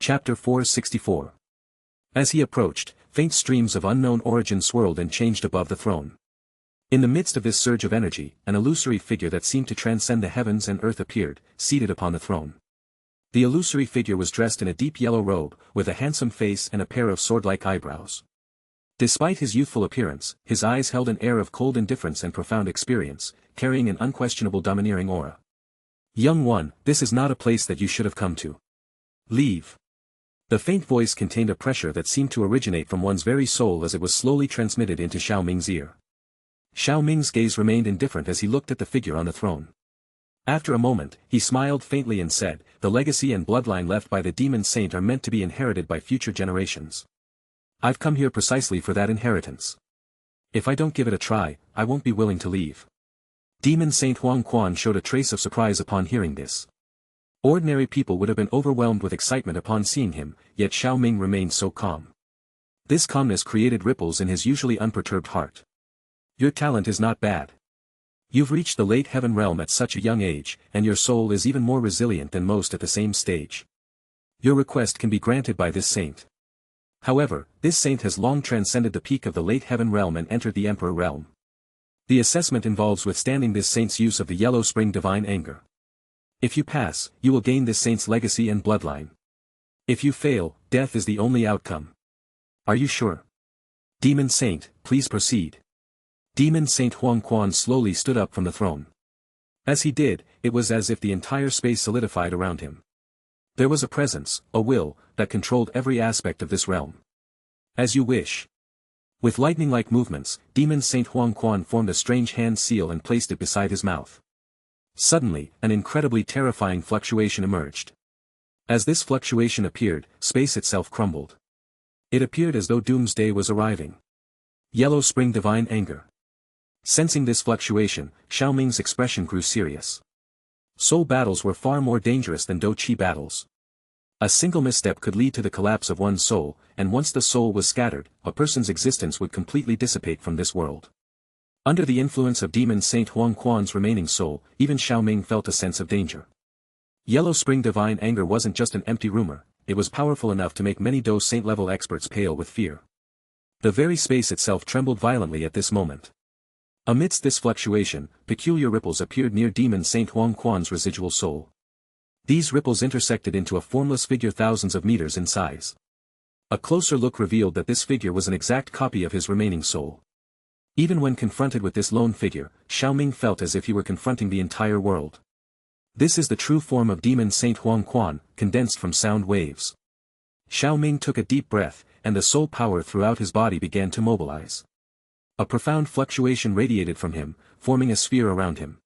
Chapter 464. As he approached, faint streams of unknown origin swirled and changed above the throne. In the midst of this surge of energy, an illusory figure that seemed to transcend the heavens and earth appeared, seated upon the throne. The illusory figure was dressed in a deep yellow robe, with a handsome face and a pair of sword-like eyebrows. Despite his youthful appearance, his eyes held an air of cold indifference and profound experience, carrying an unquestionable domineering aura. "Young one, this is not a place that you should have come to. Leave." The faint voice contained a pressure that seemed to originate from one's very soul as it was slowly transmitted into Xiao Ming's ear. Xiao Ming's gaze remained indifferent as he looked at the figure on the throne. After a moment, he smiled faintly and said, "The legacy and bloodline left by the demon saint are meant to be inherited by future generations. I've come here precisely for that inheritance. If I don't give it a try, I won't be willing to leave." Demon Saint Huang Quan showed a trace of surprise upon hearing this. Ordinary people would have been overwhelmed with excitement upon seeing him, yet Xiao Ming remained so calm. This calmness created ripples in his usually unperturbed heart. "Your talent is not bad. You've reached the late heaven realm at such a young age, and your soul is even more resilient than most at the same stage. Your request can be granted by this saint. However, this saint has long transcended the peak of the late heaven realm and entered the emperor realm. The assessment involves withstanding this saint's use of the yellow spring divine anger. If you pass, you will gain this saint's legacy and bloodline. If you fail, death is the only outcome. Are you sure? Demon Saint, please proceed." Demon Saint Huang Quan slowly stood up from the throne. As he did, it was as if the entire space solidified around him. There was a presence, a will, that controlled every aspect of this realm. "As you wish." With lightning-like movements, Demon Saint Huang Quan formed a strange hand seal and placed it beside his mouth. Suddenly, an incredibly terrifying fluctuation emerged. As this fluctuation appeared, space itself crumbled. It appeared as though doomsday was arriving. Yellow spring divine anger. Sensing this fluctuation, Xiao Ming's expression grew serious. Soul battles were far more dangerous than Do-Chi battles. A single misstep could lead to the collapse of one's soul, and once the soul was scattered, a person's existence would completely dissipate from this world. Under the influence of Demon Saint Huang Quan's remaining soul, even Xiao Ming felt a sense of danger. Yellow spring divine anger wasn't just an empty rumor, it was powerful enough to make many Do Saint level experts pale with fear. The very space itself trembled violently at this moment. Amidst this fluctuation, peculiar ripples appeared near Demon Saint Huang Quan's residual soul. These ripples intersected into a formless figure thousands of meters in size. A closer look revealed that this figure was an exact copy of his remaining soul. Even when confronted with this lone figure, Xiao Ming felt as if he were confronting the entire world. This is the true form of Demon Saint Huang Quan, condensed from sound waves. Xiao Ming took a deep breath, and the soul power throughout his body began to mobilize. A profound fluctuation radiated from him, forming a sphere around him.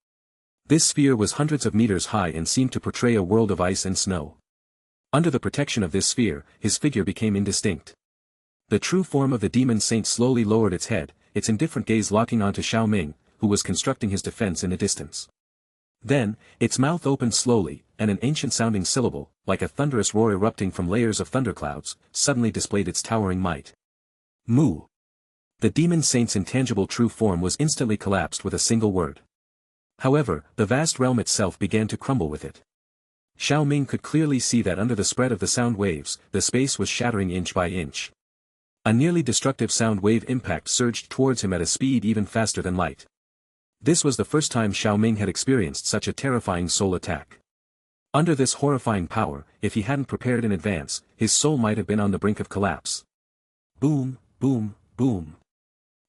This sphere was hundreds of meters high and seemed to portray a world of ice and snow. Under the protection of this sphere, his figure became indistinct. The true form of the demon saint slowly lowered its head, its indifferent gaze locking onto Xiao Ming, who was constructing his defense in the distance. Then, its mouth opened slowly, and an ancient-sounding syllable, like a thunderous roar erupting from layers of thunderclouds, suddenly displayed its towering might. Mu. The demon saint's intangible true form was instantly collapsed with a single word. However, the vast realm itself began to crumble with it. Xiao Ming could clearly see that under the spread of the sound waves, the space was shattering inch by inch. A nearly destructive sound wave impact surged towards him at a speed even faster than light. This was the first time Xiao Ming had experienced such a terrifying soul attack. Under this horrifying power, if he hadn't prepared in advance, his soul might have been on the brink of collapse. Boom, boom, boom.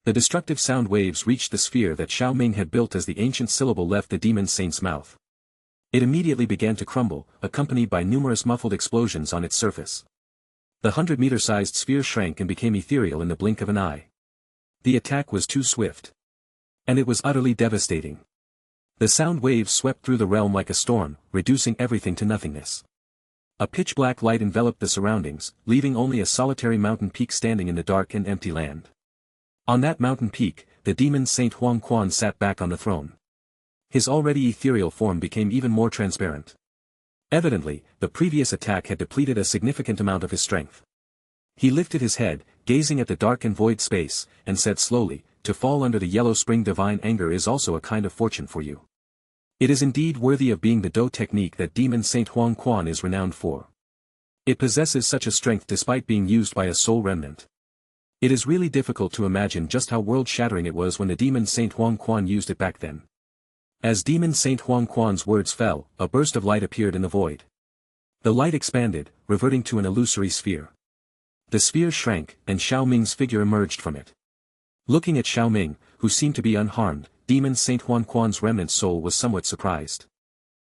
The destructive sound waves reached the sphere that Xiao Ming had built as the ancient syllable left the demon saint's mouth. It immediately began to crumble, accompanied by numerous muffled explosions on its surface. The 100-meter-sized sphere shrank and became ethereal in the blink of an eye. The attack was too swift. And it was utterly devastating. The sound waves swept through the realm like a storm, reducing everything to nothingness. A pitch-black light enveloped the surroundings, leaving only a solitary mountain peak standing in the dark and empty land. On that mountain peak, the demon Saint Huang Quan sat back on the throne. His already ethereal form became even more transparent. Evidently, the previous attack had depleted a significant amount of his strength. He lifted his head, gazing at the dark and void space, and said slowly, "To fall under the yellow spring divine anger is also a kind of fortune for you. It is indeed worthy of being the Do technique that Demon Saint Huang Quan is renowned for. It possesses such a strength despite being used by a soul remnant. It is really difficult to imagine just how world-shattering it was when the demon Saint Huang Quan used it back then. As demon Saint Huang Quan's words fell, a burst of light appeared in the void. The light expanded, reverting to an illusory sphere. The sphere shrank, and Xiao Ming's figure emerged from it. Looking at Xiao Ming, who seemed to be unharmed, demon Saint Huang Quan's remnant soul was somewhat surprised.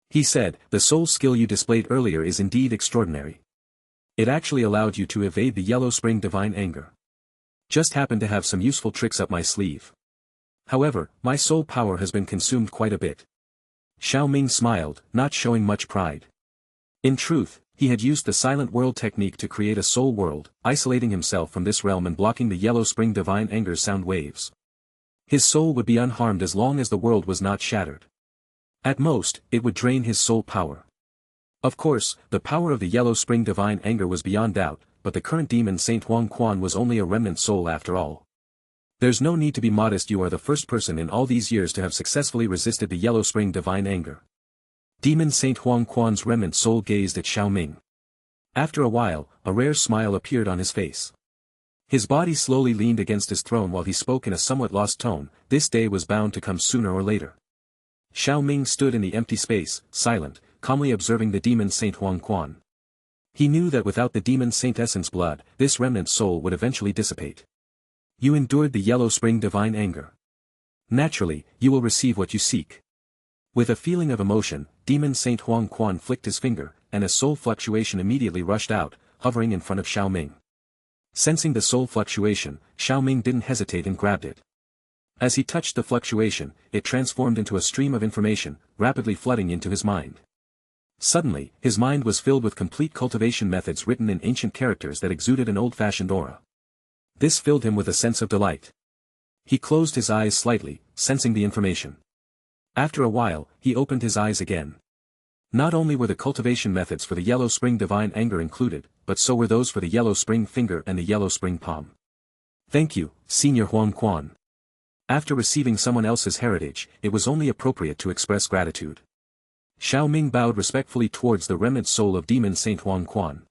He said, "The soul skill you displayed earlier is indeed extraordinary. It actually allowed you to evade the Yellow Spring divine anger. Just happened to have some useful tricks up my sleeve. However, my soul power has been consumed quite a bit." Xiao Ming smiled, not showing much pride. In truth, he had used the silent world technique to create a soul world, isolating himself from this realm and blocking the Yellow Spring divine anger's sound waves. His soul would be unharmed as long as the world was not shattered. At most, it would drain his soul power. Of course, the power of the Yellow Spring divine anger was beyond doubt, but the current demon Saint Huang Quan was only a remnant soul after all. There's no need to be modest. You are the first person in all these years to have successfully resisted the Yellow Spring divine anger. Demon Saint Huang Quan's remnant soul gazed at Xiao Ming. After a while, a rare smile appeared on his face. His body slowly leaned against his throne while he spoke in a somewhat lost tone. This day was bound to come sooner or later. Xiao Ming stood in the empty space, silent, calmly observing the demon Saint Huang Quan. He knew that without the demon Saint Essence blood, this remnant soul would eventually dissipate. You endured the Yellow Spring divine anger. Naturally, you will receive what you seek. With a feeling of emotion, demon Saint Huang Quan flicked his finger, and a soul fluctuation immediately rushed out, hovering in front of Xiao Ming. Sensing the soul fluctuation, Xiao Ming didn't hesitate and grabbed it. As he touched the fluctuation, it transformed into a stream of information, rapidly flooding into his mind. Suddenly, his mind was filled with complete cultivation methods written in ancient characters that exuded an old-fashioned aura. This filled him with a sense of delight. He closed his eyes slightly, sensing the information. After a while, he opened his eyes again. Not only were the cultivation methods for the Yellow Spring divine anger included, but so were those for the Yellow Spring finger and the Yellow Spring palm. Thank you, Senior Huang Quan. After receiving someone else's heritage, it was only appropriate to express gratitude. Xiao Ming bowed respectfully towards the remnant soul of demon Saint Huang Quan.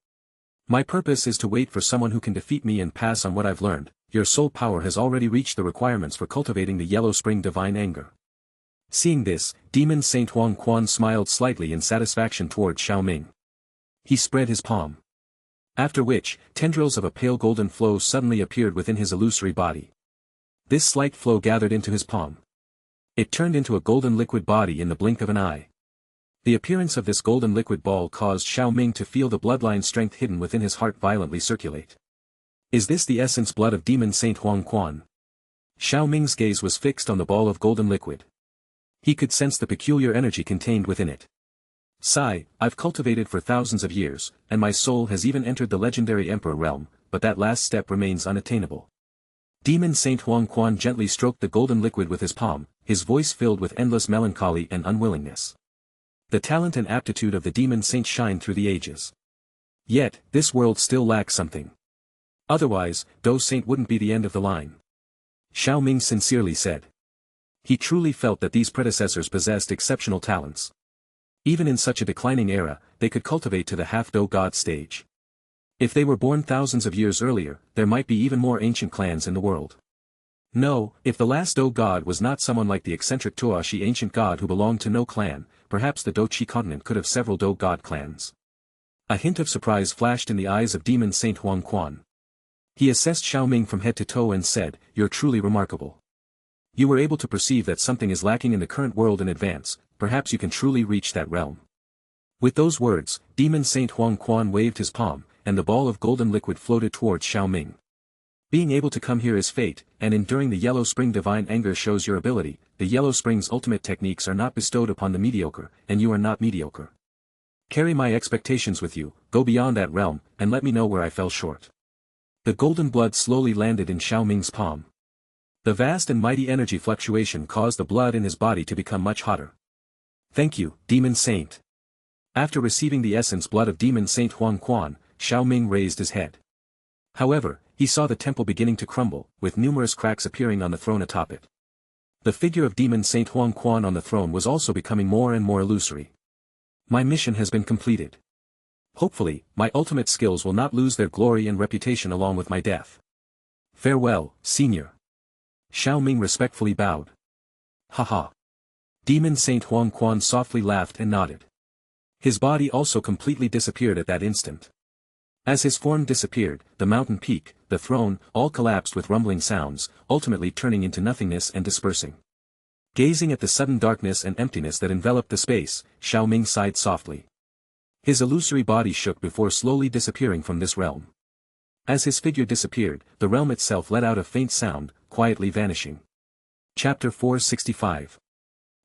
My purpose is to wait for someone who can defeat me and pass on what I've learned. Your soul power has already reached the requirements for cultivating the Yellow Spring divine anger. Seeing this, demon Saint Huang Quan smiled slightly in satisfaction towards Xiao Ming. He spread his palm. After which, tendrils of a pale golden flow suddenly appeared within his illusory body. This slight flow gathered into his palm. It turned into a golden liquid body in the blink of an eye. The appearance of this golden liquid ball caused Xiao Ming to feel the bloodline strength hidden within his heart violently circulate. Is this the essence blood of demon Saint Huang Quan? Xiao Ming's gaze was fixed on the ball of golden liquid. He could sense the peculiar energy contained within it. Sigh, I've cultivated for thousands of years, and my soul has even entered the legendary Emperor realm, but that last step remains unattainable. Demon Saint Huang Quan gently stroked the golden liquid with his palm, his voice filled with endless melancholy and unwillingness. The talent and aptitude of the demon saint shine through the ages. Yet, this world still lacks something. Otherwise, Do Saint wouldn't be the end of the line. Xiao Ming sincerely said. He truly felt that these predecessors possessed exceptional talents. Even in such a declining era, they could cultivate to the half-Do god stage. If they were born thousands of years earlier, there might be even more ancient clans in the world. No, if the last Do god was not someone like the eccentric Tuashi ancient god who belonged to no clan, perhaps the Do Chi continent could have several Do god clans. A hint of surprise flashed in the eyes of demon Saint Huang Quan. He assessed Xiao Ming from head to toe and said, "You're truly remarkable. You were able to perceive that something is lacking in the current world in advance, perhaps you can truly reach that realm." With those words, demon Saint Huang Quan waved his palm, and the ball of golden liquid floated towards Xiao Ming. Being able to come here is fate, and enduring the Yellow Spring divine anger shows your ability. The Yellow Spring's ultimate techniques are not bestowed upon the mediocre, and you are not mediocre. Carry my expectations with you, go beyond that realm, and let me know where I fell short. The golden blood slowly landed in Xiao Ming's palm. The vast and mighty energy fluctuation caused the blood in his body to become much hotter. Thank you, Demon Saint. After receiving the essence blood of Demon Saint Huang Quan, Xiao Ming raised his head. However, he saw the temple beginning to crumble, with numerous cracks appearing on the throne atop it. The figure of Demon Saint Huang Quan on the throne was also becoming more and more illusory. My mission has been completed. Hopefully, my ultimate skills will not lose their glory and reputation along with my death. Farewell, senior. Xiao Ming respectfully bowed. Haha. Demon Saint Huang Quan softly laughed and nodded. His body also completely disappeared at that instant. As his form disappeared, the mountain peak, the throne, all collapsed with rumbling sounds, ultimately turning into nothingness and dispersing. Gazing at the sudden darkness and emptiness that enveloped the space, Xiao Ming sighed softly. His illusory body shook before slowly disappearing from this realm. As his figure disappeared, the realm itself let out a faint sound, quietly vanishing. Chapter 465.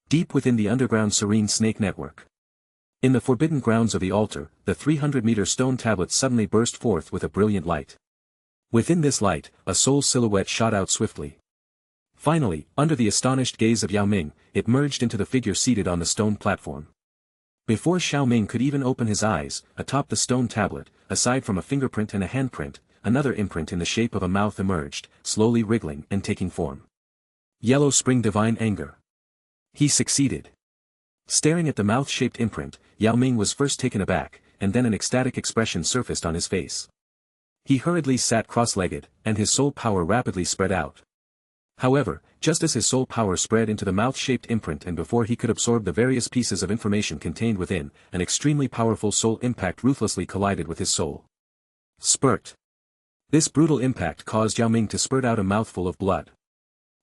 Deep within the underground serene snake network. In the forbidden grounds of the altar, the 300-meter stone tablet suddenly burst forth with a brilliant light. Within this light, a soul silhouette shot out swiftly. Finally, under the astonished gaze of Yao Ming, it merged into the figure seated on the stone platform. Before Xiao Ming could even open his eyes, atop the stone tablet, aside from a fingerprint and a handprint, another imprint in the shape of a mouth emerged, slowly wriggling and taking form. Yellow Spring Divine Anger. He succeeded. Staring at the mouth-shaped imprint, Yao Ming was first taken aback, and then an ecstatic expression surfaced on his face. He hurriedly sat cross-legged, and his soul power rapidly spread out. However, just as his soul power spread into the mouth-shaped imprint and before he could absorb the various pieces of information contained within, an extremely powerful soul impact ruthlessly collided with his soul. Spurt. This brutal impact caused Yao Ming to spurt out a mouthful of blood.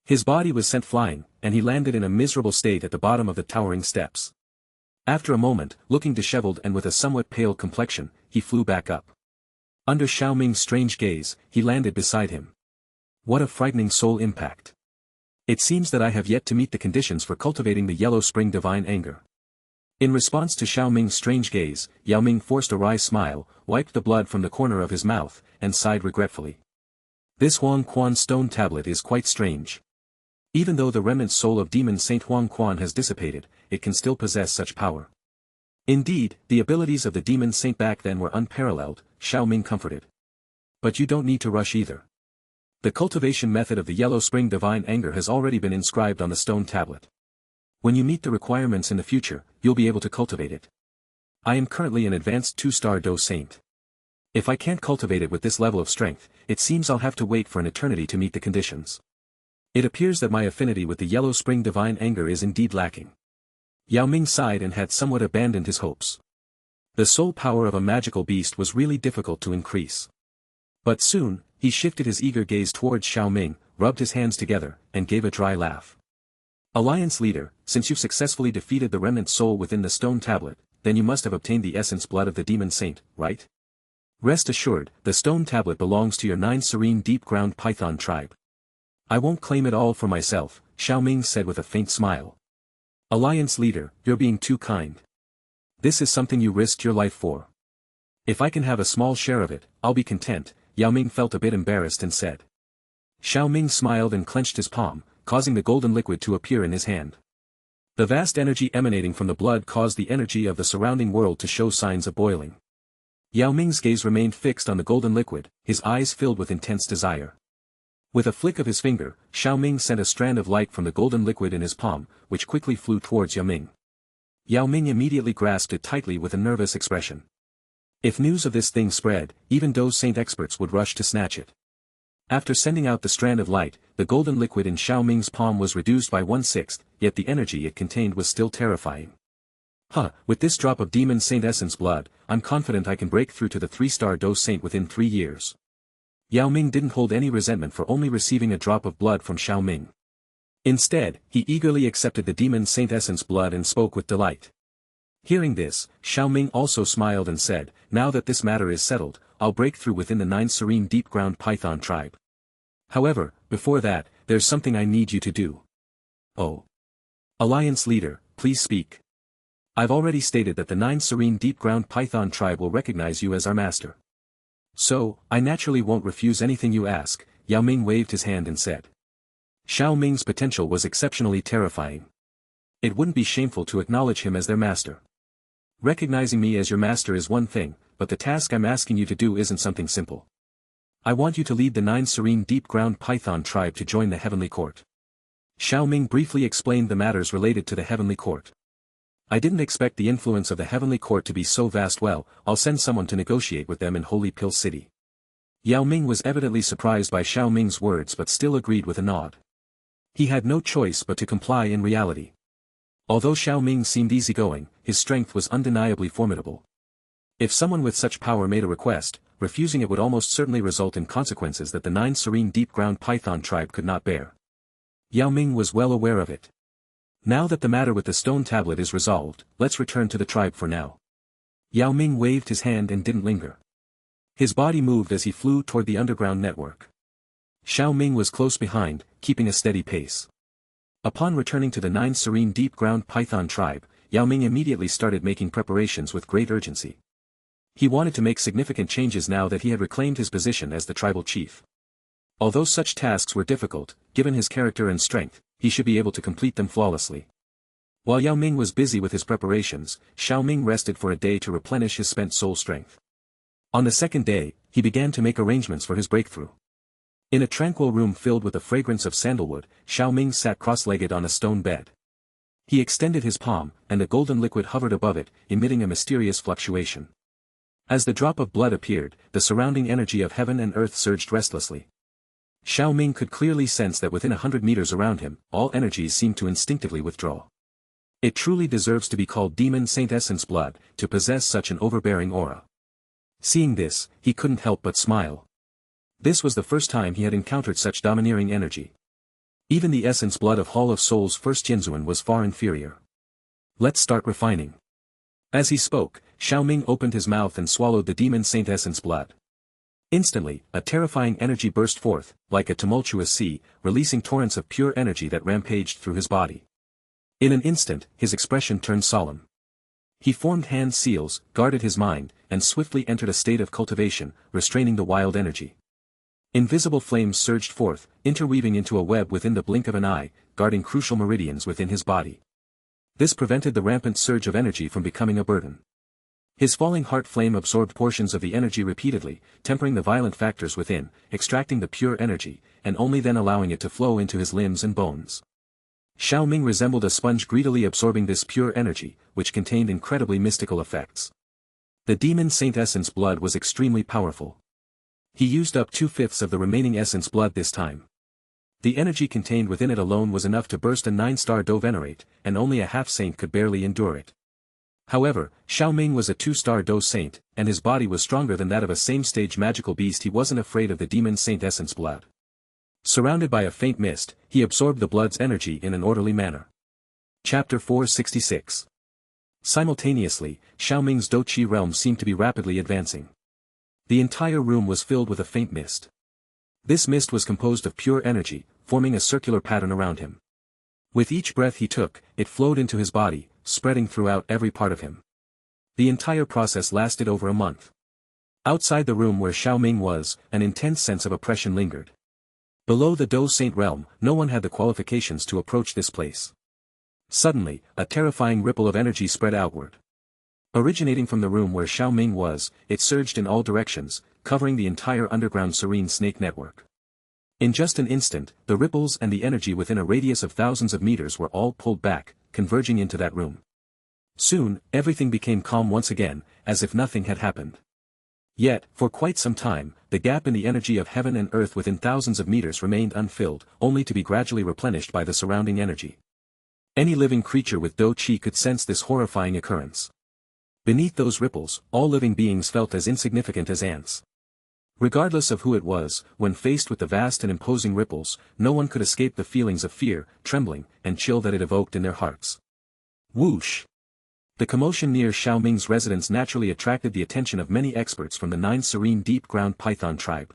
His body was sent flying, and he landed in a miserable state at the bottom of the towering steps. After a moment, looking disheveled and with a somewhat pale complexion, he flew back up. Under Xiao Ming's strange gaze, he landed beside him. What a frightening soul impact. It seems that I have yet to meet the conditions for cultivating the Yellow Spring Divine Anger. In response to Xiao Ming's strange gaze, Yao Ming forced a wry smile, wiped the blood from the corner of his mouth, and sighed regretfully. This Huang Quan stone tablet is quite strange. Even though the remnant soul of Demon Saint Huang Quan has dissipated, it can still possess such power. Indeed, the abilities of the Demon Saint back then were unparalleled, Xiao Ming comforted. But you don't need to rush either. The cultivation method of the Yellow Spring Divine Anger has already been inscribed on the stone tablet. When you meet the requirements in the future, you'll be able to cultivate it. I am currently an advanced 2-star Do Saint. If I can't cultivate it with this level of strength, it seems I'll have to wait for an eternity to meet the conditions. It appears that my affinity with the Yellow Spring Divine Anger is indeed lacking. Yao Ming sighed and had somewhat abandoned his hopes. The soul power of a magical beast was really difficult to increase. But soon, he shifted his eager gaze towards Xiao Ming, rubbed his hands together, and gave a dry laugh. Alliance leader, since you've successfully defeated the remnant soul within the stone tablet, then you must have obtained the essence blood of the Demon Saint, right? Rest assured, the stone tablet belongs to your 9 serene deep-ground python tribe. I won't claim it all for myself, Xiao Ming said with a faint smile. Alliance leader, you're being too kind. This is something you risked your life for. If I can have a small share of it, I'll be content, Yao Ming felt a bit embarrassed and said. Xiao Ming smiled and clenched his palm, causing the golden liquid to appear in his hand. The vast energy emanating from the blood caused the energy of the surrounding world to show signs of boiling. Yao Ming's gaze remained fixed on the golden liquid, his eyes filled with intense desire. With a flick of his finger, Xiao Ming sent a strand of light from the golden liquid in his palm, which quickly flew towards Yao Ming. Yao Ming immediately grasped it tightly with a nervous expression. If news of this thing spread, even Do Saint experts would rush to snatch it. After sending out the strand of light, the golden liquid in Xiao Ming's palm was reduced by 1/6, yet the energy it contained was still terrifying. With this drop of Demon Saint essence blood, I'm confident I can break through to the 3-star Do Saint within 3 years. Yao Ming didn't hold any resentment for only receiving a drop of blood from Xiao Ming. Instead, he eagerly accepted the Demon Saint essence blood and spoke with delight. Hearing this, Xiao Ming also smiled and said, now that this matter is settled, I'll break through within the 9 serene deep-ground python tribe. However, before that, there's something I need you to do. Oh. Alliance leader, please speak. I've already stated that the 9 serene deep-ground python tribe will recognize you as our master. So, I naturally won't refuse anything you ask, Yao Ming waved his hand and said. Xiao Ming's potential was exceptionally terrifying. It wouldn't be shameful to acknowledge him as their master. Recognizing me as your master is one thing, but the task I'm asking you to do isn't something simple. I want you to lead the 9 serene deep-ground python tribe to join the heavenly court. Xiao Ming briefly explained the matters related to the heavenly court. I didn't expect the influence of the heavenly court to be so vast. Well, I'll send someone to negotiate with them in Holy Pill City. Yao Ming was evidently surprised by Xiao Ming's words but still agreed with a nod. He had no choice but to comply in reality. Although Xiao Ming seemed easygoing, his strength was undeniably formidable. If someone with such power made a request, refusing it would almost certainly result in consequences that the 9 serene deep-ground python tribe could not bear. Yao Ming was well aware of it. Now that the matter with the stone tablet is resolved, let's return to the tribe for now. Yao Ming waved his hand and didn't linger. His body moved as he flew toward the underground network. Xiao Ming was close behind, keeping a steady pace. Upon returning to the 9 serene deep-ground python tribe, Yao Ming immediately started making preparations with great urgency. He wanted to make significant changes now that he had reclaimed his position as the tribal chief. Although such tasks were difficult, given his character and strength, he should be able to complete them flawlessly. While Yao Ming was busy with his preparations, Xiao Ming rested for a day to replenish his spent soul strength. On the second day, he began to make arrangements for his breakthrough. In a tranquil room filled with the fragrance of sandalwood, Xiao Ming sat cross-legged on a stone bed. He extended his palm, and a golden liquid hovered above it, emitting a mysterious fluctuation. As the drop of blood appeared, the surrounding energy of heaven and earth surged restlessly. Xiao Ming could clearly sense that within 100 meters around him, all energies seemed to instinctively withdraw. It truly deserves to be called Demon Saint Essence blood, to possess such an overbearing aura. Seeing this, he couldn't help but smile. This was the first time he had encountered such domineering energy. Even the essence blood of Hall of Souls First Jinzuan was far inferior. Let's start refining. As he spoke, Xiao Ming opened his mouth and swallowed the Demon Saint Essence blood. Instantly, a terrifying energy burst forth, like a tumultuous sea, releasing torrents of pure energy that rampaged through his body. In an instant, his expression turned solemn. He formed hand seals, guarded his mind, and swiftly entered a state of cultivation, restraining the wild energy. Invisible flames surged forth, interweaving into a web within the blink of an eye, guarding crucial meridians within his body. This prevented the rampant surge of energy from becoming a burden. His falling heart flame absorbed portions of the energy repeatedly, tempering the violent factors within, extracting the pure energy, and only then allowing it to flow into his limbs and bones. Xiao Ming resembled a sponge greedily absorbing this pure energy, which contained incredibly mystical effects. The Demon Saint Essence blood was extremely powerful. He used up 2/5 of the remaining essence blood this time. The energy contained within it alone was enough to burst a 9-star Do Venerate, and only a half-saint could barely endure it. However, Xiao Ming was a 2-star Do Saint, and his body was stronger than that of a same-stage magical beast. He wasn't afraid of the Demon Saint Essence blood. Surrounded by a faint mist, he absorbed the blood's energy in an orderly manner. Chapter 466. Simultaneously, Xiao Ming's Do Qi realm seemed to be rapidly advancing. The entire room was filled with a faint mist. This mist was composed of pure energy, forming a circular pattern around him. With each breath he took, it flowed into his body, spreading throughout every part of him. The entire process lasted over a month. Outside the room where Xiao Ming was, an intense sense of oppression lingered. Below the Do Saint realm, no one had the qualifications to approach this place. Suddenly, a terrifying ripple of energy spread outward. Originating from the room where Xiao Ming was, it surged in all directions, covering the entire underground serene snake network. In just an instant, the ripples and the energy within a radius of thousands of meters were all pulled back, converging into that room. Soon, everything became calm once again, as if nothing had happened. Yet, for quite some time, the gap in the energy of heaven and earth within thousands of meters remained unfilled, only to be gradually replenished by the surrounding energy. Any living creature with Do Qi could sense this horrifying occurrence. Beneath those ripples, all living beings felt as insignificant as ants. Regardless of who it was, when faced with the vast and imposing ripples, no one could escape the feelings of fear, trembling, and chill that it evoked in their hearts. Whoosh! The commotion near Xiao Ming's residence naturally attracted the attention of many experts from the 9 serene deep-ground python tribe.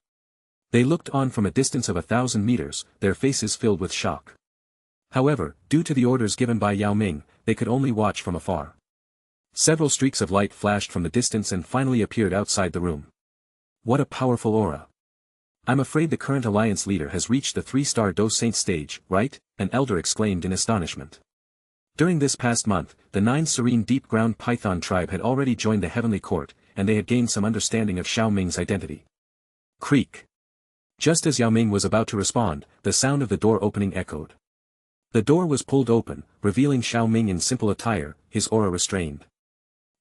They looked on from a distance of 1,000 meters, their faces filled with shock. However, due to the orders given by Yao Ming, they could only watch from afar. Several streaks of light flashed from the distance and finally appeared outside the room. What a powerful aura. I'm afraid the current alliance leader has reached the 3-star Do Saint stage, right? An elder exclaimed in astonishment. During this past month, the 9 serene deep-ground python tribe had already joined the heavenly court, and they had gained some understanding of Xiao Ming's identity. Creak. Just as Yao Ming was about to respond, the sound of the door opening echoed. The door was pulled open, revealing Xiao Ming in simple attire, his aura restrained.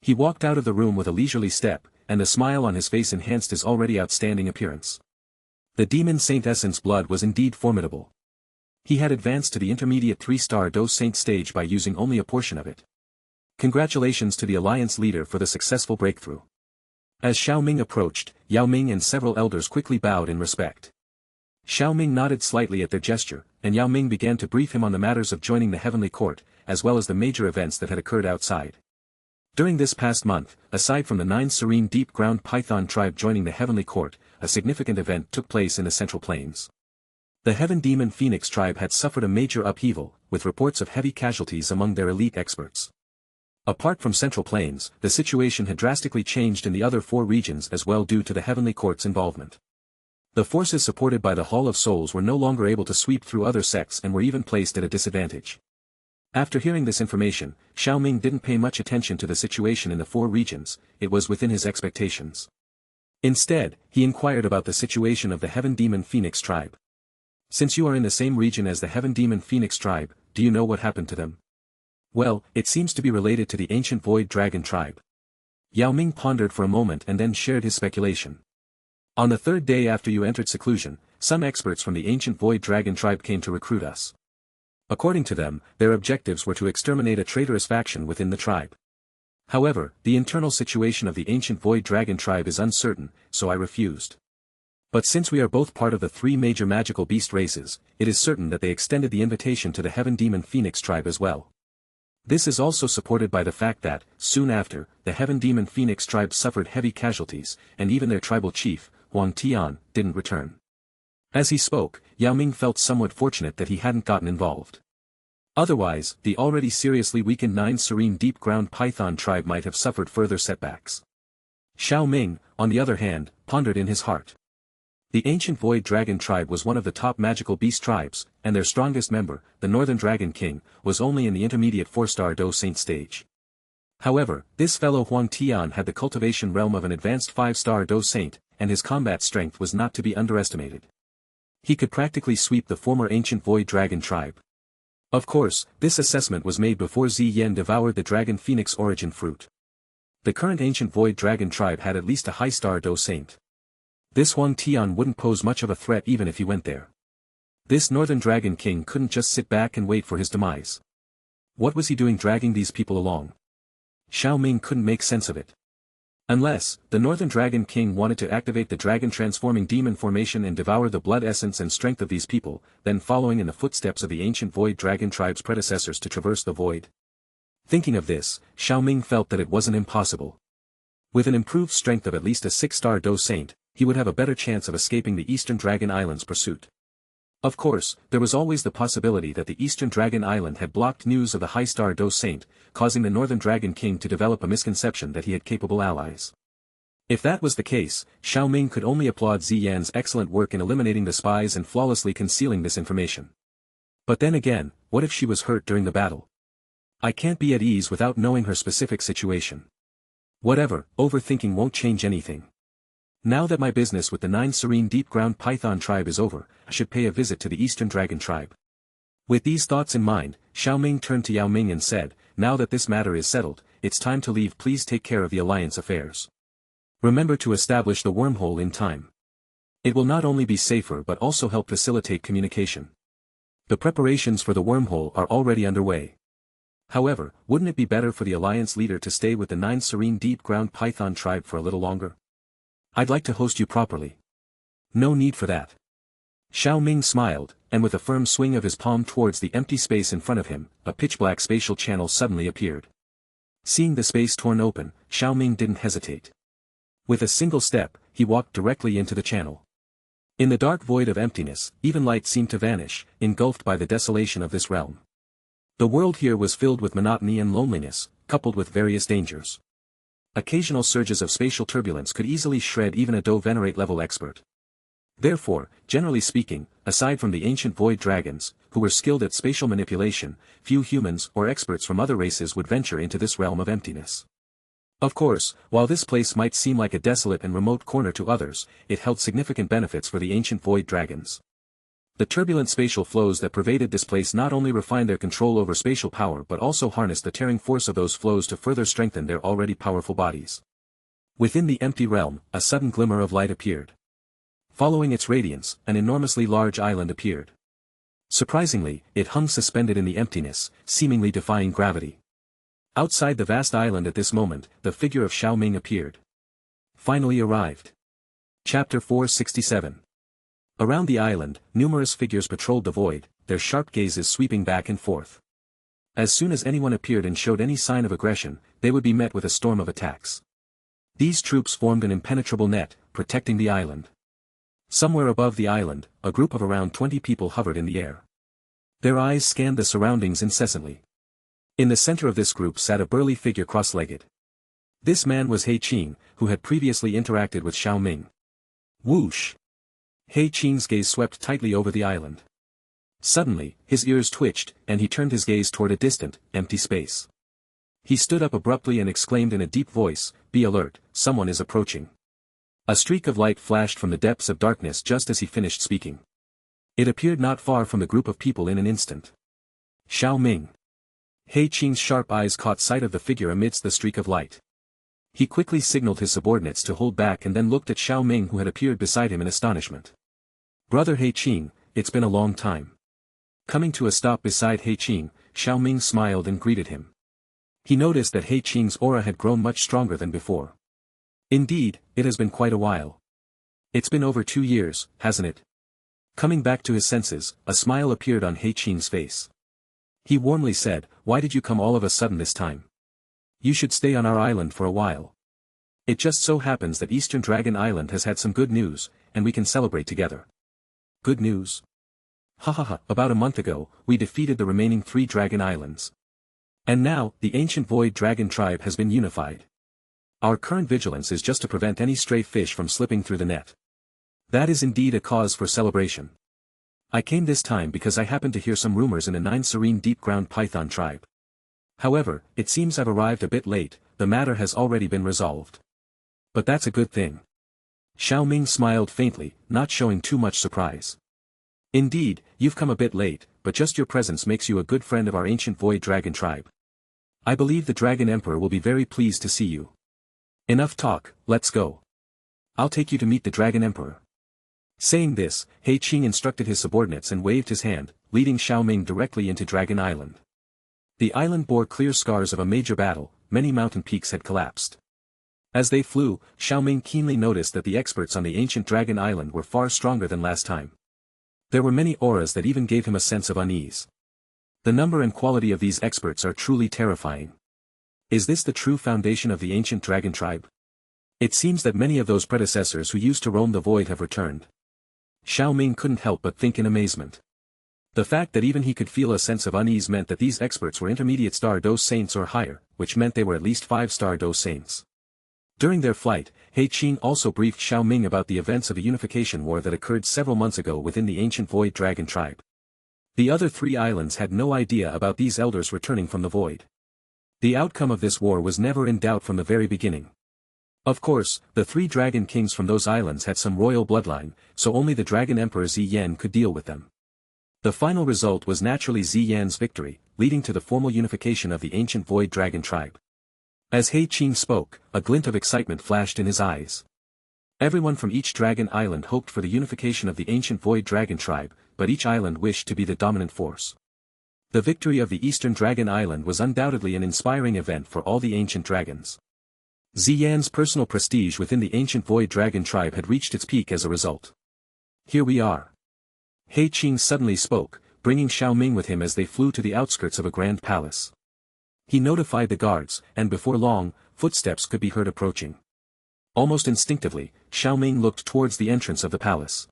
He walked out of the room with a leisurely step, and the smile on his face enhanced his already outstanding appearance. The demon Saint Essence blood was indeed formidable. He had advanced to the intermediate 3-star Dose Saint stage by using only a portion of it. Congratulations to the Alliance leader for the successful breakthrough. As Xiao Ming approached, Yao Ming and several elders quickly bowed in respect. Xiao Ming nodded slightly at their gesture, and Yao Ming began to brief him on the matters of joining the Heavenly Court, as well as the major events that had occurred outside. During this past month, aside from the 9 serene deep-ground Python tribe joining the Heavenly Court, a significant event took place in the Central Plains. The Heaven Demon Phoenix tribe had suffered a major upheaval, with reports of heavy casualties among their elite experts. Apart from Central Plains, the situation had drastically changed in the other 4 regions as well due to the Heavenly Court's involvement. The forces supported by the Hall of Souls were no longer able to sweep through other sects and were even placed at a disadvantage. After hearing this information, Xiao Ming didn't pay much attention to the situation in the 4 regions, it was within his expectations. Instead, he inquired about the situation of the Heaven Demon Phoenix tribe. Since you are in the same region as the Heaven Demon Phoenix tribe, do you know what happened to them? Well, it seems to be related to the ancient Void Dragon tribe. Yao Ming pondered for a moment and then shared his speculation. On the 3rd day after you entered seclusion, some experts from the ancient Void Dragon tribe came to recruit us. According to them, their objectives were to exterminate a traitorous faction within the tribe. However, the internal situation of the ancient Void Dragon tribe is uncertain, so I refused. But since we are both part of the 3 major magical beast races, it is certain that they extended the invitation to the Heaven Demon Phoenix tribe as well. This is also supported by the fact that, soon after, the Heaven Demon Phoenix tribe suffered heavy casualties, and even their tribal chief, Huang Tian, didn't return. As he spoke, Yao Ming felt somewhat fortunate that he hadn't gotten involved. Otherwise, the already seriously weakened 9 serene deep-ground Python tribe might have suffered further setbacks. Xiao Ming, on the other hand, pondered in his heart. The ancient Void Dragon tribe was one of the top magical beast tribes, and their strongest member, the Northern Dragon King, was only in the intermediate 4-star Dose Saint stage. However, this fellow Huang Tian had the cultivation realm of an advanced 5-star Dose Saint, and his combat strength was not to be underestimated. He could practically sweep the former ancient Void Dragon tribe. Of course, this assessment was made before Ziyan devoured the Dragon Phoenix origin fruit. The current ancient Void Dragon tribe had at least a high-star Dose Saint. This Huang Tian wouldn't pose much of a threat even if he went there. This Northern Dragon King couldn't just sit back and wait for his demise. What was he doing dragging these people along? Xiao Ming couldn't make sense of it. Unless, the Northern Dragon King wanted to activate the dragon-transforming demon formation and devour the blood essence and strength of these people, then following in the footsteps of the ancient Void Dragon tribe's predecessors to traverse the void. Thinking of this, Xiao Ming felt that it wasn't impossible. With an improved strength of at least a 6-star Dose Saint, he would have a better chance of escaping the Eastern Dragon Island's pursuit. Of course, there was always the possibility that the Eastern Dragon Island had blocked news of the high-star Dose Saint, causing the Northern Dragon King to develop a misconception that he had capable allies. If that was the case, Xiao Ming could only applaud Ziyan's excellent work in eliminating the spies and flawlessly concealing this information. But then again, what if she was hurt during the battle? I can't be at ease without knowing her specific situation. Whatever, overthinking won't change anything. Now that my business with the 9 serene deep-ground Python tribe is over, I should pay a visit to the Eastern Dragon tribe. With these thoughts in mind, Xiao Ming turned to Yao Ming and said, now that this matter is settled, it's time to leave. Please take care of the Alliance affairs. Remember to establish the wormhole in time. It will not only be safer but also help facilitate communication. The preparations for the wormhole are already underway. However, wouldn't it be better for the Alliance leader to stay with the 9 serene deep-ground Python tribe for a little longer? I'd like to host you properly. No need for that. Xiao Ming smiled, and with a firm swing of his palm towards the empty space in front of him, a pitch-black spatial channel suddenly appeared. Seeing the space torn open, Xiao Ming didn't hesitate. With a single step, he walked directly into the channel. In the dark void of emptiness, even light seemed to vanish, engulfed by the desolation of this realm. The world here was filled with monotony and loneliness, coupled with various dangers. Occasional surges of spatial turbulence could easily shred even a Do Venerate level expert. Therefore, generally speaking, aside from the ancient void dragons, who were skilled at spatial manipulation, few humans or experts from other races would venture into this realm of emptiness. Of course, while this place might seem like a desolate and remote corner to others, it held significant benefits for the ancient void dragons. The turbulent spatial flows that pervaded this place not only refined their control over spatial power but also harnessed the tearing force of those flows to further strengthen their already powerful bodies. Within the empty realm, a sudden glimmer of light appeared. Following its radiance, an enormously large island appeared. Surprisingly, it hung suspended in the emptiness, seemingly defying gravity. Outside the vast island at this moment, the figure of Xiao Ming appeared. Finally arrived. Chapter 467. Around the island, numerous figures patrolled the void, their sharp gazes sweeping back and forth. As soon as anyone appeared and showed any sign of aggression, they would be met with a storm of attacks. These troops formed an impenetrable net, protecting the island. Somewhere above the island, a group of around 20 people hovered in the air. Their eyes scanned the surroundings incessantly. In the center of this group sat a burly figure cross-legged. This man was He Qing, who had previously interacted with Xiao Ming. Whoosh! He Qing's gaze swept tightly over the island. Suddenly, his ears twitched, and he turned his gaze toward a distant, empty space. He stood up abruptly and exclaimed in a deep voice, "Be alert, someone is approaching." A streak of light flashed from the depths of darkness just as he finished speaking. It appeared not far from the group of people in an instant. Xiao Ming. He Qing's sharp eyes caught sight of the figure amidst the streak of light. He quickly signaled his subordinates to hold back and then looked at Xiao Ming, who had appeared beside him in astonishment. "Brother He Qing, it's been a long time." Coming to a stop beside He Qing, Xiao Ming smiled and greeted him. He noticed that He Qing's aura had grown much stronger than before. "Indeed, it has been quite a while. It's been over 2 years, hasn't it?" Coming back to his senses, a smile appeared on He Qing's face. He warmly said, "Why did you come all of a sudden this time? You should stay on our island for a while. It just so happens that Eastern Dragon Island has had some good news, and we can celebrate together." "Good news?" "Ha ha ha, about a month ago, we defeated the remaining 3 Dragon Islands. And now, the ancient Void Dragon tribe has been unified. Our current vigilance is just to prevent any stray fish from slipping through the net. That is indeed a cause for celebration. I came this time because I happened to hear some rumors in the 9 serene deep-ground python tribe. However, it seems I've arrived a bit late, the matter has already been resolved. But that's a good thing." Xiao Ming smiled faintly, not showing too much surprise. "Indeed, you've come a bit late, but just your presence makes you a good friend of our ancient Void Dragon tribe. I believe the Dragon Emperor will be very pleased to see you. Enough talk, let's go. I'll take you to meet the Dragon Emperor." Saying this, He Qing instructed his subordinates and waved his hand, leading Xiao Ming directly into Dragon Island. The island bore clear scars of a major battle, many mountain peaks had collapsed. As they flew, Xiao Ming keenly noticed that the experts on the ancient Dragon Island were far stronger than last time. There were many auras that even gave him a sense of unease. The number and quality of these experts are truly terrifying. Is this the true foundation of the ancient dragon tribe? It seems that many of those predecessors who used to roam the void have returned. Xiao Ming couldn't help but think in amazement. The fact that even he could feel a sense of unease meant that these experts were intermediate star dose saints or higher, which meant they were at least 5-star dose saints. During their flight, He Qing also briefed Xiao Ming about the events of a unification war that occurred several months ago within the ancient Void Dragon tribe. The other 3 islands had no idea about these elders returning from the void. The outcome of this war was never in doubt from the very beginning. Of course, the 3 dragon kings from those islands had some royal bloodline, so only the Dragon Emperor Ziyan could deal with them. The final result was naturally Ziyan's victory, leading to the formal unification of the ancient Void Dragon tribe. As He Qing spoke, a glint of excitement flashed in his eyes. Everyone from each dragon island hoped for the unification of the ancient Void Dragon tribe, but each island wished to be the dominant force. The victory of the Eastern Dragon Island was undoubtedly an inspiring event for all the ancient dragons. Ziyan's personal prestige within the ancient Void Dragon tribe had reached its peak as a result. "Here we are." He Qing suddenly spoke, bringing Xiao Ming with him as they flew to the outskirts of a grand palace. He notified the guards, and before long, footsteps could be heard approaching. Almost instinctively, Xiao Ming looked towards the entrance of the palace.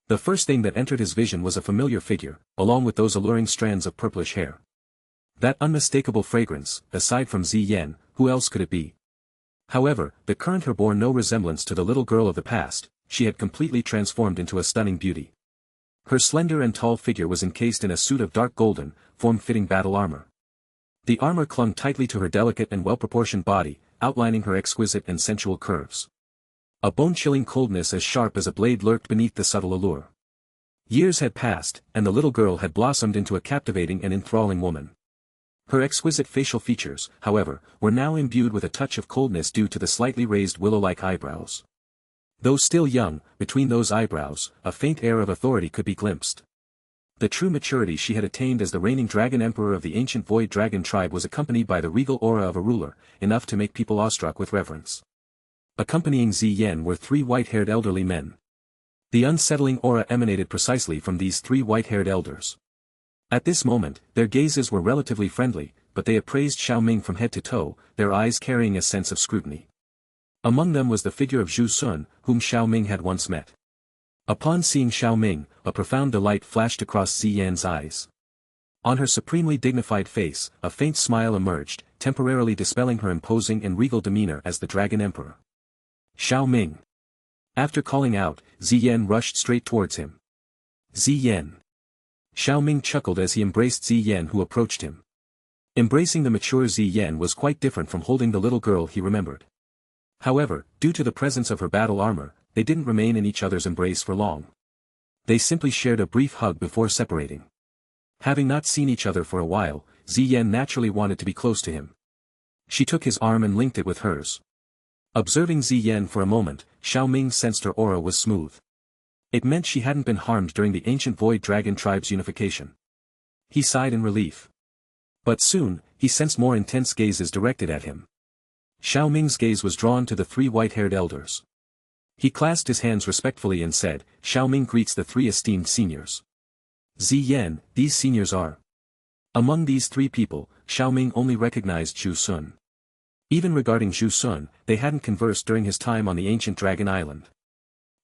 The first thing that entered his vision was a familiar figure, along with those alluring strands of purplish hair. That unmistakable fragrance, aside from Ziyan, who else could it be? However, the current her bore no resemblance to the little girl of the past, she had completely transformed into a stunning beauty. Her slender and tall figure was encased in a suit of dark golden, form-fitting battle armor. The armor clung tightly to her delicate and well-proportioned body, outlining her exquisite and sensual curves. A bone-chilling coldness as sharp as a blade lurked beneath the subtle allure. Years had passed, and the little girl had blossomed into a captivating and enthralling woman. Her exquisite facial features, however, were now imbued with a touch of coldness due to the slightly raised willow-like eyebrows. Though still young, between those eyebrows, a faint air of authority could be glimpsed. The true maturity she had attained as the reigning dragon emperor of the ancient void dragon tribe was accompanied by the regal aura of a ruler, enough to make people awestruck with reverence. Accompanying Ziyan were three white-haired elderly men. The unsettling aura emanated precisely from these three white-haired elders. At this moment, their gazes were relatively friendly, but they appraised Xiao Ming from head to toe, their eyes carrying a sense of scrutiny. Among them was the figure of Zhu Sun, whom Xiao Ming had once met. Upon seeing Xiao Ming, a profound delight flashed across Ziyan's eyes. On her supremely dignified face, a faint smile emerged, temporarily dispelling her imposing and regal demeanor as the Dragon Emperor. Xiao Ming. After calling out, Ziyan rushed straight towards him. Ziyan. Xiao Ming chuckled as he embraced Ziyan, who approached him. Embracing the mature Ziyan was quite different from holding the little girl he remembered. However, due to the presence of her battle armor, they didn't remain in each other's embrace for long. They simply shared a brief hug before separating. Having not seen each other for a while, Ziyan naturally wanted to be close to him. She took his arm and linked it with hers. Observing Ziyan for a moment, Xiao Ming sensed her aura was smooth. It meant she hadn't been harmed during the ancient void dragon tribe's unification. He sighed in relief. But soon, he sensed more intense gazes directed at him. Xiao Ming's gaze was drawn to the three white-haired elders. He clasped his hands respectfully and said, "Xiao Ming greets the three esteemed seniors." Ziyan, these seniors are. Among these three people, Xiao Ming only recognized Zhu Sun. Even regarding Zhu Sun, they hadn't conversed during his time on the ancient Dragon Island.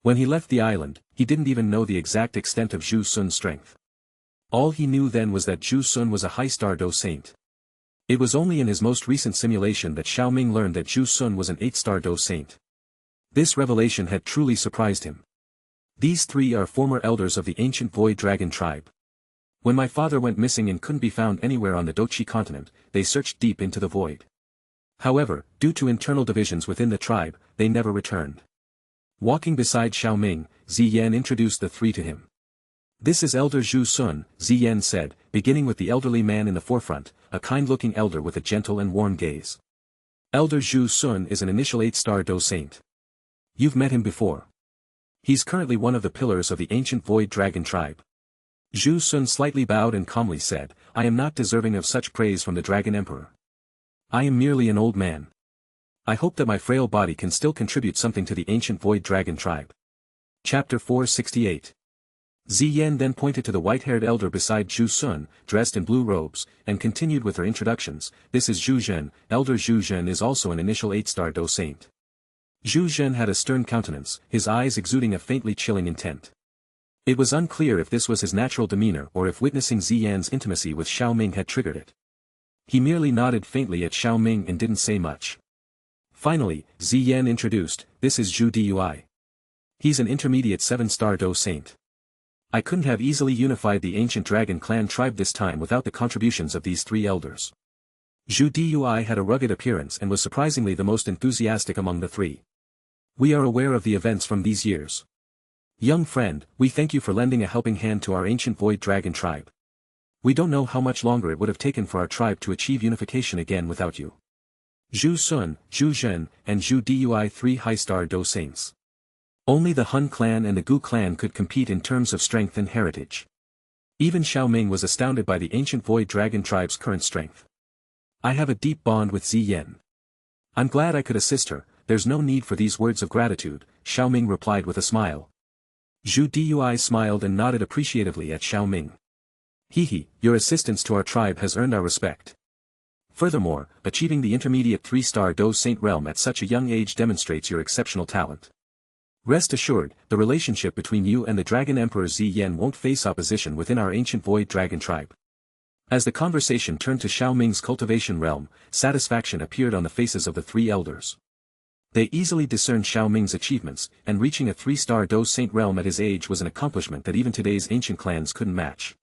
When he left the island, he didn't even know the exact extent of Zhu Sun's strength. All he knew then was that Zhu Sun was a high-star Do Saint. It was only in his most recent simulation that Xiao Ming learned that Zhu Sun was an 8-star Do Saint. This revelation had truly surprised him. These three are former elders of the ancient void dragon tribe. When my father went missing and couldn't be found anywhere on the Dochi continent, they searched deep into the void. However, due to internal divisions within the tribe, they never returned. Walking beside Xiao Ming, Ziyan introduced the three to him. "This is Elder Zhu Sun," Ziyan said, beginning with the elderly man in the forefront, a kind-looking elder with a gentle and warm gaze. "Elder Zhu Sun is an initial 8-star Do Saint. You've met him before. He's currently one of the pillars of the ancient void dragon tribe." Zhu Sun slightly bowed and calmly said, "I am not deserving of such praise from the Dragon Emperor. I am merely an old man. I hope that my frail body can still contribute something to the ancient void dragon tribe." Chapter 468. Ziyan then pointed to the white-haired elder beside Zhu Sun, dressed in blue robes, and continued with her introductions. "This is Zhu Zhen. Elder Zhu Zhen is also an initial 8-star Do Saint." Zhu Zhen had a stern countenance, his eyes exuding a faintly chilling intent. It was unclear if this was his natural demeanor or if witnessing Ziyan's intimacy with Xiao Ming had triggered it. He merely nodded faintly at Xiao Ming and didn't say much. Finally, Ziyan introduced, "This is Zhu Dui. He's an intermediate 7-star Do Saint. I couldn't have easily unified the ancient dragon clan tribe this time without the contributions of these three elders." Zhu Dui had a rugged appearance and was surprisingly the most enthusiastic among the three. "We are aware of the events from these years. Young friend, we thank you for lending a helping hand to our ancient void dragon tribe. We don't know how much longer it would have taken for our tribe to achieve unification again without you." Zhu Sun, Zhu Zhen, and Zhu Dui, 3 high-star Do Saints. Only the Hun clan and the Gu clan could compete in terms of strength and heritage. Even Xiao Ming was astounded by the ancient void dragon tribe's current strength. "I have a deep bond with Ziyan. I'm glad I could assist her. There's no need for these words of gratitude," Xiao Ming replied with a smile. Zhu Dui smiled and nodded appreciatively at Xiao Ming. "Hehe, your assistance to our tribe has earned our respect. Furthermore, achieving the intermediate 3-star Do Saint realm at such a young age demonstrates your exceptional talent. Rest assured, the relationship between you and the Dragon Emperor Ziyan won't face opposition within our ancient void dragon tribe." As the conversation turned to Xiao Ming's cultivation realm, satisfaction appeared on the faces of the three elders. They easily discerned Xiao Ming's achievements, and reaching a 3-star Do Saint realm at his age was an accomplishment that even today's ancient clans couldn't match.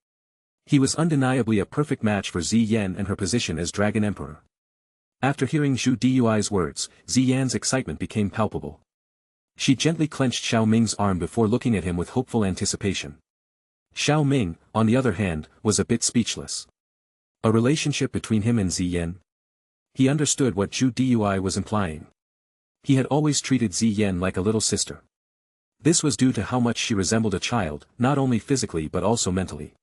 He was undeniably a perfect match for Ziyan and her position as Dragon Emperor. After hearing Zhu Dui's words, Ziyan's excitement became palpable. She gently clenched Xiao Ming's arm before looking at him with hopeful anticipation. Xiao Ming, on the other hand, was a bit speechless. A relationship between him and Ziyan? He understood what Zhu Dui was implying. He had always treated Ziyan like a little sister. This was due to how much she resembled a child, not only physically but also mentally.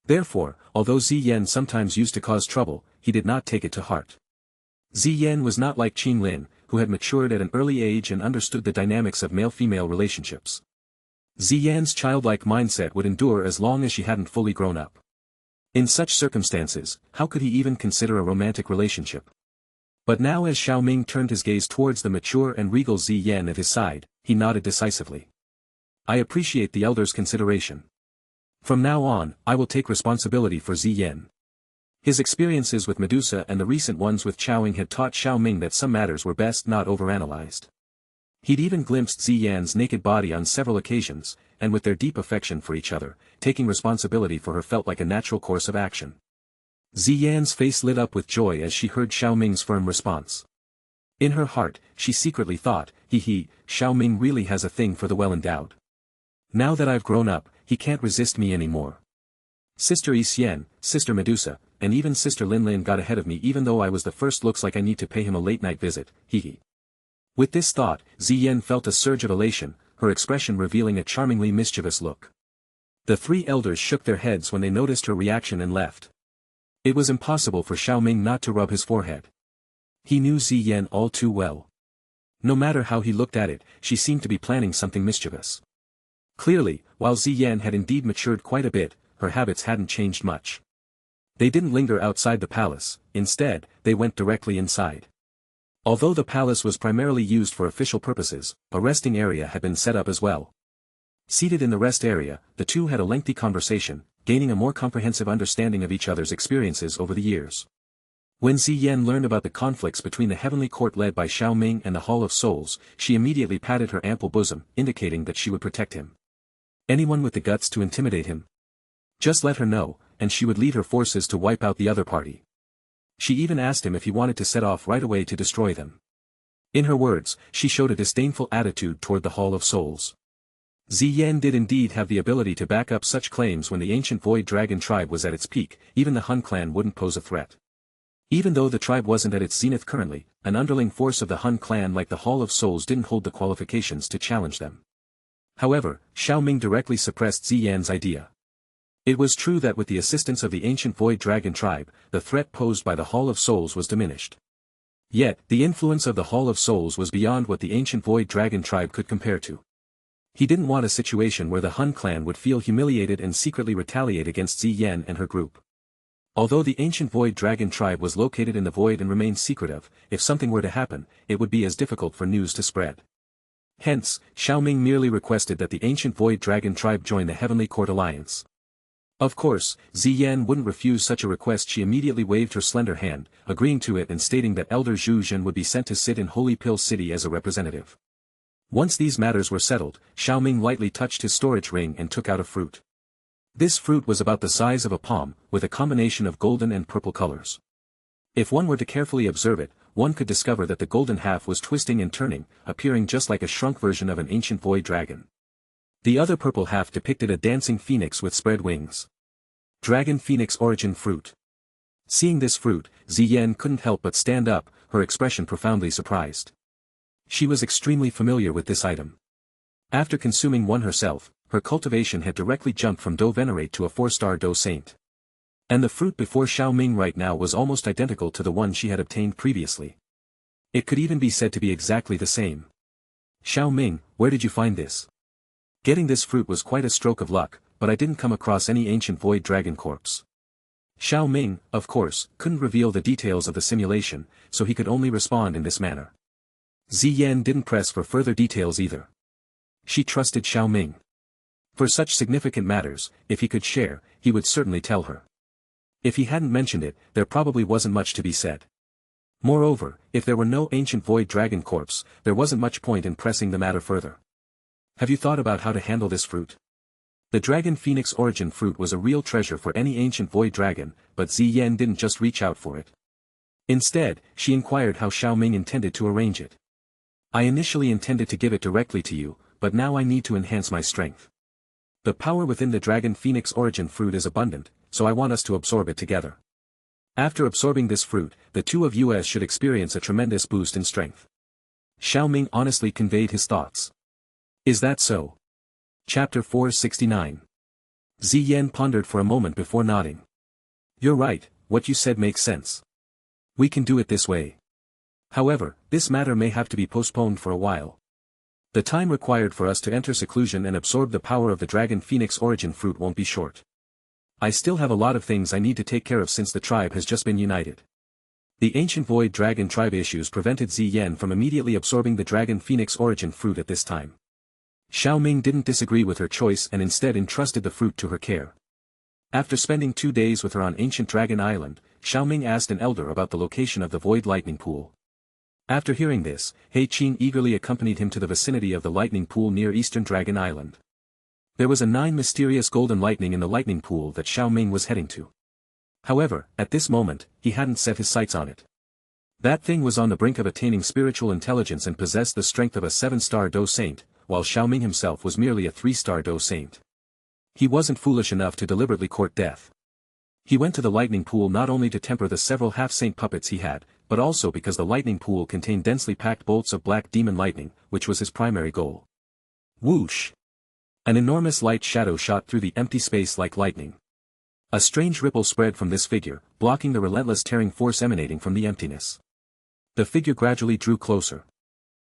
Therefore, although Ziyan sometimes used to cause trouble, he did not take it to heart. Ziyan was not like Qin Lin, who had matured at an early age and understood the dynamics of male-female relationships. Ziyan's childlike mindset would endure as long as she hadn't fully grown up. In such circumstances, how could he even consider a romantic relationship? But now as Xiao Ming turned his gaze towards the mature and regal Ziyan at his side, he nodded decisively. I appreciate the elder's consideration. From now on, I will take responsibility for Ziyan. His experiences with Medusa and the recent ones with Chowing had taught Xiao Ming that some matters were best not overanalyzed. He'd even glimpsed Ziyan's naked body on several occasions, and with their deep affection for each other, taking responsibility for her felt like a natural course of action. Ziyan's face lit up with joy as she heard Xiao Ming's firm response. In her heart, she secretly thought, Xiao Ming really has a thing for the well-endowed. Now that I've grown up, he can't resist me anymore. Sister Yixian, Sister Medusa, and even Sister Lin Lin got ahead of me even though I was the first. Looks like I need to pay him a late-night visit, With this thought, Ziyan felt a surge of elation, her expression revealing a charmingly mischievous look. The three elders shook their heads when they noticed her reaction and left. It was impossible for Xiao Ming not to rub his forehead. He knew Ziyan all too well. No matter how he looked at it, she seemed to be planning something mischievous. Clearly, while Ziyan had indeed matured quite a bit, her habits hadn't changed much. They didn't linger outside the palace, instead, they went directly inside. Although the palace was primarily used for official purposes, a resting area had been set up as well. Seated in the rest area, the two had a lengthy conversation, gaining a more comprehensive understanding of each other's experiences over the years. When Ziyan learned about the conflicts between the heavenly court led by Xiao Ming and the Hall of Souls, she immediately patted her ample bosom, indicating that she would protect him. Anyone with the guts to intimidate him? Just let her know, and she would lead her forces to wipe out the other party. She even asked him if he wanted to set off right away to destroy them. In her words, she showed a disdainful attitude toward the Hall of Souls. Ziyan did indeed have the ability to back up such claims. When the ancient Void Dragon tribe was at its peak, even the Hun clan wouldn't pose a threat. Even though the tribe wasn't at its zenith currently, an underling force of the Hun clan like the Hall of Souls didn't hold the qualifications to challenge them. However, Xiao Ming directly suppressed Ziyan's idea. It was true that with the assistance of the ancient Void Dragon tribe, the threat posed by the Hall of Souls was diminished. Yet, the influence of the Hall of Souls was beyond what the ancient Void Dragon tribe could compare to. He didn't want a situation where the Hun clan would feel humiliated and secretly retaliate against Ziyan and her group. Although the ancient Void Dragon tribe was located in the void and remained secretive, if something were to happen, it would be as difficult for news to spread. Hence, Xiao Ming merely requested that the ancient Void Dragon tribe join the Heavenly Court Alliance. Of course, Ziyan wouldn't refuse such a request. She immediately waved her slender hand, agreeing to it and stating that Elder Zhu Zhen would be sent to sit in Holy Pill City as a representative. Once these matters were settled, Xiao Ming lightly touched his storage ring and took out a fruit. This fruit was about the size of a palm, with a combination of golden and purple colors. If one were to carefully observe it, one could discover that the golden half was twisting and turning, appearing just like a shrunk version of an ancient void dragon. The other purple half depicted a dancing phoenix with spread wings. Dragon Phoenix Origin Fruit. Seeing this fruit, Ziyan couldn't help but stand up, her expression profoundly surprised. She was extremely familiar with this item. After consuming one herself, her cultivation had directly jumped from Doe Venerate to a 4-star Doe Saint. And the fruit before Xiao Ming right now was almost identical to the one she had obtained previously. It could even be said to be exactly the same. Xiao Ming, where did you find this? Getting this fruit was quite a stroke of luck, but I didn't come across any ancient void dragon corpse. Xiao Ming, of course, couldn't reveal the details of the simulation, so he could only respond in this manner. Ziyan didn't press for further details either. She trusted Xiao Ming. For such significant matters, if he could share, he would certainly tell her. If he hadn't mentioned it, there probably wasn't much to be said. Moreover, if there were no ancient void dragon corpse, there wasn't much point in pressing the matter further. Have you thought about how to handle this fruit? The Dragon Phoenix Origin fruit was a real treasure for any ancient void dragon, but Ziyan didn't just reach out for it. Instead, she inquired how Xiao Ming intended to arrange it. I initially intended to give it directly to you, but now I need to enhance my strength. The power within the Dragon Phoenix origin fruit is abundant, so I want us to absorb it together. After absorbing this fruit, the two of us should experience a tremendous boost in strength. Xiao Ming honestly conveyed his thoughts. Is that so? Chapter 469. Ziyan pondered for a moment before nodding. You're right, what you said makes sense. We can do it this way. However, this matter may have to be postponed for a while. The time required for us to enter seclusion and absorb the power of the Dragon Phoenix origin fruit won't be short. I still have a lot of things I need to take care of since the tribe has just been united. The ancient Void Dragon tribe issues prevented Ziyan from immediately absorbing the Dragon Phoenix origin fruit at this time. Xiao Ming didn't disagree with her choice and instead entrusted the fruit to her care. After spending 2 days with her on ancient Dragon Island, Xiao Ming asked an elder about the location of the Void Lightning Pool. After hearing this, He Qin eagerly accompanied him to the vicinity of the lightning pool near eastern Dragon Island. There was a 9 mysterious golden lightning in the lightning pool that Xiao Ming was heading to. However, at this moment, he hadn't set his sights on it. That thing was on the brink of attaining spiritual intelligence and possessed the strength of a 7-star Do Saint, while Xiao Ming himself was merely a 3-star Do Saint. He wasn't foolish enough to deliberately court death. He went to the lightning pool not only to temper the several half-saint puppets he had, but also because the lightning pool contained densely packed bolts of black demon lightning, which was his primary goal. Whoosh! An enormous light shadow shot through the empty space like lightning. A strange ripple spread from this figure, blocking the relentless tearing force emanating from the emptiness. The figure gradually drew closer.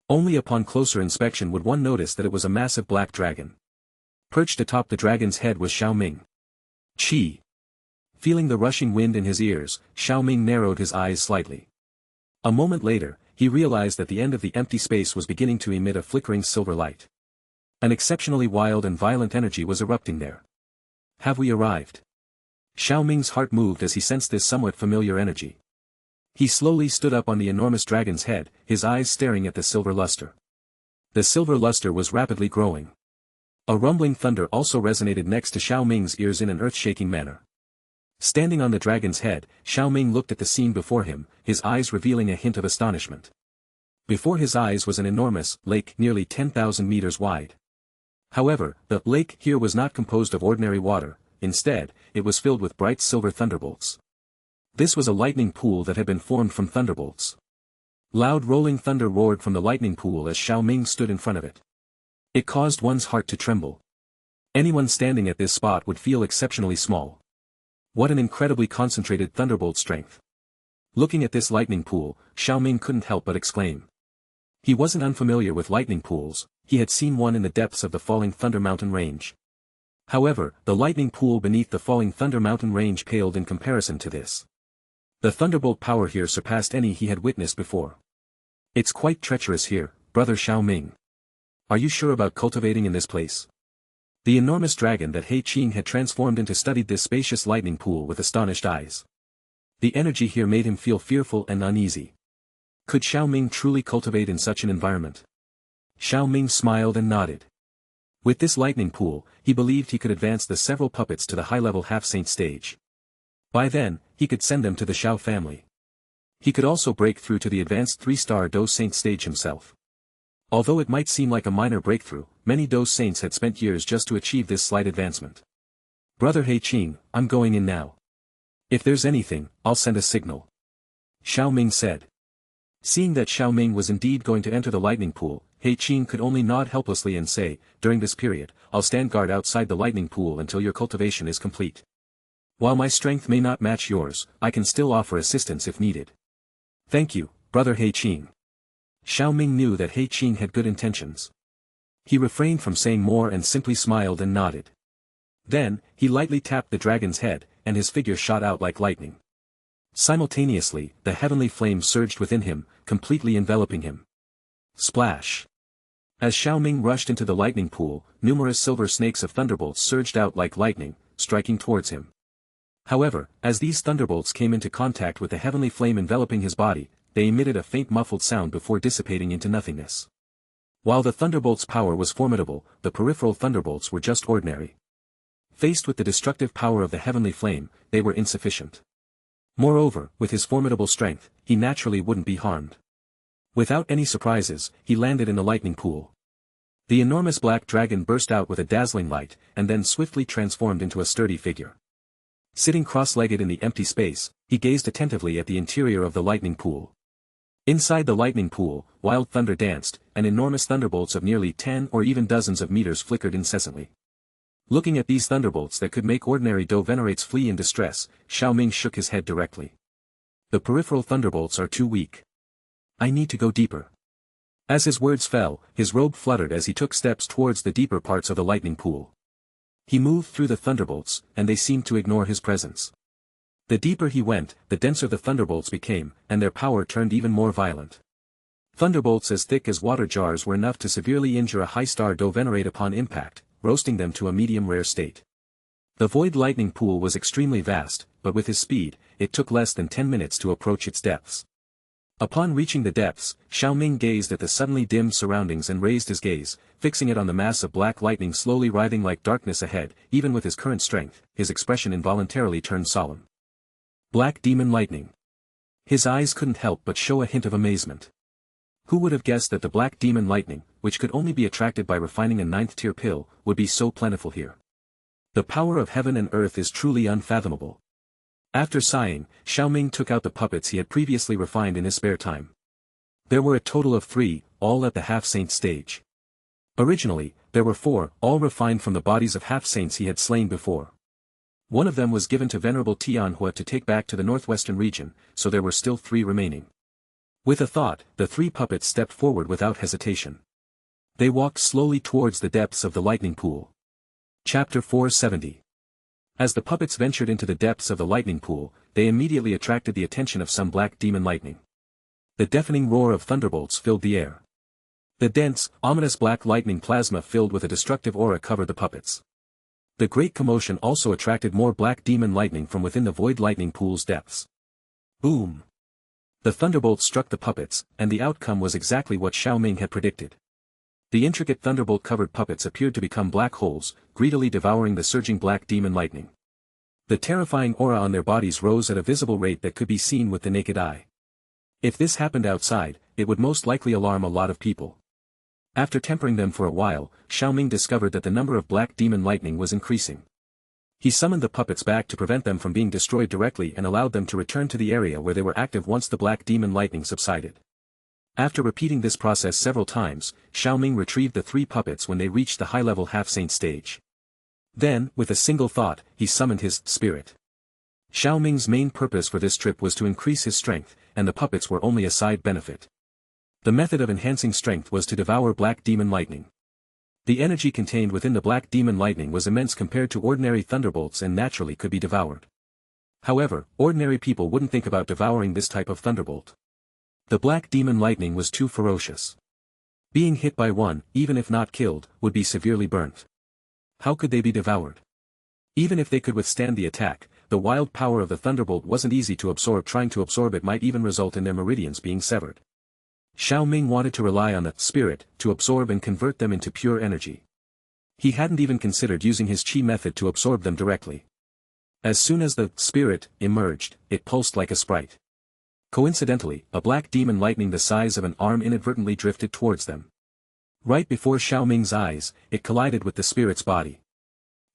Only upon closer inspection would one notice that it was a massive black dragon. Perched atop the dragon's head was Xiao Ming. Chi! Feeling the rushing wind in his ears, Xiao Ming narrowed his eyes slightly. A moment later, he realized that the end of the empty space was beginning to emit a flickering silver light. An exceptionally wild and violent energy was erupting there. Have we arrived? Xiao Ming's heart moved as he sensed this somewhat familiar energy. He slowly stood up on the enormous dragon's head, his eyes staring at the silver luster. The silver luster was rapidly growing. A rumbling thunder also resonated next to Xiao Ming's ears in an earth-shaking manner. Standing on the dragon's head, Xiao Ming looked at the scene before him, his eyes revealing a hint of astonishment. Before his eyes was an enormous lake nearly 10,000 meters wide. However, the lake here was not composed of ordinary water, instead, it was filled with bright silver thunderbolts. This was a lightning pool that had been formed from thunderbolts. Loud rolling thunder roared from the lightning pool as Xiao Ming stood in front of it. It caused one's heart to tremble. Anyone standing at this spot would feel exceptionally small. What an incredibly concentrated thunderbolt strength. Looking at this lightning pool, Xiao Ming couldn't help but exclaim. He wasn't unfamiliar with lightning pools, he had seen one in the depths of the Falling Thunder Mountain Range. However, the lightning pool beneath the Falling Thunder Mountain Range paled in comparison to this. The thunderbolt power here surpassed any he had witnessed before. It's quite treacherous here, brother Xiao Ming. Are you sure about cultivating in this place? The enormous dragon that He Qin had transformed into studied this spacious lightning pool with astonished eyes. The energy here made him feel fearful and uneasy. Could Xiao Ming truly cultivate in such an environment? Xiao Ming smiled and nodded. With this lightning pool, he believed he could advance the several puppets to the high-level half-saint stage. By then, he could send them to the Xiao family. He could also break through to the advanced 3-star Do Saint stage himself. Although it might seem like a minor breakthrough, many Do Saints had spent years just to achieve this slight advancement. Brother He Qin, I'm going in now. If there's anything, I'll send a signal. Xiao Ming said. Seeing that Xiao Ming was indeed going to enter the lightning pool, He Qin could only nod helplessly and say, during this period, I'll stand guard outside the lightning pool until your cultivation is complete. While my strength may not match yours, I can still offer assistance if needed. Thank you, brother He Qin. Xiao Ming knew that He Qin had good intentions. He refrained from saying more and simply smiled and nodded. Then, he lightly tapped the dragon's head, and his figure shot out like lightning. Simultaneously, the heavenly flame surged within him, completely enveloping him. Splash! As Xiao Ming rushed into the lightning pool, numerous silver snakes of thunderbolts surged out like lightning, striking towards him. However, as these thunderbolts came into contact with the heavenly flame enveloping his body, they emitted a faint muffled sound before dissipating into nothingness. While the thunderbolt's power was formidable, the peripheral thunderbolts were just ordinary. Faced with the destructive power of the heavenly flame, they were insufficient. Moreover, with his formidable strength, he naturally wouldn't be harmed. Without any surprises, he landed in the lightning pool. The enormous black dragon burst out with a dazzling light, and then swiftly transformed into a sturdy figure. Sitting cross-legged in the empty space, he gazed attentively at the interior of the lightning pool. Inside the lightning pool, wild thunder danced, and enormous thunderbolts of nearly 10 or even dozens of meters flickered incessantly. Looking at these thunderbolts that could make ordinary Do venerates flee in distress, Xiao Ming shook his head directly. The peripheral thunderbolts are too weak. I need to go deeper. As his words fell, his robe fluttered as he took steps towards the deeper parts of the lightning pool. He moved through the thunderbolts, and they seemed to ignore his presence. The deeper he went, the denser the thunderbolts became, and their power turned even more violent. Thunderbolts as thick as water jars were enough to severely injure a high-star Do venerate upon impact, roasting them to a medium-rare state. The void lightning pool was extremely vast, but with his speed, it took less than 10 minutes to approach its depths. Upon reaching the depths, Xiao Ming gazed at the suddenly dimmed surroundings and raised his gaze, fixing it on the mass of black lightning slowly writhing like darkness ahead. Even with his current strength, his expression involuntarily turned solemn. Black demon lightning. His eyes couldn't help but show a hint of amazement. Who would have guessed that the black demon lightning, which could only be attracted by refining a 9th-tier pill, would be so plentiful here? The power of heaven and earth is truly unfathomable. After sighing, Xiao Ming took out the puppets he had previously refined in his spare time. There were a total of 3, all at the half-saint stage. Originally, there were 4, all refined from the bodies of half-saints he had slain before. One of them was given to Venerable Tianhua to take back to the northwestern region, so there were still 3 remaining. With a thought, the 3 puppets stepped forward without hesitation. They walked slowly towards the depths of the lightning pool. Chapter 470. As the puppets ventured into the depths of the lightning pool, they immediately attracted the attention of some black demon lightning. The deafening roar of thunderbolts filled the air. The dense, ominous black lightning plasma filled with a destructive aura covered the puppets. The great commotion also attracted more black demon lightning from within the void lightning pool's depths. Boom! The thunderbolt struck the puppets, and the outcome was exactly what Xiao Ming had predicted. The intricate thunderbolt-covered puppets appeared to become black holes, greedily devouring the surging black demon lightning. The terrifying aura on their bodies rose at a visible rate that could be seen with the naked eye. If this happened outside, it would most likely alarm a lot of people. After tempering them for a while, Xiao Ming discovered that the number of black demon lightning was increasing. He summoned the puppets back to prevent them from being destroyed directly and allowed them to return to the area where they were active once the black demon lightning subsided. After repeating this process several times, Xiao Ming retrieved the 3 puppets when they reached the high-level half-saint stage. Then, with a single thought, he summoned his spirit. Xiao Ming's main purpose for this trip was to increase his strength, and the puppets were only a side benefit. The method of enhancing strength was to devour black demon lightning. The energy contained within the black demon lightning was immense compared to ordinary thunderbolts and naturally could be devoured. However, ordinary people wouldn't think about devouring this type of thunderbolt. The black demon lightning was too ferocious. Being hit by one, even if not killed, would be severely burnt. How could they be devoured? Even if they could withstand the attack, the wild power of the thunderbolt wasn't easy to absorb. Trying to absorb it might even result in their meridians being severed. Xiao Ming wanted to rely on the spirit to absorb and convert them into pure energy. He hadn't even considered using his chi method to absorb them directly. As soon as the spirit emerged, it pulsed like a sprite. Coincidentally, a black demon lightning the size of an arm inadvertently drifted towards them. Right before Xiao Ming's eyes, it collided with the spirit's body.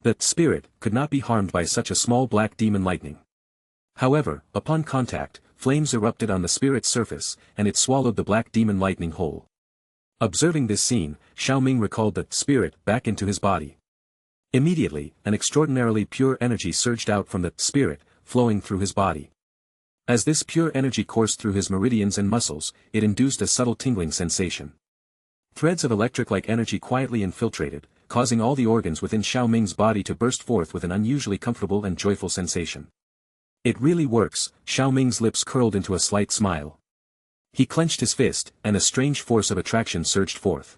The spirit could not be harmed by such a small black demon lightning. However, upon contact, flames erupted on the spirit's surface, and it swallowed the black demon lightning whole. Observing this scene, Xiao Ming recalled the spirit back into his body. Immediately, an extraordinarily pure energy surged out from the spirit, flowing through his body. As this pure energy coursed through his meridians and muscles, it induced a subtle tingling sensation. Threads of electric-like energy quietly infiltrated, causing all the organs within Xiao Ming's body to burst forth with an unusually comfortable and joyful sensation. It really works. Xiao Ming's lips curled into a slight smile. He clenched his fist, and a strange force of attraction surged forth.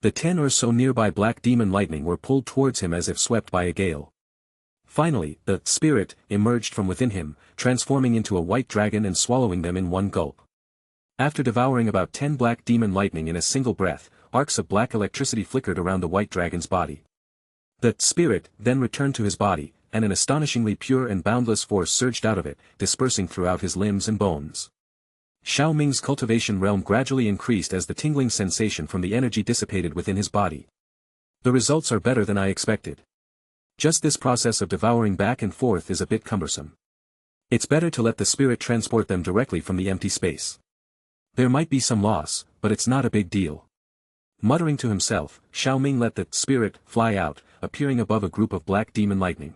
The 10 or so nearby black demon lightning were pulled towards him as if swept by a gale. Finally, the spirit emerged from within him, transforming into a white dragon and swallowing them in one gulp. After devouring about 10 black demon lightning in a single breath, arcs of black electricity flickered around the white dragon's body. The spirit then returned to his body, and an astonishingly pure and boundless force surged out of it, dispersing throughout his limbs and bones. Xiao Ming's cultivation realm gradually increased as the tingling sensation from the energy dissipated within his body. The results are better than I expected. Just this process of devouring back and forth is a bit cumbersome. It's better to let the spirit transport them directly from the empty space. There might be some loss, but it's not a big deal. Muttering to himself, Xiao Ming let the spirit fly out, appearing above a group of black demon lightning.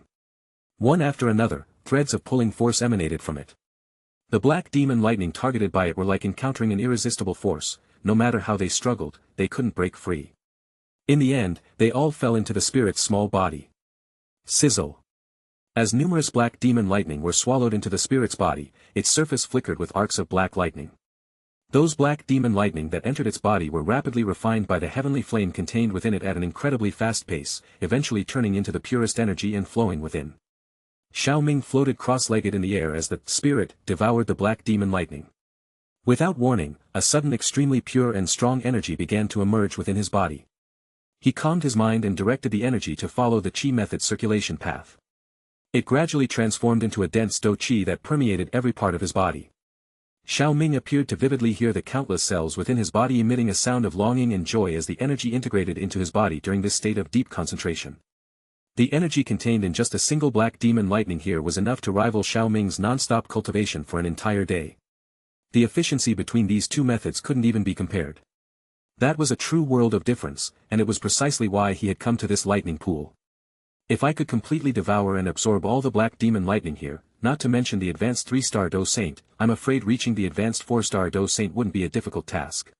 One after another, threads of pulling force emanated from it. The black demon lightning targeted by it were like encountering an irresistible force. No matter how they struggled, they couldn't break free. In the end, they all fell into the spirit's small body. Sizzle. As numerous black demon lightning were swallowed into the spirit's body, its surface flickered with arcs of black lightning. Those black demon lightning that entered its body were rapidly refined by the heavenly flame contained within it at an incredibly fast pace, eventually turning into the purest energy and flowing within. Xiao Ming floated cross-legged in the air as the spirit devoured the black demon lightning. Without warning, a sudden extremely pure and strong energy began to emerge within his body. He calmed his mind and directed the energy to follow the qi method circulation path. It gradually transformed into a dense dou qi that permeated every part of his body. Xiao Ming appeared to vividly hear the countless cells within his body emitting a sound of longing and joy as the energy integrated into his body during this state of deep concentration. The energy contained in just a single black demon lightning here was enough to rival Xiao Ming's non-stop cultivation for an entire day. The efficiency between these two methods couldn't even be compared. That was a true world of difference, and it was precisely why he had come to this lightning pool. If I could completely devour and absorb all the black demon lightning here, not to mention the advanced 3-star Dou Saint, I'm afraid reaching the advanced 4-star Dou Saint wouldn't be a difficult task.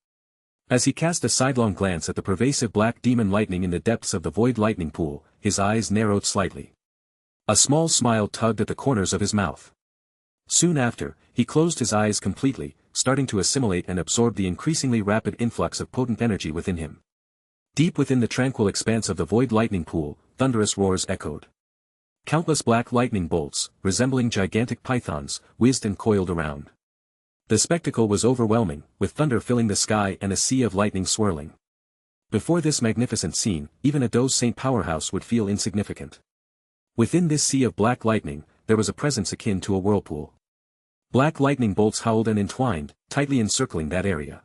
As he cast a sidelong glance at the pervasive black demon lightning in the depths of the void lightning pool, his eyes narrowed slightly. A small smile tugged at the corners of his mouth. Soon after, he closed his eyes completely, starting to assimilate and absorb the increasingly rapid influx of potent energy within him. Deep within the tranquil expanse of the void lightning pool, thunderous roars echoed. Countless black lightning bolts, resembling gigantic pythons, whizzed and coiled around. The spectacle was overwhelming, with thunder filling the sky and a sea of lightning swirling. Before this magnificent scene, even a Dou Saint powerhouse would feel insignificant. Within this sea of black lightning, there was a presence akin to a whirlpool. Black lightning bolts howled and entwined, tightly encircling that area.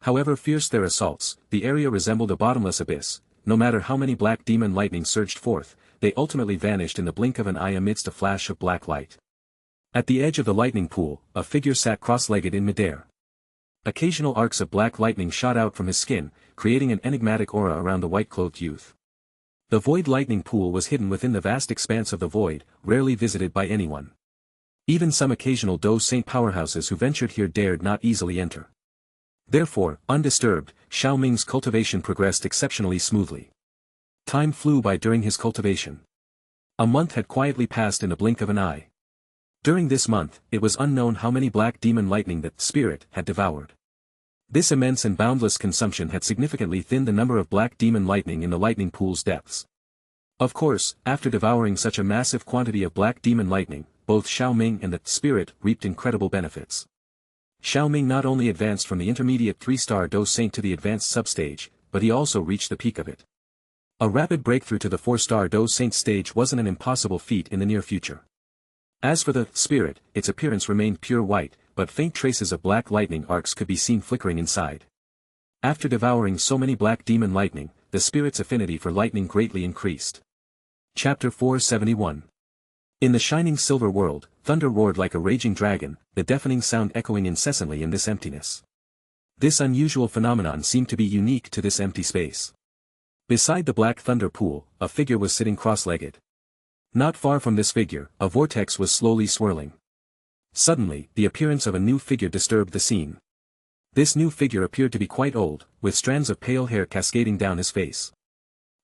However fierce their assaults, the area resembled a bottomless abyss. No matter how many black demon lightning surged forth, they ultimately vanished in the blink of an eye amidst a flash of black light. At the edge of the lightning pool, a figure sat cross-legged in midair. Occasional arcs of black lightning shot out from his skin, creating an enigmatic aura around the white-clothed youth. The void lightning pool was hidden within the vast expanse of the void, rarely visited by anyone. Even some occasional Dou Saint powerhouses who ventured here dared not easily enter. Therefore, undisturbed, Xiao Ming's cultivation progressed exceptionally smoothly. Time flew by during his cultivation. A month had quietly passed in a blink of an eye. During this month, it was unknown how many black demon lightning that spirit had devoured. This immense and boundless consumption had significantly thinned the number of black demon lightning in the lightning pool's depths. Of course, after devouring such a massive quantity of black demon lightning, both Xiao Ming and the spirit reaped incredible benefits. Xiao Ming not only advanced from the intermediate 3-star Dou Saint to the advanced substage, but he also reached the peak of it. A rapid breakthrough to the 4-star Dou Saint stage wasn't an impossible feat in the near future. As for the spirit, its appearance remained pure white, but faint traces of black lightning arcs could be seen flickering inside. After devouring so many black demon lightning, the spirit's affinity for lightning greatly increased. Chapter 471. In the shining silver world, thunder roared like a raging dragon, the deafening sound echoing incessantly in this emptiness. This unusual phenomenon seemed to be unique to this empty space. Beside the black thunder pool, a figure was sitting cross-legged. Not far from this figure, a vortex was slowly swirling. Suddenly, the appearance of a new figure disturbed the scene. This new figure appeared to be quite old, with strands of pale hair cascading down his face.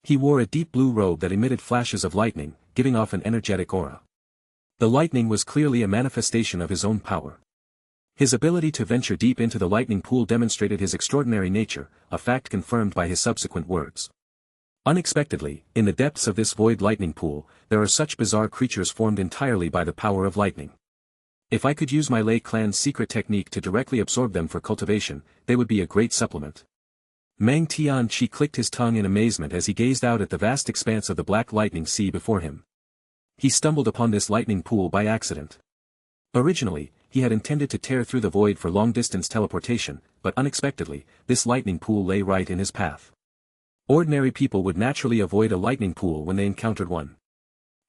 He wore a deep blue robe that emitted flashes of lightning, giving off an energetic aura. The lightning was clearly a manifestation of his own power. His ability to venture deep into the lightning pool demonstrated his extraordinary nature, a fact confirmed by his subsequent words. Unexpectedly, in the depths of this void lightning pool, there are such bizarre creatures formed entirely by the power of lightning. If I could use my Lei clan's secret technique to directly absorb them for cultivation, they would be a great supplement. Meng Tianqi clicked his tongue in amazement as he gazed out at the vast expanse of the black lightning sea before him. He stumbled upon this lightning pool by accident. Originally, he had intended to tear through the void for long-distance teleportation, but unexpectedly, this lightning pool lay right in his path. Ordinary people would naturally avoid a lightning pool when they encountered one.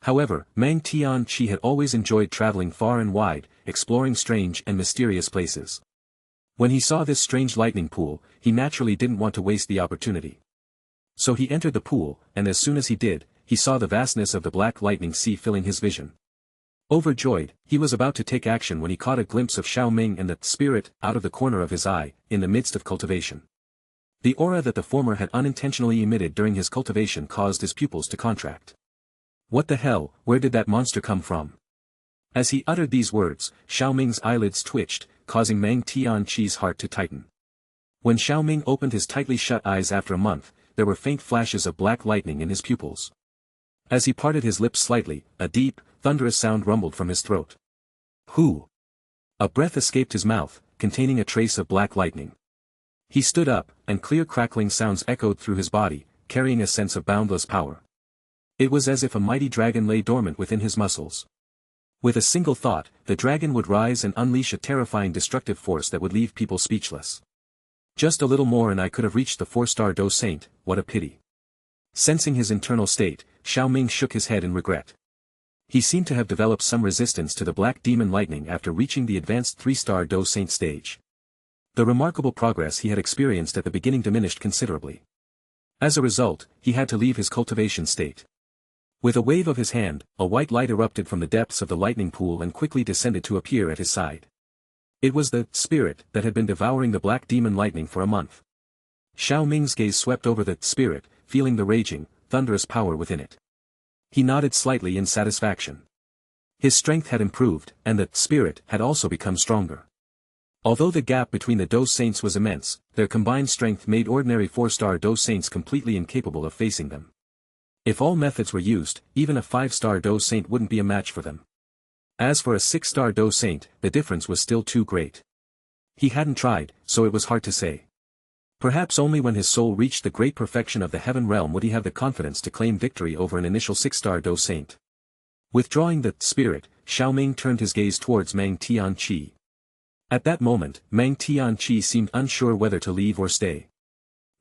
However, Mang Tianqi had always enjoyed traveling far and wide, exploring strange and mysterious places. When he saw this strange lightning pool, he naturally didn't want to waste the opportunity. So he entered the pool, and as soon as he did, he saw the vastness of the black lightning sea filling his vision. Overjoyed, he was about to take action when he caught a glimpse of Xiao Ming and the spirit out of the corner of his eye, in the midst of cultivation. The aura that the former had unintentionally emitted during his cultivation caused his pupils to contract. What the hell, where did that monster come from? As he uttered these words, Xiao Ming's eyelids twitched, causing Mang Tianqi's heart to tighten. When Xiao Ming opened his tightly shut eyes after a month, there were faint flashes of black lightning in his pupils. As he parted his lips slightly, a deep, thunderous sound rumbled from his throat. Who? A breath escaped his mouth, containing a trace of black lightning. He stood up, and clear crackling sounds echoed through his body, carrying a sense of boundless power. It was as if a mighty dragon lay dormant within his muscles. With a single thought, the dragon would rise and unleash a terrifying destructive force that would leave people speechless. Just a little more and I could have reached the 4-star Do Saint, what a pity. Sensing his internal state, Xiao Ming shook his head in regret. He seemed to have developed some resistance to the black demon lightning after reaching the advanced 3-star Do Saint stage. The remarkable progress he had experienced at the beginning diminished considerably. As a result, he had to leave his cultivation state. With a wave of his hand, a white light erupted from the depths of the lightning pool and quickly descended to appear at his side. It was the spirit that had been devouring the black demon lightning for a month. Xiao Ming's gaze swept over the spirit, feeling the raging, thunderous power within it. He nodded slightly in satisfaction. His strength had improved, and the spirit had also become stronger. Although the gap between the Do Saints was immense, their combined strength made ordinary 4-star Do Saints completely incapable of facing them. If all methods were used, even a 5-star Do Saint wouldn't be a match for them. As for a 6-star Do Saint, the difference was still too great. He hadn't tried, so it was hard to say. Perhaps only when his soul reached the great perfection of the heaven realm would he have the confidence to claim victory over an initial 6-star Do Saint. Withdrawing the spirit, Xiao Ming turned his gaze towards Mang Tianqi. At that moment, Mang Tianqi seemed unsure whether to leave or stay.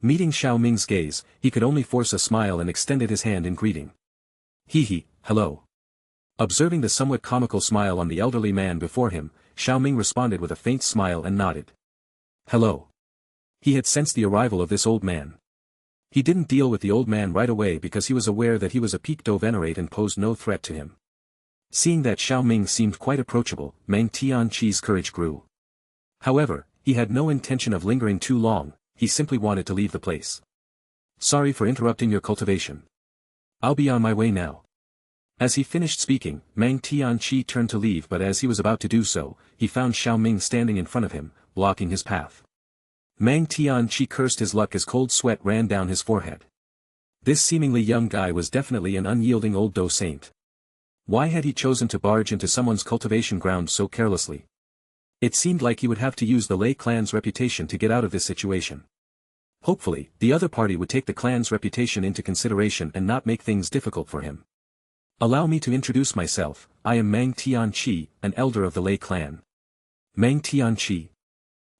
Meeting Xiao Ming's gaze, he could only force a smile and extended his hand in greeting. Hee, hello. Observing the somewhat comical smile on the elderly man before him, Xiao Ming responded with a faint smile and nodded. Hello. He had sensed the arrival of this old man. He didn't deal with the old man right away because he was aware that he was a peak Do Venerate and posed no threat to him. Seeing that Xiao Ming seemed quite approachable, Mang Tianqi's courage grew. However, he had no intention of lingering too long, he simply wanted to leave the place. Sorry for interrupting your cultivation. I'll be on my way now. As he finished speaking, Mang Tianqi turned to leave, but as he was about to do so, he found Xiao Ming standing in front of him, blocking his path. Mang Tianqi cursed his luck as cold sweat ran down his forehead. This seemingly young guy was definitely an unyielding old Do Saint. Why had he chosen to barge into someone's cultivation ground so carelessly? It seemed like he would have to use the Lei clan's reputation to get out of this situation. Hopefully, the other party would take the clan's reputation into consideration and not make things difficult for him. Allow me to introduce myself, I am Mang Tianqi, an elder of the Lei clan. Mang Tianqi.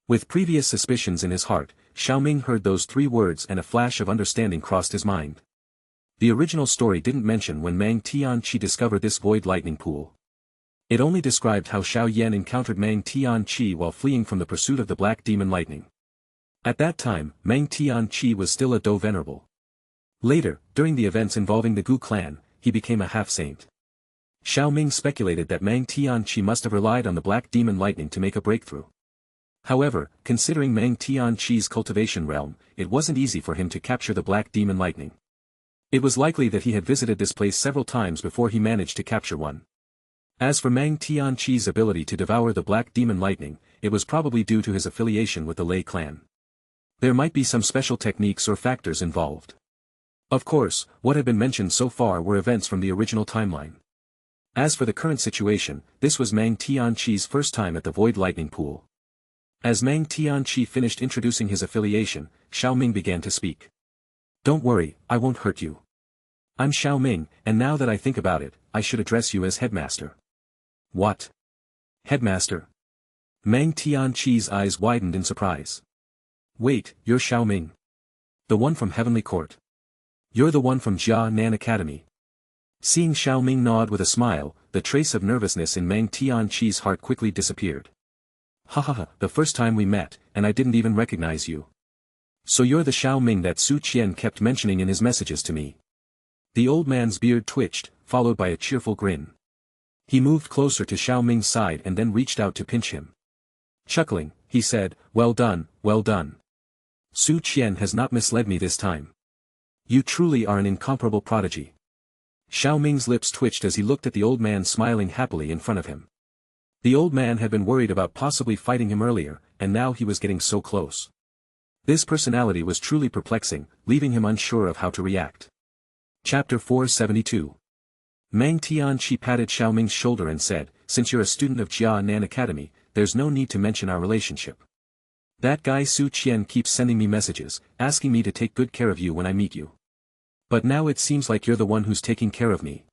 With previous suspicions in his heart, Xiao Ming heard those 3 words and a flash of understanding crossed his mind. The original story didn't mention when Mang Tianqi discovered this void lightning pool. It only described how Xiao Yan encountered Mang Tianqi while fleeing from the pursuit of the black demon lightning. At that time, Mang Tianqi was still a Do Venerable. Later, during the events involving the Gu clan, he became a half-saint. Xiao Ming speculated that Mang Tianqi must have relied on the black demon lightning to make a breakthrough. However, considering Mang Tianqi's cultivation realm, it wasn't easy for him to capture the black demon lightning. It was likely that he had visited this place several times before he managed to capture one. As for Mang Tianqi's ability to devour the black demon lightning, it was probably due to his affiliation with the Lei clan. There might be some special techniques or factors involved. Of course, what had been mentioned so far were events from the original timeline. As for the current situation, this was Mang Tianqi's first time at the Void Lightning Pool. As Mang Tianqi finished introducing his affiliation, Xiao Ming began to speak. Don't worry, I won't hurt you. I'm Xiao Ming, and now that I think about it, I should address you as headmaster. What? Headmaster? Mang Tianqi's eyes widened in surprise. Wait, you're Xiao Ming. The one from Heavenly Court. You're the one from Jianan Academy. Seeing Xiao Ming nod with a smile, the trace of nervousness in Mang Tianqi's heart quickly disappeared. Ha ha ha, the first time we met, and I didn't even recognize you. So you're the Xiao Ming that Su Qian kept mentioning in his messages to me. The old man's beard twitched, followed by a cheerful grin. He moved closer to Xiao Ming's side and then reached out to pinch him. Chuckling, he said, well done, well done. Su Qian has not misled me this time. You truly are an incomparable prodigy. Xiao Ming's lips twitched as he looked at the old man smiling happily in front of him. The old man had been worried about possibly fighting him earlier, and now he was getting so close. This personality was truly perplexing, leaving him unsure of how to react. Chapter 472. Mang Tianqi patted Xiao Ming's shoulder and said, since you're a student of Jianan Academy, there's no need to mention our relationship. That guy Su Qian keeps sending me messages, asking me to take good care of you when I meet you. But now it seems like you're the one who's taking care of me.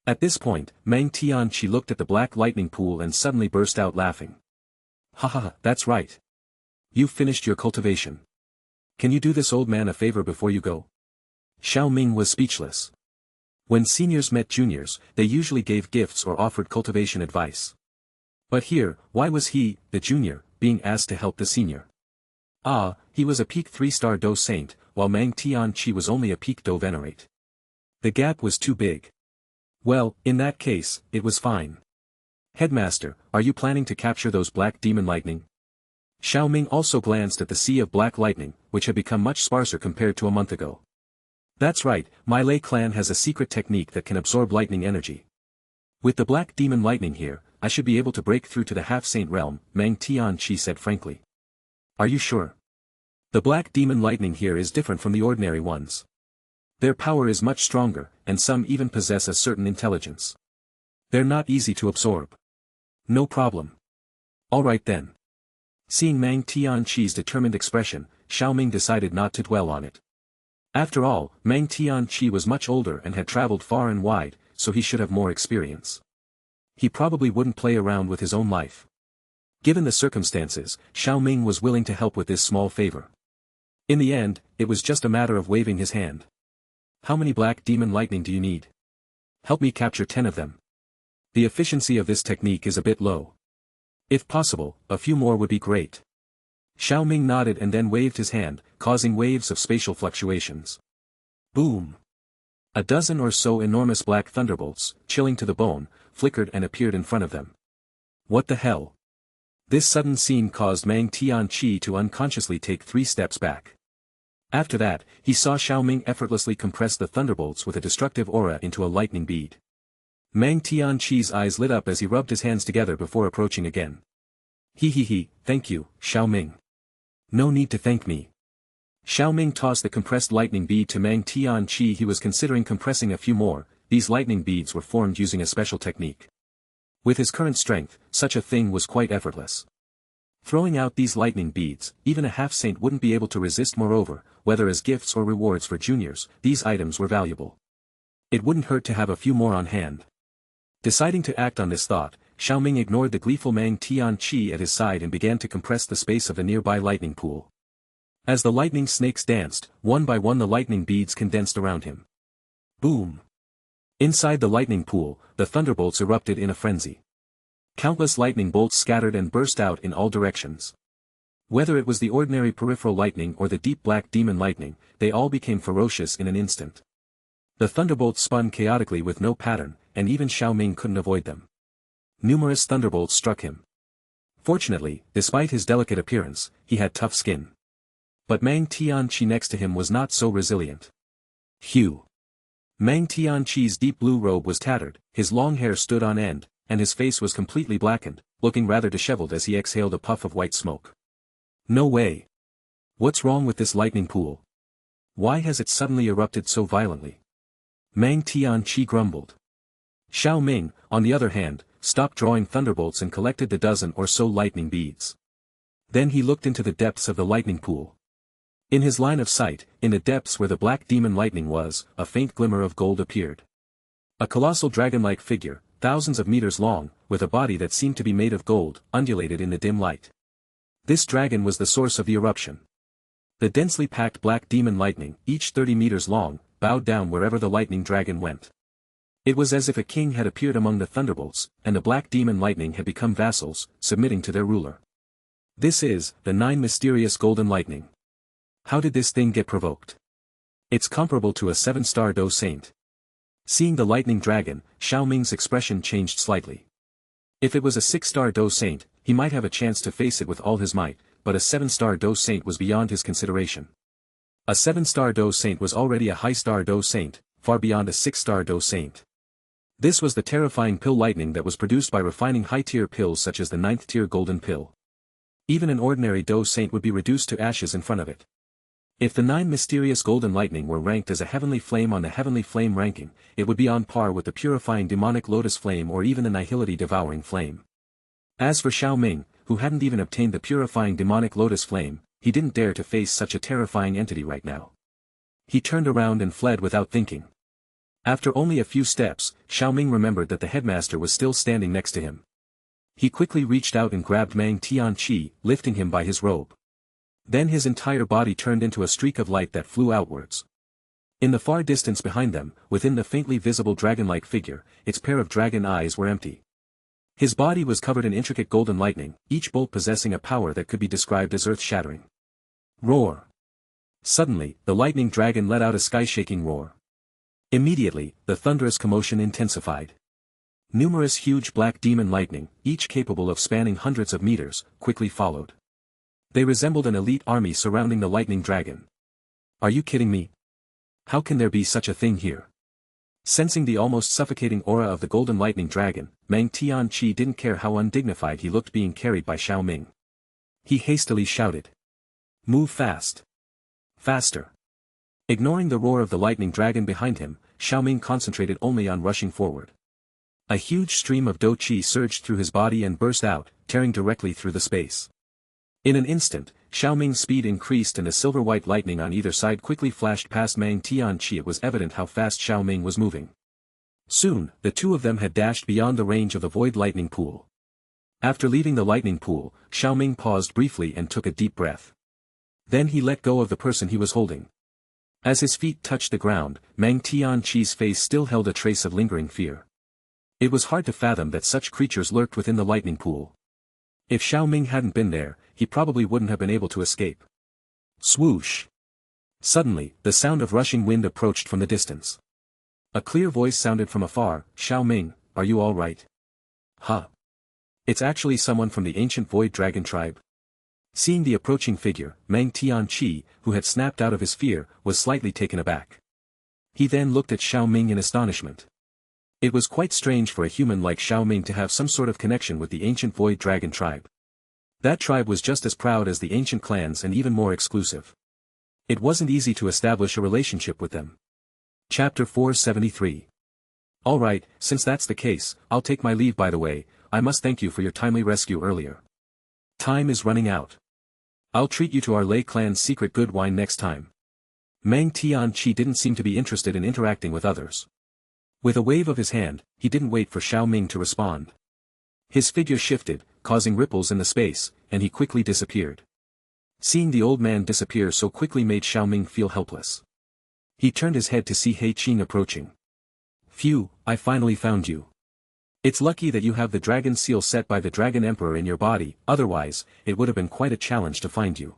At this point, Mang Tianqi looked at the black lightning pool and suddenly burst out laughing. Ha ha ha, that's right. You've finished your cultivation. Can you do this old man a favor before you go? Xiao Ming was speechless. When seniors met juniors, they usually gave gifts or offered cultivation advice. But here, why was he, the junior, being asked to help the senior? Ah, he was a peak 3-star Do Saint, while Mang Tianqi was only a peak Do Venerate. The gap was too big. Well, in that case, it was fine. Headmaster, are you planning to capture those black demon lightning? Xiao Ming also glanced at the sea of black lightning, which had become much sparser compared to a month ago. That's right, my Lei clan has a secret technique that can absorb lightning energy. With the black demon lightning here, I should be able to break through to the half-saint realm, Mang Tianqi said frankly. Are you sure? The black demon lightning here is different from the ordinary ones. Their power is much stronger, and some even possess a certain intelligence. They're not easy to absorb. No problem. All right then. Seeing Mang Tianqi's determined expression, Xiao Ming decided not to dwell on it. After all, Mang Tianqi was much older and had traveled far and wide, so he should have more experience. He probably wouldn't play around with his own life. Given the circumstances, Xiao Ming was willing to help with this small favor. In the end, it was just a matter of waving his hand. How many black demon lightning do you need? Help me capture 10 of them. The efficiency of this technique is a bit low. If possible, a few more would be great. Xiao Ming nodded and then waved his hand, causing waves of spatial fluctuations. Boom! A dozen or so enormous black thunderbolts, chilling to the bone, flickered and appeared in front of them. What the hell? This sudden scene caused Mang Tianqi to unconsciously take 3 steps back. After that, he saw Xiao Ming effortlessly compress the thunderbolts with a destructive aura into a lightning bead. Mang Tianqi's eyes lit up as he rubbed his hands together before approaching again. He, thank you, Xiao Ming. No need to thank me. Xiao Ming tossed the compressed lightning bead to Mang Tianqi. He was considering compressing a few more. These lightning beads were formed using a special technique. With his current strength, such a thing was quite effortless. Throwing out these lightning beads, even a half-saint wouldn't be able to resist. Moreover, whether as gifts or rewards for juniors, these items were valuable. It wouldn't hurt to have a few more on hand. Deciding to act on this thought, Xiao Ming ignored the gleeful Mang Tianqi at his side and began to compress the space of the nearby lightning pool. As the lightning snakes danced, one by one the lightning beads condensed around him. Boom! Inside the lightning pool, the thunderbolts erupted in a frenzy. Countless lightning bolts scattered and burst out in all directions. Whether it was the ordinary peripheral lightning or the deep black demon lightning, they all became ferocious in an instant. The thunderbolts spun chaotically with no pattern, and even Xiao Ming couldn't avoid them. Numerous thunderbolts struck him. Fortunately, despite his delicate appearance, he had tough skin. But Mang Tianqi next to him was not so resilient. Phew! Mang Tianqi's deep blue robe was tattered, his long hair stood on end, and his face was completely blackened, looking rather disheveled as he exhaled a puff of white smoke. No way! What's wrong with this lightning pool? Why has it suddenly erupted so violently? Mang Tianqi grumbled. Xiao Ming, on the other hand, stopped drawing thunderbolts and collected the dozen or so lightning beads. Then he looked into the depths of the lightning pool. In his line of sight, in the depths where the black demon lightning was, a faint glimmer of gold appeared. A colossal dragon-like figure, thousands of meters long, with a body that seemed to be made of gold, undulated in the dim light. This dragon was the source of the eruption. The densely packed black demon lightning, each 30 meters long, bowed down wherever the lightning dragon went. It was as if a king had appeared among the thunderbolts, and the black demon lightning had become vassals, submitting to their ruler. This is, the 9 mysterious golden lightning. How did this thing get provoked? It's comparable to a 7-star Do Saint. Seeing the lightning dragon, Xiao Ming's expression changed slightly. If it was a 6-star Do Saint, he might have a chance to face it with all his might, but a 7-star Do Saint was beyond his consideration. A 7-star Do Saint was already a high-star Do Saint, far beyond a 6-star Do Saint. This was the terrifying pill lightning that was produced by refining high-tier pills such as the 9th-tier golden pill. Even an ordinary Do Saint would be reduced to ashes in front of it. If the 9 mysterious golden lightning were ranked as a heavenly flame on the heavenly flame ranking, it would be on par with the purifying demonic lotus flame or even the nihility devouring flame. As for Xiao Ming, who hadn't even obtained the purifying demonic lotus flame, he didn't dare to face such a terrifying entity right now. He turned around and fled without thinking. After only a few steps, Xiao Ming remembered that the headmaster was still standing next to him. He quickly reached out and grabbed Mang Tianqi, lifting him by his robe. Then his entire body turned into a streak of light that flew outwards. In the far distance behind them, within the faintly visible dragon-like figure, its pair of dragon eyes were empty. His body was covered in intricate golden lightning, each bolt possessing a power that could be described as earth-shattering. Roar! Suddenly, the lightning dragon let out a sky-shaking roar. Immediately, the thunderous commotion intensified. Numerous huge black demon lightning, each capable of spanning hundreds of meters, quickly followed. They resembled an elite army surrounding the lightning dragon. Are you kidding me? How can there be such a thing here? Sensing the almost suffocating aura of the golden lightning dragon, Mang Tianqi didn't care how undignified he looked being carried by Xiao Ming. He hastily shouted. Move fast. Faster. Ignoring the roar of the lightning dragon behind him, Xiao Ming concentrated only on rushing forward. A huge stream of Do Qi surged through his body and burst out, tearing directly through the space. In an instant, Xiao Ming's speed increased and a silver-white lightning on either side quickly flashed past Mang Tianqi. It was evident how fast Xiao Ming was moving. Soon, the two of them had dashed beyond the range of the void lightning pool. After leaving the lightning pool, Xiao Ming paused briefly and took a deep breath. Then he let go of the person he was holding. As his feet touched the ground, Mang Tianqi's face still held a trace of lingering fear. It was hard to fathom that such creatures lurked within the lightning pool. If Xiao Ming hadn't been there, he probably wouldn't have been able to escape. Swoosh! Suddenly, the sound of rushing wind approached from the distance. A clear voice sounded from afar, Xiao Ming, are you all right? Huh? It's actually someone from the ancient void dragon tribe. Seeing the approaching figure, Mang Tianqi, who had snapped out of his fear, was slightly taken aback. He then looked at Xiao Ming in astonishment. It was quite strange for a human like Xiao Ming to have some sort of connection with the ancient void dragon tribe. That tribe was just as proud as the ancient clans and even more exclusive. It wasn't easy to establish a relationship with them. Chapter 473. Alright, since that's the case, I'll take my leave. By the way, I must thank you for your timely rescue earlier. Time is running out. I'll treat you to our Lei clan's secret good wine next time. Mang Tianqi didn't seem to be interested in interacting with others. With a wave of his hand, he didn't wait for Xiao Ming to respond. His figure shifted, causing ripples in the space, and he quickly disappeared. Seeing the old man disappear so quickly made Xiao Ming feel helpless. He turned his head to see He Qing approaching. Phew, I finally found you. It's lucky that you have the dragon seal set by the Dragon Emperor in your body, otherwise, it would have been quite a challenge to find you.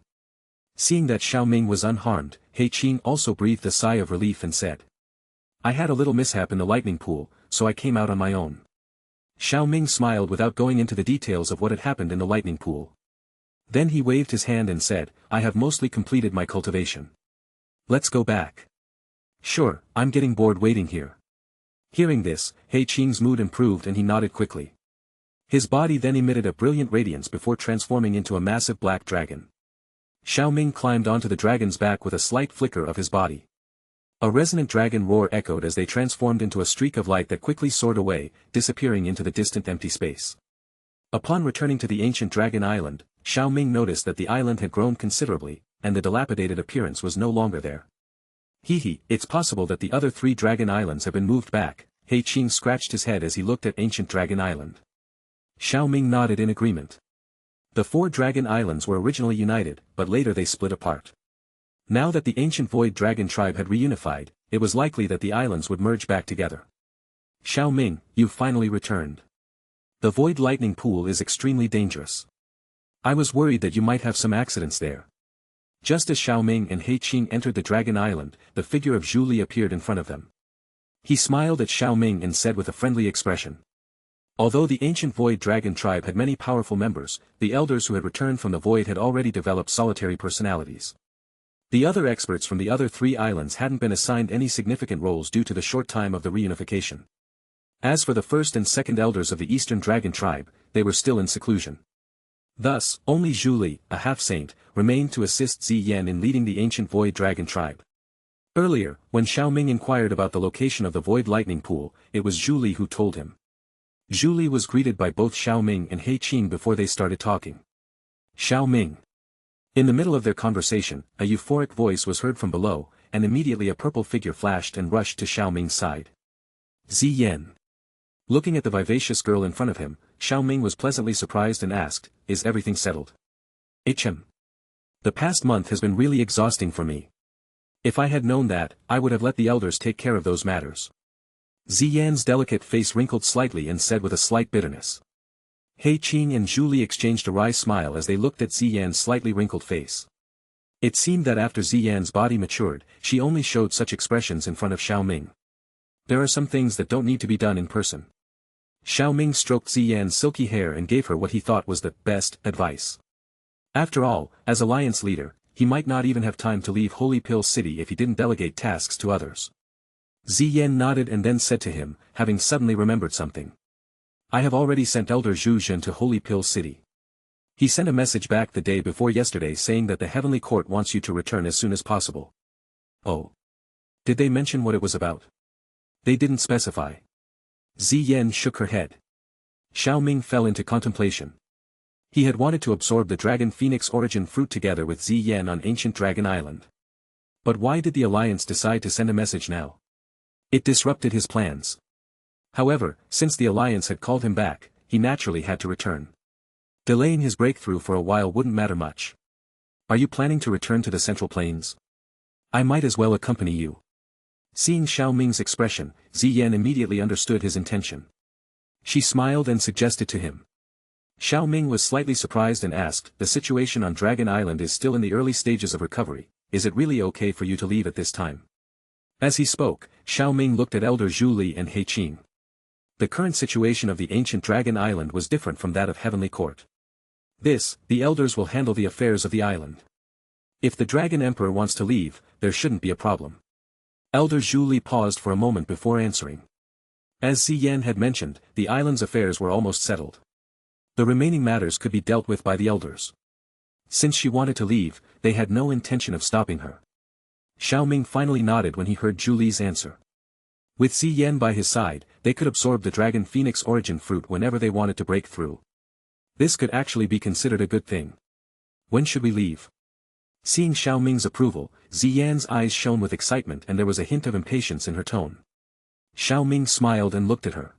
Seeing that Xiao Ming was unharmed, He Qing also breathed a sigh of relief and said. I had a little mishap in the lightning pool, so I came out on my own. Xiao Ming smiled without going into the details of what had happened in the lightning pool. Then he waved his hand and said, I have mostly completed my cultivation. Let's go back. Sure, I'm getting bored waiting here. Hearing this, He Qing's mood improved and he nodded quickly. His body then emitted a brilliant radiance before transforming into a massive black dragon. Xiao Ming climbed onto the dragon's back with a slight flicker of his body. A resonant dragon roar echoed as they transformed into a streak of light that quickly soared away, disappearing into the distant empty space. Upon returning to the ancient dragon island, Xiao Ming noticed that the island had grown considerably, and the dilapidated appearance was no longer there. It's possible that the other 3 dragon islands have been moved back, He Qing scratched his head as he looked at ancient Dragon Island. Xiao Ming nodded in agreement. The 4 Dragon Islands were originally united, but later they split apart. Now that the ancient Void Dragon tribe had reunified, it was likely that the islands would merge back together. Xiao Ming, you've finally returned. The Void Lightning Pool is extremely dangerous. I was worried that you might have some accidents there. Just as Xiao Ming and He Qing entered the Dragon Island, the figure of Zhu Li appeared in front of them. He smiled at Xiao Ming and said with a friendly expression. Although the ancient Void Dragon tribe had many powerful members, the elders who had returned from the Void had already developed solitary personalities. The other experts from the other 3 islands hadn't been assigned any significant roles due to the short time of the reunification. As for the first and second elders of the Eastern Dragon tribe, they were still in seclusion. Thus, only Zhu Li, a half-saint, remained to assist Zi Yan in leading the ancient Void Dragon tribe. Earlier, when Xiao Ming inquired about the location of the Void Lightning Pool, it was Zhu Li who told him. Zhu Li was greeted by both Xiao Ming and He Qing before they started talking. Xiao Ming. In the middle of their conversation, a euphoric voice was heard from below, and immediately a purple figure flashed and rushed to Xiao Ming's side. Zi Yan. Looking at the vivacious girl in front of him, Xiao Ming was pleasantly surprised and asked, "Is everything settled?" "HM. The past month has been really exhausting for me. If I had known that, I would have let the elders take care of those matters." Zi Yan's delicate face wrinkled slightly and said with a slight bitterness. He Qing and Zhu Li exchanged a wry smile as they looked at Zi Yan's slightly wrinkled face. It seemed that after Zi Yan's body matured, she only showed such expressions in front of Xiao Ming. There are some things that don't need to be done in person. Xiao Ming stroked Zi Yan's silky hair and gave her what he thought was the best advice. After all, as alliance leader, he might not even have time to leave Holy Pill City if he didn't delegate tasks to others. Zi Yan nodded and then said to him, having suddenly remembered something. "I have already sent Elder Zhu Zhen to Holy Pill City. He sent a message back the day before yesterday saying that the Heavenly Court wants you to return as soon as possible." "Oh. Did they mention what it was about?" "They didn't specify." Zi Yan shook her head. Xiao Ming fell into contemplation. He had wanted to absorb the Dragon Phoenix origin fruit together with Zi Yan on ancient Dragon Island. But why did the Alliance decide to send a message now? It disrupted his plans. However, since the Alliance had called him back, he naturally had to return. Delaying his breakthrough for a while wouldn't matter much. "Are you planning to return to the Central Plains? I might as well accompany you." Seeing Xiao Ming's expression, Zi Yan immediately understood his intention. She smiled and suggested to him. Xiao Ming was slightly surprised and asked, "The situation on Dragon Island is still in the early stages of recovery, is it really okay for you to leave at this time?" As he spoke, Xiao Ming looked at Elder Zhu Li and He Qing. The current situation of the ancient Dragon Island was different from that of Heavenly Court. The elders will handle the affairs of the island. If the Dragon Emperor wants to leave, there shouldn't be a problem. Elder Zhu Li paused for a moment before answering. As Zi Yan had mentioned, the island's affairs were almost settled. The remaining matters could be dealt with by the elders. Since she wanted to leave, they had no intention of stopping her. Xiao Ming finally nodded when he heard Zhu Li's answer. With Zi Yan by his side, they could absorb the Dragon Phoenix origin fruit whenever they wanted to break through. This could actually be considered a good thing. "When should we leave?" Seeing Xiao Ming's approval, Zi Yan's eyes shone with excitement and there was a hint of impatience in her tone. Xiao Ming smiled and looked at her.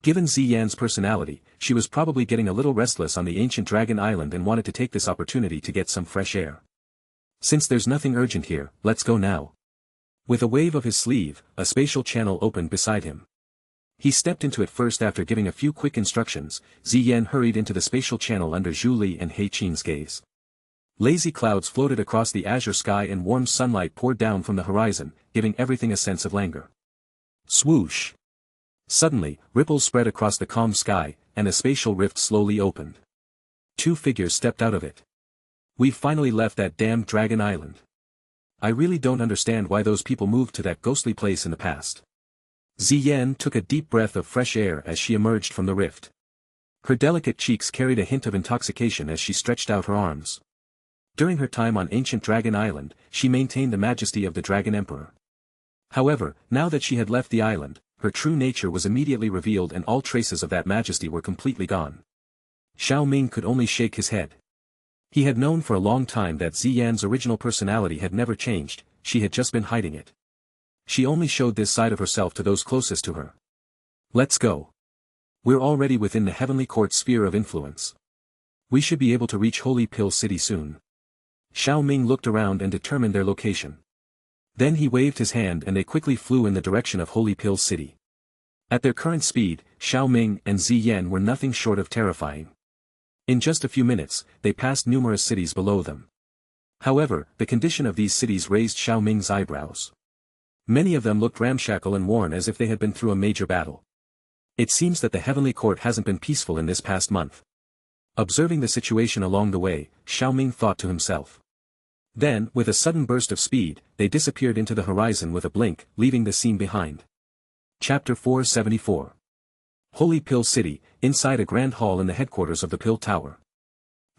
Given Zi Yan's personality, she was probably getting a little restless on the ancient Dragon Island and wanted to take this opportunity to get some fresh air. "Since there's nothing urgent here, let's go now." With a wave of his sleeve, a spatial channel opened beside him. He stepped into it first. After giving a few quick instructions, Zi Yan hurried into the spatial channel under Zhu Li and He Qing's gaze. Lazy clouds floated across the azure sky and warm sunlight poured down from the horizon, giving everything a sense of languor. Swoosh! Suddenly, ripples spread across the calm sky, and a spatial rift slowly opened. 2 figures stepped out of it. "We've finally left that damned Dragon Island. I really don't understand why those people moved to that ghostly place in the past." Zi Yan took a deep breath of fresh air as she emerged from the rift. Her delicate cheeks carried a hint of intoxication as she stretched out her arms. During her time on ancient Dragon Island, she maintained the majesty of the Dragon Emperor. However, now that she had left the island, her true nature was immediately revealed and all traces of that majesty were completely gone. Xiao Ming could only shake his head. He had known for a long time that Zi Yan's original personality had never changed, she had just been hiding it. She only showed this side of herself to those closest to her. Let's go. We're already within the Heavenly Court sphere of influence. We should be able to reach Holy Pill City soon. Xiao Ming looked around and determined their location. Then he waved his hand and they quickly flew in the direction of Holy Pill City. At their current speed, Xiao Ming and Ziyan were nothing short of terrifying. In just a few minutes, they passed numerous cities below them. However, the condition of these cities raised Xiao Ming's eyebrows. Many of them looked ramshackle and worn as if they had been through a major battle. It seems that the Heavenly Court hasn't been peaceful in this past month. Observing the situation along the way, Xiao Ming thought to himself. Then, with a sudden burst of speed, they disappeared into the horizon with a blink, leaving the scene behind. Chapter 474. Holy Pill City, inside a grand hall in the headquarters of the Pill Tower.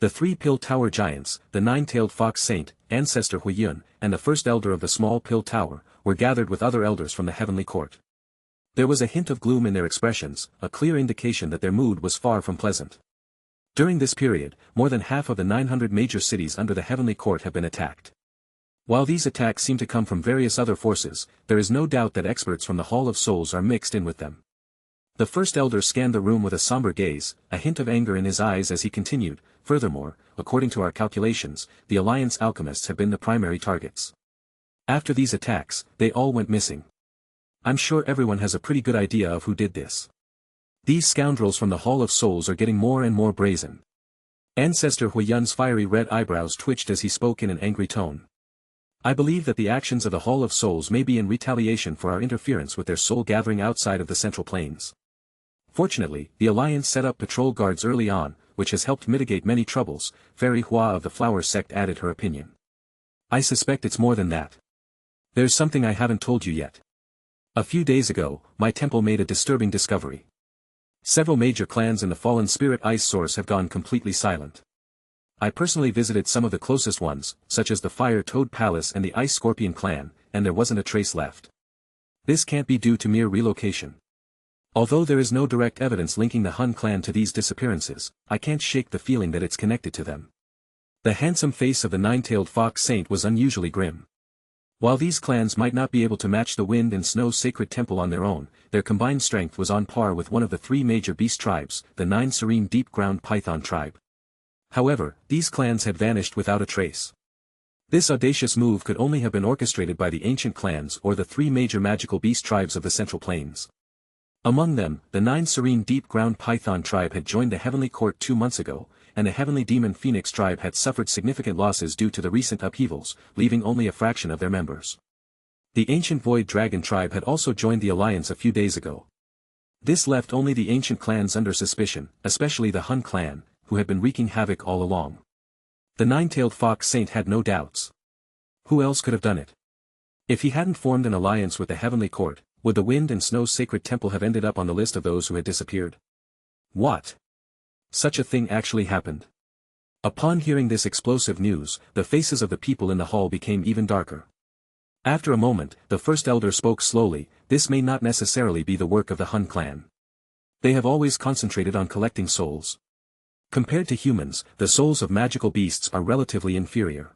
The 3 Pill Tower giants, the 9-tailed fox saint, ancestor Huiyun, and the first elder of the small Pill Tower, were gathered with other elders from the Heavenly Court. There was a hint of gloom in their expressions, a clear indication that their mood was far from pleasant. During this period, more than half of the 900 major cities under the Heavenly Court have been attacked. While these attacks seem to come from various other forces, there is no doubt that experts from the Hall of Souls are mixed in with them. The first elder scanned the room with a somber gaze, a hint of anger in his eyes as he continued. Furthermore, according to our calculations, the Alliance alchemists have been the primary targets. After these attacks, they all went missing. I'm sure everyone has a pretty good idea of who did this. These scoundrels from the Hall of Souls are getting more and more brazen. Ancestor Huiyun's fiery red eyebrows twitched as he spoke in an angry tone. I believe that the actions of the Hall of Souls may be in retaliation for our interference with their soul gathering outside of the Central Plains. Fortunately, the Alliance set up patrol guards early on, which has helped mitigate many troubles. Fairy Hua of the Flower Sect added her opinion. I suspect it's more than that. There's something I haven't told you yet. A few days ago, my temple made a disturbing discovery. Several major clans in the fallen spirit ice source have gone completely silent. I personally visited some of the closest ones, such as the Fire Toad Palace and the Ice Scorpion clan, and there wasn't a trace left. This can't be due to mere relocation. Although there is no direct evidence linking the Hun clan to these disappearances, I can't shake the feeling that it's connected to them. The handsome face of the 9-tailed fox saint was unusually grim. While these clans might not be able to match the Wind and Snow Sacred Temple on their own, their combined strength was on par with one of the 3 major beast tribes, the 9 Serene Deep Ground Python tribe. However, these clans had vanished without a trace. This audacious move could only have been orchestrated by the ancient clans or the 3 major magical beast tribes of the Central Plains. Among them, the 9 Serene Deep Ground Python tribe had joined the Heavenly Court 2 months ago, and the Heavenly Demon Phoenix tribe had suffered significant losses due to the recent upheavals, leaving only a fraction of their members. The Ancient Void Dragon tribe had also joined the alliance a few days ago. This left only the ancient clans under suspicion, especially the Hun clan, who had been wreaking havoc all along. The 9-tailed fox saint had no doubts. Who else could have done it? If he hadn't formed an alliance with the Heavenly Court, would the Wind and Snow Sacred Temple have ended up on the list of those who had disappeared? What? Such a thing actually happened. Upon hearing this explosive news, the faces of the people in the hall became even darker. After a moment, the first elder spoke slowly. This may not necessarily be the work of the Hun clan. They have always concentrated on collecting souls. Compared to humans, the souls of magical beasts are relatively inferior.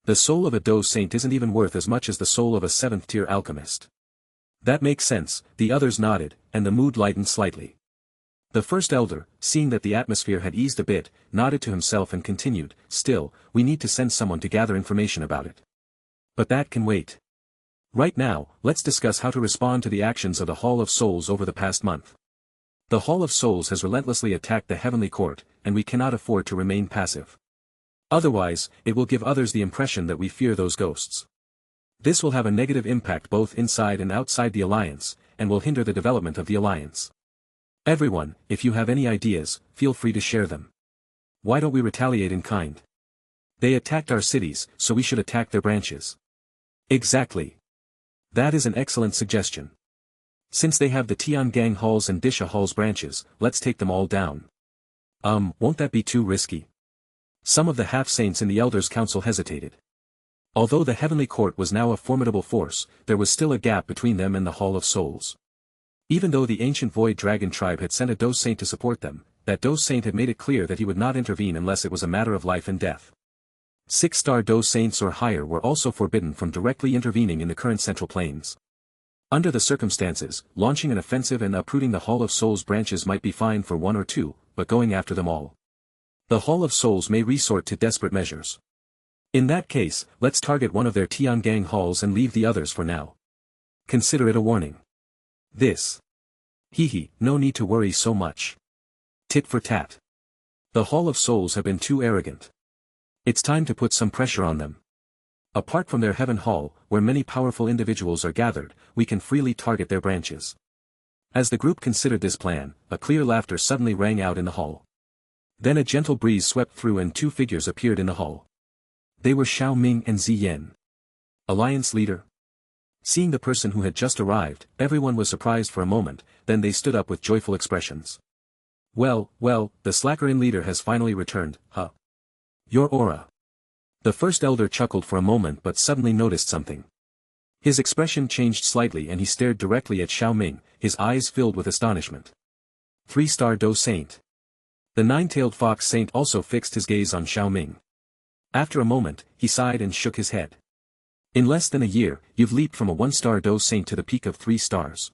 The soul of a Doe Saint isn't even worth as much as the soul of a 7th-tier alchemist. That makes sense, the others nodded, and the mood lightened slightly. The first elder, seeing that the atmosphere had eased a bit, nodded to himself and continued, still, we need to send someone to gather information about it. But that can wait. Right now, let's discuss how to respond to the actions of the Hall of Souls over the past month. The Hall of Souls has relentlessly attacked the Heavenly Court, and we cannot afford to remain passive. Otherwise, it will give others the impression that we fear those ghosts. This will have a negative impact both inside and outside the Alliance, and will hinder the development of the Alliance. Everyone, if you have any ideas, feel free to share them. Why don't we retaliate in kind? They attacked our cities, so we should attack their branches. Exactly. That is an excellent suggestion. Since they have the Tiangang Halls and Disha Halls branches, let's take them all down. Won't that be too risky? Some of the half-saints in the Elders' Council hesitated. Although the Heavenly Court was now a formidable force, there was still a gap between them and the Hall of Souls. Even though the Ancient Void Dragon tribe had sent a Doe Saint to support them, that Doe Saint had made it clear that he would not intervene unless it was a matter of life and death. 6-star Doe Saints or higher were also forbidden from directly intervening in the current Central Plains. Under the circumstances, launching an offensive and uprooting the Hall of Souls branches might be fine for one or two, but going after them all. The Hall of Souls may resort to desperate measures. In that case, let's target one of their Tiangang halls and leave the others for now. Consider it a warning. This. Hee, no need to worry so much. Tit for tat. The Hall of Souls have been too arrogant. It's time to put some pressure on them. Apart from their Heaven Hall, where many powerful individuals are gathered, we can freely target their branches. As the group considered this plan, a clear laughter suddenly rang out in the hall. Then a gentle breeze swept through and two figures appeared in the hall. They were Xiao Ming and Ziyan. Alliance leader? Seeing the person who had just arrived, everyone was surprised for a moment, then they stood up with joyful expressions. Well, the slacker-in leader has finally returned, huh? Your aura. The first elder chuckled for a moment but suddenly noticed something. His expression changed slightly and he stared directly at Xiao Ming, his eyes filled with astonishment. 3-star Do Saint. The nine-tailed fox saint also fixed his gaze on Xiao Ming. After a moment, he sighed and shook his head. In less than a year, you've leaped from a 1-star Do Saint to the peak of 3 stars.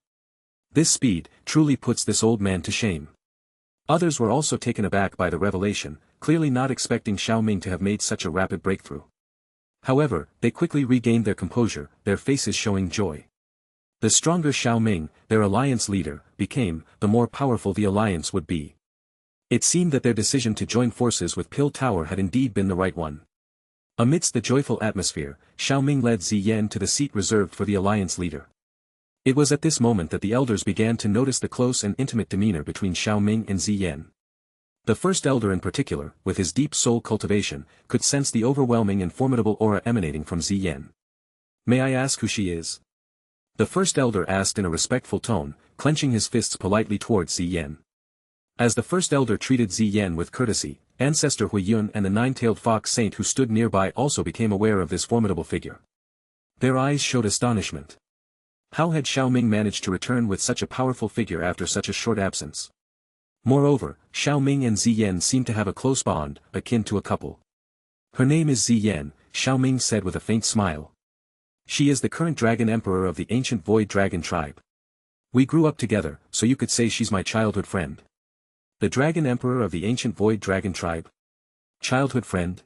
This speed truly puts this old man to shame. Others were also taken aback by the revelation, clearly not expecting Xiao Ming to have made such a rapid breakthrough. However, they quickly regained their composure, their faces showing joy. The stronger Xiao Ming, their alliance leader, became, the more powerful the alliance would be. It seemed that their decision to join forces with Pill Tower had indeed been the right one. Amidst the joyful atmosphere, Xiao Ming led Ziyan to the seat reserved for the alliance leader. It was at this moment that the elders began to notice the close and intimate demeanor between Xiao Ming and Ziyan. The first elder in particular, with his deep soul cultivation, could sense the overwhelming and formidable aura emanating from Ziyan. May I ask who she is? The first elder asked in a respectful tone, clenching his fists politely towards Ziyan. As the first elder treated Ziyan with courtesy, Ancestor Huiyun and the nine-tailed fox saint who stood nearby also became aware of this formidable figure. Their eyes showed astonishment. How had Xiao Ming managed to return with such a powerful figure after such a short absence? Moreover, Xiao Ming and Ziyan seemed to have a close bond, akin to a couple. Her name is Ziyan, Xiao Ming said with a faint smile. She is the current Dragon Emperor of the ancient Void Dragon tribe. We grew up together, so you could say she's my childhood friend. The Dragon Emperor of the ancient Void Dragon tribe? Childhood friend?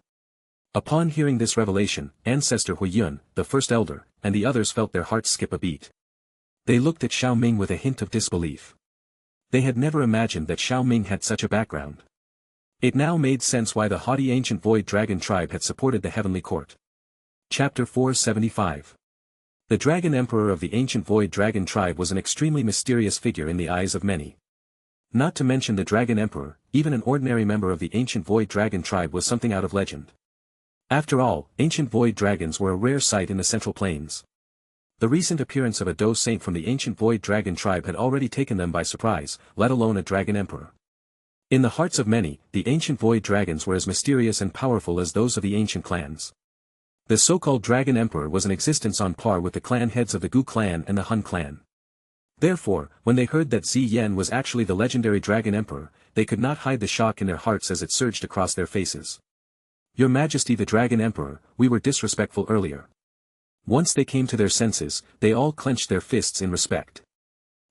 Upon hearing this revelation, Ancestor Huiyun, the first elder, and the others felt their hearts skip a beat. They looked at Xiao Ming with a hint of disbelief. They had never imagined that Xiao Ming had such a background. It now made sense why the haughty ancient Void Dragon tribe had supported the Heavenly Court. Chapter 475. The Dragon Emperor of the ancient Void Dragon tribe was an extremely mysterious figure in the eyes of many. Not to mention the Dragon Emperor, even an ordinary member of the ancient Void Dragon tribe was something out of legend. After all, ancient Void Dragons were a rare sight in the Central Plains. The recent appearance of a Do Saint from the ancient Void Dragon tribe had already taken them by surprise, let alone a Dragon Emperor. In the hearts of many, the ancient Void Dragons were as mysterious and powerful as those of the ancient clans. The so-called Dragon Emperor was in existence on par with the clan heads of the Gu clan and the Hun clan. Therefore, when they heard that Ziyan was actually the legendary Dragon Emperor, they could not hide the shock in their hearts as it surged across their faces. Your Majesty the Dragon Emperor, we were disrespectful earlier. Once they came to their senses, they all clenched their fists in respect.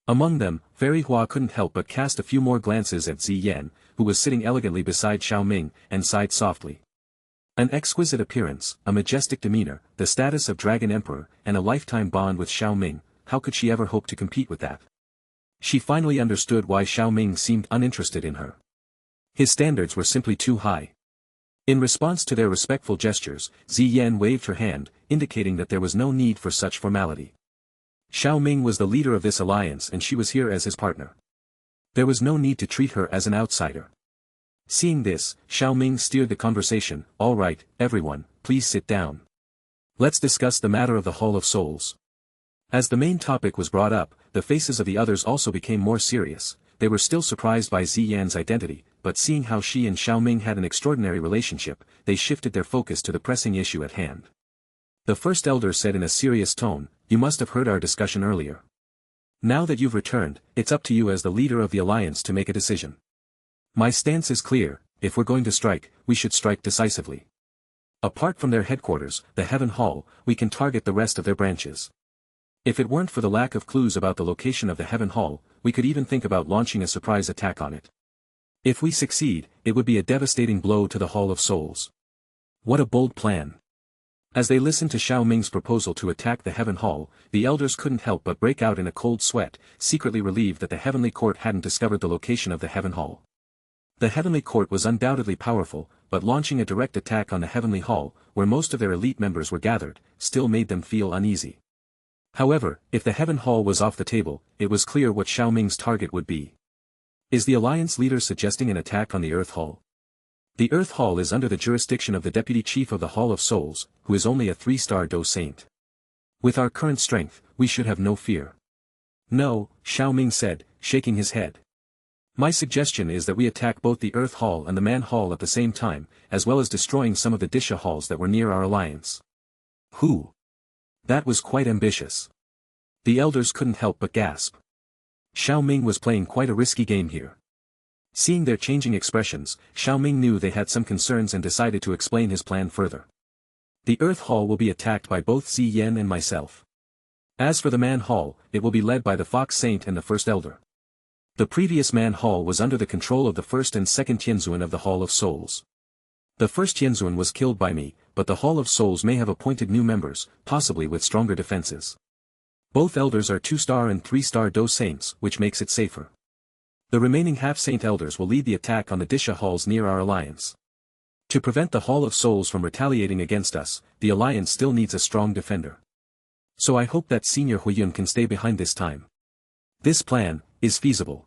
Among them, Fairy Hua couldn't help but cast a few more glances at Ziyan, who was sitting elegantly beside Xiao Ming, and sighed softly. An exquisite appearance, a majestic demeanor, the status of Dragon Emperor, and a lifetime bond with Xiao Ming, how could she ever hope to compete with that? She finally understood why Xiao Ming seemed uninterested in her. His standards were simply too high. In response to their respectful gestures, Ziyan waved her hand, indicating that there was no need for such formality. Xiao Ming was the leader of this alliance and she was here as his partner. There was no need to treat her as an outsider. Seeing this, Xiao Ming steered the conversation. All right, everyone, please sit down. Let's discuss the matter of the Hall of Souls. As the main topic was brought up, the faces of the others also became more serious. They were still surprised by Ziyan's identity, but seeing how she and Xiao Ming had an extraordinary relationship, they shifted their focus to the pressing issue at hand. The first elder said in a serious tone, "You must have heard our discussion earlier. Now that you've returned, it's up to you as the leader of the alliance to make a decision. My stance is clear, if we're going to strike, we should strike decisively. Apart from their headquarters, the Heaven Hall, we can target the rest of their branches. If it weren't for the lack of clues about the location of the Heaven Hall, we could even think about launching a surprise attack on it. If we succeed, it would be a devastating blow to the Hall of Souls. What a bold plan. As they listened to Xiao Ming's proposal to attack the Heaven Hall, the elders couldn't help but break out in a cold sweat, secretly relieved that the Heavenly Court hadn't discovered the location of the Heaven Hall. The Heavenly Court was undoubtedly powerful, but launching a direct attack on the Heavenly Hall, where most of their elite members were gathered, still made them feel uneasy. However, if the Heaven Hall was off the table, it was clear what Xiao Ming's target would be. Is the Alliance leader suggesting an attack on the Earth Hall? The Earth Hall is under the jurisdiction of the Deputy Chief of the Hall of Souls, who is only a 3-star Do Saint. With our current strength, we should have no fear. No, Xiao Ming said, shaking his head. My suggestion is that we attack both the Earth Hall and the Man Hall at the same time, as well as destroying some of the Disha halls that were near our alliance. Who? That was quite ambitious. The elders couldn't help but gasp. Xiao Ming was playing quite a risky game here. Seeing their changing expressions, Xiao Ming knew they had some concerns and decided to explain his plan further. The Earth Hall will be attacked by both Zi Yan and myself. As for the Man Hall, it will be led by the Fox Saint and the First Elder. The previous Man Hall was under the control of the first and second Tianzuan of the Hall of Souls. The first Tianzuan was killed by me, but the Hall of Souls may have appointed new members, possibly with stronger defenses. Both elders are 2-star and 3-star Do Saints, which makes it safer. The remaining half-saint elders will lead the attack on the Disha halls near our alliance. To prevent the Hall of Souls from retaliating against us, the alliance still needs a strong defender. So I hope that Senior Huiyun can stay behind this time. This plan is feasible.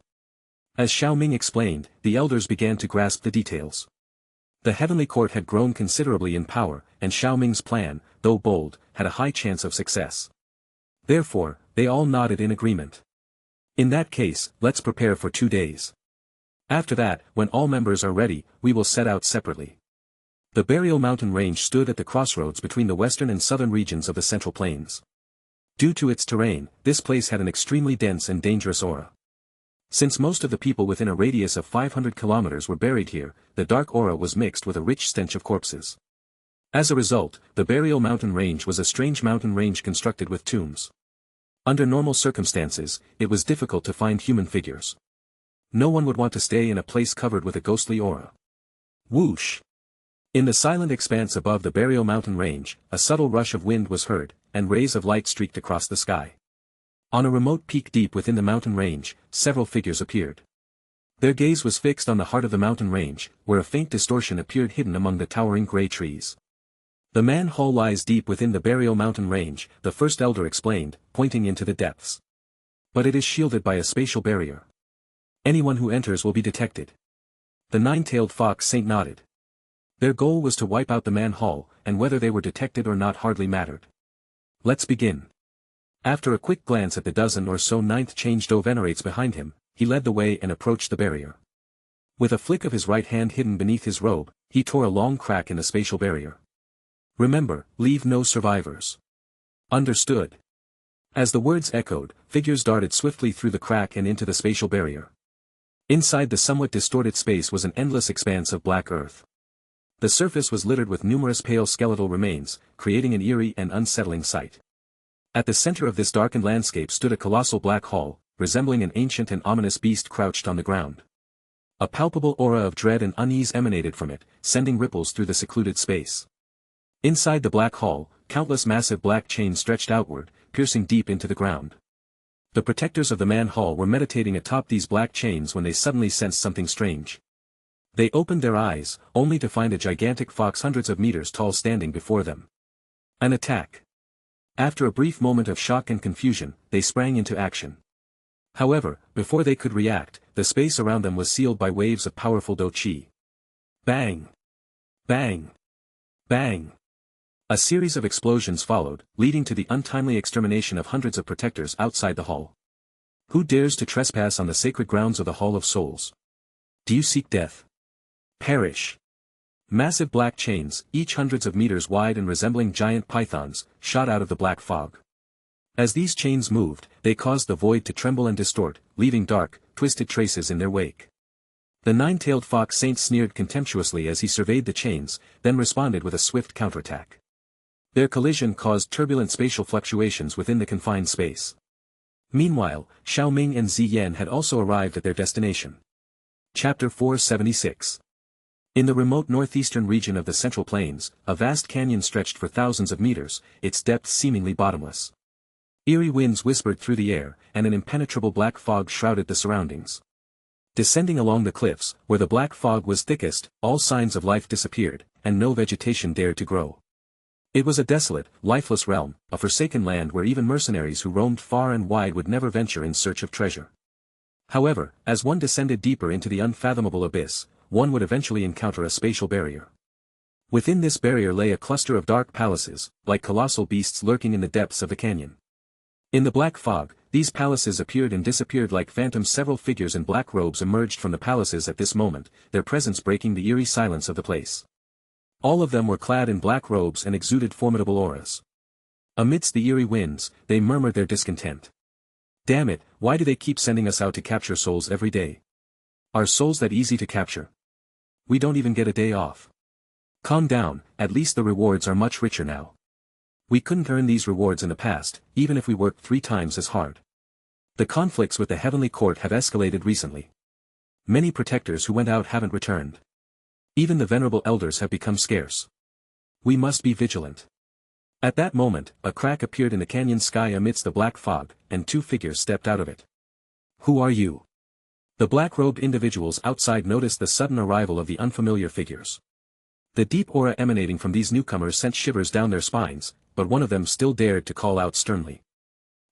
As Xiao Ming explained, the elders began to grasp the details. The Heavenly Court had grown considerably in power, and Xiao Ming's plan, though bold, had a high chance of success. Therefore, they all nodded in agreement. In that case, let's prepare for 2 days. After that, when all members are ready, we will set out separately. The Burial Mountain Range stood at the crossroads between the western and southern regions of the Central Plains. Due to its terrain, this place had an extremely dense and dangerous aura. Since most of the people within a radius of 500 kilometers were buried here, the dark aura was mixed with a rich stench of corpses. As a result, the Burial Mountain Range was a strange mountain range constructed with tombs. Under normal circumstances, it was difficult to find human figures. No one would want to stay in a place covered with a ghostly aura. Whoosh! In the silent expanse above the Burial Mountain Range, a subtle rush of wind was heard, and rays of light streaked across the sky. On a remote peak deep within the mountain range, several figures appeared. Their gaze was fixed on the heart of the mountain range, where a faint distortion appeared hidden among the towering gray trees. The Man Hall lies deep within the Burial Mountain Range, the First Elder explained, pointing into the depths. But it is shielded by a spatial barrier. Anyone who enters will be detected. The Nine-Tailed Fox Saint nodded. Their goal was to wipe out the Man Hall, and whether they were detected or not hardly mattered. Let's begin. After a quick glance at the dozen or so ninth change Do venerates behind him, he led the way and approached the barrier. With a flick of his right hand hidden beneath his robe, he tore a long crack in the spatial barrier. Remember, leave no survivors. Understood. As the words echoed, figures darted swiftly through the crack and into the spatial barrier. Inside the somewhat distorted space was an endless expanse of black earth. The surface was littered with numerous pale skeletal remains, creating an eerie and unsettling sight. At the center of this darkened landscape stood a colossal black hall, resembling an ancient and ominous beast crouched on the ground. A palpable aura of dread and unease emanated from it, sending ripples through the secluded space. Inside the black hall, countless massive black chains stretched outward, piercing deep into the ground. The protectors of the Man Hall were meditating atop these black chains when they suddenly sensed something strange. They opened their eyes, only to find a gigantic fox hundreds of meters tall standing before them. An attack. After a brief moment of shock and confusion, they sprang into action. However, before they could react, the space around them was sealed by waves of powerful Do Chi. Bang! Bang! Bang! A series of explosions followed, leading to the untimely extermination of hundreds of protectors outside the hall. Who dares to trespass on the sacred grounds of the Hall of Souls? Do you seek death? Perish! Massive black chains, each hundreds of meters wide and resembling giant pythons, shot out of the black fog. As these chains moved, they caused the void to tremble and distort, leaving dark, twisted traces in their wake. The Nine-Tailed Fox Saint sneered contemptuously as he surveyed the chains, then responded with a swift counterattack. Their collision caused turbulent spatial fluctuations within the confined space. Meanwhile, Xiao Ming and Ziyan had also arrived at their destination. Chapter 476. In the remote northeastern region of the Central Plains, a vast canyon stretched for thousands of meters, its depths seemingly bottomless. Eerie winds whispered through the air, and an impenetrable black fog shrouded the surroundings. Descending along the cliffs, where the black fog was thickest, all signs of life disappeared, and no vegetation dared to grow. It was a desolate, lifeless realm, a forsaken land where even mercenaries who roamed far and wide would never venture in search of treasure. However, as one descended deeper into the unfathomable abyss, one would eventually encounter a spatial barrier. Within this barrier lay a cluster of dark palaces, like colossal beasts lurking in the depths of the canyon. In the black fog, these palaces appeared and disappeared like phantoms. Several figures in black robes emerged from the palaces at this moment, their presence breaking the eerie silence of the place. All of them were clad in black robes and exuded formidable auras. Amidst the eerie winds, they murmured their discontent. "Damn it, why do they keep sending us out to capture souls every day? Are souls that easy to capture? We don't even get a day off. Calm down, at least the rewards are much richer now. We couldn't earn these rewards in the past, even if we worked 3 times as hard. The conflicts with the Heavenly Court have escalated recently. Many protectors who went out haven't returned. Even the venerable elders have become scarce. We must be vigilant." At that moment, a crack appeared in the canyon sky amidst the black fog, and 2 figures stepped out of it. "Who are you?" The black-robed individuals outside noticed the sudden arrival of the unfamiliar figures. The deep aura emanating from these newcomers sent shivers down their spines, but one of them still dared to call out sternly.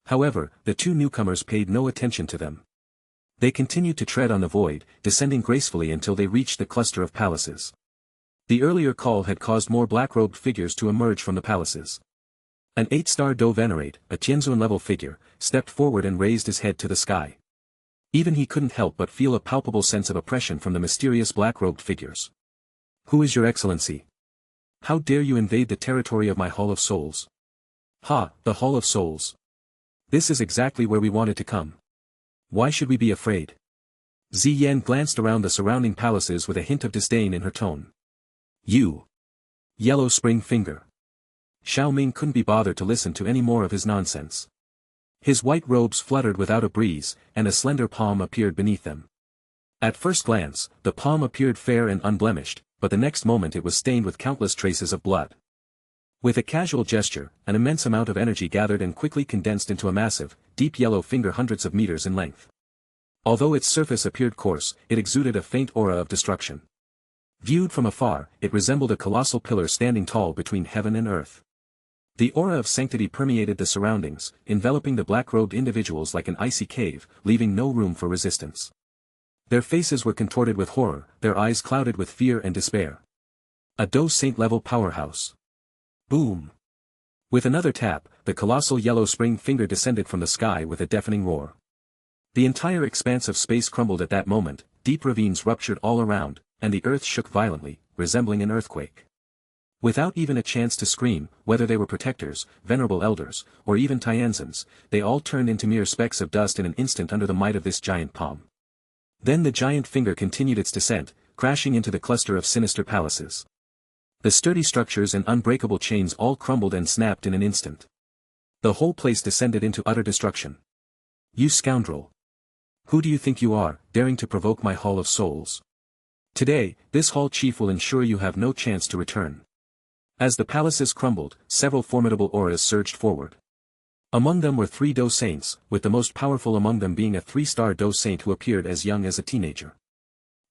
However, the 2 newcomers paid no attention to them. They continued to tread on the void, descending gracefully until they reached the cluster of palaces. The earlier call had caused more black-robed figures to emerge from the palaces. An 8-star Do Venerate, a Tianzun-level figure, stepped forward and raised his head to the sky. Even he couldn't help but feel a palpable sense of oppression from the mysterious black-robed figures. "Who is your excellency? How dare you invade the territory of my Hall of Souls?" "Ha, the Hall of Souls. This is exactly where we wanted to come. Why should we be afraid?" Ziyan glanced around the surrounding palaces with a hint of disdain in her tone. "You. Yellow Spring Finger." Xiao Ming couldn't be bothered to listen to any more of his nonsense. His white robes fluttered without a breeze, and a slender palm appeared beneath them. At first glance, the palm appeared fair and unblemished, but the next moment it was stained with countless traces of blood. With a casual gesture, an immense amount of energy gathered and quickly condensed into a massive, deep yellow finger hundreds of meters in length. Although its surface appeared coarse, it exuded a faint aura of destruction. Viewed from afar, it resembled a colossal pillar standing tall between heaven and earth. The aura of sanctity permeated the surroundings, enveloping the black-robed individuals like an icy cave, leaving no room for resistance. Their faces were contorted with horror, their eyes clouded with fear and despair. A Do Saint-level powerhouse. Boom! With another tap, the colossal yellow spring finger descended from the sky with a deafening roar. The entire expanse of space crumbled at that moment, deep ravines ruptured all around, and the earth shook violently, resembling an earthquake. Without even a chance to scream, whether they were protectors, venerable elders, or even Tianzans, they all turned into mere specks of dust in an instant under the might of this giant palm. Then the giant finger continued its descent, crashing into the cluster of sinister palaces. The sturdy structures and unbreakable chains all crumbled and snapped in an instant. The whole place descended into utter destruction. "You scoundrel! Who do you think you are, daring to provoke my Hall of Souls? Today, this hall chief will ensure you have no chance to return." As the palaces crumbled, several formidable auras surged forward. Among them were 3 Do Saints, with the most powerful among them being a 3-star Do Saint who appeared as young as a teenager.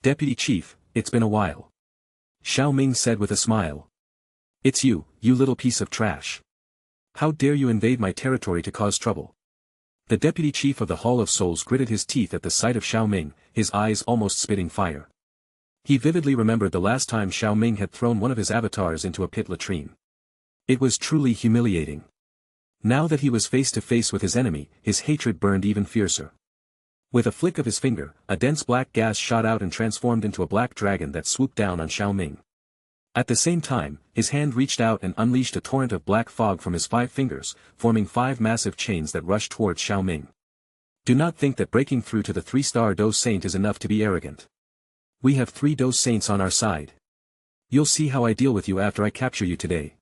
"Deputy Chief, it's been a while," Xiao Ming said with a smile. "It's you, you little piece of trash. How dare you invade my territory to cause trouble?" The Deputy Chief of the Hall of Souls gritted his teeth at the sight of Xiao Ming, his eyes almost spitting fire. He vividly remembered the last time Xiao Ming had thrown one of his avatars into a pit latrine. It was truly humiliating. Now that he was face to face with his enemy, his hatred burned even fiercer. With a flick of his finger, a dense black gas shot out and transformed into a black dragon that swooped down on Xiao Ming. At the same time, his hand reached out and unleashed a torrent of black fog from his 5 fingers, forming 5 massive chains that rushed towards Xiao Ming. Do not think that breaking through to the 3-star Do Saint is enough to be arrogant. We have 3 Do Saints on our side. You'll see how I deal with you after I capture you today.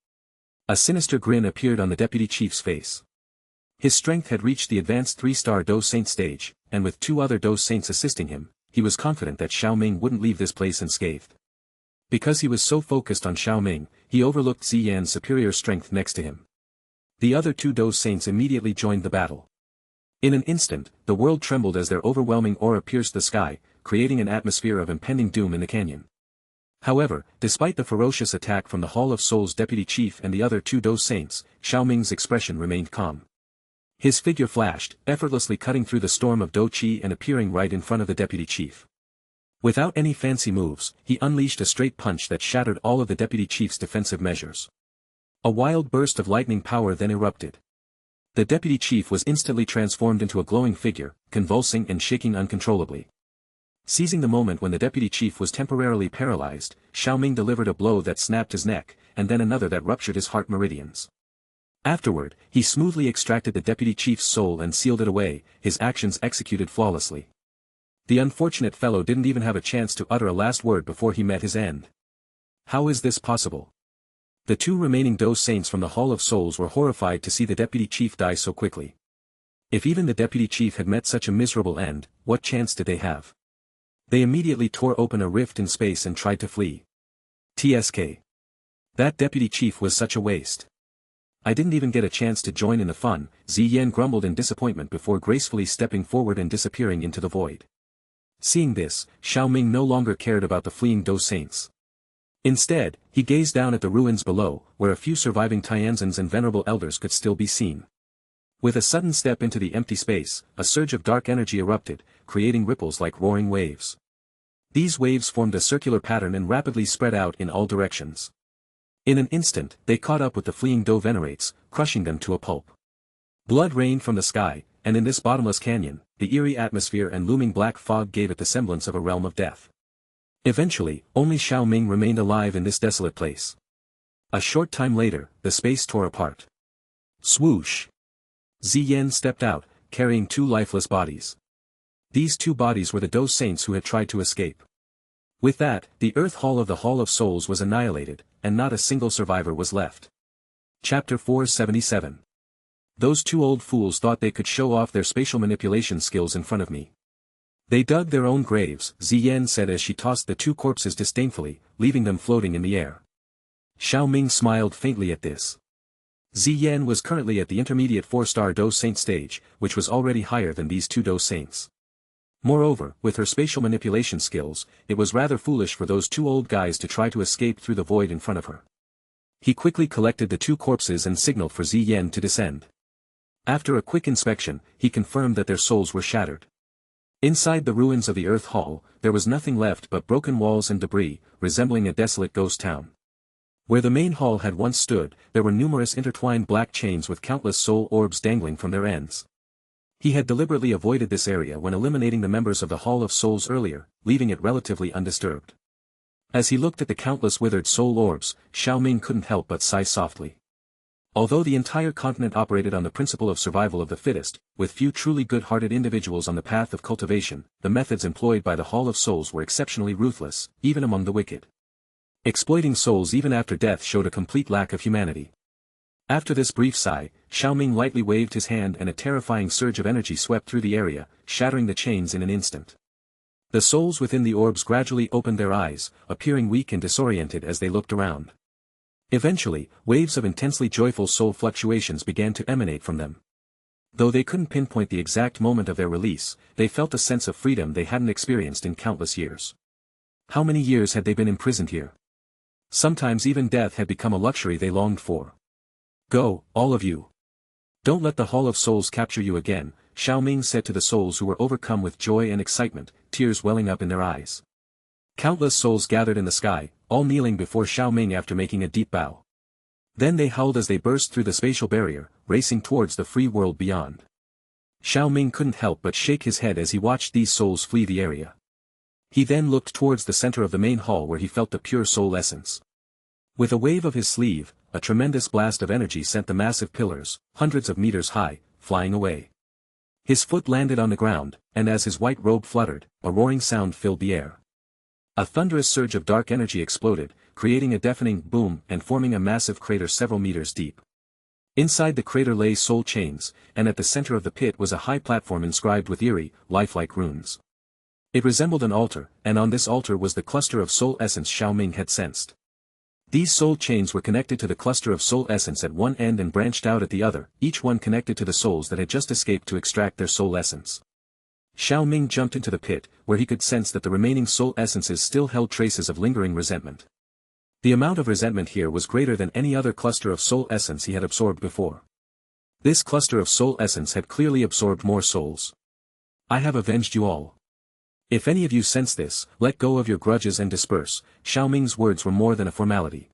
A sinister grin appeared on the deputy chief's face. His strength had reached the advanced 3-star Do Saint stage, and with 2 other Do Saints assisting him, he was confident that Xiao Ming wouldn't leave this place unscathed. Because he was so focused on Xiao Ming, he overlooked Ziyan's superior strength next to him. The other 2 Do Saints immediately joined the battle. In an instant, the world trembled as their overwhelming aura pierced the sky, creating an atmosphere of impending doom in the canyon. However, despite the ferocious attack from the Hall of Souls deputy chief and the other 2 Do Saints, Xiao Ming's expression remained calm. His figure flashed, effortlessly cutting through the storm of Do Qi and appearing right in front of the deputy chief. Without any fancy moves, he unleashed a straight punch that shattered all of the deputy chief's defensive measures. A wild burst of lightning power then erupted. The deputy chief was instantly transformed into a glowing figure, convulsing and shaking uncontrollably. Seizing the moment when the deputy chief was temporarily paralyzed, Xiao Ming delivered a blow that snapped his neck, and then another that ruptured his heart meridians. Afterward, he smoothly extracted the deputy chief's soul and sealed it away, his actions executed flawlessly. The unfortunate fellow didn't even have a chance to utter a last word before he met his end. How is this possible? The 2 remaining Do Saints from the Hall of Souls were horrified to see the deputy chief die so quickly. If even the deputy chief had met such a miserable end, what chance did they have? They immediately tore open a rift in space and tried to flee. TSK. That deputy chief was such a waste. I didn't even get a chance to join in the fun, Ziyan grumbled in disappointment before gracefully stepping forward and disappearing into the void. Seeing this, Xiao Ming no longer cared about the fleeing Do Saints. Instead, he gazed down at the ruins below, where a few surviving Tianzins and venerable elders could still be seen. With a sudden step into the empty space, a surge of dark energy erupted, creating ripples like roaring waves. These waves formed a circular pattern and rapidly spread out in all directions. In an instant, they caught up with the fleeing Do Venerates, crushing them to a pulp. Blood rained from the sky, and in this bottomless canyon, the eerie atmosphere and looming black fog gave it the semblance of a realm of death. Eventually, only Xiao Ming remained alive in this desolate place. A short time later, the space tore apart. Swoosh! Ziyan stepped out, carrying 2 lifeless bodies. These 2 bodies were the Do Saints who had tried to escape. With that, the Earth Hall of the Hall of Souls was annihilated, and not a single survivor was left. Chapter 477. Those 2 old fools thought they could show off their spatial manipulation skills in front of me. They dug their own graves, Ziyan said as she tossed the 2 corpses disdainfully, leaving them floating in the air. Xiao Ming smiled faintly at this. Ziyan was currently at the intermediate 4-star Do Saint stage, which was already higher than these 2 Do Saints. Moreover, with her spatial manipulation skills, it was rather foolish for those 2 old guys to try to escape through the void in front of her. He quickly collected the 2 corpses and signaled for Ziyan to descend. After a quick inspection, he confirmed that their souls were shattered. Inside the ruins of the Earth Hall, there was nothing left but broken walls and debris, resembling a desolate ghost town. Where the main hall had once stood, there were numerous intertwined black chains with countless soul orbs dangling from their ends. He had deliberately avoided this area when eliminating the members of the Hall of Souls earlier, leaving it relatively undisturbed. As he looked at the countless withered soul orbs, Xiao Ming couldn't help but sigh softly. Although the entire continent operated on the principle of survival of the fittest, with few truly good-hearted individuals on the path of cultivation, the methods employed by the Hall of Souls were exceptionally ruthless, even among the wicked. Exploiting souls even after death showed a complete lack of humanity. After this brief sigh, Xiao Ming lightly waved his hand and a terrifying surge of energy swept through the area, shattering the chains in an instant. The souls within the orbs gradually opened their eyes, appearing weak and disoriented as they looked around. Eventually, waves of intensely joyful soul fluctuations began to emanate from them. Though they couldn't pinpoint the exact moment of their release, they felt a sense of freedom they hadn't experienced in countless years. How many years had they been imprisoned here? Sometimes even death had become a luxury they longed for. Go, all of you. Don't let the Hall of Souls capture you again, Xiao Ming said to the souls who were overcome with joy and excitement, tears welling up in their eyes. Countless souls gathered in the sky, all kneeling before Xiao Ming after making a deep bow. Then they howled as they burst through the spatial barrier, racing towards the free world beyond. Xiao Ming couldn't help but shake his head as he watched these souls flee the area. He then looked towards the center of the main hall where he felt the pure soul essence. With a wave of his sleeve, a tremendous blast of energy sent the massive pillars, hundreds of meters high, flying away. His foot landed on the ground, and as his white robe fluttered, a roaring sound filled the air. A thunderous surge of dark energy exploded, creating a deafening boom and forming a massive crater several meters deep. Inside the crater lay soul chains, and at the center of the pit was a high platform inscribed with eerie, lifelike runes. It resembled an altar, and on this altar was the cluster of soul essence Xiao Ming had sensed. These soul chains were connected to the cluster of soul essence at one end and branched out at the other, each one connected to the souls that had just escaped to extract their soul essence. Xiao Ming jumped into the pit, where he could sense that the remaining soul essences still held traces of lingering resentment. The amount of resentment here was greater than any other cluster of soul essence he had absorbed before. This cluster of soul essence had clearly absorbed more souls. I have avenged you all. If any of you sense this, let go of your grudges and disperse. Xiao Ming's words were more than a formality.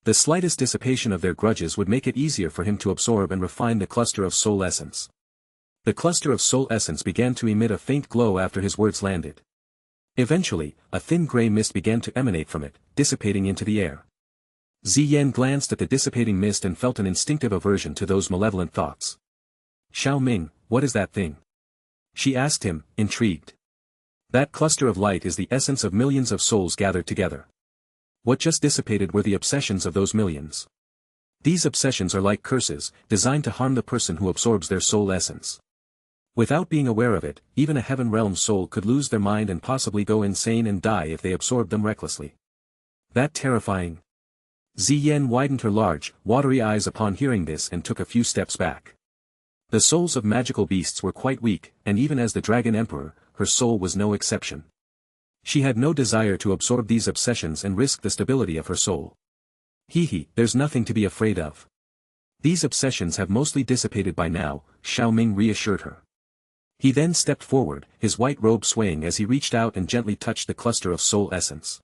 The slightest dissipation of their grudges would make it easier for him to absorb and refine the cluster of soul essence. The cluster of soul essence began to emit a faint glow after his words landed. Eventually, a thin gray mist began to emanate from it, dissipating into the air. Ziyan glanced at the dissipating mist and felt an instinctive aversion to those malevolent thoughts. Xiao Ming, what is that thing? She asked him, intrigued. That cluster of light is the essence of millions of souls gathered together. What just dissipated were the obsessions of those millions. These obsessions are like curses, designed to harm the person who absorbs their soul essence. Without being aware of it, even a heaven realm soul could lose their mind and possibly go insane and die if they absorbed them recklessly. That terrifying. Ziyan widened her large, watery eyes upon hearing this and took a few steps back. The souls of magical beasts were quite weak, and even as the Dragon Emperor, her soul was no exception. She had no desire to absorb these obsessions and risk the stability of her soul. There's nothing to be afraid of. These obsessions have mostly dissipated by now, Xiao Ming reassured her. He then stepped forward, his white robe swaying as he reached out and gently touched the cluster of soul essence.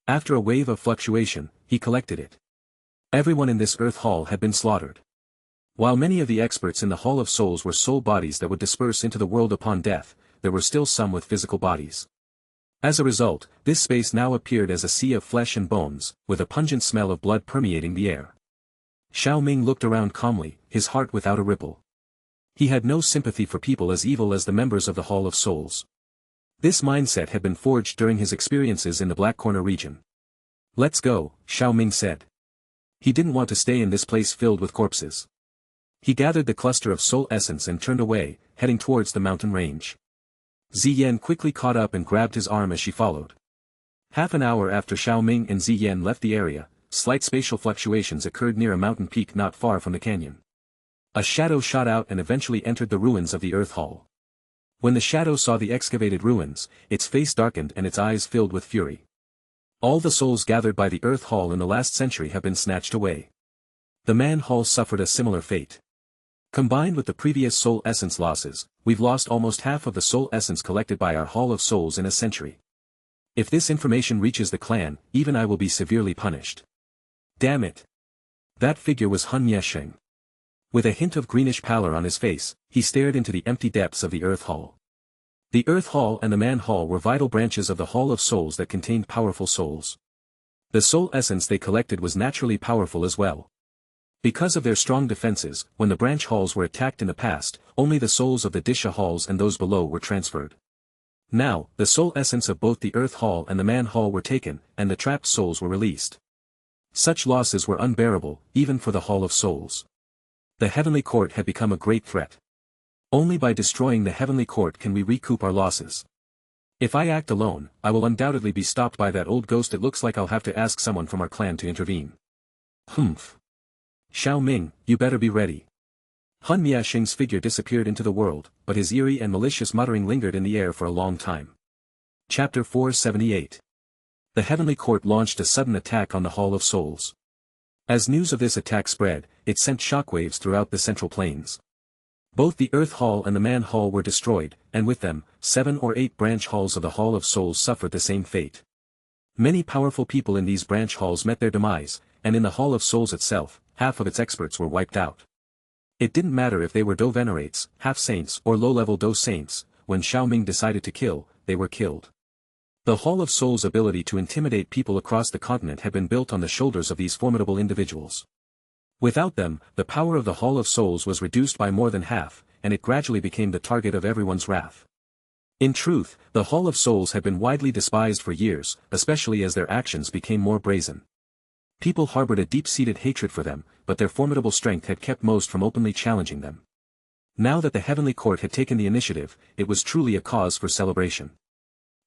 After a wave of fluctuation, he collected it. Everyone in this earth hall had been slaughtered. While many of the experts in the Hall of Souls were soul bodies that would disperse into the world upon death, there were still some with physical bodies. As a result, this space now appeared as a sea of flesh and bones, with a pungent smell of blood permeating the air. Xiao Ming looked around calmly, his heart without a ripple. He had no sympathy for people as evil as the members of the Hall of Souls. This mindset had been forged during his experiences in the Black Corner region. Let's go, Xiao Ming said. He didn't want to stay in this place filled with corpses. He gathered the cluster of soul essence and turned away, heading towards the mountain range. Ziyan quickly caught up and grabbed his arm as she followed. Half an hour after Xiao Ming and Ziyan left the area, slight spatial fluctuations occurred near a mountain peak not far from the canyon. A shadow shot out and eventually entered the ruins of the Earth Hall. When the shadow saw the excavated ruins, its face darkened and its eyes filled with fury. All the souls gathered by the Earth Hall in the last century have been snatched away. The Man Hall suffered a similar fate. Combined with the previous soul essence losses, we've lost almost half of the soul essence collected by our Hall of Souls in a century. If this information reaches the clan, even I will be severely punished. Damn it. That figure was Hun Yesheng. With a hint of greenish pallor on his face, he stared into the empty depths of the Earth Hall. The Earth Hall and the Man Hall were vital branches of the Hall of Souls that contained powerful souls. The soul essence they collected was naturally powerful as well. Because of their strong defenses, when the branch halls were attacked in the past, only the souls of the Disha halls and those below were transferred. Now, the soul essence of both the Earth Hall and the Man Hall were taken, and the trapped souls were released. Such losses were unbearable, even for the Hall of Souls. The Heavenly Court had become a great threat. Only by destroying the Heavenly Court can we recoup our losses. If I act alone, I will undoubtedly be stopped by that old ghost. It looks like I'll have to ask someone from our clan to intervene. Humph. Xiao Ming, you better be ready. Hun Miasheng's figure disappeared into the world, but his eerie and malicious muttering lingered in the air for a long time. Chapter 478. The Heavenly Court launched a sudden attack on the Hall of Souls. As news of this attack spread, it sent shockwaves throughout the Central Plains. Both the Earth Hall and the Man Hall were destroyed, and with them, 7 or 8 branch halls of the Hall of Souls suffered the same fate. Many powerful people in these branch halls met their demise, and in the Hall of Souls itself, half of its experts were wiped out. It didn't matter if they were Do Venerates, half-saints or low-level Do Saints, when Xiao Ming decided to kill, they were killed. The Hall of Souls' ability to intimidate people across the continent had been built on the shoulders of these formidable individuals. Without them, the power of the Hall of Souls was reduced by more than half, and it gradually became the target of everyone's wrath. In truth, the Hall of Souls had been widely despised for years, especially as their actions became more brazen. People harbored a deep-seated hatred for them, but their formidable strength had kept most from openly challenging them. Now that the Heavenly Court had taken the initiative, it was truly a cause for celebration.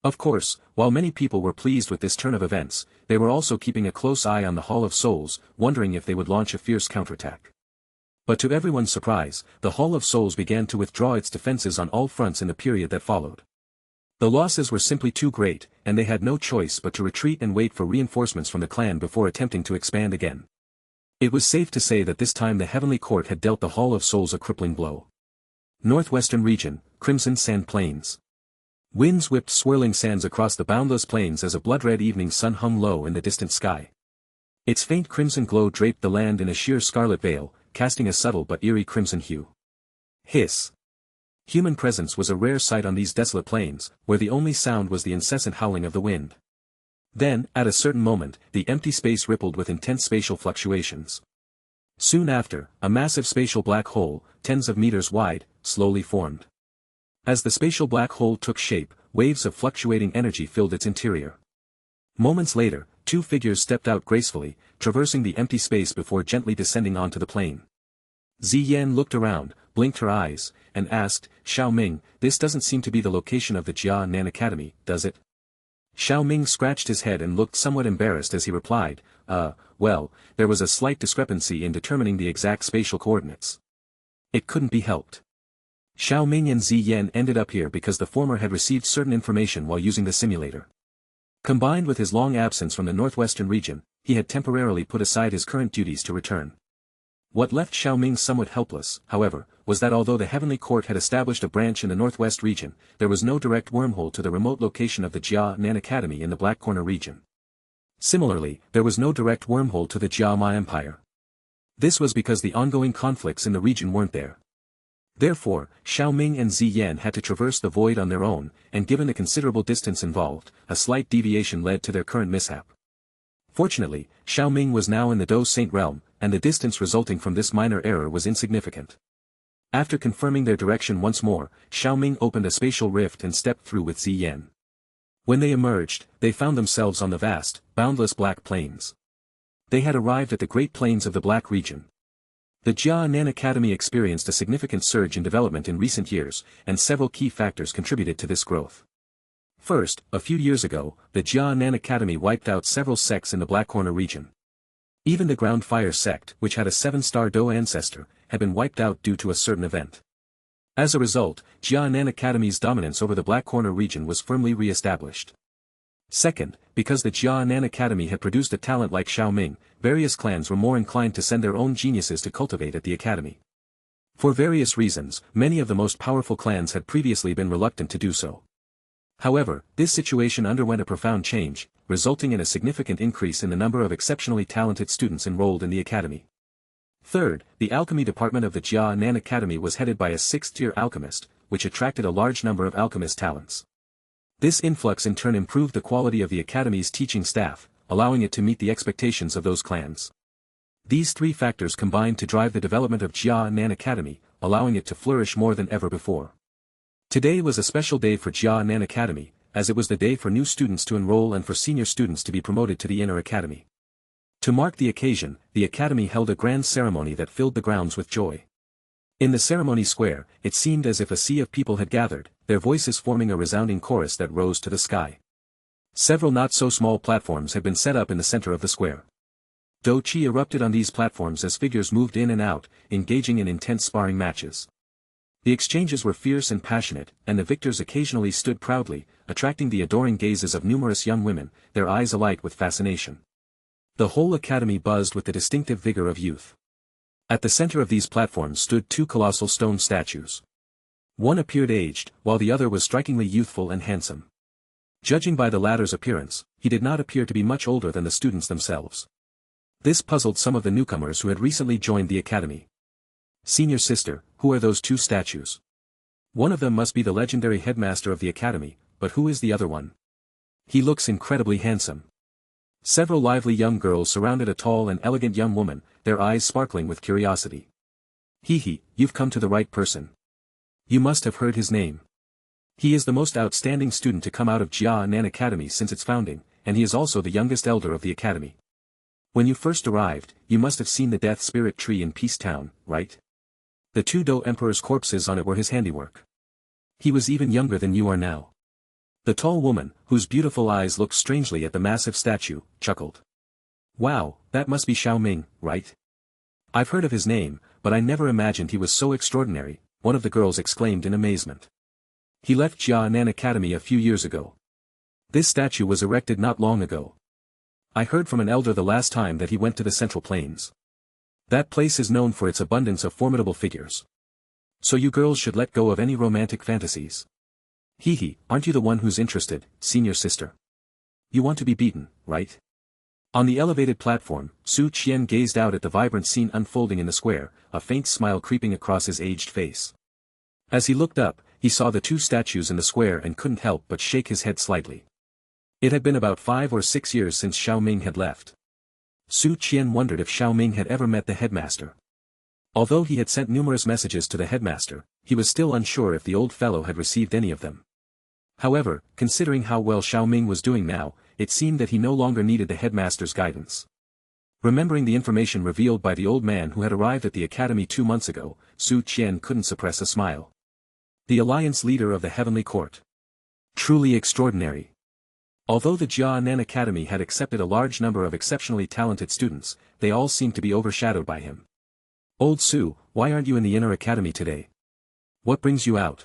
Of course, while many people were pleased with this turn of events, they were also keeping a close eye on the Hall of Souls, wondering if they would launch a fierce counterattack. But to everyone's surprise, the Hall of Souls began to withdraw its defenses on all fronts in the period that followed. The losses were simply too great, and they had no choice but to retreat and wait for reinforcements from the clan before attempting to expand again. It was safe to say that this time the Heavenly Court had dealt the Hall of Souls a crippling blow. Northwestern region, Crimson Sand Plains. Winds whipped swirling sands across the boundless plains as a blood-red evening sun hung low in the distant sky. Its faint crimson glow draped the land in a sheer scarlet veil, casting a subtle but eerie crimson hue. Hiss. Human presence was a rare sight on these desolate plains, where the only sound was the incessant howling of the wind. Then, at a certain moment, the empty space rippled with intense spatial fluctuations. Soon after, a massive spatial black hole, tens of meters wide, slowly formed. As the spatial black hole took shape, waves of fluctuating energy filled its interior. Moments later, two figures stepped out gracefully, traversing the empty space before gently descending onto the plain. Ziyan looked around, blinked her eyes, and asked, "Xiao Ming, this doesn't seem to be the location of the Jianan Academy, does it?" Xiao Ming scratched his head and looked somewhat embarrassed as he replied, well, there was a slight discrepancy in determining the exact spatial coordinates. It couldn't be helped. Xiao Ming and Ziyan ended up here because the former had received certain information while using the simulator. Combined with his long absence from the northwestern region, he had temporarily put aside his current duties to return. What left Xiao Ming somewhat helpless, however, was that although the Heavenly Court had established a branch in the northwest region, there was no direct wormhole to the remote location of the Jianan Academy in the Black Corner region. Similarly, there was no direct wormhole to the Jiama Empire. This was because the ongoing conflicts in the region weren't there. Therefore, Xiao Ming and Ziyan had to traverse the void on their own, and given the considerable distance involved, a slight deviation led to their current mishap. Fortunately, Xiao Ming was now in the Do Saint realm, and the distance resulting from this minor error was insignificant. After confirming their direction once more, Xiao Ming opened a spatial rift and stepped through with Ziyan. When they emerged, they found themselves on the vast, boundless Black Plains. They had arrived at the Great Plains of the Black region. The Jianan Academy experienced a significant surge in development in recent years, and several key factors contributed to this growth. First, a few years ago, the Jianan Academy wiped out several sects in the Black Corner region. Even the Ground Fire sect, which had a 7-star Do ancestor, had been wiped out due to a certain event. As a result, Jianan Academy's dominance over the Black Corner region was firmly re-established. Second, because the Jianan Academy had produced a talent like Xiao Ming, various clans were more inclined to send their own geniuses to cultivate at the academy. For various reasons, many of the most powerful clans had previously been reluctant to do so. However, this situation underwent a profound change, resulting in a significant increase in the number of exceptionally talented students enrolled in the academy. Third, the alchemy department of the Jianan Academy was headed by a 6th-tier alchemist, which attracted a large number of alchemist talents. This influx in turn improved the quality of the academy's teaching staff, allowing it to meet the expectations of those clans. These three factors combined to drive the development of Jianan Academy, allowing it to flourish more than ever before. Today was a special day for Jianan Academy, as it was the day for new students to enroll and for senior students to be promoted to the inner academy. To mark the occasion, the academy held a grand ceremony that filled the grounds with joy. In the ceremony square, it seemed as if a sea of people had gathered, their voices forming a resounding chorus that rose to the sky. Several not-so-small platforms had been set up in the center of the square. Do-chi erupted on these platforms as figures moved in and out, engaging in intense sparring matches. The exchanges were fierce and passionate, and the victors occasionally stood proudly, attracting the adoring gazes of numerous young women, their eyes alight with fascination. The whole academy buzzed with the distinctive vigor of youth. At the center of these platforms stood two colossal stone statues. One appeared aged, while the other was strikingly youthful and handsome. Judging by the latter's appearance, he did not appear to be much older than the students themselves. This puzzled some of the newcomers who had recently joined the academy. "Senior sister, who are those two statues? One of them must be the legendary headmaster of the academy, but who is the other one? He looks incredibly handsome." Several lively young girls surrounded a tall and elegant young woman, their eyes sparkling with curiosity. "You've come to the right person. You must have heard his name. He is the most outstanding student to come out of Jianan Academy since its founding, and he is also the youngest elder of the academy. When you first arrived, you must have seen the Death Spirit tree in Peace Town, right? The two Do Emperor's corpses on it were his handiwork. He was even younger than you are now. The tall woman, whose beautiful eyes looked strangely at the massive statue, chuckled. Wow, that must be Xiao Ming, right? I've heard of his name, but I never imagined he was so extraordinary, one of the girls exclaimed in amazement. He left Jianan Academy a few years ago. This statue was erected not long ago. I heard from an elder the last time that he went to the Central Plains. That place is known for its abundance of formidable figures. So you girls should let go of any romantic fantasies. Hee, aren't you the one who's interested, senior sister? You want to be beaten, right? On the elevated platform, Su Qian gazed out at the vibrant scene unfolding in the square, a faint smile creeping across his aged face. As he looked up, he saw the two statues in the square and couldn't help but shake his head slightly. It had been about 5 or 6 years since Xiao Ming had left. Su Qian wondered if Xiao Ming had ever met the headmaster. Although he had sent numerous messages to the headmaster, he was still unsure if the old fellow had received any of them. However, considering how well Xiao Ming was doing now, it seemed that he no longer needed the headmaster's guidance. Remembering the information revealed by the old man who had arrived at the academy 2 months ago, Su Qian couldn't suppress a smile. The alliance leader of the heavenly court. Truly extraordinary. Although the Jianan Academy had accepted a large number of exceptionally talented students, they all seemed to be overshadowed by him. Old Su, why aren't you in the inner academy today? What brings you out?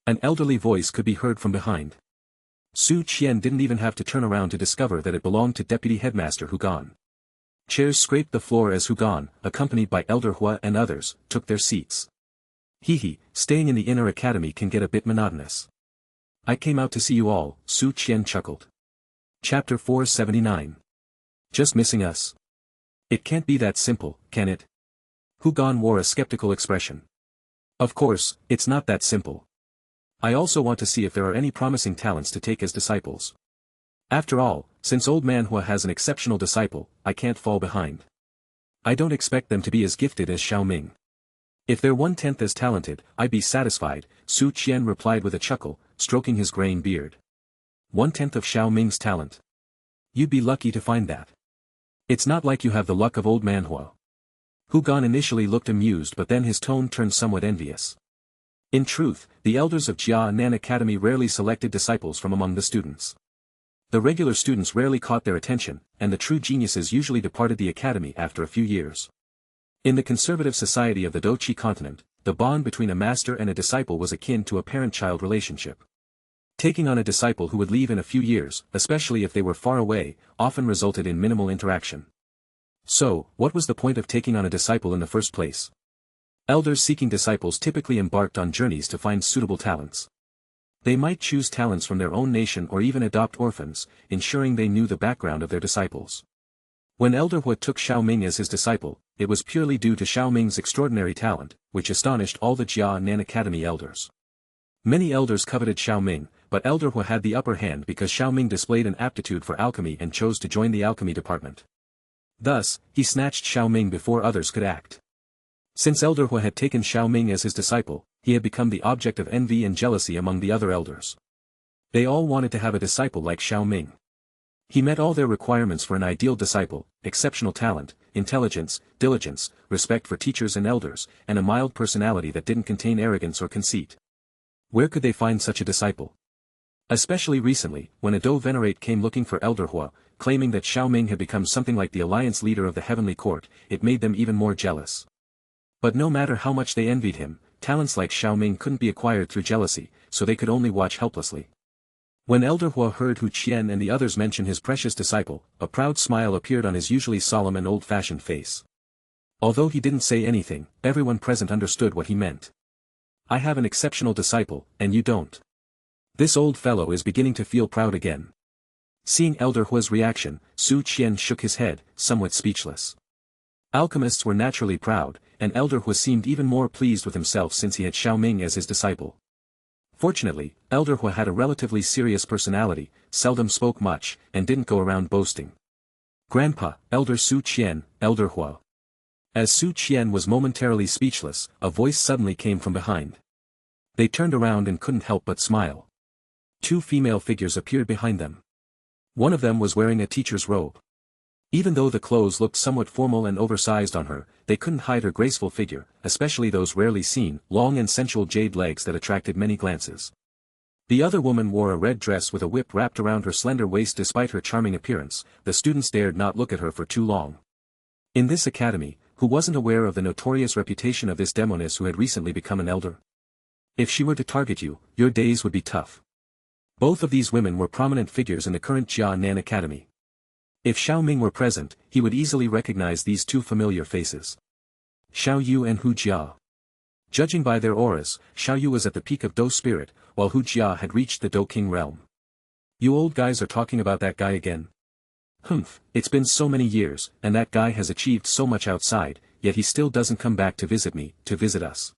An elderly voice could be heard from behind. Su Qian didn't even have to turn around to discover that it belonged to Deputy Headmaster Hugan. Chairs scraped the floor as Hugan, accompanied by Elder Hua and others, took their seats. Staying in the inner academy can get a bit monotonous. I came out to see you all, Su Qian chuckled. Chapter 479. Just missing us? It can't be that simple, can it? Hugan wore a skeptical expression. Of course, it's not that simple. I also want to see if there are any promising talents to take as disciples. After all, since Old Man Hua has an exceptional disciple, I can't fall behind. I don't expect them to be as gifted as Xiao Ming. If they're 1/10 as talented, I'd be satisfied, Su Qian replied with a chuckle, stroking his graying beard. 1/10 of Xiao Ming's talent. You'd be lucky to find that. It's not like you have the luck of Old Man Hua. Hugan initially looked amused, but then his tone turned somewhat envious. In truth, the elders of Jianan Academy rarely selected disciples from among the students. The regular students rarely caught their attention, and the true geniuses usually departed the academy after a few years. In the conservative society of the Doqi continent, the bond between a master and a disciple was akin to a parent-child relationship. Taking on a disciple who would leave in a few years, especially if they were far away, often resulted in minimal interaction. So, what was the point of taking on a disciple in the first place? Elders seeking disciples typically embarked on journeys to find suitable talents. They might choose talents from their own nation or even adopt orphans, ensuring they knew the background of their disciples. When Elder Hua took Xiao Ming as his disciple, it was purely due to Xiao Ming's extraordinary talent, which astonished all the Jianan Academy elders. Many elders coveted Xiao Ming, but Elder Hua had the upper hand because Xiao Ming displayed an aptitude for alchemy and chose to join the alchemy department. Thus, he snatched Xiao Ming before others could act. Since Elder Hua had taken Xiao Ming as his disciple, he had become the object of envy and jealousy among the other elders. They all wanted to have a disciple like Xiao Ming. He met all their requirements for an ideal disciple: exceptional talent, intelligence, diligence, respect for teachers and elders, and a mild personality that didn't contain arrogance or conceit. Where could they find such a disciple? Especially recently, when a Do Venerate came looking for Elder Hua, claiming that Xiao Ming had become something like the alliance leader of the heavenly court, it made them even more jealous. But no matter how much they envied him, talents like Xiao Ming couldn't be acquired through jealousy, so they could only watch helplessly. When Elder Hua heard Hu Qian and the others mention his precious disciple, a proud smile appeared on his usually solemn and old-fashioned face. Although he didn't say anything, everyone present understood what he meant. I have an exceptional disciple, and you don't. This old fellow is beginning to feel proud again. Seeing Elder Hua's reaction, Su Qian shook his head, somewhat speechless. Alchemists were naturally proud, and Elder Hua seemed even more pleased with himself since he had Xiao Ming as his disciple. Fortunately, Elder Hua had a relatively serious personality, seldom spoke much, and didn't go around boasting. Grandpa, Elder Su Qian, Elder Hua. As Su Qian was momentarily speechless, a voice suddenly came from behind. They turned around and couldn't help but smile. Two female figures appeared behind them. One of them was wearing a teacher's robe. Even though the clothes looked somewhat formal and oversized on her, they couldn't hide her graceful figure, especially those rarely seen, long and sensual jade legs that attracted many glances. The other woman wore a red dress with a whip wrapped around her slender waist. Despite her charming appearance, the students dared not look at her for too long. In this academy, who wasn't aware of the notorious reputation of this demoness who had recently become an elder? If she were to target you, your days would be tough. Both of these women were prominent figures in the current Jianan Academy. If Xiao Ming were present, he would easily recognize these two familiar faces. Xiao Yu and Hu Jia. Judging by their auras, Xiao Yu was at the peak of Do spirit, while Hu Jia had reached the Do King realm. You old guys are talking about that guy again? Humph, it's been so many years, and that guy has achieved so much outside, yet he still doesn't come back to visit me, to visit us.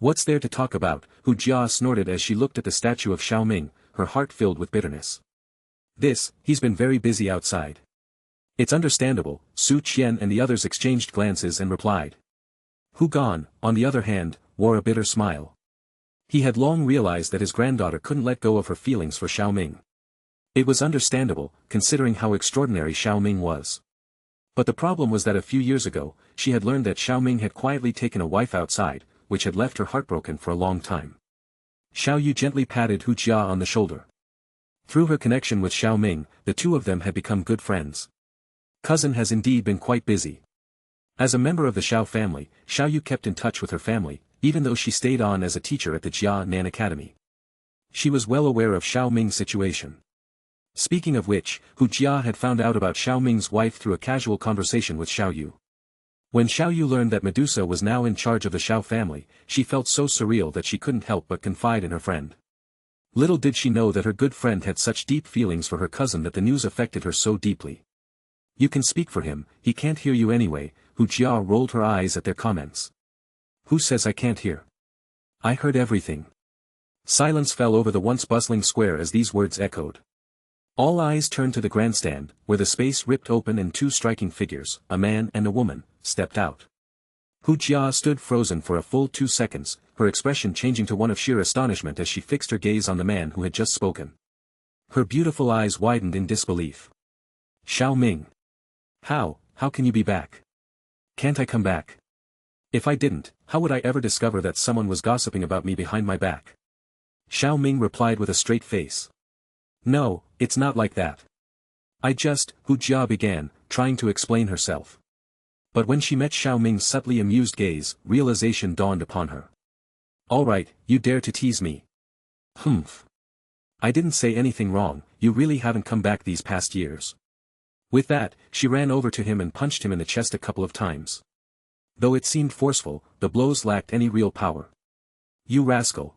What's there to talk about? Hu Jia snorted as she looked at the statue of Xiao Ming, her heart filled with bitterness. He's been very busy outside. It's understandable. Su Qian and the others exchanged glances and replied. Hu Gan, on the other hand, wore a bitter smile. He had long realized that his granddaughter couldn't let go of her feelings for Xiao Ming. It was understandable, considering how extraordinary Xiao Ming was. But the problem was that a few years ago, she had learned that Xiao Ming had quietly taken a wife outside, which had left her heartbroken for a long time. Xiao Yu gently patted Hu Jia on the shoulder. Through her connection with Xiao Ming, the two of them had become good friends. Cousin has indeed been quite busy. As a member of the Xiao family, Xiao Yu kept in touch with her family, even though she stayed on as a teacher at the Jianan Academy. She was well aware of Xiao Ming's situation. Speaking of which, Hu Jia had found out about Xiao Ming's wife through a casual conversation with Xiao Yu. When Xiao Yu learned that Medusa was now in charge of the Xiao family, she felt so surreal that she couldn't help but confide in her friend. Little did she know that her good friend had such deep feelings for her cousin that the news affected her so deeply. You can speak for him, he can't hear you anyway. Hu Jia rolled her eyes at their comments. Who says I can't hear? I heard everything. Silence fell over the once bustling square as these words echoed. All eyes turned to the grandstand, where the space ripped open and two striking figures, a man and a woman, stepped out. Hu Jia stood frozen for a full 2 seconds, her expression changing to one of sheer astonishment as she fixed her gaze on the man who had just spoken. Her beautiful eyes widened in disbelief. Xiao Ming. How can you be back? Can't I come back? If I didn't, how would I ever discover that someone was gossiping about me behind my back? Xiao Ming replied with a straight face. No, it's not like that. Hu Jia began, trying to explain herself. But when she met Xiao Ming's subtly amused gaze, realization dawned upon her. All right, you dare to tease me. Humph. I didn't say anything wrong, you really haven't come back these past years. With that, she ran over to him and punched him in the chest a couple of times. Though it seemed forceful, the blows lacked any real power. You rascal.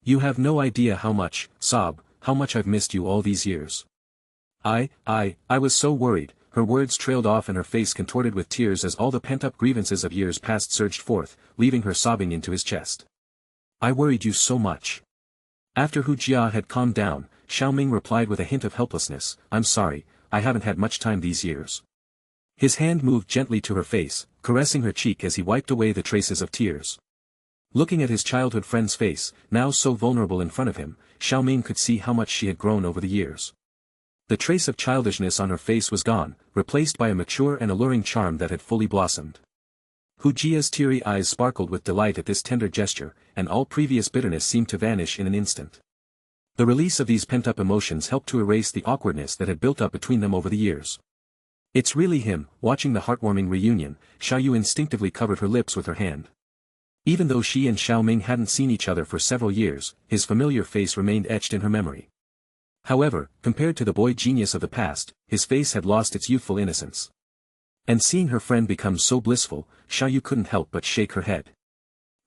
You have no idea how much I've missed you all these years. I was so worried. Her words trailed off and her face contorted with tears as all the pent-up grievances of years past surged forth, leaving her sobbing into his chest. I worried you so much. After Hu Jia had calmed down, Xiao Ming replied with a hint of helplessness, I'm sorry, I haven't had much time these years. His hand moved gently to her face, caressing her cheek as he wiped away the traces of tears. Looking at his childhood friend's face, now so vulnerable in front of him, Xiao Ming could see how much she had grown over the years. The trace of childishness on her face was gone, replaced by a mature and alluring charm that had fully blossomed. Hu Jia's teary eyes sparkled with delight at this tender gesture, and all previous bitterness seemed to vanish in an instant. The release of these pent-up emotions helped to erase the awkwardness that had built up between them over the years. It's really him. Watching the heartwarming reunion, Xiao Yu instinctively covered her lips with her hand. Even though she and Xiao Ming hadn't seen each other for several years, his familiar face remained etched in her memory. However, compared to the boy genius of the past, his face had lost its youthful innocence. And seeing her friend become so blissful, Xiao Yu couldn't help but shake her head.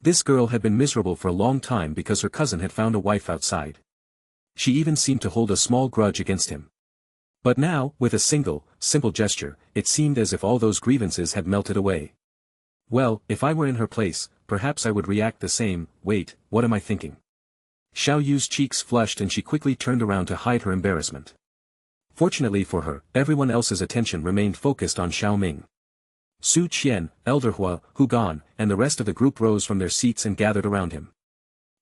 This girl had been miserable for a long time because her cousin had found a wife outside. She even seemed to hold a small grudge against him. But now, with a simple gesture, it seemed as if all those grievances had melted away. Well, if I were in her place, perhaps I would react the same. Wait, what am I thinking? Xiao Yu's cheeks flushed and she quickly turned around to hide her embarrassment. Fortunately for her, everyone else's attention remained focused on Xiao Ming. Su Qian, Elder Hua, Hu Gan, and the rest of the group rose from their seats and gathered around him.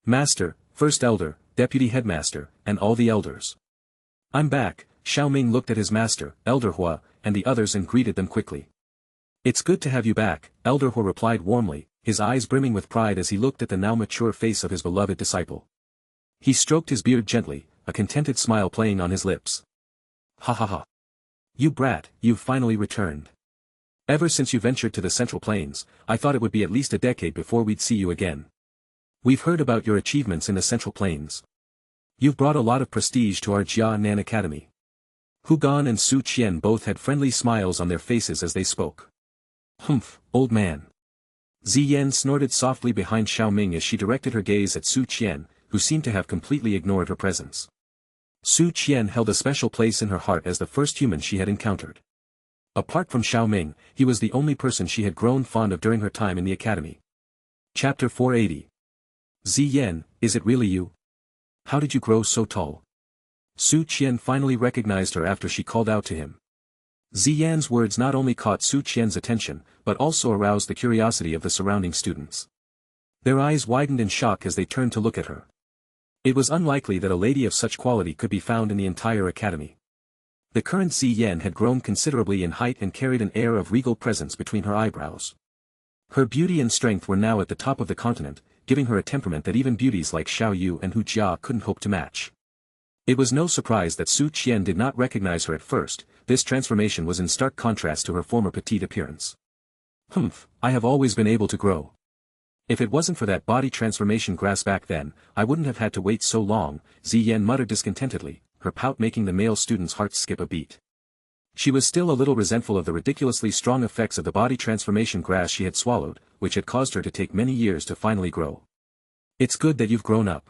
Master, First Elder, Deputy Headmaster, and all the elders. I'm back. Xiao Ming looked at his master, Elder Hua, and the others and greeted them quickly. It's good to have you back, Elder Hua replied warmly, his eyes brimming with pride as he looked at the now mature face of his beloved disciple. He stroked his beard gently, a contented smile playing on his lips. Ha ha ha. You brat, you've finally returned. Ever since you ventured to the Central Plains, I thought it would be at least a decade before we'd see you again. We've heard about your achievements in the Central Plains. You've brought a lot of prestige to our Jianan Academy. Hu Gan and Su Qian both had friendly smiles on their faces as they spoke. Humph, old man. Ziyan snorted softly behind Xiao Ming as she directed her gaze at Su Qian, who seemed to have completely ignored her presence. Su Qian held a special place in her heart as the first human she had encountered. Apart from Xiao Ming, he was the only person she had grown fond of during her time in the academy. Chapter 480. Ziyan, is it really you? How did you grow so tall? Su Qian finally recognized her after she called out to him. Ziyan's words not only caught Su Qian's attention, but also aroused the curiosity of the surrounding students. Their eyes widened in shock as they turned to look at her. It was unlikely that a lady of such quality could be found in the entire academy. The current Ziyan had grown considerably in height and carried an air of regal presence between her eyebrows. Her beauty and strength were now at the top of the continent, giving her a temperament that even beauties like Xiao Yu and Hu Jia couldn't hope to match. It was no surprise that Su Qian did not recognize her at first. This transformation was in stark contrast to her former petite appearance. Humph, I have always been able to grow. If it wasn't for that body transformation grass back then, I wouldn't have had to wait so long, Ziyan muttered discontentedly, her pout making the male student's heart skip a beat. She was still a little resentful of the ridiculously strong effects of the body transformation grass she had swallowed, which had caused her to take many years to finally grow. It's good that you've grown up.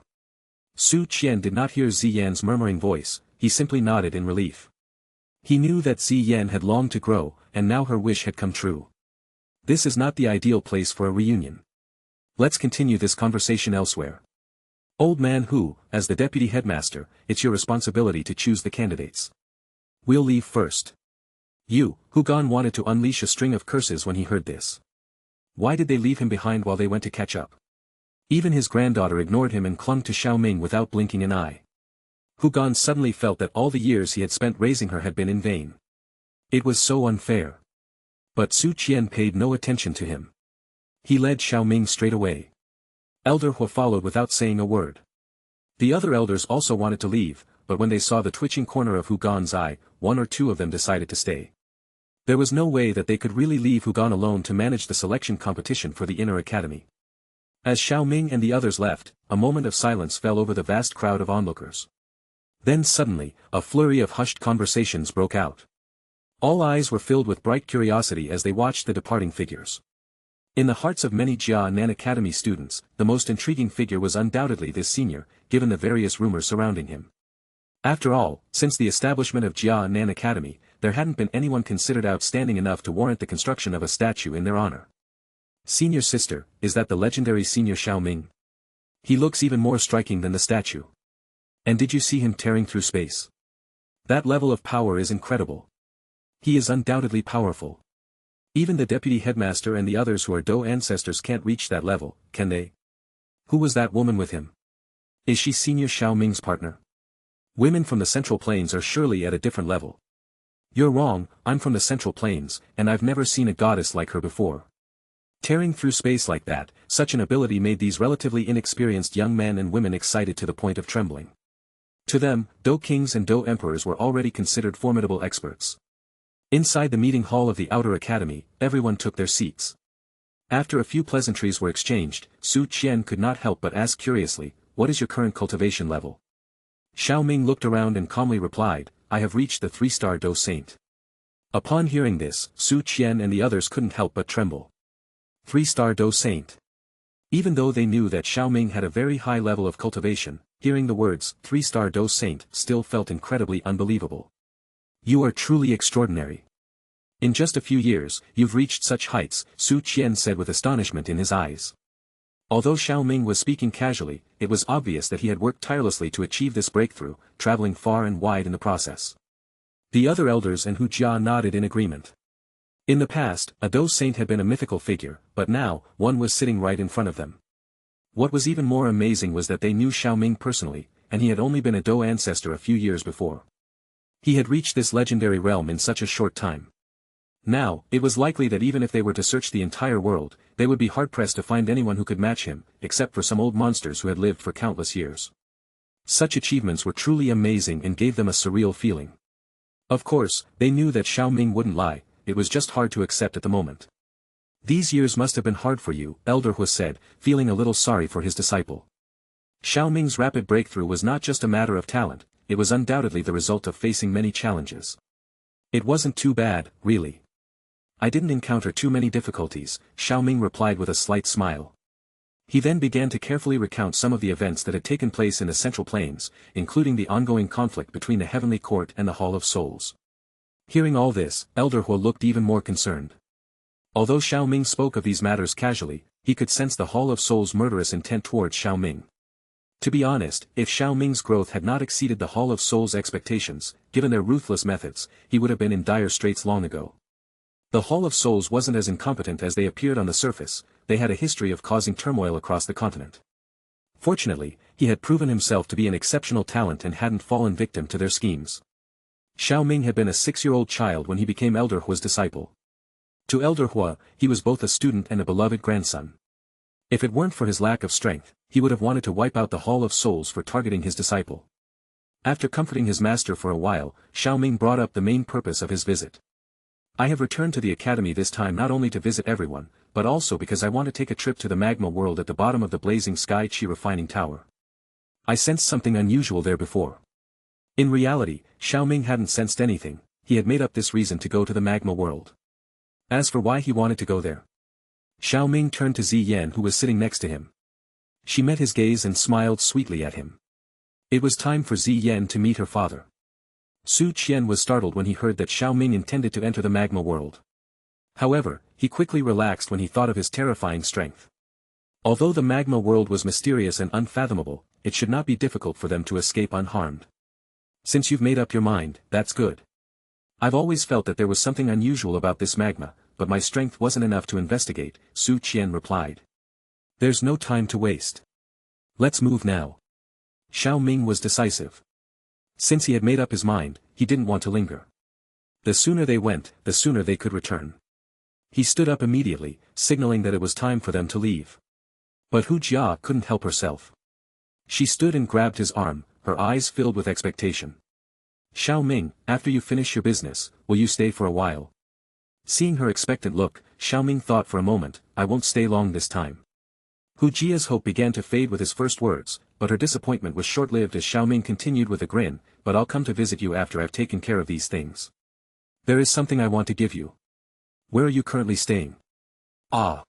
Su Qian did not hear Ziyan's murmuring voice, he simply nodded in relief. He knew that Ziyan had longed to grow, and now her wish had come true. This is not the ideal place for a reunion. Let's continue this conversation elsewhere. Old man Hu, as the deputy headmaster, it's your responsibility to choose the candidates. We'll leave first. Hu Gan wanted to unleash a string of curses when he heard this. Why did they leave him behind while they went to catch up? Even his granddaughter ignored him and clung to Xiao Ming without blinking an eye. Hu Gan suddenly felt that all the years he had spent raising her had been in vain. It was so unfair. But Su Qian paid no attention to him. He led Xiao Ming straight away. Elder Hua followed without saying a word. The other elders also wanted to leave, but when they saw the twitching corner of Hu Gan's eye, one or two of them decided to stay. There was no way that they could really leave Hu Gan alone to manage the selection competition for the inner academy. As Xiao Ming and the others left, a moment of silence fell over the vast crowd of onlookers. Then suddenly, a flurry of hushed conversations broke out. All eyes were filled with bright curiosity as they watched the departing figures. In the hearts of many Jianan Academy students, the most intriguing figure was undoubtedly this senior, given the various rumors surrounding him. After all, since the establishment of Jianan Academy, there hadn't been anyone considered outstanding enough to warrant the construction of a statue in their honor. Senior sister, is that the legendary senior Xiao Ming? He looks even more striking than the statue. And did you see him tearing through space? That level of power is incredible. He is undoubtedly powerful. Even the deputy headmaster and the others who are Dou ancestors can't reach that level, can they? Who was that woman with him? Is she senior Xiao Ming's partner? Women from the Central Plains are surely at a different level. You're wrong, I'm from the Central Plains, and I've never seen a goddess like her before. Tearing through space like that, such an ability made these relatively inexperienced young men and women excited to the point of trembling. To them, Dou kings and Dou emperors were already considered formidable experts. Inside the meeting hall of the outer academy, everyone took their seats. After a few pleasantries were exchanged, Su Qian could not help but ask curiously, what is your current cultivation level? Xiao Ming looked around and calmly replied, I have reached the 3-star Dou Saint. Upon hearing this, Su Qian and the others couldn't help but tremble. 3-star Dou Saint. Even though they knew that Xiao Ming had a very high level of cultivation, hearing the words 3-star Dou Saint still felt incredibly unbelievable. You are truly extraordinary. In just a few years, you've reached such heights, Su Qian said with astonishment in his eyes. Although Xiao Ming was speaking casually, it was obvious that he had worked tirelessly to achieve this breakthrough, traveling far and wide in the process. The other elders and Hu Jia nodded in agreement. In the past, a Dou Saint had been a mythical figure, but now, one was sitting right in front of them. What was even more amazing was that they knew Xiao Ming personally, and he had only been a Dou ancestor a few years before. He had reached this legendary realm in such a short time. Now, it was likely that even if they were to search the entire world, they would be hard-pressed to find anyone who could match him, except for some old monsters who had lived for countless years. Such achievements were truly amazing and gave them a surreal feeling. Of course, they knew that Xiao Ming wouldn't lie, it was just hard to accept at the moment. These years must have been hard for you, Elder Hu said, feeling a little sorry for his disciple. Xiao Ming's rapid breakthrough was not just a matter of talent, it was undoubtedly the result of facing many challenges. It wasn't too bad, really. I didn't encounter too many difficulties, Xiao Ming replied with a slight smile. He then began to carefully recount some of the events that had taken place in the Central Plains, including the ongoing conflict between the Heavenly Court and the Hall of Souls. Hearing all this, Elder Hu looked even more concerned. Although Xiao Ming spoke of these matters casually, he could sense the Hall of Souls' murderous intent towards Xiao Ming. To be honest, if Xiao Ming's growth had not exceeded the Hall of Souls' expectations, given their ruthless methods, he would have been in dire straits long ago. The Hall of Souls wasn't as incompetent as they appeared on the surface, they had a history of causing turmoil across the continent. Fortunately, he had proven himself to be an exceptional talent and hadn't fallen victim to their schemes. Xiao Ming had been a 6-year-old child when he became Elder Hua's disciple. To Elder Hua, he was both a student and a beloved grandson. If it weren't for his lack of strength, he would have wanted to wipe out the Hall of Souls for targeting his disciple. After comforting his master for a while, Xiao Ming brought up the main purpose of his visit. I have returned to the academy this time not only to visit everyone, but also because I want to take a trip to the magma world at the bottom of the blazing sky Qi refining tower. I sensed something unusual there before. In reality, Xiao Ming hadn't sensed anything, he had made up this reason to go to the magma world. As for why he wanted to go there, Xiao Ming turned to Zi Yan who was sitting next to him. She met his gaze and smiled sweetly at him. It was time for Zi Yan to meet her father. Su Qian was startled when he heard that Xiao Ming intended to enter the magma world. However, he quickly relaxed when he thought of his terrifying strength. Although the magma world was mysterious and unfathomable, it should not be difficult for them to escape unharmed. Since you've made up your mind, that's good. I've always felt that there was something unusual about this magma, but my strength wasn't enough to investigate, Su Qian replied. There's no time to waste. Let's move now. Xiao Ming was decisive. Since he had made up his mind, he didn't want to linger. The sooner they went, the sooner they could return. He stood up immediately, signaling that it was time for them to leave. But Hu Jia couldn't help herself. She stood and grabbed his arm, her eyes filled with expectation. Xiao Ming, after you finish your business, will you stay for a while? Seeing her expectant look, Xiao Ming thought for a moment, I won't stay long this time. Hu Jia's hope began to fade with his first words, but her disappointment was short-lived as Xiao Ming continued with a grin, but I'll come to visit you after I've taken care of these things. There is something I want to give you. Where are you currently staying? Ah.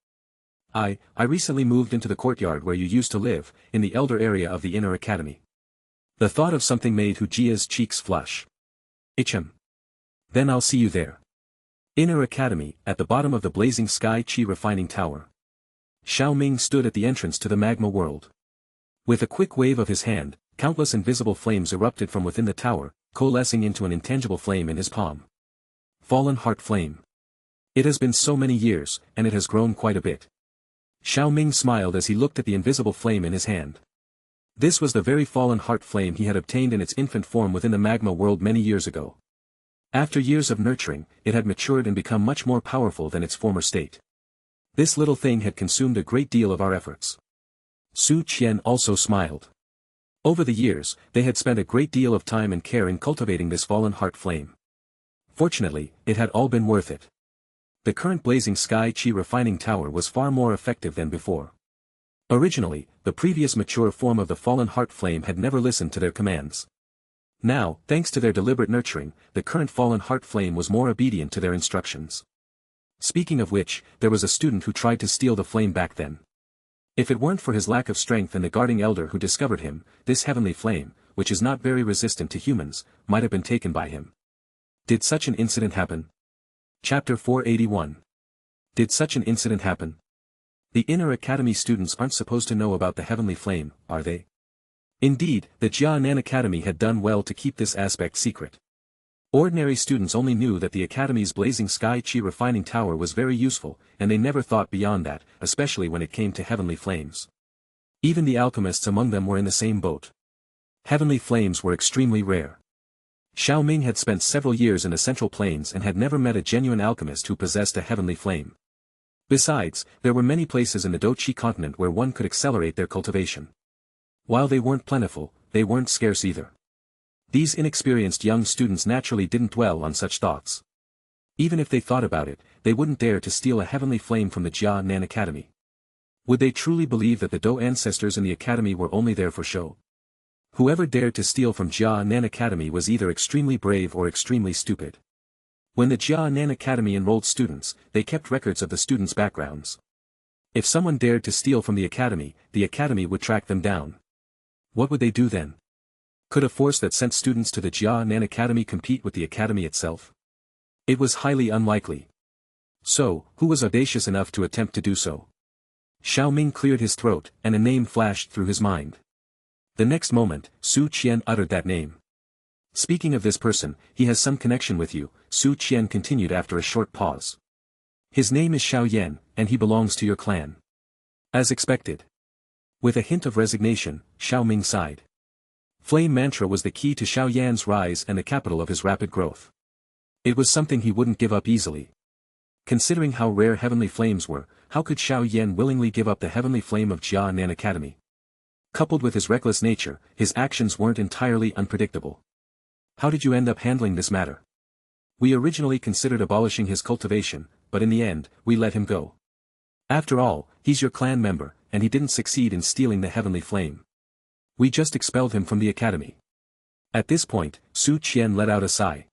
I recently moved into the courtyard where you used to live, in the elder area of the inner academy. The thought of something made Hu Jia's cheeks flush. Hm. Then I'll see you there. Inner academy, at the bottom of the blazing sky Qi refining tower. Xiao Ming stood at the entrance to the magma world. With a quick wave of his hand, countless invisible flames erupted from within the tower, coalescing into an intangible flame in his palm. Fallen Heart Flame. It has been so many years, and it has grown quite a bit. Xiao Ming smiled as he looked at the invisible flame in his hand. This was the very Fallen Heart Flame he had obtained in its infant form within the magma world many years ago. After years of nurturing, it had matured and become much more powerful than its former state. This little thing had consumed a great deal of our efforts. Su Qian also smiled. Over the years, they had spent a great deal of time and care in cultivating this Fallen Heart Flame. Fortunately, it had all been worth it. The current blazing sky Qi refining tower was far more effective than before. Originally, the previous mature form of the Fallen Heart Flame had never listened to their commands. Now, thanks to their deliberate nurturing, the current Fallen Heart Flame was more obedient to their instructions. Speaking of which, there was a student who tried to steal the flame back then. If it weren't for his lack of strength and the guarding elder who discovered him, this heavenly flame, which is not very resistant to humans, might have been taken by him. Did such an incident happen? Chapter 481. Did such an incident happen? The inner academy students aren't supposed to know about the heavenly flame, are they? Indeed, the Jianan Academy had done well to keep this aspect secret. Ordinary students only knew that the academy's blazing sky Qi refining tower was very useful, and they never thought beyond that, especially when it came to heavenly flames. Even the alchemists among them were in the same boat. Heavenly flames were extremely rare. Xiao Ming had spent several years in the Central Plains and had never met a genuine alchemist who possessed a heavenly flame. Besides, there were many places in the Dochi continent where one could accelerate their cultivation. While they weren't plentiful, they weren't scarce either. These inexperienced young students naturally didn't dwell on such thoughts. Even if they thought about it, they wouldn't dare to steal a heavenly flame from the Jia Nan Academy. Would they truly believe that the Do ancestors in the academy were only there for show? Whoever dared to steal from Jia Nan Academy was either extremely brave or extremely stupid. When the Jia Nan Academy enrolled students, they kept records of the students' backgrounds. If someone dared to steal from the academy would track them down. What would they do then? Could a force that sent students to the Jia Nan Academy compete with the academy itself? It was highly unlikely. So, who was audacious enough to attempt to do so? Xiao Ming cleared his throat, and a name flashed through his mind. The next moment, Su Qian uttered that name. Speaking of this person, he has some connection with you, Su Qian continued after a short pause. His name is Xiao Yan, and he belongs to your clan. As expected. With a hint of resignation, Xiao Ming sighed. Flame mantra was the key to Xiao Yan's rise and the capital of his rapid growth. It was something he wouldn't give up easily. Considering how rare heavenly flames were, how could Xiao Yan willingly give up the heavenly flame of Jia Nan Academy? Coupled with his reckless nature, his actions weren't entirely unpredictable. How did you end up handling this matter? We originally considered abolishing his cultivation, but in the end, we let him go. After all, he's your clan member, and he didn't succeed in stealing the heavenly flame. We just expelled him from the academy. At this point, Su Qian let out a sigh.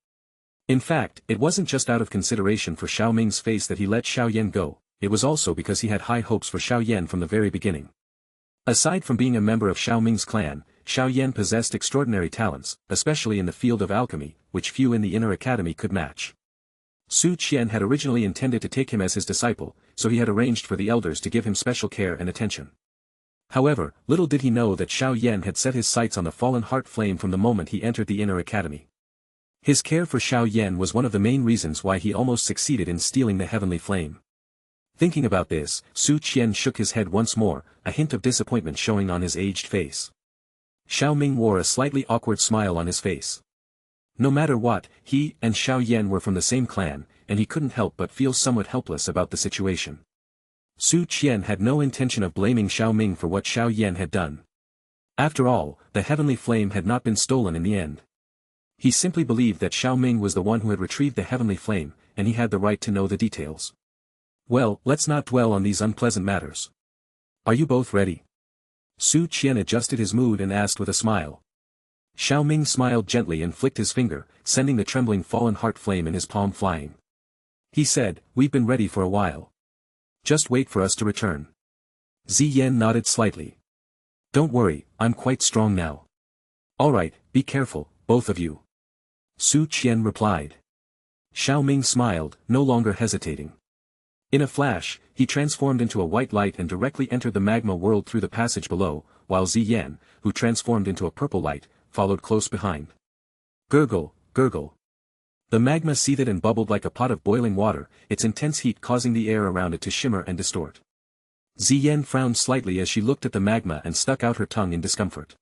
In fact, it wasn't just out of consideration for Xiao Ming's face that he let Xiao Yan go, it was also because he had high hopes for Xiao Yan from the very beginning. Aside from being a member of Xiao Ming's clan, Xiao Yan possessed extraordinary talents, especially in the field of alchemy, which few in the inner academy could match. Su Qian had originally intended to take him as his disciple, so he had arranged for the elders to give him special care and attention. However, little did he know that Xiao Yan had set his sights on the fallen heart flame from the moment he entered the inner academy. His care for Xiao Yan was one of the main reasons why he almost succeeded in stealing the heavenly flame. Thinking about this, Su Qian shook his head once more, a hint of disappointment showing on his aged face. Xiao Ming wore a slightly awkward smile on his face. No matter what, he and Xiao Yan were from the same clan, and he couldn't help but feel somewhat helpless about the situation. Su Qian had no intention of blaming Xiao Ming for what Xiao Yan had done. After all, the heavenly flame had not been stolen in the end. He simply believed that Xiao Ming was the one who had retrieved the heavenly flame, and he had the right to know the details. Well, let's not dwell on these unpleasant matters. Are you both ready? Su Qian adjusted his mood and asked with a smile. Xiao Ming smiled gently and flicked his finger, sending the trembling fallen heart flame in his palm flying. He said, "We've been ready for a while. Just wait for us to return." Ziyan nodded slightly. "Don't worry, I'm quite strong now." "All right, be careful, both of you." Su Qian replied. Xiao Ming smiled, no longer hesitating. In a flash, he transformed into a white light and directly entered the magma world through the passage below, while Ziyan, who transformed into a purple light, followed close behind. Gurgle, gurgle. The magma seethed and bubbled like a pot of boiling water, its intense heat causing the air around it to shimmer and distort. Ziyan frowned slightly as she looked at the magma and stuck out her tongue in discomfort.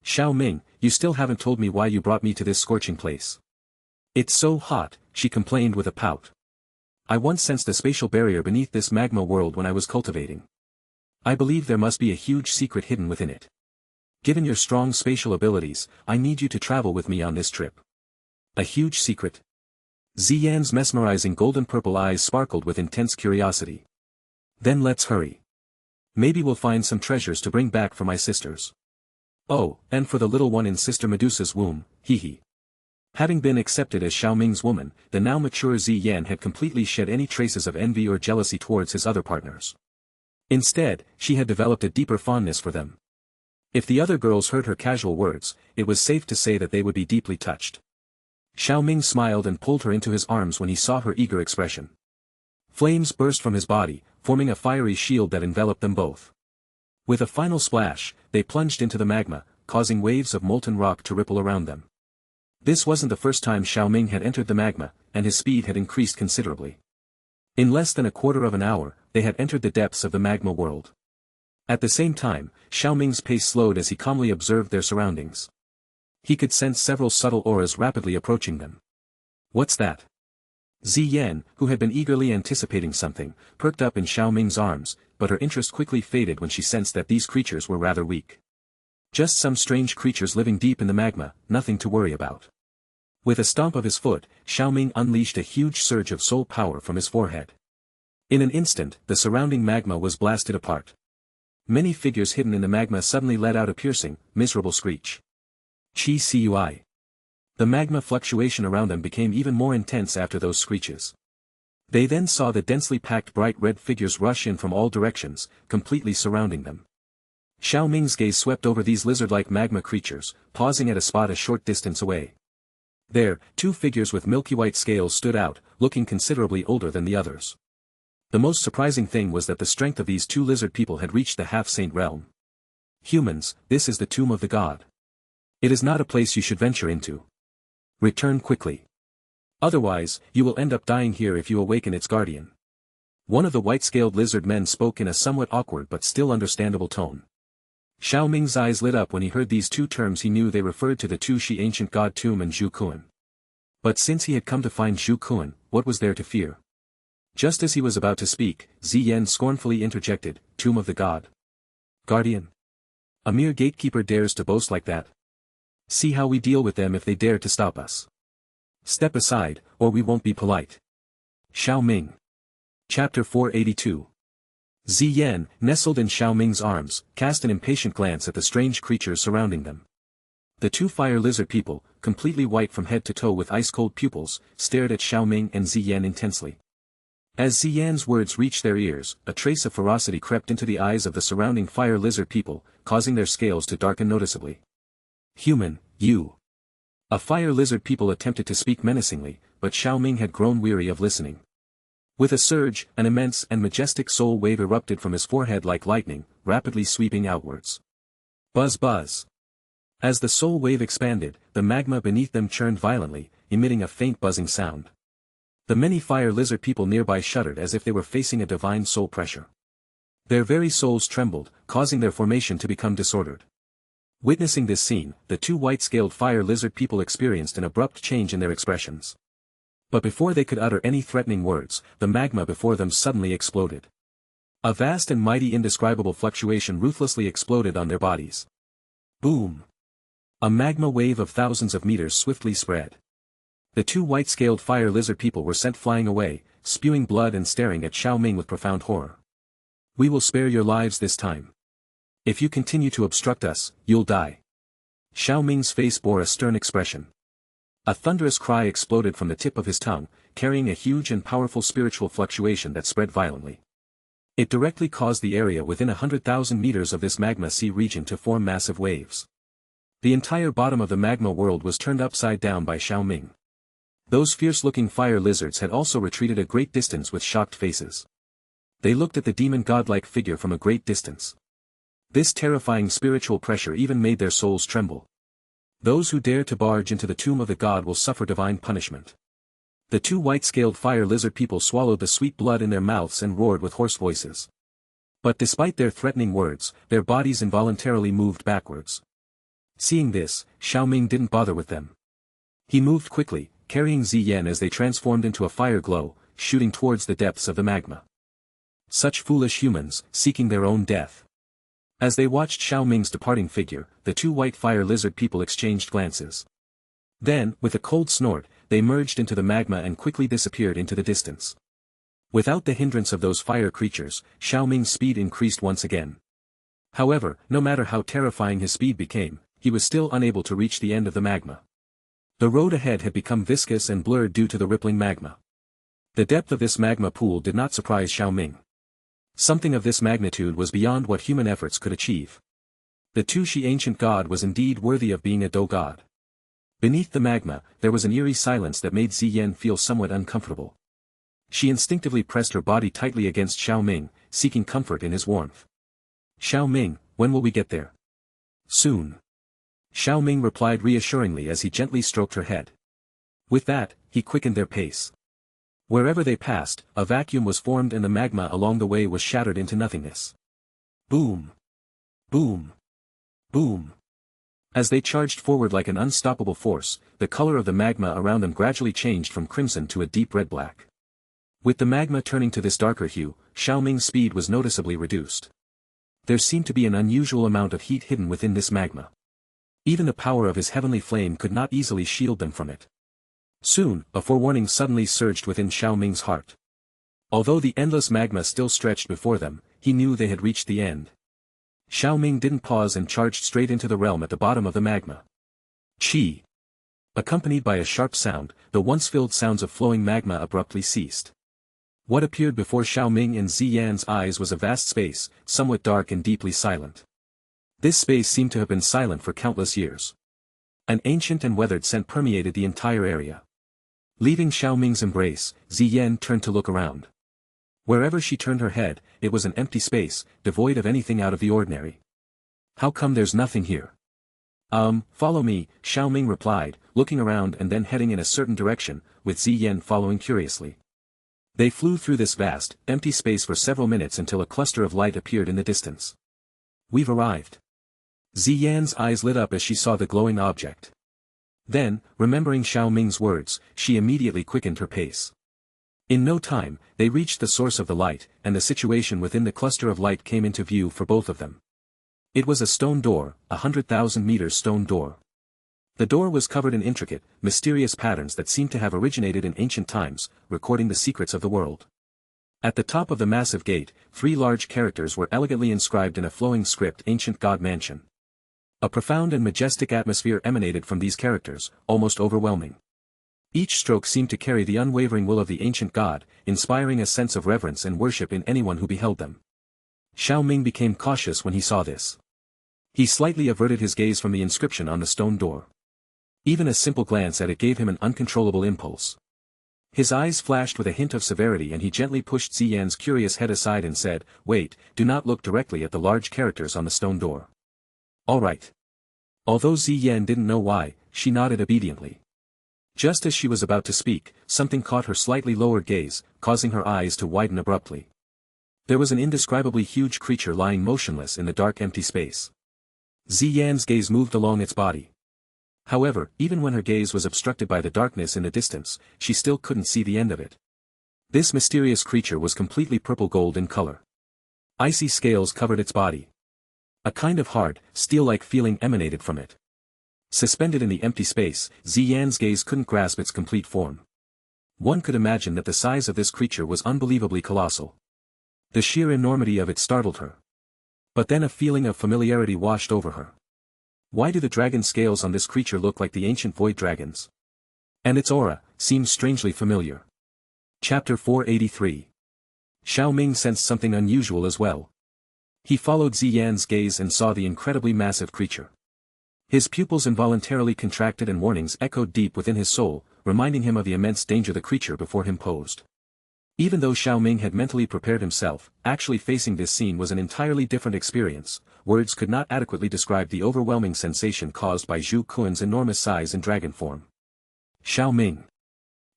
"Xiao Ming, you still haven't told me why you brought me to this scorching place." "It's so hot," she complained with a pout. "I once sensed a spatial barrier beneath this magma world when I was cultivating. I believe there must be a huge secret hidden within it. Given your strong spatial abilities, I need you to travel with me on this trip." "A huge secret?" Ziyan's mesmerizing golden-purple eyes sparkled with intense curiosity. "Then let's hurry. Maybe we'll find some treasures to bring back for my sisters. Oh, and for the little one in Sister Medusa's womb, hee." Having been accepted as Xiao Ming's woman, the now mature Ziyan had completely shed any traces of envy or jealousy towards his other partners. Instead, she had developed a deeper fondness for them. If the other girls heard her casual words, it was safe to say that they would be deeply touched. Xiao Ming smiled and pulled her into his arms when he saw her eager expression. Flames burst from his body, forming a fiery shield that enveloped them both. With a final splash, they plunged into the magma, causing waves of molten rock to ripple around them. This wasn't the first time Xiao Ming had entered the magma, and his speed had increased considerably. In less than a quarter of an hour, they had entered the depths of the magma world. At the same time, Xiao Ming's pace slowed as he calmly observed their surroundings. He could sense several subtle auras rapidly approaching them. What's that? Ziyan, who had been eagerly anticipating something, perked up in Xiao Ming's arms, but her interest quickly faded when she sensed that these creatures were rather weak. Just some strange creatures living deep in the magma, nothing to worry about. With a stomp of his foot, Xiao Ming unleashed a huge surge of soul power from his forehead. In an instant, the surrounding magma was blasted apart. Many figures hidden in the magma suddenly let out a piercing, miserable screech. Chi Cui. The magma fluctuation around them became even more intense after those screeches. They then saw the densely packed bright red figures rush in from all directions, completely surrounding them. Xiao Ming's gaze swept over these lizard-like magma creatures, pausing at a spot a short distance away. There, two figures with milky white scales stood out, looking considerably older than the others. The most surprising thing was that the strength of these two lizard people had reached the half-saint realm. Humans, this is the tomb of the god. It is not a place you should venture into. Return quickly. Otherwise, you will end up dying here if you awaken its guardian. One of the white-scaled lizard men spoke in a somewhat awkward but still understandable tone. Xiao Ming's eyes lit up when he heard these two terms. He knew they referred to the two Shi ancient god tomb and Zhu Kuan. But since he had come to find Zhu Kuan, what was there to fear? Just as he was about to speak, Ziyan scornfully interjected, "Tomb of the god? Guardian? A mere gatekeeper dares to boast like that? See how we deal with them if they dare to stop us. Step aside, or we won't be polite." Xiao Ming. Chapter 482. Ziyan, nestled in Xiao Ming's arms, cast an impatient glance at the strange creatures surrounding them. The two fire lizard people, completely white from head to toe with ice-cold pupils, stared at Xiao Ming and Ziyan intensely. As Ziyan's words reached their ears, a trace of ferocity crept into the eyes of the surrounding fire lizard people, causing their scales to darken noticeably. "Human, you." A fire lizard people attempted to speak menacingly, but Xiao Ming had grown weary of listening. With a surge, an immense and majestic soul wave erupted from his forehead like lightning, rapidly sweeping outwards. Buzz buzz. As the soul wave expanded, the magma beneath them churned violently, emitting a faint buzzing sound. The many fire lizard people nearby shuddered as if they were facing a divine soul pressure. Their very souls trembled, causing their formation to become disordered. Witnessing this scene, the two white-scaled fire lizard people experienced an abrupt change in their expressions. But before they could utter any threatening words, the magma before them suddenly exploded. A vast and mighty indescribable fluctuation ruthlessly exploded on their bodies. Boom! A magma wave of thousands of meters swiftly spread. The two white-scaled fire lizard people were sent flying away, spewing blood and staring at Xiao Ming with profound horror. "We will spare your lives this time. If you continue to obstruct us, you'll die." Xiao Ming's face bore a stern expression. A thunderous cry exploded from the tip of his tongue, carrying a huge and powerful spiritual fluctuation that spread violently. It directly caused the area within 100,000 meters of this magma sea region to form massive waves. The entire bottom of the magma world was turned upside down by Xiao Ming. Those fierce-looking fire lizards had also retreated a great distance with shocked faces. They looked at the demon god-like figure from a great distance. This terrifying spiritual pressure even made their souls tremble. Those who dare to barge into the tomb of the god will suffer divine punishment. The two white-scaled fire lizard people swallowed the sweet blood in their mouths and roared with hoarse voices. But despite their threatening words, their bodies involuntarily moved backwards. Seeing this, Xiao Ming didn't bother with them. He moved quickly, carrying Ziyan as they transformed into a fire glow, shooting towards the depths of the magma. Such foolish humans, seeking their own death. As they watched Xiao Ming's departing figure, the two white fire lizard people exchanged glances. Then, with a cold snort, they merged into the magma and quickly disappeared into the distance. Without the hindrance of those fire creatures, Xiao Ming's speed increased once again. However, no matter how terrifying his speed became, he was still unable to reach the end of the magma. The road ahead had become viscous and blurred due to the rippling magma. The depth of this magma pool did not surprise Xiao Ming. Something of this magnitude was beyond what human efforts could achieve. The two Shi ancient god was indeed worthy of being a Do god. Beneath the magma, there was an eerie silence that made Ziyan feel somewhat uncomfortable. She instinctively pressed her body tightly against Xiao Ming, seeking comfort in his warmth. "Xiao Ming, when will we get there?" "Soon." Xiao Ming replied reassuringly as he gently stroked her head. With that, he quickened their pace. Wherever they passed, a vacuum was formed and the magma along the way was shattered into nothingness. Boom! Boom! Boom! As they charged forward like an unstoppable force, the color of the magma around them gradually changed from crimson to a deep red-black. With the magma turning to this darker hue, Xiao Ming's speed was noticeably reduced. There seemed to be an unusual amount of heat hidden within this magma. Even the power of his heavenly flame could not easily shield them from it. Soon, a forewarning suddenly surged within Xiao Ming's heart. Although the endless magma still stretched before them, he knew they had reached the end. Xiao Ming didn't pause and charged straight into the realm at the bottom of the magma. Chi! Accompanied by a sharp sound, the once filled sounds of flowing magma abruptly ceased. What appeared before Xiao Ming and Ziyan's eyes was a vast space, somewhat dark and deeply silent. This space seemed to have been silent for countless years. An ancient and weathered scent permeated the entire area. Leaving Xiao Ming's embrace, Ziyan turned to look around. Wherever she turned her head, it was an empty space, devoid of anything out of the ordinary. How come there's nothing here? Follow me, Xiao Ming replied, looking around and then heading in a certain direction, with Ziyan following curiously. They flew through this vast, empty space for several minutes until a cluster of light appeared in the distance. We've arrived. Ziyan's eyes lit up as she saw the glowing object. Then, remembering Xiao Ming's words, she immediately quickened her pace. In no time, they reached the source of the light, and the situation within the cluster of light came into view for both of them. It was a stone door, 100,000 meters stone door. The door was covered in intricate, mysterious patterns that seemed to have originated in ancient times, recording the secrets of the world. At the top of the massive gate, 3 large characters were elegantly inscribed in a flowing script: Ancient God Mansion. A profound and majestic atmosphere emanated from these characters, almost overwhelming. Each stroke seemed to carry the unwavering will of the ancient god, inspiring a sense of reverence and worship in anyone who beheld them. Xiao Ming became cautious when he saw this. He slightly averted his gaze from the inscription on the stone door. Even a simple glance at it gave him an uncontrollable impulse. His eyes flashed with a hint of severity and he gently pushed Ziyan's curious head aside and said, "Wait, do not look directly at the large characters on the stone door." "All right." Although Ziyan didn't know why, she nodded obediently. Just as she was about to speak, something caught her slightly lowered gaze, causing her eyes to widen abruptly. There was an indescribably huge creature lying motionless in the dark empty space. Ziyan's gaze moved along its body. However, even when her gaze was obstructed by the darkness in the distance, she still couldn't see the end of it. This mysterious creature was completely purple-gold in color. Icy scales covered its body. A kind of hard, steel-like feeling emanated from it. Suspended in the empty space, Ziyan's gaze couldn't grasp its complete form. One could imagine that the size of this creature was unbelievably colossal. The sheer enormity of it startled her. But then a feeling of familiarity washed over her. Why do the dragon scales on this creature look like the ancient void dragons? And its aura seems strangely familiar. Chapter 483. Xiao Ming sensed something unusual as well. He followed Ziyan's gaze and saw the incredibly massive creature. His pupils involuntarily contracted and warnings echoed deep within his soul, reminding him of the immense danger the creature before him posed. Even though Xiao Ming had mentally prepared himself, actually facing this scene was an entirely different experience. Words could not adequately describe the overwhelming sensation caused by Zhu Kuan's enormous size and dragon form. Xiao Ming.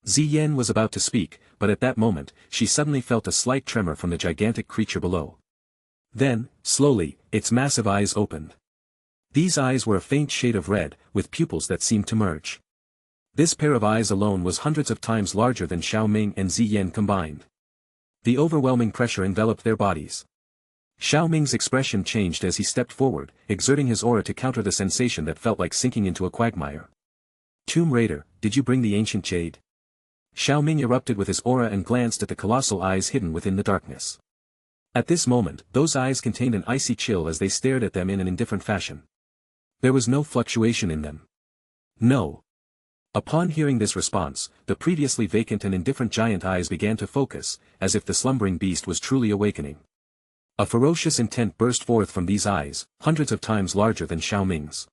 Ziyan was about to speak, but at that moment, she suddenly felt a slight tremor from the gigantic creature below. Then, slowly, its massive eyes opened. These eyes were a faint shade of red, with pupils that seemed to merge. This pair of eyes alone was hundreds of times larger than Xiao Ming and Ziyan combined. The overwhelming pressure enveloped their bodies. Xiao Ming's expression changed as he stepped forward, exerting his aura to counter the sensation that felt like sinking into a quagmire. "Tomb Raider, did you bring the ancient jade?" Xiao Ming erupted with his aura and glanced at the colossal eyes hidden within the darkness. At this moment, those eyes contained an icy chill as they stared at them in an indifferent fashion. There was no fluctuation in them. No. Upon hearing this response, the previously vacant and indifferent giant eyes began to focus, as if the slumbering beast was truly awakening. A ferocious intent burst forth from these eyes, hundreds of times larger than Xiao Ming's.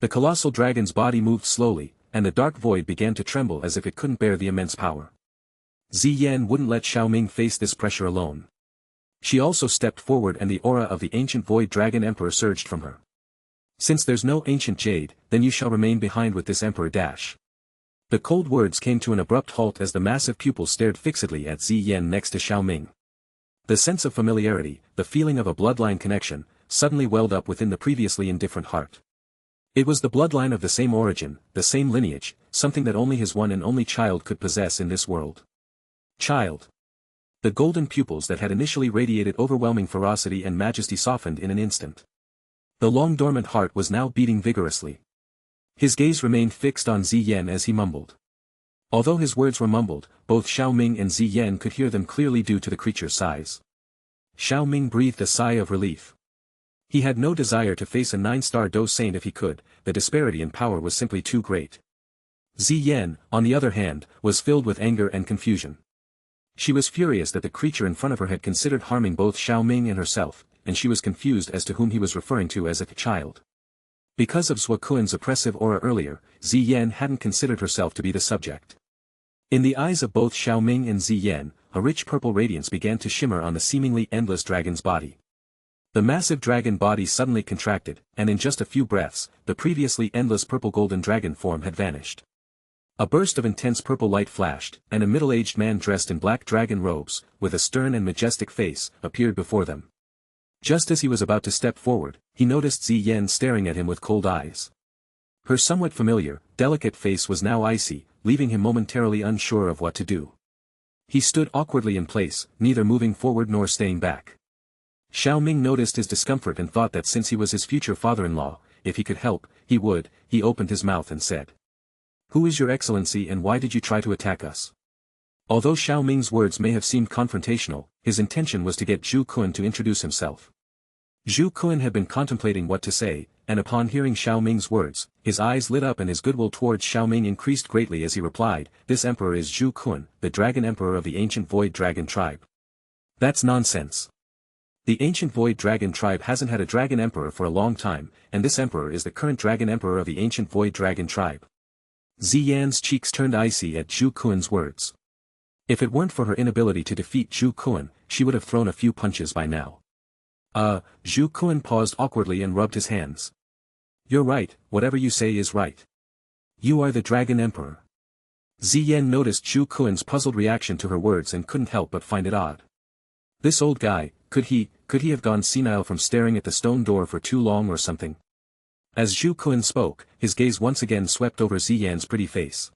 The colossal dragon's body moved slowly, and the dark void began to tremble as if it couldn't bear the immense power. Ziyan wouldn't let Xiao Ming face this pressure alone. She also stepped forward and the aura of the ancient void dragon emperor surged from her. "Since there's no ancient jade, then you shall remain behind with this emperor dash." The cold words came to an abrupt halt as the massive pupils stared fixedly at Ziyan next to Xiao Ming. The sense of familiarity, the feeling of a bloodline connection, suddenly welled up within the previously indifferent heart. It was the bloodline of the same origin, the same lineage, something that only his one and only child could possess in this world. Child. The golden pupils that had initially radiated overwhelming ferocity and majesty softened in an instant. The long-dormant heart was now beating vigorously. His gaze remained fixed on Ziyan as he mumbled. Although his words were mumbled, both Xiao Ming and Ziyan could hear them clearly due to the creature's size. Xiao Ming breathed a sigh of relief. He had no desire to face a 9-star Do Saint if he could, the disparity in power was simply too great. Ziyan, on the other hand, was filled with anger and confusion. She was furious that the creature in front of her had considered harming both Xiao Ming and herself, and she was confused as to whom he was referring to as a child. Because of Zuokuan's oppressive aura earlier, Ziyan hadn't considered herself to be the subject. In the eyes of both Xiao Ming and Ziyan, a rich purple radiance began to shimmer on the seemingly endless dragon's body. The massive dragon body suddenly contracted, and in just a few breaths, the previously endless purple-golden dragon form had vanished. A burst of intense purple light flashed, and a middle-aged man dressed in black dragon robes, with a stern and majestic face, appeared before them. Just as he was about to step forward, he noticed Ziyan staring at him with cold eyes. Her somewhat familiar, delicate face was now icy, leaving him momentarily unsure of what to do. He stood awkwardly in place, neither moving forward nor staying back. Xiao Ming noticed his discomfort and thought that since he was his future father-in-law, if he could help, he would. He opened his mouth and said, "Who is your excellency and why did you try to attack us?" Although Xiao Ming's words may have seemed confrontational, his intention was to get Zhu Kun to introduce himself. Zhu Kun had been contemplating what to say, and upon hearing Xiao Ming's words, his eyes lit up and his goodwill towards Xiao Ming increased greatly as he replied, "This emperor is Zhu Kun, the dragon emperor of the ancient Void Dragon tribe." "That's nonsense. The ancient Void Dragon tribe hasn't had a dragon emperor for a long time, and this emperor is the current dragon emperor of the ancient Void Dragon tribe." Ziyan's cheeks turned icy at Zhu Kun's words. If it weren't for her inability to defeat Zhu Kun, she would have thrown a few punches by now. Zhu Kun paused awkwardly and rubbed his hands. "You're right, whatever you say is right. You are the dragon emperor." Ziyan noticed Zhu Kun's puzzled reaction to her words and couldn't help but find it odd. This old guy, could he have gone senile from staring at the stone door for too long or something? As Zhu Kun spoke, his gaze once again swept over Ziyan's pretty face.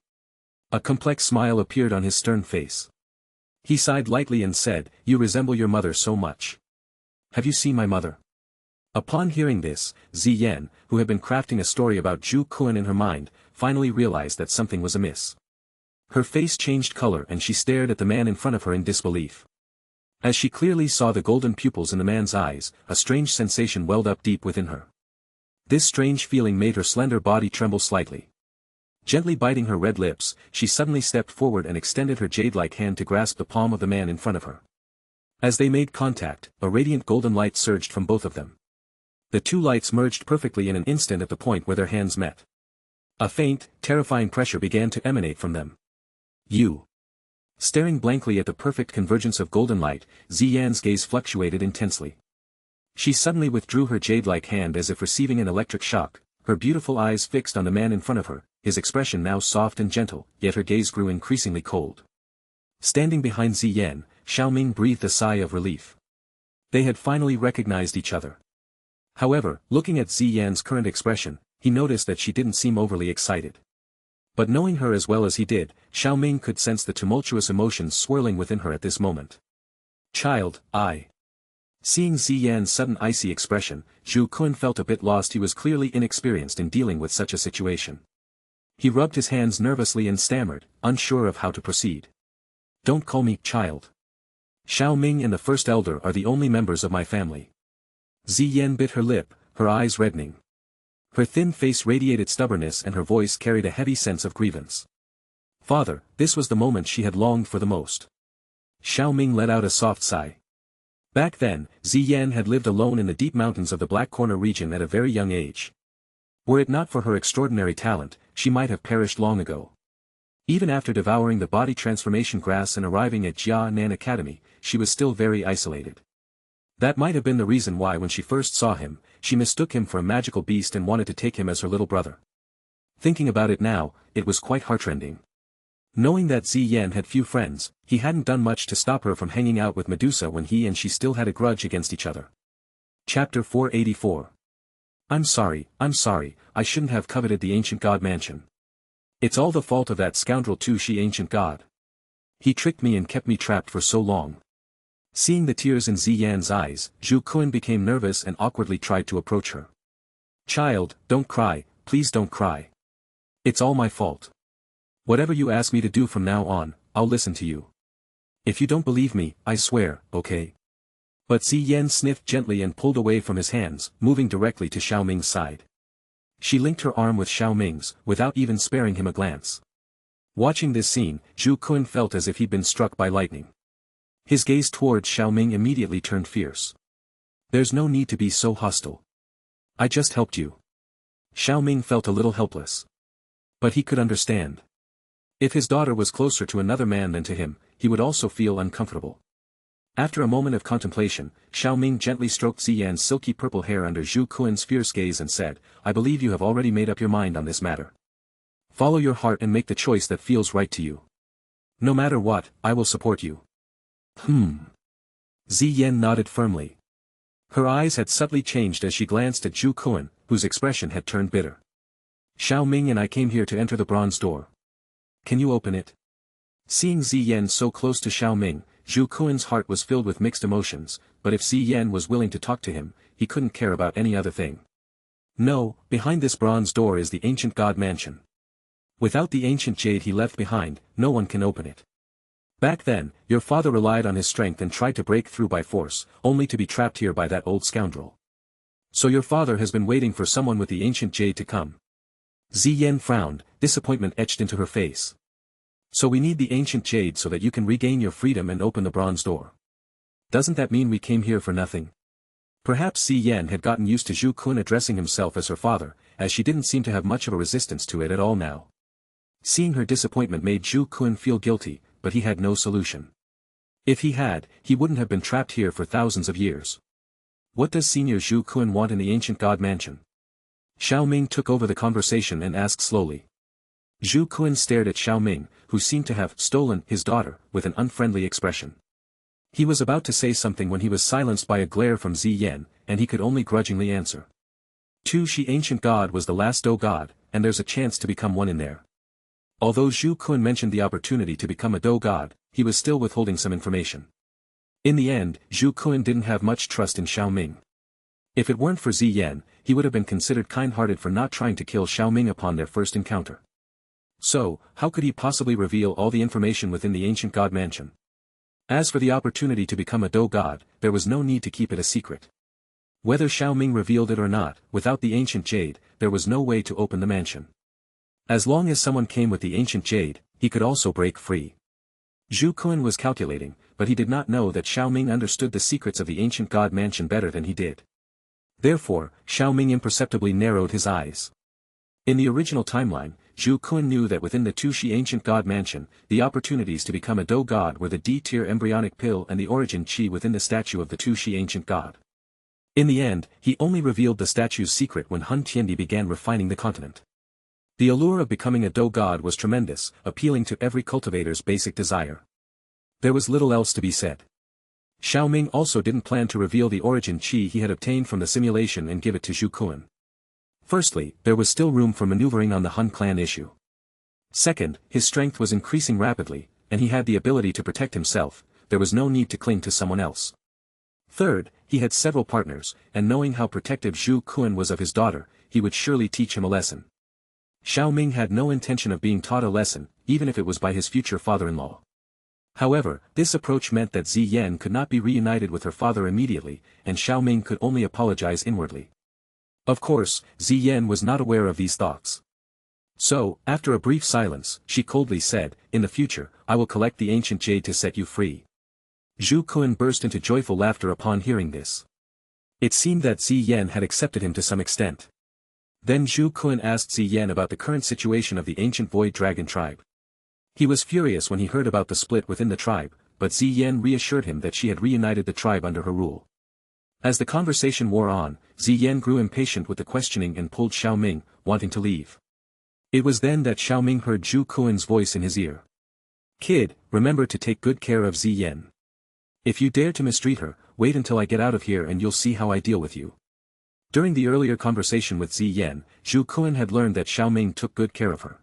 A complex smile appeared on his stern face. He sighed lightly and said, "You resemble your mother so much. Have you seen my mother?" Upon hearing this, Ziyan, who had been crafting a story about Zhu Kun in her mind, finally realized that something was amiss. Her face changed color and she stared at the man in front of her in disbelief. As she clearly saw the golden pupils in the man's eyes, a strange sensation welled up deep within her. This strange feeling made her slender body tremble slightly. Gently biting her red lips, she suddenly stepped forward and extended her jade-like hand to grasp the palm of the man in front of her. As they made contact, a radiant golden light surged from both of them. The two lights merged perfectly in an instant at the point where their hands met. A faint, terrifying pressure began to emanate from them. "You." Staring blankly at the perfect convergence of golden light, Ziyan's gaze fluctuated intensely. She suddenly withdrew her jade-like hand as if receiving an electric shock, her beautiful eyes fixed on the man in front of her, his expression now soft and gentle, yet her gaze grew increasingly cold. Standing behind Ziyan, Xiao Ming breathed a sigh of relief. They had finally recognized each other. However, looking at Ziyan's current expression, he noticed that she didn't seem overly excited. But knowing her as well as he did, Xiao Ming could sense the tumultuous emotions swirling within her at this moment. "Child, I." Seeing Ziyan's sudden icy expression, Zhu Kun felt a bit lost. He was clearly inexperienced in dealing with such a situation. He rubbed his hands nervously and stammered, unsure of how to proceed. "Don't call me child. Xiao Ming and the First Elder are the only members of my family." Ziyan bit her lip, her eyes reddening. Her thin face radiated stubbornness and her voice carried a heavy sense of grievance. "Father," this was the moment she had longed for the most. Xiao Ming let out a soft sigh. Back then, Ziyan had lived alone in the deep mountains of the Black Corner region at a very young age. Were it not for her extraordinary talent, she might have perished long ago. Even after devouring the body transformation grass and arriving at Jia Nan Academy, she was still very isolated. That might have been the reason why when she first saw him, she mistook him for a magical beast and wanted to take him as her little brother. Thinking about it now, it was quite heartrending. Knowing that Ziyan had few friends, he hadn't done much to stop her from hanging out with Medusa when he and she still had a grudge against each other. Chapter 484. I'm sorry, I shouldn't have coveted the ancient god mansion. It's all the fault of that scoundrel Shi ancient god. He tricked me and kept me trapped for so long. Seeing the tears in Ziyan's eyes, Zhu Kun became nervous and awkwardly tried to approach her. Child, don't cry, please don't cry. It's all my fault. Whatever you ask me to do from now on, I'll listen to you. If you don't believe me, I swear, okay? But Ziyan sniffed gently and pulled away from his hands, moving directly to Xiao Ming's side. She linked her arm with Xiao Ming's, without even sparing him a glance. Watching this scene, Zhu Kun felt as if he'd been struck by lightning. His gaze towards Xiao Ming immediately turned fierce. There's no need to be so hostile. I just helped you. Xiao Ming felt a little helpless. But he could understand. If his daughter was closer to another man than to him, he would also feel uncomfortable. After a moment of contemplation, Xiao Ming gently stroked Ziyan's silky purple hair under Zhu Kun's fierce gaze and said, I believe you have already made up your mind on this matter. Follow your heart and make the choice that feels right to you. No matter what, I will support you. Ziyan nodded firmly. Her eyes had subtly changed as she glanced at Zhu Kun, whose expression had turned bitter. Xiao Ming and I came here to enter the bronze door. Can you open it? Seeing Ziyan so close to Xiao Ming, Zhu Kun's heart was filled with mixed emotions, but if Ziyan was willing to talk to him, he couldn't care about any other thing. No, behind this bronze door is the ancient god mansion. Without the ancient jade he left behind, no one can open it. Back then, your father relied on his strength and tried to break through by force, only to be trapped here by that old scoundrel. So your father has been waiting for someone with the ancient jade to come. Ziyan frowned, disappointment etched into her face. So we need the ancient jade so that you can regain your freedom and open the bronze door. Doesn't that mean we came here for nothing? Perhaps Ziyan had gotten used to Zhu Kun addressing himself as her father, as she didn't seem to have much of a resistance to it at all now. Seeing her disappointment made Zhu Kun feel guilty, but he had no solution. If he had, he wouldn't have been trapped here for thousands of years. What does Senior Zhu Kun want in the ancient god mansion? Xiao Ming took over the conversation and asked slowly. Zhu Kun stared at Xiao Ming, who seemed to have stolen his daughter, with an unfriendly expression. He was about to say something when he was silenced by a glare from Ziyan, and he could only grudgingly answer. Shi ancient god was the last Do god, and there's a chance to become one in there. Although Zhu Kun mentioned the opportunity to become a Do god, he was still withholding some information. In the end, Zhu Kun didn't have much trust in Xiao Ming. If it weren't for Ziyan, he would have been considered kind-hearted for not trying to kill Xiao Ming upon their first encounter. So, how could he possibly reveal all the information within the ancient god mansion? As for the opportunity to become a Do god, there was no need to keep it a secret. Whether Xiao Ming revealed it or not, without the ancient jade, there was no way to open the mansion. As long as someone came with the ancient jade, he could also break free. Zhu Kun was calculating, but he did not know that Xiao Ming understood the secrets of the ancient god mansion better than he did. Therefore, Xiao Ming imperceptibly narrowed his eyes. In the original timeline, Zhu Kun knew that within the Shi ancient god mansion, the opportunities to become a Do god were the D-tier embryonic pill and the origin chi within the statue of the Shi ancient god. In the end, he only revealed the statue's secret when Hun Tiandi began refining the continent. The allure of becoming a Do god was tremendous, appealing to every cultivator's basic desire. There was little else to be said. Xiao Ming also didn't plan to reveal the origin chi he had obtained from the simulation and give it to Zhu Kun. Firstly, there was still room for maneuvering on the Hun clan issue. Second, his strength was increasing rapidly, and he had the ability to protect himself, there was no need to cling to someone else. Third, he had several partners, and knowing how protective Zhu Kun was of his daughter, he would surely teach him a lesson. Xiao Ming had no intention of being taught a lesson, even if it was by his future father-in-law. However, this approach meant that Ziyan could not be reunited with her father immediately, and Xiao Ming could only apologize inwardly. Of course, Ziyan was not aware of these thoughts. So, after a brief silence, she coldly said, in the future, I will collect the ancient jade to set you free. Zhu Kun burst into joyful laughter upon hearing this. It seemed that Ziyan had accepted him to some extent. Then Zhu Kun asked Ziyan about the current situation of the ancient Void Dragon tribe. He was furious when he heard about the split within the tribe, but Ziyan reassured him that she had reunited the tribe under her rule. As the conversation wore on, Ziyan grew impatient with the questioning and pulled Xiao Ming, wanting to leave. It was then that Xiao Ming heard Zhu Kun's voice in his ear. Kid, remember to take good care of Ziyan. If you dare to mistreat her, wait until I get out of here and you'll see how I deal with you. During the earlier conversation with Ziyan, Zhu Kun had learned that Xiao Ming took good care of her.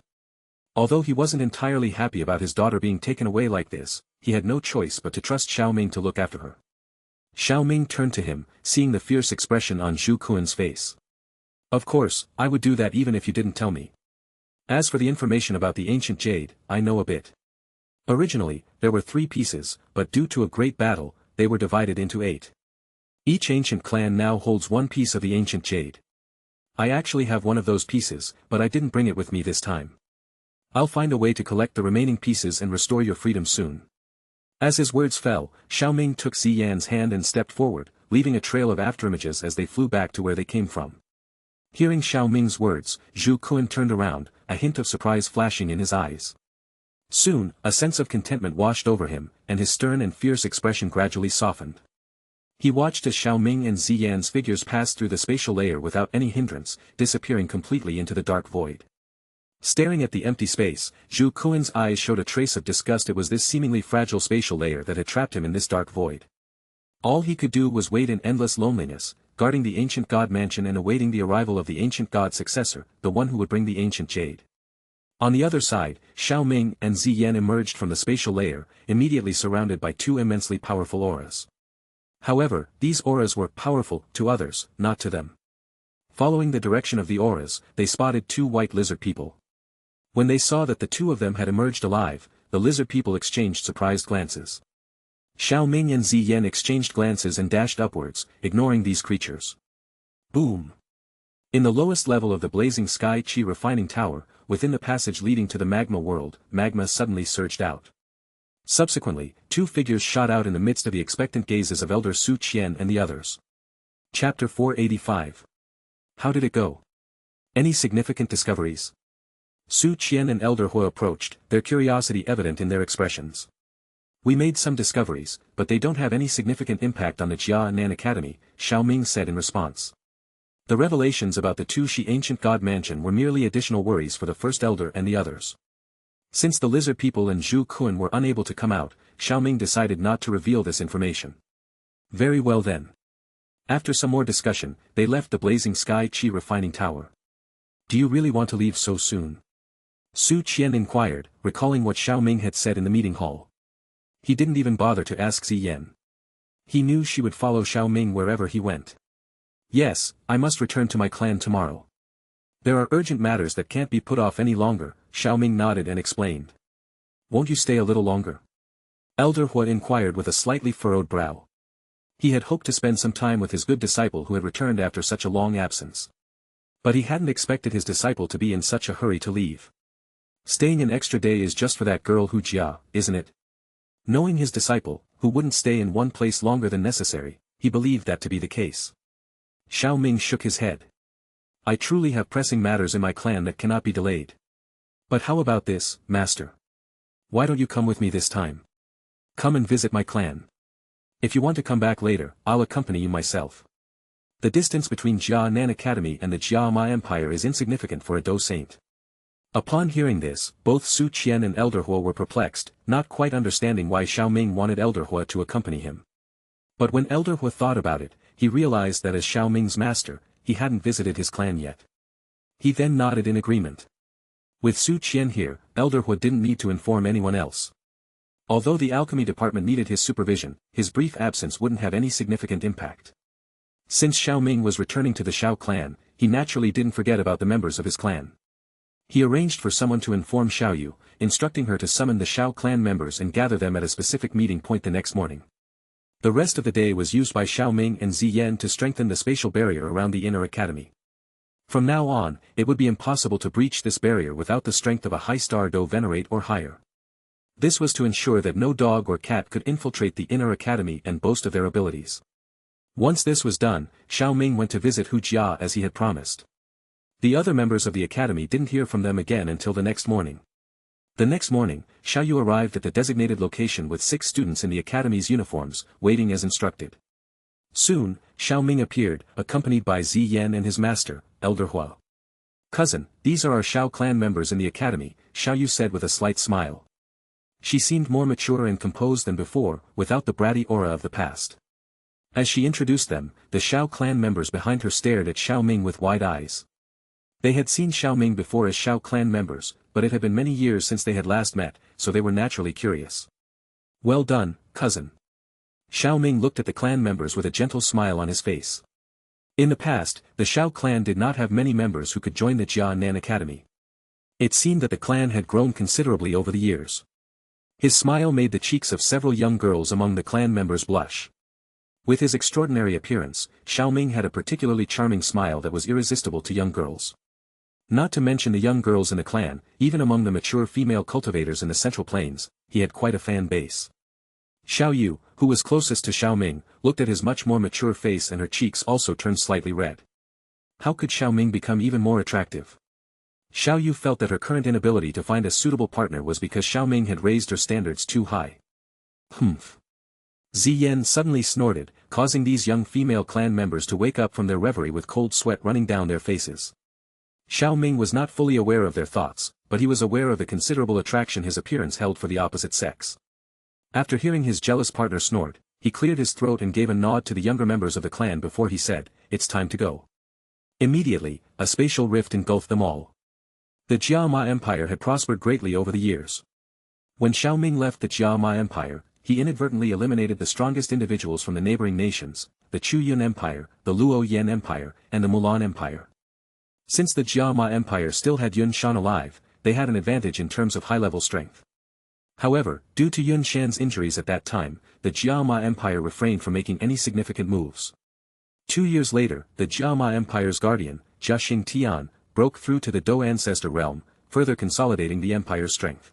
Although he wasn't entirely happy about his daughter being taken away like this, he had no choice but to trust Xiao Ming to look after her. Xiao Ming turned to him, seeing the fierce expression on Zhu Kun's face. Of course, I would do that even if you didn't tell me. As for the information about the ancient jade, I know a bit. Originally, there were 3 pieces, but due to a great battle, they were divided into 8. Each ancient clan now holds 1 piece of the ancient jade. I actually have one of those pieces, but I didn't bring it with me this time. I'll find a way to collect the remaining pieces and restore your freedom soon. As his words fell, Xiao Ming took Ziyan's hand and stepped forward, leaving a trail of afterimages as they flew back to where they came from. Hearing Xiao Ming's words, Zhu Kun turned around, a hint of surprise flashing in his eyes. Soon, a sense of contentment washed over him, and his stern and fierce expression gradually softened. He watched as Xiao Ming and Ziyan's figures passed through the spatial layer without any hindrance, disappearing completely into the dark void. Staring at the empty space, Zhu Kun's eyes showed a trace of disgust. It was this seemingly fragile spatial layer that had trapped him in this dark void. All he could do was wait in endless loneliness, guarding the ancient god mansion and awaiting the arrival of the ancient god successor, the one who would bring the ancient jade. On the other side, Xiao Ming and Ziyan emerged from the spatial layer, immediately surrounded by 2 immensely powerful auras. However, these auras were powerful to others, not to them. Following the direction of the auras, they spotted 2 white lizard people. When they saw that the 2 of them had emerged alive, the lizard people exchanged surprised glances. Xiao Ming and Ziyan exchanged glances and dashed upwards, ignoring these creatures. Boom! In the lowest level of the blazing sky chi refining tower, within the passage leading to the magma world, magma suddenly surged out. Subsequently, 2 figures shot out in the midst of the expectant gazes of Elder Su Qian and the others. Chapter 485. How did it go? Any significant discoveries? Su Qian and Elder Hua approached, their curiosity evident in their expressions. We made some discoveries, but they don't have any significant impact on the Jianan Academy, Xiao Ming said in response. The revelations about the 2 Shi ancient god mansion were merely additional worries for the first elder and the others. Since the lizard people and Zhu Kun were unable to come out, Xiao Ming decided not to reveal this information. Very well then. After some more discussion, they left the blazing sky chi refining tower. Do you really want to leave so soon? Su Qian inquired, recalling what Xiao Ming had said in the meeting hall. He didn't even bother to ask Ziyan. He knew she would follow Xiao Ming wherever he went. Yes, I must return to my clan tomorrow. There are urgent matters that can't be put off any longer, Xiao Ming nodded and explained. Won't you stay a little longer? Elder Hua inquired with a slightly furrowed brow. He had hoped to spend some time with his good disciple who had returned after such a long absence. But he hadn't expected his disciple to be in such a hurry to leave. Staying an extra day is just for that girl Hu Jia, isn't it? Knowing his disciple, who wouldn't stay in one place longer than necessary, he believed that to be the case. Xiao Ming shook his head. I truly have pressing matters in my clan that cannot be delayed. But how about this, master? Why don't you come with me this time? Come and visit my clan. If you want to come back later, I'll accompany you myself. The distance between Jianan Academy and the Jiama Empire is insignificant for a Do Saint. Upon hearing this, both Su Qian and Elder Hua were perplexed, not quite understanding why Xiao Ming wanted Elder Hua to accompany him. But when Elder Hua thought about it, he realized that as Xiao Ming's master, he hadn't visited his clan yet. He then nodded in agreement. With Su Qian here, Elder Hua didn't need to inform anyone else. Although the alchemy department needed his supervision, his brief absence wouldn't have any significant impact. Since Xiao Ming was returning to the Xiao clan, he naturally didn't forget about the members of his clan. He arranged for someone to inform Xiao Yu, instructing her to summon the Xiao clan members and gather them at a specific meeting point the next morning. The rest of the day was used by Xiao Ming and Ziyan to strengthen the spatial barrier around the inner academy. From now on, it would be impossible to breach this barrier without the strength of a high-star Do Venerate or higher. This was to ensure that no dog or cat could infiltrate the inner academy and boast of their abilities. Once this was done, Xiao Ming went to visit Hu Jia as he had promised. The other members of the academy didn't hear from them again until the next morning. The next morning, Xiao Yu arrived at the designated location with 6 students in the academy's uniforms, waiting as instructed. Soon, Xiao Ming appeared, accompanied by Ziyan and his master, Elder Hua. Cousin, these are our Xiao clan members in the academy, Xiao Yu said with a slight smile. She seemed more mature and composed than before, without the bratty aura of the past. As she introduced them, the Xiao clan members behind her stared at Xiao Ming with wide eyes. They had seen Xiao Ming before as Xiao clan members, but it had been many years since they had last met, so they were naturally curious. "Well done, cousin." Xiao Ming looked at the clan members with a gentle smile on his face. In the past, the Xiao clan did not have many members who could join the Jianan Academy. It seemed that the clan had grown considerably over the years. His smile made the cheeks of several young girls among the clan members blush. With his extraordinary appearance, Xiao Ming had a particularly charming smile that was irresistible to young girls. Not to mention the young girls in the clan, even among the mature female cultivators in the Central Plains, he had quite a fan base. Xiao Yu, who was closest to Xiao Ming, looked at his much more mature face and her cheeks also turned slightly red. How could Xiao Ming become even more attractive? Xiao Yu felt that her current inability to find a suitable partner was because Xiao Ming had raised her standards too high. Humph. Ziyan suddenly snorted, causing these young female clan members to wake up from their reverie with cold sweat running down their faces. Xiao Ming was not fully aware of their thoughts, but he was aware of the considerable attraction his appearance held for the opposite sex. After hearing his jealous partner snort, he cleared his throat and gave a nod to the younger members of the clan before he said, "It's time to go." Immediately, a spatial rift engulfed them all. The Jiama Empire had prospered greatly over the years. When Xiao Ming left the Jiama Empire, he inadvertently eliminated the strongest individuals from the neighboring nations, the Chu Yun Empire, the Luo Yan Empire, and the Mulan Empire. Since the Jiama Empire still had Yun Shan alive, they had an advantage in terms of high-level strength. However, due to Yun Shan's injuries at that time, the Jiama Empire refrained from making any significant moves. 2 years later, the Jiama Empire's guardian, Jia Xing Tian, broke through to the Dou ancestor realm, further consolidating the empire's strength.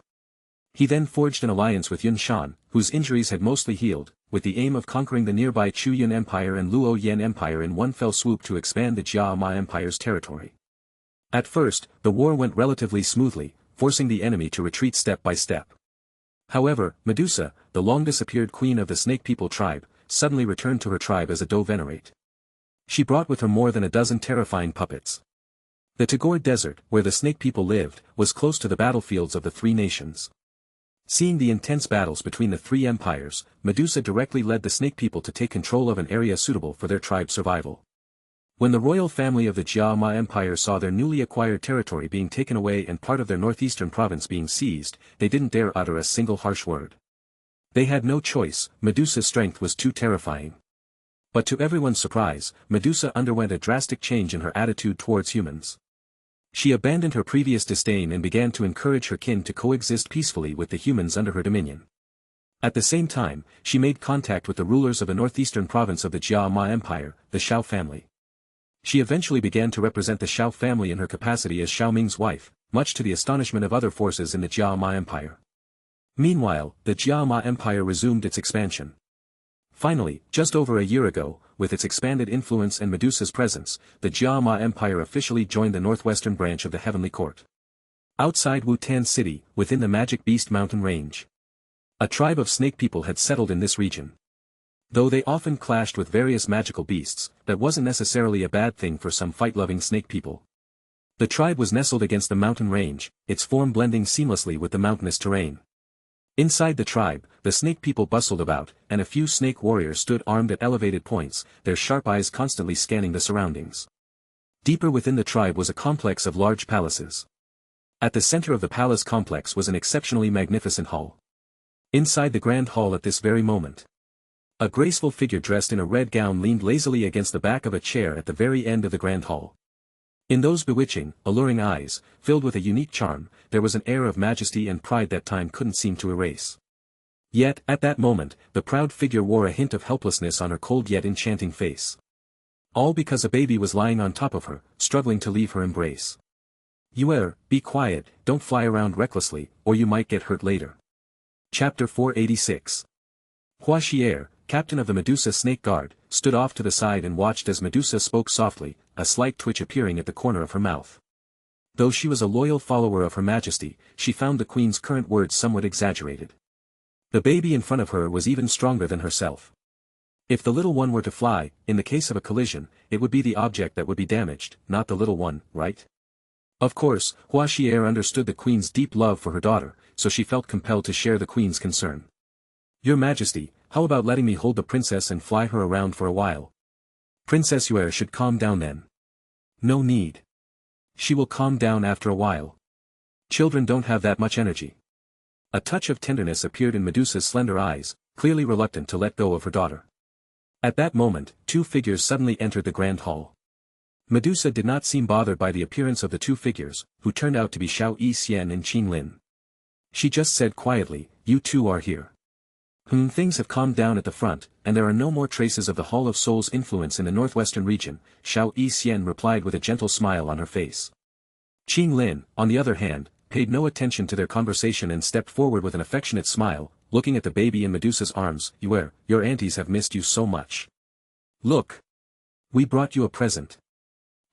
He then forged an alliance with Yun Shan, whose injuries had mostly healed, with the aim of conquering the nearby Chu Yun Empire and Luo Yan Empire in one fell swoop to expand the Jiama Empire's territory. At first, the war went relatively smoothly, forcing the enemy to retreat step by step. However, Medusa, the long-disappeared queen of the Snake People tribe, suddenly returned to her tribe as a Dou venerate. She brought with her more than a dozen terrifying puppets. The Tgthegood desert, where the Snake People lived, was close to the battlefields of the three nations. Seeing the intense battles between the three empires, Medusa directly led the Snake People to take control of an area suitable for their tribe's survival. When the royal family of the Jiama Empire saw their newly acquired territory being taken away and part of their northeastern province being seized, they didn't dare utter a single harsh word. They had no choice, Medusa's strength was too terrifying. But to everyone's surprise, Medusa underwent a drastic change in her attitude towards humans. She abandoned her previous disdain and began to encourage her kin to coexist peacefully with the humans under her dominion. At the same time, she made contact with the rulers of the northeastern province of the Jiama Empire, the Xiao family. She eventually began to represent the Xiao family in her capacity as Xiao Ming's wife, much to the astonishment of other forces in the Jiama Empire. Meanwhile, the Jiama Empire resumed its expansion. Finally, just over a year ago, with its expanded influence and Medusa's presence, the Jiama Empire officially joined the northwestern branch of the Heavenly Court. Outside Wutan City, within the Magic Beast Mountain Range, a tribe of snake people had settled in this region. Though they often clashed with various magical beasts, that wasn't necessarily a bad thing for some fight-loving snake people. The tribe was nestled against the mountain range, its form blending seamlessly with the mountainous terrain. Inside the tribe, the snake people bustled about, and a few snake warriors stood armed at elevated points, their sharp eyes constantly scanning the surroundings. Deeper within the tribe was a complex of large palaces. At the center of the palace complex was an exceptionally magnificent hall. Inside the grand hall at this very moment, a graceful figure dressed in a red gown leaned lazily against the back of a chair at the very end of the grand hall. In those bewitching, alluring eyes, filled with a unique charm, there was an air of majesty and pride that time couldn't seem to erase. Yet, at that moment, the proud figure wore a hint of helplessness on her cold yet enchanting face. All because a baby was lying on top of her, struggling to leave her embrace. Be quiet, don't fly around recklessly, or you might get hurt later. Chapter 486. Hua Xier, captain of the Medusa Snake Guard, stood off to the side and watched as Medusa spoke softly, a slight twitch appearing at the corner of her mouth. Though she was a loyal follower of Her Majesty, she found the Queen's current words somewhat exaggerated. The baby in front of her was even stronger than herself. If the little one were to fly, in the case of a collision, it would be the object that would be damaged, not the little one, right? Of course, Hua Xier understood the queen's deep love for her daughter, so she felt compelled to share the queen's concern. Your Majesty, how about letting me hold the princess and fly her around for a while? Princess Yue should calm down then. No need. She will calm down after a while. Children don't have that much energy. A touch of tenderness appeared in Medusa's slender eyes, clearly reluctant to let go of her daughter. At that moment, two figures suddenly entered the grand hall. Medusa did not seem bothered by the appearance of the two figures, who turned out to be Xiao Yixian and Qing Lin. She just said quietly, "You two are here." Things have calmed down at the front, and there are no more traces of the Hall of Souls' influence in the northwestern region, Xiao Yixian replied with a gentle smile on her face. Qing Lin, on the other hand, paid no attention to their conversation and stepped forward with an affectionate smile, looking at the baby in Medusa's arms. "Yue, your aunties have missed you so much. Look. We brought you a present."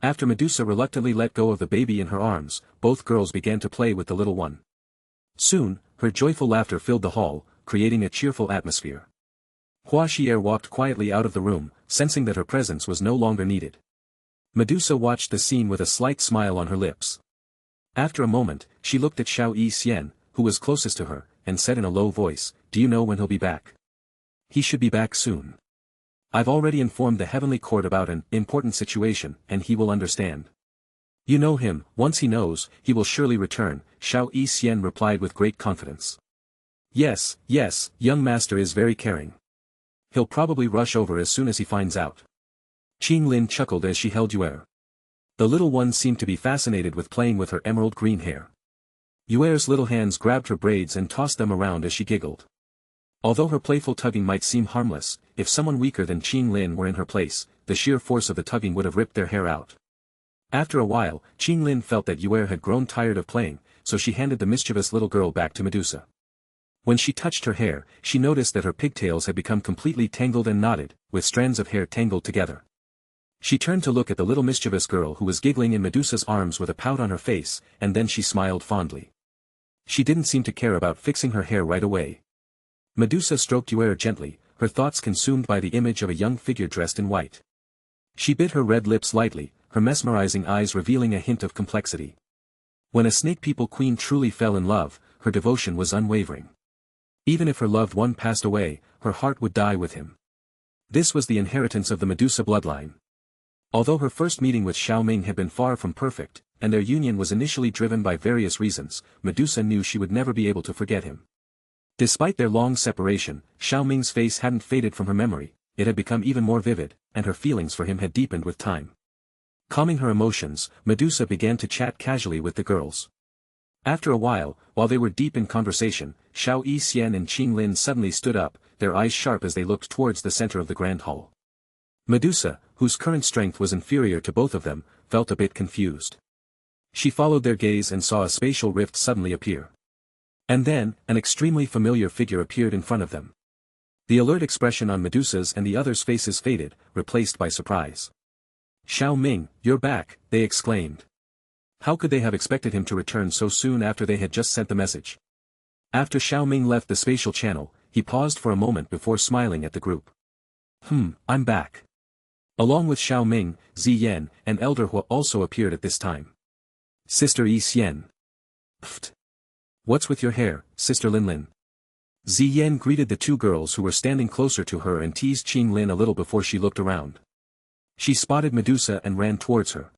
After Medusa reluctantly let go of the baby in her arms, both girls began to play with the little one. Soon, her joyful laughter filled the hall, creating a cheerful atmosphere. Hua Xier walked quietly out of the room, sensing that her presence was no longer needed. Medusa watched the scene with a slight smile on her lips. After a moment, she looked at Xiao Yixian, who was closest to her, and said in a low voice, "Do you know when he'll be back?" "He should be back soon. I've already informed the heavenly court about an important situation, and he will understand." "You know him, once he knows, he will surely return," Xiao Yixian replied with great confidence. Yes, young master is very caring. He'll probably rush over as soon as he finds out." Qing Lin chuckled as she held Yue. The little one seemed to be fascinated with playing with her emerald green hair. Yue's little hands grabbed her braids and tossed them around as she giggled. Although her playful tugging might seem harmless, if someone weaker than Qing Lin were in her place, the sheer force of the tugging would have ripped their hair out. After a while, Qing Lin felt that Yue had grown tired of playing, so she handed the mischievous little girl back to Medusa. When she touched her hair, she noticed that her pigtails had become completely tangled and knotted, with strands of hair tangled together. She turned to look at the little mischievous girl who was giggling in Medusa's arms with a pout on her face, and then she smiled fondly. She didn't seem to care about fixing her hair right away. Medusa stroked Yue gently, her thoughts consumed by the image of a young figure dressed in white. She bit her red lips lightly, her mesmerizing eyes revealing a hint of complexity. When a snake people queen truly fell in love, her devotion was unwavering. Even if her loved one passed away, her heart would die with him. This was the inheritance of the Medusa bloodline. Although her first meeting with Xiao Ming had been far from perfect, and their union was initially driven by various reasons, Medusa knew she would never be able to forget him. Despite their long separation, Xiao Ming's face hadn't faded from her memory, it had become even more vivid, and her feelings for him had deepened with time. Calming her emotions, Medusa began to chat casually with the girls. After a while they were deep in conversation, Xiao Yixian and Qing Lin suddenly stood up, their eyes sharp as they looked towards the center of the grand hall. Medusa, whose current strength was inferior to both of them, felt a bit confused. She followed their gaze and saw a spatial rift suddenly appear. And then, an extremely familiar figure appeared in front of them. The alert expression on Medusa's and the others' faces faded, replaced by surprise. "Xiao Ming, you're back," they exclaimed. How could they have expected him to return so soon after they had just sent the message? After Xiao Ming left the spatial channel, he paused for a moment before smiling at the group. I'm back." Along with Xiao Ming, Ziyan, and Elder Hua also appeared at this time. "Sister Yixian. Pfft. What's with your hair, Sister Linlin?" Ziyan greeted the two girls who were standing closer to her and teased Qing Lin a little before she looked around. She spotted Medusa and ran towards her.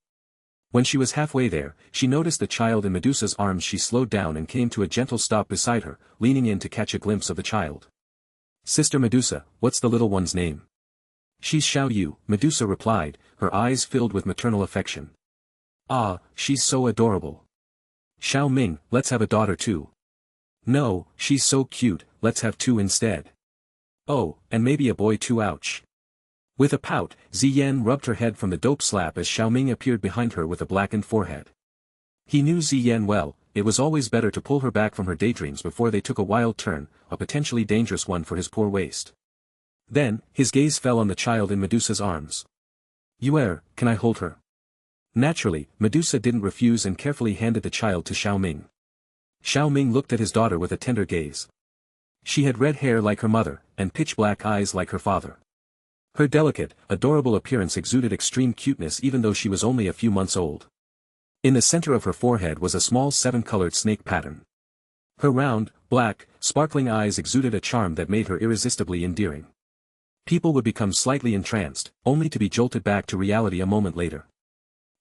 When she was halfway there, she noticed the child in Medusa's arms. She slowed down and came to a gentle stop beside her, leaning in to catch a glimpse of the child. "Sister Medusa, what's the little one's name?" "She's Xiao Yu," Medusa replied, her eyes filled with maternal affection. "Ah, she's so adorable." "Xiao Ming, let's have a daughter too." "No, she's so cute, let's have two instead." "Oh, and maybe a boy too, ouch." With a pout, Ziyan rubbed her head from the dope slap as Xiao Ming appeared behind her with a blackened forehead. He knew Ziyan well, it was always better to pull her back from her daydreams before they took a wild turn, a potentially dangerous one for his poor waist. Then, his gaze fell on the child in Medusa's arms. "Yue, can I hold her?" Naturally, Medusa didn't refuse and carefully handed the child to Xiao Ming. Xiao Ming looked at his daughter with a tender gaze. She had red hair like her mother, and pitch-black eyes like her father. Her delicate, adorable appearance exuded extreme cuteness even though she was only a few months old. In the center of her forehead was a small seven-colored snake pattern. Her round, black, sparkling eyes exuded a charm that made her irresistibly endearing. People would become slightly entranced, only to be jolted back to reality a moment later.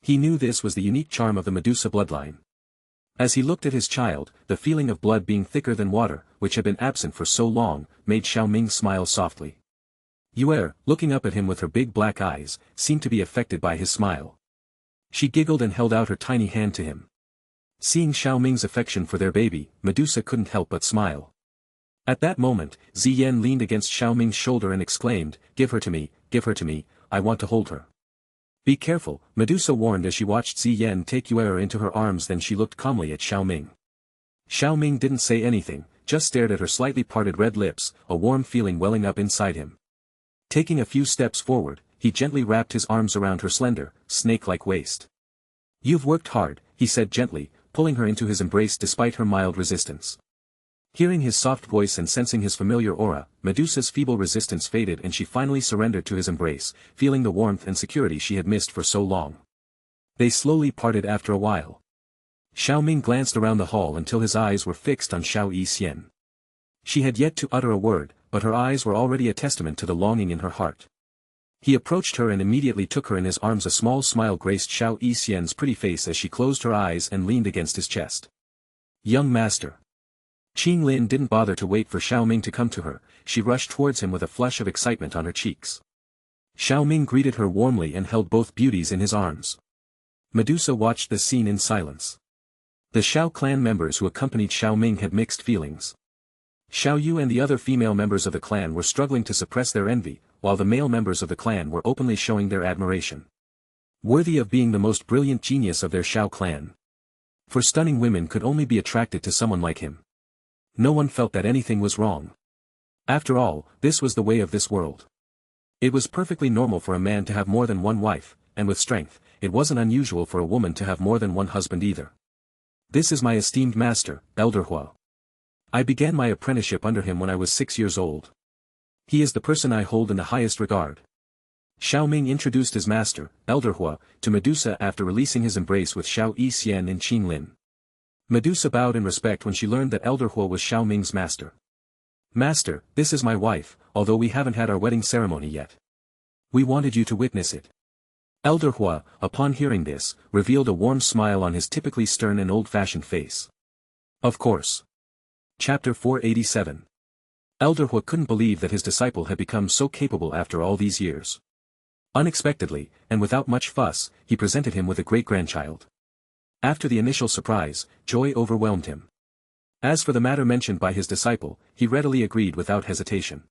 He knew this was the unique charm of the Medusa bloodline. As he looked at his child, the feeling of blood being thicker than water, which had been absent for so long, made Xiao Ming smile softly. Yue, looking up at him with her big black eyes, seemed to be affected by his smile. She giggled and held out her tiny hand to him. Seeing Xiao Ming's affection for their baby, Medusa couldn't help but smile. At that moment, Ziyan leaned against Xiao Ming's shoulder and exclaimed, "Give her to me, I want to hold her." "Be careful," Medusa warned as she watched Ziyan take Yue into her arms. Then she looked calmly at Xiao Ming. Xiao Ming didn't say anything, just stared at her slightly parted red lips, a warm feeling welling up inside him. Taking a few steps forward, he gently wrapped his arms around her slender, snake-like waist. "You've worked hard," he said gently, pulling her into his embrace despite her mild resistance. Hearing his soft voice and sensing his familiar aura, Medusa's feeble resistance faded and she finally surrendered to his embrace, feeling the warmth and security she had missed for so long. They slowly parted after a while. Xiao Ming glanced around the hall until his eyes were fixed on Xiao Yixian. She had yet to utter a word, but her eyes were already a testament to the longing in her heart. He approached her and immediately took her in his arms. A small smile graced Xiao Yixian's pretty face as she closed her eyes and leaned against his chest. "Young master." Qing Lin didn't bother to wait for Xiao Ming to come to her, she rushed towards him with a flush of excitement on her cheeks. Xiao Ming greeted her warmly and held both beauties in his arms. Medusa watched the scene in silence. The Xiao clan members who accompanied Xiao Ming had mixed feelings. Xiao Yu and the other female members of the clan were struggling to suppress their envy, while the male members of the clan were openly showing their admiration. Worthy of being the most brilliant genius of their Xiao clan. For stunning women could only be attracted to someone like him. No one felt that anything was wrong. After all, this was the way of this world. It was perfectly normal for a man to have more than one wife, and with strength, it wasn't unusual for a woman to have more than one husband either. "This is my esteemed master, Elder Hua. I began my apprenticeship under him when I was 6 years old. He is the person I hold in the highest regard." Xiao Ming introduced his master, Elder Hua, to Medusa after releasing his embrace with Xiao Yixian and Qing Lin. Medusa bowed in respect when she learned that Elder Hua was Xiao Ming's master. "Master, this is my wife, although we haven't had our wedding ceremony yet. We wanted you to witness it." Elder Hua, upon hearing this, revealed a warm smile on his typically stern and old-fashioned face. "Of course." Chapter 487. Elder Hua couldn't believe that his disciple had become so capable after all these years. Unexpectedly, and without much fuss, he presented him with a great-grandchild. After the initial surprise, joy overwhelmed him. As for the matter mentioned by his disciple, he readily agreed without hesitation.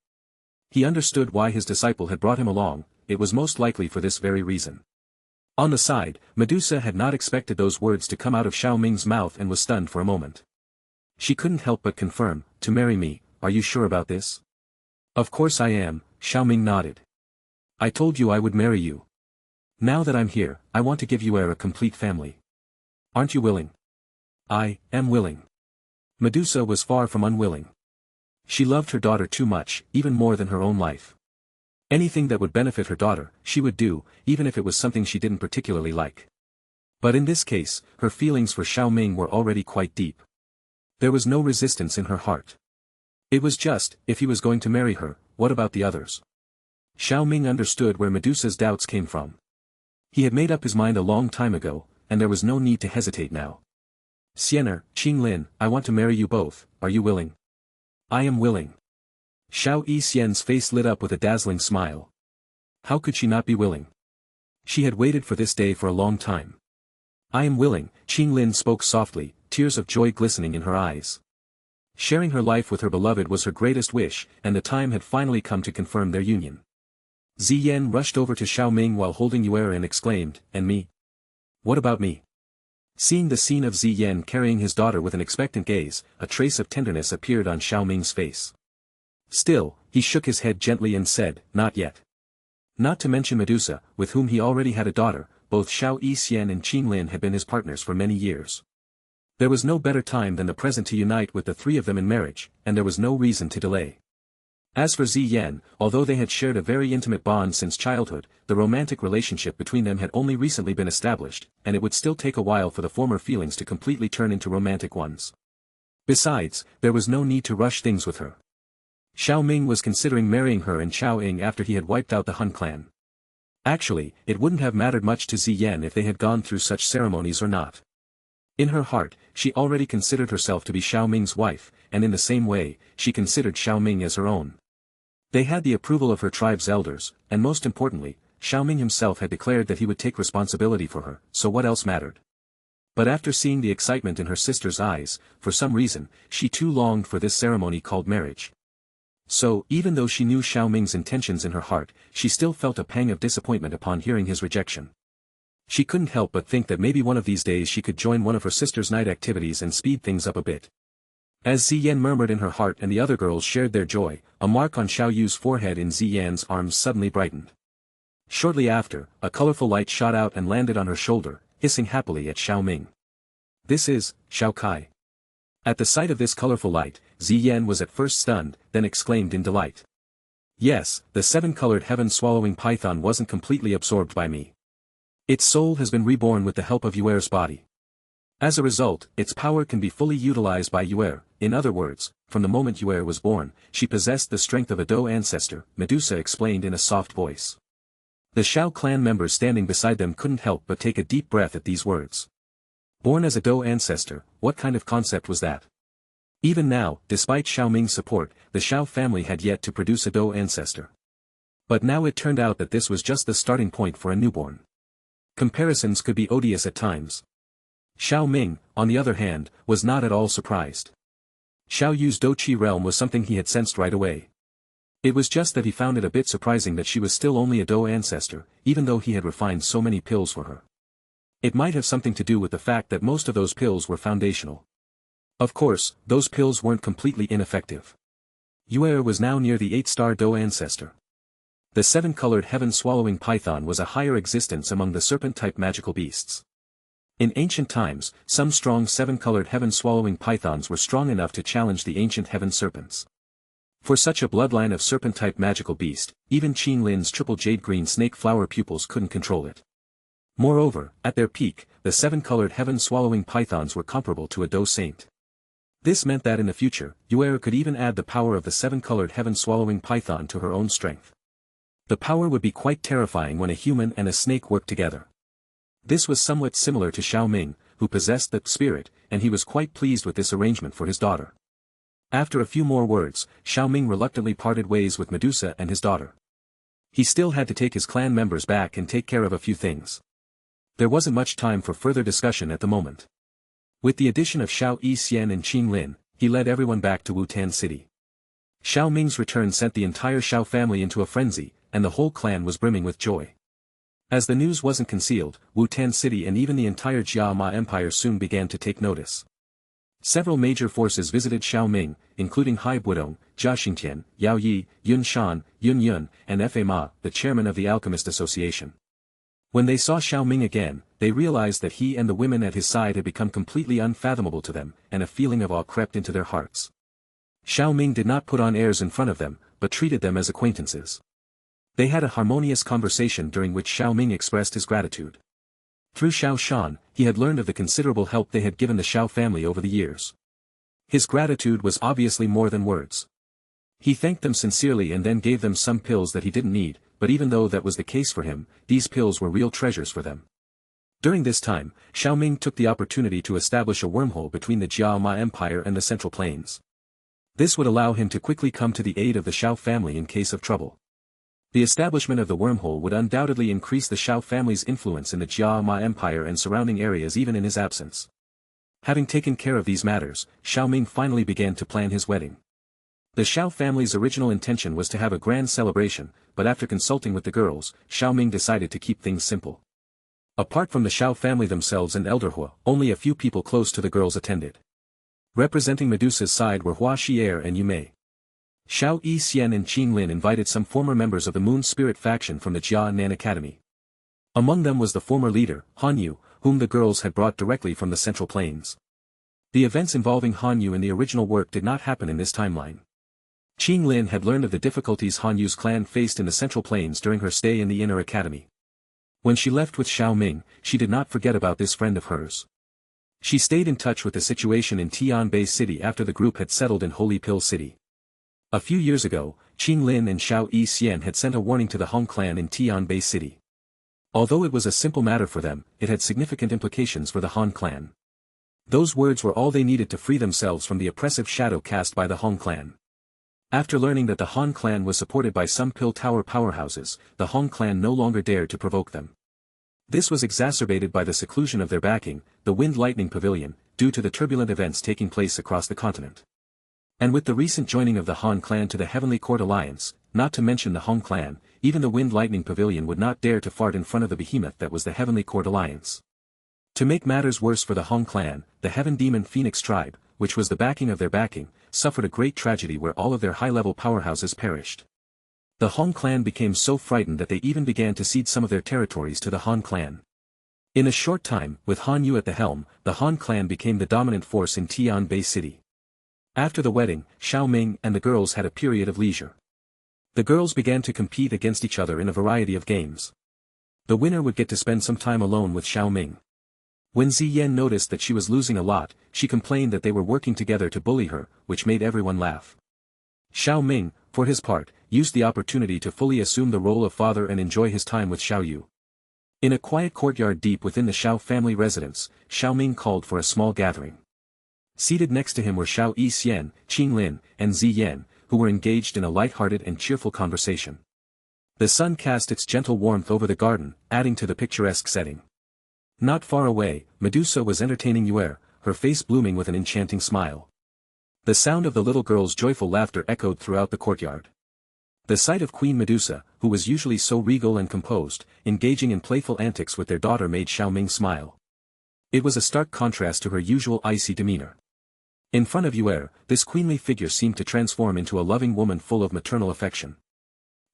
He understood why his disciple had brought him along, it was most likely for this very reason. On the side, Medusa had not expected those words to come out of Xiao Ming's mouth and was stunned for a moment. She couldn't help but confirm, "To marry me, are you sure about this?" "Of course I am," Xiao Ming nodded. "I told you I would marry you. Now that I'm here, I want to give you a complete family. Aren't you willing?" "I am willing." Medusa was far from unwilling. She loved her daughter too much, even more than her own life. Anything that would benefit her daughter, she would do, even if it was something she didn't particularly like. But in this case, her feelings for Xiao Ming were already quite deep. There was no resistance in her heart. It was just, if he was going to marry her, what about the others? Xiao Ming understood where Medusa's doubts came from. He had made up his mind a long time ago, and there was no need to hesitate now. "Sienna, Qing Lin, I want to marry you both, are you willing?" "I am willing." Xiao Yixian's face lit up with a dazzling smile. How could she not be willing? She had waited for this day for a long time. "I am willing," Qing Lin spoke softly, tears of joy glistening in her eyes. Sharing her life with her beloved was her greatest wish, and the time had finally come to confirm their union. Ziyan rushed over to Xiao Ming while holding Yue and exclaimed, "And me? What about me?" Seeing the scene of Ziyan carrying his daughter with an expectant gaze, a trace of tenderness appeared on Xiao Ming's face. Still, he shook his head gently and said, "Not yet." Not to mention Medusa, with whom he already had a daughter, both Xiao Yixian and Qing Lin had been his partners for many years. There was no better time than the present to unite with the three of them in marriage, and there was no reason to delay. As for Ziyan, although they had shared a very intimate bond since childhood, the romantic relationship between them had only recently been established, and it would still take a while for the former feelings to completely turn into romantic ones. Besides, there was no need to rush things with her. Xiao Ming was considering marrying her and Xiao Ying after he had wiped out the Han clan. Actually, it wouldn't have mattered much to Ziyan if they had gone through such ceremonies or not. In her heart, she already considered herself to be Xiao Ming's wife, and in the same way, she considered Xiao Ming as her own. They had the approval of her tribe's elders, and most importantly, Xiao Ming himself had declared that he would take responsibility for her, so what else mattered? But after seeing the excitement in her sister's eyes, for some reason, she too longed for this ceremony called marriage. So, even though she knew Xiao Ming's intentions in her heart, she still felt a pang of disappointment upon hearing his rejection. She couldn't help but think that maybe one of these days she could join one of her sister's night activities and speed things up a bit. As Ziyan murmured in her heart and the other girls shared their joy, a mark on Xiao Yu's forehead in Ziyan's arms suddenly brightened. Shortly after, a colorful light shot out and landed on her shoulder, hissing happily at Xiao Ming. "This is, Xiao Kai." At the sight of this colorful light, Ziyan was at first stunned, then exclaimed in delight. "Yes, the seven-colored heaven-swallowing python wasn't completely absorbed by me. Its soul has been reborn with the help of Yuer's body. As a result, its power can be fully utilized by Yuer. In other words, from the moment Yuer was born, she possessed the strength of a Dou ancestor," Medusa explained in a soft voice. The Xiao clan members standing beside them couldn't help but take a deep breath at these words. Born as a Dou ancestor, what kind of concept was that? Even now, despite Xiao Ming's support, the Xiao family had yet to produce a Dou ancestor. But now it turned out that this was just the starting point for a newborn. Comparisons could be odious at times. Xiao Ming, on the other hand, was not at all surprised. Xiao Yu's Dou-Qi realm was something he had sensed right away. It was just that he found it a bit surprising that she was still only a Dou ancestor, even though he had refined so many pills for her. It might have something to do with the fact that most of those pills were foundational. Of course, those pills weren't completely ineffective. Yuer was now near the 8-star Dou ancestor. The 7-colored heaven-swallowing python was a higher existence among the serpent-type magical beasts. In ancient times, some strong 7-colored heaven-swallowing pythons were strong enough to challenge the ancient heaven serpents. For such a bloodline of serpent-type magical beast, even Qin Lin's triple jade-green snake flower pupils couldn't control it. Moreover, at their peak, the 7-colored heaven-swallowing pythons were comparable to a Dou saint. This meant that in the future, Yuer could even add the power of the 7-colored heaven-swallowing python to her own strength. The power would be quite terrifying when a human and a snake worked together. This was somewhat similar to Xiao Ming, who possessed the spirit, and he was quite pleased with this arrangement for his daughter. After a few more words, Xiao Ming reluctantly parted ways with Medusa and his daughter. He still had to take his clan members back and take care of a few things. There wasn't much time for further discussion at the moment. With the addition of Xiao Yixian and Qin Lin, he led everyone back to Wutan City. Xiao Ming's return sent the entire Xiao family into a frenzy, and the whole clan was brimming with joy. As the news wasn't concealed, Wutan City and even the entire Jia Ma Empire soon began to take notice. Several major forces visited Xiao Ming, including Hai Budong, Jia Xingtian, Yao Yi, Yun Shan, Yun Yun, and Fa Ma, the chairman of the Alchemist Association. When they saw Xiao Ming again, they realized that he and the women at his side had become completely unfathomable to them, and a feeling of awe crept into their hearts. Xiao Ming did not put on airs in front of them, but treated them as acquaintances. They had a harmonious conversation during which Xiao Ming expressed his gratitude. Through Xiao Shan, he had learned of the considerable help they had given the Xiao family over the years. His gratitude was obviously more than words. He thanked them sincerely and then gave them some pills that he didn't need, but even though that was the case for him, these pills were real treasures for them. During this time, Xiao Ming took the opportunity to establish a wormhole between the Jia Ma Empire and the Central Plains. This would allow him to quickly come to the aid of the Xiao family in case of trouble. The establishment of the wormhole would undoubtedly increase the Xiao family's influence in the Jia Ma Empire and surrounding areas even in his absence. Having taken care of these matters, Xiao Ming finally began to plan his wedding. The Xiao family's original intention was to have a grand celebration, but after consulting with the girls, Xiao Ming decided to keep things simple. Apart from the Xiao family themselves and Elder Hua, only a few people close to the girls attended. Representing Medusa's side were Hua Xier and Yu Mei. Xiao Yixian and Qin Lin invited some former members of the Moon Spirit faction from the Jia Nan Academy. Among them was the former leader, Han Yu, whom the girls had brought directly from the Central Plains. The events involving Han Yu in the original work did not happen in this timeline. Qing Lin had learned of the difficulties Han Yu's clan faced in the Central Plains during her stay in the Inner Academy. When she left with Xiao Ming, she did not forget about this friend of hers. She stayed in touch with the situation in Tianbei City after the group had settled in Holy Pill City. A few years ago, Qing Lin and Xiao Yixian had sent a warning to the Hong clan in Tianbei City. Although it was a simple matter for them, it had significant implications for the Han clan. Those words were all they needed to free themselves from the oppressive shadow cast by the Hong clan. After learning that the Han clan was supported by some pill tower powerhouses, the Hong clan no longer dared to provoke them. This was exacerbated by the seclusion of their backing, the Wind Lightning Pavilion, due to the turbulent events taking place across the continent. And with the recent joining of the Han clan to the Heavenly Court Alliance, not to mention the Hong clan, even the Wind Lightning Pavilion would not dare to fart in front of the behemoth that was the Heavenly Court Alliance. To make matters worse for the Hong clan, the Heaven Demon Phoenix tribe, which was the backing of their backing, suffered a great tragedy where all of their high-level powerhouses perished. The Hong clan became so frightened that they even began to cede some of their territories to the Han clan. In a short time, with Han Yu at the helm, the Han clan became the dominant force in Tianbei City. After the wedding, Xiao Ming and the girls had a period of leisure. The girls began to compete against each other in a variety of games. The winner would get to spend some time alone with Xiao Ming. When Ziyan noticed that she was losing a lot, she complained that they were working together to bully her, which made everyone laugh. Xiao Ming, for his part, used the opportunity to fully assume the role of father and enjoy his time with Xiao Yu. In a quiet courtyard deep within the Xiao family residence, Xiao Ming called for a small gathering. Seated next to him were Xiao Yixian, Qing Lin, and Ziyan, who were engaged in a light-hearted and cheerful conversation. The sun cast its gentle warmth over the garden, adding to the picturesque setting. Not far away, Medusa was entertaining Yuer, her face blooming with an enchanting smile. The sound of the little girl's joyful laughter echoed throughout the courtyard. The sight of Queen Medusa, who was usually so regal and composed, engaging in playful antics with their daughter made Xiao Ming smile. It was a stark contrast to her usual icy demeanor. In front of Yuer, this queenly figure seemed to transform into a loving woman full of maternal affection.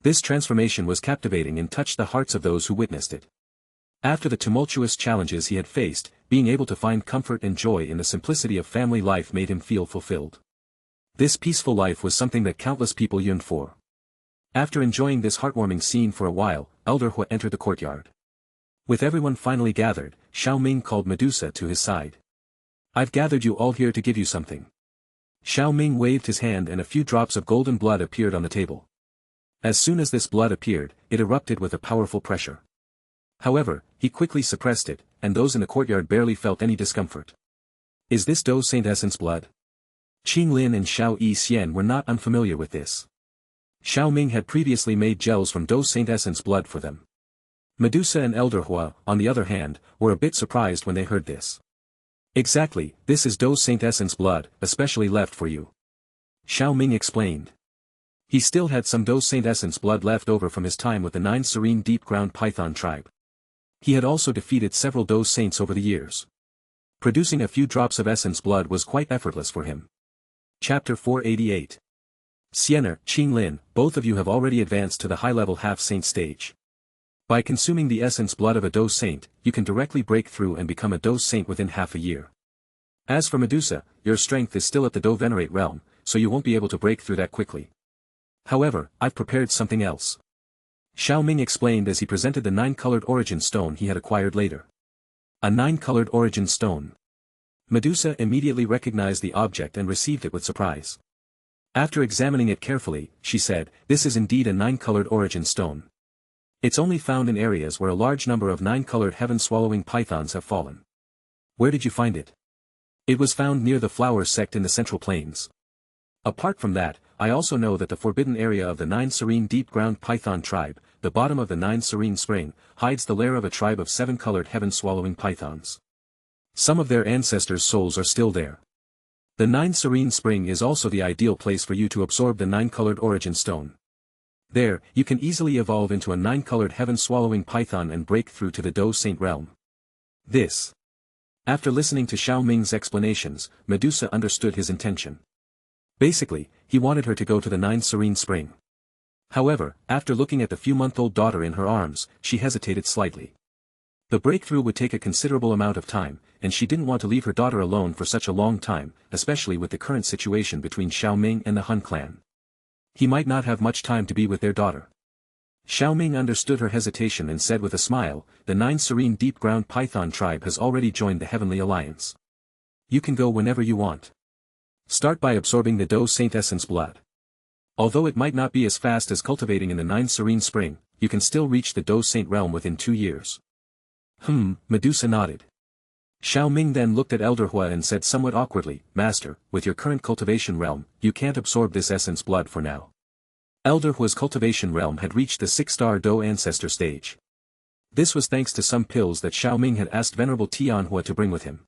This transformation was captivating and touched the hearts of those who witnessed it. After the tumultuous challenges he had faced, being able to find comfort and joy in the simplicity of family life made him feel fulfilled. This peaceful life was something that countless people yearned for. After enjoying this heartwarming scene for a while, Elder Hua entered the courtyard. With everyone finally gathered, Xiao Ming called Medusa to his side. "I've gathered you all here to give you something." Xiao Ming waved his hand and a few drops of golden blood appeared on the table. As soon as this blood appeared, it erupted with a powerful pressure. However, he quickly suppressed it, and those in the courtyard barely felt any discomfort. "Is this Dou Saint Essence blood?" Qing Lin and Xiao Yixian were not unfamiliar with this. Xiao Ming had previously made gels from Dou Saint Essence blood for them. Medusa and Elder Hua, on the other hand, were a bit surprised when they heard this. "Exactly, this is Dou Saint Essence blood, especially left for you," Xiao Ming explained. He still had some Dou Saint Essence blood left over from his time with the 9 serene deep-ground python tribe. He had also defeated several Dou Saints over the years. Producing a few drops of essence blood was quite effortless for him. Chapter 488. Sienna, Qing Lin, both of you have already advanced to the high-level half-saint stage. By consuming the essence blood of a Dou Saint, you can directly break through and become a Dou Saint within half a year. As for Medusa, your strength is still at the Dou Venerate realm, so you won't be able to break through that quickly. However, I've prepared something else. Xiao Ming explained as he presented the 9-colored origin stone he had acquired later. A 9-colored origin stone. Medusa immediately recognized the object and received it with surprise. After examining it carefully, she said, "This is indeed a 9-colored origin stone. It's only found in areas where a large number of 9-colored heaven-swallowing pythons have fallen." "Where did you find it?" "It was found near the flower sect in the Central Plains. Apart from that, I also know that the forbidden area of the 9 serene deep-ground python tribe, the bottom of the 9 serene spring, hides the lair of a tribe of 7-colored heaven-swallowing pythons. Some of their ancestors' souls are still there. The 9 serene spring is also the ideal place for you to absorb the 9-colored origin stone. There, you can easily evolve into a 9-colored heaven-swallowing python and break through to the Dou Saint realm." This. After listening to Xiao Ming's explanations, Medusa understood his intention. Basically, he wanted her to go to the 9 serene spring. However, after looking at the few-month-old daughter in her arms, she hesitated slightly. The breakthrough would take a considerable amount of time, and she didn't want to leave her daughter alone for such a long time, especially with the current situation between Xiao Ming and the Han clan. He might not have much time to be with their daughter. Xiao Ming understood her hesitation and said with a smile, "The 9 serene deep-ground python tribe has already joined the Heavenly Alliance. You can go whenever you want. Start by absorbing the Do Saint Essence blood. Although it might not be as fast as cultivating in the 9 serene spring, you can still reach the Do Saint realm within 2 years." Medusa nodded. Xiao Ming then looked at Elder Hua and said somewhat awkwardly, "Master, with your current cultivation realm, you can't absorb this essence blood for now." Elder Hua's cultivation realm had reached the 6-star Do ancestor stage. This was thanks to some pills that Xiao Ming had asked Venerable Tian Hua to bring with him.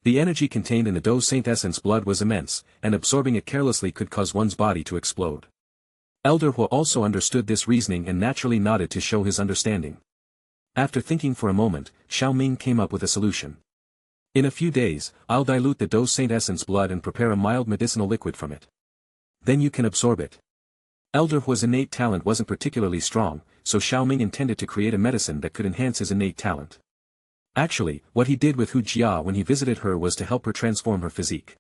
The energy contained in the Do Saint Essence blood was immense, and absorbing it carelessly could cause one's body to explode. Elder Hua also understood this reasoning and naturally nodded to show his understanding. After thinking for a moment, Xiao Ming came up with a solution. "In a few days, I'll dilute the Do Saint Essence blood and prepare a mild medicinal liquid from it. Then you can absorb it." Elder Hua's innate talent wasn't particularly strong, so Xiao Ming intended to create a medicine that could enhance his innate talent. Actually, what he did with Hu Jia when he visited her was to help her transform her physique.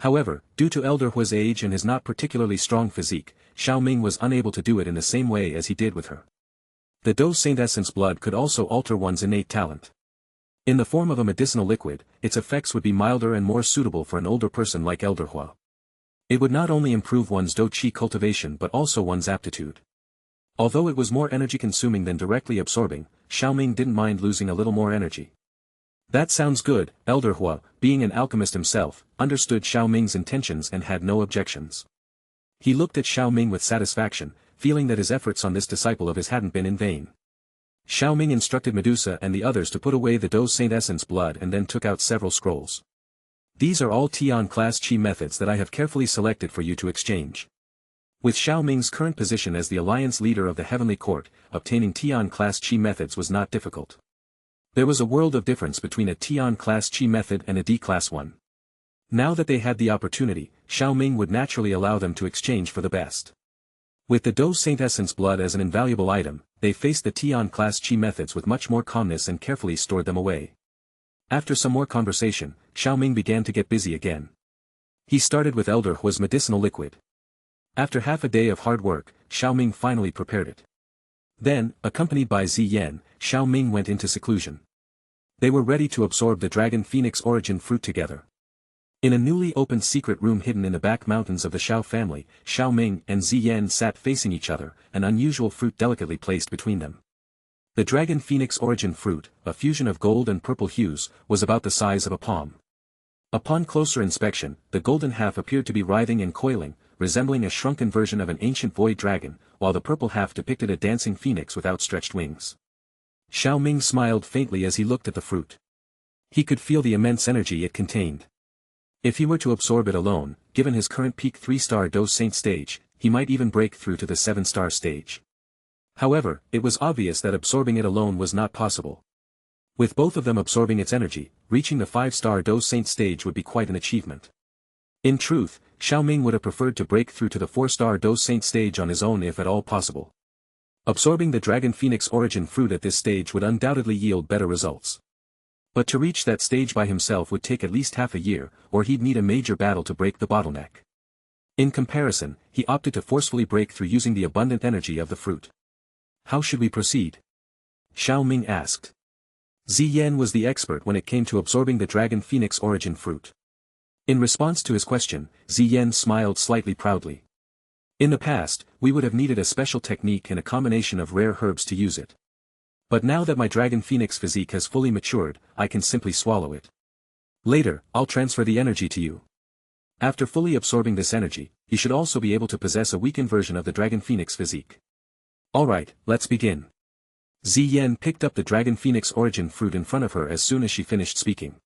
However, due to Elder Hua's age and his not particularly strong physique, Xiao Ming was unable to do it in the same way as he did with her. The Do Saint Essence blood could also alter one's innate talent. In the form of a medicinal liquid, its effects would be milder and more suitable for an older person like Elder Hua. It would not only improve one's Do Qi cultivation but also one's aptitude. Although it was more energy-consuming than directly absorbing, Xiao Ming didn't mind losing a little more energy. "That sounds good." Elder Hua, being an alchemist himself, understood Xiao Ming's intentions and had no objections. He looked at Xiao Ming with satisfaction, feeling that his efforts on this disciple of his hadn't been in vain. Xiao Ming instructed Medusa and the others to put away the Do Saint Essence blood and then took out several scrolls. "These are all Tian class Qi methods that I have carefully selected for you to exchange." With Xiao Ming's current position as the alliance leader of the Heavenly Court, obtaining Tian class Qi methods was not difficult. There was a world of difference between a Tian class Qi method and a D class one. Now that they had the opportunity, Xiao Ming would naturally allow them to exchange for the best. With the Do Saint Essence blood as an invaluable item, they faced the Tian class Qi methods with much more calmness and carefully stored them away. After some more conversation, Xiao Ming began to get busy again. He started with Elder Hua's medicinal liquid. After half a day of hard work, Xiao Ming finally prepared it. Then, accompanied by Ziyan, Xiao Ming went into seclusion. They were ready to absorb the Dragon Phoenix origin fruit together. In a newly opened secret room hidden in the back mountains of the Xiao family, Xiao Ming and Ziyan sat facing each other, an unusual fruit delicately placed between them. The Dragon Phoenix origin fruit, a fusion of gold and purple hues, was about the size of a palm. Upon closer inspection, the golden half appeared to be writhing and coiling, resembling a shrunken version of an ancient void dragon, while the purple half depicted a dancing phoenix with outstretched wings. Xiao Ming smiled faintly as he looked at the fruit. He could feel the immense energy it contained. If he were to absorb it alone, given his current peak 3-star Do Saint stage, he might even break through to the 7-star stage. However, it was obvious that absorbing it alone was not possible. With both of them absorbing its energy, reaching the 5-star Do Saint stage would be quite an achievement. In truth, Xiao Ming would have preferred to break through to the 4-star Do Saint stage on his own if at all possible. Absorbing the Dragon Phoenix origin fruit at this stage would undoubtedly yield better results. But to reach that stage by himself would take at least half a year, or he'd need a major battle to break the bottleneck. In comparison, he opted to forcefully break through using the abundant energy of the fruit. "How should we proceed?" Xiao Ming asked. Ziyan was the expert when it came to absorbing the Dragon Phoenix origin fruit. In response to his question, Ziyan smiled slightly proudly. "In the past, we would have needed a special technique and a combination of rare herbs to use it. But now that my Dragon Phoenix physique has fully matured, I can simply swallow it. Later, I'll transfer the energy to you. After fully absorbing this energy, you should also be able to possess a weakened version of the Dragon Phoenix physique. Alright, let's begin." Ziyan picked up the Dragon Phoenix origin fruit in front of her as soon as she finished speaking.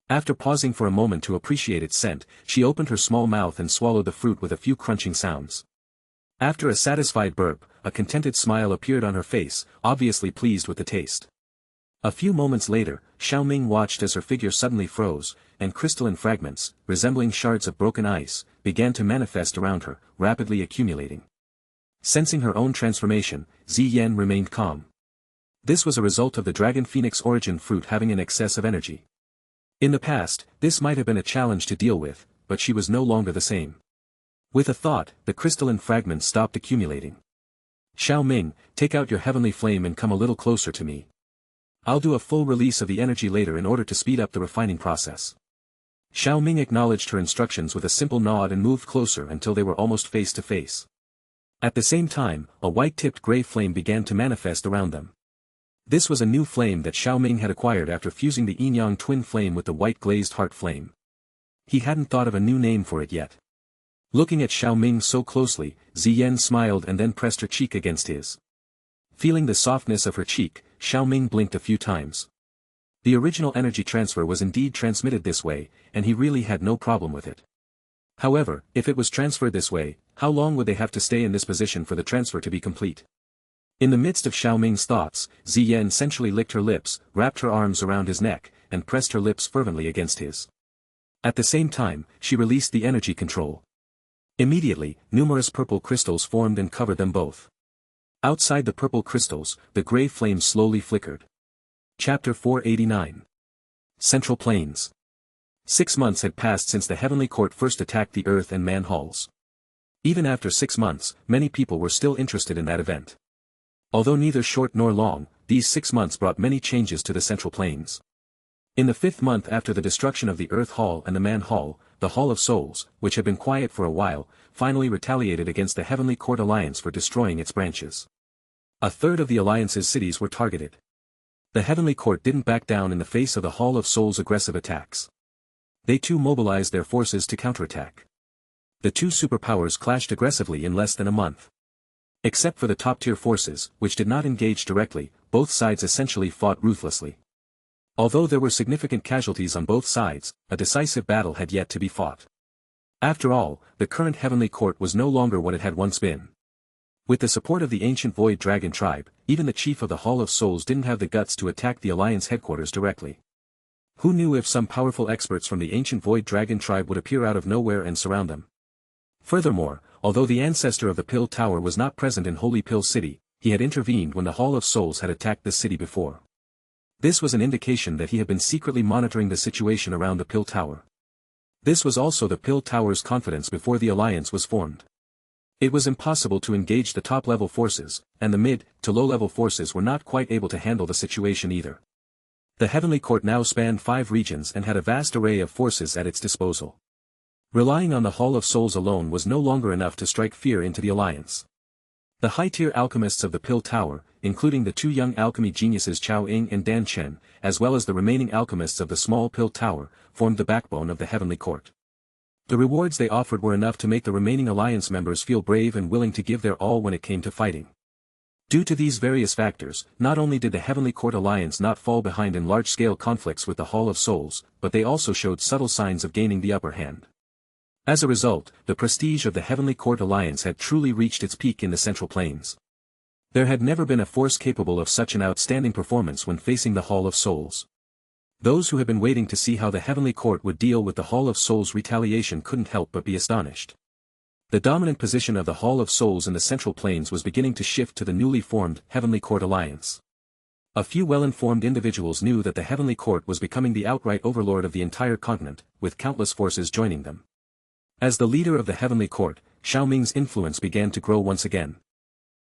After pausing for a moment to appreciate its scent, she opened her small mouth and swallowed the fruit with a few crunching sounds. After a satisfied burp, a contented smile appeared on her face, obviously pleased with the taste. A few moments later, Xiao Ming watched as her figure suddenly froze, and crystalline fragments, resembling shards of broken ice, began to manifest around her, rapidly accumulating. Sensing her own transformation, Ziyan remained calm. This was a result of the Dragon Phoenix origin fruit having an excess of energy. In the past, this might have been a challenge to deal with, but she was no longer the same. With a thought, the crystalline fragments stopped accumulating. Xiao Ming, take out your heavenly flame and come a little closer to me. I'll do a full release of the energy later in order to speed up the refining process. Xiao Ming acknowledged her instructions with a simple nod and moved closer until they were almost face to face. At the same time, a white-tipped gray flame began to manifest around them. This was a new flame that Xiao Ming had acquired after fusing the yin-yang twin flame with the white glazed heart flame. He hadn't thought of a new name for it yet. Looking at Xiao Ming so closely, Ziyan smiled and then pressed her cheek against his. Feeling the softness of her cheek, Xiao Ming blinked a few times. The original energy transfer was indeed transmitted this way, and he really had no problem with it. However, if it was transferred this way, how long would they have to stay in this position for the transfer to be complete? In the midst of Xiao Ming's thoughts, Ziyan sensually licked her lips, wrapped her arms around his neck, and pressed her lips fervently against his. At the same time, she released the energy control. Immediately, numerous purple crystals formed and covered them both. Outside the purple crystals, the gray flame slowly flickered. Chapter 489. Central Plains. 6 months had passed since the Heavenly Court first attacked the Earth and Man halls. Even after 6 months, many people were still interested in that event. Although neither short nor long, these 6 months brought many changes to the Central Plains. In the 5th month after the destruction of the Earth Hall and the Man Hall, the Hall of Souls, which had been quiet for a while, finally retaliated against the Heavenly Court Alliance for destroying its branches. A third of the Alliance's cities were targeted. The Heavenly Court didn't back down in the face of the Hall of Souls' aggressive attacks. They too mobilized their forces to counterattack. The two superpowers clashed aggressively in less than a month. Except for the top-tier forces, which did not engage directly, both sides essentially fought ruthlessly. Although there were significant casualties on both sides, a decisive battle had yet to be fought. After all, the current Heavenly Court was no longer what it had once been. With the support of the ancient Void Dragon tribe, even the chief of the Hall of Souls didn't have the guts to attack the Alliance headquarters directly. Who knew if some powerful experts from the ancient Void Dragon tribe would appear out of nowhere and surround them? Furthermore, although the ancestor of the Pill Tower was not present in Holy Pill City, he had intervened when the Hall of Souls had attacked the city before. This was an indication that he had been secretly monitoring the situation around the Pill Tower. This was also the Pill Tower's confidence before the alliance was formed. It was impossible to engage the top-level forces, and the mid- to low-level forces were not quite able to handle the situation either. The Heavenly Court now spanned 5 regions and had a vast array of forces at its disposal. Relying on the Hall of Souls alone was no longer enough to strike fear into the alliance. The high-tier alchemists of the Pill Tower, including the 2 young alchemy geniuses Chao Ying and Dan Chen, as well as the remaining alchemists of the small Pill Tower, formed the backbone of the Heavenly Court. The rewards they offered were enough to make the remaining alliance members feel brave and willing to give their all when it came to fighting. Due to these various factors, not only did the Heavenly Court Alliance not fall behind in large-scale conflicts with the Hall of Souls, but they also showed subtle signs of gaining the upper hand. As a result, the prestige of the Heavenly Court Alliance had truly reached its peak in the Central Plains. There had never been a force capable of such an outstanding performance when facing the Hall of Souls. Those who had been waiting to see how the Heavenly Court would deal with the Hall of Souls' retaliation couldn't help but be astonished. The dominant position of the Hall of Souls in the Central Plains was beginning to shift to the newly formed Heavenly Court Alliance. A few well-informed individuals knew that the Heavenly Court was becoming the outright overlord of the entire continent, with countless forces joining them. As the leader of the Heavenly Court, Xiao Ming's influence began to grow once again.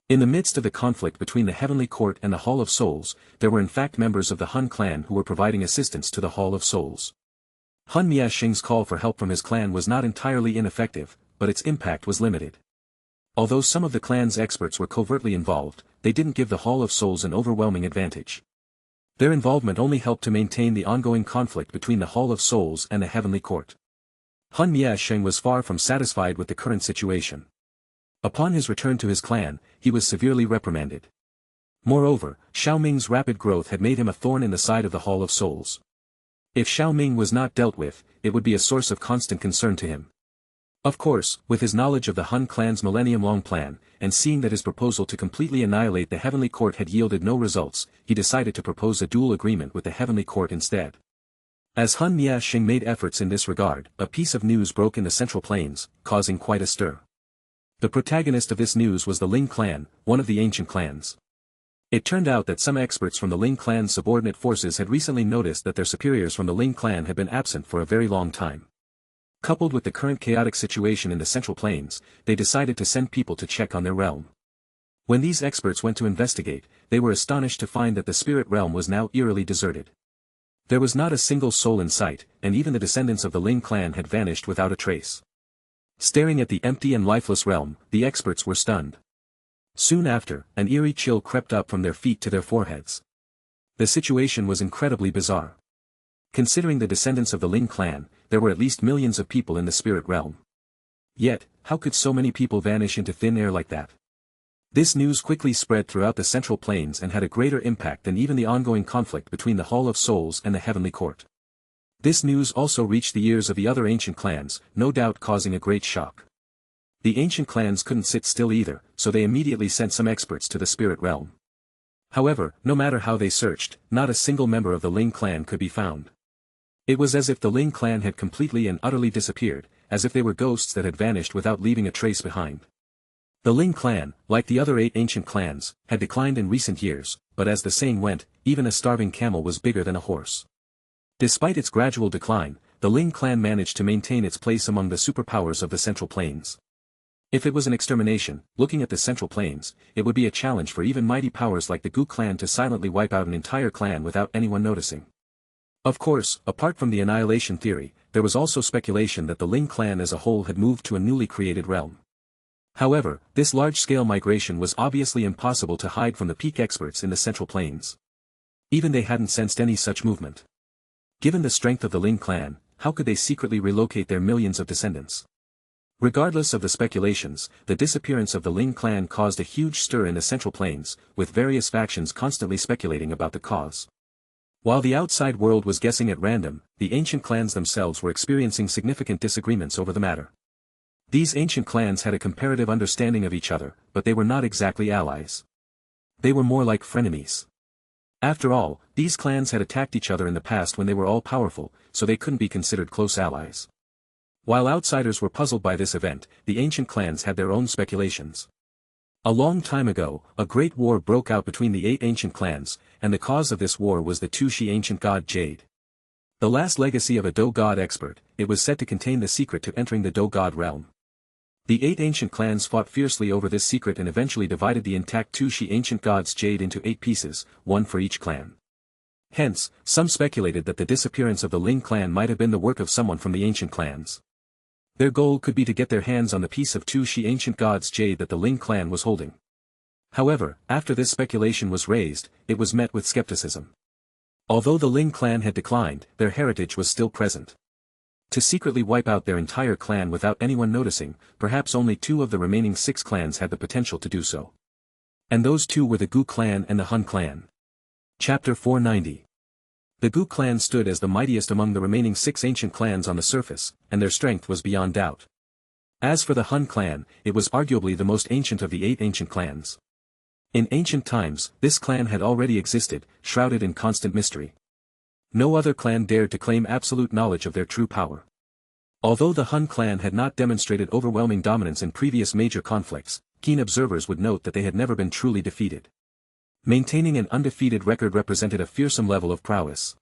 In the midst of the conflict between the Heavenly Court and the Hall of Souls, there were in fact members of the Han clan who were providing assistance to the Hall of Souls. Han Miashing's call for help from his clan was not entirely ineffective, but its impact was limited. Although some of the clan's experts were covertly involved, they didn't give the Hall of Souls an overwhelming advantage. Their involvement only helped to maintain the ongoing conflict between the Hall of Souls and the Heavenly Court. Han Miasheng was far from satisfied with the current situation. Upon his return to his clan, he was severely reprimanded. Moreover, Xiao Ming's rapid growth had made him a thorn in the side of the Hall of Souls. If Xiao Ming was not dealt with, it would be a source of constant concern to him. Of course, with his knowledge of the Han clan's millennium-long plan, and seeing that his proposal to completely annihilate the Heavenly Court had yielded no results, he decided to propose a dual agreement with the Heavenly Court instead. As Han Miasheng made efforts in this regard, a piece of news broke in the Central Plains, causing quite a stir. The protagonist of this news was the Ling clan, one of the ancient clans. It turned out that some experts from the Ling clan's subordinate forces had recently noticed that their superiors from the Ling clan had been absent for a very long time. Coupled with the current chaotic situation in the Central Plains, they decided to send people to check on their realm. When these experts went to investigate, they were astonished to find that the spirit realm was now eerily deserted. There was not a single soul in sight, and even the descendants of the Ling clan had vanished without a trace. Staring at the empty and lifeless realm, the experts were stunned. Soon after, an eerie chill crept up from their feet to their foreheads. The situation was incredibly bizarre. Considering the descendants of the Ling clan, there were at least millions of people in the spirit realm. Yet, how could so many people vanish into thin air like that? This news quickly spread throughout the Central Plains and had a greater impact than even the ongoing conflict between the Hall of Souls and the Heavenly Court. This news also reached the ears of the other ancient clans, no doubt causing a great shock. The ancient clans couldn't sit still either, so they immediately sent some experts to the spirit realm. However, no matter how they searched, not a single member of the Ling clan could be found. It was as if the Ling clan had completely and utterly disappeared, as if they were ghosts that had vanished without leaving a trace behind. The Ling clan, like the other 8 ancient clans, had declined in recent years, but as the saying went, even a starving camel was bigger than a horse. Despite its gradual decline, the Ling clan managed to maintain its place among the superpowers of the Central Plains. If it was an extermination, looking at the Central Plains, it would be a challenge for even mighty powers like the Gu clan to silently wipe out an entire clan without anyone noticing. Of course, apart from the annihilation theory, there was also speculation that the Ling clan as a whole had moved to a newly created realm. However, this large-scale migration was obviously impossible to hide from the peak experts in the Central Plains. Even they hadn't sensed any such movement. Given the strength of the Ling clan, how could they secretly relocate their millions of descendants? Regardless of the speculations, the disappearance of the Ling clan caused a huge stir in the Central Plains, with various factions constantly speculating about the cause. While the outside world was guessing at random, the ancient clans themselves were experiencing significant disagreements over the matter. These ancient clans had a comparative understanding of each other, but they were not exactly allies. They were more like frenemies. After all, these clans had attacked each other in the past when they were all powerful, so they couldn't be considered close allies. While outsiders were puzzled by this event, the ancient clans had their own speculations. A long time ago, a great war broke out between the 8 ancient clans, and the cause of this war was the Tushi ancient god Jade. The last legacy of a Do god expert, it was said to contain the secret to entering the Do god realm. The 8 ancient clans fought fiercely over this secret and eventually divided the intact Tushi ancient god's jade into 8 pieces, one for each clan. Hence, some speculated that the disappearance of the Ling clan might have been the work of someone from the ancient clans. Their goal could be to get their hands on the piece of Tushi ancient god's jade that the Ling clan was holding. However, after this speculation was raised, it was met with skepticism. Although the Ling clan had declined, their heritage was still present. To secretly wipe out their entire clan without anyone noticing, perhaps only 2 of the remaining 6 clans had the potential to do so. And those 2 were the Gu clan and the Hun clan. Chapter 490. The Gu clan stood as the mightiest among the remaining 6 ancient clans on the surface, and their strength was beyond doubt. As for the Hun clan, it was arguably the most ancient of the 8 ancient clans. In ancient times, this clan had already existed, shrouded in constant mystery. No other clan dared to claim absolute knowledge of their true power. Although the Hun clan had not demonstrated overwhelming dominance in previous major conflicts, keen observers would note that they had never been truly defeated. Maintaining an undefeated record represented a fearsome level of prowess.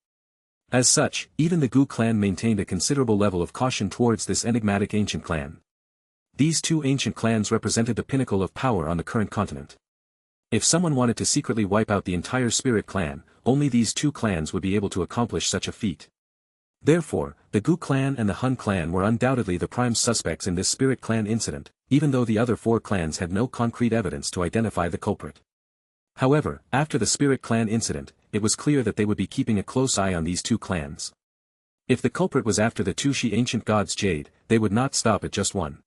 As such, even the Gu clan maintained a considerable level of caution towards this enigmatic ancient clan. These 2 ancient clans represented the pinnacle of power on the current continent. If someone wanted to secretly wipe out the entire spirit clan, only these 2 clans would be able to accomplish such a feat. Therefore, the Gu clan and the Hun clan were undoubtedly the prime suspects in this spirit clan incident, even though the other 4 clans had no concrete evidence to identify the culprit. However, after the spirit clan incident, it was clear that they would be keeping a close eye on these 2 clans. If the culprit was after the Tushi ancient god's jade, they would not stop at just one.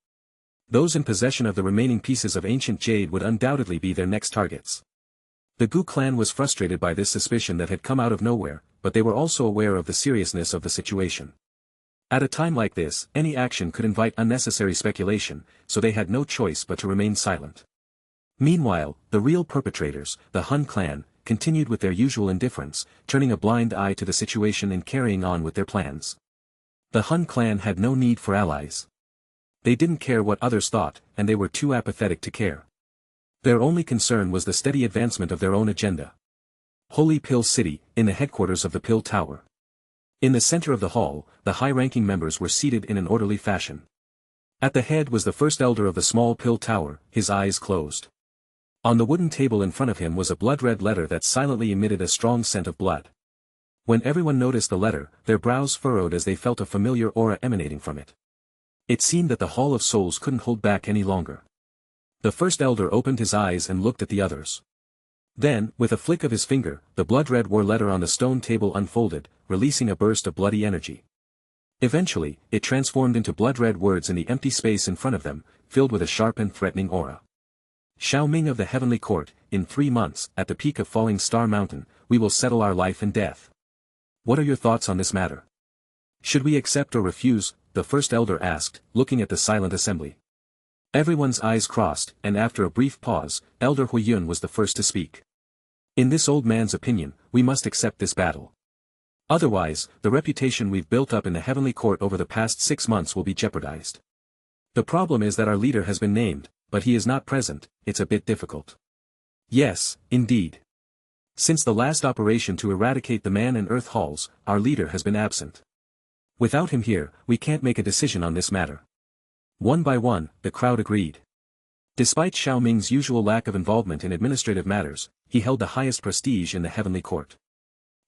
Those in possession of the remaining pieces of ancient jade would undoubtedly be their next targets. The Gu clan was frustrated by this suspicion that had come out of nowhere, but they were also aware of the seriousness of the situation. At a time like this, any action could invite unnecessary speculation, so they had no choice but to remain silent. Meanwhile, the real perpetrators, the Hun clan, continued with their usual indifference, turning a blind eye to the situation and carrying on with their plans. The Hun clan had no need for allies. They didn't care what others thought, and they were too apathetic to care. Their only concern was the steady advancement of their own agenda. Holy Pill City, in the headquarters of the Pill Tower. In the center of the hall, the high-ranking members were seated in an orderly fashion. At the head was the first elder of the small pill tower, his eyes closed. On the wooden table in front of him was a blood-red letter that silently emitted a strong scent of blood. When everyone noticed the letter, their brows furrowed as they felt a familiar aura emanating from it. It seemed that the Hall of Souls couldn't hold back any longer. The first elder opened his eyes and looked at the others. Then, with a flick of his finger, the blood-red war letter on the stone table unfolded, releasing a burst of bloody energy. Eventually, it transformed into blood-red words in the empty space in front of them, filled with a sharp and threatening aura. Xiao Ming of the Heavenly Court, in 3 months, at the peak of Falling Star Mountain, we will settle our life and death. What are your thoughts on this matter? Should we accept or refuse? The first elder asked, looking at the silent assembly. Everyone's eyes crossed, and after a brief pause, Elder Huiyun was the first to speak. In this old man's opinion, we must accept this battle. Otherwise, the reputation we've built up in the Heavenly Court over the past 6 months will be jeopardized. The problem is that our leader has been named, but he is not present. It's a bit difficult. Yes, indeed. Since the last operation to eradicate the Man and Earth halls, our leader has been absent. Without him here, we can't make a decision on this matter. One by one, the crowd agreed. Despite Xiao Ming's usual lack of involvement in administrative matters, he held the highest prestige in the Heavenly Court.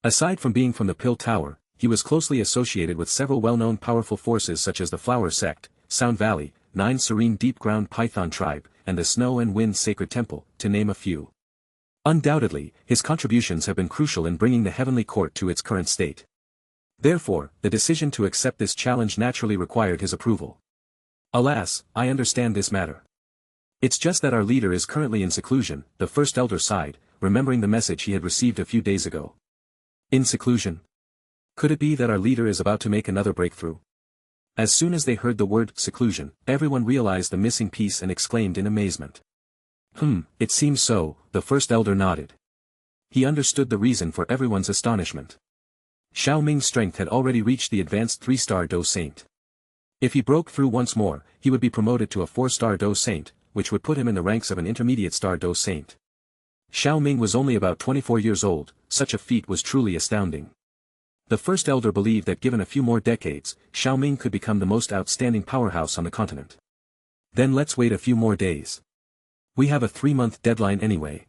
Aside from being from the Pill Tower, he was closely associated with several well-known powerful forces such as the Flower Sect, Sound Valley, 9 Serene Deep Ground Python Tribe, and the Snow and Wind Sacred Temple, to name a few. Undoubtedly, his contributions have been crucial in bringing the Heavenly Court to its current state. Therefore, the decision to accept this challenge naturally required his approval. Alas, I understand this matter. It's just that our leader is currently in seclusion, the first elder sighed, remembering the message he had received a few days ago. In seclusion? Could it be that our leader is about to make another breakthrough? As soon as they heard the word seclusion, everyone realized the missing piece and exclaimed in amazement. It seems so, the first elder nodded. He understood the reason for everyone's astonishment. Xiao Ming's strength had already reached the advanced 3-star Do Saint. If he broke through once more, he would be promoted to a 4-star Do Saint, which would put him in the ranks of an intermediate star Do Saint. Xiao Ming was only about 24 years old, such a feat was truly astounding. The first elder believed that given a few more decades, Xiao Ming could become the most outstanding powerhouse on the continent. Then let's wait a few more days. We have a 3-month deadline anyway.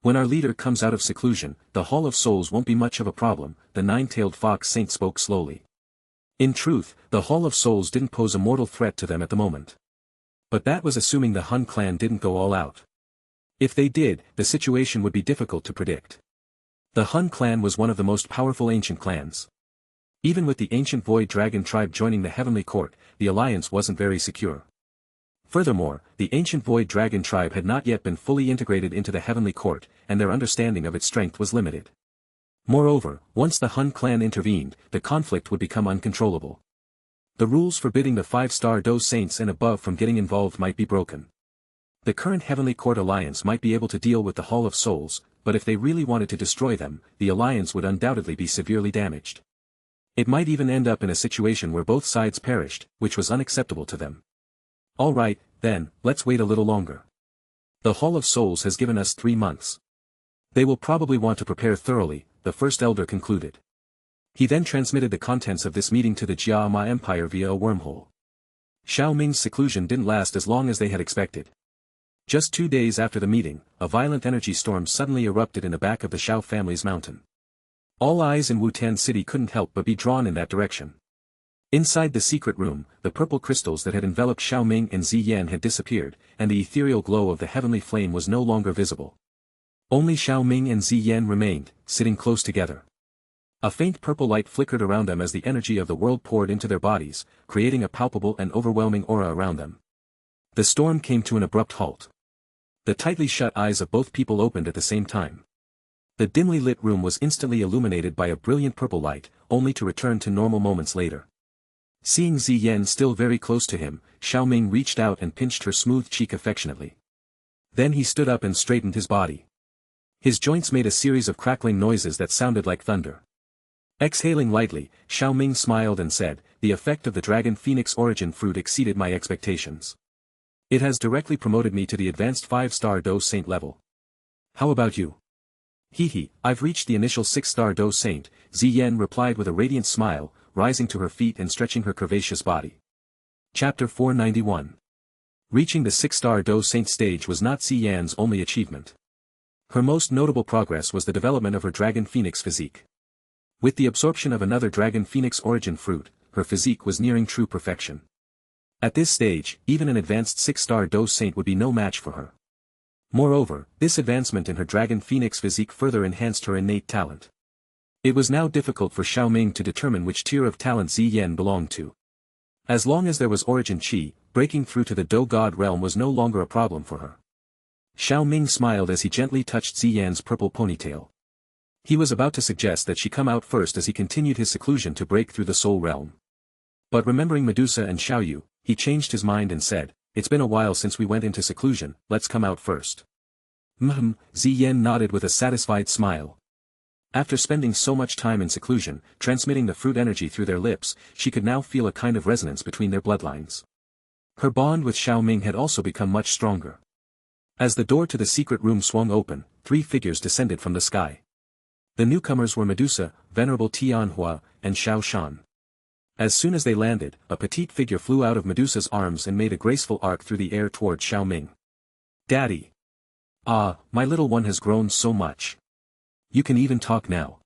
When our leader comes out of seclusion, the Hall of Souls won't be much of a problem, the 9-tailed fox saint spoke slowly. In truth, the Hall of Souls didn't pose a mortal threat to them at the moment. But that was assuming the Hun clan didn't go all out. If they did, the situation would be difficult to predict. The Hun clan was one of the most powerful ancient clans. Even with the ancient Void Dragon tribe joining the Heavenly Court, the alliance wasn't very secure. Furthermore, the ancient Void Dragon tribe had not yet been fully integrated into the Heavenly Court, and their understanding of its strength was limited. Moreover, once the Hun clan intervened, the conflict would become uncontrollable. The rules forbidding the 5-star Do Saints and above from getting involved might be broken. The current Heavenly Court alliance might be able to deal with the Hall of Souls, but if they really wanted to destroy them, the alliance would undoubtedly be severely damaged. It might even end up in a situation where both sides perished, which was unacceptable to them. All right, then, let's wait a little longer. The Hall of Souls has given us 3 months. They will probably want to prepare thoroughly, the first elder concluded. He then transmitted the contents of this meeting to the Jiama Empire via a wormhole. Xiao Ming's seclusion didn't last as long as they had expected. Just 2 days after the meeting, a violent energy storm suddenly erupted in the back of the Xiao family's mountain. All eyes in Wutan City couldn't help but be drawn in that direction. Inside the secret room, the purple crystals that had enveloped Xiao Ming and Ziyan had disappeared, and the ethereal glow of the heavenly flame was no longer visible. Only Xiao Ming and Ziyan remained, sitting close together. A faint purple light flickered around them as the energy of the world poured into their bodies, creating a palpable and overwhelming aura around them. The storm came to an abrupt halt. The tightly shut eyes of both people opened at the same time. The dimly lit room was instantly illuminated by a brilliant purple light, only to return to normal moments later. Seeing Ziyan still very close to him, Xiao Ming reached out and pinched her smooth cheek affectionately. Then he stood up and straightened his body. His joints made a series of crackling noises that sounded like thunder. Exhaling lightly, Xiao Ming smiled and said, "The effect of the Dragon Phoenix Origin Fruit exceeded my expectations. It has directly promoted me to the advanced 5-star Do Saint level. How about you?" Hehe, I've reached the initial 6-star Do Saint, Ziyan replied with a radiant smile, rising to her feet and stretching her curvaceous body. Chapter 491. Reaching the 6-star Do Saint stage was not Ziyan's only achievement. Her most notable progress was the development of her dragon phoenix physique. With the absorption of another dragon phoenix origin fruit, her physique was nearing true perfection. At this stage, even an advanced 6-star Do Saint would be no match for her. Moreover, this advancement in her dragon phoenix physique further enhanced her innate talent. It was now difficult for Xiao Ming to determine which tier of talent Ziyan belonged to. As long as there was origin chi, breaking through to the Do God realm was no longer a problem for her. Xiao Ming smiled as he gently touched Ziyan's purple ponytail. He was about to suggest that she come out first as he continued his seclusion to break through the soul realm. But remembering Medusa and Xiaoyu, he changed his mind and said, "It's been a while since we went into seclusion, let's come out first." Ziyan nodded with a satisfied smile. After spending so much time in seclusion, transmitting the fruit energy through their lips, she could now feel a kind of resonance between their bloodlines. Her bond with Xiao Ming had also become much stronger. As the door to the secret room swung open, 3 figures descended from the sky. The newcomers were Medusa, Venerable Tianhua, and Xiao Shan. As soon as they landed, a petite figure flew out of Medusa's arms and made a graceful arc through the air toward Xiao Ming. "Daddy! Ah, my little one has grown so much. You can even talk now."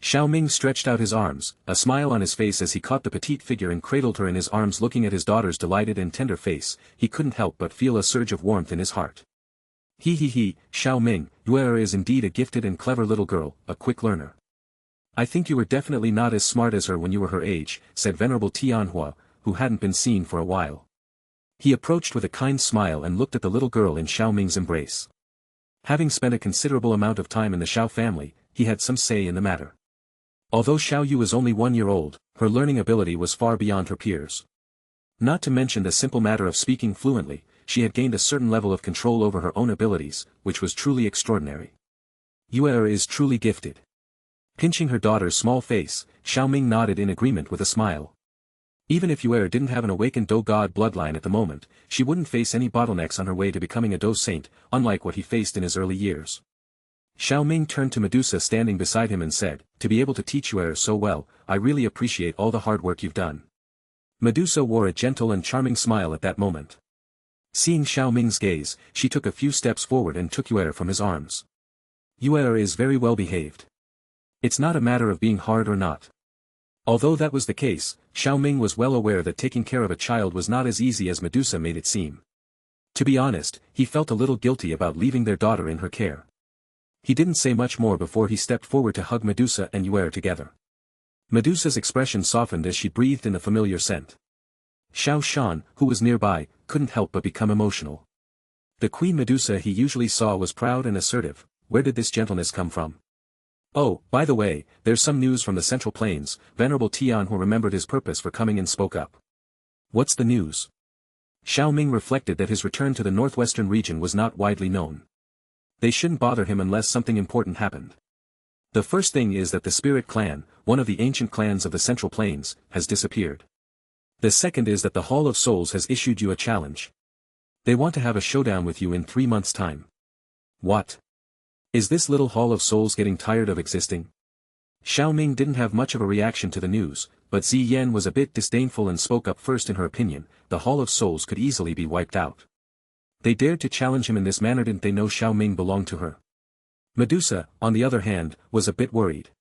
Xiao Ming stretched out his arms, a smile on his face as he caught the petite figure and cradled her in his arms. Looking at his daughter's delighted and tender face, he couldn't help but feel a surge of warmth in his heart. He, Xiao Ming, you is indeed a gifted and clever little girl, a quick learner. I think you were definitely not as smart as her when you were her age, said Venerable Tianhua, who hadn't been seen for a while. He approached with a kind smile and looked at the little girl in Xiao Ming's embrace. Having spent a considerable amount of time in the Xiao family, he had some say in the matter. Although Xiao Yu was only 1 year old, her learning ability was far beyond her peers. Not to mention the simple matter of speaking fluently, she had gained a certain level of control over her own abilities, which was truly extraordinary. You is truly gifted. Pinching her daughter's small face, Xiao Ming nodded in agreement with a smile. Even if Yue didn't have an awakened Do God bloodline at the moment, she wouldn't face any bottlenecks on her way to becoming a Do Saint, unlike what he faced in his early years. Xiao Ming turned to Medusa standing beside him and said, "To be able to teach Yue so well, I really appreciate all the hard work you've done." Medusa wore a gentle and charming smile at that moment. Seeing Xiao Ming's gaze, she took a few steps forward and took Yue from his arms. "Yue is very well behaved. It's not a matter of being hard or not." Although that was the case, Xiao Ming was well aware that taking care of a child was not as easy as Medusa made it seem. To be honest, he felt a little guilty about leaving their daughter in her care. He didn't say much more before he stepped forward to hug Medusa and Yue together. Medusa's expression softened as she breathed in the familiar scent. Xiao Shan, who was nearby, couldn't help but become emotional. The Queen Medusa he usually saw was proud and assertive. Where did this gentleness come from? "Oh, by the way, there's some news from the Central Plains." Venerable Tian, who remembered his purpose for coming in, spoke up. "What's the news?" Xiao Ming reflected that his return to the northwestern region was not widely known. They shouldn't bother him unless something important happened. The first thing is that the Spirit Clan, one of the ancient clans of the Central Plains, has disappeared. The second is that the Hall of Souls has issued you a challenge. They want to have a showdown with you in 3 months' time. What? Is this little Hall of Souls getting tired of existing? Xiao Ming didn't have much of a reaction to the news, but Ziyan was a bit disdainful and spoke up first. In her opinion, the Hall of Souls could easily be wiped out. They dared to challenge him in this manner. Didn't they know Xiao Ming belonged to her? Medusa, on the other hand, was a bit worried.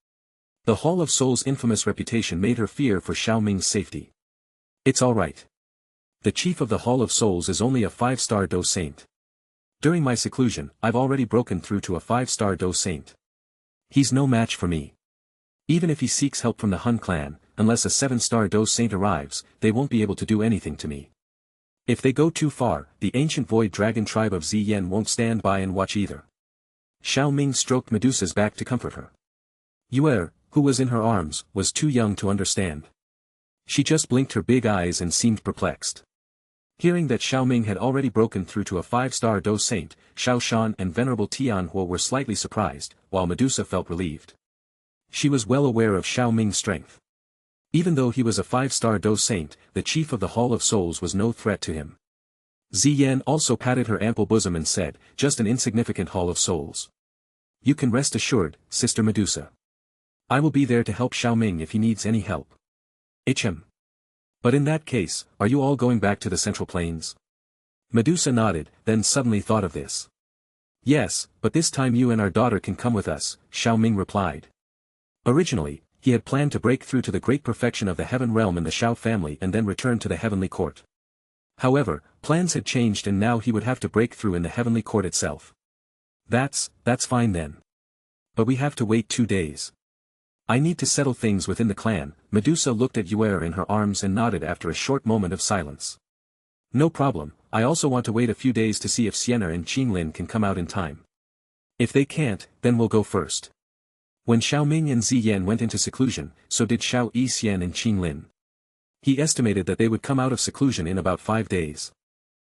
The Hall of Souls' infamous reputation made her fear for Xiao Ming's safety. It's all right. The chief of the Hall of Souls is only a 5-star Do Saint. During my seclusion, I've already broken through to a 5-star Do Saint. He's no match for me. Even if he seeks help from the Hun clan, unless a 7-star Do Saint arrives, they won't be able to do anything to me. If they go too far, the ancient Void Dragon tribe of Ziyan won't stand by and watch either. Xiao Ming stroked Medusa's back to comfort her. Yue, who was in her arms, was too young to understand. She just blinked her big eyes and seemed perplexed. Hearing that Xiao Ming had already broken through to a 5-star Do Saint, Xiao Shan and Venerable Tianhua were slightly surprised, while Medusa felt relieved. She was well aware of Xiao Ming's strength. Even though he was a 5-star Do Saint, the chief of the Hall of Souls was no threat to him. Ziyan also patted her ample bosom and said, "Just an insignificant Hall of Souls. You can rest assured, Sister Medusa. I will be there to help Xiao Ming if he needs any help. HM. But in that case, are you all going back to the Central Plains? Medusa nodded, then suddenly thought of this. Yes, but this time you and our daughter can come with us, Xiao Ming replied. Originally, he had planned to break through to the great perfection of the heaven realm in the Xiao family and then return to the heavenly court. However, plans had changed and now he would have to break through in the heavenly court itself. That's fine then. But we have to wait 2 days. I need to settle things within the clan. Medusa looked at Yuer in her arms and nodded after a short moment of silence. No problem, I also want to wait a few days to see if Sienna and Qinglin can come out in time. If they can't, then we'll go first. When Xiao Ming and Ziyan went into seclusion, so did Xiao Yixian and Qinglin. He estimated that they would come out of seclusion in about 5 days.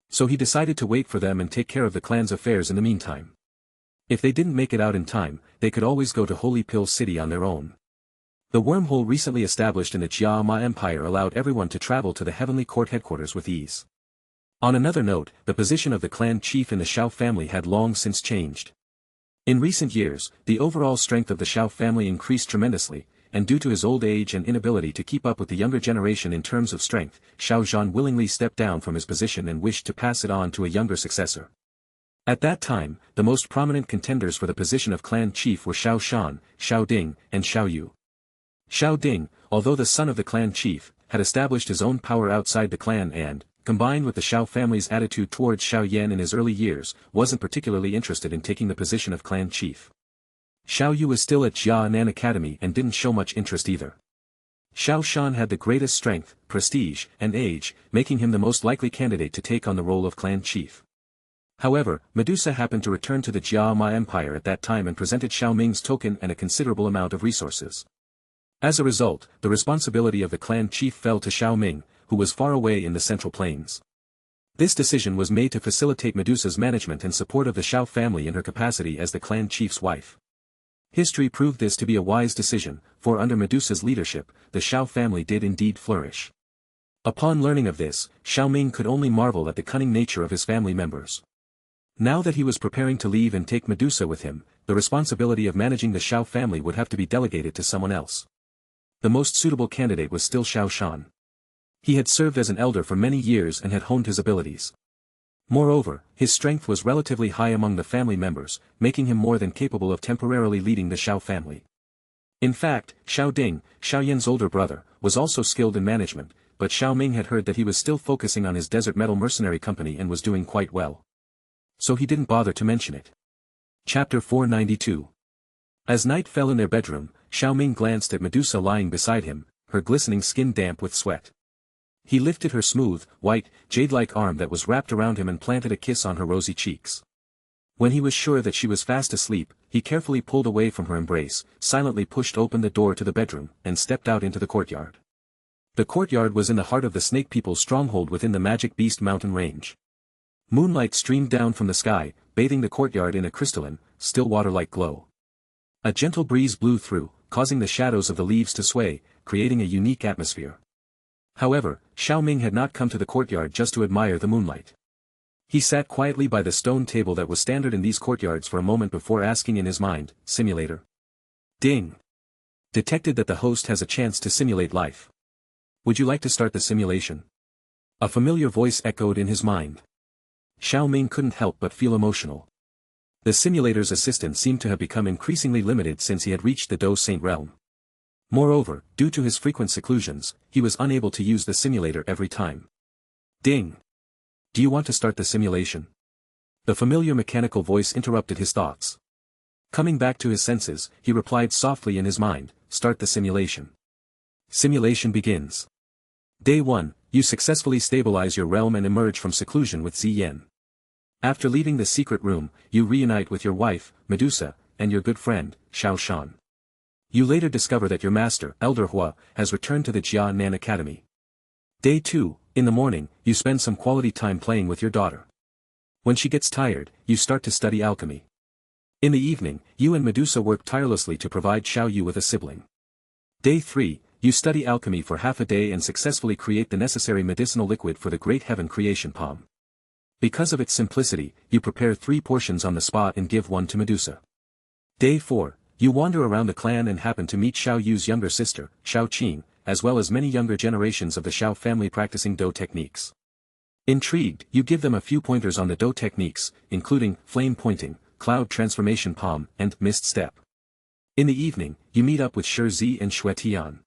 So he decided to wait for them and take care of the clan's affairs in the meantime. If they didn't make it out in time, they could always go to Holy Pill City on their own. The wormhole recently established in the Jiama Empire allowed everyone to travel to the Heavenly Court headquarters with ease. On another note, the position of the clan chief in the Xiao family had long since changed. In recent years, the overall strength of the Xiao family increased tremendously, and due to his old age and inability to keep up with the younger generation in terms of strength, Xiao Zhan willingly stepped down from his position and wished to pass it on to a younger successor. At that time, the most prominent contenders for the position of clan chief were Xiao Shan, Xiao Ding, and Xiao Yu. Xiao Ding, although the son of the clan chief, had established his own power outside the clan and, combined with the Xiao family's attitude towards Xiao Yan in his early years, wasn't particularly interested in taking the position of clan chief. Xiao Yu was still at Jianan Academy and didn't show much interest either. Xiao Shan had the greatest strength, prestige, and age, making him the most likely candidate to take on the role of clan chief. However, Medusa happened to return to the Jiama Empire at that time and presented Xiao Ming's token and a considerable amount of resources. As a result, the responsibility of the clan chief fell to Xiao Ming, who was far away in the Central Plains. This decision was made to facilitate Medusa's management and support of the Xiao family in her capacity as the clan chief's wife. History proved this to be a wise decision, for under Medusa's leadership, the Xiao family did indeed flourish. Upon learning of this, Xiao Ming could only marvel at the cunning nature of his family members. Now that he was preparing to leave and take Medusa with him, the responsibility of managing the Xiao family would have to be delegated to someone else. The most suitable candidate was still Xiao Shan. He had served as an elder for many years and had honed his abilities. Moreover, his strength was relatively high among the family members, making him more than capable of temporarily leading the Xiao family. In fact, Xiao Ding, Xiao Yan's older brother, was also skilled in management, but Xiao Ming had heard that he was still focusing on his desert metal mercenary company and was doing quite well. So he didn't bother to mention it. Chapter 492. As night fell in their bedroom, Xiao Ming glanced at Medusa lying beside him, her glistening skin damp with sweat. He lifted her smooth, white, jade-like arm that was wrapped around him and planted a kiss on her rosy cheeks. When he was sure that she was fast asleep, he carefully pulled away from her embrace, silently pushed open the door to the bedroom, and stepped out into the courtyard. The courtyard was in the heart of the Snake People's stronghold within the Magic Beast mountain range. Moonlight streamed down from the sky, bathing the courtyard in a crystalline, still water-like glow. A gentle breeze blew through, causing the shadows of the leaves to sway, creating a unique atmosphere. However, Xiao Ming had not come to the courtyard just to admire the moonlight. He sat quietly by the stone table that was standard in these courtyards for a moment before asking in his mind, "Simulator?" Ding! Detected that the host has a chance to simulate life. Would you like to start the simulation? A familiar voice echoed in his mind. Xiao Ming couldn't help but feel emotional. The simulator's assistant seemed to have become increasingly limited since he had reached the Do Saint realm. Moreover, due to his frequent seclusions, he was unable to use the simulator every time. Ding! Do you want to start the simulation? The familiar mechanical voice interrupted his thoughts. Coming back to his senses, he replied softly in his mind, "Start the simulation." Simulation begins. Day 1, you successfully stabilize your realm and emerge from seclusion with Ziyan. After leaving the secret room, you reunite with your wife, Medusa, and your good friend, Xiao Shan. You later discover that your master, Elder Hua, has returned to the Jianan Academy. Day 2, in the morning, you spend some quality time playing with your daughter. When she gets tired, you start to study alchemy. In the evening, you and Medusa work tirelessly to provide Xiao Yu with a sibling. Day 3, you study alchemy for half a day and successfully create the necessary medicinal liquid for the Great Heaven Creation Palm. Because of its simplicity, you prepare 3 portions on the spot and give one to Medusa. Day 4, you wander around the clan and happen to meet Xiao Yu's younger sister, Xiao Qing, as well as many younger generations of the Xiao family practicing Do techniques. Intrigued, you give them a few pointers on the Do techniques, including flame pointing, cloud transformation palm, and mist step. In the evening, you meet up with Shi and Xue Tian.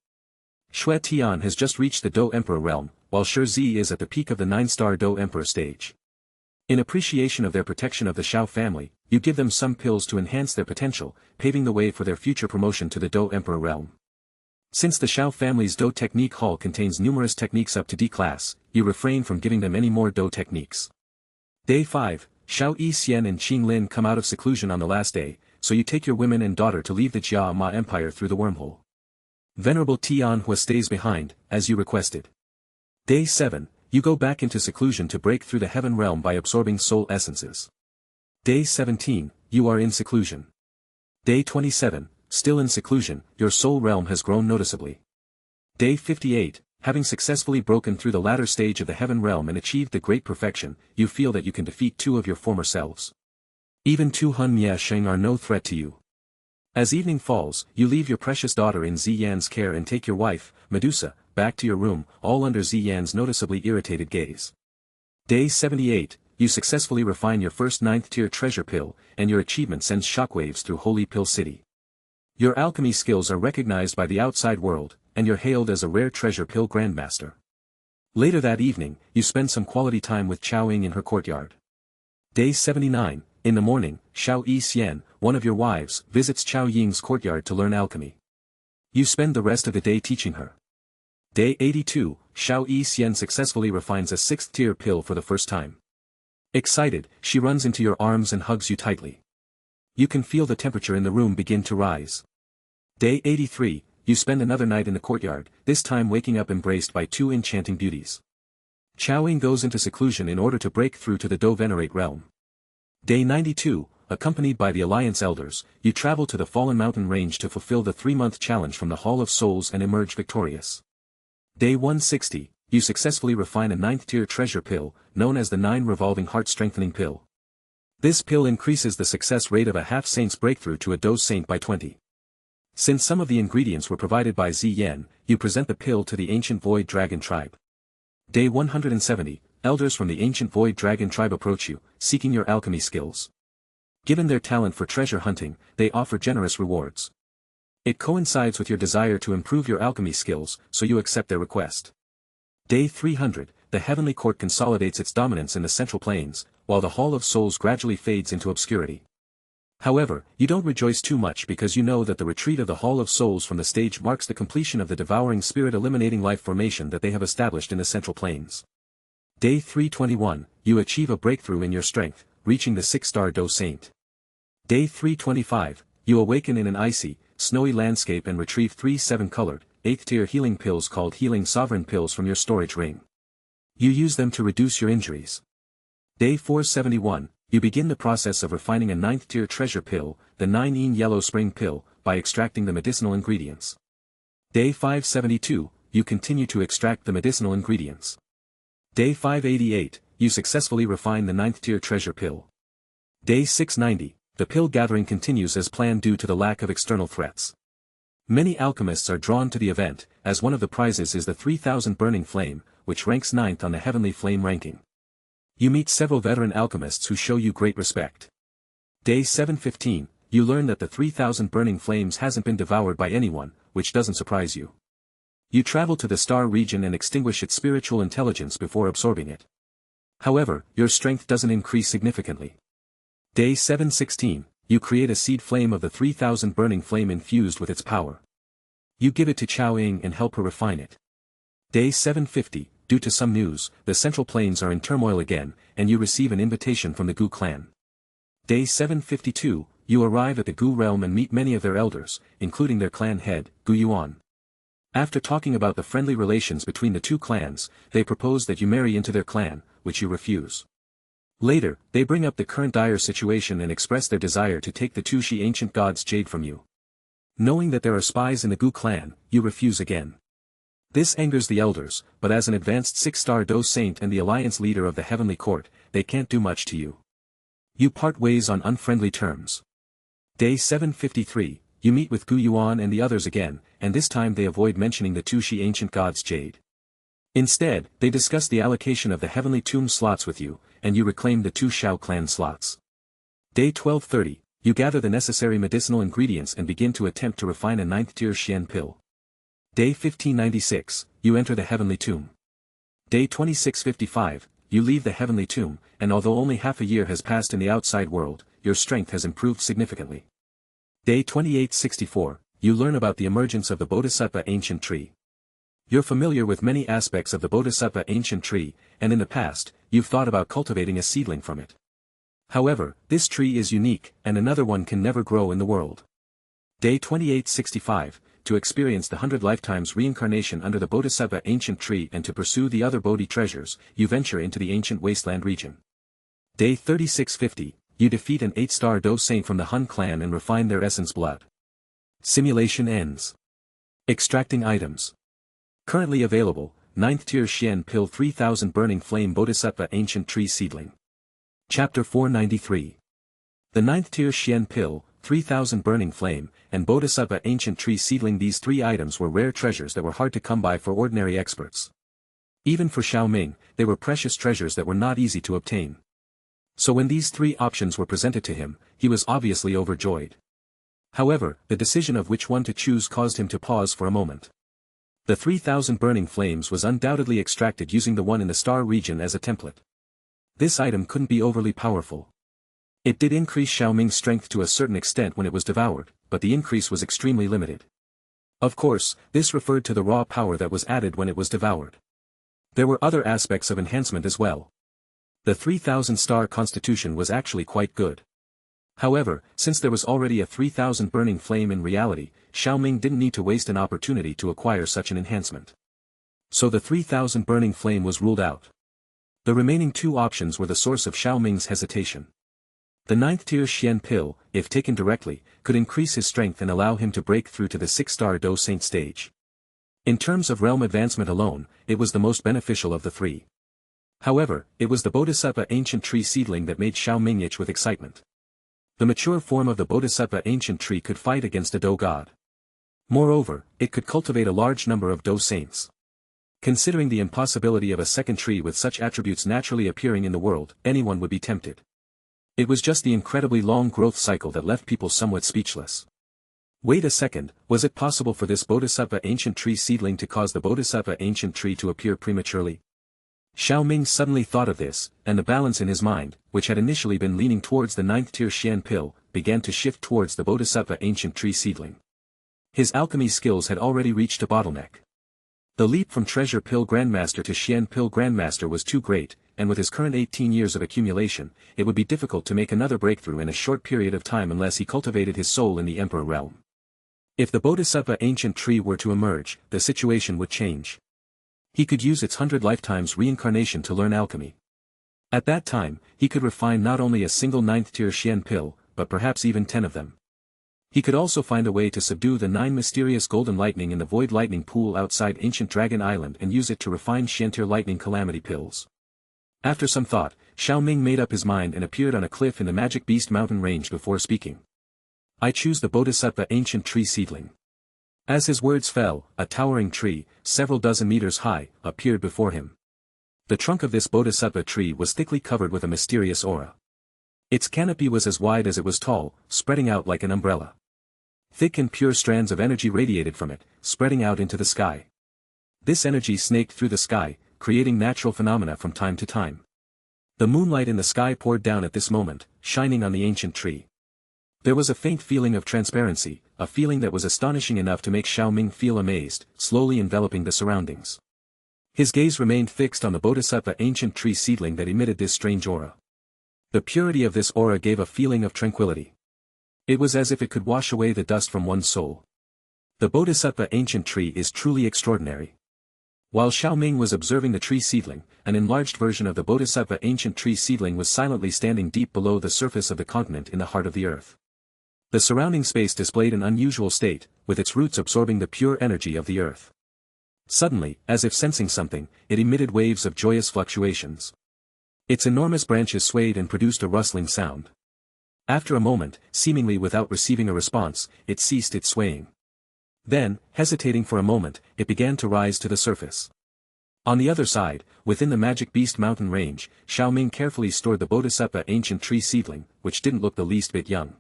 Xue Tian has just reached the Do Emperor realm, while Shi is at the peak of the 9-star Do Emperor stage. In appreciation of their protection of the Xiao family, you give them some pills to enhance their potential, paving the way for their future promotion to the Do Emperor realm. Since the Xiao family's Do technique hall contains numerous techniques up to D class, you refrain from giving them any more Do techniques. Day 5, Xiao Yixian and Qing Lin come out of seclusion on the last day, so you take your women and daughter to leave the Jia Ma Empire through the wormhole. Venerable Tianhua stays behind, as you requested. Day 7, you go back into seclusion to break through the heaven realm by absorbing soul essences. Day 17, you are in seclusion. Day 27, still in seclusion, your soul realm has grown noticeably. Day 58, having successfully broken through the latter stage of the heaven realm and achieved the great perfection, you feel that you can defeat 2 of your former selves. Even 2 Hun Mia Sheng are no threat to you. As evening falls, you leave your precious daughter in Ziyan's care and take your wife, Medusa, back to your room, all under Ziyan's noticeably irritated gaze. Day 78, you successfully refine your first 9th tier treasure pill, and your achievement sends shockwaves through Holy Pill City. Your alchemy skills are recognized by the outside world, and you're hailed as a rare treasure pill grandmaster. Later that evening, you spend some quality time with Xiao Ming in her courtyard. Day 79, in the morning, Xiao Yixian, one of your wives, visits Xiao Ying's courtyard to learn alchemy. You spend the rest of the day teaching her. Day 82, Xiao Yixian successfully refines a 6th tier pill for the first time. Excited, she runs into your arms and hugs you tightly. You can feel the temperature in the room begin to rise. Day 83, you spend another night in the courtyard, this time waking up embraced by 2 enchanting beauties. Xiao Ying goes into seclusion in order to break through to the Do Venerate realm. Day 92, accompanied by the Alliance elders, you travel to the Fallen Mountain range to fulfill the 3-month challenge from the Hall of Souls and emerge victorious. Day 160, you successfully refine a 9th tier treasure pill, known as the 9 revolving heart strengthening pill. This pill increases the success rate of a half-saint's breakthrough to a Do saint by 20. Since some of the ingredients were provided by Ziyan, you present the pill to the ancient Void Dragon tribe. Day 170, elders from the ancient Void Dragon tribe approach you, seeking your alchemy skills. Given their talent for treasure hunting, they offer generous rewards. It coincides with your desire to improve your alchemy skills, so you accept their request. Day 300, the Heavenly Court consolidates its dominance in the Central Plains, while the Hall of Souls gradually fades into obscurity. However, you don't rejoice too much because you know that the retreat of the Hall of Souls from the stage marks the completion of the devouring spirit eliminating life formation that they have established in the Central Plains. Day 321, you achieve a breakthrough in your strength, reaching the 6-star Do Saint. Day 325, you awaken in an icy, snowy landscape and retrieve 3 7-colored, 8th tier healing pills called Healing Sovereign Pills from your storage ring. You use them to reduce your injuries. Day 471, you begin the process of refining a 9th tier treasure pill, the 9-yin Yellow Spring Pill, by extracting the medicinal ingredients. Day 572, you continue to extract the medicinal ingredients. Day 588, you successfully refine the 9th tier treasure pill. Day 690, the pill gathering continues as planned due to the lack of external threats. Many alchemists are drawn to the event, as one of the prizes is the 3000 Burning Flame, which ranks 9th on the Heavenly Flame ranking. You meet several veteran alchemists who show you great respect. Day 715, you learn that the 3000 Burning Flames hasn't been devoured by anyone, which doesn't surprise you. You travel to the star region and extinguish its spiritual intelligence before absorbing it. However, your strength doesn't increase significantly. Day 716, you create a seed flame of the 3000 Burning Flame infused with its power. You give it to Xiao Ying and help her refine it. Day 750, due to some news, the Central Plains are in turmoil again, and you receive an invitation from the Gu clan. Day 752, you arrive at the Gu realm and meet many of their elders, including their clan head, Gu Yuan. After talking about the friendly relations between the 2 clans, they propose that you marry into their clan, which you refuse. Later, they bring up the current dire situation and express their desire to take the 2 Shi ancient gods' jade from you. Knowing that there are spies in the Gu clan, you refuse again. This angers the elders, but as an advanced 6-star Do Saint and the alliance leader of the Heavenly Court, they can't do much to you. You part ways on unfriendly terms. Day 753, you meet with Gu Yuan and the others again, and this time they avoid mentioning the Tushi ancient god's jade. Instead, they discuss the allocation of the heavenly tomb slots with you, and you reclaim the 2 Xiao clan slots. Day 1230, you gather the necessary medicinal ingredients and begin to attempt to refine a 9th tier Xian pill. Day 1596, you enter the heavenly tomb. Day 2655, you leave the heavenly tomb, and although only half a year has passed in the outside world, your strength has improved significantly. Day 2864, you learn about the emergence of the Bodhisattva ancient tree. You're familiar with many aspects of the Bodhisattva ancient tree, and in the past, you've thought about cultivating a seedling from it. However, this tree is unique, and another one can never grow in the world. Day 2865, to experience the 100 lifetimes reincarnation under the Bodhisattva ancient tree and to pursue the other Bodhi treasures, you venture into the ancient wasteland region. Day 3650, you defeat an 8-star Do Saint from the Hun clan and refine their essence blood. Simulation ends. Extracting items. Currently available, 9th tier Xian pill 3000 burning flame Bodhisattva ancient tree seedling. Chapter 493. The 9th tier Xian pill, 3000 burning flame, and Bodhisattva ancient tree seedling. These 3 items were rare treasures that were hard to come by for ordinary experts. Even for Xiao Ming, they were precious treasures that were not easy to obtain. So when these 3 options were presented to him, he was obviously overjoyed. However, the decision of which one to choose caused him to pause for a moment. The 3000 burning flames was undoubtedly extracted using the one in the star region as a template. This item couldn't be overly powerful. It did increase Xiao Ming's strength to a certain extent when it was devoured, but the increase was extremely limited. Of course, this referred to the raw power that was added when it was devoured. There were other aspects of enhancement as well. The 3000 star constitution was actually quite good. However, since there was already a 3000 burning flame in reality, Xiao Ming didn't need to waste an opportunity to acquire such an enhancement. So the 3000 burning flame was ruled out. The remaining 2 options were the source of Xiao Ming's hesitation. The 9th tier Xian pill, if taken directly, could increase his strength and allow him to break through to the 6-star Do Saint stage. In terms of realm advancement alone, it was the most beneficial of the 3. However, it was the Bodhisattva ancient tree seedling that made Xiao Ming itch with excitement. The mature form of the Bodhisattva ancient tree could fight against a Do god. Moreover, it could cultivate a large number of Do Saints. Considering the impossibility of a second tree with such attributes naturally appearing in the world, anyone would be tempted. It was just the incredibly long growth cycle that left people somewhat speechless. Wait a second, was it possible for this Bodhisattva ancient tree seedling to cause the Bodhisattva ancient tree to appear prematurely? Xiao Ming suddenly thought of this, and the balance in his mind, which had initially been leaning towards the 9th tier Xian pill, began to shift towards the Bodhisattva ancient tree seedling. His alchemy skills had already reached a bottleneck. The leap from Treasure Pill Grandmaster to Xian Pill Grandmaster was too great, and with his current 18 years of accumulation, it would be difficult to make another breakthrough in a short period of time unless he cultivated his soul in the Emperor realm. If the Bodhisattva ancient tree were to emerge, the situation would change. He could use its 100 lifetimes reincarnation to learn alchemy. At that time, he could refine not only a single 9th tier Xian pill, but perhaps even 10 of them. He could also find a way to subdue the 9 mysterious golden lightning in the void lightning pool outside ancient Dragon Island and use it to refine Xian tier lightning calamity pills. After some thought, Xiao Ming made up his mind and appeared on a cliff in the Magic Beast mountain range before speaking. I choose the Bodhisattva ancient tree seedling. As his words fell, a towering tree, several dozen meters high, appeared before him. The trunk of this Bodhisattva tree was thickly covered with a mysterious aura. Its canopy was as wide as it was tall, spreading out like an umbrella. Thick and pure strands of energy radiated from it, spreading out into the sky. This energy snaked through the sky, creating natural phenomena from time to time. The moonlight in the sky poured down at this moment, shining on the ancient tree. There was a faint feeling of transparency, a feeling that was astonishing enough to make Xiao Ming feel amazed, slowly enveloping the surroundings. His gaze remained fixed on the Bodhisattva ancient tree seedling that emitted this strange aura. The purity of this aura gave a feeling of tranquility. It was as if it could wash away the dust from one's soul. The Bodhisattva ancient tree is truly extraordinary. While Xiao Ming was observing the tree seedling, an enlarged version of the Bodhisattva ancient tree seedling was silently standing deep below the surface of the continent in the heart of the earth. The surrounding space displayed an unusual state, with its roots absorbing the pure energy of the earth. Suddenly, as if sensing something, it emitted waves of joyous fluctuations. Its enormous branches swayed and produced a rustling sound. After a moment, seemingly without receiving a response, it ceased its swaying. Then, hesitating for a moment, it began to rise to the surface. On the other side, within the Magic Beast mountain range, Xiao Ming carefully stored the Bodhisattva ancient tree seedling, which didn't look the least bit young.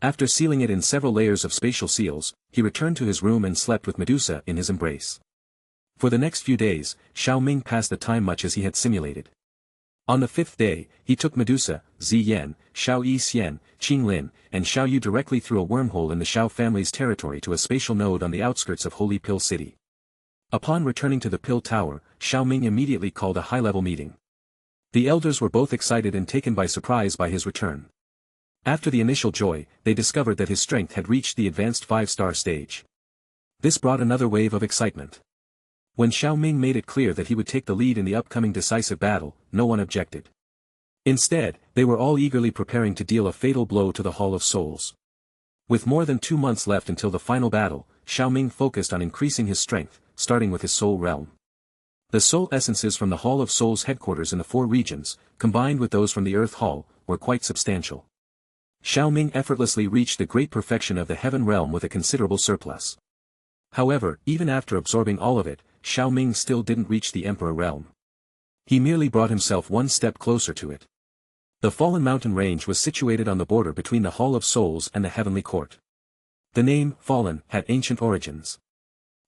After sealing it in several layers of spatial seals, he returned to his room and slept with Medusa in his embrace. For the next few days, Xiao Ming passed the time much as he had simulated. On the 5th day, he took Medusa, Ziyan, Xiao Yi Xian, Qing Lin, and Xiao Yu directly through a wormhole in the Xiao family's territory to a spatial node on the outskirts of Holy Pill City. Upon returning to the Pill Tower, Xiao Ming immediately called a high-level meeting. The elders were both excited and taken by surprise by his return. After the initial joy, they discovered that his strength had reached the advanced 5-star stage. This brought another wave of excitement. When Xiao Ming made it clear that he would take the lead in the upcoming decisive battle, no one objected. Instead, they were all eagerly preparing to deal a fatal blow to the Hall of Souls. With more than 2 months left until the final battle, Xiao Ming focused on increasing his strength, starting with his soul realm. The soul essences from the Hall of Souls headquarters in the 4 regions, combined with those from the Earth Hall, were quite substantial. Xiao Ming effortlessly reached the great perfection of the Heaven Realm with a considerable surplus. However, even after absorbing all of it, Xiao Ming still didn't reach the Emperor Realm. He merely brought himself one step closer to it. The Fallen Mountain Range was situated on the border between the Hall of Souls and the Heavenly Court. The name, Fallen, had ancient origins.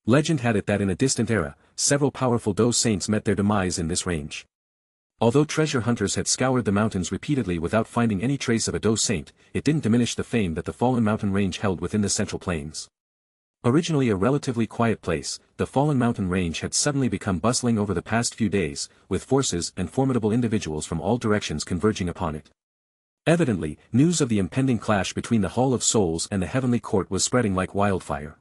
Legend had it that in a distant era, several powerful Dou saints met their demise in this range. Although treasure hunters had scoured the mountains repeatedly without finding any trace of a Dou saint, it didn't diminish the fame that the Fallen Mountain Range held within the Central Plains. Originally a relatively quiet place, the Fallen Mountain Range had suddenly become bustling over the past few days, with forces and formidable individuals from all directions converging upon it. Evidently, news of the impending clash between the Hall of Souls and the Heavenly Court was spreading like wildfire.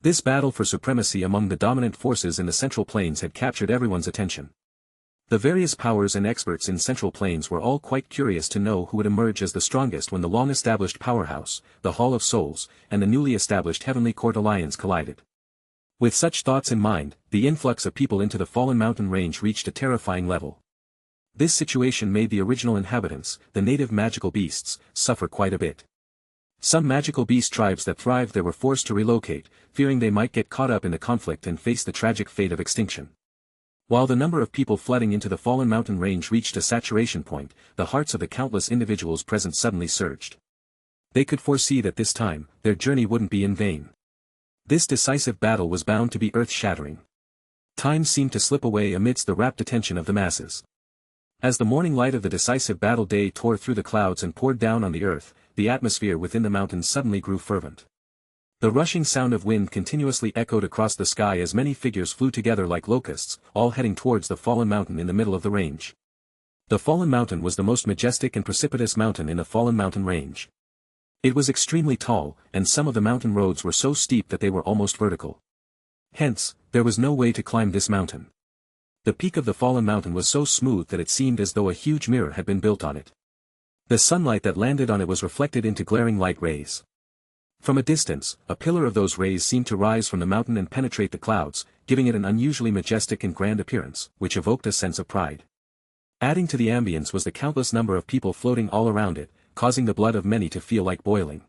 This battle for supremacy among the dominant forces in the Central Plains had captured everyone's attention. The various powers and experts in Central Plains were all quite curious to know who would emerge as the strongest when the long-established powerhouse, the Hall of Souls, and the newly established Heavenly Court alliance collided. With such thoughts in mind, the influx of people into the Fallen Mountain Range reached a terrifying level. This situation made the original inhabitants, the native magical beasts, suffer quite a bit. Some magical beast tribes that thrived there were forced to relocate, fearing they might get caught up in the conflict and face the tragic fate of extinction. While the number of people flooding into the Fallen Mountain Range reached a saturation point, the hearts of the countless individuals present suddenly surged. They could foresee that this time, their journey wouldn't be in vain. This decisive battle was bound to be earth-shattering. Time seemed to slip away amidst the rapt attention of the masses. As the morning light of the decisive battle day tore through the clouds and poured down on the earth, the atmosphere within the mountains suddenly grew fervent. The rushing sound of wind continuously echoed across the sky as many figures flew together like locusts, all heading towards the fallen mountain in the middle of the range. The fallen mountain was the most majestic and precipitous mountain in the Fallen Mountain Range. It was extremely tall, and some of the mountain roads were so steep that they were almost vertical. Hence, there was no way to climb this mountain. The peak of the fallen mountain was so smooth that it seemed as though a huge mirror had been built on it. The sunlight that landed on it was reflected into glaring light rays. From a distance, a pillar of those rays seemed to rise from the mountain and penetrate the clouds, giving it an unusually majestic and grand appearance, which evoked a sense of pride. Adding to the ambience was the countless number of people floating all around it, causing the blood of many to feel like boiling.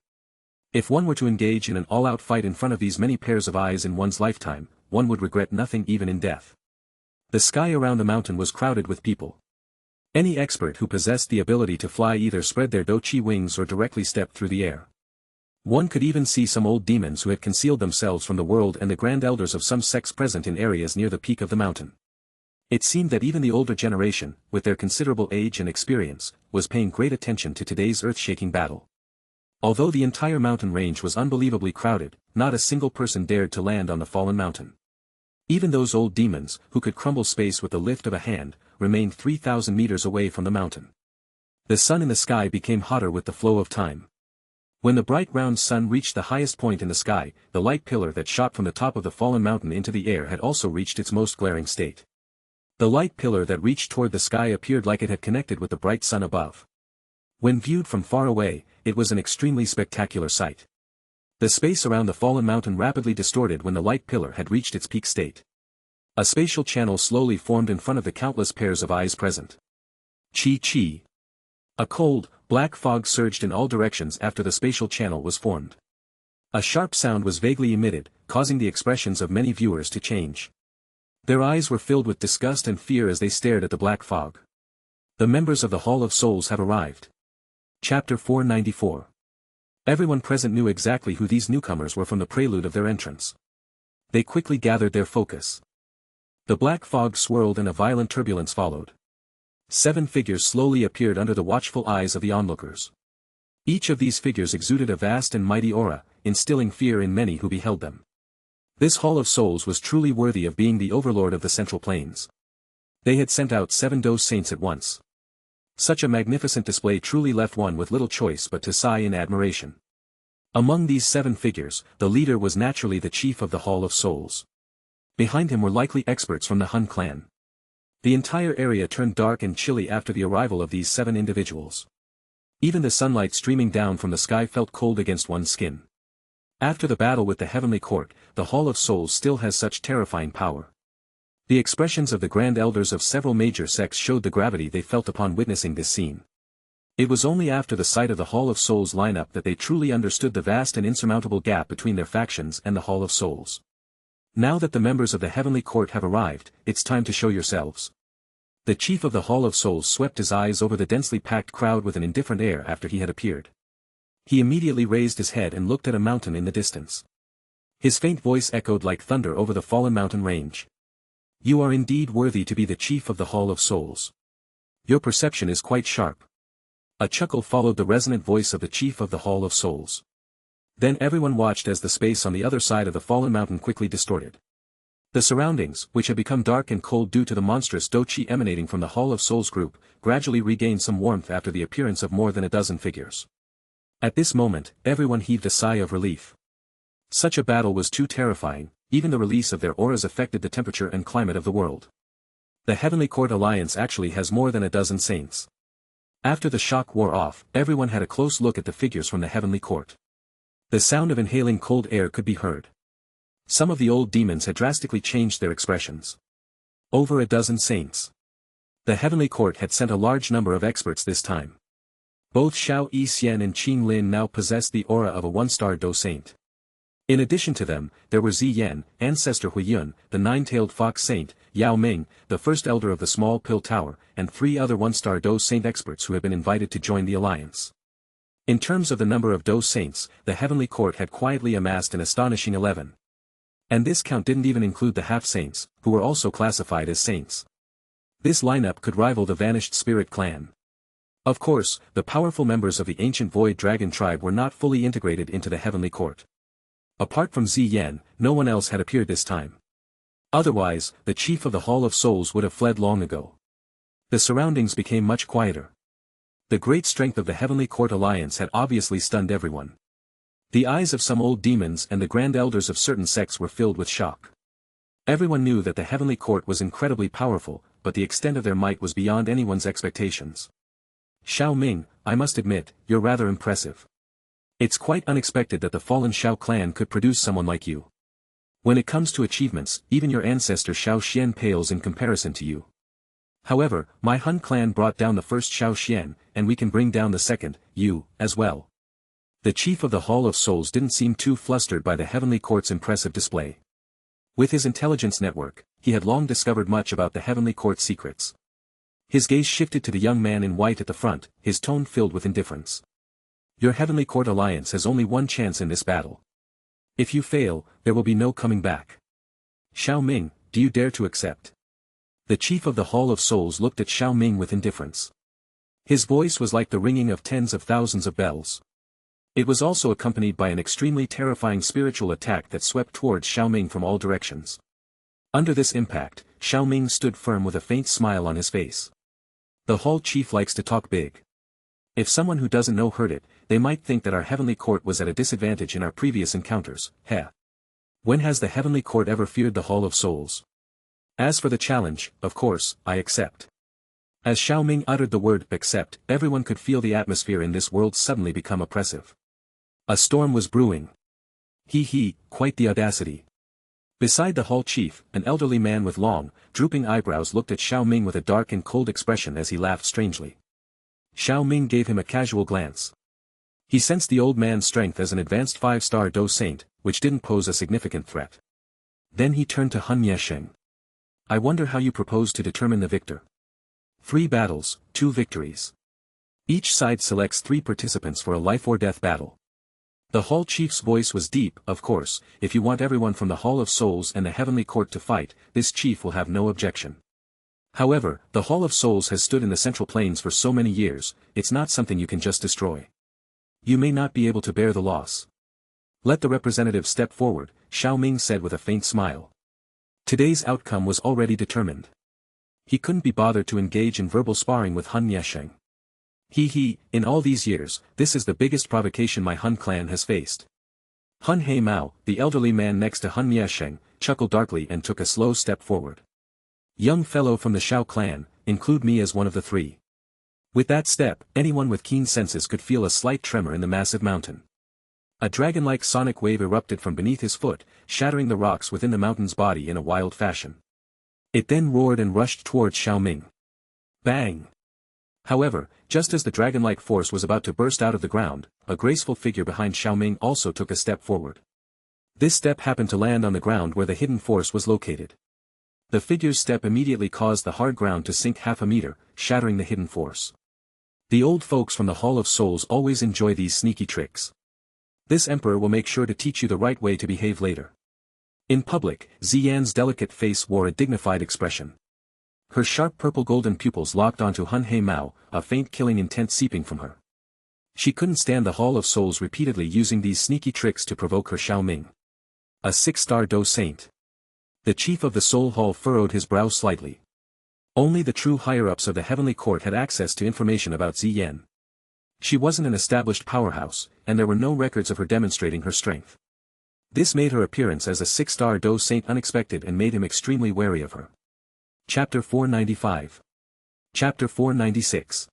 If one were to engage in an all-out fight in front of these many pairs of eyes in one's lifetime, one would regret nothing even in death. The sky around the mountain was crowded with people. Any expert who possessed the ability to fly either spread their Doqi wings or directly stepped through the air. One could even see some old demons who had concealed themselves from the world and the grand elders of some sects present in areas near the peak of the mountain. It seemed that even the older generation, with their considerable age and experience, was paying great attention to today's earth-shaking battle. Although the entire mountain range was unbelievably crowded, not a single person dared to land on the fallen mountain. Even those old demons, who could crumble space with the lift of a hand, remained 3,000 meters away from the mountain. The sun in the sky became hotter with the flow of time. When the bright round sun reached the highest point in the sky, the light pillar that shot from the top of the fallen mountain into the air had also reached its most glaring state. The light pillar that reached toward the sky appeared like it had connected with the bright sun above. When viewed from far away, it was an extremely spectacular sight. The space around the fallen mountain rapidly distorted when the light pillar had reached its peak state. A spatial channel slowly formed in front of the countless pairs of eyes present. Chi. A cold, Black fog surged in all directions after the spatial channel was formed. A sharp sound was vaguely emitted, causing the expressions of many viewers to change. Their eyes were filled with disgust and fear as they stared at the black fog. The members of the Hall of Souls have arrived. Chapter 494. Everyone present knew exactly who these newcomers were from the prelude of their entrance. They quickly gathered their focus. The black fog swirled and a violent turbulence followed. 7 figures slowly appeared under the watchful eyes of the onlookers. Each of these figures exuded a vast and mighty aura, instilling fear in many who beheld them. This Hall of Souls was truly worthy of being the overlord of the Central Plains. They had sent out 7 Doe Saints at once. Such a magnificent display truly left one with little choice but to sigh in admiration. Among these 7 figures, the leader was naturally the chief of the Hall of Souls. Behind him were likely experts from the Hun clan. The entire area turned dark and chilly after the arrival of these 7 individuals. Even the sunlight streaming down from the sky felt cold against one's skin. After the battle with the Heavenly Court, the Hall of Souls still has such terrifying power. The expressions of the Grand Elders of several major sects showed the gravity they felt upon witnessing this scene. It was only after the sight of the Hall of Souls lineup that they truly understood the vast and insurmountable gap between their factions and the Hall of Souls. Now that the members of the Heavenly Court have arrived, it's time to show yourselves. The chief of the Hall of Souls swept his eyes over the densely packed crowd with an indifferent air after he had appeared. He immediately raised his head and looked at a mountain in the distance. His faint voice echoed like thunder over the fallen mountain range. You are indeed worthy to be the chief of the Hall of Souls. Your perception is quite sharp. A chuckle followed the resonant voice of the chief of the Hall of Souls. Then everyone watched as the space on the other side of the fallen mountain quickly distorted. The surroundings, which had become dark and cold due to the monstrous Do-Chi emanating from the Hall of Souls group, gradually regained some warmth after the appearance of more than a dozen figures. At this moment, everyone heaved a sigh of relief. Such a battle was too terrifying, even the release of their auras affected the temperature and climate of the world. The Heavenly Court Alliance actually has more than a dozen saints. After the shock wore off, everyone had a close look at the figures from the Heavenly Court. The sound of inhaling cold air could be heard. Some of the old demons had drastically changed their expressions. Over a dozen saints. The Heavenly Court had sent a large number of experts this time. Both Xiao Yixian and Qing Lin now possessed the aura of a 1-star Do Saint. In addition to them, there were Ziyan, Ancestor Huiyun, the 9-tailed Fox Saint, Xiao Ming, the first elder of the Small Pill Tower, and 3 other 1-star Do Saint experts who had been invited to join the alliance. In terms of the number of Do Saints, the Heavenly Court had quietly amassed an astonishing 11. And this count didn't even include the half-saints, who were also classified as saints. This lineup could rival the vanished Spirit Clan. Of course, the powerful members of the ancient Void Dragon tribe were not fully integrated into the Heavenly Court. Apart from Ziyan, no one else had appeared this time. Otherwise, the chief of the Hall of Souls would have fled long ago. The surroundings became much quieter. The great strength of the Heavenly Court Alliance had obviously stunned everyone. The eyes of some old demons and the Grand Elders of certain sects were filled with shock. Everyone knew that the Heavenly Court was incredibly powerful, but the extent of their might was beyond anyone's expectations. Xiao Ming, I must admit, you're rather impressive. It's quite unexpected that the fallen Xiao clan could produce someone like you. When it comes to achievements, even your ancestor Xiao Xian pales in comparison to you. However, my Hun clan brought down the first Xiao Xian, and we can bring down the second, you, as well. The chief of the Hall of Souls didn't seem too flustered by the Heavenly Court's impressive display. With his intelligence network, he had long discovered much about the Heavenly Court's secrets. His gaze shifted to the young man in white at the front, his tone filled with indifference. Your Heavenly Court Alliance has only one chance in this battle. If you fail, there will be no coming back. Xiao Ming, do you dare to accept? The chief of the Hall of Souls looked at Xiao Ming with indifference. His voice was like the ringing of tens of thousands of bells. It was also accompanied by an extremely terrifying spiritual attack that swept towards Xiao Ming from all directions. Under this impact, Xiao Ming stood firm with a faint smile on his face. The Hall Chief likes to talk big. If someone who doesn't know heard it, they might think that our Heavenly Court was at a disadvantage in our previous encounters. Heh. When has the Heavenly Court ever feared the Hall of Souls? As for the challenge, of course, I accept. As Xiao Ming uttered the word accept, everyone could feel the atmosphere in this world suddenly become oppressive. A storm was brewing. Quite the audacity. Beside the Hall Chief, an elderly man with long, drooping eyebrows looked at Xiao Ming with a dark and cold expression as he laughed strangely. Xiao Ming gave him a casual glance. He sensed the old man's strength as an advanced 5-star Do Saint, which didn't pose a significant threat. Then he turned to Han Yesheng. I wonder how you propose to determine the victor. 3 battles, 2 victories. Each side selects 3 participants for a life-or-death battle. The Hall Chief's voice was deep. Of course, if you want everyone from the Hall of Souls and the Heavenly Court to fight, this chief will have no objection. However, the Hall of Souls has stood in the Central Plains for so many years, it's not something you can just destroy. You may not be able to bear the loss. Let the representative step forward, Xiao Ming said with a faint smile. Today's outcome was already determined. He couldn't be bothered to engage in verbal sparring with Han Yesheng. In all these years, this is the biggest provocation my Han clan has faced. Han He Mao, the elderly man next to Han Yesheng, chuckled darkly and took a slow step forward. Young fellow from the Xiao clan, include me as one of the 3. With that step, anyone with keen senses could feel a slight tremor in the massive mountain. A dragon-like sonic wave erupted from beneath his foot, shattering the rocks within the mountain's body in a wild fashion. It then roared and rushed towards Xiao Ming. Bang! However, just as the dragon-like force was about to burst out of the ground, a graceful figure behind Xiao Ming also took a step forward. This step happened to land on the ground where the hidden force was located. The figure's step immediately caused the hard ground to sink half a meter, shattering the hidden force. The old folks from the Hall of Souls always enjoy these sneaky tricks. This emperor will make sure to teach you the right way to behave later. In public, Ziyan's delicate face wore a dignified expression. Her sharp purple-golden pupils locked onto Han He Mao, a faint killing intent seeping from her. She couldn't stand the Hall of Souls repeatedly using these sneaky tricks to provoke her Xiao Ming. A 6-star Do Saint. The chief of the Soul Hall furrowed his brow slightly. Only the true higher-ups of the Heavenly Court had access to information about Ziyan. She wasn't an established powerhouse, and there were no records of her demonstrating her strength. This made her appearance as a 6-star Do Saint unexpected and made him extremely wary of her. Chapter 495. Chapter 496.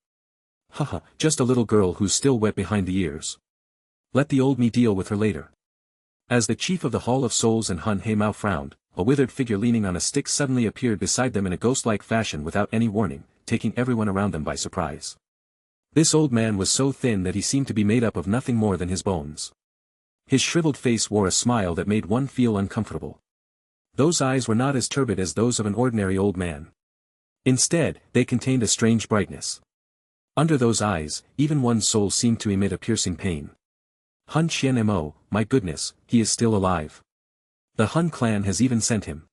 Haha, just a little girl who's still wet behind the ears. Let the old me deal with her later. As the chief of the Hall of Souls and Han He Mao frowned, a withered figure leaning on a stick suddenly appeared beside them in a ghost-like fashion without any warning, taking everyone around them by surprise. This old man was so thin that he seemed to be made up of nothing more than his bones. His shriveled face wore a smile that made one feel uncomfortable. Those eyes were not as turbid as those of an ordinary old man. Instead, they contained a strange brightness. Under those eyes, even one's soul seemed to emit a piercing pain. Han Qian Mo, my goodness, he is still alive. The Han clan has even sent him.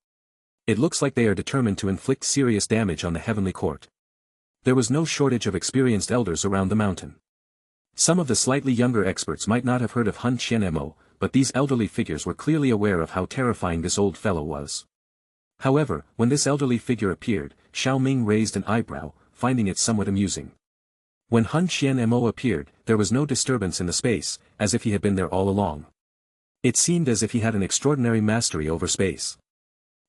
It looks like they are determined to inflict serious damage on the Heavenly Court. There was no shortage of experienced elders around the mountain. Some of the slightly younger experts might not have heard of Han Qian Mo, but these elderly figures were clearly aware of how terrifying this old fellow was. However, when this elderly figure appeared, Xiao Ming raised an eyebrow, finding it somewhat amusing. When Han Qian Mo appeared, there was no disturbance in the space, as if he had been there all along. It seemed as if he had an extraordinary mastery over space.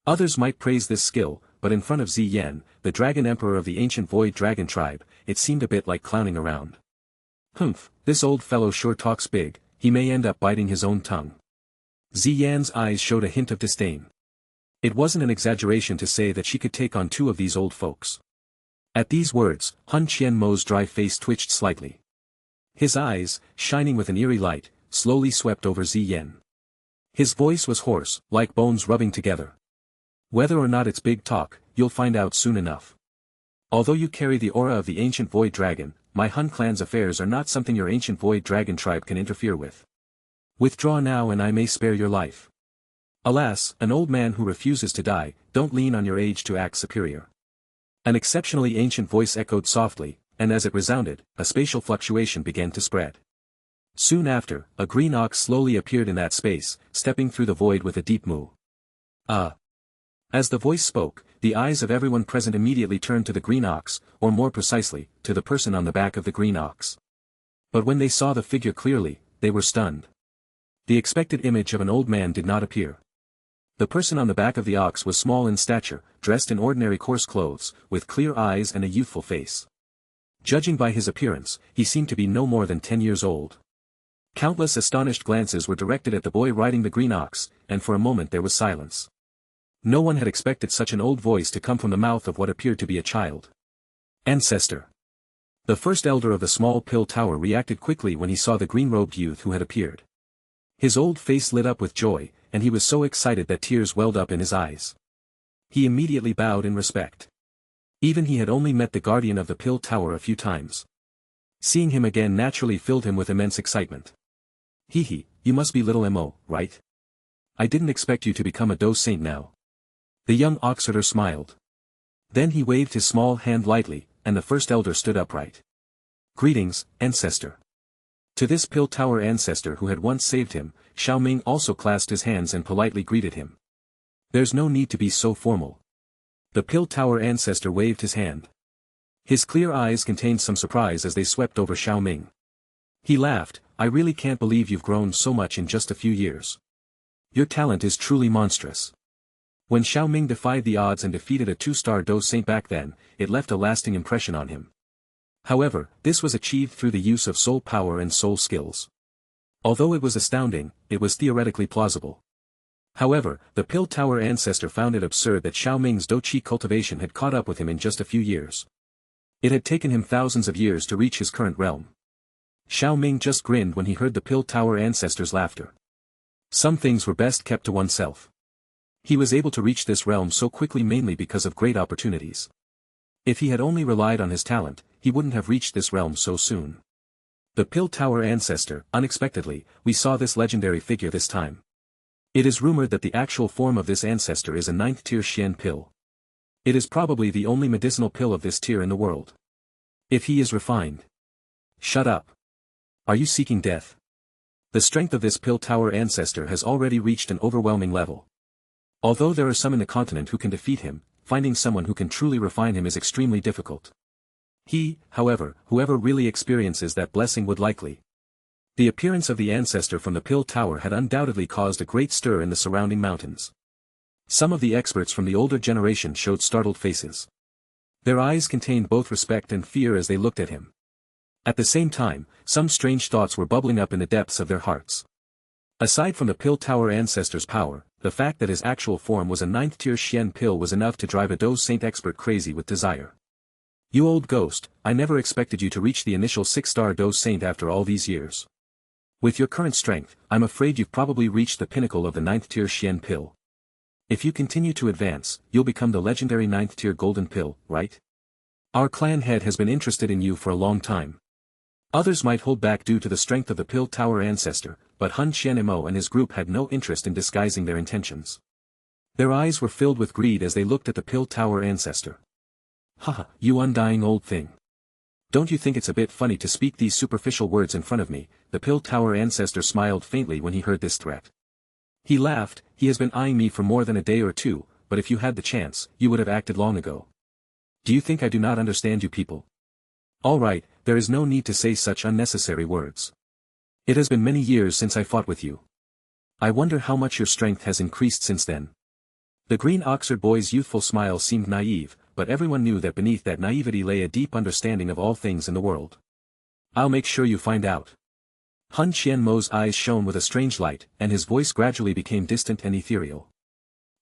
Others might praise this skill, but in front of Ziyan, the Dragon Emperor of the ancient Void Dragon tribe, it seemed a bit like clowning around. Humph, this old fellow sure talks big, he may end up biting his own tongue. Ziyan's eyes showed a hint of disdain. It wasn't an exaggeration to say that she could take on 2 of these old folks. At these words, Han Qian Mo's dry face twitched slightly. His eyes, shining with an eerie light, slowly swept over Ziyan. His voice was hoarse, like bones rubbing together. Whether or not it's big talk, you'll find out soon enough. Although you carry the aura of the ancient Void Dragon, my Han clan's affairs are not something your ancient Void Dragon tribe can interfere with. Withdraw now and I may spare your life. Alas, an old man who refuses to die, don't lean on your age to act superior. An exceptionally ancient voice echoed softly, and as it resounded, a spatial fluctuation began to spread. Soon after, a green ox slowly appeared in that space, stepping through the void with a deep moo. As the voice spoke, the eyes of everyone present immediately turned to the green ox, or more precisely, to the person on the back of the green ox. But when they saw the figure clearly, they were stunned. The expected image of an old man did not appear. The person on the back of the ox was small in stature, dressed in ordinary coarse clothes, with clear eyes and a youthful face. Judging by his appearance, he seemed to be no more than 10 years old. Countless astonished glances were directed at the boy riding the green ox, and for a moment there was silence. No one had expected such an old voice to come from the mouth of what appeared to be a child. Ancestor. The first elder of the small pill tower reacted quickly when he saw the green-robed youth who had appeared. His old face lit up with joy, and he was so excited that tears welled up in his eyes. He immediately bowed in respect. Even he had only met the guardian of the pill tower a few times. Seeing him again naturally filled him with immense excitement. Hee, you must be little Mo, right? I didn't expect you to become a doe saint now. The young Oxeter smiled. Then he waved his small hand lightly, and the first elder stood upright. Greetings, ancestor. To this pill tower ancestor who had once saved him, Xiao Ming also clasped his hands and politely greeted him. There's no need to be so formal. The pill tower ancestor waved his hand. His clear eyes contained some surprise as they swept over Xiao Ming. He laughed, I really can't believe you've grown so much in just a few years. Your talent is truly monstrous. When Xiao Ming defied the odds and defeated a 2-star doe saint back then, it left a lasting impression on him. However, this was achieved through the use of soul power and soul skills. Although it was astounding, it was theoretically plausible. However, the pill tower ancestor found it absurd that Xiao Ming's doe chi cultivation had caught up with him in just a few years. It had taken him thousands of years to reach his current realm. Xiao Ming just grinned when he heard the pill tower ancestor's laughter. Some things were best kept to oneself. He was able to reach this realm so quickly mainly because of great opportunities. If he had only relied on his talent, he wouldn't have reached this realm so soon. The pill tower ancestor, unexpectedly, we saw this legendary figure this time. It is rumored that the actual form of this ancestor is a 9th tier Xian pill. It is probably the only medicinal pill of this tier in the world. If he is refined. Shut up. Are you seeking death? The strength of this pill tower ancestor has already reached an overwhelming level. Although there are some in the continent who can defeat him, finding someone who can truly refine him is extremely difficult. Whoever really experiences that blessing would likely. The appearance of the ancestor from the pill tower had undoubtedly caused a great stir in the surrounding mountains. Some of the experts from the older generation showed startled faces. Their eyes contained both respect and fear as they looked at him. At the same time, some strange thoughts were bubbling up in the depths of their hearts. Aside from the pill tower ancestor's power, the fact that his actual form was a 9th tier Xian pill was enough to drive a doe saint expert crazy with desire. You old ghost, I never expected you to reach the initial 6-star doe saint after all these years. With your current strength, I'm afraid you've probably reached the pinnacle of the 9th tier Xian pill. If you continue to advance, you'll become the legendary 9th tier golden pill, right? Our clan head has been interested in you for a long time. Others might hold back due to the strength of the pill tower ancestor, but Hun Qianmo and his group had no interest in disguising their intentions. Their eyes were filled with greed as they looked at the pill tower ancestor. Haha, you undying old thing. Don't you think it's a bit funny to speak these superficial words in front of me? The pill tower ancestor smiled faintly when he heard this threat. He laughed, he has been eyeing me for more than a day or two, but if you had the chance, you would have acted long ago. Do you think I do not understand you people? All right, there is no need to say such unnecessary words. It has been many years since I fought with you. I wonder how much your strength has increased since then. The green Oxford boy's youthful smile seemed naive, but everyone knew that beneath that naivety lay a deep understanding of all things in the world. I'll make sure you find out. Hun Qianmo's eyes shone with a strange light, and his voice gradually became distant and ethereal.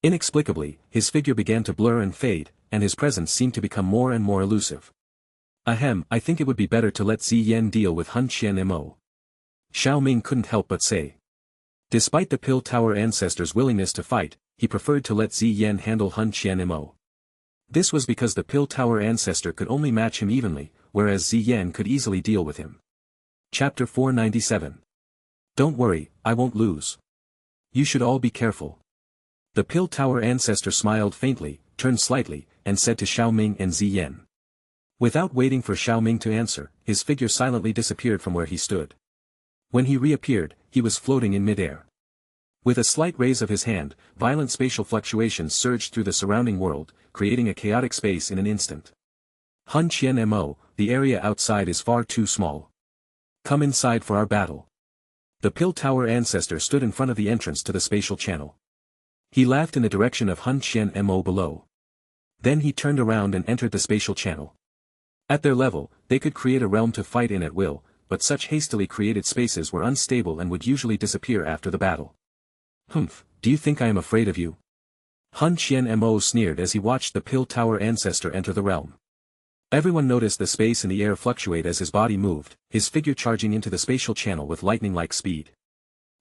Inexplicably, his figure began to blur and fade, and his presence seemed to become more and more elusive. Ahem, I think it would be better to let Ziyan deal with Hun Qianmo. Xiao Ming couldn't help but say. Despite the pill tower ancestor's willingness to fight, he preferred to let Ziyan handle Hun Qianmo. This was because the pill tower ancestor could only match him evenly, whereas Ziyan could easily deal with him. Chapter 497. Don't worry, I won't lose. You should all be careful. The pill tower ancestor smiled faintly, turned slightly, and said to Xiao Ming and Ziyan. Without waiting for Xiao Ming to answer, his figure silently disappeared from where he stood. When he reappeared, he was floating in midair. With a slight raise of his hand, violent spatial fluctuations surged through the surrounding world, creating a chaotic space in an instant. Hun Qianmo, the area outside is far too small. Come inside for our battle. The pill tower ancestor stood in front of the entrance to the spatial channel. He laughed in the direction of Hun Qianmo below. Then he turned around and entered the spatial channel. At their level, they could create a realm to fight in at will, but such hastily created spaces were unstable and would usually disappear after the battle. Humph, do you think I am afraid of you? Hun Qianmo sneered as he watched the pill tower ancestor enter the realm. Everyone noticed the space in the air fluctuate as his body moved, his figure charging into the spatial channel with lightning-like speed.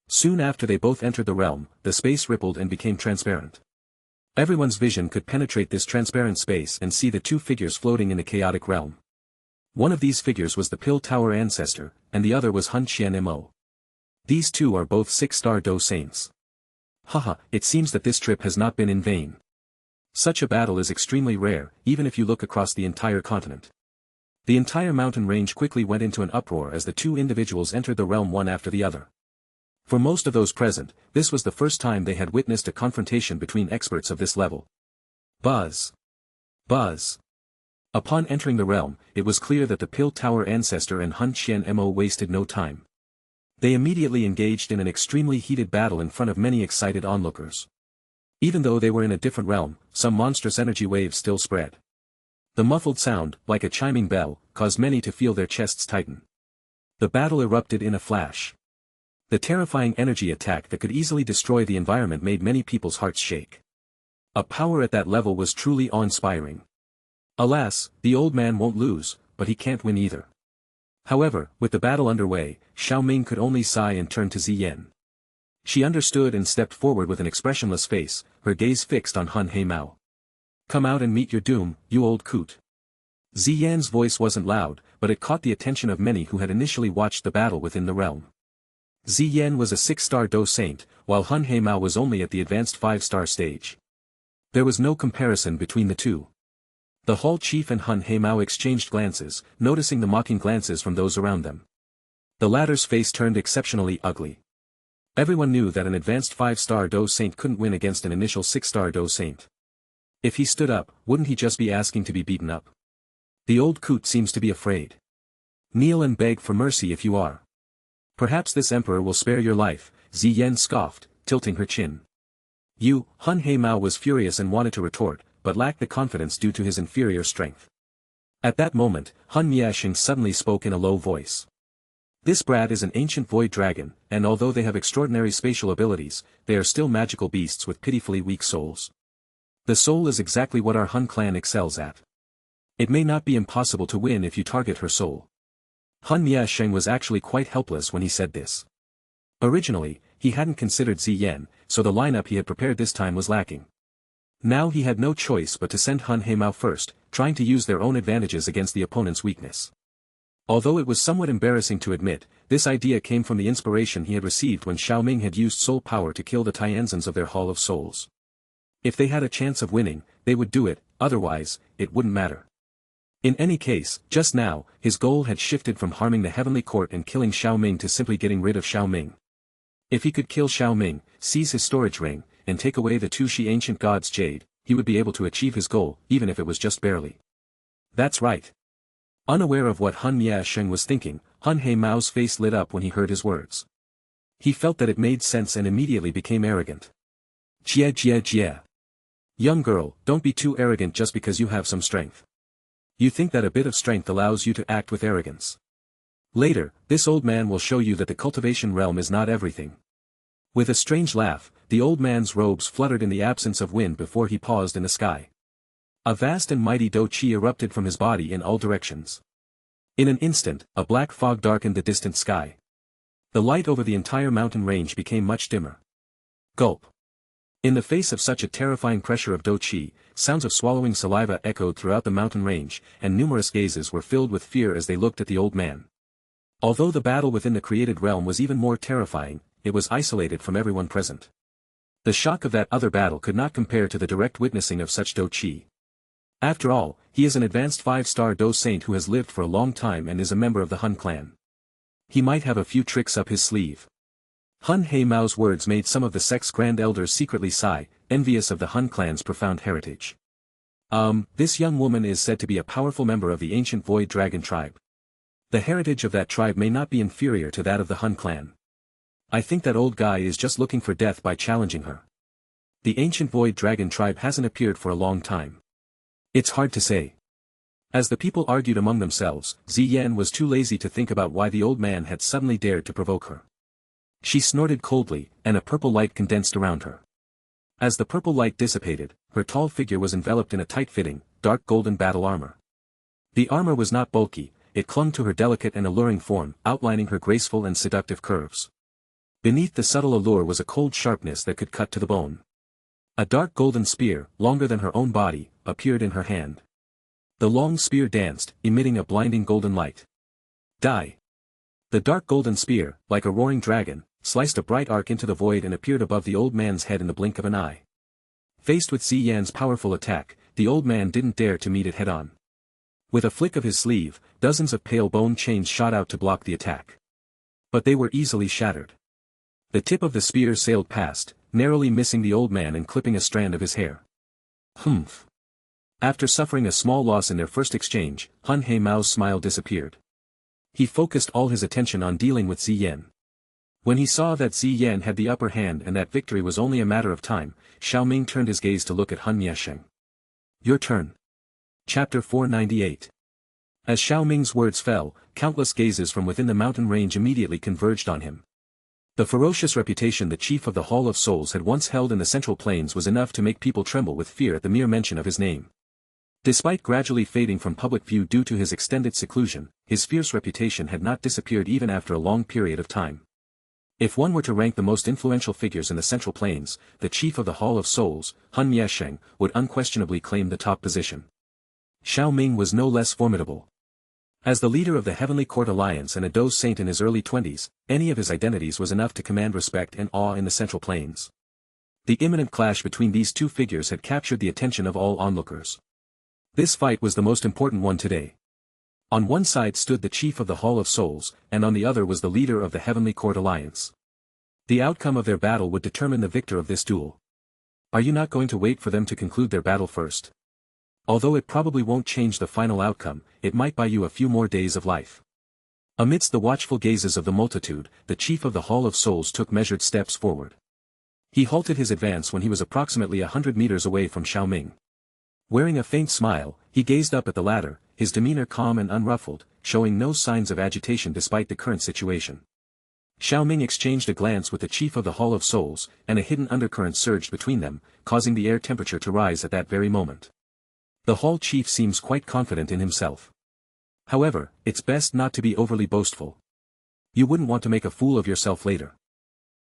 Soon after they both entered the realm, the space rippled and became transparent. Everyone's vision could penetrate this transparent space and see the two figures floating in the chaotic realm. One of these figures was the Pill Tower ancestor, and the other was Hun Qian Mo. These two are both 6-star Do saints. Haha, it seems that this trip has not been in vain. Such a battle is extremely rare, even if you look across the entire continent. The entire mountain range quickly went into an uproar as the two individuals entered the realm one after the other. For most of those present, this was the first time they had witnessed a confrontation between experts of this level. Buzz. Buzz. Upon entering the realm, it was clear that the Pill Tower ancestor and Hun Qian Mo wasted no time. They immediately engaged in an extremely heated battle in front of many excited onlookers. Even though they were in a different realm, some monstrous energy waves still spread. The muffled sound, like a chiming bell, caused many to feel their chests tighten. The battle erupted in a flash. The terrifying energy attack that could easily destroy the environment made many people's hearts shake. A power at that level was truly awe-inspiring. Alas, the old man won't lose, but he can't win either. However, with the battle underway, Xiao Ming could only sigh and turn to Ziyan. She understood and stepped forward with an expressionless face, her gaze fixed on Hun Heimao. Come out and meet your doom, you old coot. Ziyan's voice wasn't loud, but it caught the attention of many who had initially watched the battle within the realm. Ziyan was a 6-star Do saint, while Hun Heimao was only at the advanced 5-star stage. There was no comparison between the two. The hall chief and Hun Heimao exchanged glances, noticing the mocking glances from those around them. The latter's face turned exceptionally ugly. Everyone knew that an advanced 5-star Do saint couldn't win against an initial 6-star Do saint. If he stood up, wouldn't he just be asking to be beaten up? The old coot seems to be afraid. Kneel and beg for mercy if you are. Perhaps this emperor will spare your life, Ziyan scoffed, tilting her chin. Hun Heimao was furious and wanted to retort, but lacked the confidence due to his inferior strength. At that moment, Hun Miasheng suddenly spoke in a low voice. This brat is an ancient void dragon, and although they have extraordinary spatial abilities, they are still magical beasts with pitifully weak souls. The soul is exactly what our Hun clan excels at. It may not be impossible to win if you target her soul. Hun Miasheng was actually quite helpless when he said this. Originally, he hadn't considered Ziyan, so the lineup he had prepared this time was lacking. Now he had no choice but to send Hun Heimao first, trying to use their own advantages against the opponent's weakness. Although it was somewhat embarrassing to admit, this idea came from the inspiration he had received when Xiao Ming had used soul power to kill the Tianzans of their Hall of Souls. If they had a chance of winning, they would do it, otherwise, it wouldn't matter. In any case, just now, his goal had shifted from harming the heavenly court and killing Xiao Ming to simply getting rid of Xiao Ming. If he could kill Xiao Ming, seize his storage ring, and take away the Tushi ancient god's jade, he would be able to achieve his goal, even if it was just barely. That's right. Unaware of what Hun Miasheng was thinking, Hun Heimao's face lit up when he heard his words. He felt that it made sense and immediately became arrogant. Jie jie jie. Young girl, don't be too arrogant just because you have some strength. You think that a bit of strength allows you to act with arrogance. Later, this old man will show you that the cultivation realm is not everything. With a strange laugh, the old man's robes fluttered in the absence of wind before he paused in the sky. A vast and mighty Do Chi erupted from his body in all directions. In an instant, a black fog darkened the distant sky. The light over the entire mountain range became much dimmer. Gulp. In the face of such a terrifying pressure of Do Chi, sounds of swallowing saliva echoed throughout the mountain range, and numerous gazes were filled with fear as they looked at the old man. Although the battle within the created realm was even more terrifying, it was isolated from everyone present. The shock of that other battle could not compare to the direct witnessing of such Do Chi. After all, he is an advanced 5-star Do saint who has lived for a long time and is a member of the Hun clan. He might have a few tricks up his sleeve. Hun Heimao's words made some of the sect's grand elders secretly sigh, envious of the Hun clan's profound heritage. This young woman is said to be a powerful member of the ancient Void Dragon tribe. The heritage of that tribe may not be inferior to that of the Hun clan. I think that old guy is just looking for death by challenging her. The ancient Void Dragon tribe hasn't appeared for a long time. It's hard to say. As the people argued among themselves, Ziyan was too lazy to think about why the old man had suddenly dared to provoke her. She snorted coldly, and a purple light condensed around her. As the purple light dissipated, her tall figure was enveloped in a tight-fitting, dark golden battle armor. The armor was not bulky, it clung to her delicate and alluring form, outlining her graceful and seductive curves. Beneath the subtle allure was a cold sharpness that could cut to the bone. A dark golden spear, longer than her own body, appeared in her hand. The long spear danced, emitting a blinding golden light. Die! The dark golden spear, like a roaring dragon, sliced a bright arc into the void and appeared above the old man's head in the blink of an eye. Faced with Xi Yan's powerful attack, the old man didn't dare to meet it head-on. With a flick of his sleeve, dozens of pale bone chains shot out to block the attack. But they were easily shattered. The tip of the spear sailed past, narrowly missing the old man and clipping a strand of his hair. Humph. After suffering a small loss in their first exchange, Hun He Mao's smile disappeared. He focused all his attention on dealing with Xi Yan. When he saw that Xi Yan had the upper hand and that victory was only a matter of time, Xiao Ming turned his gaze to look at Hun Yesheng. Your turn. Chapter 498. As Xiao Ming's words fell, countless gazes from within the mountain range immediately converged on him. The ferocious reputation the chief of the Hall of Souls had once held in the Central Plains was enough to make people tremble with fear at the mere mention of his name. Despite gradually fading from public view due to his extended seclusion, his fierce reputation had not disappeared even after a long period of time. If one were to rank the most influential figures in the Central Plains, the chief of the Hall of Souls, Hun Yesheng, would unquestionably claim the top position. Xiao Ming was no less formidable. As the leader of the Heavenly Court Alliance and a Dou saint in his early 20s, any of his identities was enough to command respect and awe in the Central Plains. The imminent clash between these two figures had captured the attention of all onlookers. This fight was the most important one today. On one side stood the chief of the Hall of Souls, and on the other was the leader of the Heavenly Court Alliance. The outcome of their battle would determine the victor of this duel. Are you not going to wait for them to conclude their battle first? Although it probably won't change the final outcome, it might buy you a few more days of life. Amidst the watchful gazes of the multitude, the chief of the Hall of Souls took measured steps forward. He halted his advance when he was approximately 100 meters away from Xiao Ming. Wearing a faint smile, he gazed up at the latter, his demeanor calm and unruffled, showing no signs of agitation despite the current situation. Xiao Ming exchanged a glance with the chief of the Hall of Souls, and a hidden undercurrent surged between them, causing the air temperature to rise at that very moment. The Hall Chief seems quite confident in himself. However, it's best not to be overly boastful. You wouldn't want to make a fool of yourself later.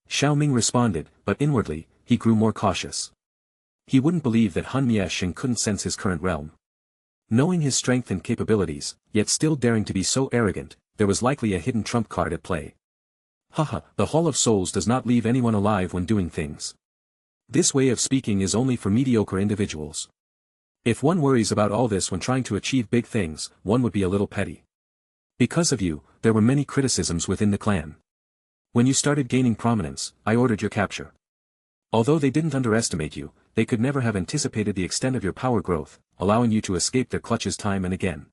Xiao Ming responded, but inwardly, he grew more cautious. He wouldn't believe that Hun Yesheng couldn't sense his current realm. Knowing his strength and capabilities, yet still daring to be so arrogant, there was likely a hidden trump card at play. Haha, the Hall of Souls does not leave anyone alive when doing things. This way of speaking is only for mediocre individuals. If one worries about all this when trying to achieve big things, one would be a little petty. Because of you, there were many criticisms within the clan. When you started gaining prominence, I ordered your capture. Although they didn't underestimate you, they could never have anticipated the extent of your power growth, allowing you to escape their clutches time and again.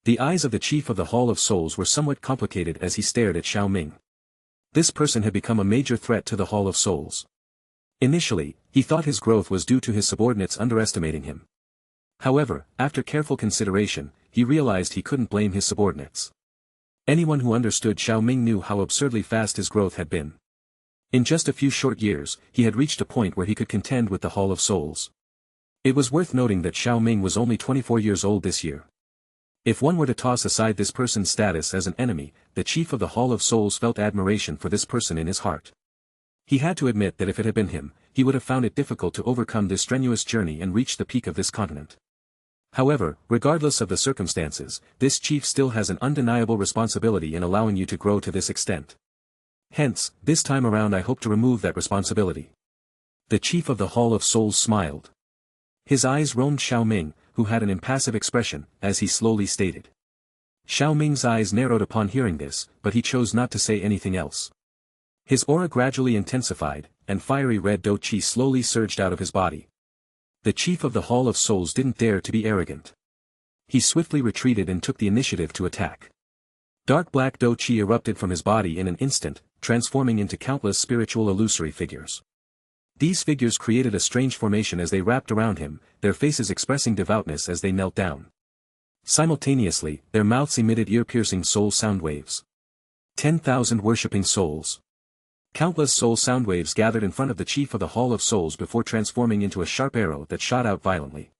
The eyes of the chief of the Hall of Souls were somewhat complicated as he stared at Xiao Ming. This person had become a major threat to the Hall of Souls. Initially, he thought his growth was due to his subordinates underestimating him. However, after careful consideration, he realized he couldn't blame his subordinates. Anyone who understood Xiao Ming knew how absurdly fast his growth had been. In just a few short years, he had reached a point where he could contend with the Hall of Souls. It was worth noting that Xiao Ming was only 24 years old this year. If one were to toss aside this person's status as an enemy, the chief of the Hall of Souls felt admiration for this person in his heart. He had to admit that if it had been him, he would have found it difficult to overcome this strenuous journey and reach the peak of this continent. However, regardless of the circumstances, this chief still has an undeniable responsibility in allowing you to grow to this extent. Hence, this time around I hope to remove that responsibility. The chief of the Hall of Souls smiled. His eyes roamed Xiao Ming, who had an impassive expression, as he slowly stated. Xiao Ming's eyes narrowed upon hearing this, but he chose not to say anything else. His aura gradually intensified, and fiery red Dou Qi slowly surged out of his body. The chief of the Hall of Souls didn't dare to be arrogant. He swiftly retreated and took the initiative to attack. Dark black Dou Qi erupted from his body in an instant, transforming into countless spiritual illusory figures. These figures created a strange formation as they wrapped around him, their faces expressing devoutness as they knelt down. Simultaneously, their mouths emitted ear-piercing soul sound waves. 10,000 worshipping souls. Countless soul sound waves gathered in front of the chief of the Hall of Souls before transforming into a sharp arrow that shot out violently.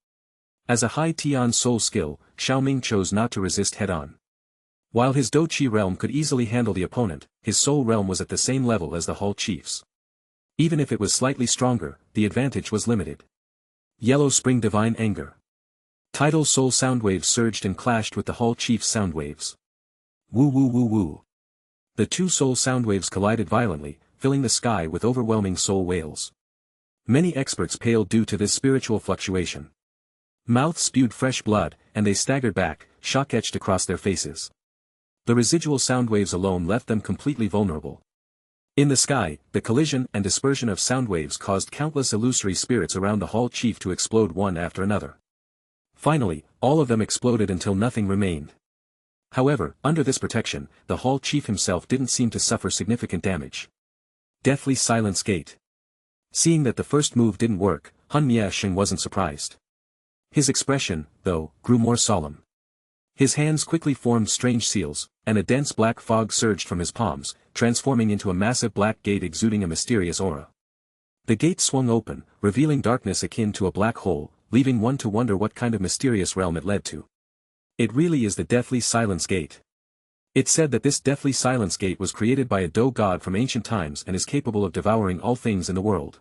As a high Tian soul skill, Xiao Ming chose not to resist head-on. While his Do Chi realm could easily handle the opponent, his soul realm was at the same level as the Hall Chief's. Even if it was slightly stronger, the advantage was limited. Yellow Spring Divine Anger. Tidal soul sound waves surged and clashed with the Hall Chief's sound waves. Woo woo woo woo. The two soul sound waves collided violently, filling the sky with overwhelming soul wails. Many experts paled due to this spiritual fluctuation. Mouths spewed fresh blood, and they staggered back, shock etched across their faces. The residual sound waves alone left them completely vulnerable. In the sky, the collision and dispersion of sound waves caused countless illusory spirits around the Hall Chief to explode one after another. Finally, all of them exploded until nothing remained. However, under this protection, the Hall Chief himself didn't seem to suffer significant damage. Deathly Silence Gate. Seeing that the first move didn't work, Han Miasheng wasn't surprised. His expression, though, grew more solemn. His hands quickly formed strange seals, and a dense black fog surged from his palms, transforming into a massive black gate exuding a mysterious aura. The gate swung open, revealing darkness akin to a black hole, leaving one to wonder what kind of mysterious realm it led to. It really is the Deathly Silence Gate. It's said that this Deathly Silence Gate was created by a Do god from ancient times and is capable of devouring all things in the world.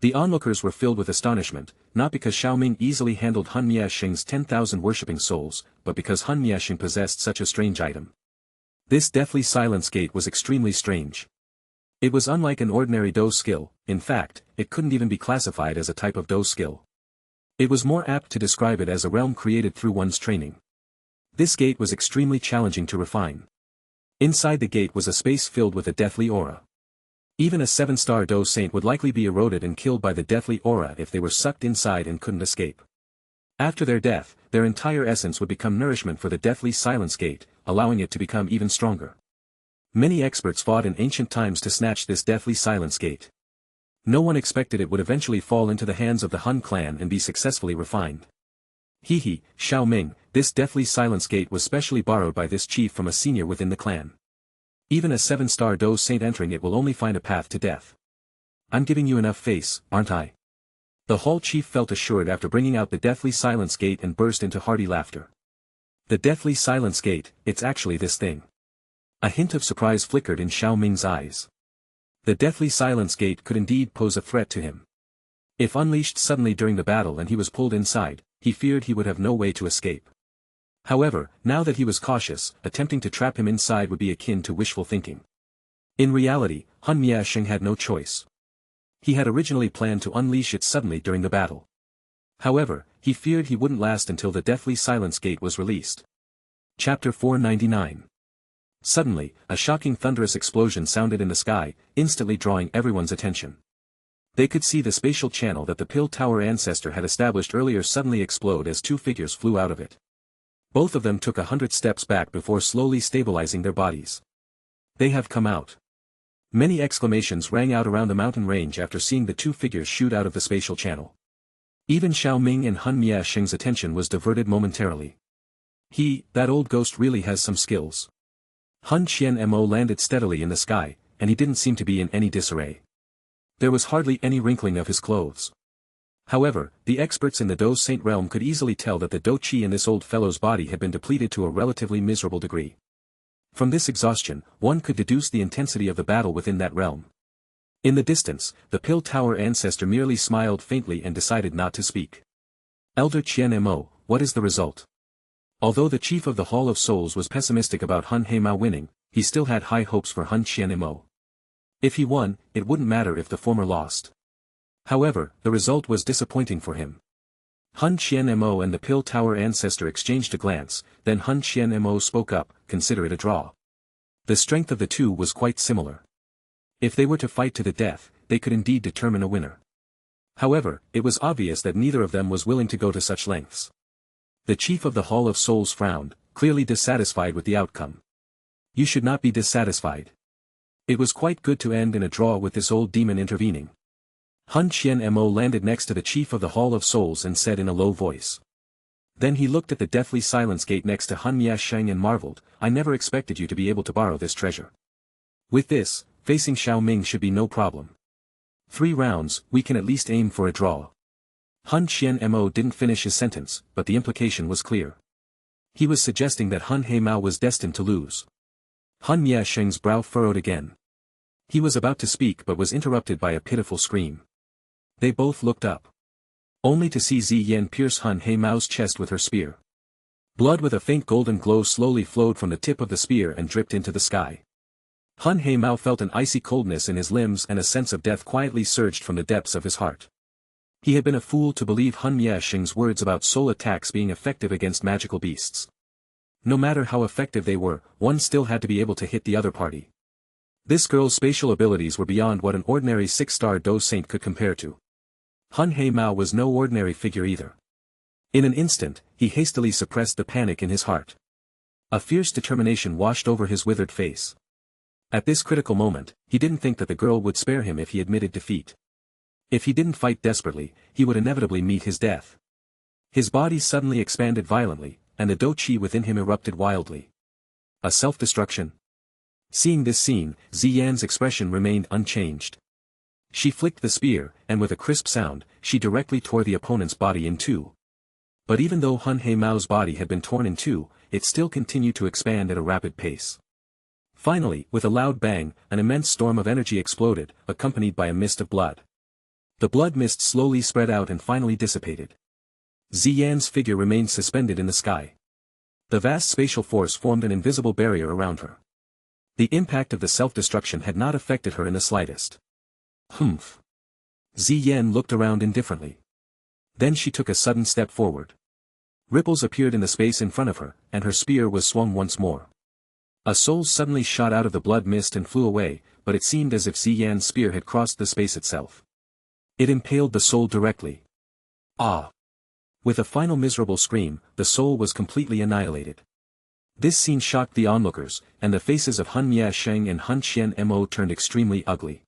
The onlookers were filled with astonishment, not because Xiao Ming easily handled Han Miasheng's 10,000 worshipping souls, but because Han Miasheng possessed such a strange item. This Deathly Silence Gate was extremely strange. It was unlike an ordinary Do skill, in fact, it couldn't even be classified as a type of Do skill. It was more apt to describe it as a realm created through one's training. This gate was extremely challenging to refine. Inside the gate was a space filled with a deathly aura. Even a 7-star Do saint would likely be eroded and killed by the deathly aura if they were sucked inside and couldn't escape. After their death, their entire essence would become nourishment for the Deathly Silence Gate, allowing it to become even stronger. Many experts fought in ancient times to snatch this Deathly Silence Gate. No one expected it would eventually fall into the hands of the Han clan and be successfully refined. Hehe, Xiao Ming, this Deathly Silence Gate was specially borrowed by this chief from a senior within the clan. Even a 7-star Do saint entering it will only find a path to death. I'm giving you enough face, aren't I? The Hall Chief felt assured after bringing out the Deathly Silence Gate and burst into hearty laughter. The Deathly Silence Gate, it's actually this thing. A hint of surprise flickered in Xiao Ming's eyes. The Deathly Silence Gate could indeed pose a threat to him. If unleashed suddenly during the battle and he was pulled inside, he feared he would have no way to escape. However, now that he was cautious, attempting to trap him inside would be akin to wishful thinking. In reality, Han Miasheng had no choice. He had originally planned to unleash it suddenly during the battle. However, he feared he wouldn't last until the Deathly Silence Gate was released. Chapter 499. Suddenly, a shocking thunderous explosion sounded in the sky, instantly drawing everyone's attention. They could see the spatial channel that the Pill Tower ancestor had established earlier suddenly explode as two figures flew out of it. Both of them took 100 steps back before slowly stabilizing their bodies. They have come out. Many exclamations rang out around the mountain range after seeing the two figures shoot out of the spatial channel. Even Xiao Ming and Han Miasheng's attention was diverted momentarily. That old ghost really has some skills. Han Qian-mo landed steadily in the sky, and he didn't seem to be in any disarray. There was hardly any wrinkling of his clothes. However, the experts in the Do Saint realm could easily tell that the Do Chi in this old fellow's body had been depleted to a relatively miserable degree. From this exhaustion, one could deduce the intensity of the battle within that realm. In the distance, the Pill Tower ancestor merely smiled faintly and decided not to speak. Elder Qian-mo, what is the result? Although the chief of the Hall of Souls was pessimistic about Han Heimao winning, he still had high hopes for Han Qian-mo. If he won, it wouldn't matter if the former lost. However, the result was disappointing for him. Han Qian-mo and the Pill Tower ancestor exchanged a glance, then Han Qian-mo spoke up, consider it a draw. The strength of the two was quite similar. If they were to fight to the death, they could indeed determine a winner. However, it was obvious that neither of them was willing to go to such lengths. The chief of the Hall of Souls frowned, clearly dissatisfied with the outcome. You should not be dissatisfied. It was quite good to end in a draw with this old demon intervening. Han Qian-mo landed next to the chief of the Hall of Souls and said in a low voice. Then he looked at the Deathly Silence Gate next to Han Miasheng and marveled, I never expected you to be able to borrow this treasure. With this, facing Xiao Ming should be no problem. 3 rounds, we can at least aim for a draw. Hun Qian Mo didn't finish his sentence, but the implication was clear. He was suggesting that Hun He Mao was destined to lose. Hun Yasheng's brow furrowed again. He was about to speak but was interrupted by a pitiful scream. They both looked up. Only to see Ziyan pierce Hun He Mao's chest with her spear. Blood with a faint golden glow slowly flowed from the tip of the spear and dripped into the sky. Hun He Mao felt an icy coldness in his limbs and a sense of death quietly surged from the depths of his heart. He had been a fool to believe Hun Yasheng's words about soul attacks being effective against magical beasts. No matter how effective they were, one still had to be able to hit the other party. This girl's spatial abilities were beyond what an ordinary 6-star Do Saint could compare to. Hun He Mao was no ordinary figure either. In an instant, he hastily suppressed the panic in his heart. A fierce determination washed over his withered face. At this critical moment, he didn't think that the girl would spare him if he admitted defeat. If he didn't fight desperately, he would inevitably meet his death. His body suddenly expanded violently, and the Do-Chi within him erupted wildly. A self-destruction? Seeing this scene, Ziyan's expression remained unchanged. She flicked the spear, and with a crisp sound, she directly tore the opponent's body in two. But even though Hun He Mao's body had been torn in two, it still continued to expand at a rapid pace. Finally, with a loud bang, an immense storm of energy exploded, accompanied by a mist of blood. The blood mist slowly spread out and finally dissipated. Ziyan's figure remained suspended in the sky. The vast spatial force formed an invisible barrier around her. The impact of the self-destruction had not affected her in the slightest. Humph. Ziyan looked around indifferently. Then she took a sudden step forward. Ripples appeared in the space in front of her, and her spear was swung once more. A soul suddenly shot out of the blood mist and flew away, but it seemed as if Ziyan's spear had crossed the space itself. It impaled the soul directly. Ah! With a final miserable scream, the soul was completely annihilated. This scene shocked the onlookers, and the faces of Hun Yasheng and Hun Qian-Mo turned extremely ugly.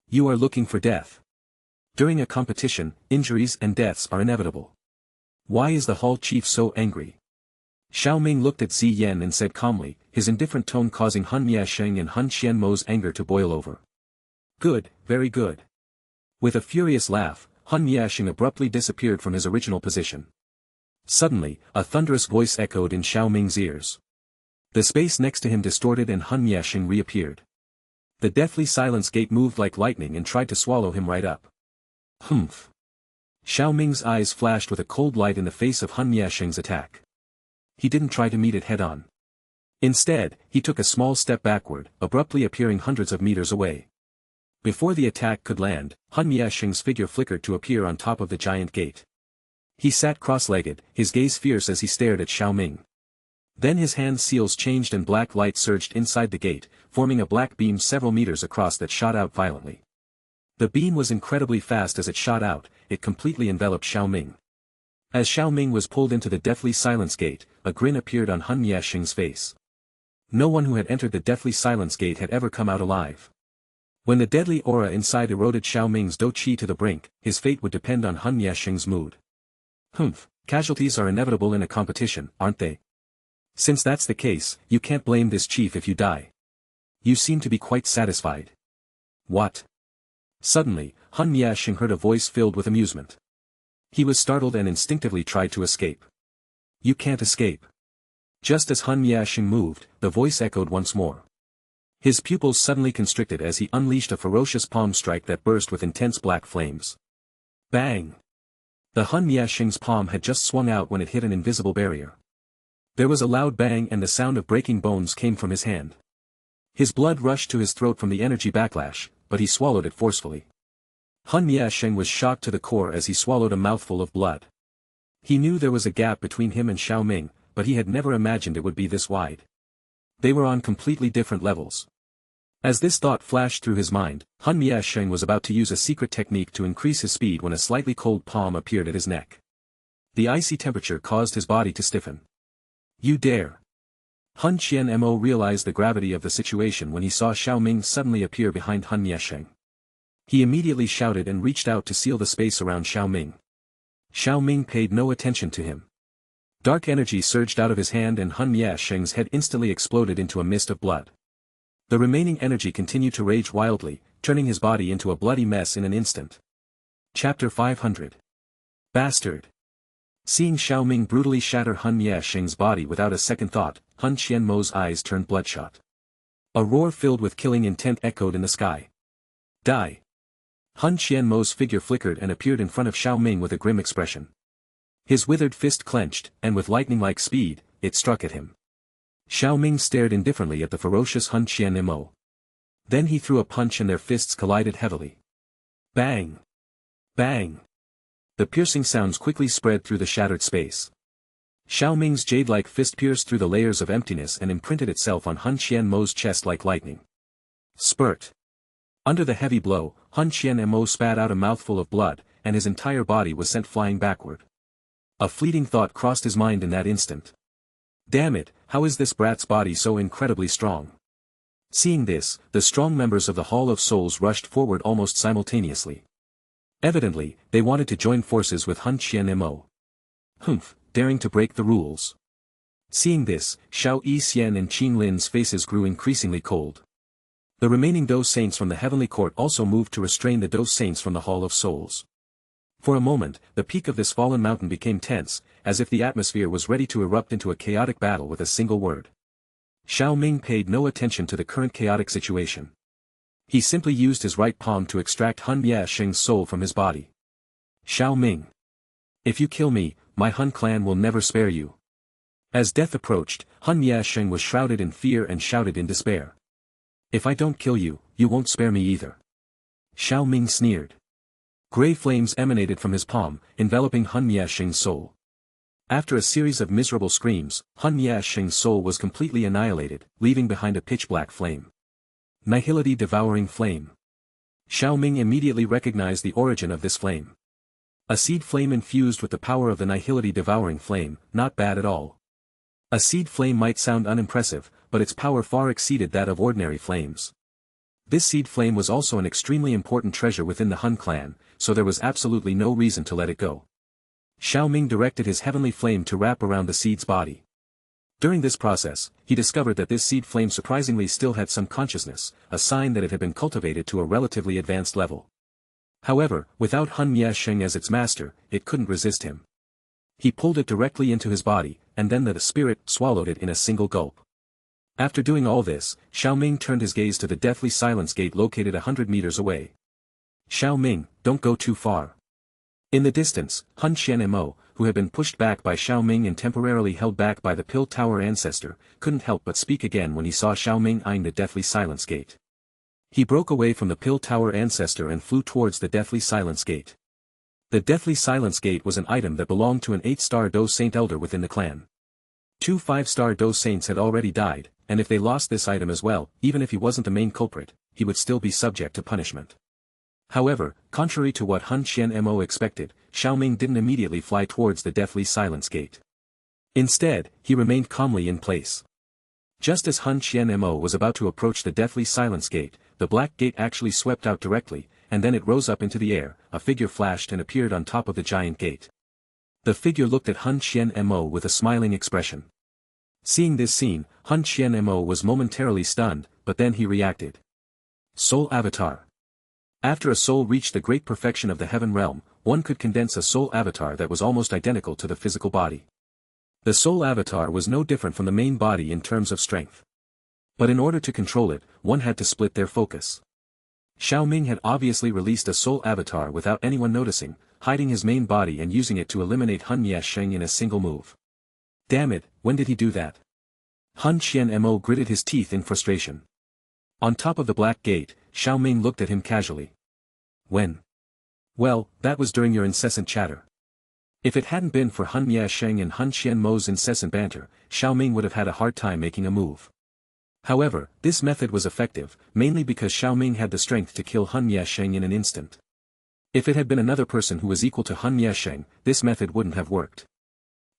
You are looking for death. During a competition, injuries and deaths are inevitable. Why is the Hall Chief so angry? Xiao Ming looked at Ziyan and said calmly, his indifferent tone causing Hun Yasheng and Hun Qian-Mo's anger to boil over. Good, very good. With a furious laugh, Hun Yasheng abruptly disappeared from his original position. Suddenly, a thunderous voice echoed in Xiao Ming's ears. The space next to him distorted and Hun Yasheng reappeared. The deathly silence gate moved like lightning and tried to swallow him right up. Humph. Xiao Ming's eyes flashed with a cold light in the face of Hun Yasheng's attack. He didn't try to meet it head-on. Instead, he took a small step backward, abruptly appearing hundreds of meters away. Before the attack could land, Hun Yasheng's figure flickered to appear on top of the giant gate. He sat cross-legged, his gaze fierce as he stared at Xiao Ming. Then his hand seals changed and black light surged inside the gate, forming a black beam several meters across that shot out violently. The beam was incredibly fast as it shot out, it completely enveloped Xiao Ming. As Xiao Ming was pulled into the deathly silence gate, a grin appeared on Hun Yasheng's face. No one who had entered the deathly silence gate had ever come out alive. When the deadly aura inside eroded Xiao Ming's Do-Chi to the brink, his fate would depend on Hun Yasheng's mood. Humph, casualties are inevitable in a competition, aren't they? Since that's the case, you can't blame this chief if you die. You seem to be quite satisfied. What? Suddenly, Hun Yasheng heard a voice filled with amusement. He was startled and instinctively tried to escape. You can't escape. Just as Hun Yasheng moved, the voice echoed once more. His pupils suddenly constricted as he unleashed a ferocious palm strike that burst with intense black flames. Bang! The Hun Yasheng's palm had just swung out when it hit an invisible barrier. There was a loud bang and the sound of breaking bones came from his hand. His blood rushed to his throat from the energy backlash, but he swallowed it forcefully. Hun Yasheng was shocked to the core as he swallowed a mouthful of blood. He knew there was a gap between him and Xiao Ming, but he had never imagined it would be this wide. They were on completely different levels. As this thought flashed through his mind, Hun Yasheng was about to use a secret technique to increase his speed when a slightly cold palm appeared at his neck. The icy temperature caused his body to stiffen. You dare! Hun Qian-Mo realized the gravity of the situation when he saw Xiao Ming suddenly appear behind Hun Yasheng. He immediately shouted and reached out to seal the space around Xiao Ming. Xiao Ming paid no attention to him. Dark energy surged out of his hand and Hun Yasheng's head instantly exploded into a mist of blood. The remaining energy continued to rage wildly, turning his body into a bloody mess in an instant. Chapter 500. Bastard! Seeing Xiao Ming brutally shatter Han Yesheng's body without a second thought, Han Qianmo's eyes turned bloodshot. A roar filled with killing intent echoed in the sky. Die! Han Qianmo's figure flickered and appeared in front of Xiao Ming with a grim expression. His withered fist clenched, and with lightning-like speed, it struck at him. Xiao Ming stared indifferently at the ferocious Han Qianmo. Then he threw a punch and their fists collided heavily. Bang! Bang! The piercing sounds quickly spread through the shattered space. Xiao Ming's jade-like fist pierced through the layers of emptiness and imprinted itself on Han Qianmo's chest like lightning. Spurt! Under the heavy blow, Han Qianmo spat out a mouthful of blood, and his entire body was sent flying backward. A fleeting thought crossed his mind in that instant. Damn it, how is this brat's body so incredibly strong? Seeing this, the strong members of the Hall of Souls rushed forward almost simultaneously. Evidently, they wanted to join forces with Han Qianmo. Humph, daring to break the rules. Seeing this, Xiao Yixian and Qin Lin's faces grew increasingly cold. The remaining Dou saints from the Heavenly Court also moved to restrain the Dou saints from the Hall of Souls. For a moment, the peak of this fallen mountain became tense, as if the atmosphere was ready to erupt into a chaotic battle with a single word. Xiao Ming paid no attention to the current chaotic situation. He simply used his right palm to extract Han Yesheng's soul from his body. Xiao Ming. If you kill me, my Han clan will never spare you. As death approached, Han Yesheng was shrouded in fear and shouted in despair. If I don't kill you, you won't spare me either. Xiao Ming sneered. Gray flames emanated from his palm, enveloping Han Yesheng's soul. After a series of miserable screams, Han Yesheng's soul was completely annihilated, leaving behind a pitch-black flame. Nihility devouring flame. Xiao Ming immediately recognized the origin of this flame. A seed flame infused with the power of the nihility devouring flame, not bad at all. A seed flame might sound unimpressive, but its power far exceeded that of ordinary flames. This seed flame was also an extremely important treasure within the Han clan, so there was absolutely no reason to let it go. Xiao Ming directed his heavenly flame to wrap around the seed's body. During this process, he discovered that this seed flame surprisingly still had some consciousness, a sign that it had been cultivated to a relatively advanced level. However, without Han Yesheng as its master, it couldn't resist him. He pulled it directly into his body, and then the spirit swallowed it in a single gulp. After doing all this, Xiao Ming turned his gaze to the deathly silence gate located 100 meters away. Xiao Ming, don't go too far. In the distance, Han Qianmo, who had been pushed back by Xiao Ming and temporarily held back by the Pill Tower ancestor, couldn't help but speak again when he saw Xiao Ming eyeing the deathly silence gate. He broke away from the Pill Tower ancestor and flew towards the deathly silence gate. The deathly silence gate was an item that belonged to an 8-star Dou Saint elder within the clan. 2 5-star Dou Saints had already died, and if they lost this item as well, even if he wasn't the main culprit, he would still be subject to punishment. However, contrary to what Han Qianmo expected, Xiao Ming didn't immediately fly towards the deathly silence gate. Instead, he remained calmly in place. Just as Han Qianmo was about to approach the deathly silence gate, the black gate actually swept out directly, and then it rose up into the air, a figure flashed and appeared on top of the giant gate. The figure looked at Han Qianmo with a smiling expression. Seeing this scene, Han Qianmo was momentarily stunned, but then he reacted. Soul Avatar. After a soul reached the great perfection of the heaven realm, one could condense a soul avatar that was almost identical to the physical body. The soul avatar was no different from the main body in terms of strength. But in order to control it, one had to split their focus. Xiao Ming had obviously released a soul avatar without anyone noticing, hiding his main body and using it to eliminate Han Yesheng in a single move. Damn it, when did he do that? Han Qianmo gritted his teeth in frustration. On top of the black gate, Xiao Ming looked at him casually. When? Well, that was during your incessant chatter. If it hadn't been for Han Yesheng and Han Qianmo's incessant banter, Xiao Ming would have had a hard time making a move. However, this method was effective, mainly because Xiao Ming had the strength to kill Han Yesheng in an instant. If it had been another person who was equal to Han Yesheng, this method wouldn't have worked.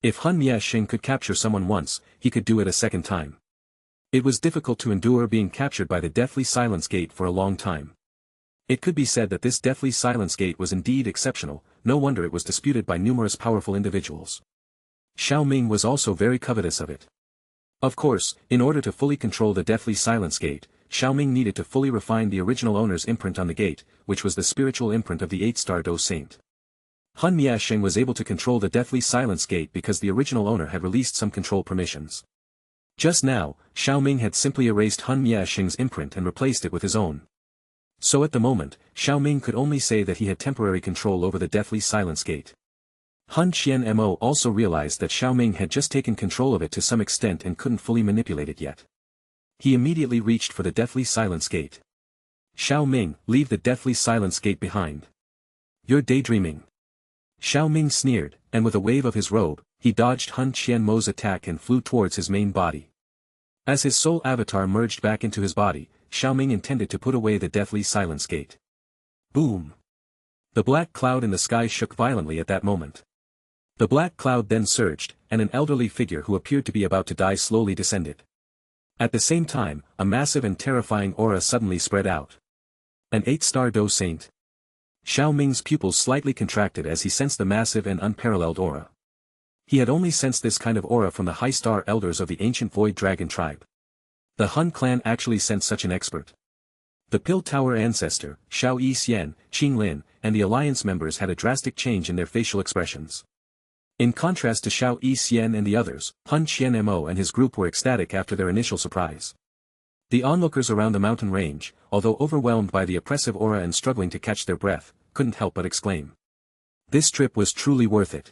If Han Yesheng could capture someone once, he could do it a second time. It was difficult to endure being captured by the deathly silence gate for a long time. It could be said that this deathly silence gate was indeed exceptional, no wonder it was disputed by numerous powerful individuals. Xiao Ming was also very covetous of it. Of course, in order to fully control the deathly silence gate, Xiao Ming needed to fully refine the original owner's imprint on the gate, which was the spiritual imprint of the 8-star Dou Saint. Han Miasheng was able to control the deathly silence gate because the original owner had released some control permissions. Just now, Xiao Ming had simply erased Han Miasheng's imprint and replaced it with his own. So at the moment, Xiao Ming could only say that he had temporary control over the deathly silence gate. Han Qian-mo also realized that Xiao Ming had just taken control of it to some extent and couldn't fully manipulate it yet. He immediately reached for the deathly silence gate. Xiao Ming, leave the deathly silence gate behind. You're daydreaming. Xiao Ming sneered, and with a wave of his robe, he dodged Han Qian-mo's attack and flew towards his main body. As his soul avatar merged back into his body, Xiao Ming intended to put away the deathly silence gate. Boom! The black cloud in the sky shook violently at that moment. The black cloud then surged, and an elderly figure who appeared to be about to die slowly descended. At the same time, a massive and terrifying aura suddenly spread out. An 8-star Do Saint. Xiao Ming's pupils slightly contracted as he sensed the massive and unparalleled aura. He had only sensed this kind of aura from the high-star elders of the ancient Void Dragon tribe. The Han clan actually sent such an expert. The Pill Tower ancestor, Xiao Yixian, Qing Lin, and the alliance members had a drastic change in their facial expressions. In contrast to Xiao Yixian and the others, Han Qian-mo and his group were ecstatic after their initial surprise. The onlookers around the mountain range, although overwhelmed by the oppressive aura and struggling to catch their breath, couldn't help but exclaim. This trip was truly worth it.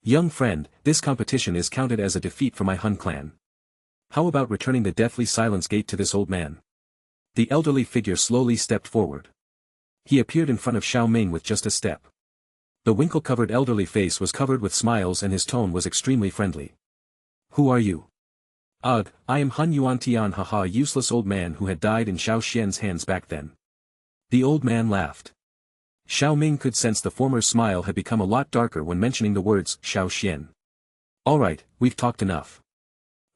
Young friend, this competition is counted as a defeat for my Han clan. How about returning the deathly silence gate to this old man? The elderly figure slowly stepped forward. He appeared in front of Xiao Ming with just a step. The winkle-covered elderly face was covered with smiles and his tone was extremely friendly. Who are you? Ugh, I am Han Yuantian, haha, useless old man who had died in Xiao Xian's hands back then. The old man laughed. Xiao Ming could sense the former smile had become a lot darker when mentioning the words Xiao Xian. Alright, we've talked enough.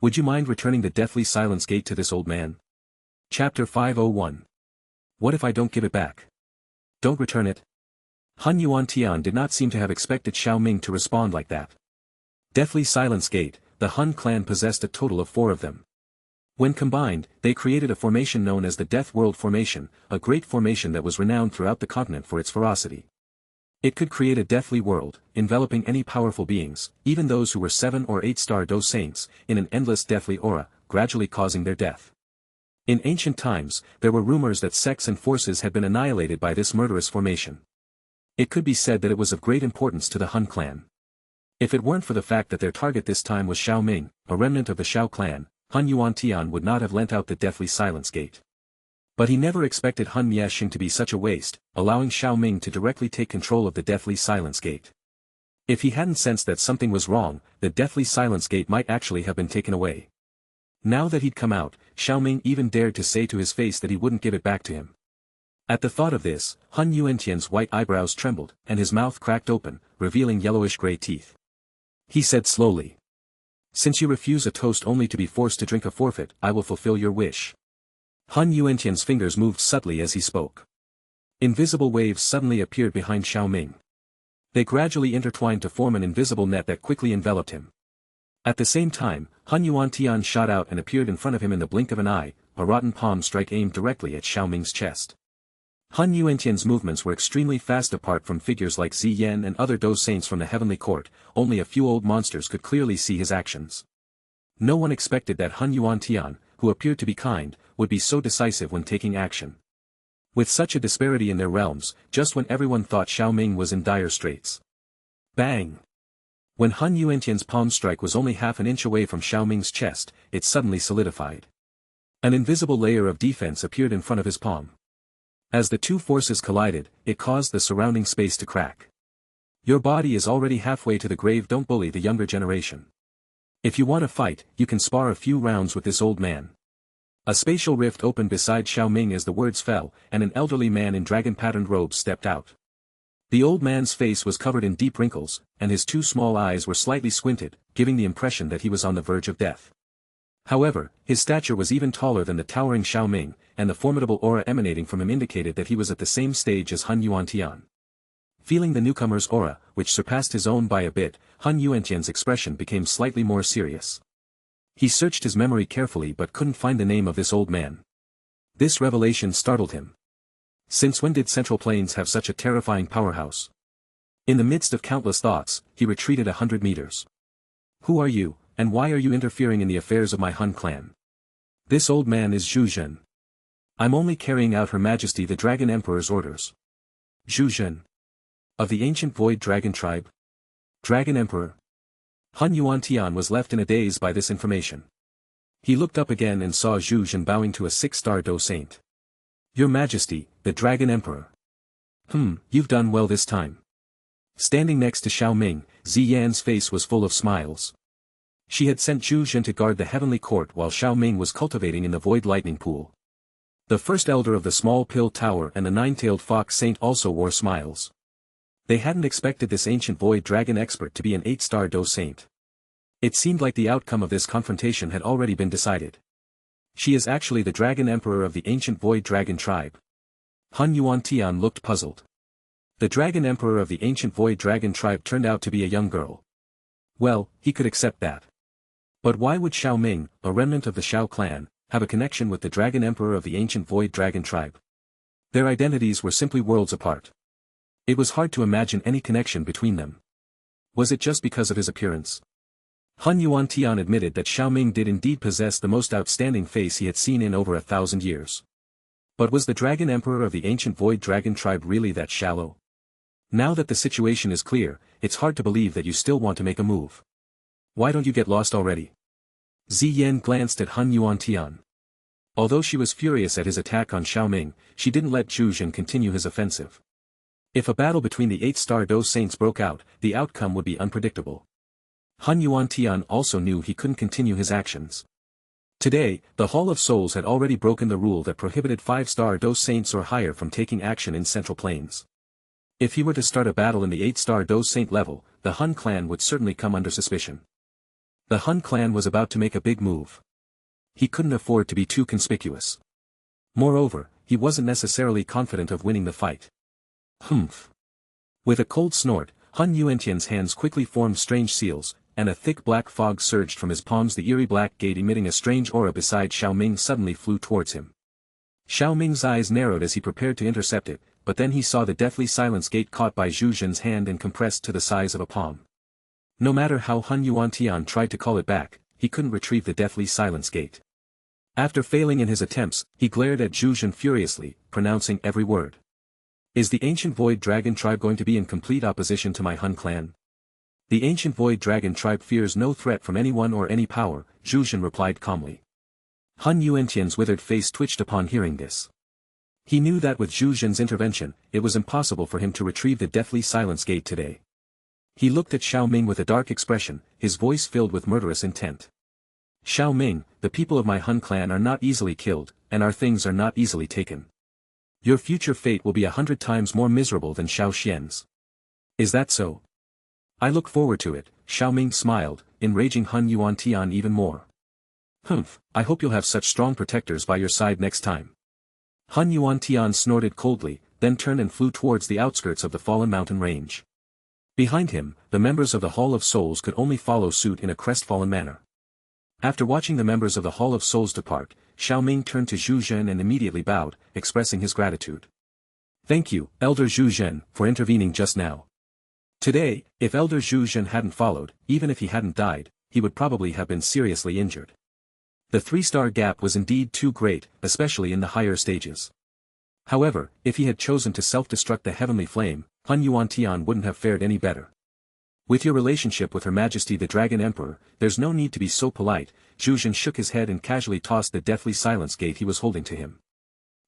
Would you mind returning the deathly silence gate to this old man? Chapter 501. What if I don't give it back? Don't return it. Han Yuantian did not seem to have expected Xiao Ming to respond like that. Deathly silence gate, the Han clan possessed a total of 4 of them. When combined, they created a formation known as the Death World Formation, a great formation that was renowned throughout the continent for its ferocity. It could create a deathly world, enveloping any powerful beings, even those who were 7 or 8-star Do Saints, in an endless deathly aura, gradually causing their death. In ancient times, there were rumors that sects and forces had been annihilated by this murderous formation. It could be said that it was of great importance to the Han clan. If it weren't for the fact that their target this time was Xiao Ming, a remnant of the Xiao clan, Han Yuantian would not have lent out the deathly silence gate. But he never expected Han Miasheng to be such a waste, allowing Xiao Ming to directly take control of the deathly silence gate. If he hadn't sensed that something was wrong, the deathly silence gate might actually have been taken away. Now that he'd come out, Xiao Ming even dared to say to his face that he wouldn't give it back to him. At the thought of this, Han Yuantian's white eyebrows trembled, and his mouth cracked open, revealing yellowish-gray teeth. He said slowly. Since you refuse a toast only to be forced to drink a forfeit, I will fulfill your wish. Han Yuantian's fingers moved subtly as he spoke. Invisible waves suddenly appeared behind Xiao Ming. They gradually intertwined to form an invisible net that quickly enveloped him. At the same time, Han Yuantian shot out and appeared in front of him in the blink of an eye, a rotten palm strike aimed directly at Xiao Ming's chest. Han Yuantian's movements were extremely fast. Apart from figures like Zi Yan and other Do Saints from the heavenly court, only a few old monsters could clearly see his actions. No one expected that Han Yuantian, who appeared to be kind, would be so decisive when taking action. With such a disparity in their realms, just when everyone thought Xiao Ming was in dire straits. Bang! When Han Yuantian's palm strike was only half an inch away from Xiao Ming's chest, it suddenly solidified. An invisible layer of defense appeared in front of his palm. As the two forces collided, it caused the surrounding space to crack. Your body is already halfway to the grave. Don't bully the younger generation. If you want to fight, you can spar a few rounds with this old man. A spatial rift opened beside Xiao Ming as the words fell, and an elderly man in dragon-patterned robes stepped out. The old man's face was covered in deep wrinkles, and his 2 small eyes were slightly squinted, giving the impression that he was on the verge of death. However, his stature was even taller than the towering Xiao Ming, and the formidable aura emanating from him indicated that he was at the same stage as Han Yuantian. Feeling the newcomer's aura, which surpassed his own by a bit, Han Yuantian's expression became slightly more serious. He searched his memory carefully but couldn't find the name of this old man. This revelation startled him. Since when did Central Plains have such a terrifying powerhouse? In the midst of countless thoughts, he retreated 100 meters. Who are you, and why are you interfering in the affairs of my Hun clan? This old man is Zhu Zhen. I'm only carrying out Her Majesty the Dragon Emperor's orders. Zhu Zhen. Of the ancient Void Dragon tribe? Dragon Emperor? Hun Yuantian was left in a daze by this information. He looked up again and saw Zhu Zhen bowing to a 6-star Do Saint. Your Majesty, the Dragon Emperor. You've done well this time. Standing next to Xiao Ming, Ziyan's face was full of smiles. She had sent Zhu Zhen to guard the heavenly court while Xiao Ming was cultivating in the void lightning pool. The first elder of the small pill tower and the 9-tailed fox saint also wore smiles. They hadn't expected this ancient void dragon expert to be an 8-star Do Saint. It seemed like the outcome of this confrontation had already been decided. She is actually the Dragon Emperor of the ancient void dragon tribe. Hun Yuantian looked puzzled. The Dragon Emperor of the ancient void dragon tribe turned out to be a young girl. Well, he could accept that. But why would Xiao Ming, a remnant of the Xiao clan, have a connection with the Dragon Emperor of the ancient void dragon tribe? Their identities were simply worlds apart. It was hard to imagine any connection between them. Was it just because of his appearance? Hun Yuantian admitted that Xiao Ming did indeed possess the most outstanding face he had seen in over 1,000 years. But was the Dragon Emperor of the ancient void dragon tribe really that shallow? Now that the situation is clear, it's hard to believe that you still want to make a move. Why don't you get lost already? Ziyan glanced at Hun Yuantian. Although she was furious at his attack on Xiao Ming, she didn't let Zhu Zhen continue his offensive. If a battle between the 8-star Do Saints broke out, the outcome would be unpredictable. Hun Yuantian also knew he couldn't continue his actions. Today, the Hall of Souls had already broken the rule that prohibited 5-star Do Saints or higher from taking action in Central Plains. If he were to start a battle in the 8-star Do Saint level, the Hun clan would certainly come under suspicion. The Hun clan was about to make a big move. He couldn't afford to be too conspicuous. Moreover, he wasn't necessarily confident of winning the fight. Humph. With a cold snort, Hun Yuantian's hands quickly formed strange seals, and a thick black fog surged from his palms. The eerie black gate emitting a strange aura beside Xiao Ming suddenly flew towards him. Xiao Ming's eyes narrowed as he prepared to intercept it, but then he saw the deathly silence gate caught by Zhu Zhen's hand and compressed to the size of a palm. No matter how Hun Yuantian tried to call it back, he couldn't retrieve the deathly silence gate. After failing in his attempts, he glared at Zhu Zhen furiously, pronouncing every word. Is the ancient void dragon tribe going to be in complete opposition to my Hun clan? The ancient void dragon tribe fears no threat from anyone or any power, Zhu Zhen replied calmly. Hun Yuantian's withered face twitched upon hearing this. He knew that with Zhu Zhen's intervention, it was impossible for him to retrieve the deathly silence gate today. He looked at Xiao Ming with a dark expression, his voice filled with murderous intent. Xiao Ming, the people of my Hun clan are not easily killed, and our things are not easily taken. Your future fate will be 100 times more miserable than Xiao Xian's. Is that so? I look forward to it, Xiao Ming smiled, enraging Hun Yuantian even more. Humph, I hope you'll have such strong protectors by your side next time. Hun Yuantian snorted coldly, then turned and flew towards the outskirts of the fallen mountain range. Behind him, the members of the Hall of Souls could only follow suit in a crestfallen manner. After watching the members of the Hall of Souls depart, Xiao Ming turned to Zhu Zhen and immediately bowed, expressing his gratitude. Thank you, Elder Zhu Zhen, for intervening just now. Today, if Elder Zhu Zhen hadn't followed, even if he hadn't died, he would probably have been seriously injured. The 3-star gap was indeed too great, especially in the higher stages. However, if he had chosen to self-destruct the heavenly flame, Hun Yuantian wouldn't have fared any better. With your relationship with Her Majesty the Dragon Emperor, there's no need to be so polite. Zhu Zhen shook his head and casually tossed the deathly silence gate he was holding to him.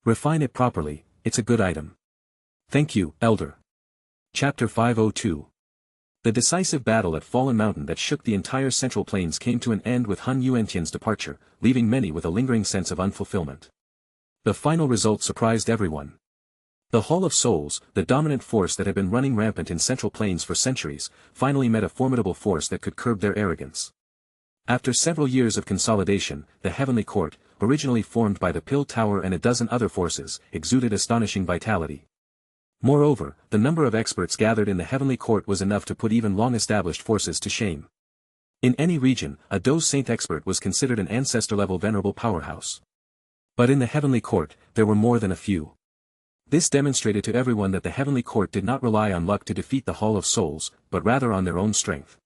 Refine it properly, it's a good item. Thank you, Elder. Chapter 502. The decisive battle at Fallen Mountain that shook the entire Central Plains came to an end with Hun Yuantian's departure, leaving many with a lingering sense of unfulfillment. The final result surprised everyone. The Hall of Souls, the dominant force that had been running rampant in Central Plains for centuries, finally met a formidable force that could curb their arrogance. After several years of consolidation, the Heavenly Court, originally formed by the Pill Tower and a dozen other forces, exuded astonishing vitality. Moreover, the number of experts gathered in the Heavenly Court was enough to put even long-established forces to shame. In any region, a Do Saint expert was considered an ancestor-level venerable powerhouse. But in the Heavenly Court, there were more than a few. This demonstrated to everyone that the Heavenly Court did not rely on luck to defeat the Hall of Souls, but rather on their own strength.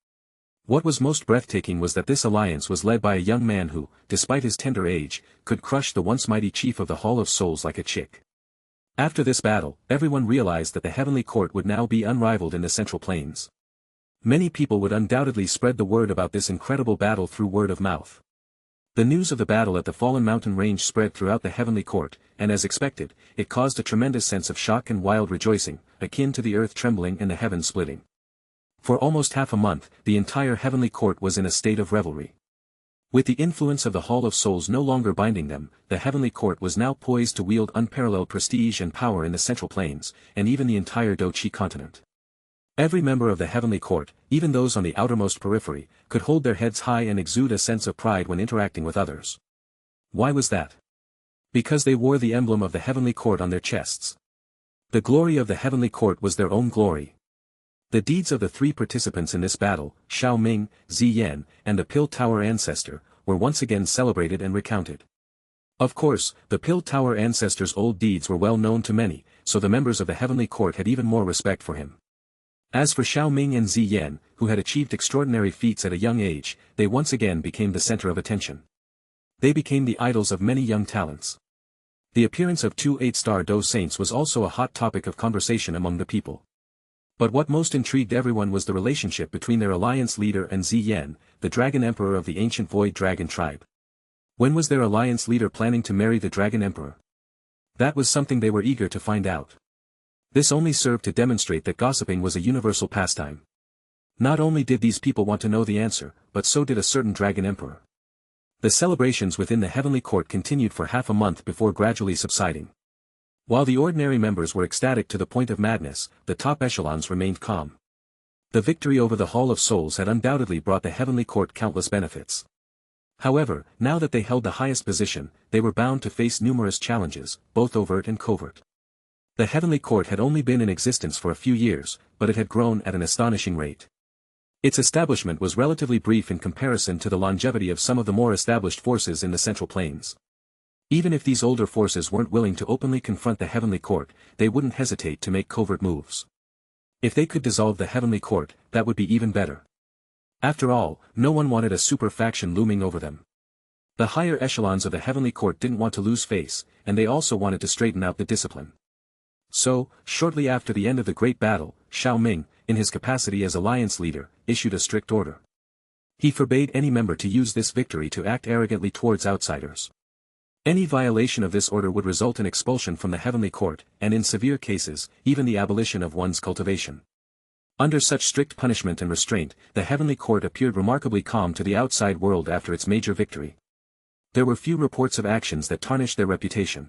What was most breathtaking was that this alliance was led by a young man who, despite his tender age, could crush the once mighty chief of the Hall of Souls like a chick. After this battle, everyone realized that the Heavenly Court would now be unrivaled in the Central Plains. Many people would undoubtedly spread the word about this incredible battle through word of mouth. The news of the battle at the Fallen Mountain Range spread throughout the Heavenly Court, and as expected, it caused a tremendous sense of shock and wild rejoicing, akin to the earth trembling and the heavens splitting. For almost half a month, the entire Heavenly Court was in a state of revelry. With the influence of the Hall of Souls no longer binding them, the Heavenly Court was now poised to wield unparalleled prestige and power in the Central Plains, and even the entire Do-Chi continent. Every member of the Heavenly Court, even those on the outermost periphery, could hold their heads high and exude a sense of pride when interacting with others. Why was that? Because they wore the emblem of the Heavenly Court on their chests. The glory of the Heavenly Court was their own glory. The deeds of the three participants in this battle, Xiao Ming, Ziyan, and the Pill Tower Ancestor, were once again celebrated and recounted. Of course, the Pill Tower Ancestor's old deeds were well known to many, so the members of the Heavenly Court had even more respect for him. As for Xiao Ming and Ziyan, who had achieved extraordinary feats at a young age, they once again became the center of attention. They became the idols of many young talents. The appearance of two 8-star Do Saints was also a hot topic of conversation among the people. But what most intrigued everyone was the relationship between their alliance leader and Ziyan, the Dragon Emperor of the ancient Void Dragon tribe. When was their alliance leader planning to marry the Dragon Emperor? That was something they were eager to find out. This only served to demonstrate that gossiping was a universal pastime. Not only did these people want to know the answer, but so did a certain Dragon Emperor. The celebrations within the Heavenly Court continued for half a month before gradually subsiding. While the ordinary members were ecstatic to the point of madness, the top echelons remained calm. The victory over the Hall of Souls had undoubtedly brought the Heavenly Court countless benefits. However, now that they held the highest position, they were bound to face numerous challenges, both overt and covert. The Heavenly Court had only been in existence for a few years, but it had grown at an astonishing rate. Its establishment was relatively brief in comparison to the longevity of some of the more established forces in the Central Plains. Even if these older forces weren't willing to openly confront the Heavenly Court, they wouldn't hesitate to make covert moves. If they could dissolve the Heavenly Court, that would be even better. After all, no one wanted a super faction looming over them. The higher echelons of the Heavenly Court didn't want to lose face, and they also wanted to straighten out the discipline. So, shortly after the end of the Great Battle, Xiao Ming, in his capacity as alliance leader, issued a strict order. He forbade any member to use this victory to act arrogantly towards outsiders. Any violation of this order would result in expulsion from the Heavenly Court, and in severe cases, even the abolition of one's cultivation. Under such strict punishment and restraint, the Heavenly Court appeared remarkably calm to the outside world after its major victory. There were few reports of actions that tarnished their reputation.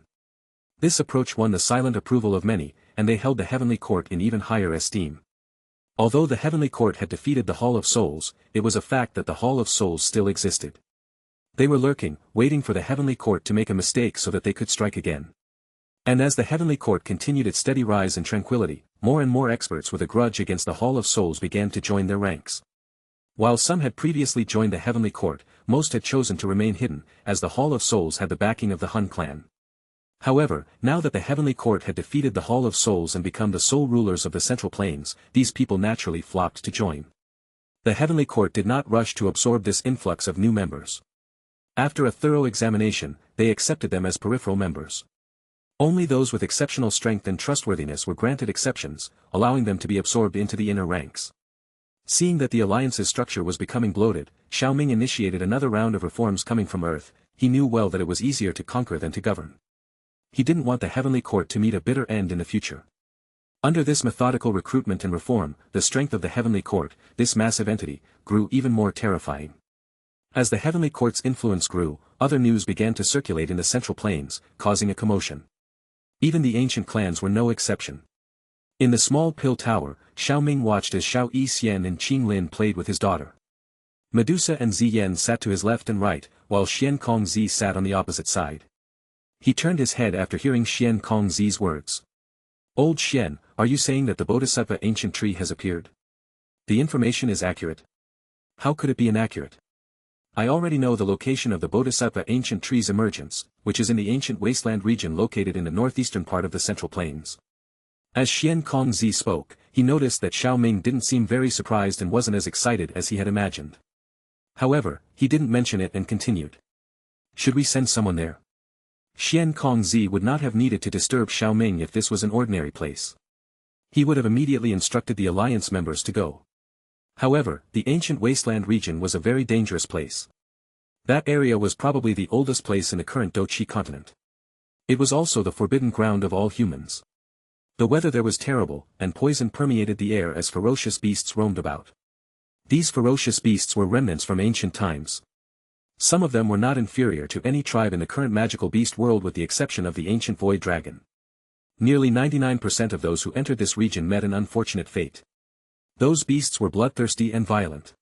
This approach won the silent approval of many, and they held the Heavenly Court in even higher esteem. Although the Heavenly Court had defeated the Hall of Souls, it was a fact that the Hall of Souls still existed. They were lurking, waiting for the Heavenly Court to make a mistake so that they could strike again. And as the Heavenly Court continued its steady rise in tranquility, more and more experts with a grudge against the Hall of Souls began to join their ranks. While some had previously joined the Heavenly Court, most had chosen to remain hidden, as the Hall of Souls had the backing of the Hun clan. However, now that the Heavenly Court had defeated the Hall of Souls and become the sole rulers of the Central Plains, these people naturally flocked to join. The Heavenly Court did not rush to absorb this influx of new members. After a thorough examination, they accepted them as peripheral members. Only those with exceptional strength and trustworthiness were granted exceptions, allowing them to be absorbed into the inner ranks. Seeing that the alliance's structure was becoming bloated, Xiao Ming initiated another round of reforms coming from Earth. He knew well that it was easier to conquer than to govern. He didn't want the Heavenly Court to meet a bitter end in the future. Under this methodical recruitment and reform, the strength of the Heavenly Court, this massive entity, grew even more terrifying. As the Heavenly Court's influence grew, other news began to circulate in the Central Plains, causing a commotion. Even the ancient clans were no exception. In the small pill tower, Xiao Ming watched as Xiao Yixian and Qing Lin played with his daughter. Medusa and Ziyan sat to his left and right, while Xian Kongzi sat on the opposite side. He turned his head after hearing Xian Kongzi's words. "Old Xian, are you saying that the Bodhisattva ancient tree has appeared? The information is accurate." "How could it be inaccurate?" I already know the location of the Bodhisattva ancient tree's emergence, which is in the ancient wasteland region located in the northeastern part of the Central Plains. As Xian Kongzi spoke, he noticed that Xiao Ming didn't seem very surprised and wasn't as excited as he had imagined. However, he didn't mention it and continued. Should we send someone there? Xian Kongzi would not have needed to disturb Xiao Ming if this was an ordinary place. He would have immediately instructed the alliance members to go. However, the ancient wasteland region was a very dangerous place. That area was probably the oldest place in the current Dochi continent. It was also the forbidden ground of all humans. The weather there was terrible, and poison permeated the air as ferocious beasts roamed about. These ferocious beasts were remnants from ancient times. Some of them were not inferior to any tribe in the current magical beast world with the exception of the ancient void dragon. Nearly 99% of those who entered this region met an unfortunate fate. Those beasts were bloodthirsty and violent.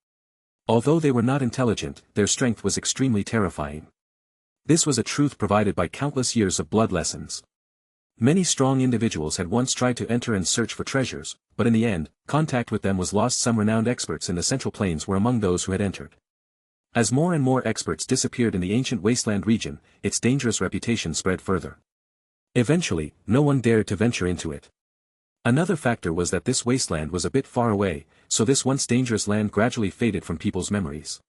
Although they were not intelligent, their strength was extremely terrifying. This was a truth provided by countless years of blood lessons. Many strong individuals had once tried to enter and search for treasures, but in the end, contact with them was lost. Some renowned experts in the Central Plains were among those who had entered. As more and more experts disappeared in the ancient wasteland region, its dangerous reputation spread further. Eventually, no one dared to venture into it. Another factor was that this wasteland was a bit far away, so this once dangerous land gradually faded from people's memories.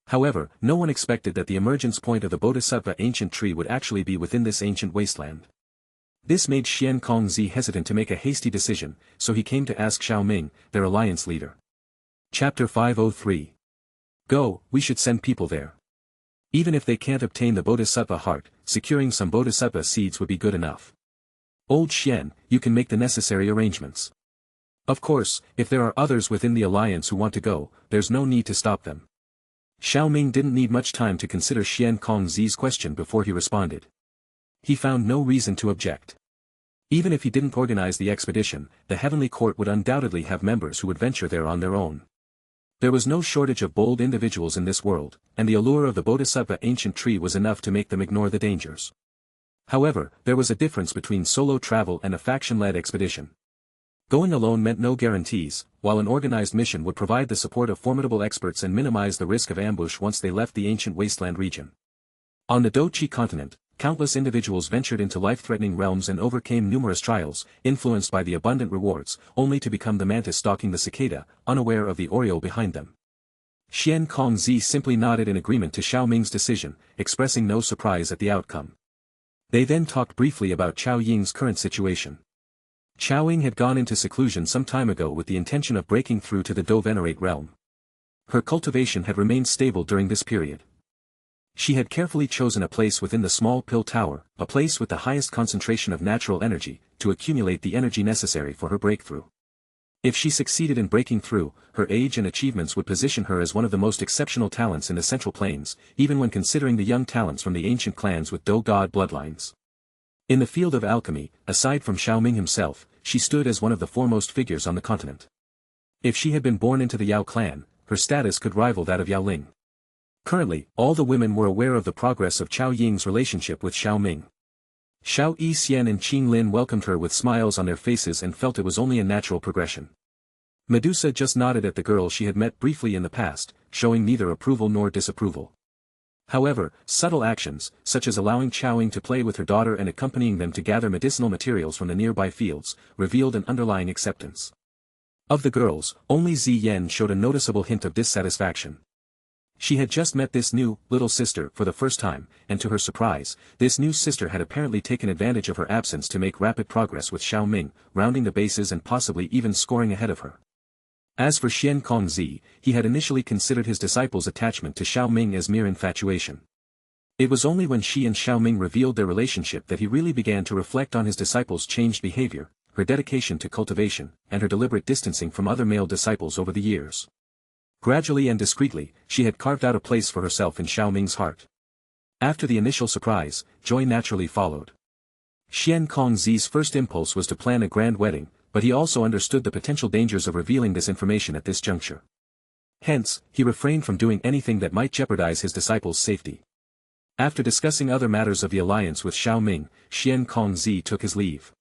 However, no one expected that the emergence point of the Bodhisattva ancient tree would actually be within this ancient wasteland. This made Xian Kongzi hesitant to make a hasty decision, so he came to ask Xiao Ming, their alliance leader. Chapter 503. Go, we should send people there. Even if they can't obtain the Bodhisattva heart, securing some Bodhisattva seeds would be good enough. Old Xian, you can make the necessary arrangements. Of course, if there are others within the alliance who want to go, there's no need to stop them. Xiao Ming didn't need much time to consider Xian Kongzi's question before he responded. He found no reason to object. Even if he didn't organize the expedition, the Heavenly Court would undoubtedly have members who would venture there on their own. There was no shortage of bold individuals in this world, and the allure of the Bodhisattva ancient tree was enough to make them ignore the dangers. However, there was a difference between solo travel and a faction-led expedition. Going alone meant no guarantees, while an organized mission would provide the support of formidable experts and minimize the risk of ambush once they left the ancient wasteland region. On the Dochi continent, countless individuals ventured into life-threatening realms and overcame numerous trials, influenced by the abundant rewards, only to become the mantis stalking the cicada, unaware of the oriole behind them. Xian Kongzi simply nodded in agreement to Xiao Ming's decision, expressing no surprise at the outcome. They then talked briefly about Chao Ying's current situation. Chao Ying had gone into seclusion some time ago with the intention of breaking through to the Do Venerate realm. Her cultivation had remained stable during this period. She had carefully chosen a place within the small pill tower, a place with the highest concentration of natural energy, to accumulate the energy necessary for her breakthrough. If she succeeded in breaking through, her age and achievements would position her as one of the most exceptional talents in the Central Plains, even when considering the young talents from the ancient clans with Do God bloodlines. In the field of alchemy, aside from Xiao Ming himself, she stood as one of the foremost figures on the continent. If she had been born into the Yao clan, her status could rival that of Yao Ling. Currently, all the women were aware of the progress of Chao Ying's relationship with Xiao Ming. Xiao Yixian and Qing Lin welcomed her with smiles on their faces and felt it was only a natural progression. Medusa just nodded at the girl she had met briefly in the past, showing neither approval nor disapproval. However, subtle actions, such as allowing Chao Ying to play with her daughter and accompanying them to gather medicinal materials from the nearby fields, revealed an underlying acceptance. Of the girls, only Ziyan showed a noticeable hint of dissatisfaction. She had just met this new, little sister for the first time, and to her surprise, this new sister had apparently taken advantage of her absence to make rapid progress with Xiao Ming, rounding the bases and possibly even scoring ahead of her. As for Xian Kongzi, he had initially considered his disciple's attachment to Xiao Ming as mere infatuation. It was only when she and Xiao Ming revealed their relationship that he really began to reflect on his disciple's changed behavior, her dedication to cultivation, and her deliberate distancing from other male disciples over the years. Gradually and discreetly, she had carved out a place for herself in Xiao Ming's heart. After the initial surprise, joy naturally followed. Xian Kongzi's first impulse was to plan a grand wedding, but he also understood the potential dangers of revealing this information at this juncture. Hence, he refrained from doing anything that might jeopardize his disciple's safety. After discussing other matters of the alliance with Xiao Ming, Xian Kongzi took his leave.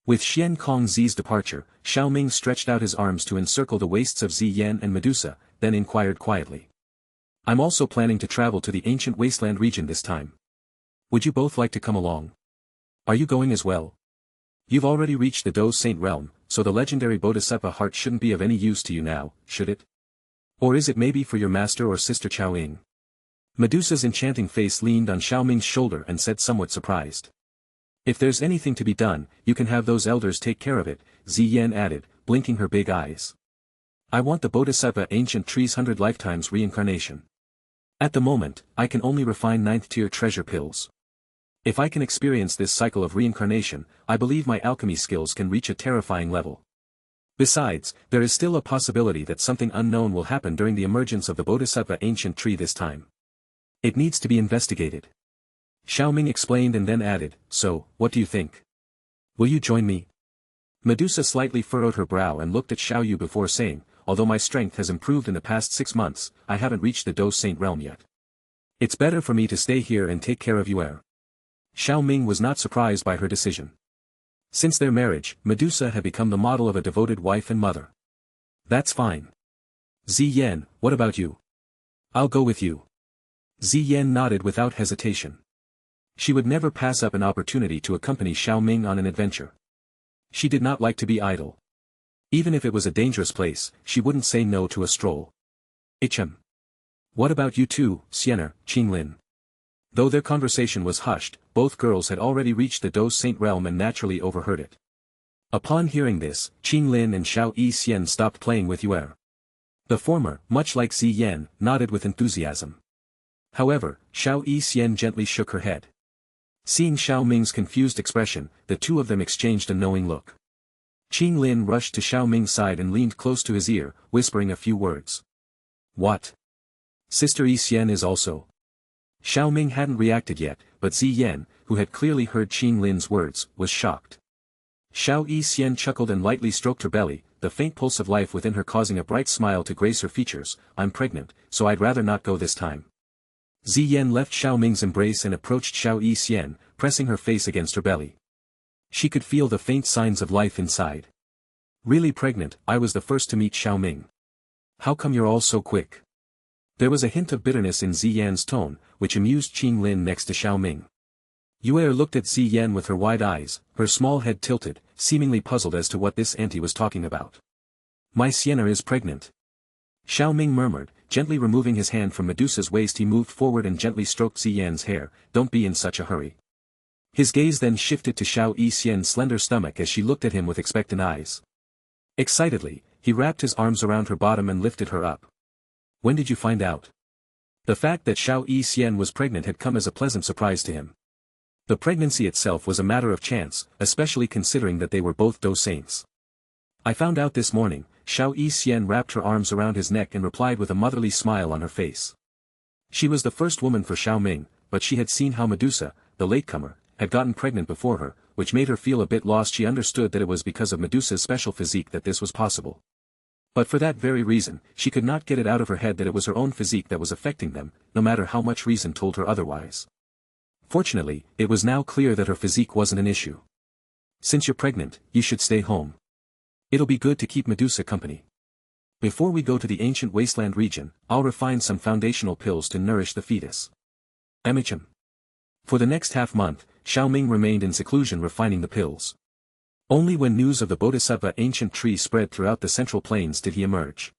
With Xian Kongzi's departure, Xiao Ming stretched out his arms to encircle the waists of Ziyan and Medusa, then inquired quietly. I'm also planning to travel to the ancient wasteland region this time. Would you both like to come along? Are you going as well? You've already reached the Do Saint realm, so the legendary Bodhisattva heart shouldn't be of any use to you now, should it? Or is it maybe for your master or sister Xiao Ming? Medusa's enchanting face leaned on Xiao Ming's shoulder and said somewhat surprised. If there's anything to be done, you can have those elders take care of it, Ziyan added, blinking her big eyes. I want the Bodhisattva ancient tree's 100 lifetimes reincarnation. At the moment, I can only refine 9th tier treasure pills. If I can experience this cycle of reincarnation, I believe my alchemy skills can reach a terrifying level. Besides, there is still a possibility that something unknown will happen during the emergence of the Bodhisattva ancient tree this time. It needs to be investigated. Xiao Ming explained and then added, so, what do you think? Will you join me? Medusa slightly furrowed her brow and looked at Xiao Yu before saying, although my strength has improved in the past 6 months, I haven't reached the Do Saint realm yet. It's better for me to stay here and take care of Yuer. Xiao Ming was not surprised by her decision. Since their marriage, Medusa had become the model of a devoted wife and mother. That's fine. Ziyan, what about you? I'll go with you. Ziyan nodded without hesitation. She would never pass up an opportunity to accompany Xiao Ming on an adventure. She did not like to be idle. Even if it was a dangerous place, she wouldn't say no to a stroll. Ichem. What about you two, Xianer, Qinglin? Though their conversation was hushed, both girls had already reached the Do Saint realm and naturally overheard it. Upon hearing this, Qinglin and Xiao Yixian stopped playing with Yuer. The former, much like Ziyan, nodded with enthusiasm. However, Xiao Yixian gently shook her head. Seeing Xiao Ming's confused expression, the two of them exchanged a knowing look. Qinglin rushed to Xiao Ming's side and leaned close to his ear, whispering a few words. What? Sister Yixian is also. Xiao Ming hadn't reacted yet, but Ziyan, who had clearly heard Qinlin's words, was shocked. Xiao Yixian chuckled and lightly stroked her belly, the faint pulse of life within her causing a bright smile to grace her features. I'm pregnant, so I'd rather not go this time. Ziyan left Xiao Ming's embrace and approached Xiao Yixian, pressing her face against her belly. She could feel the faint signs of life inside. Really pregnant, I was the first to meet Xiao Ming. How come you're all so quick? There was a hint of bitterness in Ziyan's tone, which amused Qinglin next to Xiao Ming. Yuer looked at Ziyan with her wide eyes, her small head tilted, seemingly puzzled as to what this auntie was talking about. My Sienna is pregnant. Xiao Ming murmured, gently removing his hand from Medusa's waist. He moved forward and gently stroked Ziyan's hair. Don't be in such a hurry. His gaze then shifted to Xiao Yixian's slender stomach as she looked at him with expectant eyes. Excitedly, he wrapped his arms around her bottom and lifted her up. When did you find out? The fact that Xiao Yixian was pregnant had come as a pleasant surprise to him. The pregnancy itself was a matter of chance, especially considering that they were both Do Saints. I found out this morning. Xiao Yixian wrapped her arms around his neck and replied with a motherly smile on her face. She was the first woman for Xiao Ming, but she had seen how Medusa, the latecomer, had gotten pregnant before her, which made her feel a bit lost. She understood that it was because of Medusa's special physique that this was possible. But for that very reason, she could not get it out of her head that it was her own physique that was affecting them, no matter how much reason told her otherwise. Fortunately, it was now clear that her physique wasn't an issue. Since you're pregnant, you should stay home. It'll be good to keep Medusa company. Before we go to the ancient wasteland region, I'll refine some foundational pills to nourish the fetus. Amicham. For the next half-month, Xiao Ming remained in seclusion refining the pills. Only when news of the Bodhisattva ancient tree spread throughout the central plains did he emerge.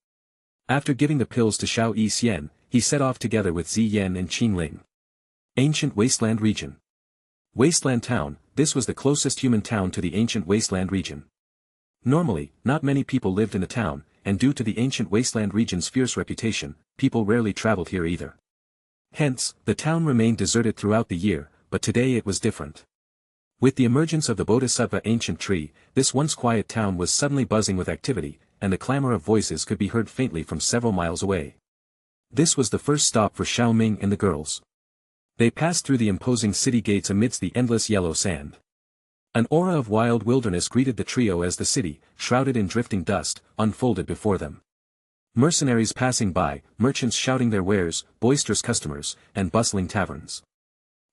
After giving the pills to Xiao Yixian, he set off together with Ziyan and Qinling. Ancient Wasteland Region. Wasteland Town, this was the closest human town to the ancient wasteland region. Normally, not many people lived in the town, and due to the ancient wasteland region's fierce reputation, people rarely traveled here either. Hence, the town remained deserted throughout the year, but today it was different. With the emergence of the Bodhisattva ancient tree, this once quiet town was suddenly buzzing with activity, and the clamor of voices could be heard faintly from several miles away. This was the first stop for Xiao Ming and the girls. They passed through the imposing city gates amidst the endless yellow sand. An aura of wild wilderness greeted the trio as the city, shrouded in drifting dust, unfolded before them. Mercenaries passing by, merchants shouting their wares, boisterous customers, and bustling taverns.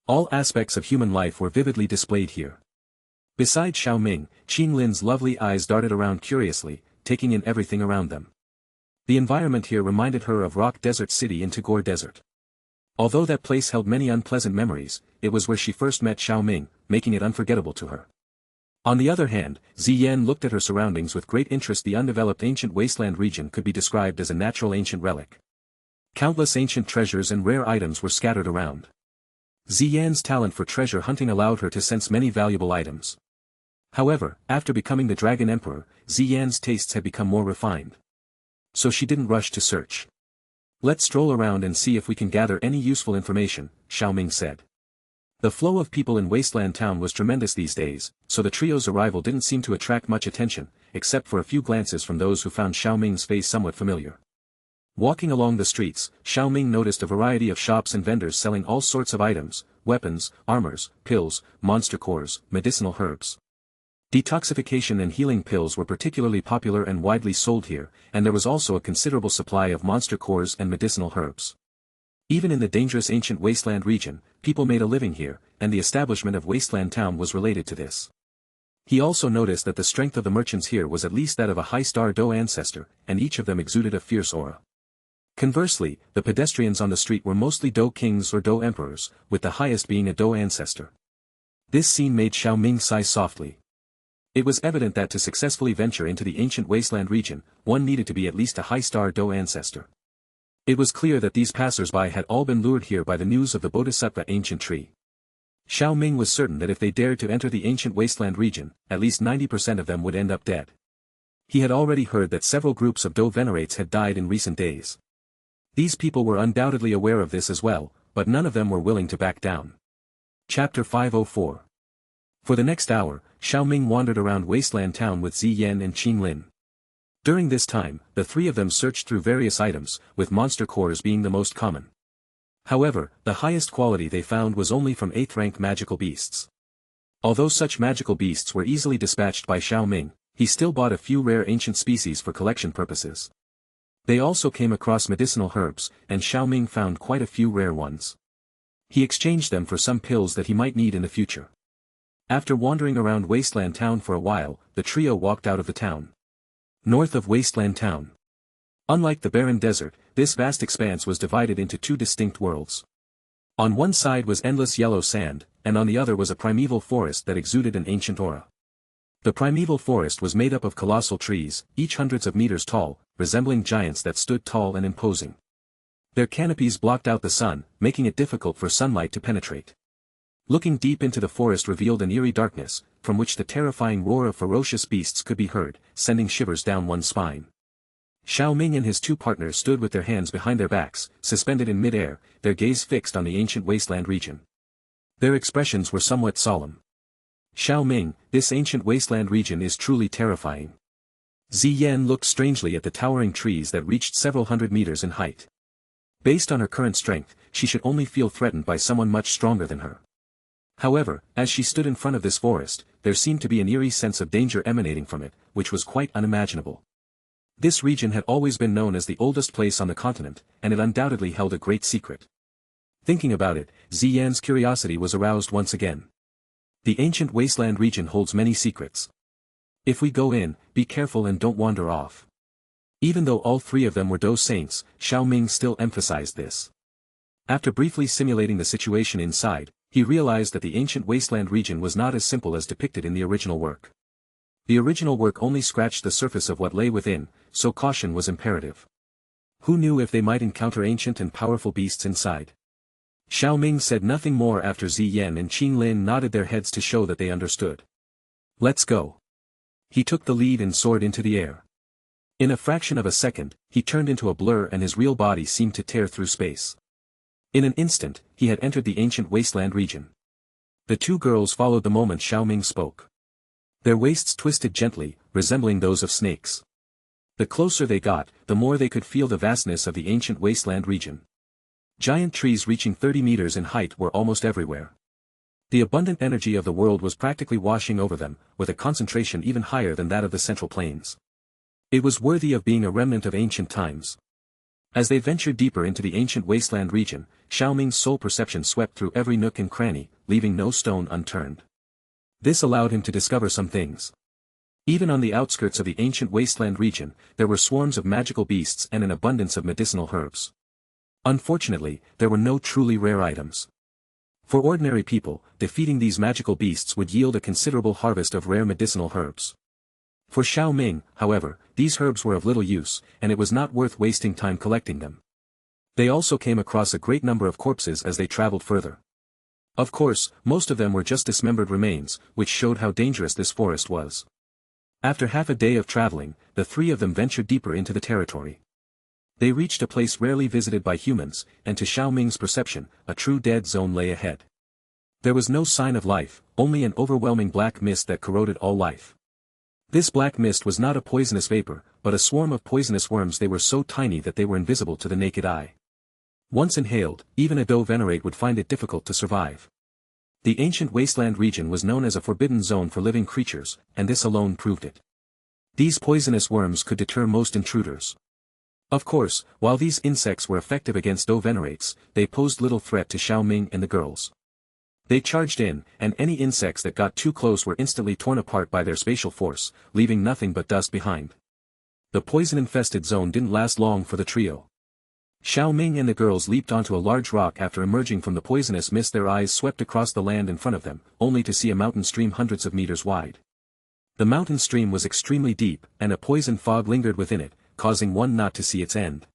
All aspects of human life were vividly displayed here. Beside Xiao Ming, Qinlin's lovely eyes darted around curiously, taking in everything around them. The environment here reminded her of Rock Desert City in Tgthegood Desert. Although that place held many unpleasant memories, it was where she first met Xiao Ming, making it unforgettable to her. On the other hand, Ziyan looked at her surroundings with great interest. The undeveloped ancient wasteland region could be described as a natural ancient relic. Countless ancient treasures and rare items were scattered around. Ziyan's talent for treasure hunting allowed her to sense many valuable items. However, after becoming the Dragon Emperor, Ziyan's tastes had become more refined. So she didn't rush to search. "Let's stroll around and see if we can gather any useful information," Xiao Ming said. The flow of people in Wasteland Town was tremendous these days, so the trio's arrival didn't seem to attract much attention, except for a few glances from those who found Xiao Ming's face somewhat familiar. Walking along the streets, Xiao Ming noticed a variety of shops and vendors selling all sorts of items: weapons, armors, pills, monster cores, medicinal herbs. Detoxification and healing pills were particularly popular and widely sold here, and there was also a considerable supply of monster cores and medicinal herbs. Even in the dangerous ancient wasteland region, people made a living here, and the establishment of Wasteland Town was related to this. He also noticed that the strength of the merchants here was at least that of a high-star Do ancestor, and each of them exuded a fierce aura. Conversely, the pedestrians on the street were mostly Do kings or Do emperors, with the highest being a Do ancestor. This scene made Xiao Ming sigh softly. It was evident that to successfully venture into the ancient wasteland region, one needed to be at least a high-star Do ancestor. It was clear that these passers-by had all been lured here by the news of the Bodhisattva ancient tree. Xiao Ming was certain that if they dared to enter the ancient wasteland region, at least 90% of them would end up dead. He had already heard that several groups of Do venerates had died in recent days. These people were undoubtedly aware of this as well, but none of them were willing to back down. Chapter 504. For the next hour, Xiao Ming wandered around Wasteland Town with Ziyan and Qin Lin. During this time, the three of them searched through various items, with monster cores being the most common. However, the highest quality they found was only from 8th-rank magical beasts. Although such magical beasts were easily dispatched by Xiao Ming, he still bought a few rare ancient species for collection purposes. They also came across medicinal herbs, and Xiao Ming found quite a few rare ones. He exchanged them for some pills that he might need in the future. After wandering around Wasteland Town for a while, the trio walked out of the town. North of Wasteland Town. Unlike the barren desert, this vast expanse was divided into two distinct worlds. On one side was endless yellow sand, and on the other was a primeval forest that exuded an ancient aura. The primeval forest was made up of colossal trees, each hundreds of meters tall, resembling giants that stood tall and imposing. Their canopies blocked out the sun, making it difficult for sunlight to penetrate. Looking deep into the forest revealed an eerie darkness, from which the terrifying roar of ferocious beasts could be heard, sending shivers down one's spine. Xiao Ming and his two partners stood with their hands behind their backs, suspended in mid-air, their gaze fixed on the ancient wasteland region. Their expressions were somewhat solemn. "Xiao Ming, this ancient wasteland region is truly terrifying." Ziyan looked strangely at the towering trees that reached several hundred meters in height. Based on her current strength, she should only feel threatened by someone much stronger than her. However, as she stood in front of this forest, there seemed to be an eerie sense of danger emanating from it, which was quite unimaginable. This region had always been known as the oldest place on the continent, and it undoubtedly held a great secret. Thinking about it, Ziyan's curiosity was aroused once again. The ancient wasteland region holds many secrets. If we go in, be careful and don't wander off. Even though all three of them were Do saints, Xiao Ming still emphasized this. After briefly simulating the situation inside, he realized that the ancient wasteland region was not as simple as depicted in the original work. The original work only scratched the surface of what lay within, so caution was imperative. Who knew if they might encounter ancient and powerful beasts inside? Xiao Ming said nothing more after Ziyan and Qin Lin nodded their heads to show that they understood. "Let's go." He took the lead and soared into the air. In a fraction of a second, he turned into a blur and his real body seemed to tear through space. In an instant, he had entered the ancient wasteland region. The two girls followed the moment Xiao Ming spoke. Their waists twisted gently, resembling those of snakes. The closer they got, the more they could feel the vastness of the ancient wasteland region. Giant trees reaching 30 meters in height were almost everywhere. The abundant energy of the world was practically washing over them, with a concentration even higher than that of the Central Plains. It was worthy of being a remnant of ancient times. As they ventured deeper into the ancient wasteland region, Xiao Ming's soul perception swept through every nook and cranny, leaving no stone unturned. This allowed him to discover some things. Even on the outskirts of the ancient wasteland region, there were swarms of magical beasts and an abundance of medicinal herbs. Unfortunately, there were no truly rare items. For ordinary people, defeating these magical beasts would yield a considerable harvest of rare medicinal herbs. For Xiao Ming, however, these herbs were of little use, and it was not worth wasting time collecting them. They also came across a great number of corpses as they traveled further. Of course, most of them were just dismembered remains, which showed how dangerous this forest was. After half a day of traveling, the three of them ventured deeper into the territory. They reached a place rarely visited by humans, and to Xiao Ming's perception, a true dead zone lay ahead. There was no sign of life, only an overwhelming black mist that corroded all life. This black mist was not a poisonous vapor, but a swarm of poisonous worms. They were so tiny that they were invisible to the naked eye. Once inhaled, even a Venerate would find it difficult to survive. The ancient wasteland region was known as a forbidden zone for living creatures, and this alone proved it. These poisonous worms could deter most intruders. Of course, while these insects were effective against Venerates, they posed little threat to Xiao Ming and the girls. They charged in, and any insects that got too close were instantly torn apart by their spatial force, leaving nothing but dust behind. The poison-infested zone didn't last long for the trio. Xiao Ming and the girls leaped onto a large rock after emerging from the poisonous mist. Their eyes swept across the land in front of them, only to see a mountain stream hundreds of meters wide. The mountain stream was extremely deep, and a poison fog lingered within it, causing one not to see its end.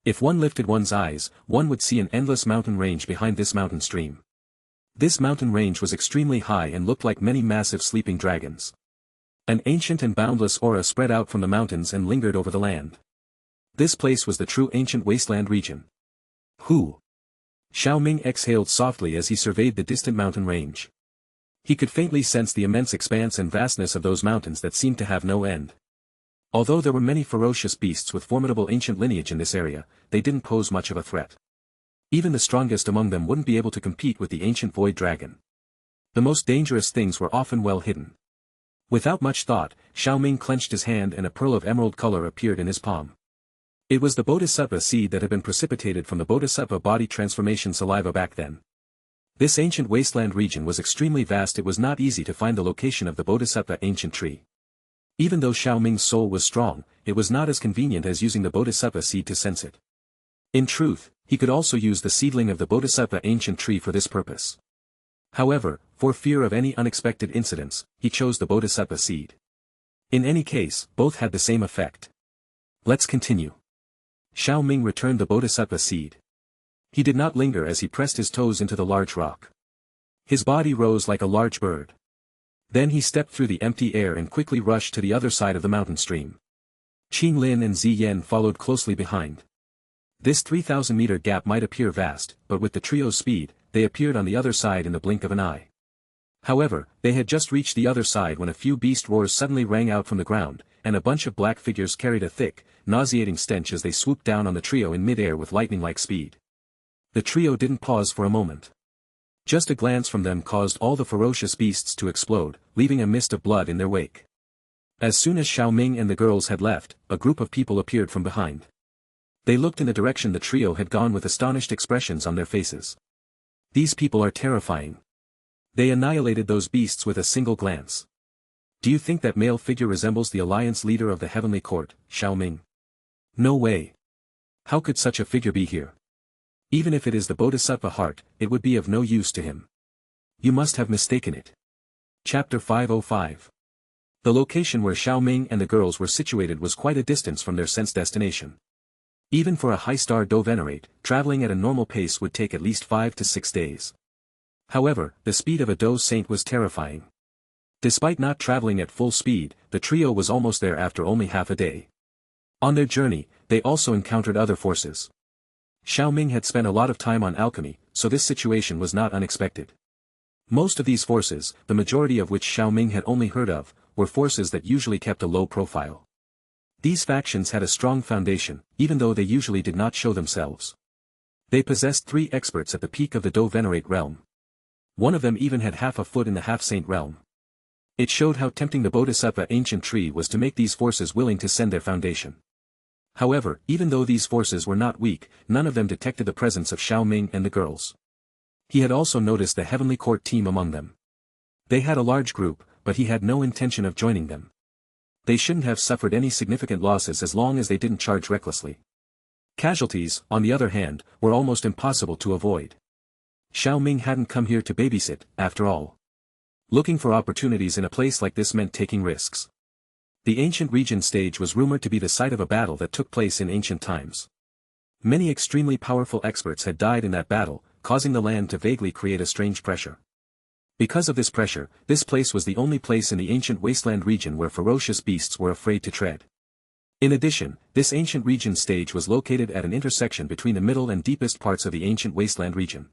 If one lifted one's eyes, one would see an endless mountain range behind this mountain stream. This mountain range was extremely high and looked like many massive sleeping dragons. An ancient and boundless aura spread out from the mountains and lingered over the land. This place was the true ancient wasteland region. Who? Xiao Ming exhaled softly as he surveyed the distant mountain range. He could faintly sense the immense expanse and vastness of those mountains that seemed to have no end. Although there were many ferocious beasts with formidable ancient lineage in this area, they didn't pose much of a threat. Even the strongest among them wouldn't be able to compete with the ancient void dragon. The most dangerous things were often well hidden. Without much thought, Xiao Ming clenched his hand and a pearl of emerald color appeared in his palm. It was the Bodhisattva seed that had been precipitated from the Bodhisattva body transformation saliva back then. This ancient wasteland region was extremely vast. It was not easy to find the location of the Bodhisattva ancient tree. Even though Xiao Ming's soul was strong, it was not as convenient as using the Bodhisattva seed to sense it. In truth, he could also use the seedling of the Bodhisattva ancient tree for this purpose. However, for fear of any unexpected incidents, he chose the Bodhisattva seed. In any case, both had the same effect. Let's continue. Xiao Ming returned the Bodhisattva seed. He did not linger as he pressed his toes into the large rock. His body rose like a large bird. Then he stepped through the empty air and quickly rushed to the other side of the mountain stream. Qing Lin and Ziyan followed closely behind. This 3,000-meter gap might appear vast, but with the trio's speed, they appeared on the other side in the blink of an eye. However, they had just reached the other side when a few beast roars suddenly rang out from the ground, and a bunch of black figures carried a thick, nauseating stench as they swooped down on the trio in mid-air with lightning-like speed. The trio didn't pause for a moment. Just a glance from them caused all the ferocious beasts to explode, leaving a mist of blood in their wake. As soon as Xiao Ming and the girls had left, a group of people appeared from behind. They looked in the direction the trio had gone with astonished expressions on their faces. These people are terrifying. They annihilated those beasts with a single glance. Do you think that male figure resembles the alliance leader of the heavenly court, Xiao Ming? No way. How could such a figure be here? Even if it is the Bodhisattva heart, it would be of no use to him. You must have mistaken it. Chapter 505. The location where Xiao Ming and the girls were situated was quite a distance from their sense destination. Even for a high-star Venerate, traveling at a normal pace would take at least 5 to 6 days. However, the speed of a Do Saint was terrifying. Despite not traveling at full speed, the trio was almost there after only half a day. On their journey, they also encountered other forces. Xiao Ming had spent a lot of time on alchemy, so this situation was not unexpected. Most of these forces, the majority of which Xiao Ming had only heard of, were forces that usually kept a low profile. These factions had a strong foundation, even though they usually did not show themselves. They possessed 3 experts at the peak of the Do Venerate realm. One of them even had half a foot in the half-saint realm. It showed how tempting the Bodhisattva ancient tree was to make these forces willing to send their foundation. However, even though these forces were not weak, none of them detected the presence of Xiao Ming and the girls. He had also noticed the heavenly court team among them. They had a large group, but he had no intention of joining them. They shouldn't have suffered any significant losses as long as they didn't charge recklessly. Casualties, on the other hand, were almost impossible to avoid. Xiao Ming hadn't come here to babysit, after all. Looking for opportunities in a place like this meant taking risks. The ancient region stage was rumored to be the site of a battle that took place in ancient times. Many extremely powerful experts had died in that battle, causing the land to vaguely create a strange pressure. Because of this pressure, this place was the only place in the ancient wasteland region where ferocious beasts were afraid to tread. In addition, this ancient region stage was located at an intersection between the middle and deepest parts of the ancient wasteland region.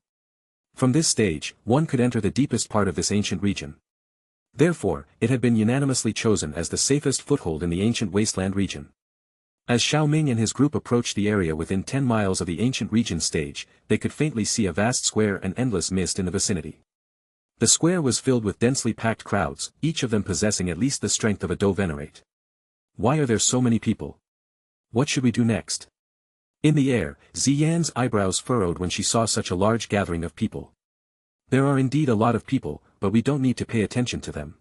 From this stage, one could enter the deepest part of this ancient region. Therefore, it had been unanimously chosen as the safest foothold in the ancient wasteland region. As Xiao Ming and his group approached the area within 10 miles of the ancient region stage, they could faintly see a vast square and endless mist in the vicinity. The square was filled with densely packed crowds, each of them possessing at least the strength of a doe venerate. Why are there so many people? What should we do next? In the air, Ziyan's eyebrows furrowed when she saw such a large gathering of people. There are indeed a lot of people, but we don't need to pay attention to them.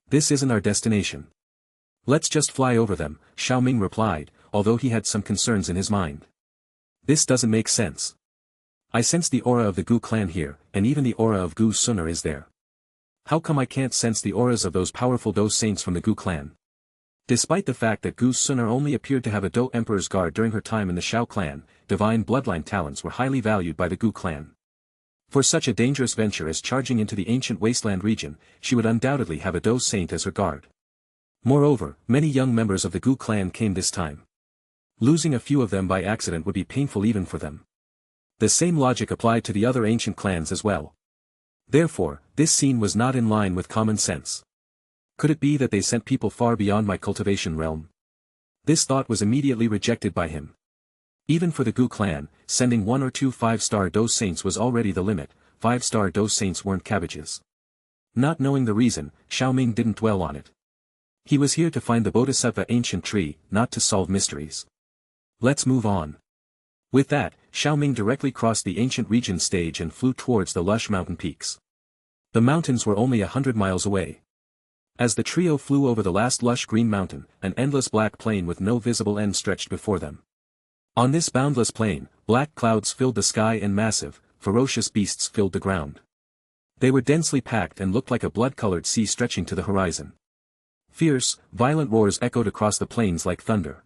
This isn't our destination. Let's just fly over them, Xiao Ming replied, although he had some concerns in his mind. This doesn't make sense. I sense the aura of the Gu clan here, and even the aura of Gu Suner is there. How come I can't sense the auras of those powerful Dou saints from the Gu clan? Despite the fact that Gu Suner only appeared to have a Dou Emperor's Guard during her time in the Xiao clan, divine bloodline talents were highly valued by the Gu clan. For such a dangerous venture as charging into the ancient wasteland region, she would undoubtedly have a Dou saint as her guard. Moreover, many young members of the Gu clan came this time. Losing a few of them by accident would be painful even for them. The same logic applied to the other ancient clans as well. Therefore, this scene was not in line with common sense. Could it be that they sent people far beyond my cultivation realm? This thought was immediately rejected by him. Even for the Gu clan, sending 1 or 2 5-star Dou saints was already the limit. 5-star Dou saints weren't cabbages. Not knowing the reason, Xiao Ming didn't dwell on it. He was here to find the Bodhisattva ancient tree, not to solve mysteries. Let's move on. With that, Xiao Ming directly crossed the ancient region stage and flew towards the lush mountain peaks. The mountains were only 100 miles away. As the trio flew over the last lush green mountain, an endless black plain with no visible end stretched before them. On this boundless plain, black clouds filled the sky and massive, ferocious beasts filled the ground. They were densely packed and looked like a blood-colored sea stretching to the horizon. Fierce, violent roars echoed across the plains like thunder.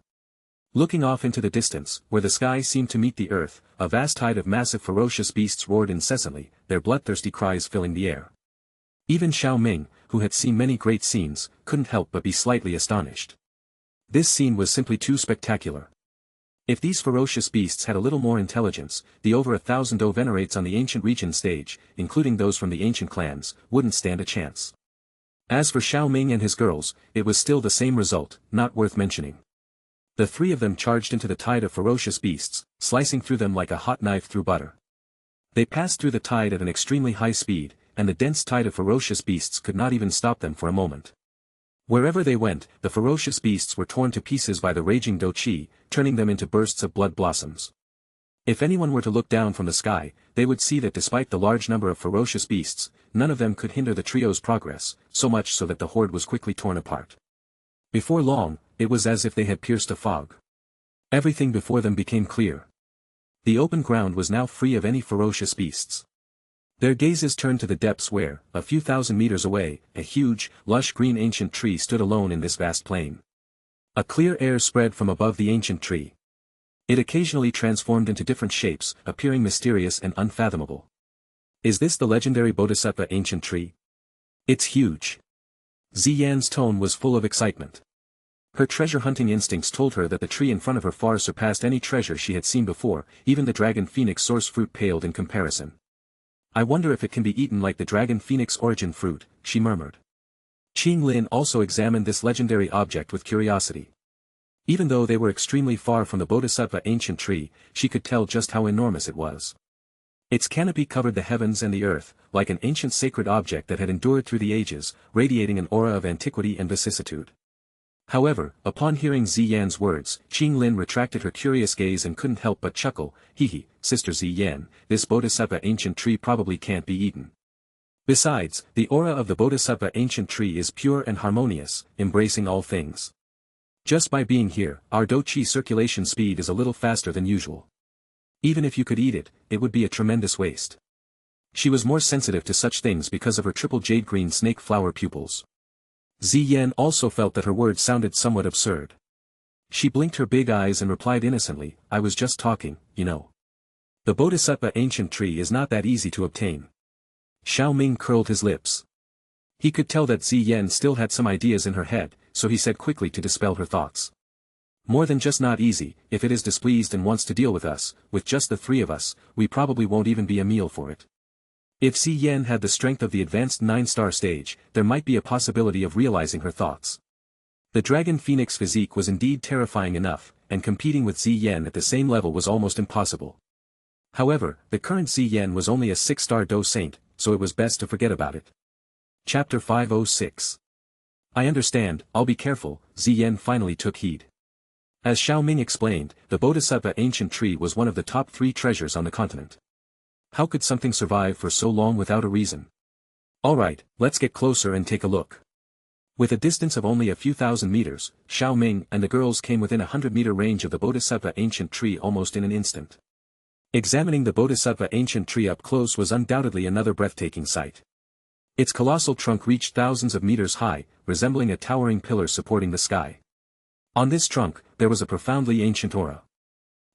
Looking off into the distance, where the sky seemed to meet the earth, a vast tide of massive ferocious beasts roared incessantly, their bloodthirsty cries filling the air. Even Xiao Ming, who had seen many great scenes, couldn't help but be slightly astonished. This scene was simply too spectacular. If these ferocious beasts had a little more intelligence, the over 1,000 Dou venerates on the ancient region stage, including those from the ancient clans, wouldn't stand a chance. As for Xiao Ming and his girls, it was still the same result, not worth mentioning. The three of them charged into the tide of ferocious beasts, slicing through them like a hot knife through butter. They passed through the tide at an extremely high speed, and the dense tide of ferocious beasts could not even stop them for a moment. Wherever they went, the ferocious beasts were torn to pieces by the raging Dou Qi, turning them into bursts of blood blossoms. If anyone were to look down from the sky, they would see that despite the large number of ferocious beasts, none of them could hinder the trio's progress, so much so that the horde was quickly torn apart. Before long, it was as if they had pierced a fog. Everything before them became clear. The open ground was now free of any ferocious beasts. Their gazes turned to the depths where, a few thousand meters away, a huge, lush green ancient tree stood alone in this vast plain. A clear air spread from above the ancient tree. It occasionally transformed into different shapes, appearing mysterious and unfathomable. Is this the legendary Bodhisattva ancient tree? It's huge. Ziyan's tone was full of excitement. Her treasure-hunting instincts told her that the tree in front of her far surpassed any treasure she had seen before, even the dragon phoenix source fruit paled in comparison. I wonder if it can be eaten like the dragon phoenix origin fruit, she murmured. Qing Lin also examined this legendary object with curiosity. Even though they were extremely far from the Bodhisattva ancient tree, she could tell just how enormous it was. Its canopy covered the heavens and the earth, like an ancient sacred object that had endured through the ages, radiating an aura of antiquity and vicissitude. However, upon hearing Ziyan's words, Qing Lin retracted her curious gaze and couldn't help but chuckle. Hee, Sister Ziyan, this Bodhisattva ancient tree probably can't be eaten. Besides, the aura of the Bodhisattva ancient tree is pure and harmonious, embracing all things. Just by being here, our Do-Chi circulation speed is a little faster than usual. Even if you could eat it, it would be a tremendous waste. She was more sensitive to such things because of her triple jade green snake flower pupils. Ziyan also felt that her words sounded somewhat absurd. She blinked her big eyes and replied innocently, I was just talking, you know. The Bodhisattva ancient tree is not that easy to obtain. Xiao Ming curled his lips. He could tell that Ziyan still had some ideas in her head, so he said quickly to dispel her thoughts. More than just not easy, if it is displeased and wants to deal with us, with just the three of us, we probably won't even be a meal for it. If Ziyan had the strength of the advanced 9-star stage, there might be a possibility of realizing her thoughts. The Dragon Phoenix physique was indeed terrifying enough, and competing with Ziyan at the same level was almost impossible. However, the current Ziyan was only a 6-star Do Saint, so it was best to forget about it. Chapter 506. I understand, I'll be careful, Ziyan finally took heed. As Xiao Ming explained, the Bodhisattva ancient tree was one of the top 3 treasures on the continent. How could something survive for so long without a reason? Alright, let's get closer and take a look. With a distance of only a few thousand meters, Xiao Ming and the girls came within 100-meter range of the Bodhisattva ancient tree almost in an instant. Examining the Bodhisattva ancient tree up close was undoubtedly another breathtaking sight. Its colossal trunk reached thousands of meters high, resembling a towering pillar supporting the sky. On this trunk, there was a profoundly ancient aura.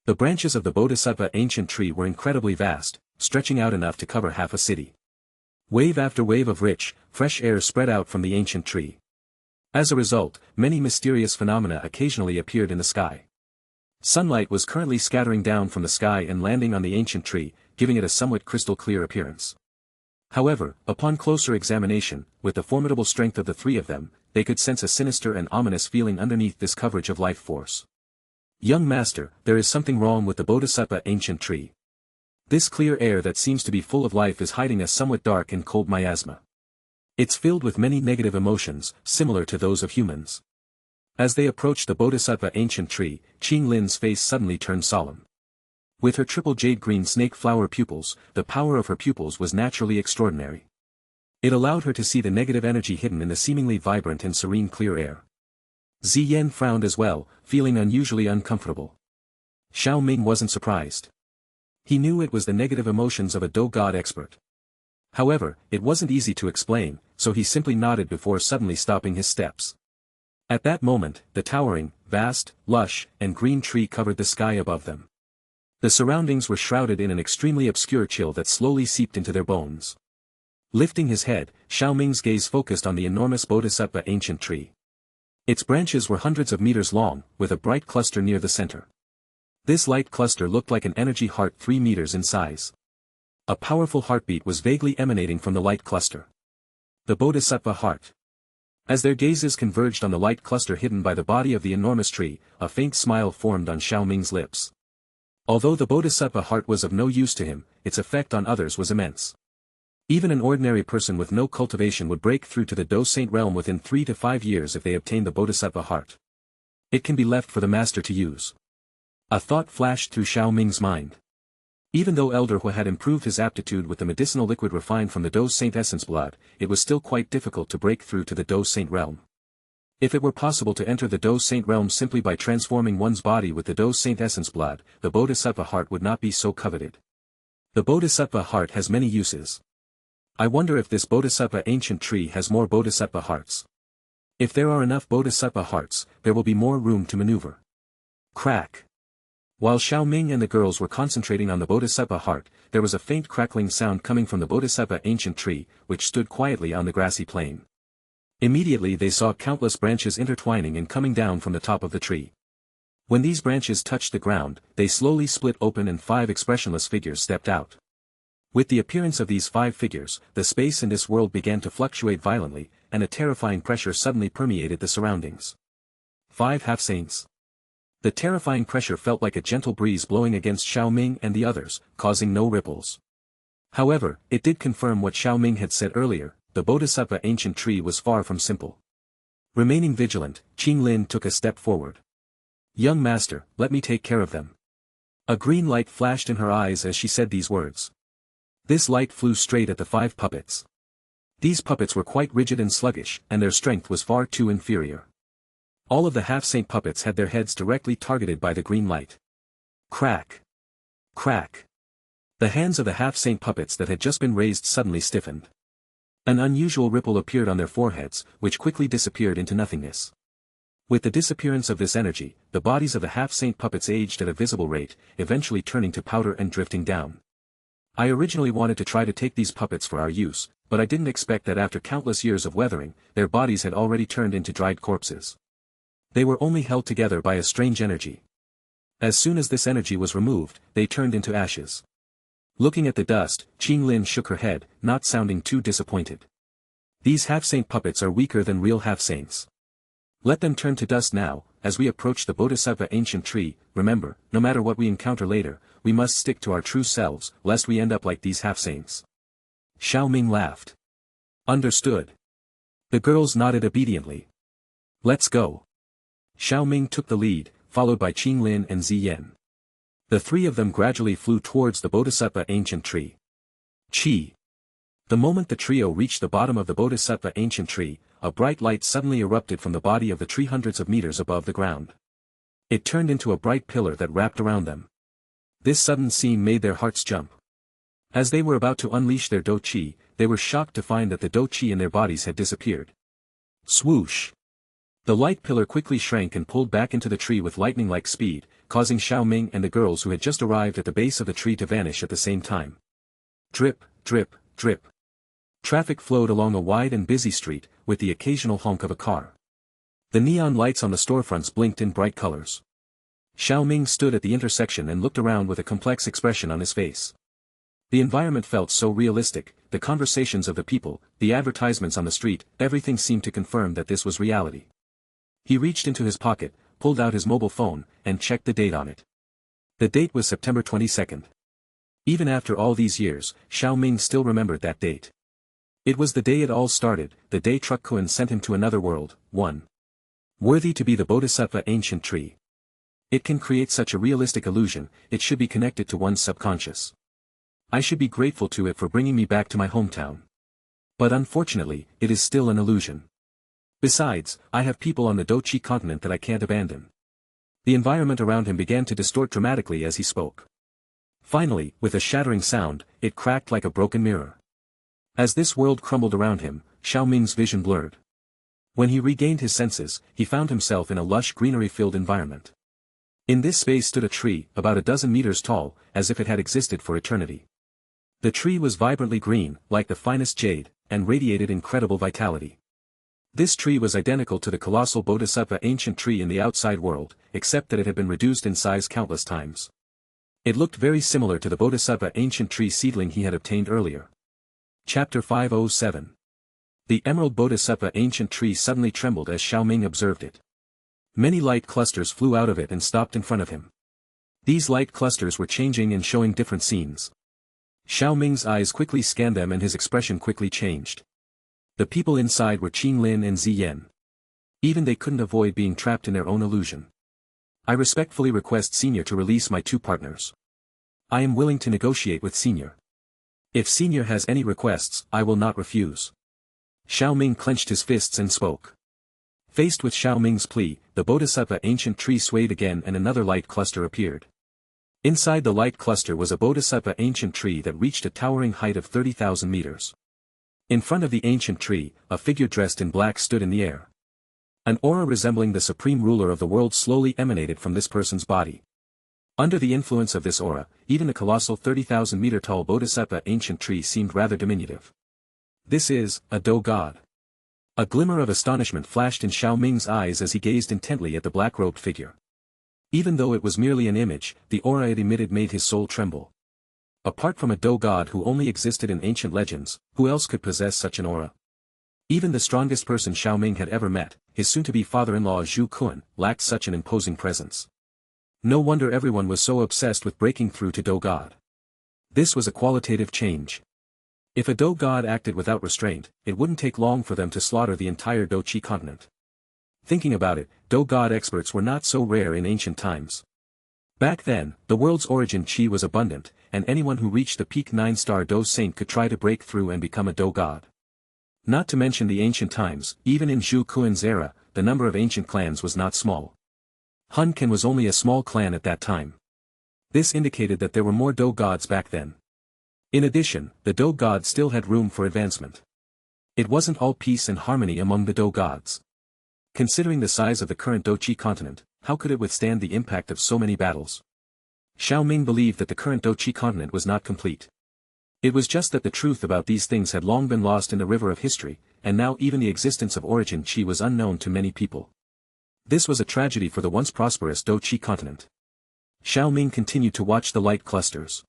The branches of the Bodhisattva ancient tree were incredibly vast, stretching out enough to cover half a city. Wave after wave of rich, fresh air spread out from the ancient tree. As a result, many mysterious phenomena occasionally appeared in the sky. Sunlight was currently scattering down from the sky and landing on the ancient tree, giving it a somewhat crystal-clear appearance. However, upon closer examination, with the formidable strength of the 3 of them, they could sense a sinister and ominous feeling underneath this coverage of life force. Young master, there is something wrong with the Bodhisattva ancient tree. This clear air that seems to be full of life is hiding a somewhat dark and cold miasma. It's filled with many negative emotions, similar to those of humans. As they approached the Bodhisattva ancient tree, Qing Lin's face suddenly turned solemn. With her triple jade green snake flower pupils, the power of her pupils was naturally extraordinary. It allowed her to see the negative energy hidden in the seemingly vibrant and serene clear air. Ziyan frowned as well, feeling unusually uncomfortable. Xiao Ming wasn't surprised. He knew it was the negative emotions of a Do God expert. However, it wasn't easy to explain, so he simply nodded before suddenly stopping his steps. At that moment, the towering, vast, lush, and green tree covered the sky above them. The surroundings were shrouded in an extremely obscure chill that slowly seeped into their bones. Lifting his head, Xiao Ming's gaze focused on the enormous Bodhisattva ancient tree. Its branches were hundreds of meters long, with a bright cluster near the center. This light cluster looked like an energy heart 3 meters in size. A powerful heartbeat was vaguely emanating from the light cluster. The Bodhisattva heart. As their gazes converged on the light cluster hidden by the body of the enormous tree, a faint smile formed on Xiao Ming's lips. Although the Bodhisattva heart was of no use to him, its effect on others was immense. Even an ordinary person with no cultivation would break through to the Do Saint realm within 3 to 5 years if they obtained the Bodhisattva heart. It can be left for the master to use. A thought flashed through Xiao Ming's mind. Even though Elder Hu had improved his aptitude with the medicinal liquid refined from the Do Saint essence blood, it was still quite difficult to break through to the Do Saint realm. If it were possible to enter the Do Saint realm simply by transforming one's body with the Do Saint essence blood, the Bodhisattva heart would not be so coveted. The Bodhisattva heart has many uses. I wonder if this Bodhisattva ancient tree has more Bodhisattva hearts. If there are enough Bodhisattva hearts, there will be more room to maneuver. Crack. While Xiao Ming and the girls were concentrating on the Bodhisattva heart, there was a faint crackling sound coming from the Bodhisattva ancient tree, which stood quietly on the grassy plain. Immediately they saw countless branches intertwining and coming down from the top of the tree. When these branches touched the ground, they slowly split open and 5 expressionless figures stepped out. With the appearance of these 5 figures, the space in this world began to fluctuate violently, and a terrifying pressure suddenly permeated the surroundings. 5 half-saints. The terrifying pressure felt like a gentle breeze blowing against Xiao Ming and the others, causing no ripples. However, it did confirm what Xiao Ming had said earlier, the Bodhisattva ancient tree was far from simple. Remaining vigilant, Qing Lin took a step forward. Young master, let me take care of them. A green light flashed in her eyes as she said these words. This light flew straight at the 5 puppets. These puppets were quite rigid and sluggish, and their strength was far too inferior. All of the half-saint puppets had their heads directly targeted by the green light. Crack! Crack! The hands of the half-saint puppets that had just been raised suddenly stiffened. An unusual ripple appeared on their foreheads, which quickly disappeared into nothingness. With the disappearance of this energy, the bodies of the half-saint puppets aged at a visible rate, eventually turning to powder and drifting down. I originally wanted to try to take these puppets for our use, but I didn't expect that after countless years of weathering, their bodies had already turned into dried corpses. They were only held together by a strange energy. As soon as this energy was removed, they turned into ashes. Looking at the dust, Qinglin shook her head, not sounding too disappointed. These half-saint puppets are weaker than real half-saints. Let them turn to dust now. As we approach the Bodhisattva ancient tree, remember, no matter what we encounter later, we must stick to our true selves, lest we end up like these half-saints. Xiao Ming laughed. Understood. The girls nodded obediently. Let's go. Xiao Ming took the lead, followed by Qinglin and Ziyan. The three of them gradually flew towards the Bodhisattva ancient tree. Chi! The moment the trio reached the bottom of the Bodhisattva ancient tree, a bright light suddenly erupted from the body of the tree hundreds of meters above the ground. It turned into a bright pillar that wrapped around them. This sudden scene made their hearts jump. As they were about to unleash their Do Chi, they were shocked to find that the Do Chi in their bodies had disappeared. Swoosh! The light pillar quickly shrank and pulled back into the tree with lightning-like speed, causing Xiao Ming and the girls who had just arrived at the base of the tree to vanish at the same time. Drip, drip, drip. Traffic flowed along a wide and busy street, with the occasional honk of a car. The neon lights on the storefronts blinked in bright colors. Xiao Ming stood at the intersection and looked around with a complex expression on his face. The environment felt so realistic, the conversations of the people, the advertisements on the street, everything seemed to confirm that this was reality. He reached into his pocket, pulled out his mobile phone, and checked the date on it. The date was September 22nd. Even after all these years, Xiao Ming still remembered that date. It was the day it all started, the day Truck Kun sent him to another world, one worthy to be the Bodhisattva ancient tree. It can create such a realistic illusion, it should be connected to one's subconscious. I should be grateful to it for bringing me back to my hometown. But unfortunately, it is still an illusion. Besides, I have people on the Do Chi continent that I can't abandon. The environment around him began to distort dramatically as he spoke. Finally, with a shattering sound, it cracked like a broken mirror. As this world crumbled around him, Xiao Ming's vision blurred. When he regained his senses, he found himself in a lush greenery-filled environment. In this space stood a tree, about a dozen meters tall, as if it had existed for eternity. The tree was vibrantly green, like the finest jade, and radiated incredible vitality. This tree was identical to the colossal Bodhisattva ancient tree in the outside world, except that it had been reduced in size countless times. It looked very similar to the Bodhisattva ancient tree seedling he had obtained earlier. Chapter 507. The emerald Bodhisattva ancient tree suddenly trembled as Xiao Ming observed it. Many light clusters flew out of it and stopped in front of him. These light clusters were changing and showing different scenes. Xiao Ming's eyes quickly scanned them and his expression quickly changed. The people inside were Qinglin and Ziyan. Even they couldn't avoid being trapped in their own illusion. I respectfully request Senior to release my two partners. I am willing to negotiate with Senior. If Senior has any requests, I will not refuse. Xiao Ming clenched his fists and spoke. Faced with Xiao Ming's plea, the Bodhisattva ancient tree swayed again and another light cluster appeared. Inside the light cluster was a Bodhisattva ancient tree that reached a towering height of 30,000 meters. In front of the ancient tree, a figure dressed in black stood in the air. An aura resembling the supreme ruler of the world slowly emanated from this person's body. Under the influence of this aura, even the colossal 30,000-meter tall Bodhisattva ancient tree seemed rather diminutive. This is a Do God. A glimmer of astonishment flashed in Xiao Ming's eyes as he gazed intently at the black-robed figure. Even though it was merely an image, the aura it emitted made his soul tremble. Apart from a Do God who only existed in ancient legends, who else could possess such an aura? Even the strongest person Xiao Ming had ever met, his soon-to-be father-in-law Zhu Kun, lacked such an imposing presence. No wonder everyone was so obsessed with breaking through to Do God. This was a qualitative change. If a Do God acted without restraint, it wouldn't take long for them to slaughter the entire Do Chi continent. Thinking about it, Do God experts were not so rare in ancient times. Back then, the world's origin Chi was abundant, and anyone who reached the peak 9-star Do Saint could try to break through and become a Do God. Not to mention the ancient times, even in Zhu Kuan's era, the number of ancient clans was not small. Hun Kan was only a small clan at that time. This indicated that there were more Dou gods back then. In addition, the Dou god still had room for advancement. It wasn't all peace and harmony among the Dou gods. Considering the size of the current Douqi continent, how could it withstand the impact of so many battles? Xiao Ming believed that the current Douqi continent was not complete. It was just that the truth about these things had long been lost in the river of history, and now even the existence of origin Qi was unknown to many people. This was a tragedy for the once prosperous Douqi continent. Xiao Ming continued to watch the light clusters.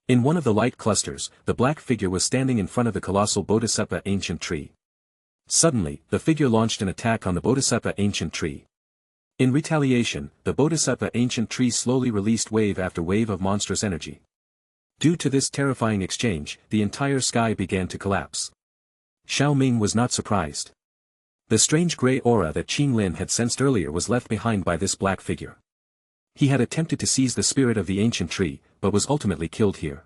In one of the light clusters, the black figure was standing in front of the colossal Bodhisattva ancient tree. Suddenly, the figure launched an attack on the Bodhisattva ancient tree. In retaliation, the Bodhisattva ancient tree slowly released wave after wave of monstrous energy. Due to this terrifying exchange, the entire sky began to collapse. Xiao Ming was not surprised. The strange grey aura that Qing Lin had sensed earlier was left behind by this black figure. He had attempted to seize the spirit of the ancient tree, but was ultimately killed here.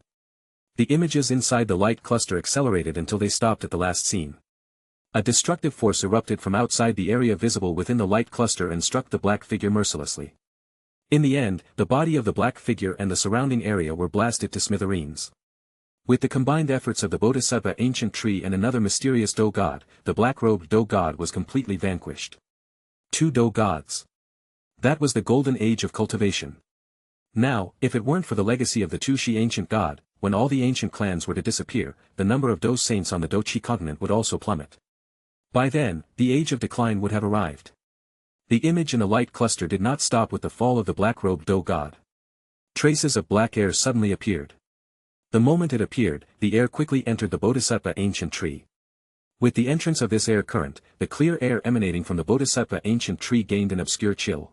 The images inside the light cluster accelerated until they stopped at the last scene. A destructive force erupted from outside the area visible within the light cluster and struck the black figure mercilessly. In the end, the body of the black figure and the surrounding area were blasted to smithereens. With the combined efforts of the Bodhisattva ancient tree and another mysterious Dou god, the black-robed Dou god was completely vanquished. 2 Dou gods. That was the golden age of cultivation. Now, if it weren't for the legacy of the Tushi ancient god, when all the ancient clans were to disappear, the number of Dou saints on the Douqi continent would also plummet. By then, the age of decline would have arrived. The image in the light cluster did not stop with the fall of the black-robed Dou god. Traces of black air suddenly appeared. The moment it appeared, the air quickly entered the Bodhisattva ancient tree. With the entrance of this air current, the clear air emanating from the Bodhisattva ancient tree gained an obscure chill.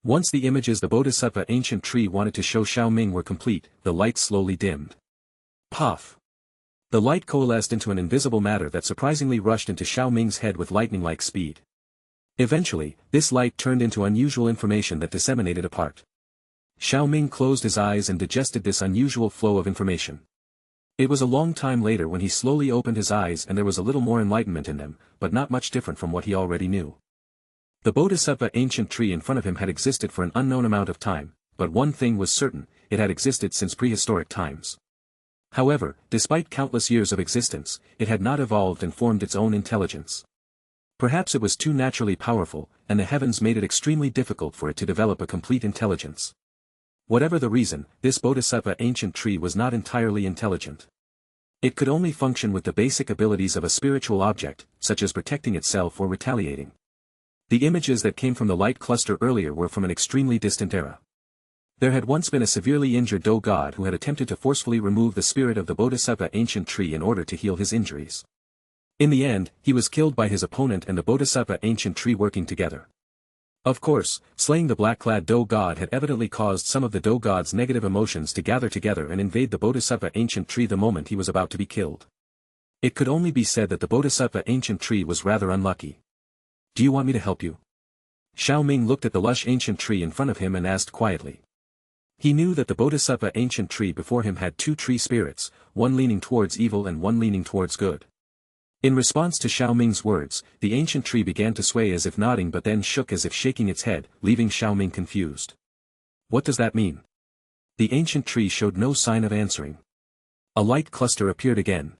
Once the images the Bodhisattva ancient tree wanted to show Xiao Ming were complete, the light slowly dimmed. Puff! The light coalesced into an invisible matter that surprisingly rushed into Xiao Ming's head with lightning-like speed. Eventually, this light turned into unusual information that disseminated apart. Xiao Ming closed his eyes and digested this unusual flow of information. It was a long time later when he slowly opened his eyes and there was a little more enlightenment in them, but not much different from what he already knew. The Bodhisattva ancient tree in front of him had existed for an unknown amount of time, but one thing was certain, it had existed since prehistoric times. However, despite countless years of existence, it had not evolved and formed its own intelligence. Perhaps it was too naturally powerful, and the heavens made it extremely difficult for it to develop a complete intelligence. Whatever the reason, this Bodhisattva ancient tree was not entirely intelligent. It could only function with the basic abilities of a spiritual object, such as protecting itself or retaliating. The images that came from the light cluster earlier were from an extremely distant era. There had once been a severely injured Dou god who had attempted to forcefully remove the spirit of the Bodhisattva ancient tree in order to heal his injuries. In the end, he was killed by his opponent and the Bodhisattva ancient tree working together. Of course, slaying the black-clad Dou god had evidently caused some of the Dou god's negative emotions to gather together and invade the Bodhisattva ancient tree the moment he was about to be killed. It could only be said that the Bodhisattva ancient tree was rather unlucky. "Do you want me to help you?" Xiao Ming looked at the lush ancient tree in front of him and asked quietly. He knew that the Bodhisattva ancient tree before him had 2 tree spirits, one leaning towards evil and one leaning towards good. In response to Xiao Ming's words, the ancient tree began to sway as if nodding but then shook as if shaking its head, leaving Xiao Ming confused. What does that mean? The ancient tree showed no sign of answering. A light cluster appeared again.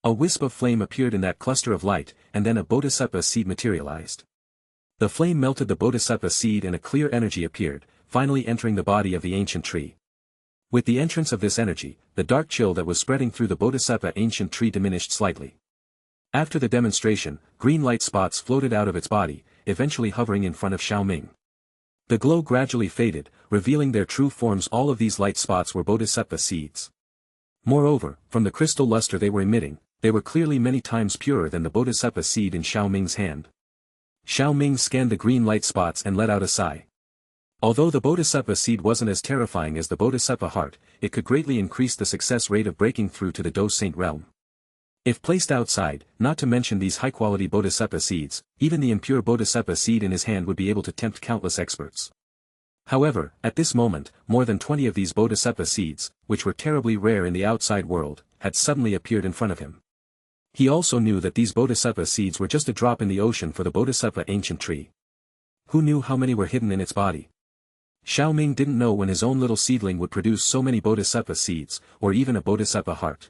A wisp of flame appeared in that cluster of light, and then a bodhisattva seed materialized. The flame melted the bodhisattva seed and a clear energy appeared, finally entering the body of the ancient tree. With the entrance of this energy, the dark chill that was spreading through the bodhisattva ancient tree diminished slightly. After the demonstration, green light spots floated out of its body, eventually hovering in front of Xiao Ming. The glow gradually faded, revealing their true forms. All of these light spots were bodhisattva seeds. Moreover, from the crystal luster they were emitting, they were clearly many times purer than the bodhisattva seed in Xiao Ming's hand. Xiao Ming scanned the green light spots and let out a sigh. Although the bodhisattva seed wasn't as terrifying as the bodhisattva heart, it could greatly increase the success rate of breaking through to the Dou Saint realm. If placed outside, not to mention these high-quality bodhisattva seeds, even the impure bodhisattva seed in his hand would be able to tempt countless experts. However, at this moment, more than 20 of these bodhisattva seeds, which were terribly rare in the outside world, had suddenly appeared in front of him. He also knew that these bodhisattva seeds were just a drop in the ocean for the bodhisattva ancient tree. Who knew how many were hidden in its body? Xiao Ming didn't know when his own little seedling would produce so many bodhisattva seeds, or even a bodhisattva heart.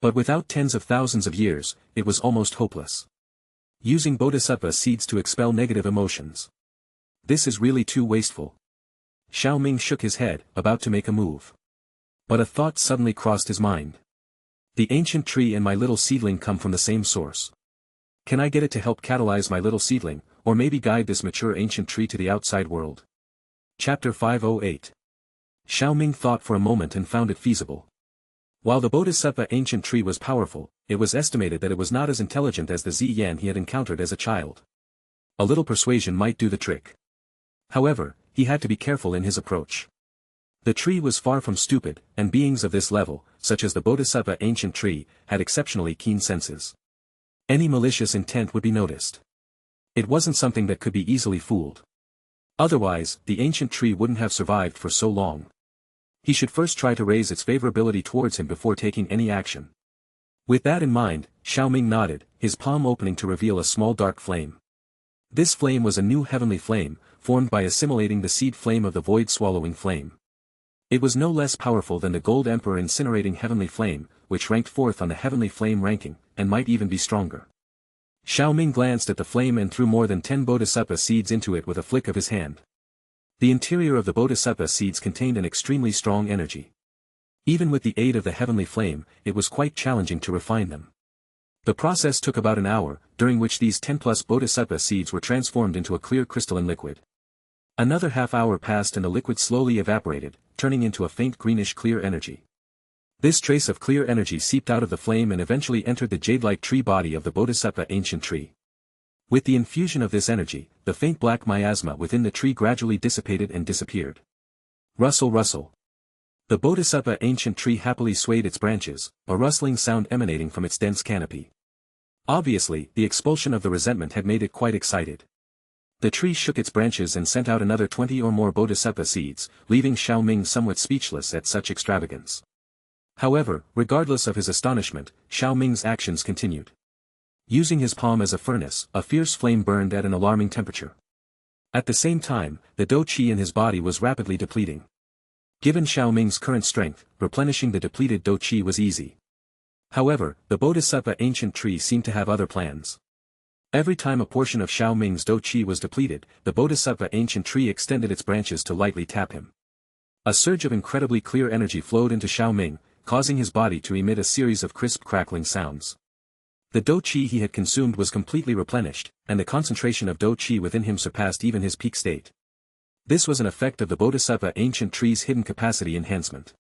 But without tens of thousands of years, it was almost hopeless. Using bodhisattva seeds to expel negative emotions. This is really too wasteful. Xiao Ming shook his head, about to make a move. But a thought suddenly crossed his mind. The ancient tree and my little seedling come from the same source. Can I get it to help catalyze my little seedling, or maybe guide this mature ancient tree to the outside world? Chapter 508. Xiao Ming thought for a moment and found it feasible. While the bodhisattva ancient tree was powerful, it was estimated that it was not as intelligent as the Ziyan he had encountered as a child. A little persuasion might do the trick. However, he had to be careful in his approach. The tree was far from stupid, and beings of this level, such as the bodhisattva ancient tree, had exceptionally keen senses. Any malicious intent would be noticed. It wasn't something that could be easily fooled. Otherwise, the ancient tree wouldn't have survived for so long. He should first try to raise its favorability towards him before taking any action. With that in mind, Xiao Ming nodded, his palm opening to reveal a small dark flame. This flame was a new heavenly flame, formed by assimilating the seed flame of the void-swallowing flame. It was no less powerful than the Gold Emperor incinerating heavenly flame, which ranked fourth on the heavenly flame ranking, and might even be stronger. Xiao Ming glanced at the flame and threw more than 10 bodhisattva seeds into it with a flick of his hand. The interior of the bodhisattva seeds contained an extremely strong energy. Even with the aid of the heavenly flame, it was quite challenging to refine them. The process took about an hour, during which these 10+ bodhisattva seeds were transformed into a clear crystalline liquid. Another half-hour passed and the liquid slowly evaporated, turning into a faint greenish clear energy. This trace of clear energy seeped out of the flame and eventually entered the jade-like tree body of the bodhisattva ancient tree. With the infusion of this energy, the faint black miasma within the tree gradually dissipated and disappeared. Rustle rustle. The bodhisattva ancient tree happily swayed its branches, a rustling sound emanating from its dense canopy. Obviously, the expulsion of the resentment had made it quite excited. The tree shook its branches and sent out another 20 or more bodhisattva seeds, leaving Xiao Ming somewhat speechless at such extravagance. However, regardless of his astonishment, Xiao Ming's actions continued. Using his palm as a furnace, a fierce flame burned at an alarming temperature. At the same time, the dou qi in his body was rapidly depleting. Given Xiao Ming's current strength, replenishing the depleted dou qi was easy. However, the bodhisattva ancient tree seemed to have other plans. Every time a portion of Xiao Ming's dou qi was depleted, the bodhisattva ancient tree extended its branches to lightly tap him. A surge of incredibly clear energy flowed into Xiao Ming, causing his body to emit a series of crisp crackling sounds. The dou qi he had consumed was completely replenished, and the concentration of dou qi within him surpassed even his peak state. This was an effect of the bodhisattva ancient tree's hidden capacity enhancement.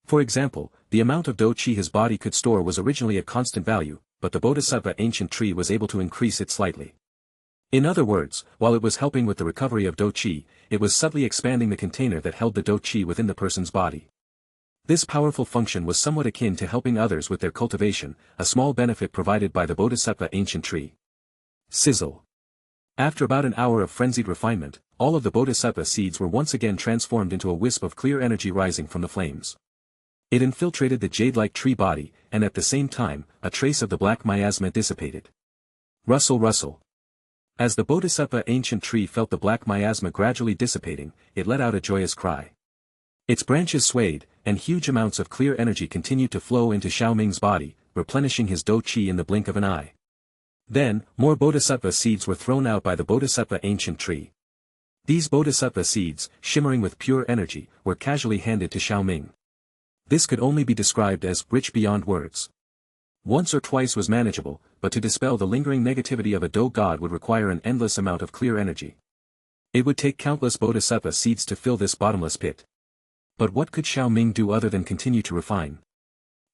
For example, the amount of dou qi his body could store was originally a constant value, but the bodhisattva ancient tree was able to increase it slightly. In other words, while it was helping with the recovery of dou qi, it was subtly expanding the container that held the dou qi within the person's body. This powerful function was somewhat akin to helping others with their cultivation, a small benefit provided by the bodhisattva ancient tree. Sizzle. After about an hour of frenzied refinement, all of the bodhisattva seeds were once again transformed into a wisp of clear energy rising from the flames. It infiltrated the jade-like tree body, and at the same time, a trace of the black miasma dissipated. Rustle rustle. As the bodhisattva ancient tree felt the black miasma gradually dissipating, it let out a joyous cry. Its branches swayed, and huge amounts of clear energy continued to flow into Xiao Ming's body, replenishing his dou qi in the blink of an eye. Then, more bodhisattva seeds were thrown out by the bodhisattva ancient tree. These bodhisattva seeds, shimmering with pure energy, were casually handed to Xiao Ming. This could only be described as rich beyond words. Once or twice was manageable, but to dispel the lingering negativity of a dou god would require an endless amount of clear energy. It would take countless bodhisattva seeds to fill this bottomless pit. But what could Xiao Ming do other than continue to refine?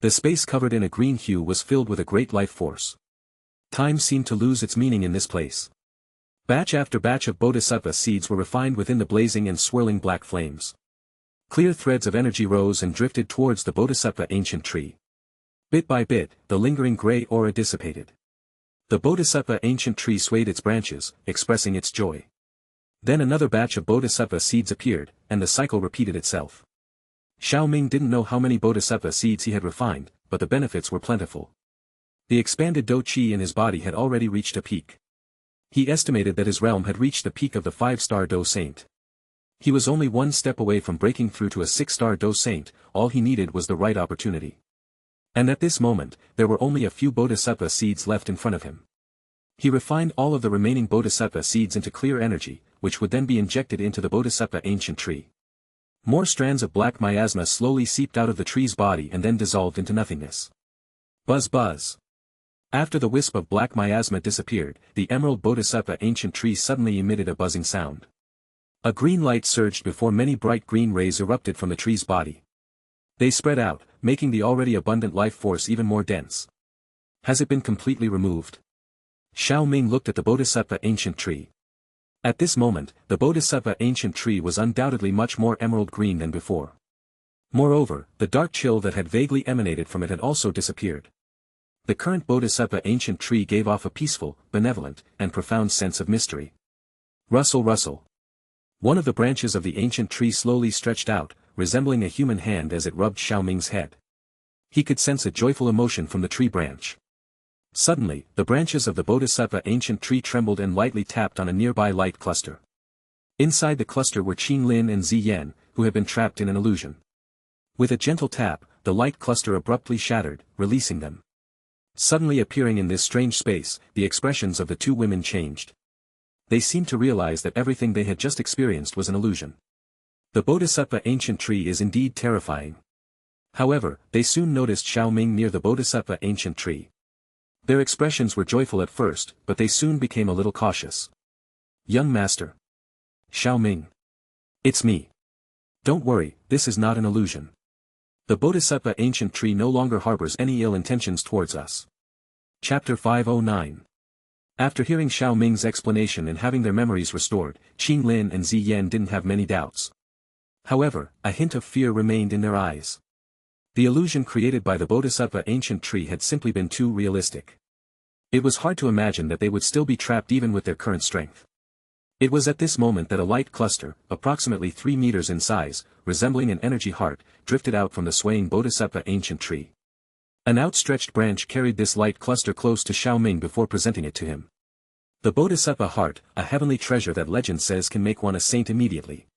The space covered in a green hue was filled with a great life force. Time seemed to lose its meaning in this place. Batch after batch of bodhisattva seeds were refined within the blazing and swirling black flames. Clear threads of energy rose and drifted towards the bodhisattva ancient tree. Bit by bit, the lingering gray aura dissipated. The bodhisattva ancient tree swayed its branches, expressing its joy. Then another batch of bodhisattva seeds appeared, and the cycle repeated itself. Xiao Ming didn't know how many bodhisattva seeds he had refined, but the benefits were plentiful. The expanded Do Chi in his body had already reached a peak. He estimated that his realm had reached the peak of the 5-star Do Saint. He was only one step away from breaking through to a 6-star Do Saint, all he needed was the right opportunity. And at this moment, there were only a few Bodhisattva seeds left in front of him. He refined all of the remaining Bodhisattva seeds into clear energy, which would then be injected into the Bodhisattva ancient tree. More strands of black miasma slowly seeped out of the tree's body and then dissolved into nothingness. Buzz buzz. After the wisp of black miasma disappeared, the emerald Bodhisattva ancient tree suddenly emitted a buzzing sound. A green light surged before many bright green rays erupted from the tree's body. They spread out, making the already abundant life force even more dense. Has it been completely removed? Xiao Ming looked at the Bodhisattva ancient tree. At this moment, the Bodhisattva ancient tree was undoubtedly much more emerald green than before. Moreover, the dark chill that had vaguely emanated from it had also disappeared. The current Bodhisattva ancient tree gave off a peaceful, benevolent, and profound sense of mystery. Rustle rustle. One of the branches of the ancient tree slowly stretched out, resembling a human hand as it rubbed Xiao Ming's head. He could sense a joyful emotion from the tree branch. Suddenly, the branches of the Bodhisattva ancient tree trembled and lightly tapped on a nearby light cluster. Inside the cluster were Qing Lin and Ziyan, who had been trapped in an illusion. With a gentle tap, the light cluster abruptly shattered, releasing them. Suddenly appearing in this strange space, the expressions of the two women changed. They seemed to realize that everything they had just experienced was an illusion. The Bodhisattva ancient tree is indeed terrifying. However, they soon noticed Xiao Ming near the Bodhisattva ancient tree. Their expressions were joyful at first, but they soon became a little cautious. Young master. Xiao Ming. It's me. Don't worry, this is not an illusion. The Bodhisattva ancient tree no longer harbors any ill intentions towards us. Chapter 509. After hearing Xiao Ming's explanation and having their memories restored, Qing Lin and Ziyan didn't have many doubts. However, a hint of fear remained in their eyes. The illusion created by the Bodhisattva ancient tree had simply been too realistic. It was hard to imagine that they would still be trapped even with their current strength. It was at this moment that a light cluster, approximately 3 meters in size, resembling an energy heart, drifted out from the swaying Bodhisattva ancient tree. An outstretched branch carried this light cluster close to Xiao Ming before presenting it to him. The Bodhisattva heart, a heavenly treasure that legend says can make one a saint immediately.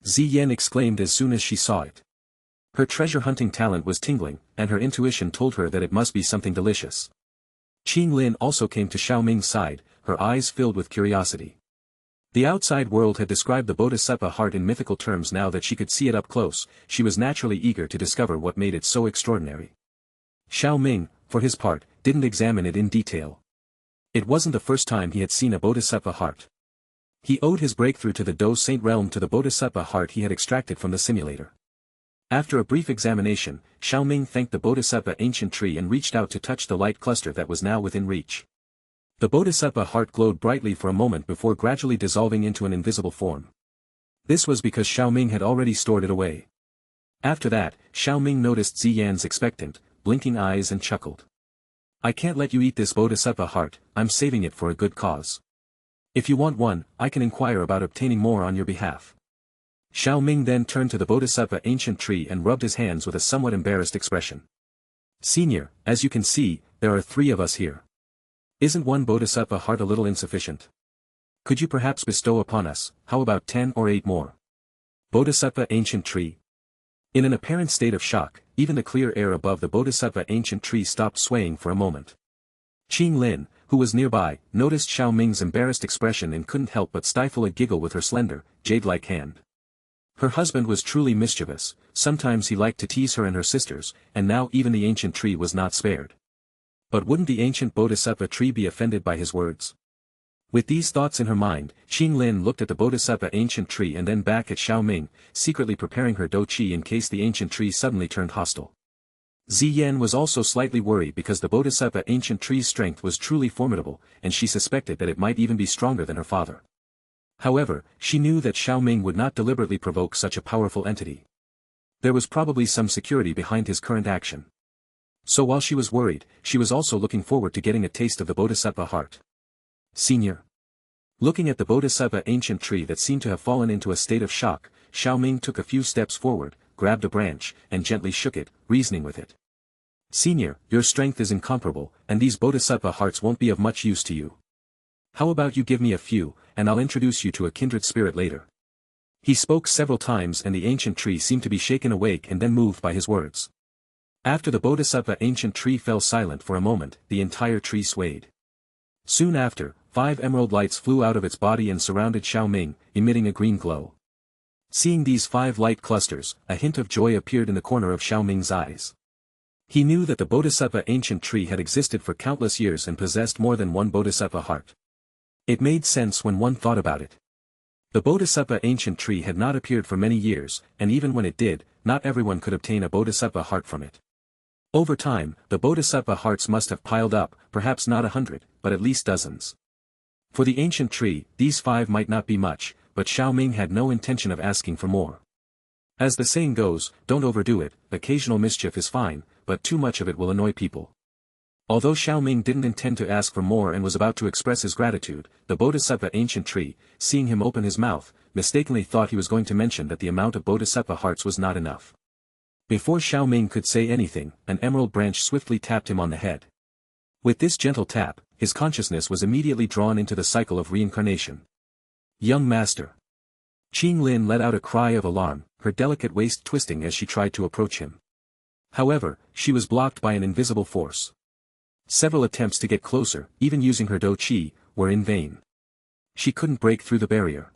Ziyan exclaimed as soon as she saw it. Her treasure-hunting talent was tingling, and her intuition told her that it must be something delicious. Qing Lin also came to Xiao Ming's side, her eyes filled with curiosity. The outside world had described the Bodhisattva heart in mythical terms. Now that she could see it up close, she was naturally eager to discover what made it so extraordinary. Xiao Ming, for his part, didn't examine it in detail. It wasn't the first time he had seen a Bodhisattva heart. He owed his breakthrough to the Do Saint realm to the Bodhisattva heart he had extracted from the simulator. After a brief examination, Xiao Ming thanked the Bodhisattva ancient tree and reached out to touch the light cluster that was now within reach. The Bodhisattva heart glowed brightly for a moment before gradually dissolving into an invisible form. This was because Xiao Ming had already stored it away. After that, Xiao Ming noticed Ziyan's expectant, blinking eyes and chuckled. I can't let you eat this Bodhisattva heart, I'm saving it for a good cause. If you want one, I can inquire about obtaining more on your behalf. Xiao Ming then turned to the Bodhisattva ancient tree and rubbed his hands with a somewhat embarrassed expression. Senior, as you can see, there are 3 of us here. Isn't one Bodhisattva heart a little insufficient? Could you perhaps bestow upon us, how about 10 or 8 more? Bodhisattva ancient tree. In an apparent state of shock, even the clear air above the Bodhisattva ancient tree stopped swaying for a moment. Qing Lin, who was nearby, noticed Xiao Ming's embarrassed expression and couldn't help but stifle a giggle with her slender, jade-like hand. Her husband was truly mischievous, sometimes he liked to tease her and her sisters, and now even the ancient tree was not spared. But wouldn't the ancient Bodhisattva tree be offended by his words? With these thoughts in her mind, Qing Lin looked at the Bodhisattva ancient tree and then back at Xiao Ming, secretly preparing her Do Chi in case the ancient tree suddenly turned hostile. Ziyan was also slightly worried because the Bodhisattva ancient tree's strength was truly formidable, and she suspected that it might even be stronger than her father. However, she knew that Xiao Ming would not deliberately provoke such a powerful entity. There was probably some security behind his current action. So while she was worried, she was also looking forward to getting a taste of the Bodhisattva heart. Senior. Looking at the Bodhisattva ancient tree that seemed to have fallen into a state of shock, Xiao Ming took a few steps forward, grabbed a branch, and gently shook it, reasoning with it. Senior, your strength is incomparable, and these bodhisattva hearts won't be of much use to you. How about you give me a few, and I'll introduce you to a kindred spirit later. He spoke several times and the ancient tree seemed to be shaken awake and then moved by his words. After the bodhisattva ancient tree fell silent for a moment, the entire tree swayed. Soon after, 5 emerald lights flew out of its body and surrounded Xiao Ming, emitting a green glow. Seeing these 5 light clusters, a hint of joy appeared in the corner of Xiao Ming's eyes. He knew that the bodhisattva ancient tree had existed for countless years and possessed more than one bodhisattva heart. It made sense when one thought about it. The bodhisattva ancient tree had not appeared for many years, and even when it did, not everyone could obtain a bodhisattva heart from it. Over time, the bodhisattva hearts must have piled up, perhaps not 100, but at least dozens. For the ancient tree, these 5 might not be much, but Xiao Ming had no intention of asking for more. As the saying goes, don't overdo it, occasional mischief is fine, but too much of it will annoy people. Although Xiao Ming didn't intend to ask for more and was about to express his gratitude, the bodhisattva ancient tree, seeing him open his mouth, mistakenly thought he was going to mention that the amount of bodhisattva hearts was not enough. Before Xiao Ming could say anything, an emerald branch swiftly tapped him on the head. With this gentle tap, his consciousness was immediately drawn into the cycle of reincarnation. Young master. Qing Lin let out a cry of alarm, her delicate waist twisting as she tried to approach him. However, she was blocked by an invisible force. Several attempts to get closer, even using her Do Qi, were in vain. She couldn't break through the barrier.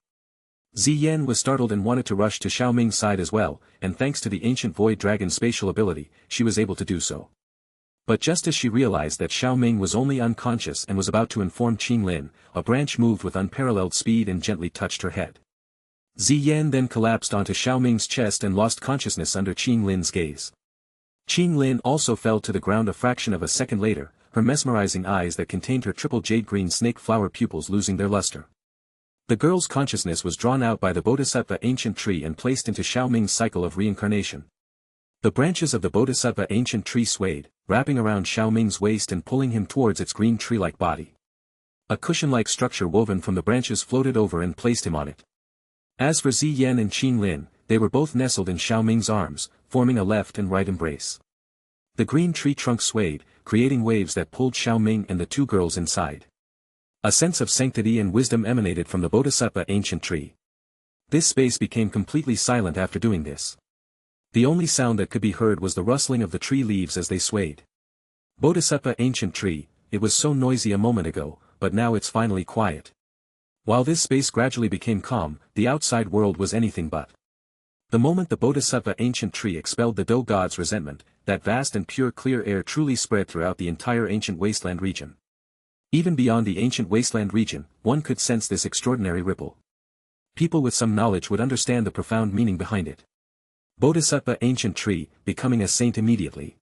Ziyan was startled and wanted to rush to Xiao Ming's side as well, and thanks to the ancient void dragon's spatial ability, she was able to do so. But just as she realized that Xiao Ming was only unconscious and was about to inform Qing Lin, a branch moved with unparalleled speed and gently touched her head. Ziyan then collapsed onto Xiao Ming's chest and lost consciousness under Qing Lin's gaze. Qing Lin also fell to the ground a fraction of a second later, her mesmerizing eyes that contained her triple jade-green snake flower pupils losing their luster. The girl's consciousness was drawn out by the bodhisattva ancient tree and placed into Xiao Ming's cycle of reincarnation. The branches of the bodhisattva ancient tree swayed, wrapping around Xiao Ming's waist and pulling him towards its green tree-like body. A cushion-like structure woven from the branches floated over and placed him on it. As for Ziyan and Qing Lin, they were both nestled in Xiao Ming's arms, forming a left and right embrace. The green tree trunk swayed, creating waves that pulled Xiao Ming and the 2 girls inside. A sense of sanctity and wisdom emanated from the bodhisattva ancient tree. This space became completely silent after doing this. The only sound that could be heard was the rustling of the tree leaves as they swayed. Bodhisattva ancient tree, it was so noisy a moment ago, but now it's finally quiet. While this space gradually became calm, the outside world was anything but. The moment the bodhisattva ancient tree expelled the Do god's resentment, that vast and pure clear air truly spread throughout the entire ancient wasteland region. Even beyond the ancient wasteland region, one could sense this extraordinary ripple. People with some knowledge would understand the profound meaning behind it. Bodhisattva ancient tree, becoming a saint immediately.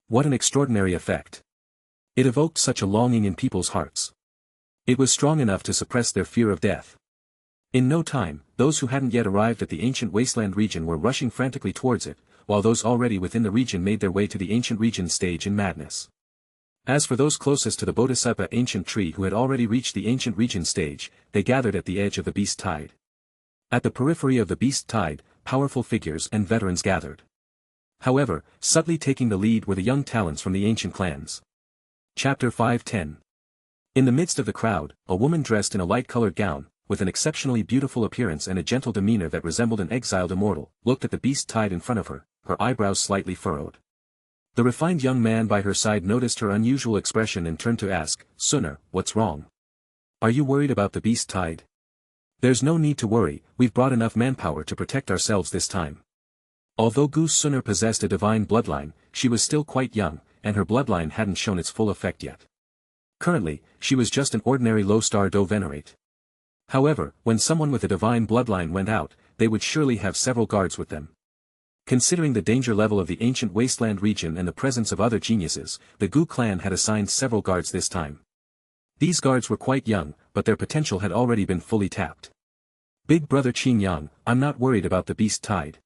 What an extraordinary effect. It evoked such a longing in people's hearts. It was strong enough to suppress their fear of death. In no time, those who hadn't yet arrived at the ancient wasteland region were rushing frantically towards it, while those already within the region made their way to the ancient region stage in madness. As for those closest to the bodhisattva ancient tree who had already reached the ancient region stage, they gathered at the edge of the beast tide. At the periphery of the beast tide, powerful figures and veterans gathered. However, subtly taking the lead were the young talents from the ancient clans. Chapter 510. In the midst of the crowd, a woman dressed in a light-colored gown, with an exceptionally beautiful appearance and a gentle demeanor that resembled an exiled immortal, looked at the beast tide in front of her, her eyebrows slightly furrowed. The refined young man by her side noticed her unusual expression and turned to ask, "Sunner, what's wrong? Are you worried about the beast tide?" "There's no need to worry, we've brought enough manpower to protect ourselves this time." Although Gu Sunner possessed a divine bloodline, she was still quite young, and her bloodline hadn't shown its full effect yet. Currently, she was just an ordinary low-star Do Venerate. However, when someone with a divine bloodline went out, they would surely have several guards with them. Considering the danger level of the ancient wasteland region and the presence of other geniuses, the Gu clan had assigned several guards this time. These guards were quite young, but their potential had already been fully tapped. "Big brother Qing Yang, I'm not worried about the beast tide.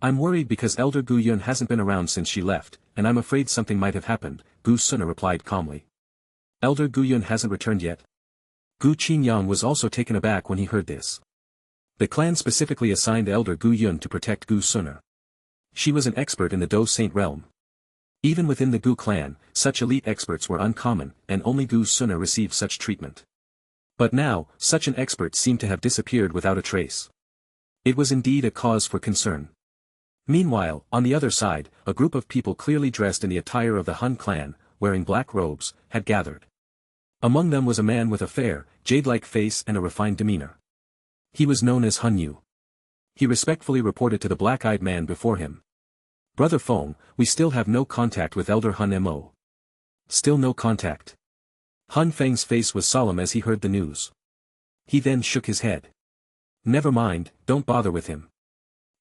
I'm worried because Elder Gu Yun hasn't been around since she left, and I'm afraid something might have happened," Gu Sunner replied calmly. "Elder Gu Yun hasn't returned yet?" Gu Qing Yang was also taken aback when he heard this. The clan specifically assigned Elder Gu Yun to protect Gu Sunner. She was an expert in the Do Saint realm. Even within the Gu clan, such elite experts were uncommon, and only Gu Suna received such treatment. But now, such an expert seemed to have disappeared without a trace. It was indeed a cause for concern. Meanwhile, on the other side, a group of people clearly dressed in the attire of the Hun clan, wearing black robes, had gathered. Among them was a man with a fair, jade-like face and a refined demeanor. He was known as Hun Yu. He respectfully reported to the black-eyed man before him. "Brother Feng, we still have no contact with Elder Hun Mo." "Still no contact?" Hun Feng's face was solemn as he heard the news. He then shook his head. "Never mind, don't bother with him.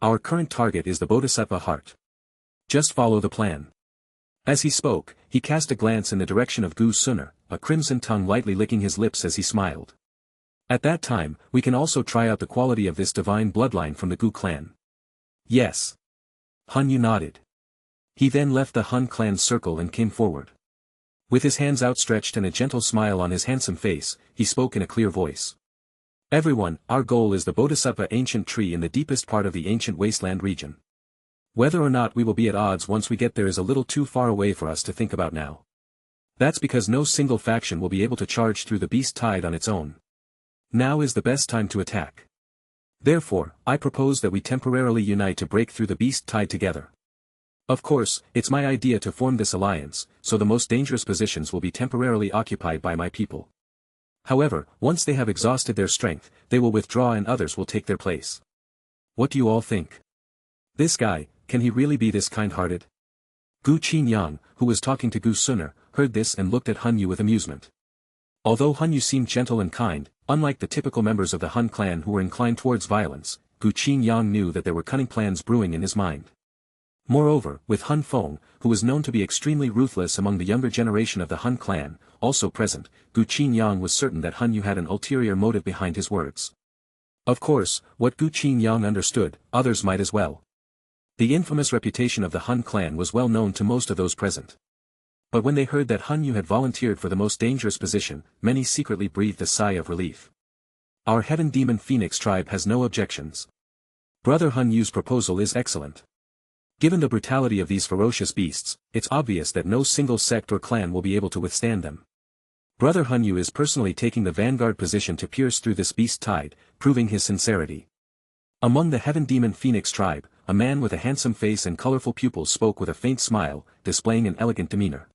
Our current target is the Bodhisattva heart. Just follow the plan." As he spoke, he cast a glance in the direction of Gu Suna, a crimson tongue lightly licking his lips as he smiled. "At that time, we can also try out the quality of this divine bloodline from the Gu clan." "Yes." Hun Yu nodded. He then left the Hun clan circle and came forward. With his hands outstretched and a gentle smile on his handsome face, he spoke in a clear voice. "Everyone, our goal is the Bodhisattva ancient tree in the deepest part of the ancient wasteland region. Whether or not we will be at odds once we get there is a little too far away for us to think about now. That's because no single faction will be able to charge through the beast tide on its own. Now is the best time to attack. Therefore, I propose that we temporarily unite to break through the beast tide together. Of course, it's my idea to form this alliance, so the most dangerous positions will be temporarily occupied by my people. However, once they have exhausted their strength, they will withdraw and others will take their place. What do you all think? This guy, can he really be this kind-hearted?" Gu Qinyang, who was talking to Gu Suna, heard this and looked at Hun Yu with amusement. Although Hun Yu seemed gentle and kind, unlike the typical members of the Hun clan who were inclined towards violence, Gu Qinyang knew that there were cunning plans brewing in his mind. Moreover, with Hun Feng, who was known to be extremely ruthless among the younger generation of the Hun clan, also present, Gu Qinyang was certain that Hun Yu had an ulterior motive behind his words. Of course, what Gu Qinyang understood, others might as well. The infamous reputation of the Hun clan was well known to most of those present. But when they heard that Hun Yu had volunteered for the most dangerous position, many secretly breathed a sigh of relief. "Our heaven demon Phoenix tribe has no objections. Brother Hun Yu's proposal is excellent. Given the brutality of these ferocious beasts, it's obvious that no single sect or clan will be able to withstand them. Brother Hun Yu is personally taking the vanguard position to pierce through this beast tide, proving his sincerity." Among the heaven demon Phoenix tribe, a man with a handsome face and colorful pupils spoke with a faint smile, displaying an elegant demeanor.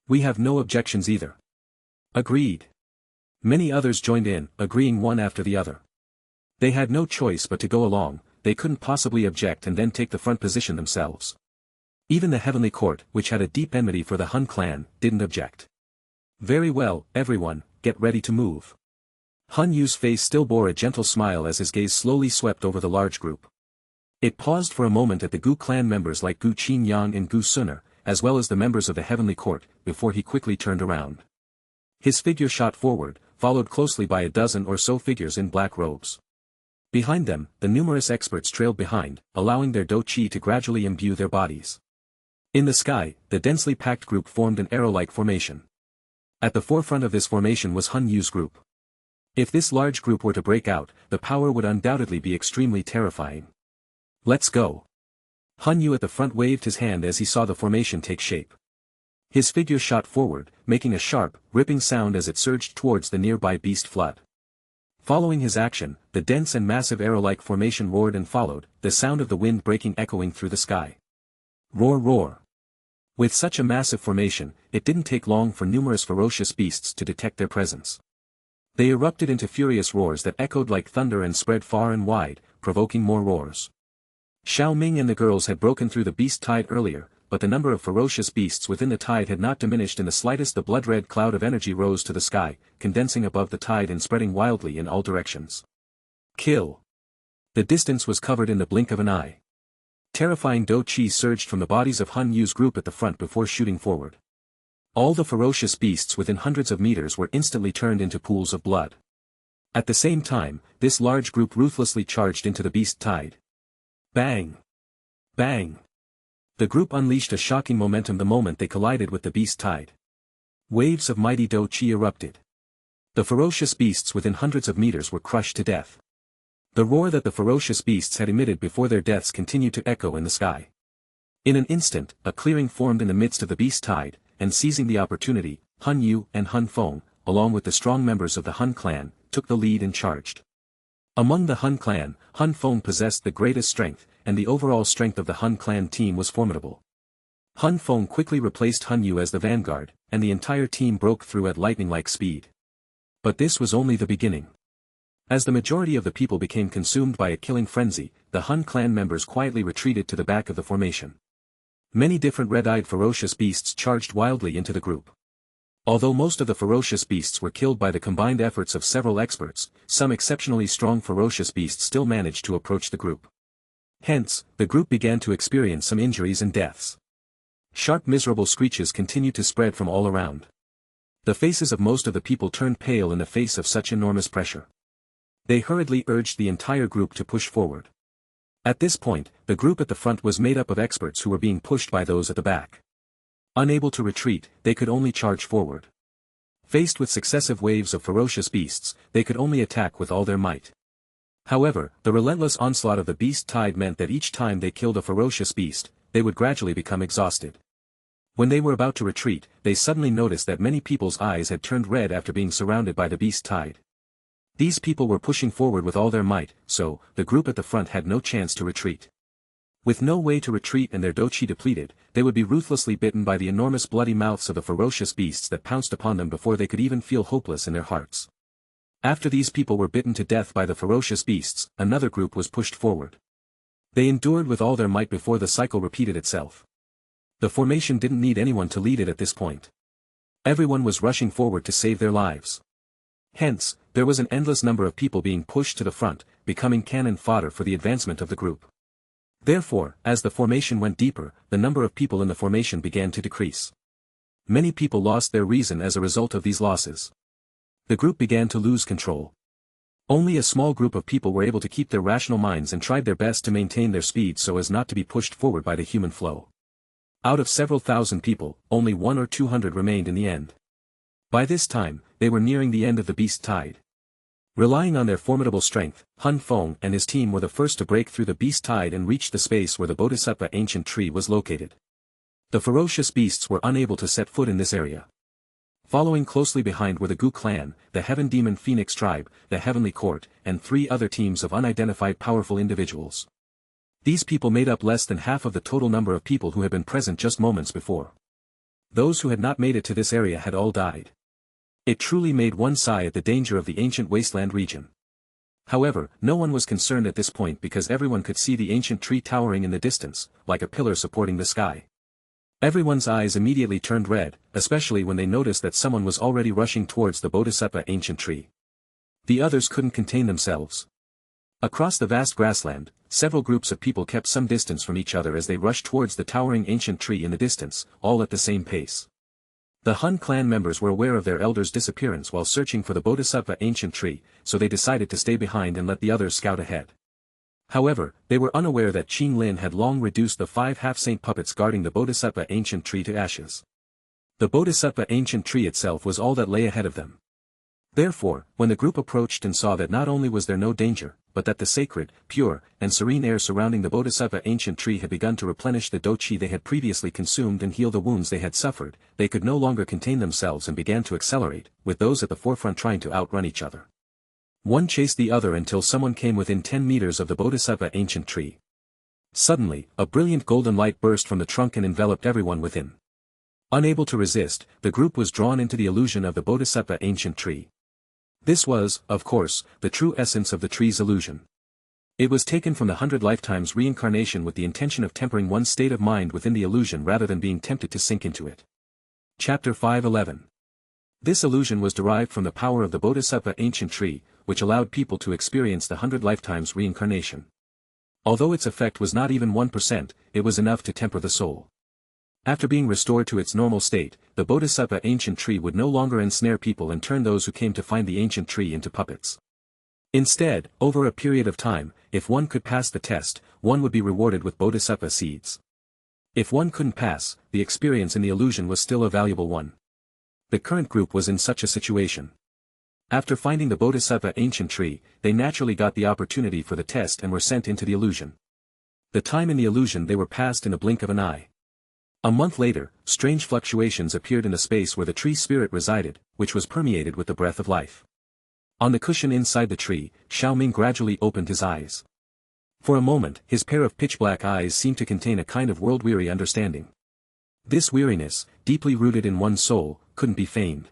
"We have no objections either." "Agreed." Many others joined in, agreeing one after the other. They had no choice but to go along, they couldn't possibly object and then take the front position themselves. Even the heavenly court, which had a deep enmity for the Hun clan, didn't object. "Very well, everyone, get ready to move." Hun Yu's face still bore a gentle smile as his gaze slowly swept over the large group. It paused for a moment at the Gu clan members like Gu Qinyang and Gu Suna, as well as the members of the heavenly court, before he quickly turned around. His figure shot forward, followed closely by a dozen or so figures in black robes. Behind them, the numerous experts trailed behind, allowing their do-chi to gradually imbue their bodies. In the sky, the densely packed group formed an arrow-like formation. At the forefront of this formation was Hun Yu's group. If this large group were to break out, the power would undoubtedly be extremely terrifying. "Let's go." Hun Yu at the front waved his hand as he saw the formation take shape. His figure shot forward, making a sharp, ripping sound as it surged towards the nearby beast flood. Following his action, the dense and massive arrow-like formation roared and followed, the sound of the wind breaking echoing through the sky. Roar roar. With such a massive formation, it didn't take long for numerous ferocious beasts to detect their presence. They erupted into furious roars that echoed like thunder and spread far and wide, provoking more roars. Xiao Ming and the girls had broken through the beast tide earlier, but the number of ferocious beasts within the tide had not diminished in the slightest. The blood-red cloud of energy rose to the sky, condensing above the tide and spreading wildly in all directions. Kill. The distance was covered in the blink of an eye. Terrifying do-chi surged from the bodies of Hun Yu's group at the front before shooting forward. All the ferocious beasts within hundreds of meters were instantly turned into pools of blood. At the same time, this large group ruthlessly charged into the beast tide. Bang! Bang! The group unleashed a shocking momentum the moment they collided with the beast tide. Waves of mighty do-chi erupted. The ferocious beasts within hundreds of meters were crushed to death. The roar that the ferocious beasts had emitted before their deaths continued to echo in the sky. In an instant, a clearing formed in the midst of the beast tide, and seizing the opportunity, Hun Yu and Hun Feng, along with the strong members of the Hun clan, took the lead and charged. Among the Hun clan, Hun Feng possessed the greatest strength, and the overall strength of the Hun clan team was formidable. Hun Feng quickly replaced Hun Yu as the vanguard, and the entire team broke through at lightning-like speed. But this was only the beginning. As the majority of the people became consumed by a killing frenzy, the Hun clan members quietly retreated to the back of the formation. Many different red-eyed ferocious beasts charged wildly into the group. Although most of the ferocious beasts were killed by the combined efforts of several experts, some exceptionally strong ferocious beasts still managed to approach the group. Hence, the group began to experience some injuries and deaths. Sharp miserable screeches continued to spread from all around. The faces of most of the people turned pale in the face of such enormous pressure. They hurriedly urged the entire group to push forward. At this point, the group at the front was made up of experts who were being pushed by those at the back. Unable to retreat, they could only charge forward. Faced with successive waves of ferocious beasts, they could only attack with all their might. However, the relentless onslaught of the beast tide meant that each time they killed a ferocious beast, they would gradually become exhausted. When they were about to retreat, they suddenly noticed that many people's eyes had turned red after being surrounded by the beast tide. These people were pushing forward with all their might, so, the group at the front had no chance to retreat. With no way to retreat and their dochi depleted, they would be ruthlessly bitten by the enormous bloody mouths of the ferocious beasts that pounced upon them before they could even feel hopeless in their hearts. After these people were bitten to death by the ferocious beasts, another group was pushed forward. They endured with all their might before the cycle repeated itself. The formation didn't need anyone to lead it at this point. Everyone was rushing forward to save their lives. Hence, there was an endless number of people being pushed to the front, becoming cannon fodder for the advancement of the group. Therefore, as the formation went deeper, the number of people in the formation began to decrease. Many people lost their reason as a result of these losses. The group began to lose control. Only a small group of people were able to keep their rational minds and tried their best to maintain their speed so as not to be pushed forward by the human flow. Out of several thousand people, only 100 or 200 remained in the end. By this time, they were nearing the end of the beast tide. Relying on their formidable strength, Hun Feng and his team were the first to break through the beast tide and reach the space where the Bodhisattva ancient tree was located. The ferocious beasts were unable to set foot in this area. Following closely behind were the Gu clan, the Heaven Demon Phoenix tribe, the Heavenly Court, and 3 other teams of unidentified powerful individuals. These people made up less than half of the total number of people who had been present just moments before. Those who had not made it to this area had all died. It truly made one sigh at the danger of the ancient wasteland region. However, no one was concerned at this point because everyone could see the ancient tree towering in the distance, like a pillar supporting the sky. Everyone's eyes immediately turned red, especially when they noticed that someone was already rushing towards the Bodhisattva ancient tree. The others couldn't contain themselves. Across the vast grassland, several groups of people kept some distance from each other as they rushed towards the towering ancient tree in the distance, all at the same pace. The Hun clan members were aware of their elder's disappearance while searching for the Bodhisattva ancient tree, so they decided to stay behind and let the others scout ahead. However, they were unaware that Qing Lin had long reduced the 5 half-saint puppets guarding the Bodhisattva ancient tree to ashes. The Bodhisattva ancient tree itself was all that lay ahead of them. Therefore, when the group approached and saw that not only was there no danger, but that the sacred, pure, and serene air surrounding the Bodhisattva ancient tree had begun to replenish the dochi they had previously consumed and heal the wounds they had suffered, they could no longer contain themselves and began to accelerate, with those at the forefront trying to outrun each other. One chased the other until someone came within 10 meters of the Bodhisattva ancient tree. Suddenly, a brilliant golden light burst from the trunk and enveloped everyone within. Unable to resist, the group was drawn into the illusion of the Bodhisattva ancient tree. This was, of course, the true essence of the tree's illusion. It was taken from the 100 lifetimes reincarnation with the intention of tempering one's state of mind within the illusion rather than being tempted to sink into it. Chapter 5:11. This illusion was derived from the power of the Bodhisattva ancient tree, which allowed people to experience the 100 lifetimes reincarnation. Although its effect was not even 1%, it was enough to temper the soul. After being restored to its normal state, the Bodhisattva ancient tree would no longer ensnare people and turn those who came to find the ancient tree into puppets. Instead, over a period of time, if one could pass the test, one would be rewarded with Bodhisattva seeds. If one couldn't pass, the experience in the illusion was still a valuable one. The current group was in such a situation. After finding the Bodhisattva ancient tree, they naturally got the opportunity for the test and were sent into the illusion. The time and the illusion they were passed in a blink of an eye. A month later, strange fluctuations appeared in the space where the tree spirit resided, which was permeated with the breath of life. On the cushion inside the tree, Xiao Ming gradually opened his eyes. For a moment, his pair of pitch-black eyes seemed to contain a kind of world-weary understanding. This weariness, deeply rooted in one's soul, couldn't be feigned.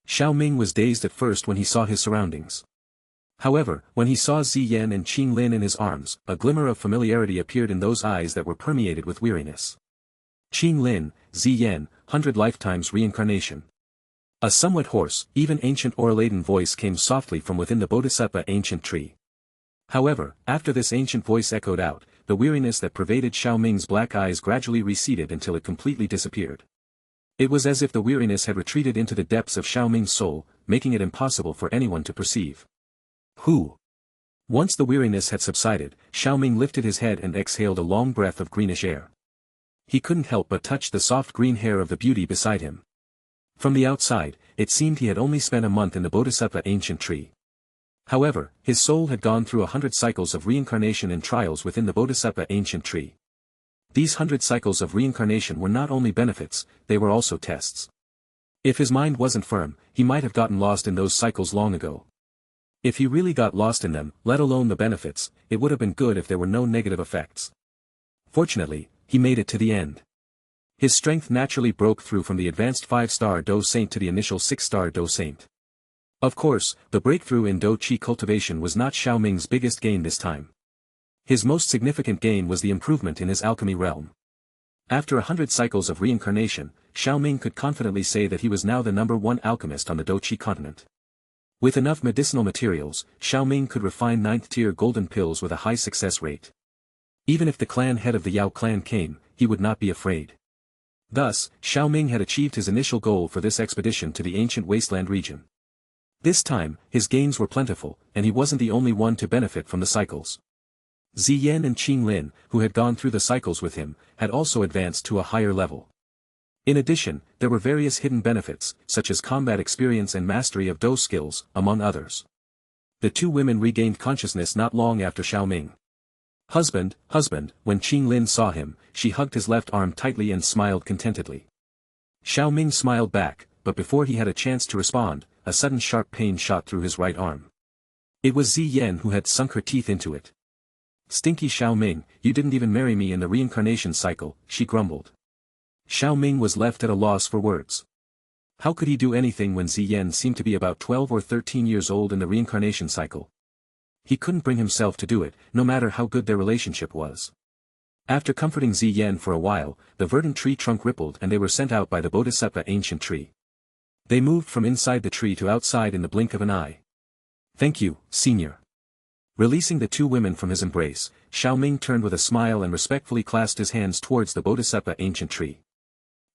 Xiao Ming was dazed at first when he saw his surroundings. However, when he saw Ziyan and Qing Lin in his arms, a glimmer of familiarity appeared in those eyes that were permeated with weariness. Qing Lin, Ziyan, 100 lifetimes reincarnation. A somewhat hoarse, even ancient aura-laden voice came softly from within the Bodhisattva ancient tree. However, after this ancient voice echoed out, the weariness that pervaded Xiao Ming's black eyes gradually receded until it completely disappeared. It was as if the weariness had retreated into the depths of Xiao Ming's soul, making it impossible for anyone to perceive. Who? Once the weariness had subsided, Xiao Ming lifted his head and exhaled a long breath of greenish air. He couldn't help but touch the soft green hair of the beauty beside him. From the outside, it seemed he had only spent a month in the Bodhisattva ancient tree. However, his soul had gone through 100 cycles of reincarnation and trials within the Bodhisattva ancient tree. These 100 cycles of reincarnation were not only benefits, they were also tests. If his mind wasn't firm, he might have gotten lost in those cycles long ago. If he really got lost in them, let alone the benefits, it would have been good if there were no negative effects. Fortunately, he made it to the end. His strength naturally broke through from the advanced 5-star Do Saint to the initial 6-star Do Saint. Of course, the breakthrough in Do Chi cultivation was not Xiao Ming's biggest gain this time. His most significant gain was the improvement in his alchemy realm. After 100 cycles of reincarnation, Xiao Ming could confidently say that he was now the #1 alchemist on the Do Chi continent. With enough medicinal materials, Xiao Ming could refine 9th-tier golden pills with a high success rate. Even if the clan head of the Yao clan came, he would not be afraid. Thus, Xiao Ming had achieved his initial goal for this expedition to the ancient wasteland region. This time, his gains were plentiful, and he wasn't the only one to benefit from the cycles. Ziyan and Qing Lin, who had gone through the cycles with him, had also advanced to a higher level. In addition, there were various hidden benefits, such as combat experience and mastery of Do skills, among others. The two women regained consciousness not long after Xiao Ming. Husband, when Qing Lin saw him, she hugged his left arm tightly and smiled contentedly. Xiao Ming smiled back, but before he had a chance to respond, a sudden sharp pain shot through his right arm. It was Ziyan who had sunk her teeth into it. Stinky Xiao Ming, you didn't even marry me in the reincarnation cycle, she grumbled. Xiao Ming was left at a loss for words. How could he do anything when Ziyan seemed to be about 12 or 13 years old in the reincarnation cycle? He couldn't bring himself to do it, no matter how good their relationship was. After comforting Ziyan for a while, the verdant tree trunk rippled and they were sent out by the Bodhisattva ancient tree. They moved from inside the tree to outside in the blink of an eye. Thank you, senior. Releasing the two women from his embrace, Xiao Ming turned with a smile and respectfully clasped his hands towards the Bodhisattva ancient tree.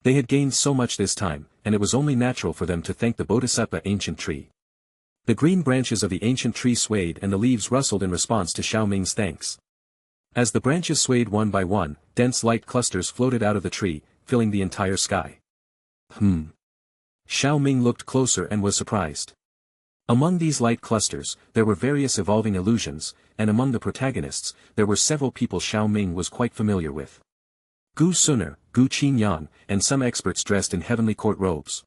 They had gained so much this time, and it was only natural for them to thank the Bodhisattva ancient tree. The green branches of the ancient tree swayed and the leaves rustled in response to Xiao Ming's thanks. As the branches swayed one by one, dense light clusters floated out of the tree, filling the entire sky. Xiao Ming looked closer and was surprised. Among these light clusters, there were various evolving illusions, and among the protagonists, there were several people Xiao Ming was quite familiar with. Gu Suner, Gu Qingyang, and some experts dressed in heavenly court robes.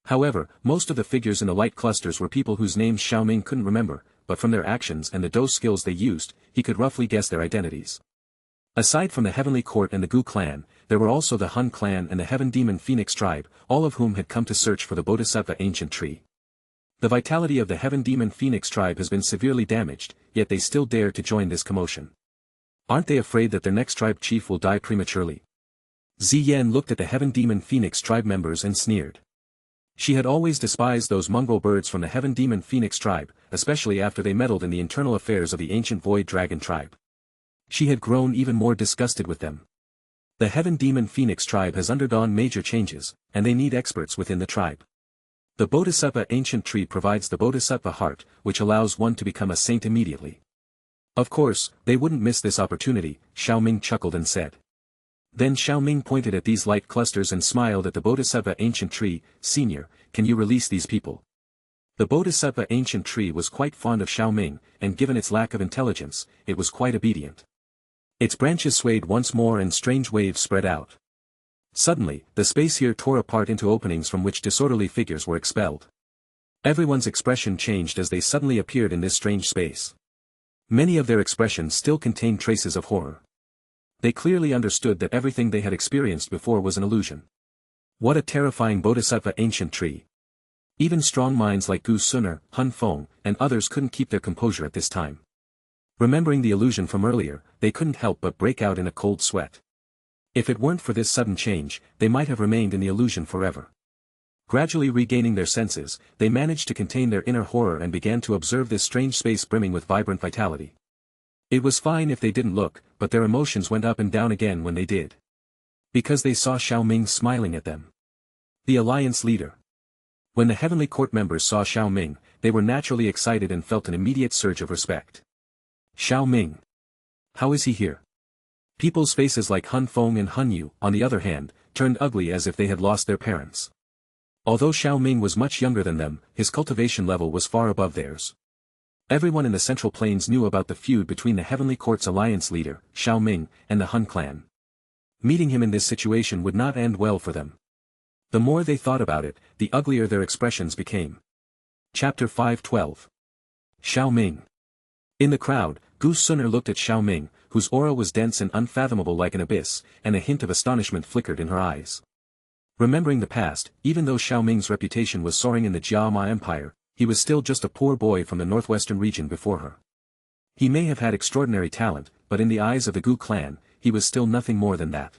However, most of the figures in the light clusters were people whose names Xiao Ming couldn't remember, but from their actions and the Do skills they used, he could roughly guess their identities. Aside from the heavenly court and the Gu clan, there were also the Hun clan and the Heaven Demon Phoenix tribe, all of whom had come to search for the Bodhisattva ancient tree. The vitality of the Heaven Demon Phoenix tribe has been severely damaged, yet they still dare to join this commotion. Aren't they afraid that their next tribe chief will die prematurely? Ziyan looked at the Heaven Demon Phoenix tribe members and sneered. She had always despised those mongrel birds from the Heaven Demon Phoenix tribe, especially after they meddled in the internal affairs of the ancient Void Dragon tribe. She had grown even more disgusted with them. The Heaven Demon Phoenix tribe has undergone major changes, and they need experts within the tribe. The Bodhisattva ancient tree provides the Bodhisattva heart, which allows one to become a saint immediately. Of course, they wouldn't miss this opportunity, Xiao Ming chuckled and said. Then Xiao Ming pointed at these light clusters and smiled at the Bodhisattva ancient tree, Senior, can you release these people? The Bodhisattva ancient tree was quite fond of Xiao Ming, and given its lack of intelligence, it was quite obedient. Its branches swayed once more and strange waves spread out. Suddenly, the space here tore apart into openings from which disorderly figures were expelled. Everyone's expression changed as they suddenly appeared in this strange space. Many of their expressions still contained traces of horror. They clearly understood that everything they had experienced before was an illusion. What a terrifying bodhisattva ancient tree! Even strong minds like Gu Sun'er, Han Feng, and others couldn't keep their composure at this time. Remembering the illusion from earlier, they couldn't help but break out in a cold sweat. If it weren't for this sudden change, they might have remained in the illusion forever. Gradually regaining their senses, they managed to contain their inner horror and began to observe this strange space brimming with vibrant vitality. It was fine if they didn't look, but their emotions went up and down again when they did. Because they saw Xiao Ming smiling at them. The Alliance leader. When the Heavenly Court members saw Xiao Ming, they were naturally excited and felt an immediate surge of respect. Xiao Ming. How is he here? People's faces like Han Feng and Han Yu, on the other hand, turned ugly as if they had lost their parents. Although Xiao Ming was much younger than them, his cultivation level was far above theirs. Everyone in the Central Plains knew about the feud between the Heavenly Court's alliance leader, Xiao Ming, and the Han clan. Meeting him in this situation would not end well for them. The more they thought about it, the uglier their expressions became. Chapter 5:12. Xiao Ming. In the crowd, Gu Sun'er looked at Xiao Ming, whose aura was dense and unfathomable like an abyss, and a hint of astonishment flickered in her eyes. Remembering the past, even though Xiao Ming's reputation was soaring in the Jiama Empire, he was still just a poor boy from the northwestern region before her. He may have had extraordinary talent, but in the eyes of the Gu clan, he was still nothing more than that.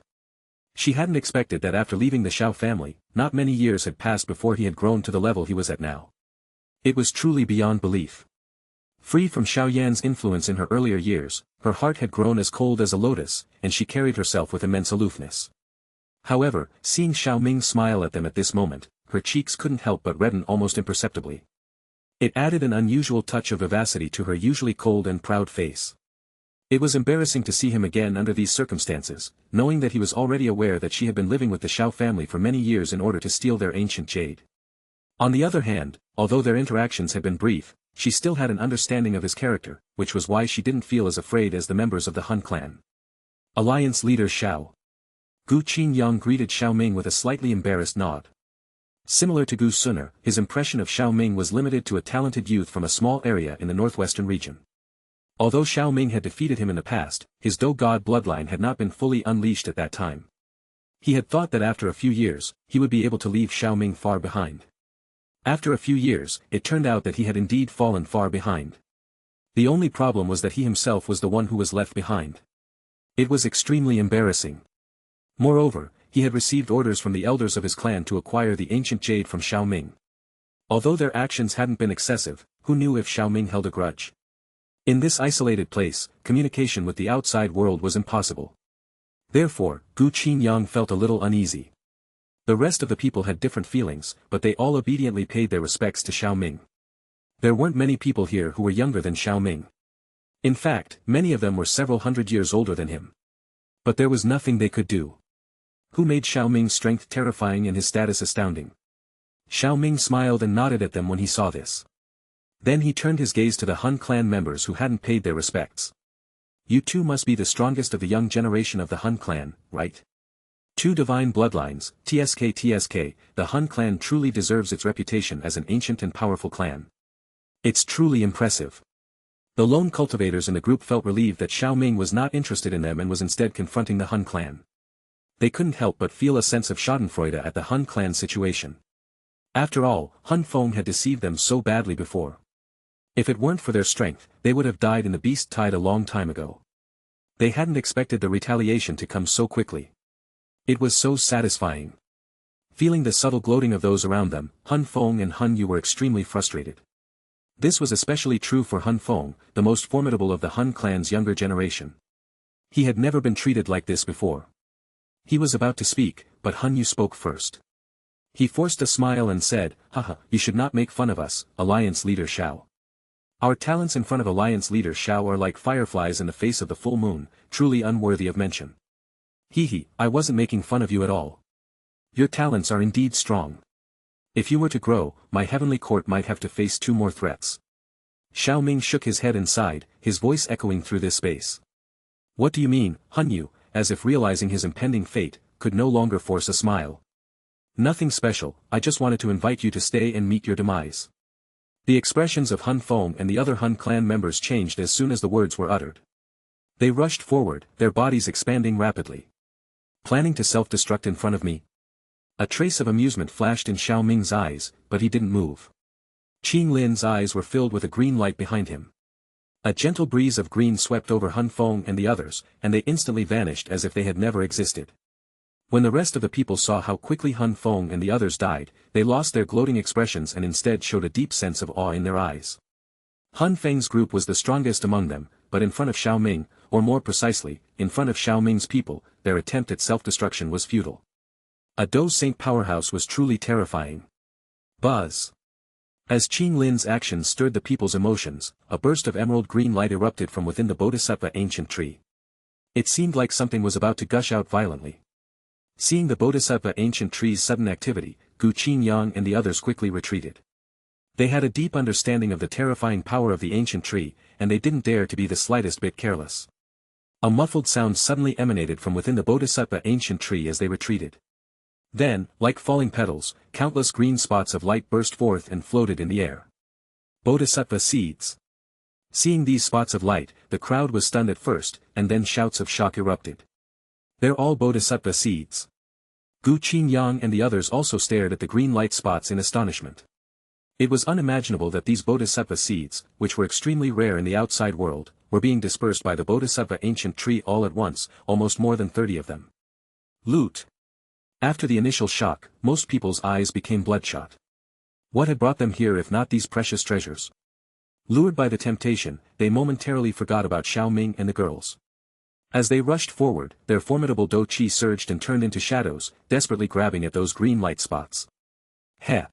She hadn't expected that after leaving the Xiao family, not many years had passed before he had grown to the level he was at now. It was truly beyond belief. Free from Xiao Yan's influence in her earlier years, her heart had grown as cold as a lotus, and she carried herself with immense aloofness. However, seeing Xiao Ming smile at them at this moment, her cheeks couldn't help but redden almost imperceptibly. It added an unusual touch of vivacity to her usually cold and proud face. It was embarrassing to see him again under these circumstances, knowing that he was already aware that she had been living with the Xiao family for many years in order to steal their ancient jade. On the other hand, although their interactions had been brief, she still had an understanding of his character, which was why she didn't feel as afraid as the members of the Han clan. Alliance leader Xiao. Gu Qinyang greeted Xiao Ming with a slightly embarrassed nod. Similar to Gu Sun'er, his impression of Xiao Ming was limited to a talented youth from a small area in the northwestern region. Although Xiao Ming had defeated him in the past, his Do God bloodline had not been fully unleashed at that time. He had thought that after a few years, he would be able to leave Xiao Ming far behind. After a few years, it turned out that he had indeed fallen far behind. The only problem was that he himself was the one who was left behind. It was extremely embarrassing. Moreover, he had received orders from the elders of his clan to acquire the ancient jade from Xiao Ming. Although their actions hadn't been excessive, who knew if Xiao Ming held a grudge? In this isolated place, communication with the outside world was impossible. Therefore, Gu Qinyang felt a little uneasy. The rest of the people had different feelings, but they all obediently paid their respects to Xiao Ming. There weren't many people here who were younger than Xiao Ming. In fact, many of them were several hundred years older than him. But there was nothing they could do. Who made Xiao Ming's strength terrifying and his status astounding? Xiao Ming smiled and nodded at them when he saw this. Then he turned his gaze to the Han clan members who hadn't paid their respects. You two must be the strongest of the young generation of the Han clan, right? Two divine bloodlines, TSK, the Han clan truly deserves its reputation as an ancient and powerful clan. It's truly impressive. The lone cultivators in the group felt relieved that Xiao Ming was not interested in them and was instead confronting the Han clan. They couldn't help but feel a sense of schadenfreude at the Han clan situation. After all, Han Feng had deceived them so badly before. If it weren't for their strength, they would have died in the beast tide a long time ago. They hadn't expected the retaliation to come so quickly. It was so satisfying. Feeling the subtle gloating of those around them, Han Feng and Han Yu were extremely frustrated. This was especially true for Han Feng, the most formidable of the Han clan's younger generation. He had never been treated like this before. He was about to speak, but Han Yu spoke first. He forced a smile and said, "Haha, you should not make fun of us, Alliance Leader Xiao. Our talents in front of Alliance Leader Xiao are like fireflies in the face of the full moon, truly unworthy of mention." I wasn't making fun of you at all. Your talents are indeed strong. If you were to grow, my heavenly court might have to face 2 more threats. Xiao Ming shook his head and sighed, his voice echoing through this space. What do you mean, Hun Yu, as if realizing his impending fate, could no longer force a smile. Nothing special, I just wanted to invite you to stay and meet your demise. The expressions of Hun Feng and the other Hun clan members changed as soon as the words were uttered. They rushed forward, their bodies expanding rapidly. Planning to self-destruct in front of me? A trace of amusement flashed in Xiao Ming's eyes, but he didn't move. Qing Lin's eyes were filled with a green light behind him. A gentle breeze of green swept over Hun Feng and the others, and they instantly vanished as if they had never existed. When the rest of the people saw how quickly Hun Feng and the others died, they lost their gloating expressions and instead showed a deep sense of awe in their eyes. Hun Feng's group was the strongest among them, but in front of Xiao Ming, or more precisely, in front of Xiao Ming's people, their attempt at self-destruction was futile. A Do Saint powerhouse was truly terrifying. Buzz. As Qing Lin's actions stirred the people's emotions, a burst of emerald green light erupted from within the Bodhisattva ancient tree. It seemed like something was about to gush out violently. Seeing the Bodhisattva ancient tree's sudden activity, Gu Qingyang and the others quickly retreated. They had a deep understanding of the terrifying power of the ancient tree, and they didn't dare to be the slightest bit careless. A muffled sound suddenly emanated from within the Bodhisattva ancient tree as they retreated. Then, like falling petals, countless green spots of light burst forth and floated in the air. Bodhisattva seeds. Seeing these spots of light, the crowd was stunned at first, and then shouts of shock erupted. They're all Bodhisattva seeds. Gu Qingyang and the others also stared at the green light spots in astonishment. It was unimaginable that these Bodhisattva seeds, which were extremely rare in the outside world, were being dispersed by the Bodhisattva ancient tree all at once, almost more than 30 of them. Loot. After the initial shock, most people's eyes became bloodshot. What had brought them here if not these precious treasures? Lured by the temptation, they momentarily forgot about Xiao Ming and the girls. As they rushed forward, their formidable Do Chi surged and turned into shadows, desperately grabbing at those green light spots. Heh!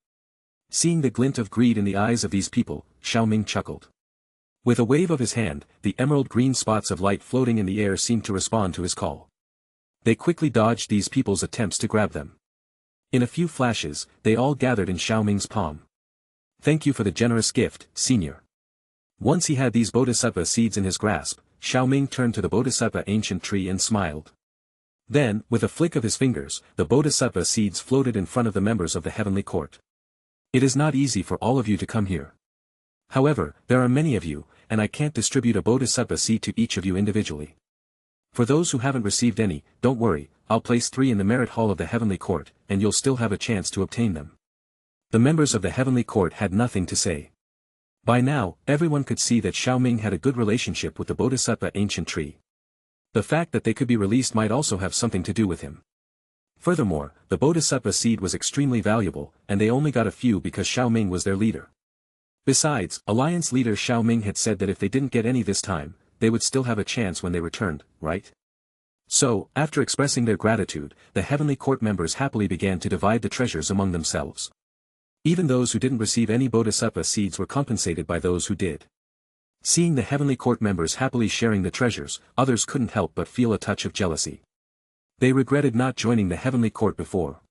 Seeing the glint of greed in the eyes of these people, Xiao Ming chuckled. With a wave of his hand, the emerald green spots of light floating in the air seemed to respond to his call. They quickly dodged these people's attempts to grab them. In a few flashes, they all gathered in Xiao Ming's palm. Thank you for the generous gift, Senior. Once he had these Bodhisattva seeds in his grasp, Xiao Ming turned to the Bodhisattva ancient tree and smiled. Then, with a flick of his fingers, the Bodhisattva seeds floated in front of the members of the heavenly court. It is not easy for all of you to come here. However, there are many of you, and I can't distribute a Bodhisattva seed to each of you individually. For those who haven't received any, don't worry, I'll place 3 in the merit hall of the heavenly court, and you'll still have a chance to obtain them. The members of the heavenly court had nothing to say. By now, everyone could see that Xiao Ming had a good relationship with the Bodhisattva ancient tree. The fact that they could be released might also have something to do with him. Furthermore, the Bodhisattva seed was extremely valuable, and they only got a few because Xiao Ming was their leader. Besides, Alliance leader Xiao Ming had said that if they didn't get any this time, they would still have a chance when they returned, right? So, after expressing their gratitude, the heavenly court members happily began to divide the treasures among themselves. Even those who didn't receive any Bodhisattva seeds were compensated by those who did. Seeing the heavenly court members happily sharing the treasures, others couldn't help but feel a touch of jealousy. They regretted not joining the heavenly court before.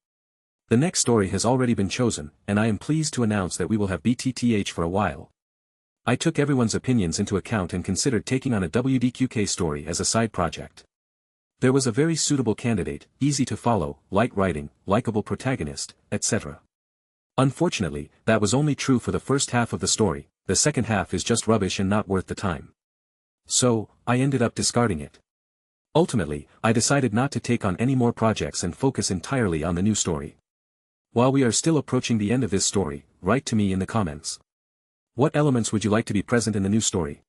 The next story has already been chosen, and I am pleased to announce that we will have BTTH for a while. I took everyone's opinions into account and considered taking on a WDQK story as a side project. There was a very suitable candidate, easy to follow, light writing, likable protagonist, etc. Unfortunately, that was only true for the first half of the story, the second half is just rubbish and not worth the time. So, I ended up discarding it. Ultimately, I decided not to take on any more projects and focus entirely on the new story. While we are still approaching the end of this story, write to me in the comments. What elements would you like to be present in the new story?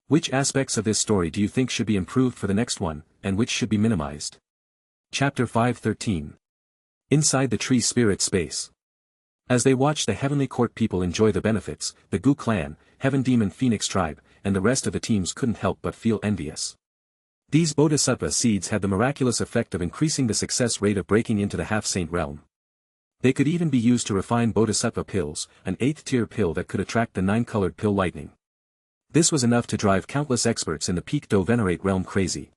Which aspects of this story do you think should be improved for the next one, and which should be minimized? Chapter 5:13. Inside the Tree Spirit Space. As they watched the Heavenly Court people enjoy the benefits, the Gu clan, Heaven Demon Phoenix tribe, and the rest of the teams couldn't help but feel envious. These Bodhisattva seeds had the miraculous effect of increasing the success rate of breaking into the half-saint realm. They could even be used to refine Bodhisattva pills, an 8th-tier pill that could attract the 9-colored pill lightning. This was enough to drive countless experts in the Peak Do Venerate realm crazy.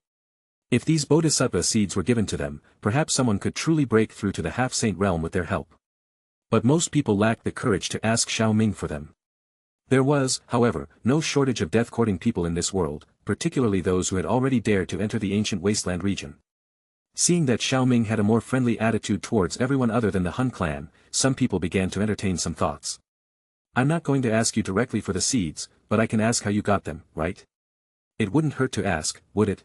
If these Bodhisattva seeds were given to them, perhaps someone could truly break through to the half-saint realm with their help. But most people lacked the courage to ask Xiao Ming for them. There was, however, no shortage of death-courting people in this world, particularly those who had already dared to enter the ancient wasteland region. Seeing that Xiao Ming had a more friendly attitude towards everyone other than the Hun clan, some people began to entertain some thoughts. I'm not going to ask you directly for the seeds, but I can ask how you got them, right? It wouldn't hurt to ask, would it?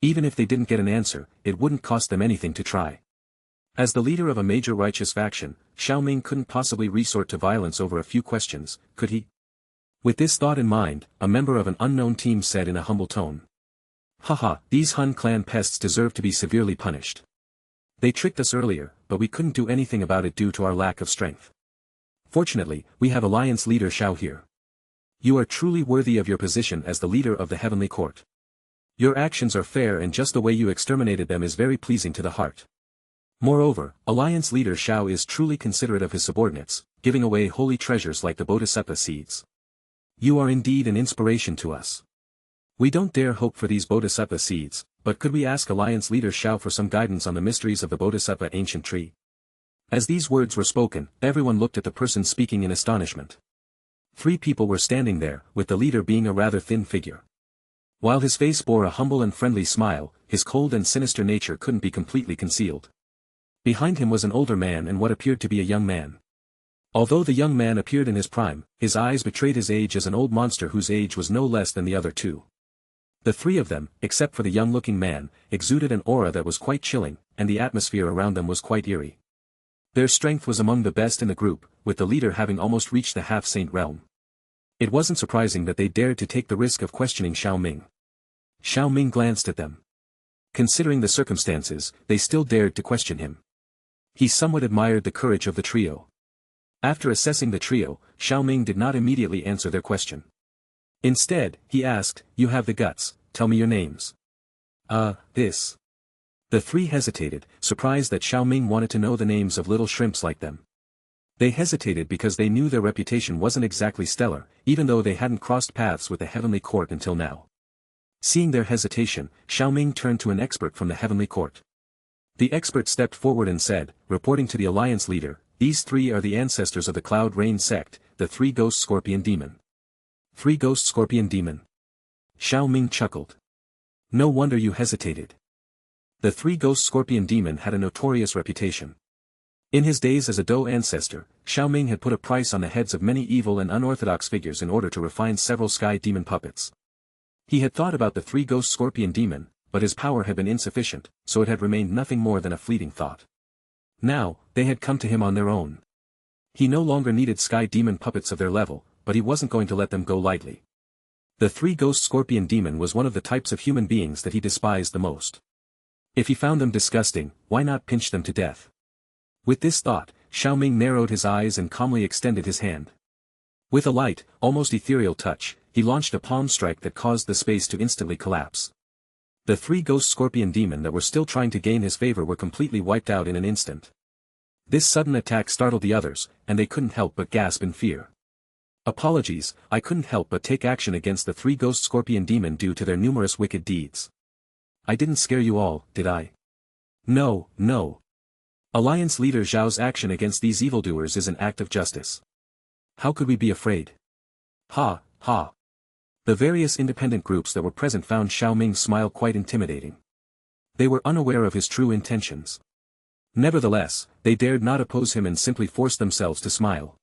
Even if they didn't get an answer, it wouldn't cost them anything to try. As the leader of a major righteous faction, Xiao Ming couldn't possibly resort to violence over a few questions, could he? With this thought in mind, a member of an unknown team said in a humble tone. Haha, these Hun clan pests deserve to be severely punished. They tricked us earlier, but we couldn't do anything about it due to our lack of strength. Fortunately, we have Alliance leader Xiao here. You are truly worthy of your position as the leader of the Heavenly Court. Your actions are fair and just the way you exterminated them is very pleasing to the heart. Moreover, Alliance leader Xiao is truly considerate of his subordinates, giving away holy treasures like the Bodhisattva seeds. You are indeed an inspiration to us. We don't dare hope for these Bodhisattva seeds, but could we ask Alliance leader Xiao for some guidance on the mysteries of the Bodhisattva ancient tree? As these words were spoken, everyone looked at the person speaking in astonishment. 3 people were standing there, with the leader being a rather thin figure. While his face bore a humble and friendly smile, his cold and sinister nature couldn't be completely concealed. Behind him was an older man and what appeared to be a young man. Although the young man appeared in his prime, his eyes betrayed his age as an old monster whose age was no less than the other 2. The 3 of them, except for the young-looking man, exuded an aura that was quite chilling, and the atmosphere around them was quite eerie. Their strength was among the best in the group, with the leader having almost reached the half-saint realm. It wasn't surprising that they dared to take the risk of questioning Xiao Ming. Xiao Ming glanced at them. Considering the circumstances, they still dared to question him. He somewhat admired the courage of the trio. After assessing the trio, Xiao Ming did not immediately answer their question. Instead, he asked, "You have the guts, tell me your names." This. The 3 hesitated, surprised that Xiao Ming wanted to know the names of little shrimps like them. They hesitated because they knew their reputation wasn't exactly stellar, even though they hadn't crossed paths with the Heavenly Court until now. Seeing their hesitation, Xiao Ming turned to an expert from the Heavenly Court. The expert stepped forward and said, reporting to the Alliance leader, "These 3 are the ancestors of the Cloud Rain sect, the 3 Ghost Scorpion Demon." 3 Ghost Scorpion Demon. Xiao Ming chuckled. No wonder you hesitated. The 3 Ghost Scorpion Demon had a notorious reputation. In his days as a Dou ancestor, Xiao Ming had put a price on the heads of many evil and unorthodox figures in order to refine several sky demon puppets. He had thought about the 3 Ghost Scorpion Demon, but his power had been insufficient, so it had remained nothing more than a fleeting thought. Now, they had come to him on their own. He no longer needed sky demon puppets of their level, but he wasn't going to let them go lightly. The 3 Ghost Scorpion Demon was one of the types of human beings that he despised the most. If he found them disgusting, why not pinch them to death? With this thought, Xiao Ming narrowed his eyes and calmly extended his hand. With a light, almost ethereal touch, he launched a palm strike that caused the space to instantly collapse. The 3 Ghost Scorpion Demon that were still trying to gain his favor were completely wiped out in an instant. This sudden attack startled the others, and they couldn't help but gasp in fear. Apologies, I couldn't help but take action against the 3 Ghost Scorpion Demon due to their numerous wicked deeds. I didn't scare you all, did I? No, no. Alliance leader Zhao's action against these evildoers is an act of justice. How could we be afraid? Ha, ha. The various independent groups that were present found Xiao Ming's smile quite intimidating. They were unaware of his true intentions. Nevertheless, they dared not oppose him and simply forced themselves to smile.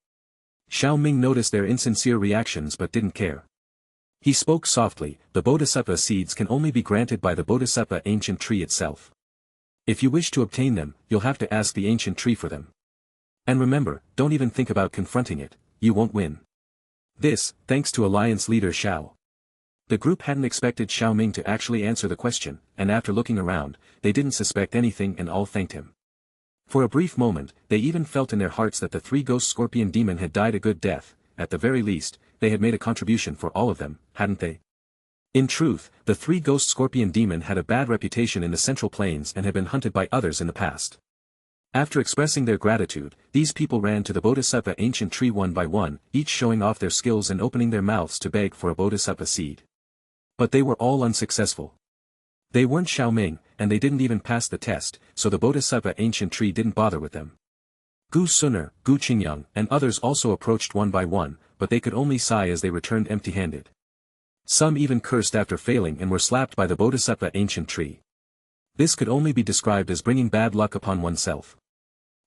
Xiao Ming noticed their insincere reactions but didn't care. He spoke softly, "The Bodhisattva seeds can only be granted by the Bodhisattva ancient tree itself. If you wish to obtain them, you'll have to ask the ancient tree for them. And remember, don't even think about confronting it, you won't win." This, thanks to Alliance leader Xiao. The group hadn't expected Xiao Ming to actually answer the question, and after looking around, they didn't suspect anything and all thanked him. For a brief moment, they even felt in their hearts that the 3 Ghost Scorpion Demon had died a good death. At the very least, they had made a contribution for all of them, hadn't they? In truth, the 3 Ghost Scorpion Demon had a bad reputation in the Central Plains and had been hunted by others in the past. After expressing their gratitude, these people ran to the Bodhisattva ancient tree one by one, each showing off their skills and opening their mouths to beg for a Bodhisattva seed. But they were all unsuccessful. They weren't Xiao Ming, and they didn't even pass the test, so the Bodhisattva ancient tree didn't bother with them. Gu Suner, Gu Qingyang, and others also approached one by one, but they could only sigh as they returned empty-handed. Some even cursed after failing and were slapped by the Bodhisattva ancient tree. This could only be described as bringing bad luck upon oneself.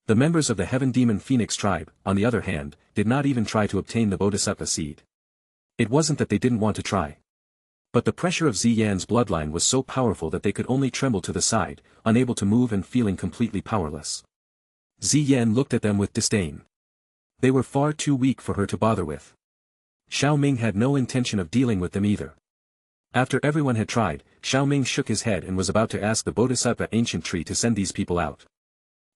The members of the Heaven Demon Phoenix tribe, on the other hand, did not even try to obtain the Bodhisattva seed. It wasn't that they didn't want to try. But the pressure of Ziyan's bloodline was so powerful that they could only tremble to the side, unable to move and feeling completely powerless. Ziyan looked at them with disdain. They were far too weak for her to bother with. Xiao Ming had no intention of dealing with them either. After everyone had tried, Xiao Ming shook his head and was about to ask the Bodhisattva ancient tree to send these people out.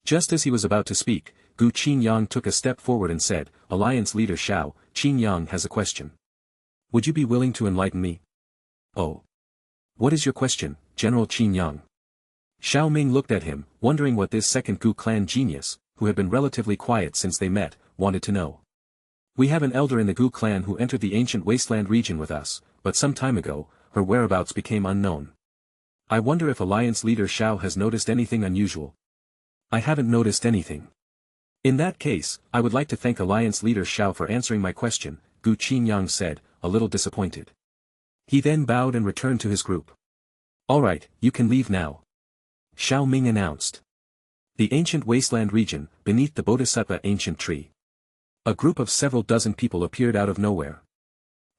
Just as he was about to speak, Gu Qinyang took a step forward and said, "Alliance leader Xiao, Qinyang has a question. Would you be willing to enlighten me?" "Oh. What is your question, General Qinyang?" Xiao Ming looked at him, wondering what this second Gu clan genius, who had been relatively quiet since they met, wanted to know. "We have an elder in the Gu clan who entered the ancient wasteland region with us, but some time ago, her whereabouts became unknown. I wonder if Alliance leader Xiao has noticed anything unusual." "I haven't noticed anything." "In that case, I would like to thank Alliance leader Xiao for answering my question," Gu Qinyang said, a little disappointed. He then bowed and returned to his group. "All right, you can leave now," Xiao Ming announced. The ancient wasteland region, beneath the Bodhisattva ancient tree. A group of several dozen people appeared out of nowhere.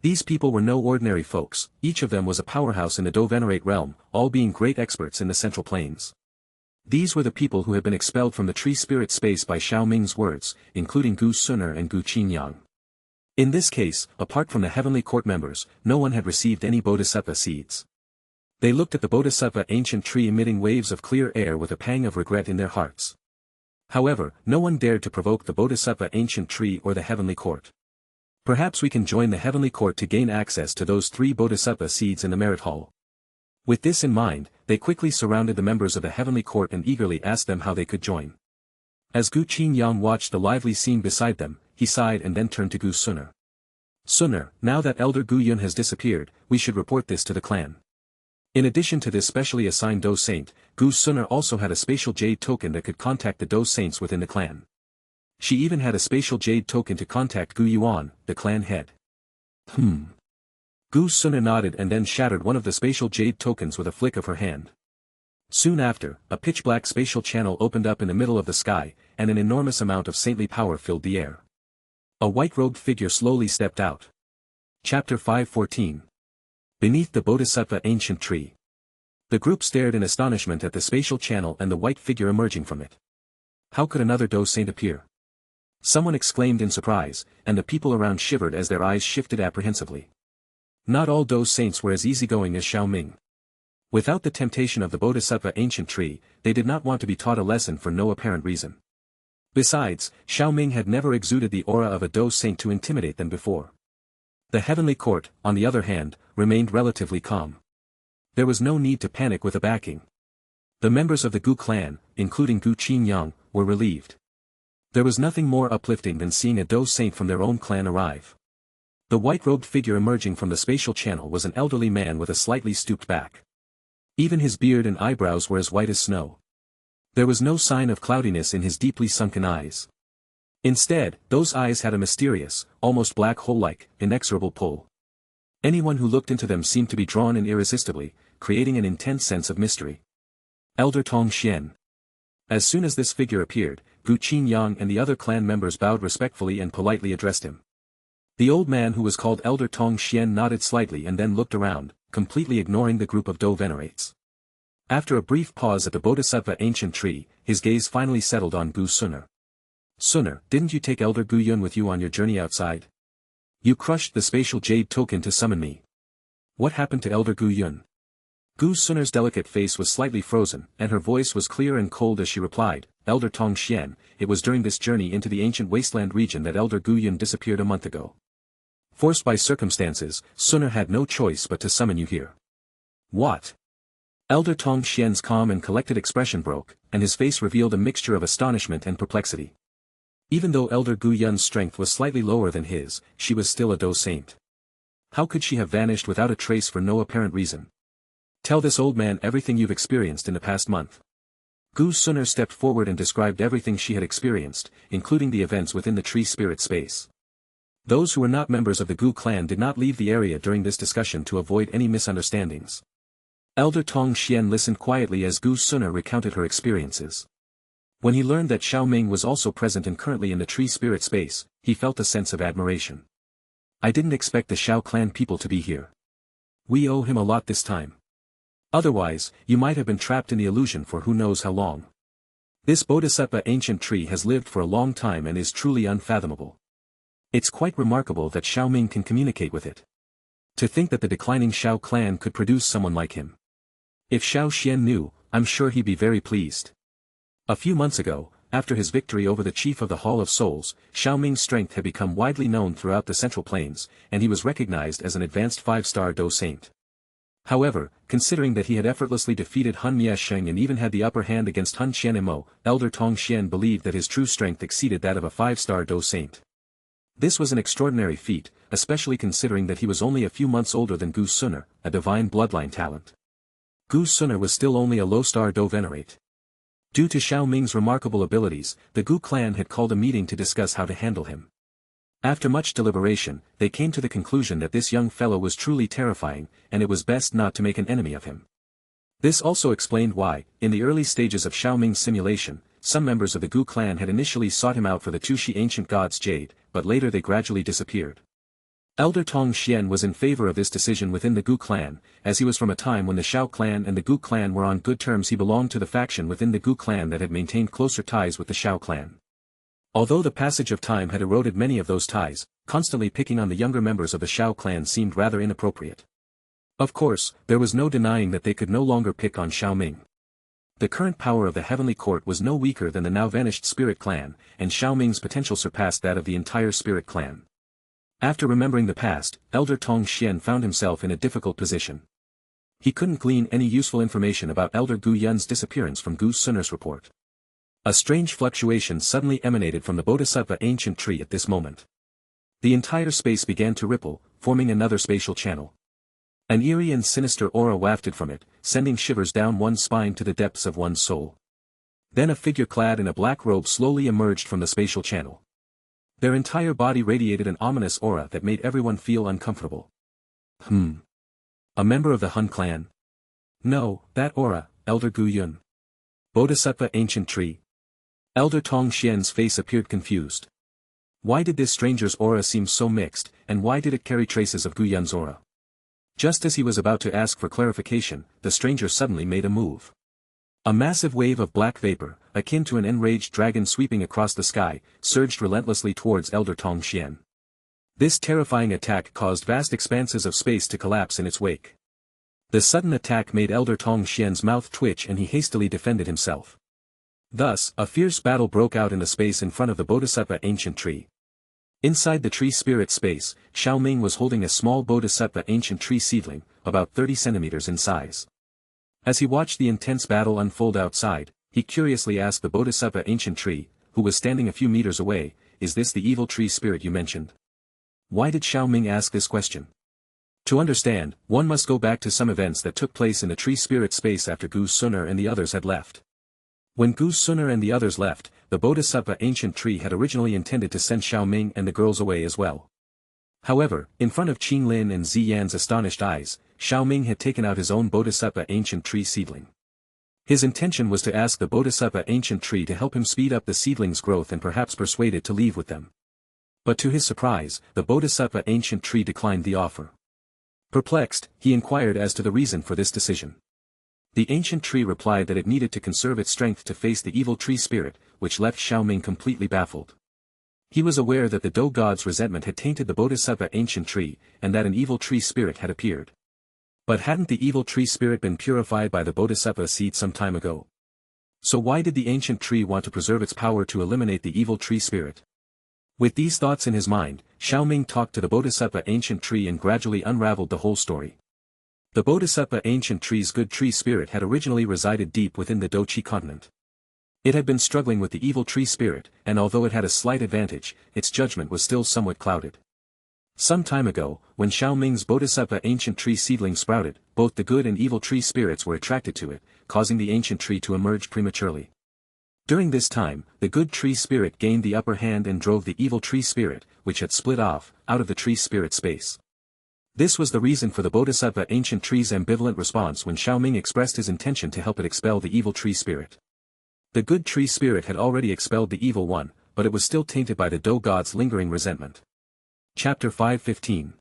These people were no ordinary folks, each of them was a powerhouse in the Do Venerate realm, all being great experts in the Central Plains. These were the people who had been expelled from the tree spirit space by Xiao Ming's words, including Gu Suner and Gu Qinyang. In this case, apart from the heavenly court members, no one had received any Bodhisattva seeds. They looked at the Bodhisattva ancient tree emitting waves of clear air with a pang of regret in their hearts. However, no one dared to provoke the Bodhisattva ancient tree or the heavenly court. "Perhaps we can join the heavenly court to gain access to those 3 Bodhisattva seeds in the merit hall." With this in mind, they quickly surrounded the members of the heavenly court and eagerly asked them how they could join. As Gu Qinyang watched the lively scene beside them, he sighed and then turned to Gu Suner. "Suner, now that Elder Gu Yun has disappeared, we should report this to the clan." In addition to this specially assigned Do Saint, Gu Suner also had a spatial jade token that could contact the Do Saints within the clan. She even had a spatial jade token to contact Gu Yuan, the clan head. Gu Suner nodded and then shattered one of the spatial jade tokens with a flick of her hand. Soon after, a pitch-black spatial channel opened up in the middle of the sky, and an enormous amount of saintly power filled the air. A white-robed figure slowly stepped out. Chapter 514. Beneath the Bodhisattva ancient tree. The group stared in astonishment at the spatial channel and the white figure emerging from it. How could another Do Saint appear? Someone exclaimed in surprise, and the people around shivered as their eyes shifted apprehensively. Not all Do Saints were as easygoing as Xiao Ming. Without the temptation of the Bodhisattva ancient tree, they did not want to be taught a lesson for no apparent reason. Besides, Xiao Ming had never exuded the aura of a Do Saint to intimidate them before. The heavenly court, on the other hand, remained relatively calm. There was no need to panic with a backing. The members of the Gu clan, including Gu Qinyang, were relieved. There was nothing more uplifting than seeing a Do Saint from their own clan arrive. The white-robed figure emerging from the spatial channel was an elderly man with a slightly stooped back. Even his beard and eyebrows were as white as snow. There was no sign of cloudiness in his deeply sunken eyes. Instead, those eyes had a mysterious, almost black hole-like, inexorable pull. Anyone who looked into them seemed to be drawn in irresistibly, creating an intense sense of mystery. Elder Tong Xian. As soon as this figure appeared, Gu Qinyang and the other clan members bowed respectfully and politely addressed him. The old man who was called Elder Tong Xian nodded slightly and then looked around, completely ignoring the group of Do Venerates. After a brief pause at the Bodhisattva ancient tree, his gaze finally settled on Gu Suner. "Suner, didn't you take Elder Gu Yun with you on your journey outside? You crushed the spatial jade token to summon me. What happened to Elder Gu Yun?" Gu Suner's delicate face was slightly frozen, and her voice was clear and cold as she replied, "Elder Tong Xian, it was during this journey into the ancient wasteland region that Elder Gu Yun disappeared a month ago. Forced by circumstances, Suner had no choice but to summon you here." "What?" Elder Tong Xian's calm and collected expression broke, and his face revealed a mixture of astonishment and perplexity. Even though Elder Gu Yun's strength was slightly lower than his, she was still a Do Saint. How could she have vanished without a trace for no apparent reason? "Tell this old man everything you've experienced in the past month." Gu Suner stepped forward and described everything she had experienced, including the events within the tree spirit space. Those who were not members of the Gu clan did not leave the area during this discussion to avoid any misunderstandings. Elder Tong Xian listened quietly as Gu Sun'er recounted her experiences. When he learned that Xiao Ming was also present and currently in the tree spirit space, he felt a sense of admiration. I didn't expect the Xiao clan people to be here. We owe him a lot this time. Otherwise, you might have been trapped in the illusion for who knows how long. This Bodhisattva ancient tree has lived for a long time and is truly unfathomable. It's quite remarkable that Xiao Ming can communicate with it. To think that the declining Xiao clan could produce someone like him. If Xiao Xian knew, I'm sure he'd be very pleased. A few months ago, after his victory over the chief of the Hall of Souls, Xiao Ming's strength had become widely known throughout the Central Plains, and he was recognized as an advanced 5-star Do Saint. However, considering that he had effortlessly defeated Hun Miesheng and even had the upper hand against Hun Qianemo, Elder Tong Xian believed that his true strength exceeded that of a 5-star Do Saint. This was an extraordinary feat, especially considering that he was only a few months older than Gu Sun'er, a divine bloodline talent. Gu Sun'er was still only a low-star Do Venerate. Due to Xiao Ming's remarkable abilities, the Gu clan had called a meeting to discuss how to handle him. After much deliberation, they came to the conclusion that this young fellow was truly terrifying, and it was best not to make an enemy of him. This also explained why, in the early stages of Xiao Ming's simulation, some members of the Gu clan had initially sought him out for the Tushi ancient god's jade, but later they gradually disappeared. Elder Tong Xian was in favor of this decision within the Gu clan, as he was from a time when the Xiao clan and the Gu clan were on good terms. He belonged to the faction within the Gu clan that had maintained closer ties with the Xiao clan. Although the passage of time had eroded many of those ties, constantly picking on the younger members of the Xiao clan seemed rather inappropriate. Of course, there was no denying that they could no longer pick on Xiao Ming. The current power of the Heavenly Court was no weaker than the now vanished Spirit clan, and Xiao Ming's potential surpassed that of the entire Spirit clan. After remembering the past, Elder Tong Xian found himself in a difficult position. He couldn't glean any useful information about Elder Gu Yun's disappearance from Gu Sun'er's report. A strange fluctuation suddenly emanated from the Bodhisattva ancient tree at this moment. The entire space began to ripple, forming another spatial channel. An eerie and sinister aura wafted from it, sending shivers down one's spine to the depths of one's soul. Then a figure clad in a black robe slowly emerged from the spatial channel. Their entire body radiated an ominous aura that made everyone feel uncomfortable. A member of the Hun clan? No, that aura, Elder Gu Yun. Bodhisattva ancient tree. Elder Tong Xian's face appeared confused. Why did this stranger's aura seem so mixed, and why did it carry traces of Gu Yun's aura? Just as he was about to ask for clarification, the stranger suddenly made a move. A massive wave of black vapor, akin to an enraged dragon sweeping across the sky, surged relentlessly towards Elder Tong Xian. This terrifying attack caused vast expanses of space to collapse in its wake. The sudden attack made Elder Tong Xian's mouth twitch and he hastily defended himself. Thus, a fierce battle broke out in the space in front of the Bodhisattva ancient tree. Inside the tree spirit space, Xiao Ming was holding a small Bodhisattva ancient tree seedling, about 30 centimeters in size. As he watched the intense battle unfold outside, he curiously asked the Bodhisattva ancient tree, who was standing a few meters away, "Is this the evil tree spirit you mentioned?" Why did Xiao Ming ask this question? To understand, one must go back to some events that took place in the tree spirit space after Gu Sun'er and the others had left. When Gu Sun'er and the others left, the Bodhisattva ancient tree had originally intended to send Xiao Ming and the girls away as well. However, in front of Qin Lin and Ziyan's astonished eyes, Xiao Ming had taken out his own Bodhisattva ancient tree seedling. His intention was to ask the Bodhisattva ancient tree to help him speed up the seedling's growth and perhaps persuade it to leave with them. But to his surprise, the Bodhisattva ancient tree declined the offer. Perplexed, he inquired as to the reason for this decision. The ancient tree replied that it needed to conserve its strength to face the evil tree spirit, which left Xiao Ming completely baffled. He was aware that the Do god's resentment had tainted the Bodhisattva ancient tree, and that an evil tree spirit had appeared. But hadn't the evil tree spirit been purified by the Bodhisattva seed some time ago? So why did the ancient tree want to preserve its power to eliminate the evil tree spirit? With these thoughts in his mind, Xiao Ming talked to the Bodhisattva ancient tree and gradually unraveled the whole story. The Bodhisattva ancient tree's good tree spirit had originally resided deep within the Do-Chi continent. It had been struggling with the evil tree spirit, and although it had a slight advantage, its judgment was still somewhat clouded. Some time ago, when Xiao Ming's Bodhisattva ancient tree seedling sprouted, both the good and evil tree spirits were attracted to it, causing the ancient tree to emerge prematurely. During this time, the good tree spirit gained the upper hand and drove the evil tree spirit, which had split off, out of the tree spirit space. This was the reason for the Bodhisattva ancient tree's ambivalent response when Xiao Ming expressed his intention to help it expel the evil tree spirit. The good tree spirit had already expelled the evil one, but it was still tainted by the Do god's lingering resentment. Chapter 5:15.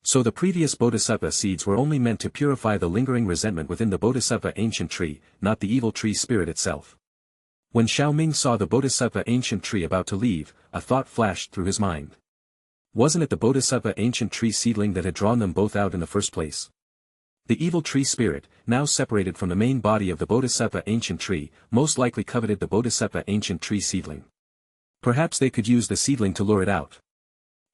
So the previous Bodhisattva seeds were only meant to purify the lingering resentment within the Bodhisattva ancient tree, not the evil tree spirit itself. When Xiao Ming saw the Bodhisattva ancient tree about to leave, a thought flashed through his mind. Wasn't it the Bodhisattva ancient tree seedling that had drawn them both out in the first place? The evil tree spirit, now separated from the main body of the Bodhisattva ancient tree, most likely coveted the Bodhisattva ancient tree seedling. Perhaps they could use the seedling to lure it out.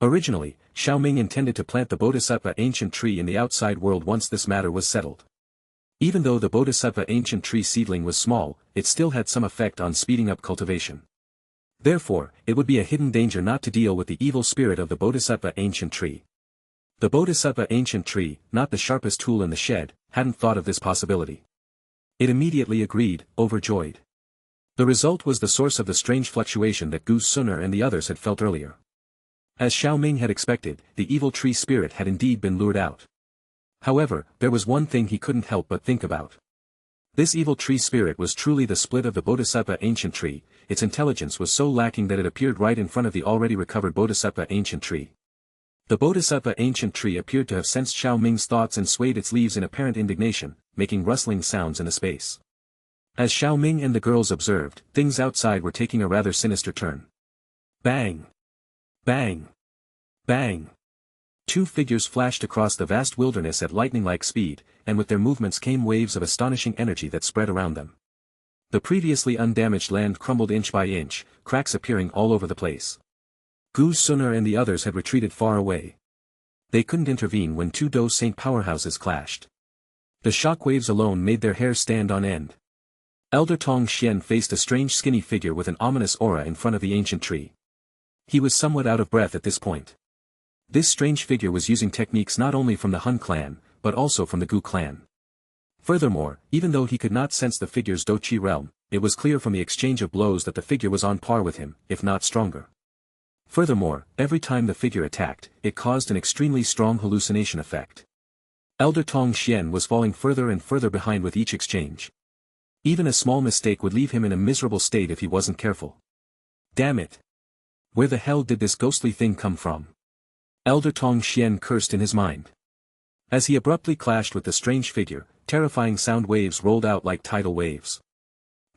Originally, Xiao Ming intended to plant the Bodhisattva ancient tree in the outside world once this matter was settled. Even though the Bodhisattva ancient tree seedling was small, it still had some effect on speeding up cultivation. Therefore, it would be a hidden danger not to deal with the evil spirit of the Bodhisattva ancient tree. The Bodhisattva ancient tree, not the sharpest tool in the shed, hadn't thought of this possibility. It immediately agreed, overjoyed. The result was the source of the strange fluctuation that Gu Suner and the others had felt earlier. As Xiao Ming had expected, the evil tree spirit had indeed been lured out. However, there was one thing he couldn't help but think about. This evil tree spirit was truly the split of the Bodhisattva ancient tree. Its intelligence was so lacking that it appeared right in front of the already recovered Bodhisattva ancient tree. The Bodhisattva ancient tree appeared to have sensed Xiao Ming's thoughts and swayed its leaves in apparent indignation, making rustling sounds in the space. As Xiao Ming and the girls observed, things outside were taking a rather sinister turn. Bang! Bang! Bang! Two figures flashed across the vast wilderness at lightning-like speed, and with their movements came waves of astonishing energy that spread around them. The previously undamaged land crumbled inch by inch, cracks appearing all over the place. Gu Suner and the others had retreated far away. They couldn't intervene when two Do Saint powerhouses clashed. The shock waves alone made their hair stand on end. Elder Tong Xian faced a strange skinny figure with an ominous aura in front of the ancient tree. He was somewhat out of breath at this point. This strange figure was using techniques not only from the Hun clan, but also from the Gu clan. Furthermore, even though he could not sense the figure's Do Qi realm, it was clear from the exchange of blows that the figure was on par with him, if not stronger. Furthermore, every time the figure attacked, it caused an extremely strong hallucination effect. Elder Tong Xian was falling further and further behind with each exchange. Even a small mistake would leave him in a miserable state if he wasn't careful. Damn it! Where the hell did this ghostly thing come from? Elder Tong Xian cursed in his mind. As he abruptly clashed with the strange figure, terrifying sound waves rolled out like tidal waves.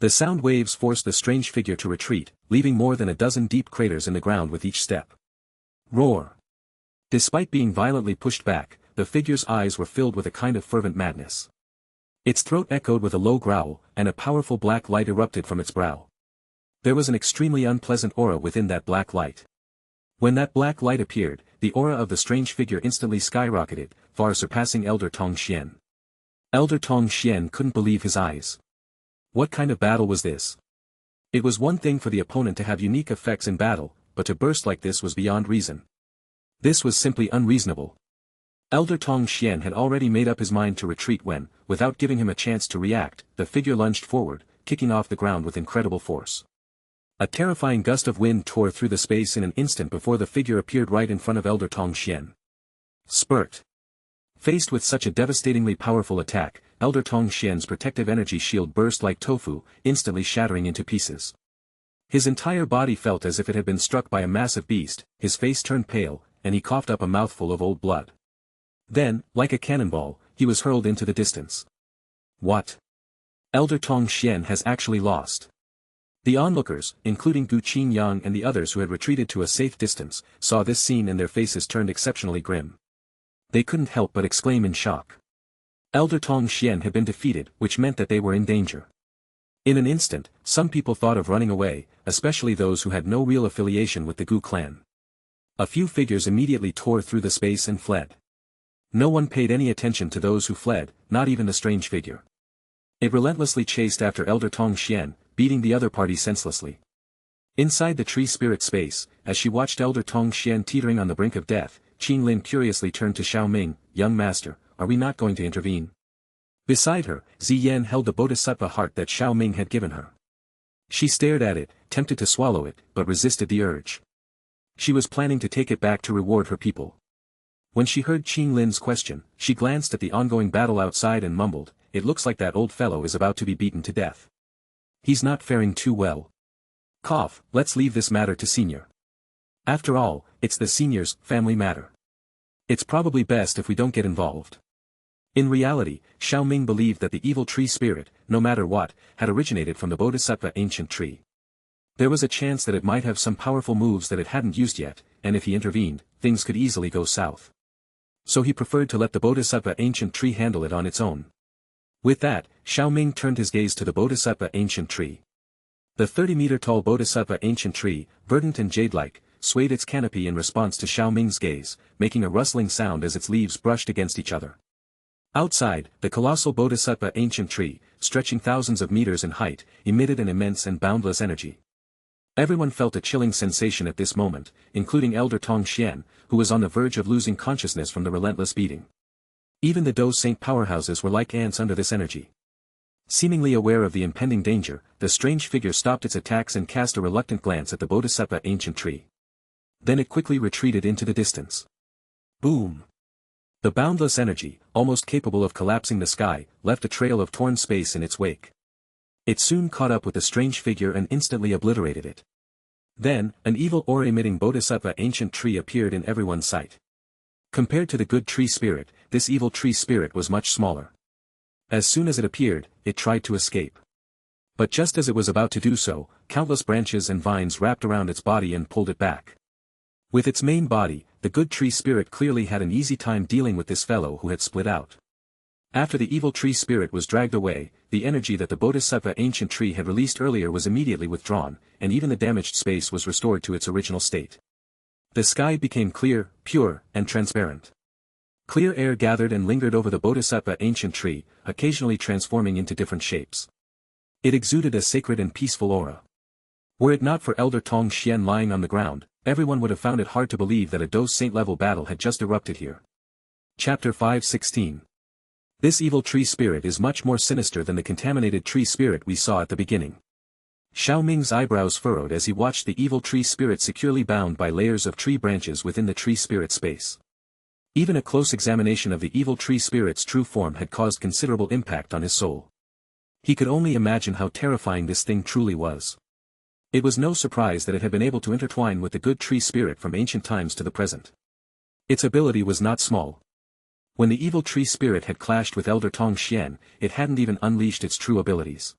The sound waves forced the strange figure to retreat, leaving more than a dozen deep craters in the ground with each step. Roar! Despite being violently pushed back, the figure's eyes were filled with a kind of fervent madness. Its throat echoed with a low growl, and a powerful black light erupted from its brow. There was an extremely unpleasant aura within that black light. When that black light appeared, the aura of the strange figure instantly skyrocketed, far surpassing Elder Tong Xian. Elder Tong Xian couldn't believe his eyes. What kind of battle was this? It was one thing for the opponent to have unique effects in battle, but to burst like this was beyond reason. This was simply unreasonable. Elder Tong Xian had already made up his mind to retreat when, without giving him a chance to react, the figure lunged forward, kicking off the ground with incredible force. A terrifying gust of wind tore through the space in an instant before the figure appeared right in front of Elder Tong Xian. Spurt! Faced with such a devastatingly powerful attack, Elder Tong Xian's protective energy shield burst like tofu, instantly shattering into pieces. His entire body felt as if it had been struck by a massive beast, his face turned pale, and he coughed up a mouthful of old blood. Then, like a cannonball, he was hurled into the distance. What? Elder Tong Xian has actually lost. The onlookers, including Gu Qingyang and the others who had retreated to a safe distance, saw this scene and their faces turned exceptionally grim. They couldn't help but exclaim in shock. Elder Tong Xian had been defeated, which meant that they were in danger. In an instant, some people thought of running away, especially those who had no real affiliation with the Gu clan. A few figures immediately tore through the space and fled. No one paid any attention to those who fled, not even the strange figure. It relentlessly chased after Elder Tong Xian, beating the other party senselessly. Inside the tree spirit space, as she watched Elder Tong Xian teetering on the brink of death, Qin Lin curiously turned to Xiao Ming, "Young master, are we not going to intervene?" Beside her, Ziyan held the bodhisattva heart that Xiao Ming had given her. She stared at it, tempted to swallow it, but resisted the urge. She was planning to take it back to reward her people. When she heard Qing Lin's question, she glanced at the ongoing battle outside and mumbled, "It looks like that old fellow is about to be beaten to death. He's not faring too well. Cough, let's leave this matter to Senior. After all, it's the Senior's family matter. It's probably best if we don't get involved." In reality, Xiao Ming believed that the evil tree spirit, no matter what, had originated from the Bodhisattva ancient tree. There was a chance that it might have some powerful moves that it hadn't used yet, and if he intervened, things could easily go south. So he preferred to let the Bodhisattva ancient tree handle it on its own. With that, Xiao Ming turned his gaze to the Bodhisattva ancient tree. The 30-meter-tall Bodhisattva ancient tree, verdant and jade-like, swayed its canopy in response to Xiao Ming's gaze, making a rustling sound as its leaves brushed against each other. Outside, the colossal Bodhisattva ancient tree, stretching thousands of meters in height, emitted an immense and boundless energy. Everyone felt a chilling sensation at this moment, including Elder Tong Xian, who was on the verge of losing consciousness from the relentless beating. Even the Do Saint powerhouses were like ants under this energy. Seemingly aware of the impending danger, the strange figure stopped its attacks and cast a reluctant glance at the Bodhisattva ancient tree. Then it quickly retreated into the distance. Boom! The boundless energy, almost capable of collapsing the sky, left a trail of torn space in its wake. It soon caught up with the strange figure and instantly obliterated it. Then, an evil aura-emitting Bodhisattva ancient tree appeared in everyone's sight. Compared to the good tree spirit, this evil tree spirit was much smaller. As soon as it appeared, it tried to escape. But just as it was about to do so, countless branches and vines wrapped around its body and pulled it back. With its main body, the good tree spirit clearly had an easy time dealing with this fellow who had split out. After the evil tree spirit was dragged away, the energy that the Bodhisattva ancient tree had released earlier was immediately withdrawn, and even the damaged space was restored to its original state. The sky became clear, pure, and transparent. Clear air gathered and lingered over the Bodhisattva ancient tree, occasionally transforming into different shapes. It exuded a sacred and peaceful aura. Were it not for Elder Tong Xian lying on the ground, everyone would have found it hard to believe that a Do Saint-level battle had just erupted here. Chapter 5:16. This evil tree spirit is much more sinister than the contaminated tree spirit we saw at the beginning. Xiao Ming's eyebrows furrowed as he watched the evil tree spirit securely bound by layers of tree branches within the tree spirit space. Even a close examination of the evil tree spirit's true form had caused considerable impact on his soul. He could only imagine how terrifying this thing truly was. It was no surprise that it had been able to intertwine with the good tree spirit from ancient times to the present. Its ability was not small. When the evil tree spirit had clashed with Elder Tong Xian, it hadn't even unleashed its true abilities.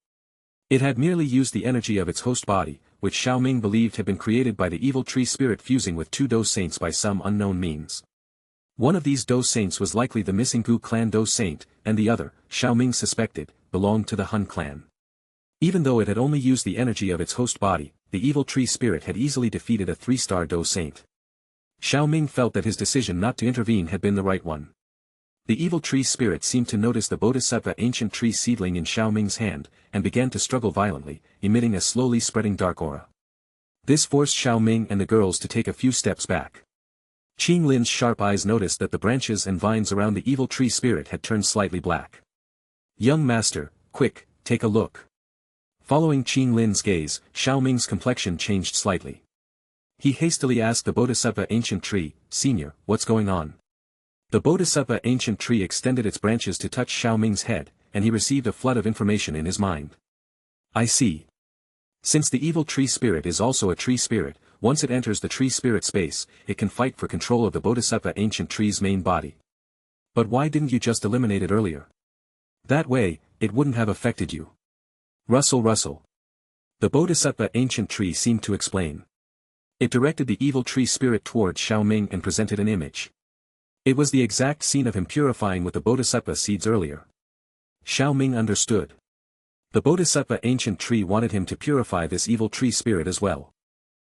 It had merely used the energy of its host body, which Xiao Ming believed had been created by the evil tree spirit fusing with two Do Saints by some unknown means. One of these Do Saints was likely the missing Gu clan Do Saint, and the other, Xiao Ming suspected, belonged to the Hun clan. Even though it had only used the energy of its host body, the evil tree spirit had easily defeated a 3-star Do Saint. Xiao Ming felt that his decision not to intervene had been the right one. The evil tree spirit seemed to notice the Bodhisattva ancient tree seedling in Xiao Ming's hand, and began to struggle violently, emitting a slowly spreading dark aura. This forced Xiao Ming and the girls to take a few steps back. Qing Lin's sharp eyes noticed that the branches and vines around the evil tree spirit had turned slightly black. "Young master, quick, take a look." Following Qing Lin's gaze, Xiao Ming's complexion changed slightly. He hastily asked the Bodhisattva ancient tree, "Senior, what's going on?" The Bodhisattva ancient tree extended its branches to touch Xiao Ming's head, and he received a flood of information in his mind. "I see. Since the evil tree spirit is also a tree spirit, once it enters the tree spirit space, it can fight for control of the Bodhisattva ancient tree's main body. But why didn't you just eliminate it earlier? That way, it wouldn't have affected you." Rustle rustle. The Bodhisattva ancient tree seemed to explain. It directed the evil tree spirit towards Xiao Ming and presented an image. It was the exact scene of him purifying with the Bodhisattva seeds earlier. Xiao Ming understood. The Bodhisattva ancient tree wanted him to purify this evil tree spirit as well.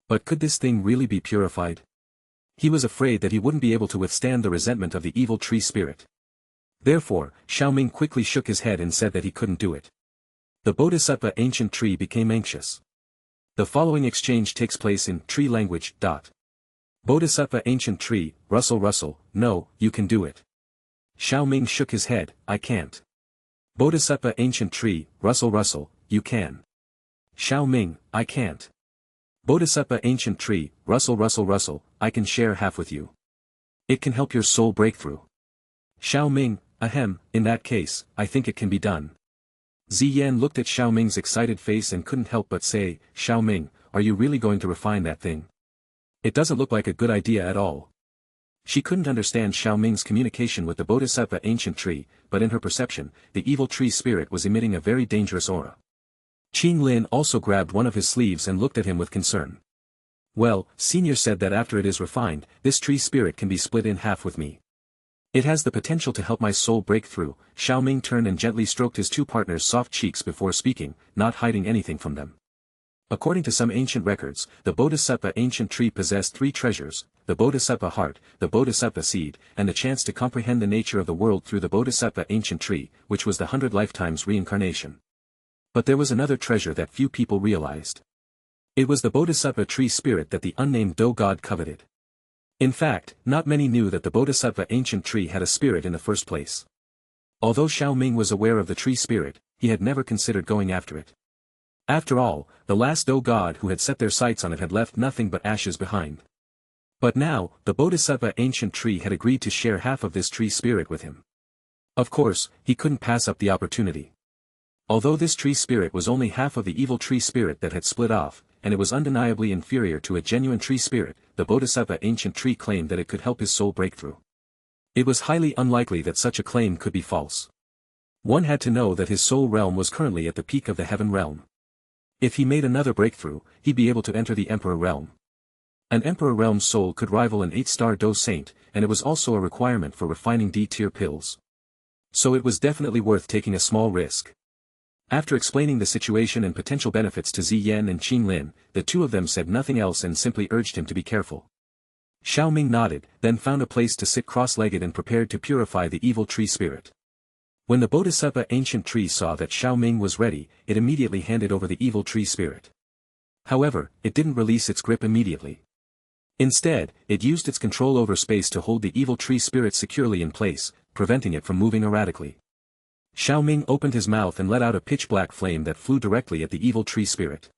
But could this thing really be purified? He was afraid that he wouldn't be able to withstand the resentment of the evil tree spirit. Therefore, Xiao Ming quickly shook his head and said that he couldn't do it. The Bodhisattva ancient tree became anxious. The following exchange takes place in tree language. Bodhisattva ancient tree, rustle rustle, no, you can do it. Xiao Ming shook his head, I can't. Bodhisattva ancient tree, rustle rustle, you can. Xiao Ming, I can't. Bodhisattva ancient tree, rustle rustle rustle, I can share half with you. It can help your soul breakthrough. Xiao Ming, ahem, in that case, I think it can be done. Ziyan looked at Xiao Ming's excited face and couldn't help but say, Xiao Ming, are you really going to refine that thing? It doesn't look like a good idea at all. She couldn't understand Xiao Ming's communication with the Bodhisattva ancient tree, but in her perception, the evil tree spirit was emitting a very dangerous aura. Qin Lin also grabbed one of his sleeves and looked at him with concern. Well, Senior said that after it is refined, this tree spirit can be split in half with me. It has the potential to help my soul break through. Xiao Ming turned and gently stroked his two partners' soft cheeks before speaking, not hiding anything from them. According to some ancient records, the Bodhisattva ancient tree possessed three treasures: the Bodhisattva heart, the Bodhisattva seed, and the chance to comprehend the nature of the world through the Bodhisattva ancient tree, which was the 100 lifetimes reincarnation. But there was another treasure that few people realized. It was the Bodhisattva tree spirit that the unnamed Do God coveted. In fact, not many knew that the Bodhisattva ancient tree had a spirit in the first place. Although Xiao Ming was aware of the tree spirit, he had never considered going after it. After all, the last Do God who had set their sights on it had left nothing but ashes behind. But now, the Bodhisattva ancient tree had agreed to share half of this tree spirit with him. Of course, he couldn't pass up the opportunity. Although this tree spirit was only half of the evil tree spirit that had split off, and it was undeniably inferior to a genuine tree spirit, the Bodhisattva ancient tree claimed that it could help his soul break through. It was highly unlikely that such a claim could be false. One had to know that his soul realm was currently at the peak of the heaven realm. If he made another breakthrough, he'd be able to enter the Emperor realm. An Emperor realm soul could rival an 8-star Do Saint, and it was also a requirement for refining D-tier pills. So it was definitely worth taking a small risk. After explaining the situation and potential benefits to Ziyan and Qin Lin, the two of them said nothing else and simply urged him to be careful. Xiao Ming nodded, then found a place to sit cross-legged and prepared to purify the evil tree spirit. When the Bodhisattva ancient tree saw that Xiao Ming was ready, it immediately handed over the evil tree spirit. However, it didn't release its grip immediately. Instead, it used its control over space to hold the evil tree spirit securely in place, preventing it from moving erratically. Xiao Ming opened his mouth and let out a pitch-black flame that flew directly at the evil tree spirit.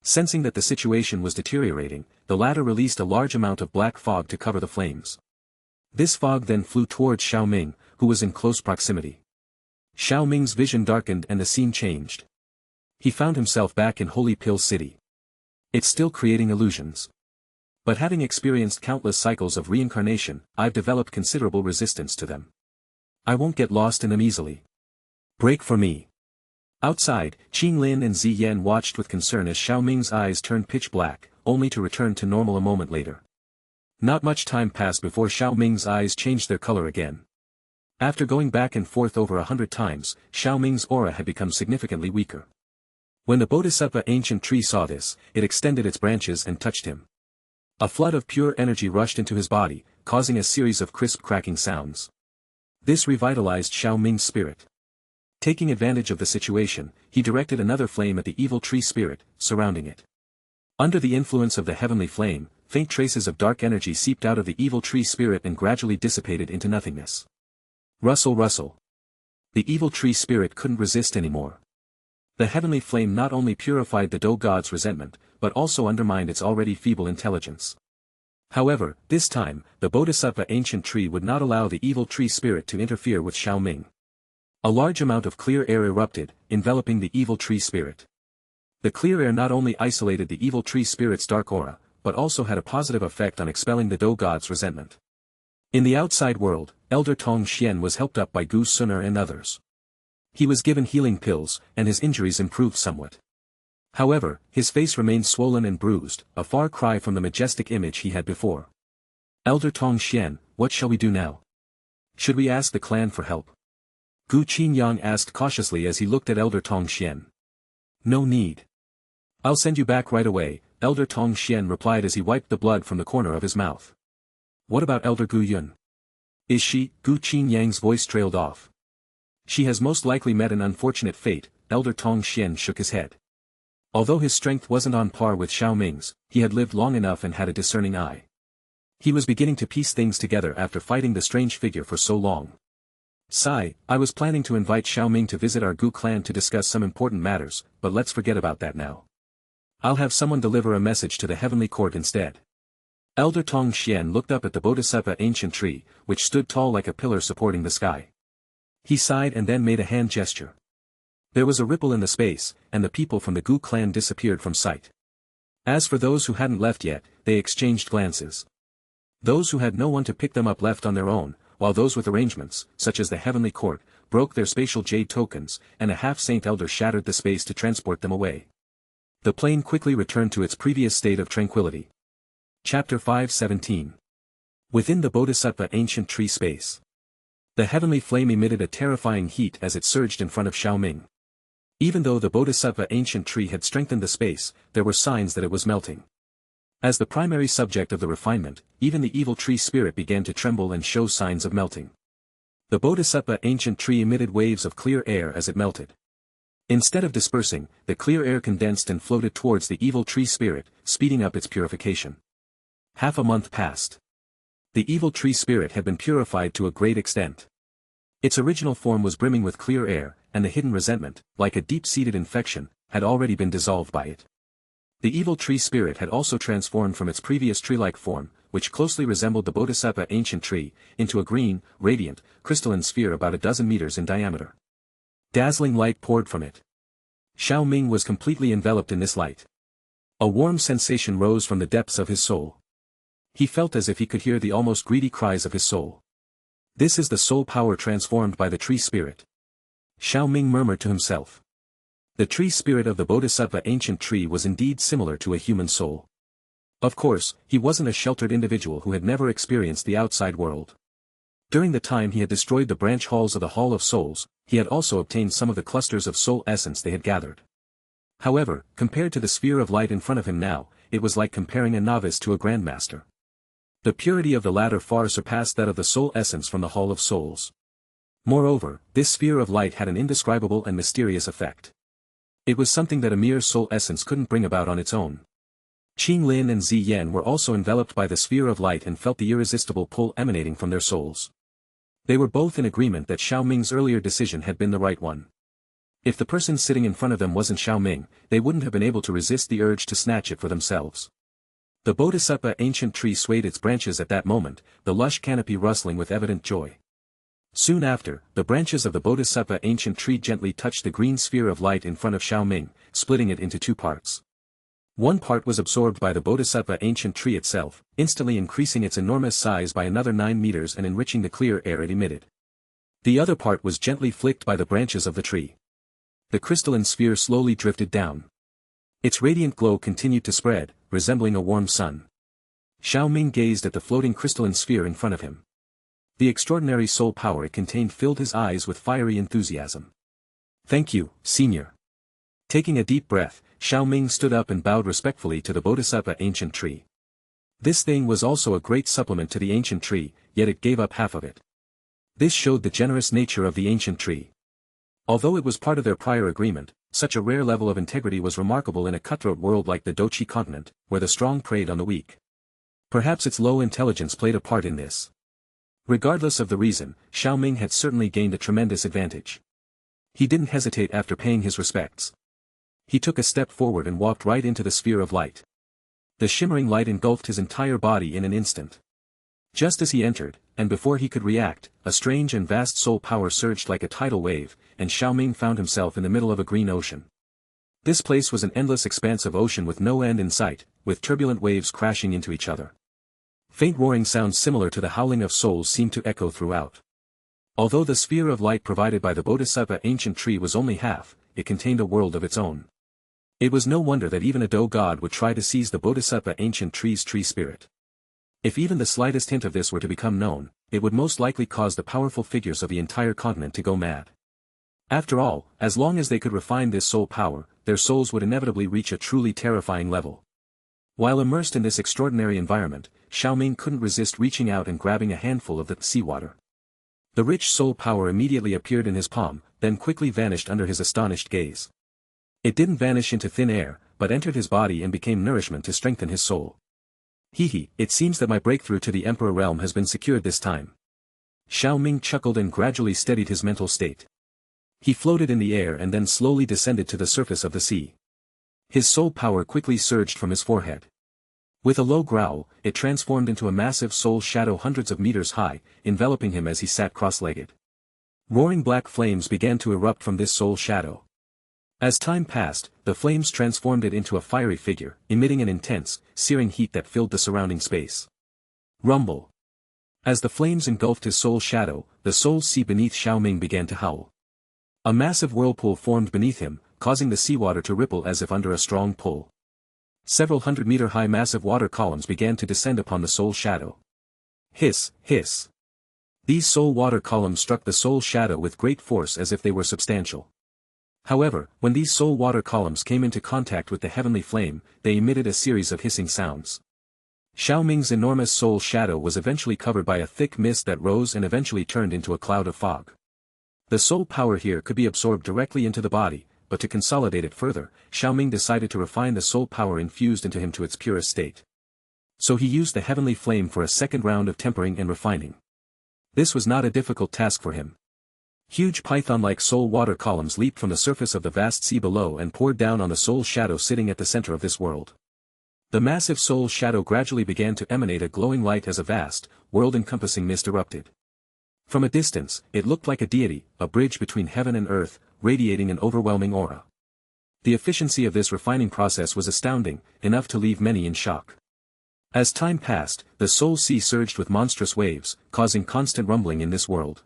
Sensing that the situation was deteriorating, the latter released a large amount of black fog to cover the flames. This fog then flew towards Xiao Ming, who was in close proximity. Xiao Ming's vision darkened and the scene changed. He found himself back in Holy Pill City. It's still creating illusions. But having experienced countless cycles of reincarnation, I've developed considerable resistance to them. I won't get lost in them easily. Break for me. Outside, Qin Lin and Ziyan watched with concern as Xiao Ming's eyes turned pitch black, only to return to normal a moment later. Not much time passed before Xiao Ming's eyes changed their color again. After going back and forth over 100 times, Xiao Ming's aura had become significantly weaker. When the Bodhisattva ancient tree saw this, it extended its branches and touched him. A flood of pure energy rushed into his body, causing a series of crisp cracking sounds. This revitalized Xiao Ming's spirit. Taking advantage of the situation, he directed another flame at the evil tree spirit, surrounding it. Under the influence of the heavenly flame, faint traces of dark energy seeped out of the evil tree spirit and gradually dissipated into nothingness. Rustle rustle. The evil tree spirit couldn't resist anymore. The heavenly flame not only purified the Do God's resentment, but also undermined its already feeble intelligence. However, this time, the Bodhisattva ancient tree would not allow the evil tree spirit to interfere with Xiao Ming. A large amount of clear air erupted, enveloping the evil tree spirit. The clear air not only isolated the evil tree spirit's dark aura, but also had a positive effect on expelling the Do God's resentment. In the outside world, Elder Tong Xian was helped up by Gu Suner and others. He was given healing pills, and his injuries improved somewhat. However, his face remained swollen and bruised, a far cry from the majestic image he had before. Elder Tong Xian, what shall we do now? Should we ask the clan for help? Gu Qinyang asked cautiously as he looked at Elder Tong Xian. No need. I'll send you back right away, Elder Tong Xian replied as he wiped the blood from the corner of his mouth. What about Elder Gu Yun? Is she? Gu Qinyang's voice trailed off. She has most likely met an unfortunate fate, Elder Tong Xian shook his head. Although his strength wasn't on par with Xiao Ming's, he had lived long enough and had a discerning eye. He was beginning to piece things together after fighting the strange figure for so long. Sigh, I was planning to invite Xiao Ming to visit our Gu clan to discuss some important matters, but let's forget about that now. I'll have someone deliver a message to the heavenly court instead. Elder Tong Xian looked up at the Bodhisattva ancient tree, which stood tall like a pillar supporting the sky. He sighed and then made a hand gesture. There was a ripple in the space, and the people from the Gu clan disappeared from sight. As for those who hadn't left yet, they exchanged glances. Those who had no one to pick them up left on their own, while those with arrangements, such as the heavenly court, broke their spatial jade tokens, and a half-saint elder shattered the space to transport them away. The plane quickly returned to its previous state of tranquility. Chapter 5:17. Within the Bodhisattva ancient tree space. The heavenly flame emitted a terrifying heat as it surged in front of Xiao Ming. Even though the Bodhisattva ancient tree had strengthened the space, there were signs that it was melting. As the primary subject of the refinement, even the evil tree spirit began to tremble and show signs of melting. The Bodhisattva ancient tree emitted waves of clear air as it melted. Instead of dispersing, the clear air condensed and floated towards the evil tree spirit, speeding up its purification. Half a month passed. The evil tree spirit had been purified to a great extent. Its original form was brimming with clear air, and the hidden resentment, like a deep-seated infection, had already been dissolved by it. The evil tree spirit had also transformed from its previous tree-like form, which closely resembled the Bodhisattva ancient tree, into a green, radiant, crystalline sphere about a dozen meters in diameter. Dazzling light poured from it. Xiao Ming was completely enveloped in this light. A warm sensation rose from the depths of his soul. He felt as if he could hear the almost greedy cries of his soul. This is the soul power transformed by the tree spirit. Xiao Ming murmured to himself. The tree spirit of the Bodhisattva ancient tree was indeed similar to a human soul. Of course, he wasn't a sheltered individual who had never experienced the outside world. During the time he had destroyed the branch halls of the Hall of Souls, he had also obtained some of the clusters of soul essence they had gathered. However, compared to the sphere of light in front of him now, it was like comparing a novice to a grandmaster. The purity of the latter far surpassed that of the soul essence from the Hall of Souls. Moreover, this sphere of light had an indescribable and mysterious effect. It was something that a mere soul essence couldn't bring about on its own. Qing Lin and Zi Yan were also enveloped by the sphere of light and felt the irresistible pull emanating from their souls. They were both in agreement that Xiao Ming's earlier decision had been the right one. If the person sitting in front of them wasn't Xiao Ming, they wouldn't have been able to resist the urge to snatch it for themselves. The Bodhisattva ancient tree swayed its branches at that moment, the lush canopy rustling with evident joy. Soon after, the branches of the Bodhisattva ancient tree gently touched the green sphere of light in front of Xiao Ming, splitting it into two parts. One part was absorbed by the Bodhisattva ancient tree itself, instantly increasing its enormous size by another 9 meters and enriching the clear air it emitted. The other part was gently flicked by the branches of the tree. The crystalline sphere slowly drifted down. Its radiant glow continued to spread, resembling a warm sun. Xiao Ming gazed at the floating crystalline sphere in front of him. The extraordinary soul power it contained filled his eyes with fiery enthusiasm. "Thank you, Senior." Taking a deep breath, Xiao Ming stood up and bowed respectfully to the Bodhisattva ancient tree. This thing was also a great supplement to the ancient tree, yet it gave up half of it. This showed the generous nature of the ancient tree. Although it was part of their prior agreement, such a rare level of integrity was remarkable in a cutthroat world like the Dochi continent, where the strong preyed on the weak. Perhaps its low intelligence played a part in this. Regardless of the reason, Xiao Ming had certainly gained a tremendous advantage. He didn't hesitate after paying his respects. He took a step forward and walked right into the sphere of light. The shimmering light engulfed his entire body in an instant. Just as he entered, and before he could react, a strange and vast soul power surged like a tidal wave, and Xiao Ming found himself in the middle of a green ocean. This place was an endless expanse of ocean with no end in sight, with turbulent waves crashing into each other. Faint roaring sounds similar to the howling of souls seemed to echo throughout. Although the sphere of light provided by the Bodhisattva ancient tree was only half, it contained a world of its own. It was no wonder that even a Do god would try to seize the Bodhisattva ancient tree's tree spirit. If even the slightest hint of this were to become known, it would most likely cause the powerful figures of the entire continent to go mad. After all, as long as they could refine this soul power, their souls would inevitably reach a truly terrifying level. While immersed in this extraordinary environment, Xiao Ming couldn't resist reaching out and grabbing a handful of the seawater. The rich soul power immediately appeared in his palm, then quickly vanished under his astonished gaze. It didn't vanish into thin air, but entered his body and became nourishment to strengthen his soul. It seems that my breakthrough to the Emperor realm has been secured this time. Xiao Ming chuckled and gradually steadied his mental state. He floated in the air and then slowly descended to the surface of the sea. His soul power quickly surged from his forehead. With a low growl, it transformed into a massive soul shadow hundreds of meters high, enveloping him as he sat cross-legged. Roaring black flames began to erupt from this soul shadow. As time passed, the flames transformed it into a fiery figure, emitting an intense, searing heat that filled the surrounding space. Rumble. As the flames engulfed his soul shadow, the soul sea beneath Xiao Ming began to howl. A massive whirlpool formed beneath him, causing the seawater to ripple as if under a strong pull. Several 100-meter-high massive water columns began to descend upon the soul shadow. Hiss, hiss. These soul water columns struck the soul shadow with great force as if they were substantial. However, when these soul water columns came into contact with the heavenly flame, they emitted a series of hissing sounds. Xiao Ming's enormous soul shadow was eventually covered by a thick mist that rose and eventually turned into a cloud of fog. The soul power here could be absorbed directly into the body, but to consolidate it further, Xiao Ming decided to refine the soul power infused into him to its purest state. So he used the heavenly flame for a second round of tempering and refining. This was not a difficult task for him. Huge python-like soul water columns leaped from the surface of the vast sea below and poured down on the soul shadow sitting at the center of this world. The massive soul shadow gradually began to emanate a glowing light as a vast, world-encompassing mist erupted. From a distance, it looked like a deity, a bridge between heaven and earth, radiating an overwhelming aura. The efficiency of this refining process was astounding, enough to leave many in shock. As time passed, the soul sea surged with monstrous waves, causing constant rumbling in this world.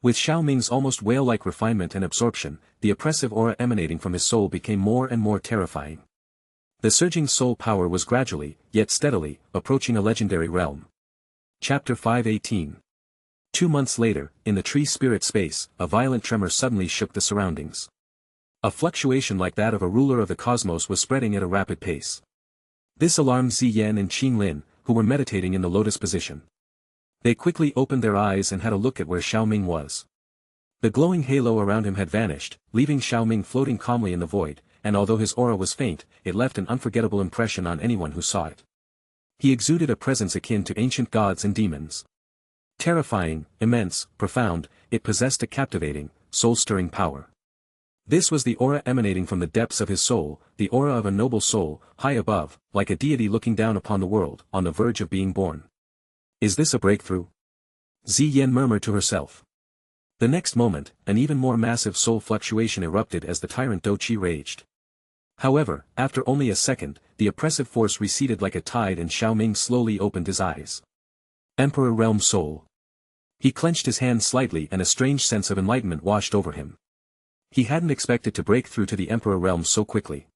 With Xiao Ming's almost whale-like refinement and absorption, the oppressive aura emanating from his soul became more and more terrifying. The surging soul power was gradually, yet steadily, approaching a legendary realm. Chapter 518. 2 months later, in the tree spirit space, a violent tremor suddenly shook the surroundings. A fluctuation like that of a ruler of the cosmos was spreading at a rapid pace. This alarmed Ziyan and Qinglin, who were meditating in the lotus position. They quickly opened their eyes and had a look at where Xiao Ming was. The glowing halo around him had vanished, leaving Xiao Ming floating calmly in the void, and although his aura was faint, it left an unforgettable impression on anyone who saw it. He exuded a presence akin to ancient gods and demons. Terrifying, immense, profound, it possessed a captivating, soul-stirring power. This was the aura emanating from the depths of his soul, the aura of a noble soul, high above, like a deity looking down upon the world, on the verge of being born. Is this a breakthrough? Ziyan murmured to herself. The next moment, an even more massive soul fluctuation erupted as the tyrant Doqi raged. However, after only a second, the oppressive force receded like a tide and Xiao Ming slowly opened his eyes. Emperor Realm Soul. He clenched his hand slightly and a strange sense of enlightenment washed over him. He hadn't expected to break through to the Emperor Realm so quickly.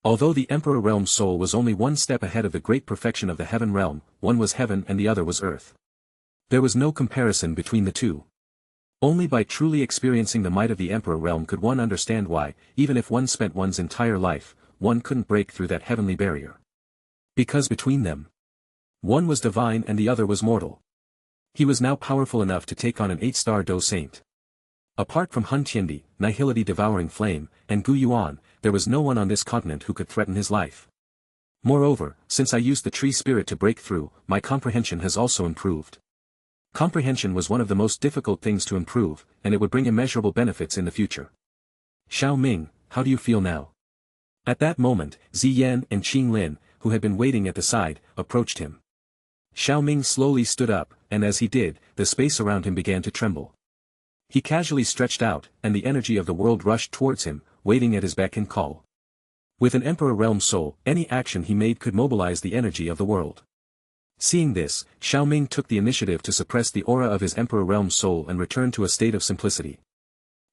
Although the Emperor Realm Soul was only one step ahead of the great perfection of the Heaven Realm, one was heaven and the other was earth. There was no comparison between the two. Only by truly experiencing the might of the Emperor Realm could one understand why, even if one spent one's entire life, one couldn't break through that heavenly barrier. Because between them, one was divine and the other was mortal. He was now powerful enough to take on an 8-star Do Saint. Apart from Hun Tiandi, Nihility Devouring Flame, and Gu Yuan, there was no one on this continent who could threaten his life. Moreover, since I used the tree spirit to break through, my comprehension has also improved. Comprehension was one of the most difficult things to improve, and it would bring immeasurable benefits in the future. Xiao Ming, how do you feel now? At that moment, Ziyan and Qinglin, who had been waiting at the side, approached him. Xiao Ming slowly stood up, and as he did, the space around him began to tremble. He casually stretched out, and the energy of the world rushed towards him, waiting at his beck and call. With an Emperor Realm Soul, any action he made could mobilize the energy of the world. Seeing this, Xiao Ming took the initiative to suppress the aura of his Emperor Realm Soul and return to a state of simplicity.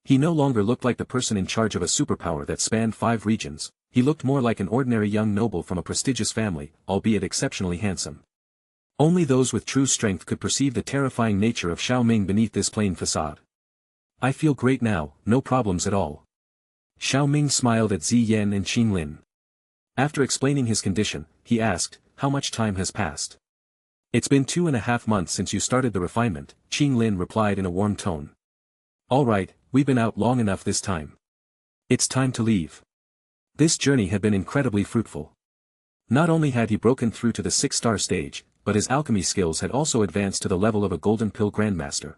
He no longer looked like the person in charge of a superpower that spanned 5 regions, he looked more like an ordinary young noble from a prestigious family, albeit exceptionally handsome. Only those with true strength could perceive the terrifying nature of Xiao Ming beneath this plain facade. I feel great now, no problems at all. Xiao Ming smiled at Ziyan and Qinglin. After explaining his condition, he asked, how much time has passed? It's been 2.5 months since you started the refinement, Qinglin replied in a warm tone. All right, we've been out long enough this time. It's time to leave. This journey had been incredibly fruitful. Not only had he broken through to the 6-star stage, but his alchemy skills had also advanced to the level of a Golden Pill Grandmaster.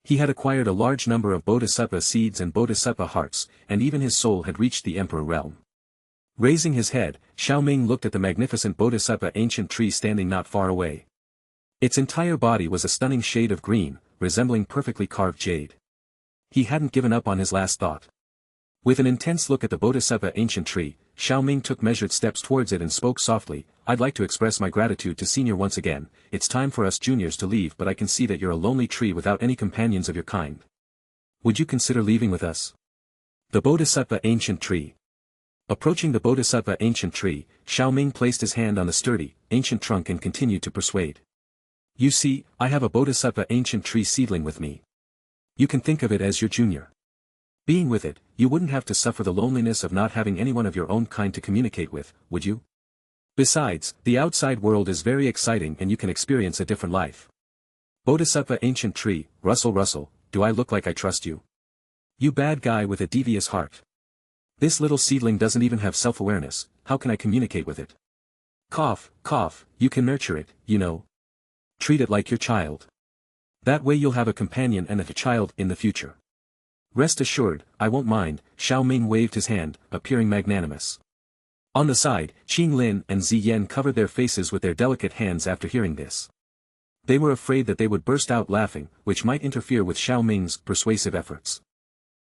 He had acquired a large number of Bodhisattva seeds and Bodhisattva hearts, and even his soul had reached the Emperor realm. Raising his head, Xiao Ming looked at the magnificent Bodhisattva ancient tree standing not far away. Its entire body was a stunning shade of green, resembling perfectly carved jade. He hadn't given up on his last thought. With an intense look at the Bodhisattva ancient tree, Xiao Ming took measured steps towards it and spoke softly, "I'd like to express my gratitude to Senior once again. It's time for us juniors to leave, but I can see that you're a lonely tree without any companions of your kind. Would you consider leaving with us?" The Bodhisattva ancient tree. Approaching the Bodhisattva ancient tree, Xiao Ming placed his hand on the sturdy, ancient trunk and continued to persuade. "You see, I have a Bodhisattva ancient tree seedling with me. You can think of it as your junior. Being with it, you wouldn't have to suffer the loneliness of not having anyone of your own kind to communicate with, would you? Besides, the outside world is very exciting and you can experience a different life. Bodhisattva ancient tree, Russell, do I look like I trust you? You bad guy with a devious heart. This little seedling doesn't even have self-awareness, how can I communicate with it? Cough, you can nurture it, you know. Treat it like your child. That way you'll have a companion and a child in the future. Rest assured, I won't mind." Xiao Ming waved his hand, appearing magnanimous. On the side, Qing Lin and Ziyan covered their faces with their delicate hands after hearing this. They were afraid that they would burst out laughing, which might interfere with Xiao Ming's persuasive efforts.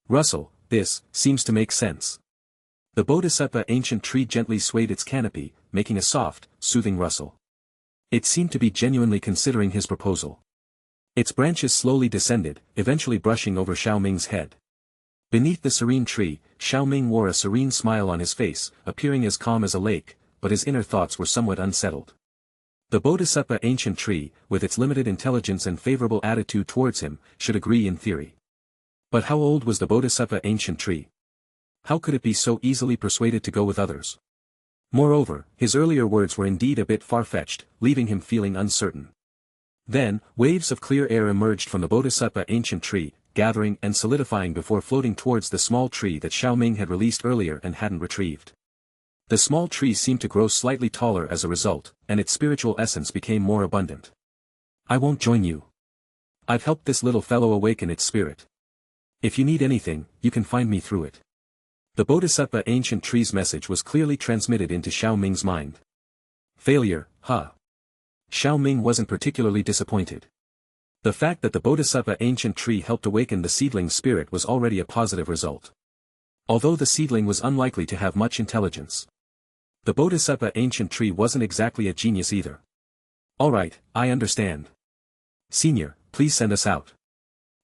"Russell, this seems to make sense." The Bodhisattva ancient tree gently swayed its canopy, making a soft, soothing rustle. It seemed to be genuinely considering his proposal. Its branches slowly descended, eventually brushing over Xiao Ming's head. Beneath the serene tree, Xiao Ming wore a serene smile on his face, appearing as calm as a lake, but his inner thoughts were somewhat unsettled. The Bodhisattva ancient tree, with its limited intelligence and favorable attitude towards him, should agree in theory. But how old was the Bodhisattva ancient tree? How could it be so easily persuaded to go with others? Moreover, his earlier words were indeed a bit far-fetched, leaving him feeling uncertain. Then, waves of clear air emerged from the Bodhisattva ancient tree, gathering and solidifying before floating towards the small tree that Xiao Ming had released earlier and hadn't retrieved. The small tree seemed to grow slightly taller as a result, and its spiritual essence became more abundant. "I won't join you. I've helped this little fellow awaken its spirit. If you need anything, you can find me through it." The Bodhisattva ancient tree's message was clearly transmitted into Xiao Ming's mind. Failure, huh? Xiao Ming wasn't particularly disappointed. The fact that the Bodhisattva ancient tree helped awaken the seedling's spirit was already a positive result. Although the seedling was unlikely to have much intelligence. The Bodhisattva ancient tree wasn't exactly a genius either. "Alright, I understand. Senior, please send us out.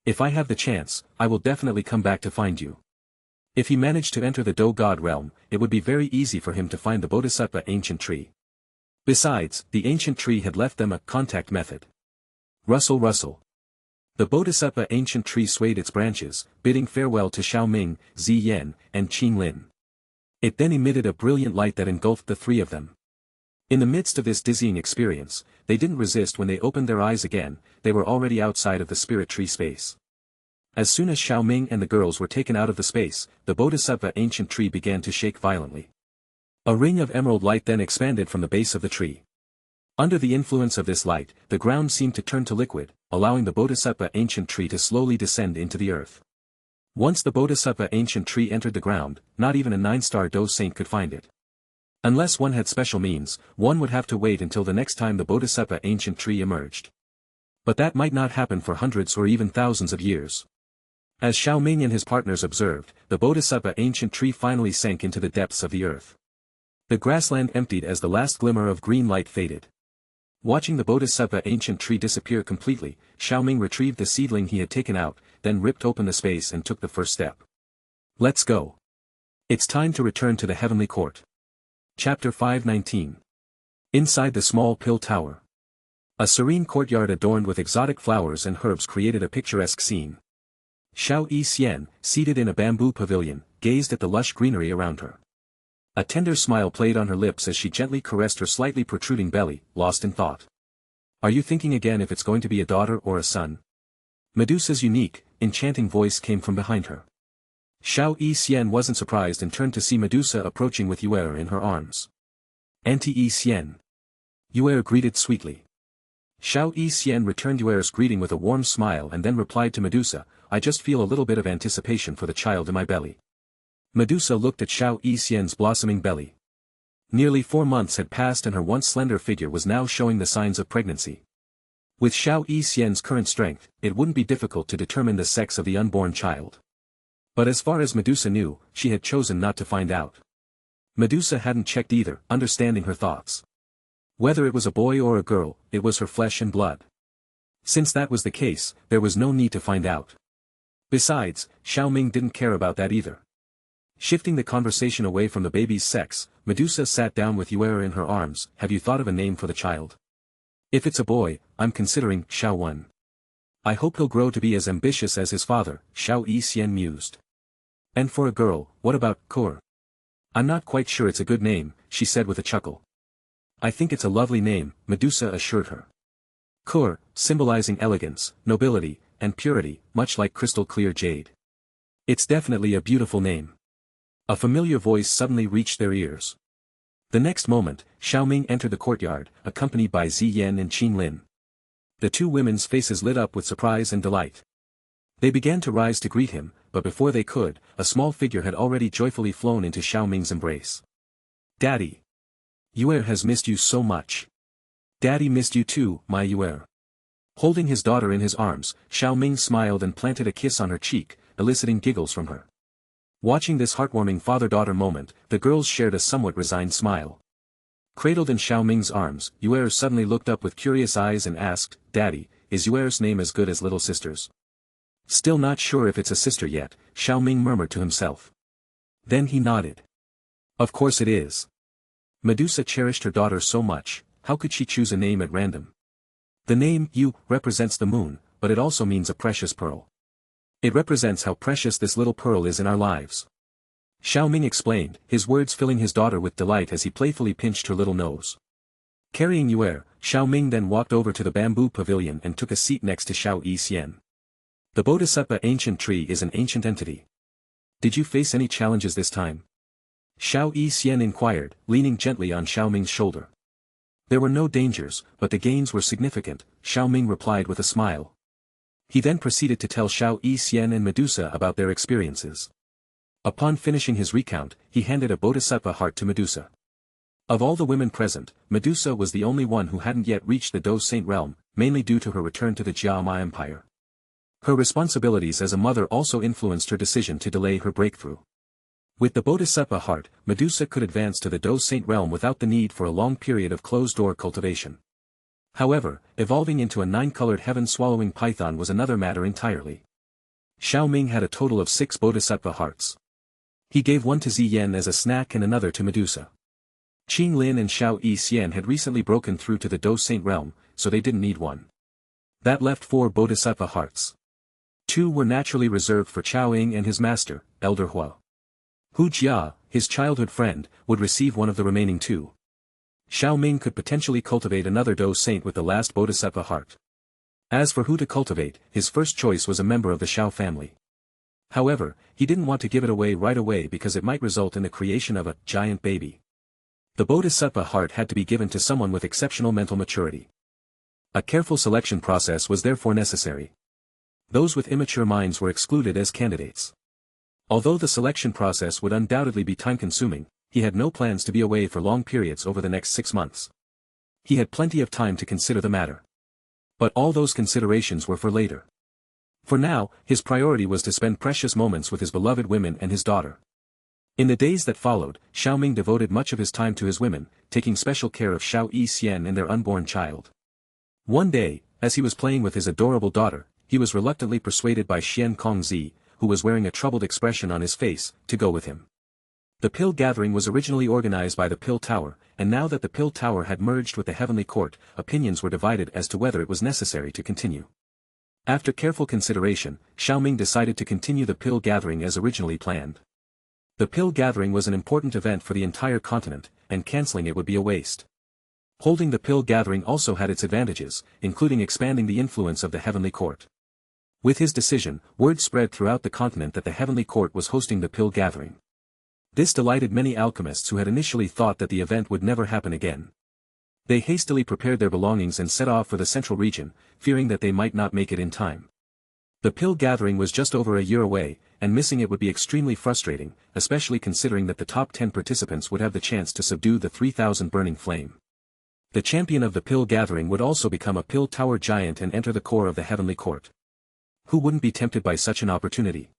If I have the chance, I will definitely come back to find you." If he managed to enter the Do-God realm, it would be very easy for him to find the Bodhisattva ancient tree. Besides, the ancient tree had left them a contact method. Rustle. The Bodhisattva ancient tree swayed its branches, bidding farewell to Xiao Ming, Ziyan, and Qing Lin. It then emitted a brilliant light that engulfed the three of them. In the midst of this dizzying experience, they didn't resist when they opened their eyes again, they were already outside of the spirit tree space. As soon as Xiao Ming and the girls were taken out of the space, the Bodhisattva ancient tree began to shake violently. A ring of emerald light then expanded from the base of the tree. Under the influence of this light, the ground seemed to turn to liquid, allowing the Bodhisattva ancient tree to slowly descend into the earth. Once the Bodhisattva ancient tree entered the ground, not even a 9-star Do Saint could find it. Unless one had special means, one would have to wait until the next time the Bodhisattva ancient tree emerged. But that might not happen for hundreds or even thousands of years. As Xiao Ming and his partners observed, the Bodhisattva ancient tree finally sank into the depths of the earth. The grassland emptied as the last glimmer of green light faded. Watching the Bodhisattva ancient tree disappear completely, Xiao Ming retrieved the seedling he had taken out, then ripped open the space and took the first step. "Let's go. It's time to return to the heavenly court." Chapter 519. Inside the small pill tower. A serene courtyard adorned with exotic flowers and herbs created a picturesque scene. Xiao Yixian, seated in a bamboo pavilion, gazed at the lush greenery around her. A tender smile played on her lips as she gently caressed her slightly protruding belly, lost in thought. "Are you thinking again if it's going to be a daughter or a son?" Medusa's unique, enchanting voice came from behind her. Xiao Yixian wasn't surprised and turned to see Medusa approaching with Yuer in her arms. "Auntie Yixian." Yuer greeted sweetly. Xiao Yixian returned Yuer's greeting with a warm smile and then replied to Medusa, "I just feel a little bit of anticipation for the child in my belly." Medusa looked at Xiao Yixian's blossoming belly. Nearly 4 months had passed and her once slender figure was now showing the signs of pregnancy. With Xiao Yixian's current strength, it wouldn't be difficult to determine the sex of the unborn child. But as far as Medusa knew, she had chosen not to find out. Medusa hadn't checked either, understanding her thoughts. Whether it was a boy or a girl, it was her flesh and blood. Since that was the case, there was no need to find out. Besides, Xiao Ming didn't care about that either. Shifting the conversation away from the baby's sex, Medusa sat down with Yuer in her arms. Have you thought of a name for the child? If it's a boy, I'm considering Xiao Wen. I hope he'll grow to be as ambitious as his father, Xiao Yixian mused. And for a girl, what about Kur? I'm not quite sure it's a good name, she said with a chuckle. I think it's a lovely name, Medusa assured her. Kur, symbolizing elegance, nobility, and purity, much like crystal-clear jade. It's definitely a beautiful name. A familiar voice suddenly reached their ears. The next moment, Xiao Ming entered the courtyard, accompanied by Zi Yan and Qin Lin. The two women's faces lit up with surprise and delight. They began to rise to greet him, but before they could, a small figure had already joyfully flown into Xiao Ming's embrace. Daddy! Yuer has missed you so much. Daddy missed you too, my Yuer. Holding his daughter in his arms, Xiao Ming smiled and planted a kiss on her cheek, eliciting giggles from her. Watching this heartwarming father-daughter moment, the girls shared a somewhat resigned smile. Cradled in Xiao Ming's arms, Yuer suddenly looked up with curious eyes and asked, Daddy, is Yuer's name as good as little sister's? Still not sure if it's a sister yet, Xiao Ming murmured to himself. Then he nodded. Of course it is. Medusa cherished her daughter so much, how could she choose a name at random? The name, Yu, represents the moon, but it also means a precious pearl. It represents how precious this little pearl is in our lives. Xiao Ming explained, his words filling his daughter with delight as he playfully pinched her little nose. Carrying Yuer, Xiao Ming then walked over to the bamboo pavilion and took a seat next to Xiao Yixian. The Bodhisattva ancient tree is an ancient entity. Did you face any challenges this time? Xiao Yixian inquired, leaning gently on Xiao Ming's shoulder. There were no dangers, but the gains were significant, Xiao Ming replied with a smile. He then proceeded to tell Xiao Yixian and Medusa about their experiences. Upon finishing his recount, he handed a Bodhisattva heart to Medusa. Of all the women present, Medusa was the only one who hadn't yet reached the Do Saint realm, mainly due to her return to the Jiama Empire. Her responsibilities as a mother also influenced her decision to delay her breakthrough. With the Bodhisattva heart, Medusa could advance to the Do Saint realm without the need for a long period of closed-door cultivation. However, evolving into a 9-colored heaven-swallowing python was another matter entirely. Xiao Ming had a total of 6 Bodhisattva hearts. He gave one to Zi Yan as a snack and another to Medusa. Qin Lin and Xiao Yixian had recently broken through to the Do Saint realm, so they didn't need one. That left 4 Bodhisattva hearts. 2 were naturally reserved for Chao Ying and his master, Elder Hua. Hu Jia, his childhood friend, would receive one of the remaining 2. Xiao Ming could potentially cultivate another Do Saint with the last Bodhisattva heart. As for who to cultivate, his first choice was a member of the Xiao family. However, he didn't want to give it away right away because it might result in the creation of a giant baby. The Bodhisattva heart had to be given to someone with exceptional mental maturity. A careful selection process was therefore necessary. Those with immature minds were excluded as candidates. Although the selection process would undoubtedly be time-consuming, he had no plans to be away for long periods over the next 6 months. He had plenty of time to consider the matter. But all those considerations were for later. For now, his priority was to spend precious moments with his beloved women and his daughter. In the days that followed, Xiao Ming devoted much of his time to his women, taking special care of Xiao Yixian and their unborn child. One day, as he was playing with his adorable daughter, he was reluctantly persuaded by Xian Kongzi, who was wearing a troubled expression on his face, to go with him. The Pill Gathering was originally organized by the Pill Tower, and now that the Pill Tower had merged with the Heavenly Court, opinions were divided as to whether it was necessary to continue. After careful consideration, Xiao Ming decided to continue the Pill Gathering as originally planned. The Pill Gathering was an important event for the entire continent, and canceling it would be a waste. Holding the Pill Gathering also had its advantages, including expanding the influence of the Heavenly Court. With his decision, word spread throughout the continent that the Heavenly Court was hosting the Pill Gathering. This delighted many alchemists who had initially thought that the event would never happen again. They hastily prepared their belongings and set off for the central region, fearing that they might not make it in time. The Pill Gathering was just over a year away, and missing it would be extremely frustrating, especially considering that the top 10 participants would have the chance to subdue the 3,000 burning flame. The champion of the pill gathering would also become a pill tower giant and enter the core of the heavenly court. Who wouldn't be tempted by such an opportunity?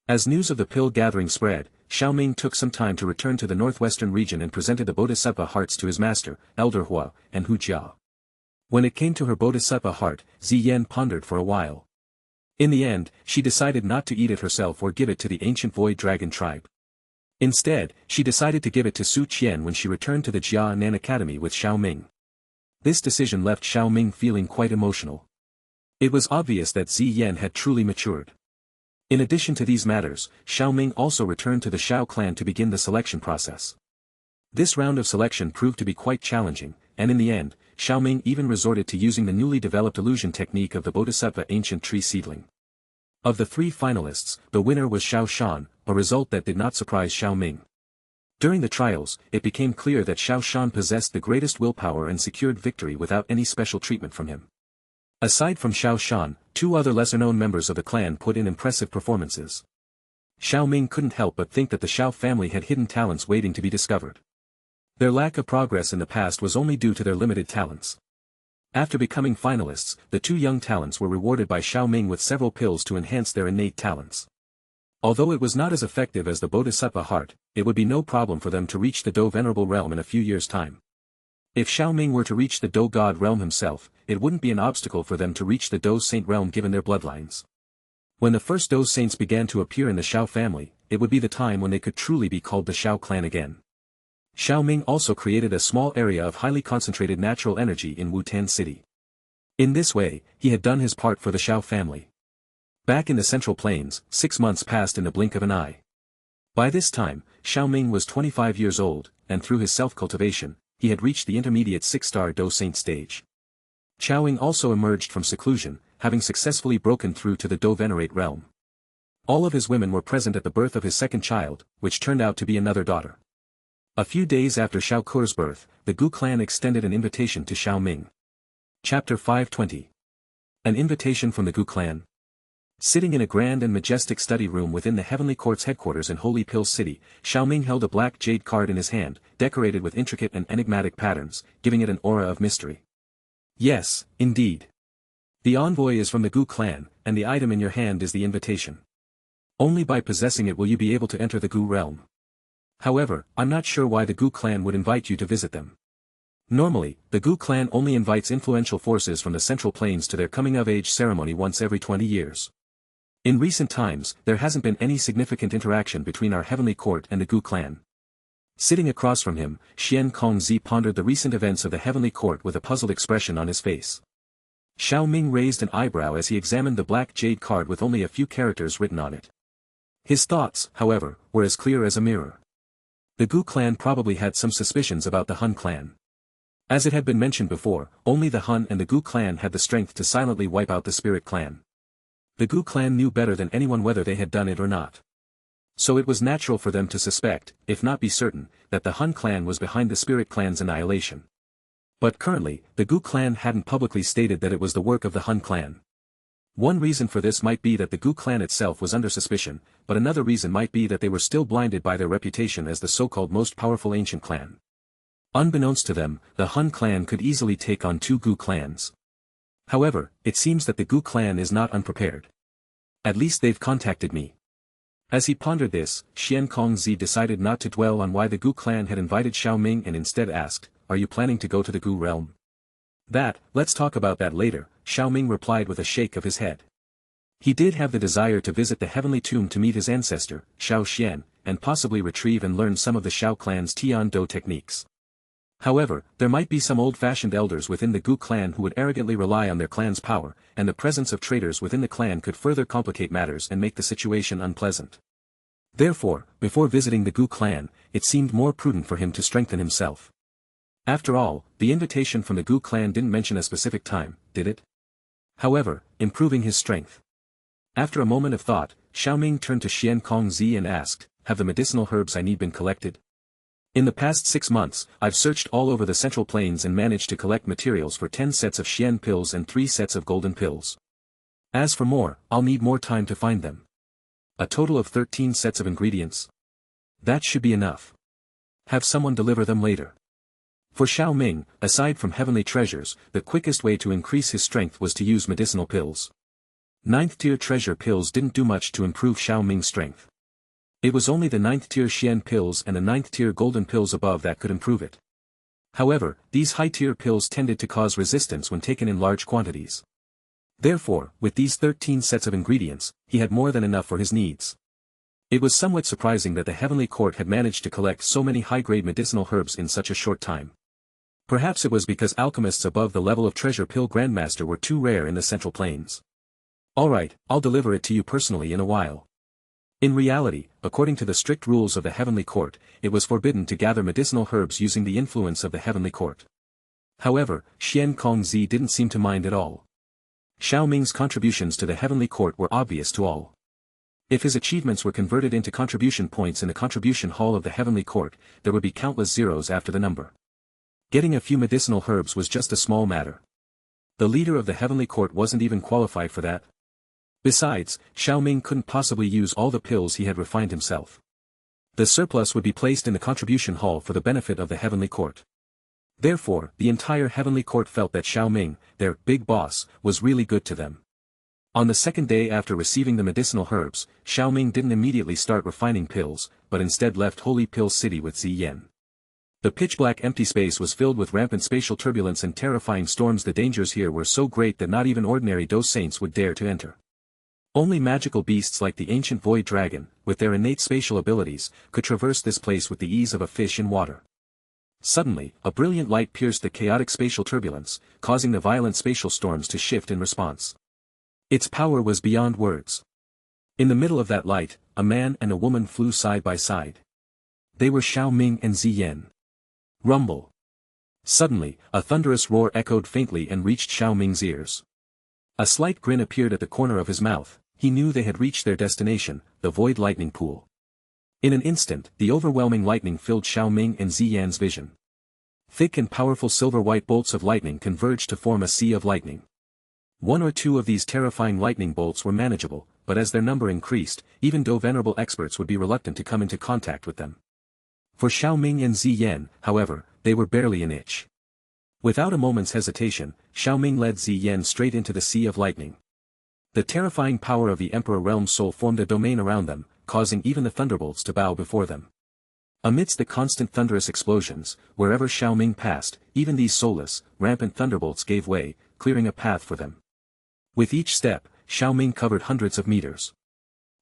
As news of the pill gathering spread, Xiao Ming took some time to return to the northwestern region and presented the Bodhisattva hearts to his master, Elder Hua, and Hu Jia. When it came to her Bodhisattva heart, Ziyan pondered for a while. In the end, she decided not to eat it herself or give it to the ancient void dragon tribe. Instead, she decided to give it to Su Qian when she returned to the Jia Nan Academy with Xiao Ming. This decision left Xiao Ming feeling quite emotional. It was obvious that Ziyan had truly matured. In addition to these matters, Xiao Ming also returned to the Xiao clan to begin the selection process. This round of selection proved to be quite challenging, and in the end, Xiao Ming even resorted to using the newly developed illusion technique of the Bodhisattva ancient tree seedling. Of the 3 finalists, the winner was Xiao Shan, a result that did not surprise Xiao Ming. During the trials, it became clear that Xiao Shan possessed the greatest willpower and secured victory without any special treatment from him. Aside from Xiao Shan, 2 other lesser-known members of the clan put in impressive performances. Xiao Ming couldn't help but think that the Xiao family had hidden talents waiting to be discovered. Their lack of progress in the past was only due to their limited talents. After becoming finalists, the 2 young talents were rewarded by Xiao Ming with several pills to enhance their innate talents. Although it was not as effective as the Bodhisattva heart, it would be no problem for them to reach the Do Venerable realm in a few years' time. If Xiao Ming were to reach the Do God realm himself, it wouldn't be an obstacle for them to reach the Do Saint realm given their bloodlines. When the first Do Saints began to appear in the Xiao family, it would be the time when they could truly be called the Xiao clan again. Xiao Ming also created a small area of highly concentrated natural energy in Wutan City. In this way, he had done his part for the Xiao family. Back in the Central Plains, 6 months passed in the blink of an eye. By this time, Xiao Ming was 25 years old, and through his self-cultivation, he had reached the intermediate 6-star Do Saint stage. Xiao Ming also emerged from seclusion, having successfully broken through to the Do Venerate realm. All of his women were present at the birth of his second child, which turned out to be another daughter. A few days after Xiao Ke's birth, the Gu clan extended an invitation to Xiao Ming. Chapter 520. An invitation from the Gu clan. Sitting in a grand and majestic study room within the Heavenly Court's headquarters in Holy Pill City, Xiao Ming held a black jade card in his hand, decorated with intricate and enigmatic patterns, giving it an aura of mystery. Yes, indeed. The envoy is from the Gu clan, and the item in your hand is the invitation. Only by possessing it will you be able to enter the Gu realm. However, I'm not sure why the Gu clan would invite you to visit them. Normally, the Gu clan only invites influential forces from the Central Plains to their coming-of-age ceremony once every 20 years. In recent times, there hasn't been any significant interaction between our Heavenly Court and the Gu clan. Sitting across from him, Xian Kongzi pondered the recent events of the Heavenly Court with a puzzled expression on his face. Xiao Ming raised an eyebrow as he examined the black jade card with only a few characters written on it. His thoughts, however, were as clear as a mirror. The Gu clan probably had some suspicions about the Han clan. As it had been mentioned before, only the Han and the Gu clan had the strength to silently wipe out the Spirit clan. The Gu clan knew better than anyone whether they had done it or not. So it was natural for them to suspect, if not be certain, that the Han clan was behind the Spirit clan's annihilation. But currently, the Gu clan hadn't publicly stated that it was the work of the Han clan. One reason for this might be that the Gu clan itself was under suspicion, but another reason might be that they were still blinded by their reputation as the so-called most powerful ancient clan. Unbeknownst to them, the Han clan could easily take on 2 Gu clans. However, it seems that the Gu clan is not unprepared. At least they've contacted me. As he pondered this, Xian Kongzi decided not to dwell on why the Gu clan had invited Xiao Ming and instead asked, "Are you planning to go to the Gu realm?" Let's talk about that later," Xiao Ming replied with a shake of his head. He did have the desire to visit the heavenly tomb to meet his ancestor, Xiao Xian, and possibly retrieve and learn some of the Xiao clan's Tian Do techniques. However, there might be some old-fashioned elders within the Gu clan who would arrogantly rely on their clan's power, and the presence of traitors within the clan could further complicate matters and make the situation unpleasant. Therefore, before visiting the Gu clan, it seemed more prudent for him to strengthen himself. After all, the invitation from the Gu clan didn't mention a specific time, did it? However, improving his strength. After a moment of thought, Xiao Ming turned to Xian Kongzi and asked, "Have the medicinal herbs I need been collected?" "In the past 6 months, I've searched all over the Central Plains and managed to collect materials for 10 sets of Xian pills and 3 sets of golden pills. As for more, I'll need more time to find them." A total of 13 sets of ingredients. That should be enough. Have someone deliver them later. For Xiao Ming, aside from heavenly treasures, the quickest way to increase his strength was to use medicinal pills. 9th tier treasure pills didn't do much to improve Xiao Ming's strength. It was only the 9th tier Xian pills and the 9th tier golden pills above that could improve it. However, these high-tier pills tended to cause resistance when taken in large quantities. Therefore, with these 13 sets of ingredients, he had more than enough for his needs. It was somewhat surprising that the Heavenly Court had managed to collect so many high-grade medicinal herbs in such a short time. Perhaps it was because alchemists above the level of Treasure Pill Grandmaster were too rare in the Central Plains. Alright, I'll deliver it to you personally in a while. In reality, according to the strict rules of the Heavenly Court, it was forbidden to gather medicinal herbs using the influence of the Heavenly Court. However, Xian Kongzi didn't seem to mind at all. Xiao Ming's contributions to the Heavenly Court were obvious to all. If his achievements were converted into contribution points in the contribution hall of the Heavenly Court, there would be countless zeros after the number. Getting a few medicinal herbs was just a small matter. The leader of the Heavenly Court wasn't even qualified for that. Besides, Xiao Ming couldn't possibly use all the pills he had refined himself. The surplus would be placed in the contribution hall for the benefit of the Heavenly Court. Therefore, the entire Heavenly Court felt that Xiao Ming, their big boss, was really good to them. On the second day after receiving the medicinal herbs, Xiao Ming didn't immediately start refining pills, but instead left Holy Pill City with Ziyan. The pitch-black empty space was filled with rampant spatial turbulence and terrifying storms. The dangers here were so great that not even ordinary dose saints would dare to enter. Only magical beasts like the ancient void dragon, with their innate spatial abilities, could traverse this place with the ease of a fish in water. Suddenly, a brilliant light pierced the chaotic spatial turbulence, causing the violent spatial storms to shift in response. Its power was beyond words. In the middle of that light, a man and a woman flew side by side. They were Xiao Ming and Ziyan. Rumble. Suddenly, a thunderous roar echoed faintly and reached Xiao Ming's ears. A slight grin appeared at the corner of his mouth. He knew they had reached their destination, the void lightning pool. In an instant, the overwhelming lightning filled Xiao Ming and Ziyan's vision. Thick and powerful silver-white bolts of lightning converged to form a sea of lightning. One or two of these terrifying lightning bolts were manageable, but as their number increased, even though venerable experts would be reluctant to come into contact with them. For Xiao Ming and Ziyan, however, they were barely an inch. Without a moment's hesitation, Xiao Ming led Ziyan straight into the sea of lightning. The terrifying power of the Emperor Realm's soul formed a domain around them, causing even the thunderbolts to bow before them. Amidst the constant thunderous explosions, wherever Xiao Ming passed, even these soulless, rampant thunderbolts gave way, clearing a path for them. With each step, Xiao Ming covered hundreds of meters.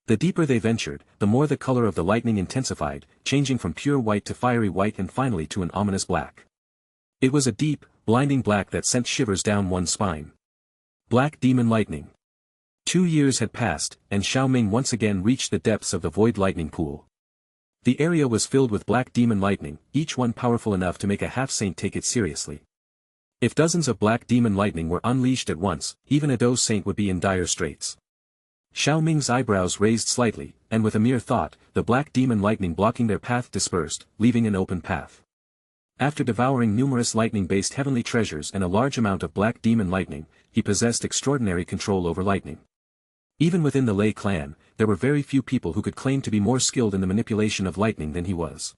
The deeper they ventured, the more the color of the lightning intensified, changing from pure white to fiery white and finally to an ominous black. It was a deep, blinding black that sent shivers down one's spine. Black demon lightning. 2 years had passed, and Xiao Ming once again reached the depths of the void lightning pool. The area was filled with black demon lightning, each one powerful enough to make a half-saint take it seriously. If dozens of black demon lightning were unleashed at once, even a dose saint would be in dire straits. Xiao Ming's eyebrows raised slightly, and with a mere thought, the black demon lightning blocking their path dispersed, leaving an open path. After devouring numerous lightning-based heavenly treasures and a large amount of black demon lightning, he possessed extraordinary control over lightning. Even within the Lei clan, there were very few people who could claim to be more skilled in the manipulation of lightning than he was.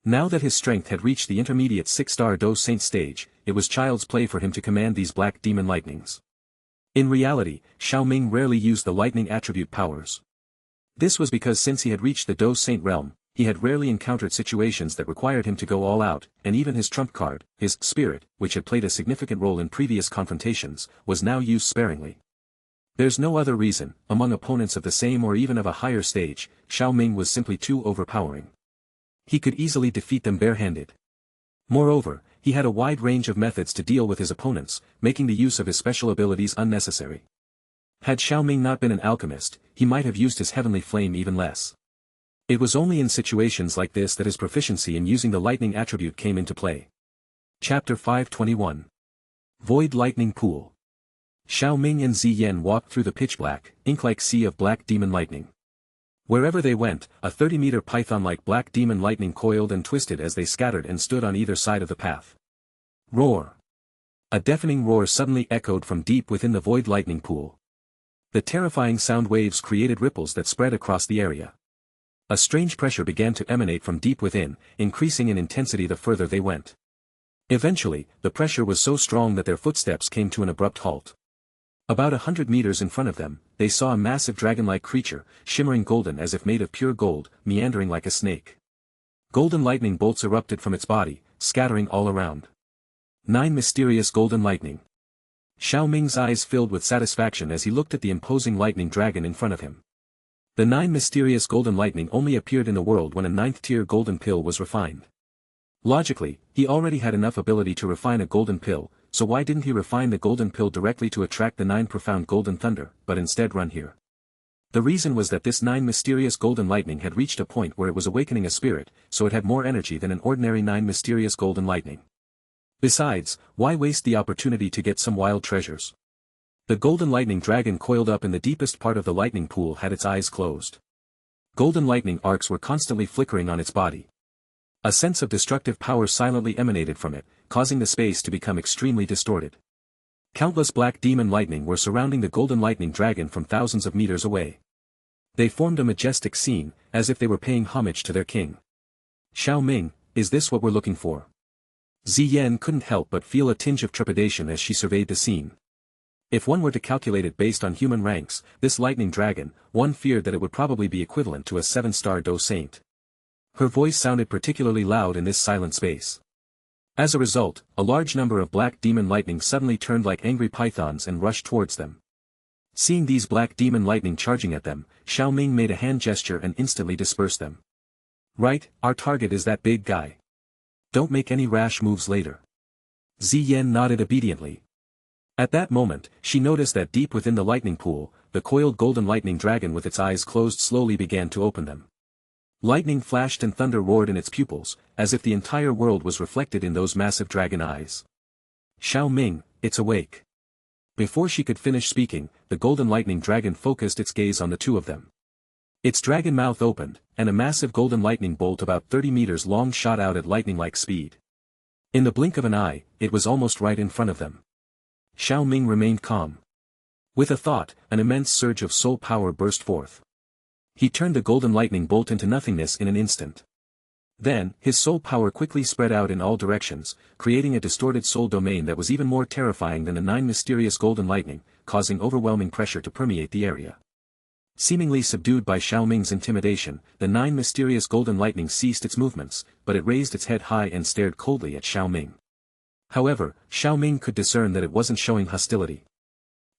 Now that his strength had reached the intermediate 6-star dose saint stage, it was child's play for him to command these black demon lightnings. In reality, Xiao Ming rarely used the lightning attribute powers. This was because since he had reached the dose saint realm, he had rarely encountered situations that required him to go all out, and even his trump card, his spirit, which had played a significant role in previous confrontations, was now used sparingly. There's no other reason, among opponents of the same or even of a higher stage, Xiao Ming was simply too overpowering. He could easily defeat them barehanded. Moreover, he had a wide range of methods to deal with his opponents, making the use of his special abilities unnecessary. Had Xiao Ming not been an alchemist, he might have used his heavenly flame even less. It was only in situations like this that his proficiency in using the lightning attribute came into play. Chapter 521. Void Lightning Pool. Xiao Ming and Ziyan walked through the pitch-black, ink-like sea of black demon lightning. Wherever they went, a 30-meter python-like black demon lightning coiled and twisted as they scattered and stood on either side of the path. Roar! A deafening roar suddenly echoed from deep within the void lightning pool. The terrifying sound waves created ripples that spread across the area. A strange pressure began to emanate from deep within, increasing in intensity the further they went. Eventually, the pressure was so strong that their footsteps came to an abrupt halt. About 100 meters in front of them, they saw a massive dragon-like creature, shimmering golden as if made of pure gold, meandering like a snake. Golden lightning bolts erupted from its body, scattering all around. 9 mysterious golden lightning. Xiao Ming's eyes filled with satisfaction as he looked at the imposing lightning dragon in front of him. The 9 mysterious golden lightning only appeared in the world when a 9th-tier golden pill was refined. Logically, he already had enough ability to refine a golden pill, so why didn't he refine the golden pill directly to attract the 9 profound golden thunder, but instead run here? The reason was that this 9 mysterious golden lightning had reached a point where it was awakening a spirit, so it had more energy than an ordinary 9 mysterious golden lightning. Besides, why waste the opportunity to get some wild treasures? The golden lightning dragon coiled up in the deepest part of the lightning pool had its eyes closed. Golden lightning arcs were constantly flickering on its body. A sense of destructive power silently emanated from it, causing the space to become extremely distorted. Countless black demon lightning were surrounding the golden lightning dragon from thousands of meters away. They formed a majestic scene, as if they were paying homage to their king. Xiao Ming, is this what we're looking for? Ziyan couldn't help but feel a tinge of trepidation as she surveyed the scene. If one were to calculate it based on human ranks, this lightning dragon, one feared that it would probably be equivalent to a 7-star Do Saint. Her voice sounded particularly loud in this silent space. As a result, a large number of black demon lightning suddenly turned like angry pythons and rushed towards them. Seeing these black demon lightning charging at them, Xiao Ming made a hand gesture and instantly dispersed them. Right, our target is that big guy. Don't make any rash moves later. Ziyan nodded obediently. At that moment, she noticed that deep within the lightning pool, the coiled golden lightning dragon with its eyes closed slowly began to open them. Lightning flashed and thunder roared in its pupils, as if the entire world was reflected in those massive dragon eyes. Xiao Ming, it's awake. Before she could finish speaking, the golden lightning dragon focused its gaze on the two of them. Its dragon mouth opened, and a massive golden lightning bolt about 30 meters long shot out at lightning-like speed. In the blink of an eye, it was almost right in front of them. Xiao Ming remained calm. With a thought, an immense surge of soul power burst forth. He turned the golden lightning bolt into nothingness in an instant. Then, his soul power quickly spread out in all directions, creating a distorted soul domain that was even more terrifying than the 9 mysterious golden lightning, causing overwhelming pressure to permeate the area. Seemingly subdued by Xiao Ming's intimidation, the 9 mysterious golden lightning ceased its movements, but it raised its head high and stared coldly at Xiao Ming. However, Xiao Ming could discern that it wasn't showing hostility.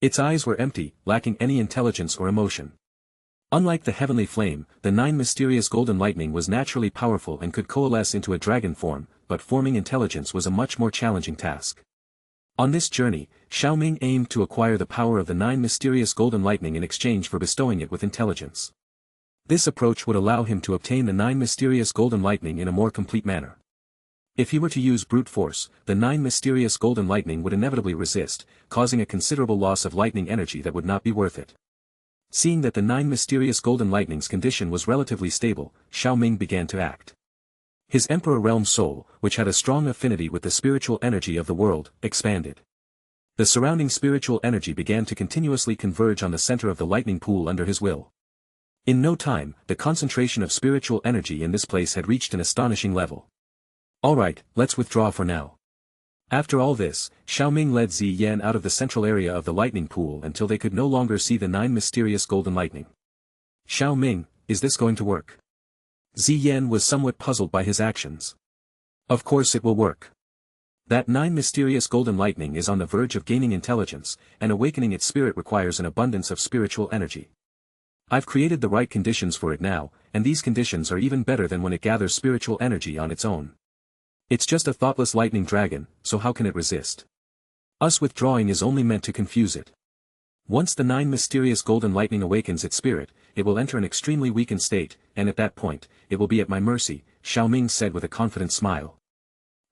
Its eyes were empty, lacking any intelligence or emotion. Unlike the heavenly flame, the 9 mysterious golden lightning was naturally powerful and could coalesce into a dragon form, but forming intelligence was a much more challenging task. On this journey, Xiao Ming aimed to acquire the power of the 9 mysterious golden lightning in exchange for bestowing it with intelligence. This approach would allow him to obtain the 9 mysterious golden lightning in a more complete manner. If he were to use brute force, the 9 mysterious golden lightning would inevitably resist, causing a considerable loss of lightning energy that would not be worth it. Seeing that the 9 mysterious golden lightning's condition was relatively stable, Xiao Ming began to act. His Emperor Realm soul, which had a strong affinity with the spiritual energy of the world, expanded. The surrounding spiritual energy began to continuously converge on the center of the lightning pool under his will. In no time, the concentration of spiritual energy in this place had reached an astonishing level. Alright, let's withdraw for now. After all this, Xiao Ming led Ziyan out of the central area of the lightning pool until they could no longer see the 9 mysterious golden lightning. Xiao Ming, is this going to work? Ziyan was somewhat puzzled by his actions. Of course it will work. That 9 mysterious golden lightning is on the verge of gaining intelligence, and awakening its spirit requires an abundance of spiritual energy. I've created the right conditions for it now, and these conditions are even better than when it gathers spiritual energy on its own. It's just a thoughtless lightning dragon, so how can it resist? Us withdrawing is only meant to confuse it. Once the 9 mysterious golden lightning awakens its spirit, it will enter an extremely weakened state, and at that point, it will be at my mercy, Xiao Ming said with a confident smile.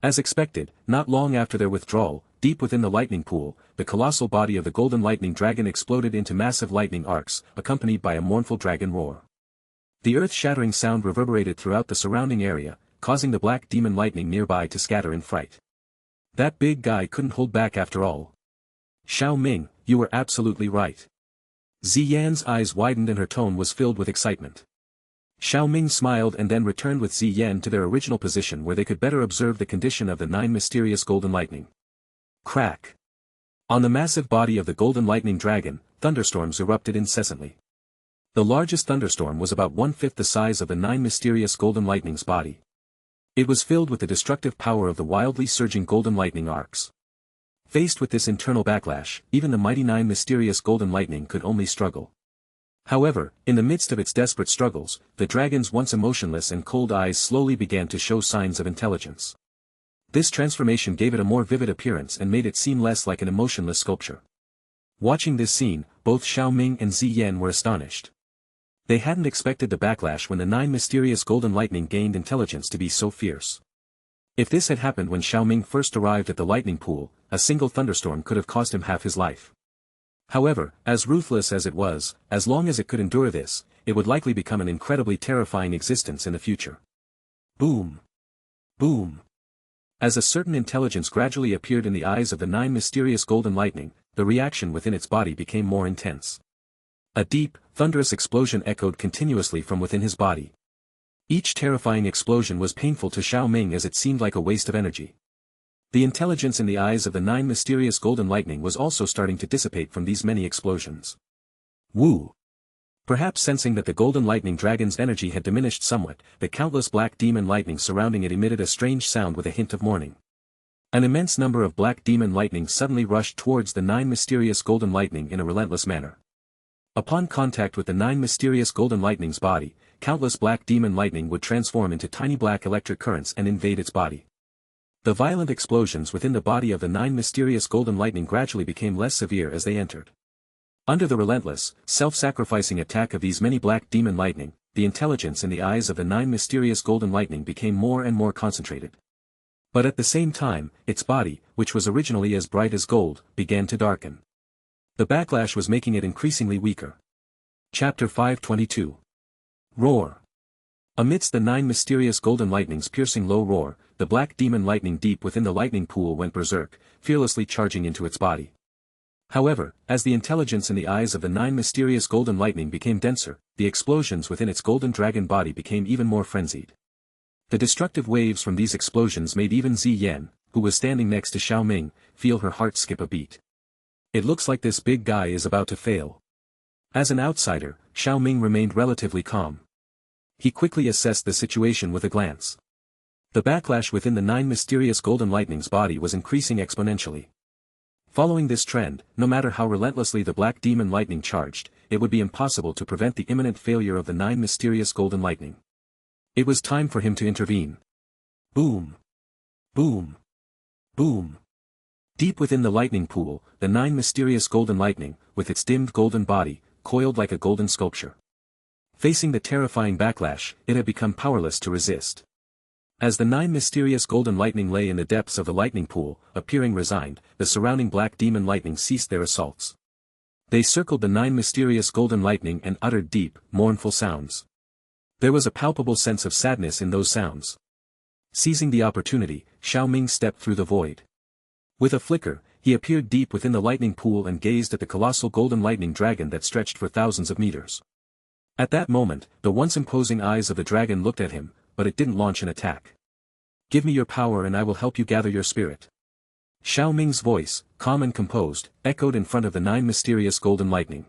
As expected, not long after their withdrawal, deep within the lightning pool, the colossal body of the golden lightning dragon exploded into massive lightning arcs, accompanied by a mournful dragon roar. The earth-shattering sound reverberated throughout the surrounding area, causing the black demon lightning nearby to scatter in fright. That big guy couldn't hold back after all. Xiao Ming, you were absolutely right. Ziyan's eyes widened and her tone was filled with excitement. Xiao Ming smiled and then returned with Ziyan to their original position where they could better observe the condition of the 9 mysterious golden lightning. Crack! On the massive body of the golden lightning dragon, thunderstorms erupted incessantly. The largest thunderstorm was about 1/5 the size of the 9 mysterious golden lightning's body. It was filled with the destructive power of the wildly surging golden lightning arcs. Faced with this internal backlash, even the mighty 9 mysterious golden lightning could only struggle. However, in the midst of its desperate struggles, the dragon's once emotionless and cold eyes slowly began to show signs of intelligence. This transformation gave it a more vivid appearance and made it seem less like an emotionless sculpture. Watching this scene, both Xiao Ming and Ziyan were astonished. They hadn't expected the backlash when the 9 mysterious golden lightning gained intelligence to be so fierce. If this had happened when Xiao Ming first arrived at the lightning pool, a single thunderstorm could have cost him half his life. However, as ruthless as it was, as long as it could endure this, it would likely become an incredibly terrifying existence in the future. Boom! Boom! As a certain intelligence gradually appeared in the eyes of the 9 mysterious golden lightning, the reaction within its body became more intense. A deep, thunderous explosion echoed continuously from within his body. Each terrifying explosion was painful to Xiao Ming as it seemed like a waste of energy. The intelligence in the eyes of the 9 mysterious golden lightning was also starting to dissipate from these many explosions. Woo! Perhaps sensing that the golden lightning dragon's energy had diminished somewhat, the countless black demon lightning surrounding it emitted a strange sound with a hint of mourning. An immense number of black demon lightning suddenly rushed towards the 9 mysterious golden lightning in a relentless manner. Upon contact with the 9 mysterious golden lightning's body, countless black demon lightning would transform into tiny black electric currents and invade its body. The violent explosions within the body of the 9 mysterious golden lightning gradually became less severe as they entered. Under the relentless, self-sacrificing attack of these many black demon lightning, the intelligence in the eyes of the 9 mysterious golden lightning became more and more concentrated. But at the same time, its body, which was originally as bright as gold, began to darken. The backlash was making it increasingly weaker. Chapter 522. Roar. Amidst the 9 mysterious golden lightning's piercing low roar, the black demon lightning deep within the lightning pool went berserk, fearlessly charging into its body. However, as the intelligence in the eyes of the 9 mysterious golden lightning became denser, the explosions within its golden dragon body became even more frenzied. The destructive waves from these explosions made even Ziyan, who was standing next to Xiao Ming, feel her heart skip a beat. It looks like this big guy is about to fail. As an outsider, Xiao Ming remained relatively calm. He quickly assessed the situation with a glance. The backlash within the 9 mysterious golden lightning's body was increasing exponentially. Following this trend, no matter how relentlessly the black demon lightning charged, it would be impossible to prevent the imminent failure of the 9 mysterious golden lightning. It was time for him to intervene. Boom! Boom! Boom! Deep within the lightning pool, the 9 mysterious golden lightning, with its dimmed golden body, coiled like a golden sculpture. Facing the terrifying backlash, it had become powerless to resist. As the 9 mysterious golden lightning lay in the depths of the lightning pool, appearing resigned, the surrounding black demon lightning ceased their assaults. They circled the 9 mysterious golden lightning and uttered deep, mournful sounds. There was a palpable sense of sadness in those sounds. Seizing the opportunity, Xiao Ming stepped through the void. With a flicker, he appeared deep within the lightning pool and gazed at the colossal golden lightning dragon that stretched for thousands of meters. At that moment, the once imposing eyes of the dragon looked at him, but it didn't launch an attack. Give me your power and I will help you gather your spirit. Xiao Ming's voice, calm and composed, echoed in front of the 9 mysterious golden lightning.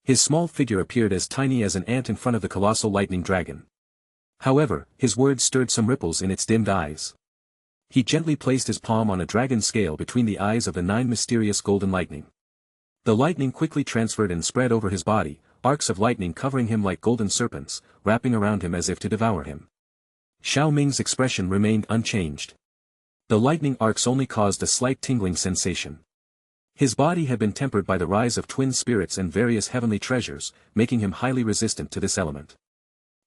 His small figure appeared as tiny as an ant in front of the colossal lightning dragon. However, his words stirred some ripples in its dimmed eyes. He gently placed his palm on a dragon scale between the eyes of the 9 mysterious golden lightning. The lightning quickly transferred and spread over his body, arcs of lightning covering him like golden serpents, wrapping around him as if to devour him. Xiao Ming's expression remained unchanged. The lightning arcs only caused a slight tingling sensation. His body had been tempered by the rise of twin spirits and various heavenly treasures, making him highly resistant to this element.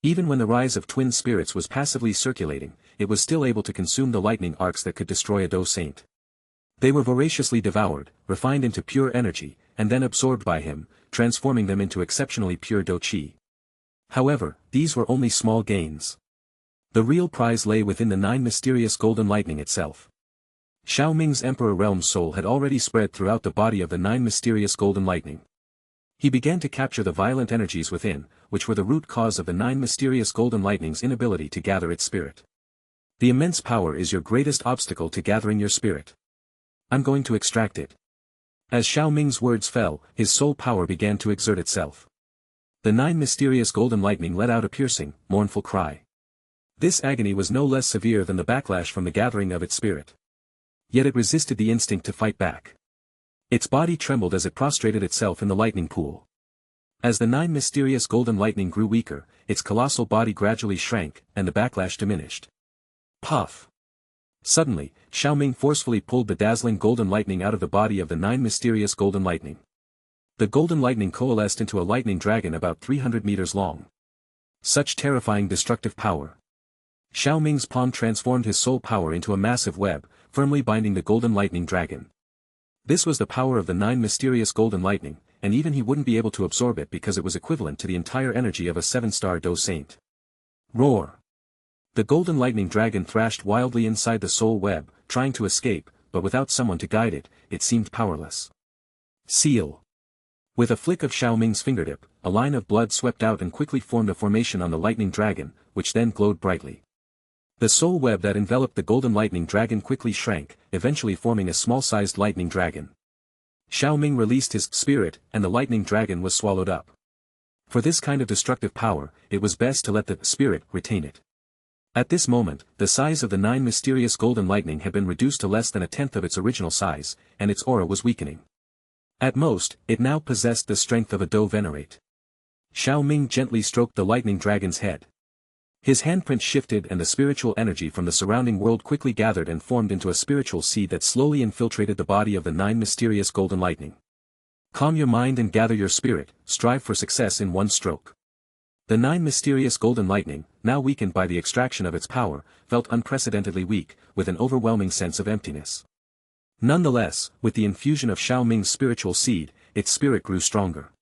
Even when the rise of twin spirits was passively circulating, it was still able to consume the lightning arcs that could destroy a Do Saint. They were voraciously devoured, refined into pure energy, and then absorbed by him, transforming them into exceptionally pure Do Qi. However, these were only small gains. The real prize lay within the 9 mysterious golden lightning itself. Xiao Ming's Emperor Realm's soul had already spread throughout the body of the 9 mysterious golden lightning. He began to capture the violent energies within, which were the root cause of the 9 mysterious golden lightning's inability to gather its spirit. The immense power is your greatest obstacle to gathering your spirit. I'm going to extract it. As Xiao Ming's words fell, his soul power began to exert itself. The 9 mysterious golden lightning let out a piercing, mournful cry. This agony was no less severe than the backlash from the gathering of its spirit. Yet it resisted the instinct to fight back. Its body trembled as it prostrated itself in the lightning pool. As the 9 mysterious golden lightning grew weaker, its colossal body gradually shrank, and the backlash diminished. Puff! Suddenly, Xiao Ming forcefully pulled the dazzling golden lightning out of the body of the 9 mysterious golden lightning. The golden lightning coalesced into a lightning dragon about 300 meters long. Such terrifying destructive power. Xiao Ming's palm transformed his soul power into a massive web, firmly binding the golden lightning dragon. This was the power of the 9 mysterious golden lightning, and even he wouldn't be able to absorb it because it was equivalent to the entire energy of a 7-star Do Saint. Roar! The golden lightning dragon thrashed wildly inside the soul web, trying to escape, but without someone to guide it, it seemed powerless. Seal! With a flick of Xiao Ming's fingertip, a line of blood swept out and quickly formed a formation on the lightning dragon, which then glowed brightly. The soul web that enveloped the golden lightning dragon quickly shrank, eventually forming a small-sized lightning dragon. Xiao Ming released his spirit, and the lightning dragon was swallowed up. For this kind of destructive power, it was best to let the spirit retain it. At this moment, the size of the 9 mysterious golden lightning had been reduced to less than a tenth of its original size, and its aura was weakening. At most, it now possessed the strength of a Do Venerate. Xiao Ming gently stroked the lightning dragon's head. His handprint shifted and the spiritual energy from the surrounding world quickly gathered and formed into a spiritual seed that slowly infiltrated the body of the 9 mysterious golden lightning. Calm your mind and gather your spirit, strive for success in one stroke. The 9 mysterious golden lightning, now weakened by the extraction of its power, felt unprecedentedly weak, with an overwhelming sense of emptiness. Nonetheless, with the infusion of Xiao Ming's spiritual seed, its spirit grew stronger.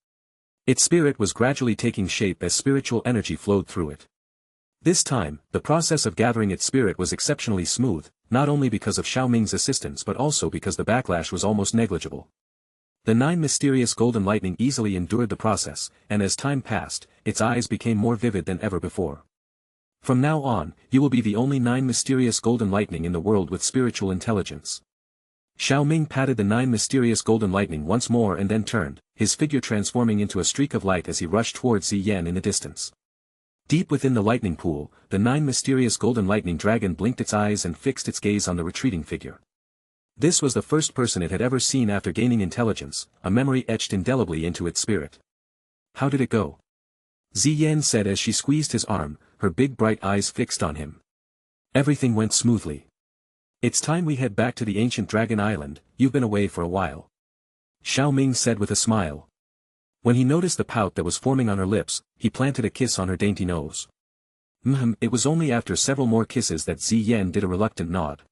Its spirit was gradually taking shape as spiritual energy flowed through it. This time, the process of gathering its spirit was exceptionally smooth, not only because of Xiao Ming's assistance but also because the backlash was almost negligible. The 9 mysterious golden lightning easily endured the process, and as time passed, its eyes became more vivid than ever before. From now on, you will be the only 9 mysterious golden lightning in the world with spiritual intelligence. Xiao Ming patted the 9 mysterious golden lightning once more and then turned, his figure transforming into a streak of light as he rushed towards Ziyan in the distance. Deep within the lightning pool, the 9 mysterious golden lightning dragon blinked its eyes and fixed its gaze on the retreating figure. This was the first person it had ever seen after gaining intelligence, a memory etched indelibly into its spirit. How did it go? Ziyan said as she squeezed his arm, her big bright eyes fixed on him. Everything went smoothly. It's time we head back to the ancient Dragon Island, you've been away for a while. Xiao Ming said with a smile. When he noticed the pout that was forming on her lips, he planted a kiss on her dainty nose. It was only after several more kisses that Ziyan did a reluctant nod.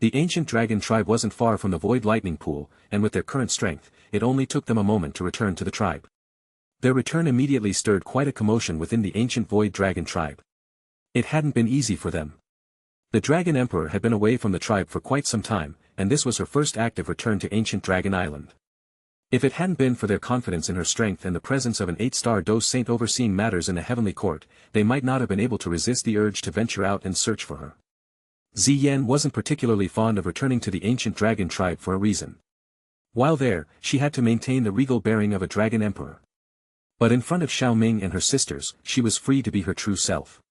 The ancient dragon tribe wasn't far from the void lightning pool, and with their current strength, it only took them a moment to return to the tribe. Their return immediately stirred quite a commotion within the ancient void dragon tribe. It hadn't been easy for them. The Dragon Emperor had been away from the tribe for quite some time, and this was her first active return to ancient Dragon Island. If it hadn't been for their confidence in her strength and the presence of an 8-star Do Saint overseeing matters in the heavenly court, they might not have been able to resist the urge to venture out and search for her. Ziyan wasn't particularly fond of returning to the ancient dragon tribe for a reason. While there, she had to maintain the regal bearing of a dragon emperor. But in front of Xiao Ming and her sisters, she was free to be her true self.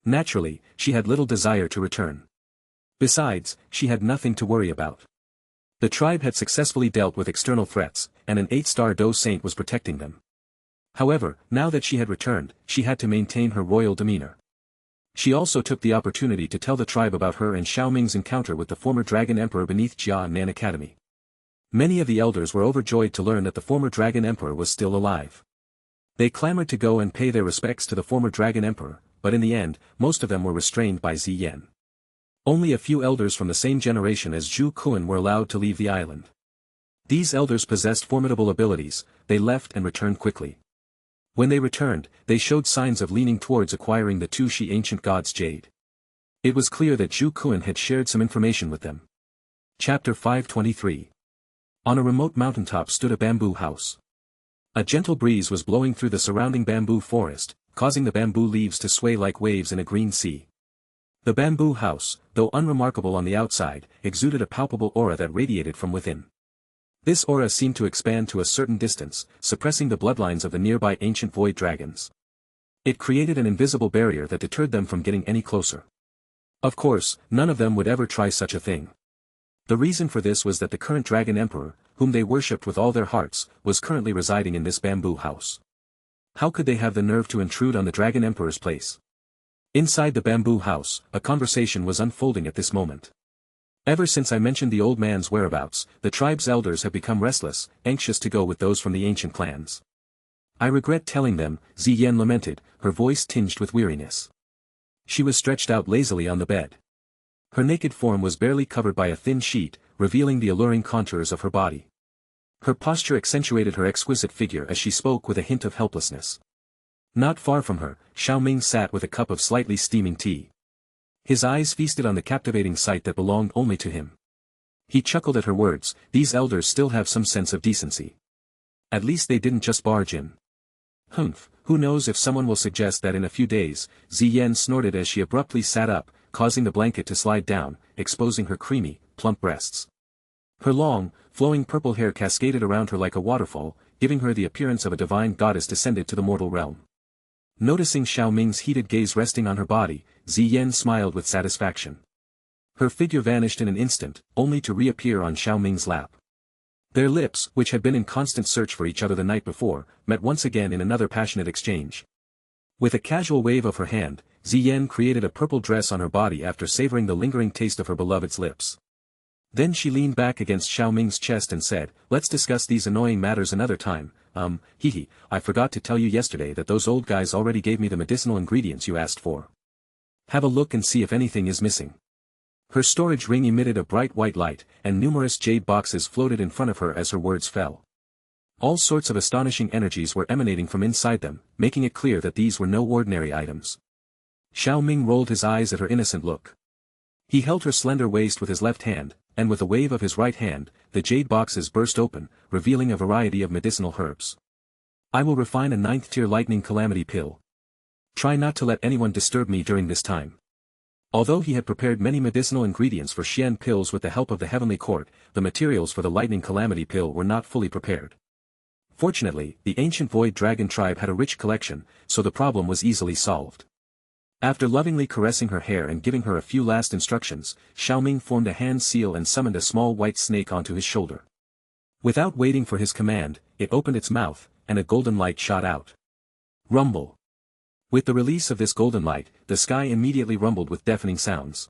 Naturally, she had little desire to return. Besides, she had nothing to worry about. The tribe had successfully dealt with external threats, and an 8-star Do Saint was protecting them. However, now that she had returned, she had to maintain her royal demeanor. She also took the opportunity to tell the tribe about her and Xiao Ming's encounter with the former Dragon Emperor beneath Jia Nan Academy. Many of the elders were overjoyed to learn that the former Dragon Emperor was still alive. They clamored to go and pay their respects to the former Dragon Emperor, but in the end, most of them were restrained by Ziyan. Only a few elders from the same generation as Zhu Kuan were allowed to leave the island. These elders possessed formidable abilities, they left and returned quickly. When they returned, they showed signs of leaning towards acquiring the 2 Shi ancient gods' jade. It was clear that Zhu Kuan had shared some information with them. Chapter 523. On a remote mountaintop stood a bamboo house. A gentle breeze was blowing through the surrounding bamboo forest, causing the bamboo leaves to sway like waves in a green sea. The bamboo house, though unremarkable on the outside, exuded a palpable aura that radiated from within. This aura seemed to expand to a certain distance, suppressing the bloodlines of the nearby ancient void dragons. It created an invisible barrier that deterred them from getting any closer. Of course, none of them would ever try such a thing. The reason for this was that the current Dragon Emperor, whom they worshipped with all their hearts, was currently residing in this bamboo house. How could they have the nerve to intrude on the Dragon Emperor's place? Inside the bamboo house, a conversation was unfolding at this moment. Ever since I mentioned the old man's whereabouts, the tribe's elders have become restless, anxious to go with those from the ancient clans. I regret telling them, Ziyan lamented, her voice tinged with weariness. She was stretched out lazily on the bed. Her naked form was barely covered by a thin sheet, revealing the alluring contours of her body. Her posture accentuated her exquisite figure as she spoke with a hint of helplessness. Not far from her, Xiao Ming sat with a cup of slightly steaming tea. His eyes feasted on the captivating sight that belonged only to him. He chuckled at her words, these elders still have some sense of decency. At least they didn't just barge in. Humph, who knows if someone will suggest that in a few days, Ziyan snorted as she abruptly sat up, causing the blanket to slide down, exposing her creamy, plump breasts. Her long, flowing purple hair cascaded around her like a waterfall, giving her the appearance of a divine goddess descended to the mortal realm. Noticing Xiao Ming's heated gaze resting on her body, Ziyan smiled with satisfaction. Her figure vanished in an instant, only to reappear on Xiao Ming's lap. Their lips, which had been in constant search for each other the night before, met once again in another passionate exchange. With a casual wave of her hand, Ziyan created a purple dress on her body after savoring the lingering taste of her beloved's lips. Then she leaned back against Xiao Ming's chest and said, let's discuss these annoying matters another time. I forgot to tell you yesterday that those old guys already gave me the medicinal ingredients you asked for. Have a look and see if anything is missing. Her storage ring emitted a bright white light, and numerous jade boxes floated in front of her as her words fell. All sorts of astonishing energies were emanating from inside them, making it clear that these were no ordinary items. Xiao Ming rolled his eyes at her innocent look. He held her slender waist with his left hand, and with a wave of his right hand, the jade boxes burst open, revealing a variety of medicinal herbs. I will refine a 9th-tier lightning calamity pill. Try not to let anyone disturb me during this time. Although he had prepared many medicinal ingredients for Xian pills with the help of the Heavenly Court, the materials for the lightning calamity pill were not fully prepared. Fortunately, the ancient void dragon tribe had a rich collection, so the problem was easily solved. After lovingly caressing her hair and giving her a few last instructions, Xiao Ming formed a hand seal and summoned a small white snake onto his shoulder. Without waiting for his command, it opened its mouth, and a golden light shot out. Rumble. With the release of this golden light, the sky immediately rumbled with deafening sounds.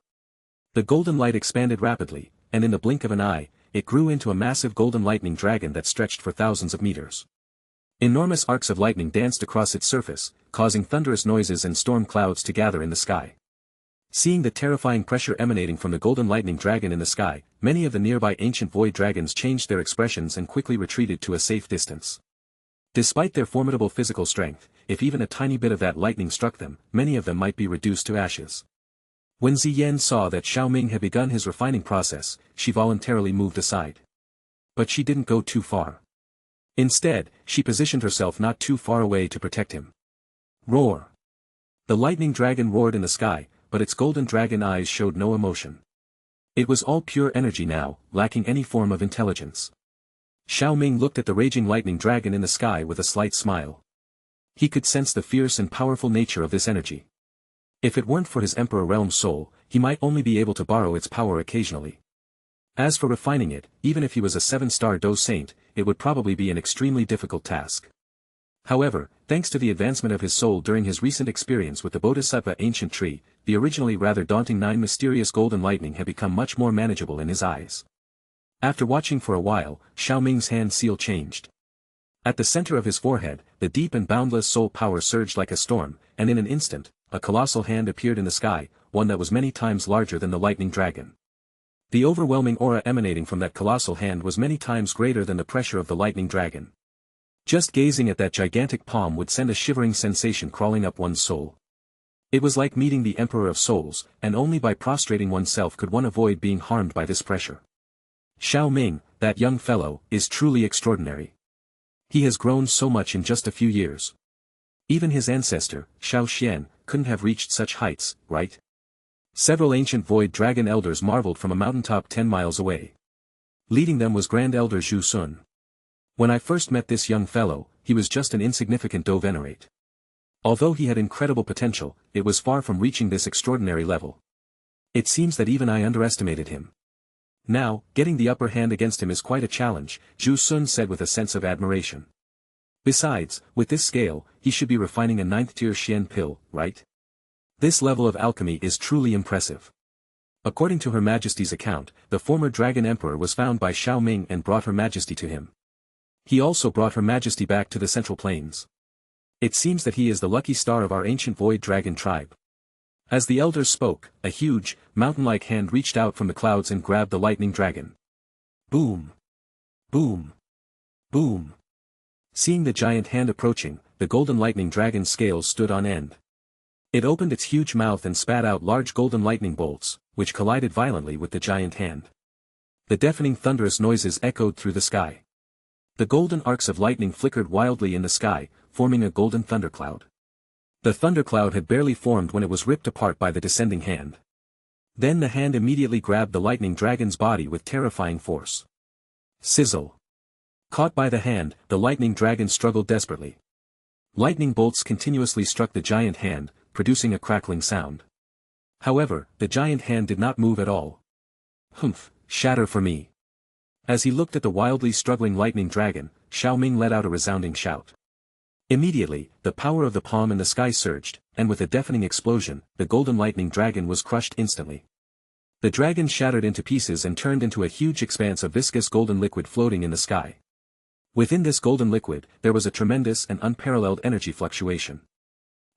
The golden light expanded rapidly, and in the blink of an eye, it grew into a massive golden lightning dragon that stretched for thousands of meters. Enormous arcs of lightning danced across its surface, causing thunderous noises and storm clouds to gather in the sky. Seeing the terrifying pressure emanating from the golden lightning dragon in the sky, many of the nearby ancient void dragons changed their expressions and quickly retreated to a safe distance. Despite their formidable physical strength, if even a tiny bit of that lightning struck them, many of them might be reduced to ashes. When Ziyan saw that Xiao Ming had begun his refining process, she voluntarily moved aside. But she didn't go too far. Instead, she positioned herself not too far away to protect him. Roar! The lightning dragon roared in the sky, but its golden dragon eyes showed no emotion. It was all pure energy now, lacking any form of intelligence. Xiao Ming looked at the raging lightning dragon in the sky with a slight smile. He could sense the fierce and powerful nature of this energy. If it weren't for his Emperor Realm soul, he might only be able to borrow its power occasionally. As for refining it, even if he was a 7-star Do Saint, it would probably be an extremely difficult task. However, thanks to the advancement of his soul during his recent experience with the Bodhisattva ancient tree, the originally rather daunting 9 mysterious golden lightning had become much more manageable in his eyes. After watching for a while, Xiao Ming's hand seal changed. At the center of his forehead, the deep and boundless soul power surged like a storm, and in an instant, a colossal hand appeared in the sky, one that was many times larger than the lightning dragon. The overwhelming aura emanating from that colossal hand was many times greater than the pressure of the lightning dragon. Just gazing at that gigantic palm would send a shivering sensation crawling up one's soul. It was like meeting the Emperor of Souls, and only by prostrating oneself could one avoid being harmed by this pressure. Xiao Ming, that young fellow, is truly extraordinary. He has grown so much in just a few years. Even his ancestor, Xiao Xian, couldn't have reached such heights, right? Several ancient void dragon elders marveled from a mountaintop 10 miles away. Leading them was Grand Elder Zhu Sun. When I first met this young fellow, he was just an insignificant doe venerate. Although he had incredible potential, it was far from reaching this extraordinary level. It seems that even I underestimated him. Now, getting the upper hand against him is quite a challenge, Zhu Sun said with a sense of admiration. Besides, with this scale, he should be refining a 9th-tier Xian pill, right? This level of alchemy is truly impressive. According to Her Majesty's account, the former Dragon Emperor was found by Xiao Ming and brought Her Majesty to him. He also brought Her Majesty back to the Central Plains. It seems that he is the lucky star of our ancient void dragon tribe. As the elders spoke, a huge, mountain-like hand reached out from the clouds and grabbed the lightning dragon. Boom! Boom! Boom! Seeing the giant hand approaching, the golden lightning dragon's scales stood on end. It opened its huge mouth and spat out large golden lightning bolts, which collided violently with the giant hand. The deafening thunderous noises echoed through the sky. The golden arcs of lightning flickered wildly in the sky, forming a golden thundercloud. The thundercloud had barely formed when it was ripped apart by the descending hand. Then the hand immediately grabbed the lightning dragon's body with terrifying force. Sizzle! Caught by the hand, the lightning dragon struggled desperately. Lightning bolts continuously struck the giant hand, producing a crackling sound. However, the giant hand did not move at all. Humph, shatter for me. As he looked at the wildly struggling lightning dragon, Xiao Ming let out a resounding shout. Immediately, the power of the palm in the sky surged, and with a deafening explosion, the golden lightning dragon was crushed instantly. The dragon shattered into pieces and turned into a huge expanse of viscous golden liquid floating in the sky. Within this golden liquid, there was a tremendous and unparalleled energy fluctuation.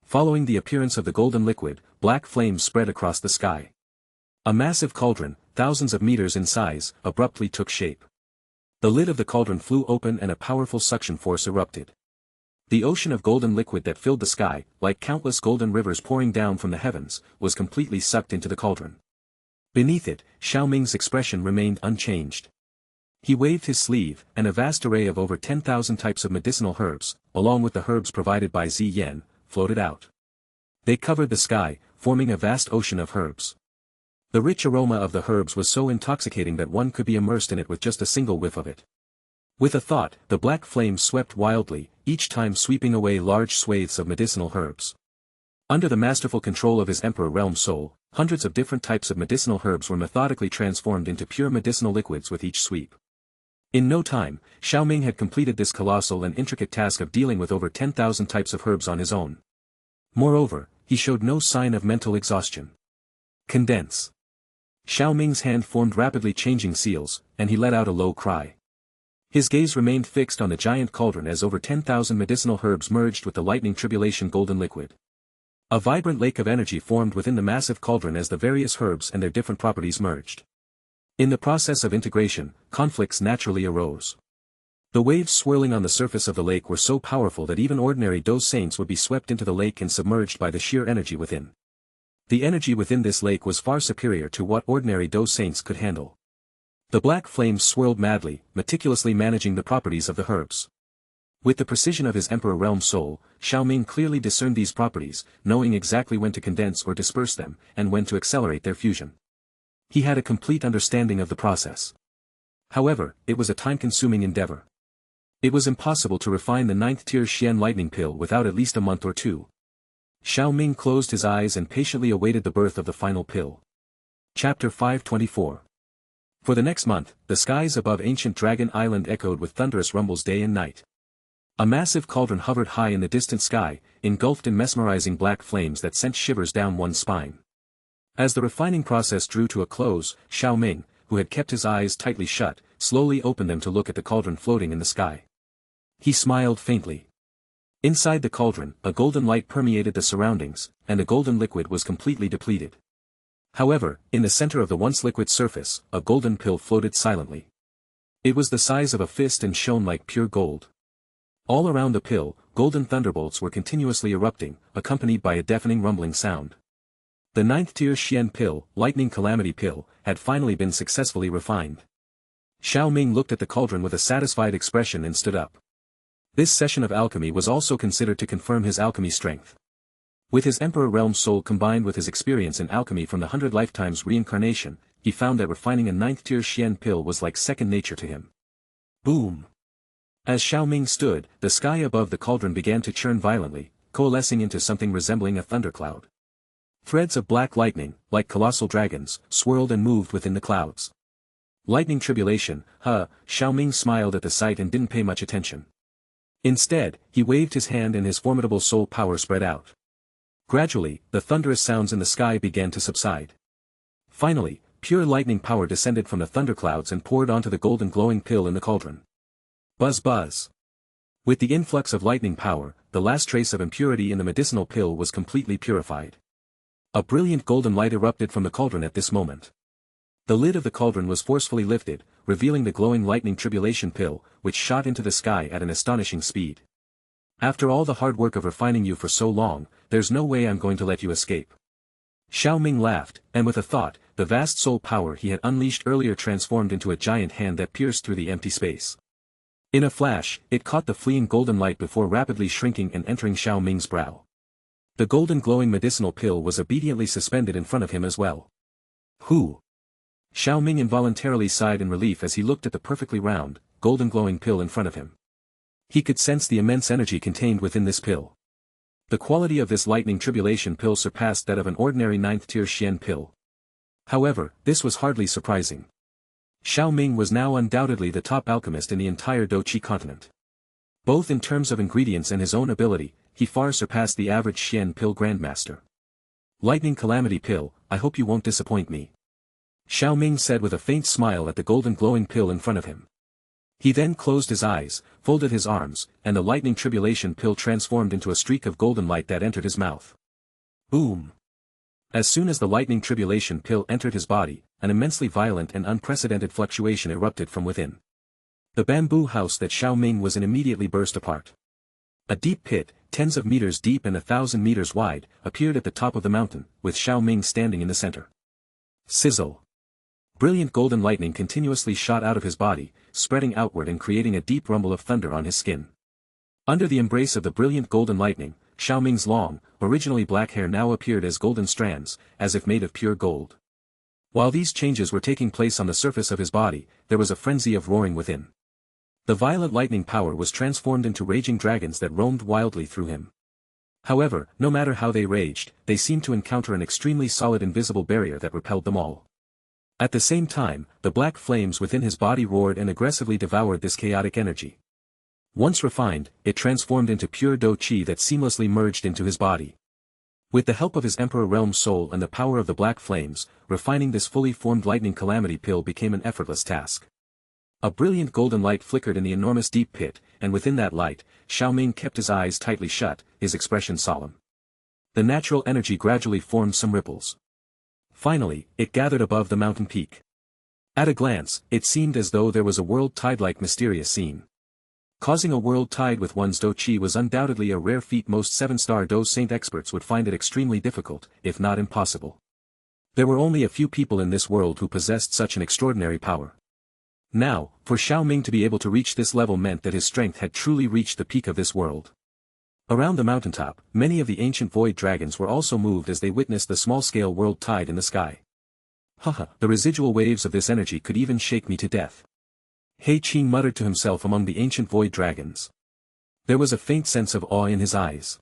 Following the appearance of the golden liquid, black flames spread across the sky. A massive cauldron, thousands of meters in size, abruptly took shape. The lid of the cauldron flew open and a powerful suction force erupted. The ocean of golden liquid that filled the sky, like countless golden rivers pouring down from the heavens, was completely sucked into the cauldron. Beneath it, Xiao Ming's expression remained unchanged. He waved his sleeve, and a vast array of over 10,000 types of medicinal herbs, along with the herbs provided by Zi Yan, floated out. They covered the sky, forming a vast ocean of herbs. The rich aroma of the herbs was so intoxicating that one could be immersed in it with just a single whiff of it. With a thought, the black flames swept wildly, each time sweeping away large swathes of medicinal herbs. Under the masterful control of his Emperor Realm Soul, hundreds of different types of medicinal herbs were methodically transformed into pure medicinal liquids with each sweep. In no time, Xiao Ming had completed this colossal and intricate task of dealing with over 10,000 types of herbs on his own. Moreover, he showed no sign of mental exhaustion. Condense. Xiao Ming's hand formed rapidly changing seals, and he let out a low cry. His gaze remained fixed on the giant cauldron as over 10,000 medicinal herbs merged with the lightning tribulation golden liquid. A vibrant lake of energy formed within the massive cauldron as the various herbs and their different properties merged. In the process of integration, conflicts naturally arose. The waves swirling on the surface of the lake were so powerful that even ordinary Dou saints would be swept into the lake and submerged by the sheer energy within. The energy within this lake was far superior to what ordinary Dou saints could handle. The black flames swirled madly, meticulously managing the properties of the herbs. With the precision of his Emperor Realm Soul, Xiao Ming clearly discerned these properties, knowing exactly when to condense or disperse them, and when to accelerate their fusion. He had a complete understanding of the process. However, it was a time-consuming endeavor. It was impossible to refine the 9th-tier Xian lightning pill without at least a month or two. Xiao Ming closed his eyes and patiently awaited the birth of the final pill. Chapter 524. For the next month, the skies above ancient Dragon Island echoed with thunderous rumbles day and night. A massive cauldron hovered high in the distant sky, engulfed in mesmerizing black flames that sent shivers down one's spine. As the refining process drew to a close, Xiao Ming, who had kept his eyes tightly shut, slowly opened them to look at the cauldron floating in the sky. He smiled faintly. Inside the cauldron, a golden light permeated the surroundings, and the golden liquid was completely depleted. However, in the center of the once liquid surface, a golden pill floated silently. It was the size of a fist and shone like pure gold. All around the pill, golden thunderbolts were continuously erupting, accompanied by a deafening rumbling sound. The 9th-tier Xian pill, Lightning Calamity pill, had finally been successfully refined. Xiao Ming looked at the cauldron with a satisfied expression and stood up. This session of alchemy was also considered to confirm his alchemy strength. With his Emperor Realm soul combined with his experience in alchemy from the 100 lifetimes reincarnation, he found that refining a 9th-tier Xian pill was like second nature to him. Boom! As Xiao Ming stood, the sky above the cauldron began to churn violently, coalescing into something resembling a thundercloud. Threads of black lightning, like colossal dragons, swirled and moved within the clouds. Lightning tribulation, Xiao Ming smiled at the sight and didn't pay much attention. Instead, he waved his hand and his formidable soul power spread out. Gradually, the thunderous sounds in the sky began to subside. Finally, pure lightning power descended from the thunderclouds and poured onto the golden glowing pill in the cauldron. Buzz buzz. With the influx of lightning power, the last trace of impurity in the medicinal pill was completely purified. A brilliant golden light erupted from the cauldron at this moment. The lid of the cauldron was forcefully lifted, revealing the glowing lightning tribulation pill, which shot into the sky at an astonishing speed. After all the hard work of refining you for so long, there's no way I'm going to let you escape. Xiao Ming laughed, and with a thought, the vast soul power he had unleashed earlier transformed into a giant hand that pierced through the empty space. In a flash, it caught the fleeing golden light before rapidly shrinking and entering Xiao Ming's brow. The golden glowing medicinal pill was obediently suspended in front of him as well. Who? Xiao Ming involuntarily sighed in relief as he looked at the perfectly round, golden glowing pill in front of him. He could sense the immense energy contained within this pill. The quality of this lightning tribulation pill surpassed that of an ordinary 9th-tier Xian pill. However, this was hardly surprising. Xiao Ming was now undoubtedly the top alchemist in the entire Doqi continent. Both in terms of ingredients and his own ability, he far surpassed the average Xian pill grandmaster. Lightning calamity pill, I hope you won't disappoint me. Xiao Ming said with a faint smile at the golden glowing pill in front of him. He then closed his eyes, folded his arms, and the lightning tribulation pill transformed into a streak of golden light that entered his mouth. Boom! As soon as the lightning tribulation pill entered his body, an immensely violent and unprecedented fluctuation erupted from within. The bamboo house that Xiao Ming was in immediately burst apart. A deep pit, tens of meters deep and 1,000 meters wide, appeared at the top of the mountain, with Xiao Ming standing in the center. Sizzle! Brilliant golden lightning continuously shot out of his body, spreading outward and creating a deep rumble of thunder on his skin. Under the embrace of the brilliant golden lightning, Xiao Ming's long, originally black hair now appeared as golden strands, as if made of pure gold. While these changes were taking place on the surface of his body, there was a frenzy of roaring within. The violent lightning power was transformed into raging dragons that roamed wildly through him. However, no matter how they raged, they seemed to encounter an extremely solid invisible barrier that repelled them all. At the same time, the black flames within his body roared and aggressively devoured this chaotic energy. Once refined, it transformed into pure Do-Chi that seamlessly merged into his body. With the help of his Emperor Realm soul and the power of the black flames, refining this fully formed lightning calamity pill became an effortless task. A brilliant golden light flickered in the enormous deep pit, and within that light, Xiao Ming kept his eyes tightly shut, his expression solemn. The natural energy gradually formed some ripples. Finally, it gathered above the mountain peak. At a glance, it seemed as though there was a world tide-like mysterious scene. Causing a world tide with one's Do-Chi was undoubtedly a rare feat. Most 7-star Do-Saint experts would find it extremely difficult, if not impossible. There were only a few people in this world who possessed such an extraordinary power. Now, for Xiao Ming to be able to reach this level meant that his strength had truly reached the peak of this world. Around the mountaintop, many of the ancient void dragons were also moved as they witnessed the small-scale world tide in the sky. The residual waves of this energy could even shake me to death. He Qin muttered to himself among the ancient void dragons. There was a faint sense of awe in his eyes.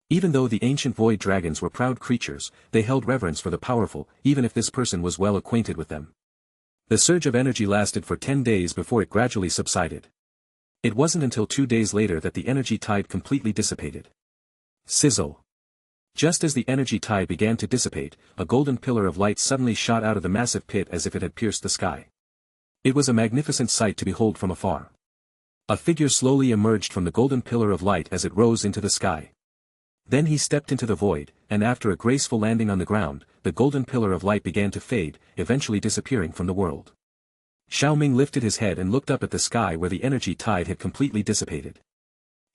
Even though the ancient void dragons were proud creatures, they held reverence for the powerful, even if this person was well acquainted with them. The surge of energy lasted for 10 days before it gradually subsided. It wasn't until 2 days later that the energy tide completely dissipated. Sizzle. Just as the energy tide began to dissipate, a golden pillar of light suddenly shot out of the massive pit as if it had pierced the sky. It was a magnificent sight to behold from afar. A figure slowly emerged from the golden pillar of light as it rose into the sky. Then he stepped into the void, and after a graceful landing on the ground, the golden pillar of light began to fade, eventually disappearing from the world. Xiao Ming lifted his head and looked up at the sky where the energy tide had completely dissipated.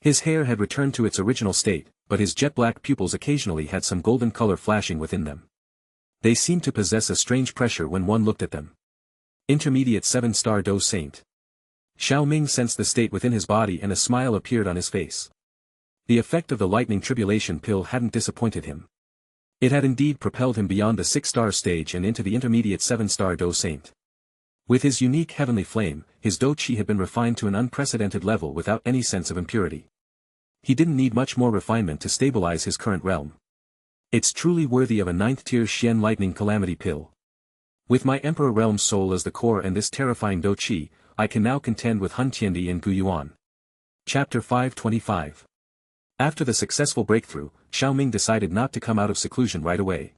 His hair had returned to its original state, but his jet-black pupils occasionally had some golden color flashing within them. They seemed to possess a strange pressure when one looked at them. Intermediate 7-star Do-Saint. Xiao Ming sensed the state within his body and a smile appeared on his face. The effect of the lightning tribulation pill hadn't disappointed him. It had indeed propelled him beyond the 6-star stage and into the intermediate 7-star Do Saint. With his unique heavenly flame, his Do Chi had been refined to an unprecedented level without any sense of impurity. He didn't need much more refinement to stabilize his current realm. It's truly worthy of a 9th-tier Xian lightning calamity pill. With my Emperor Realm soul as the core and this terrifying Do Chi, I can now contend with Hun Tiandi and Gu Yuan. Chapter 525. After the successful breakthrough, Xiao Ming decided not to come out of seclusion right away.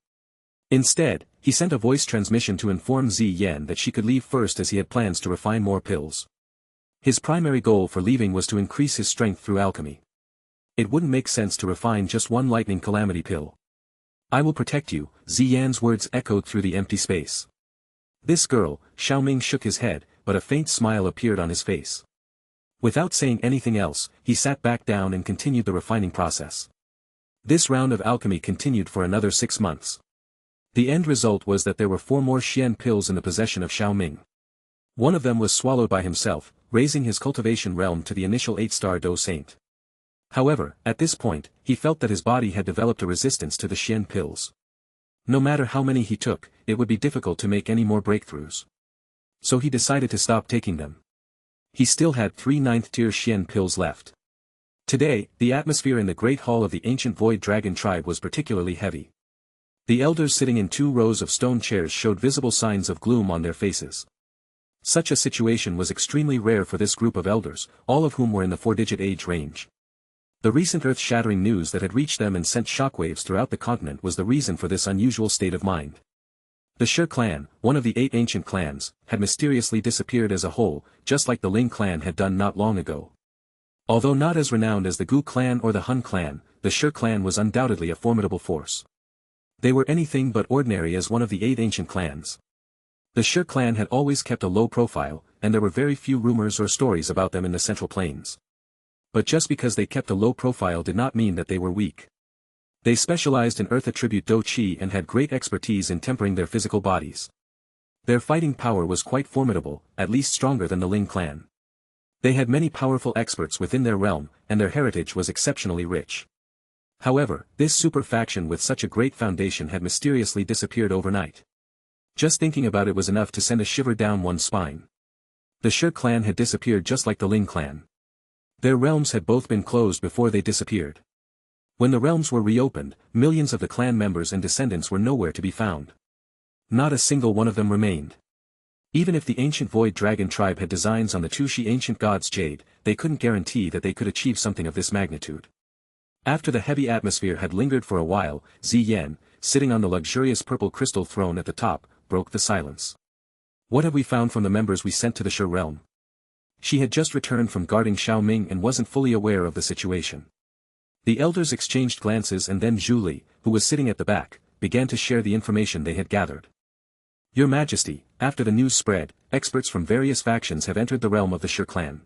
Instead, he sent a voice transmission to inform Zi Yan that she could leave first as he had plans to refine more pills. His primary goal for leaving was to increase his strength through alchemy. It wouldn't make sense to refine just one lightning calamity pill. I will protect you, Zi Yan's words echoed through the empty space. This girl, Xiao Ming shook his head, but a faint smile appeared on his face. Without saying anything else, he sat back down and continued the refining process. This round of alchemy continued for another 6 months. The end result was that there were 4 more Xian pills in the possession of Xiao Ming. One of them was swallowed by himself, raising his cultivation realm to the initial 8-star Do Saint. However, at this point, he felt that his body had developed a resistance to the Xian pills. No matter how many he took, it would be difficult to make any more breakthroughs. So he decided to stop taking them. He still had 3 9th-tier Xian pills left. Today, the atmosphere in the Great Hall of the ancient Void Dragon tribe was particularly heavy. The elders sitting in 2 rows of stone chairs showed visible signs of gloom on their faces. Such a situation was extremely rare for this group of elders, all of whom were in the 4-digit age range. The recent earth-shattering news that had reached them and sent shockwaves throughout the continent was the reason for this unusual state of mind. The Shi clan, one of the 8 ancient clans, had mysteriously disappeared as a whole, just like the Ling clan had done not long ago. Although not as renowned as the Gu clan or the Hun clan, the Shi clan was undoubtedly a formidable force. They were anything but ordinary as one of the 8 ancient clans. The Shi clan had always kept a low profile, and there were very few rumors or stories about them in the Central Plains. But just because they kept a low profile did not mean that they were weak. They specialized in earth attribute Do Chi and had great expertise in tempering their physical bodies. Their fighting power was quite formidable, at least stronger than the Ling clan. They had many powerful experts within their realm, and their heritage was exceptionally rich. However, this super faction with such a great foundation had mysteriously disappeared overnight. Just thinking about it was enough to send a shiver down one's spine. The Shi clan had disappeared just like the Ling clan. Their realms had both been closed before they disappeared. When the realms were reopened, millions of the clan members and descendants were nowhere to be found. Not a single one of them remained. Even if the ancient Void Dragon tribe had designs on the 2 Shi ancient gods' jade, they couldn't guarantee that they could achieve something of this magnitude. After the heavy atmosphere had lingered for a while, Zi Yan, sitting on the luxurious purple crystal throne at the top, broke the silence. What have we found from the members we sent to the Shi realm? She had just returned from guarding Xiao Ming and wasn't fully aware of the situation. The elders exchanged glances and then Zhu Li, who was sitting at the back, began to share the information they had gathered. Your Majesty, after the news spread, experts from various factions have entered the realm of the Shi clan.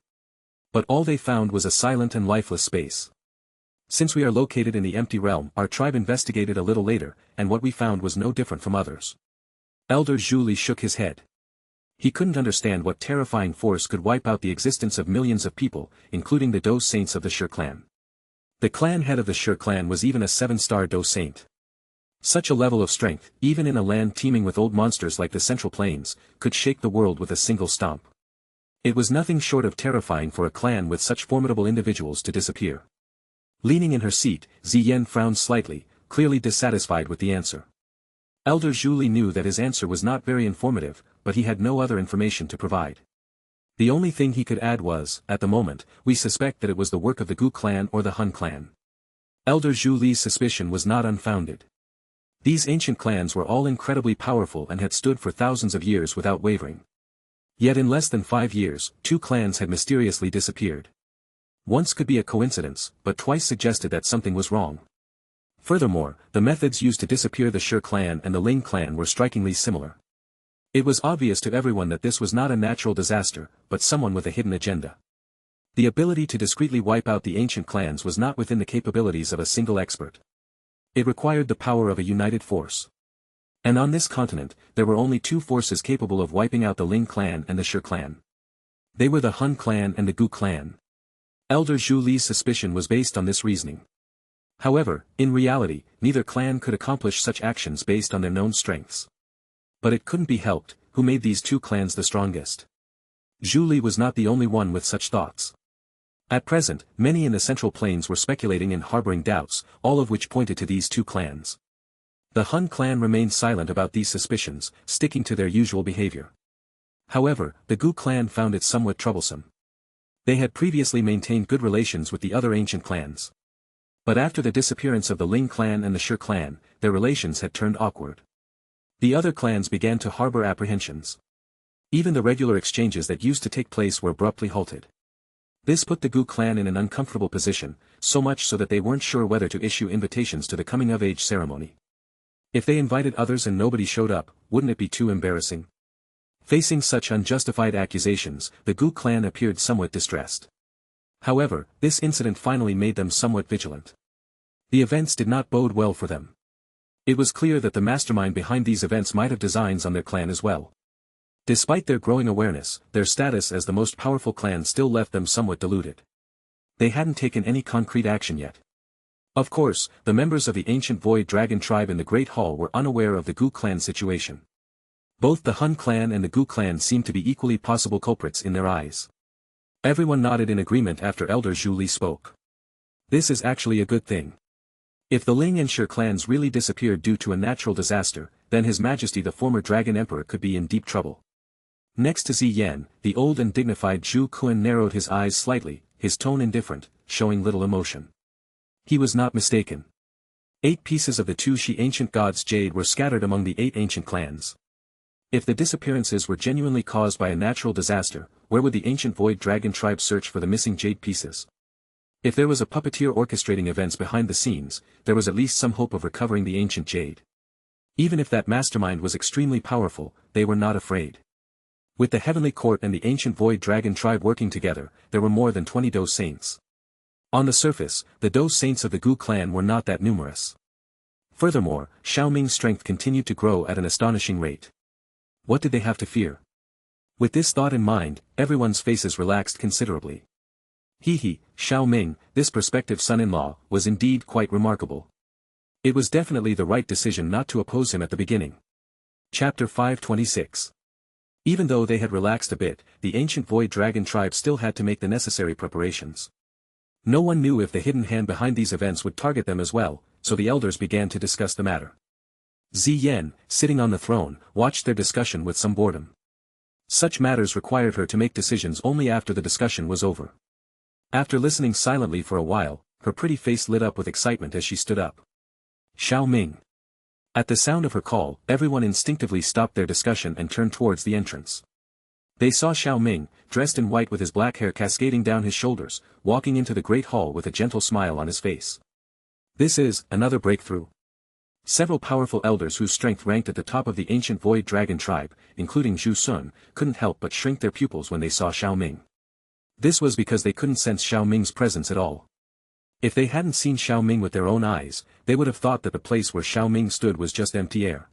But all they found was a silent and lifeless space. Since we are located in the empty realm, our tribe investigated a little later, and what we found was no different from others. Elder Zhu Li shook his head. He couldn't understand what terrifying force could wipe out the existence of millions of people, including the Do Saints of the Shi clan. The clan head of the Shi clan was even a 7-star Do Saint. Such a level of strength, even in a land teeming with old monsters like the Central Plains, could shake the world with a single stomp. It was nothing short of terrifying for a clan with such formidable individuals to disappear. Leaning in her seat, Zi Yan frowned slightly, clearly dissatisfied with the answer. Elder Zhu Li knew that his answer was not very informative, but he had no other information to provide. The only thing he could add was, at the moment, we suspect that it was the work of the Gu clan or the Hun clan. Elder Zhu Li's suspicion was not unfounded. These ancient clans were all incredibly powerful and had stood for thousands of years without wavering. Yet in less than 5 years, 2 clans had mysteriously disappeared. Once could be a coincidence, but twice suggested that something was wrong. Furthermore, the methods used to disappear the Shi clan and the Ling clan were strikingly similar. It was obvious to everyone that this was not a natural disaster, but someone with a hidden agenda. The ability to discreetly wipe out the ancient clans was not within the capabilities of a single expert. It required the power of a united force. And on this continent, there were only 2 forces capable of wiping out the Ling clan and the Shi clan. They were the Hun clan and the Gu clan. Elder Zhu Li's suspicion was based on this reasoning. However, in reality, neither clan could accomplish such actions based on their known strengths. But it couldn't be helped, who made these two clans the strongest? Zhu Li was not the only one with such thoughts. At present, many in the Central Plains were speculating and harboring doubts, all of which pointed to these two clans. The Hun clan remained silent about these suspicions, sticking to their usual behavior. However, the Gu clan found it somewhat troublesome. They had previously maintained good relations with the other ancient clans. But after the disappearance of the Ling clan and the Shi clan, their relations had turned awkward. The other clans began to harbor apprehensions. Even the regular exchanges that used to take place were abruptly halted. This put the Gu clan in an uncomfortable position, so much so that they weren't sure whether to issue invitations to the coming-of-age ceremony. If they invited others and nobody showed up, wouldn't it be too embarrassing? Facing such unjustified accusations, the Gu clan appeared somewhat distressed. However, this incident finally made them somewhat vigilant. The events did not bode well for them. It was clear that the mastermind behind these events might have designs on their clan as well. Despite their growing awareness, their status as the most powerful clan still left them somewhat deluded. They hadn't taken any concrete action yet. Of course, the members of the ancient Void Dragon tribe in the Great Hall were unaware of the Gu clan situation. Both the Hun clan and the Gu clan seemed to be equally possible culprits in their eyes. Everyone nodded in agreement after Elder Zhu Li spoke. This is actually a good thing. If the Ling and Shi clans really disappeared due to a natural disaster, then His Majesty the former Dragon Emperor could be in deep trouble. Next to Ziyan, the old and dignified Zhu Kuan narrowed his eyes slightly, his tone indifferent, showing little emotion. He was not mistaken. 8 pieces of the 2 Shi ancient gods' jade were scattered among the 8 ancient clans. If the disappearances were genuinely caused by a natural disaster, where would the ancient Void Dragon tribe search for the missing jade pieces? If there was a puppeteer orchestrating events behind the scenes, there was at least some hope of recovering the ancient jade. Even if that mastermind was extremely powerful, they were not afraid. With the Heavenly Court and the ancient Void Dragon tribe working together, there were more than 20 Dou Saints. On the surface, the Dou Saints of the Gu clan were not that numerous. Furthermore, Xiao Ming's strength continued to grow at an astonishing rate. What did they have to fear? With this thought in mind, everyone's faces relaxed considerably. Xiao Ming, this prospective son-in-law, was indeed quite remarkable. It was definitely the right decision not to oppose him at the beginning. Chapter 526. Even though they had relaxed a bit, the ancient Void Dragon tribe still had to make the necessary preparations. No one knew if the hidden hand behind these events would target them as well, so the elders began to discuss the matter. Ziyan, sitting on the throne, watched their discussion with some boredom. Such matters required her to make decisions only after the discussion was over. After listening silently for a while, her pretty face lit up with excitement as she stood up. Xiao Ming. At the sound of her call, everyone instinctively stopped their discussion and turned towards the entrance. They saw Xiao Ming, dressed in white with his black hair cascading down his shoulders, walking into the great hall with a gentle smile on his face. This is another breakthrough. Several powerful elders whose strength ranked at the top of the ancient Void Dragon tribe, including Zhu Sun, couldn't help but shrink their pupils when they saw Xiao Ming. This was because they couldn't sense Xiao Ming's presence at all. If they hadn't seen Xiao Ming with their own eyes, they would have thought that the place where Xiao Ming stood was just empty air.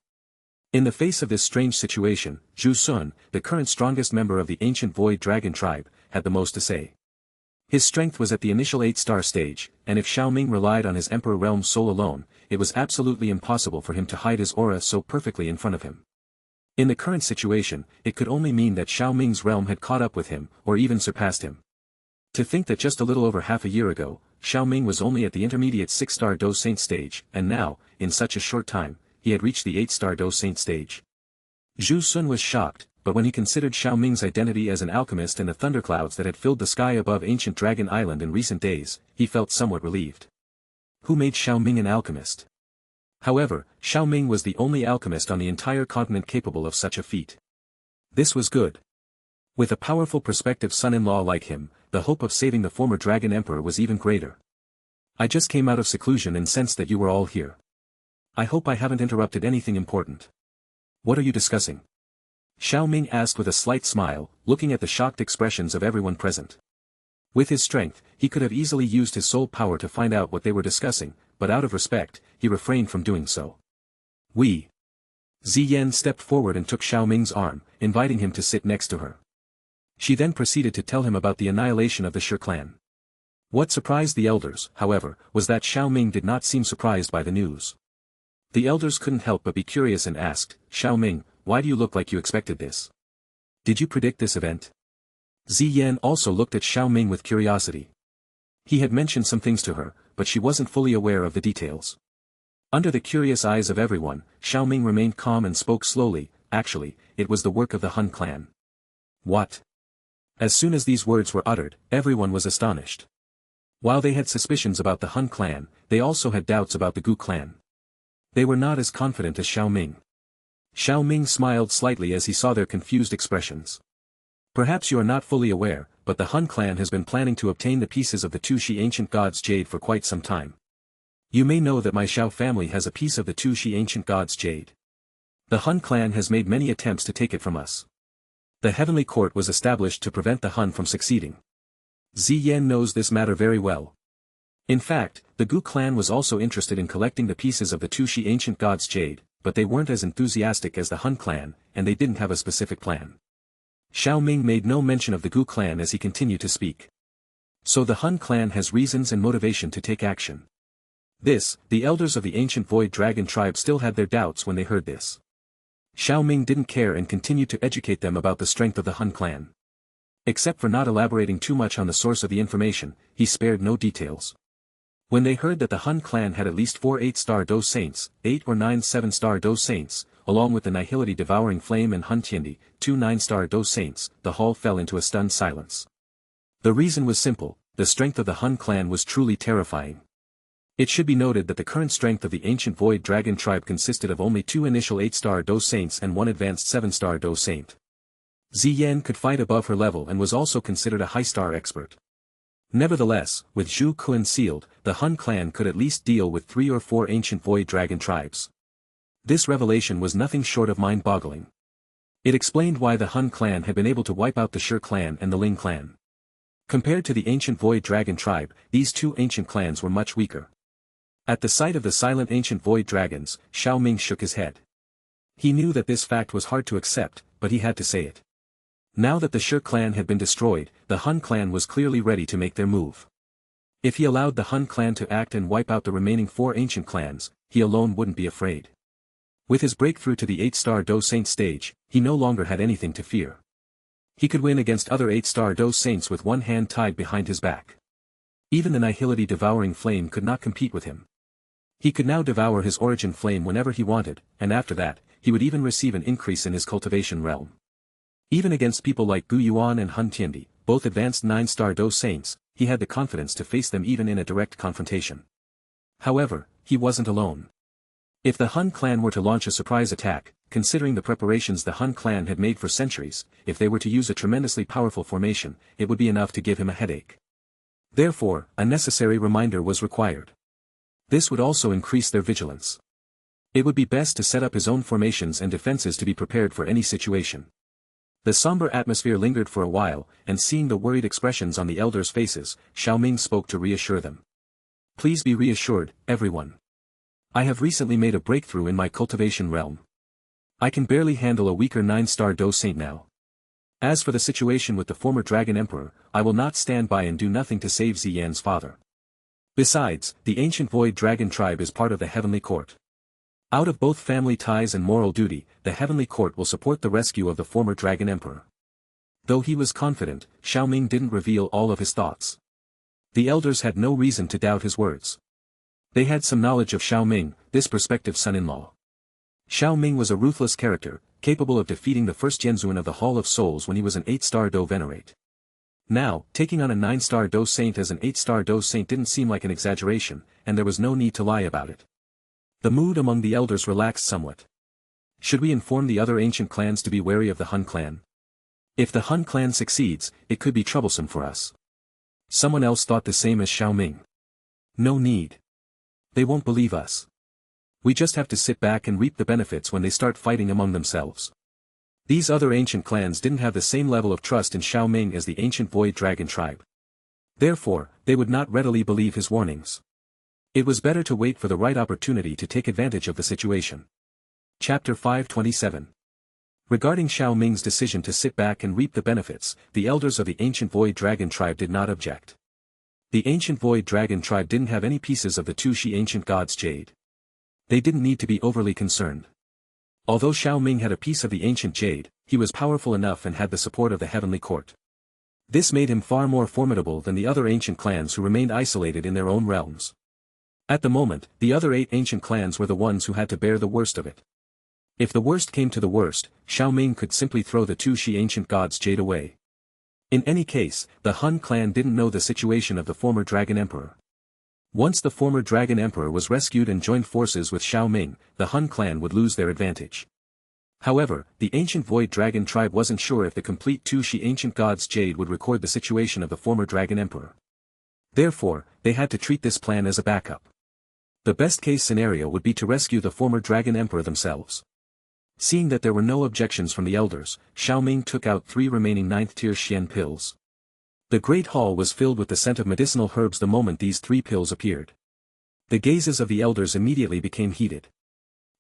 In the face of this strange situation, Zhu Sun, the current strongest member of the ancient Void Dragon tribe, had the most to say. His strength was at the initial 8-star stage, and if Xiao Ming relied on his Emperor Realm's soul alone, it was absolutely impossible for him to hide his aura so perfectly in front of him. In the current situation, it could only mean that Xiao Ming's realm had caught up with him, or even surpassed him. To think that just a little over half a year ago, Xiao Ming was only at the intermediate 6-star Dou Saint stage, and now, in such a short time, he had reached the 8-star Dou Saint stage. Zhu Sun was shocked, but when he considered Xiao Ming's identity as an alchemist and the thunderclouds that had filled the sky above ancient Dragon Island in recent days, he felt somewhat relieved. Who made Xiao Ming an alchemist? However, Xiao Ming was the only alchemist on the entire continent capable of such a feat. This was good. With a powerful prospective son-in-law like him, the hope of saving the former Dragon Emperor was even greater. I just came out of seclusion and sensed that you were all here. I hope I haven't interrupted anything important. What are you discussing? Xiao Ming asked with a slight smile, looking at the shocked expressions of everyone present. With his strength, he could have easily used his soul power to find out what they were discussing, but out of respect, he refrained from doing so. Ziyan stepped forward and took Xiao Ming's arm, inviting him to sit next to her. She then proceeded to tell him about the annihilation of the Shi clan. What surprised the elders, however, was that Xiao Ming did not seem surprised by the news. The elders couldn't help but be curious and asked, "Xiao Ming, why do you look like you expected this? Did you predict this event?" Ziyan also looked at Xiao Ming with curiosity. He had mentioned some things to her, but she wasn't fully aware of the details. Under the curious eyes of everyone, Xiao Ming remained calm and spoke slowly. "Actually, it was the work of the Han clan." What? As soon as these words were uttered, everyone was astonished. While they had suspicions about the Han clan, they also had doubts about the Gu clan. They were not as confident as Xiao Ming. Xiao Ming smiled slightly as he saw their confused expressions. "Perhaps you are not fully aware, but the Han clan has been planning to obtain the pieces of the Tushi ancient gods' jade for quite some time. You may know that my Xiao family has a piece of the Tushi ancient gods' jade. The Han clan has made many attempts to take it from us. The heavenly court was established to prevent the Han from succeeding. Ziyan knows this matter very well. In fact, the Gu clan was also interested in collecting the pieces of the Tushi ancient gods' jade, but they weren't as enthusiastic as the Han clan, and they didn't have a specific plan." Xiao Ming made no mention of the Gu clan as he continued to speak. So the Han clan has reasons and motivation to take action. This, the elders of the ancient Void Dragon tribe still had their doubts when they heard this. Xiao Ming didn't care and continued to educate them about the strength of the Han clan. Except for not elaborating too much on the source of the information, he spared no details. When they heard that the Han clan had at least 4 8-star Do Saints, 8 or 9 7-star Do Saints, along with the Nihility Devouring Flame and Han Tiandi, 2 9-star Do Saints, the hall fell into a stunned silence. The reason was simple: the strength of the Han clan was truly terrifying. It should be noted that the current strength of the ancient Void Dragon tribe consisted of only 2 initial 8-star Do Saints and 1 advanced 7-star Do Saint. Ziyan could fight above her level and was also considered a high-star expert. Nevertheless, with Zhu Kun sealed, the Han clan could at least deal with 3 or 4 ancient Void Dragon tribes. This revelation was nothing short of mind-boggling. It explained why the Han clan had been able to wipe out the Shi clan and the Ling clan. Compared to the ancient Void Dragon tribe, these two ancient clans were much weaker. At the sight of the silent ancient Void Dragons, Xiao Ming shook his head. He knew that this fact was hard to accept, but he had to say it. Now that the Shi clan had been destroyed, the Han clan was clearly ready to make their move. If he allowed the Han clan to act and wipe out the remaining 4 ancient clans, he alone wouldn't be afraid. With his breakthrough to the 8-star Do Saint stage, he no longer had anything to fear. He could win against other 8-star Do Saints with one hand tied behind his back. Even the Nihility Devouring Flame could not compete with him. He could now devour his origin flame whenever he wanted, and after that, he would even receive an increase in his cultivation realm. Even against people like Gu Yuan and Han Tiandi, both advanced 9-star Do Saints, he had the confidence to face them even in a direct confrontation. However, he wasn't alone. If the Han clan were to launch a surprise attack, considering the preparations the Han clan had made for centuries, if they were to use a tremendously powerful formation, it would be enough to give him a headache. Therefore, a necessary reminder was required. This would also increase their vigilance. It would be best to set up his own formations and defenses to be prepared for any situation. The somber atmosphere lingered for a while, and seeing the worried expressions on the elders' faces, Xiao Ming spoke to reassure them. "Please be reassured, everyone. I have recently made a breakthrough in my cultivation realm. I can barely handle a weaker 9-star Do Saint now. As for the situation with the former Dragon Emperor, I will not stand by and do nothing to save Ziyan's father. Besides, the ancient Void Dragon tribe is part of the Heavenly Court. Out of both family ties and moral duty, the Heavenly Court will support the rescue of the former Dragon Emperor." Though he was confident, Xiao Ming didn't reveal all of his thoughts. The elders had no reason to doubt his words. They had some knowledge of Xiao Ming, this prospective son-in-law. Xiao Ming was a ruthless character, capable of defeating the first Yanzuan of the Hall of Souls when he was an 8-star Do Venerate. Now, taking on a 9-star Do Saint as an 8-star Do Saint didn't seem like an exaggeration, and there was no need to lie about it. The mood among the elders relaxed somewhat. Should we inform the other ancient clans to be wary of the Han clan? If the Han clan succeeds, it could be troublesome for us. Someone else thought the same as Xiao Ming. No need. They won't believe us. We just have to sit back and reap the benefits when they start fighting among themselves. These other ancient clans didn't have the same level of trust in Xiao Ming as the ancient Void Dragon tribe. Therefore, they would not readily believe his warnings. It was better to wait for the right opportunity to take advantage of the situation. Chapter 527. Regarding Xiao Ming's decision to sit back and reap the benefits, the elders of the ancient Void Dragon tribe did not object. The ancient Void Dragon tribe didn't have any pieces of the two Shi ancient gods' jade. They didn't need to be overly concerned. Although Xiao Ming had a piece of the ancient jade, he was powerful enough and had the support of the heavenly court. This made him far more formidable than the other ancient clans who remained isolated in their own realms. At the moment, the other 8 ancient clans were the ones who had to bear the worst of it. If the worst came to the worst, Xiao Ming could simply throw the two Shi ancient gods' jade away. In any case, the Hun clan didn't know the situation of the former Dragon Emperor. Once the former Dragon Emperor was rescued and joined forces with Xiao Ming, the Hun clan would lose their advantage. However, the ancient Void Dragon tribe wasn't sure if the complete two Shi ancient gods' jade would record the situation of the former Dragon Emperor. Therefore, they had to treat this plan as a backup. The best-case scenario would be to rescue the former Dragon Emperor themselves. Seeing that there were no objections from the elders, Xiao Ming took out 3 remaining 9th-tier Xian pills. The great hall was filled with the scent of medicinal herbs the moment these 3 pills appeared. The gazes of the elders immediately became heated.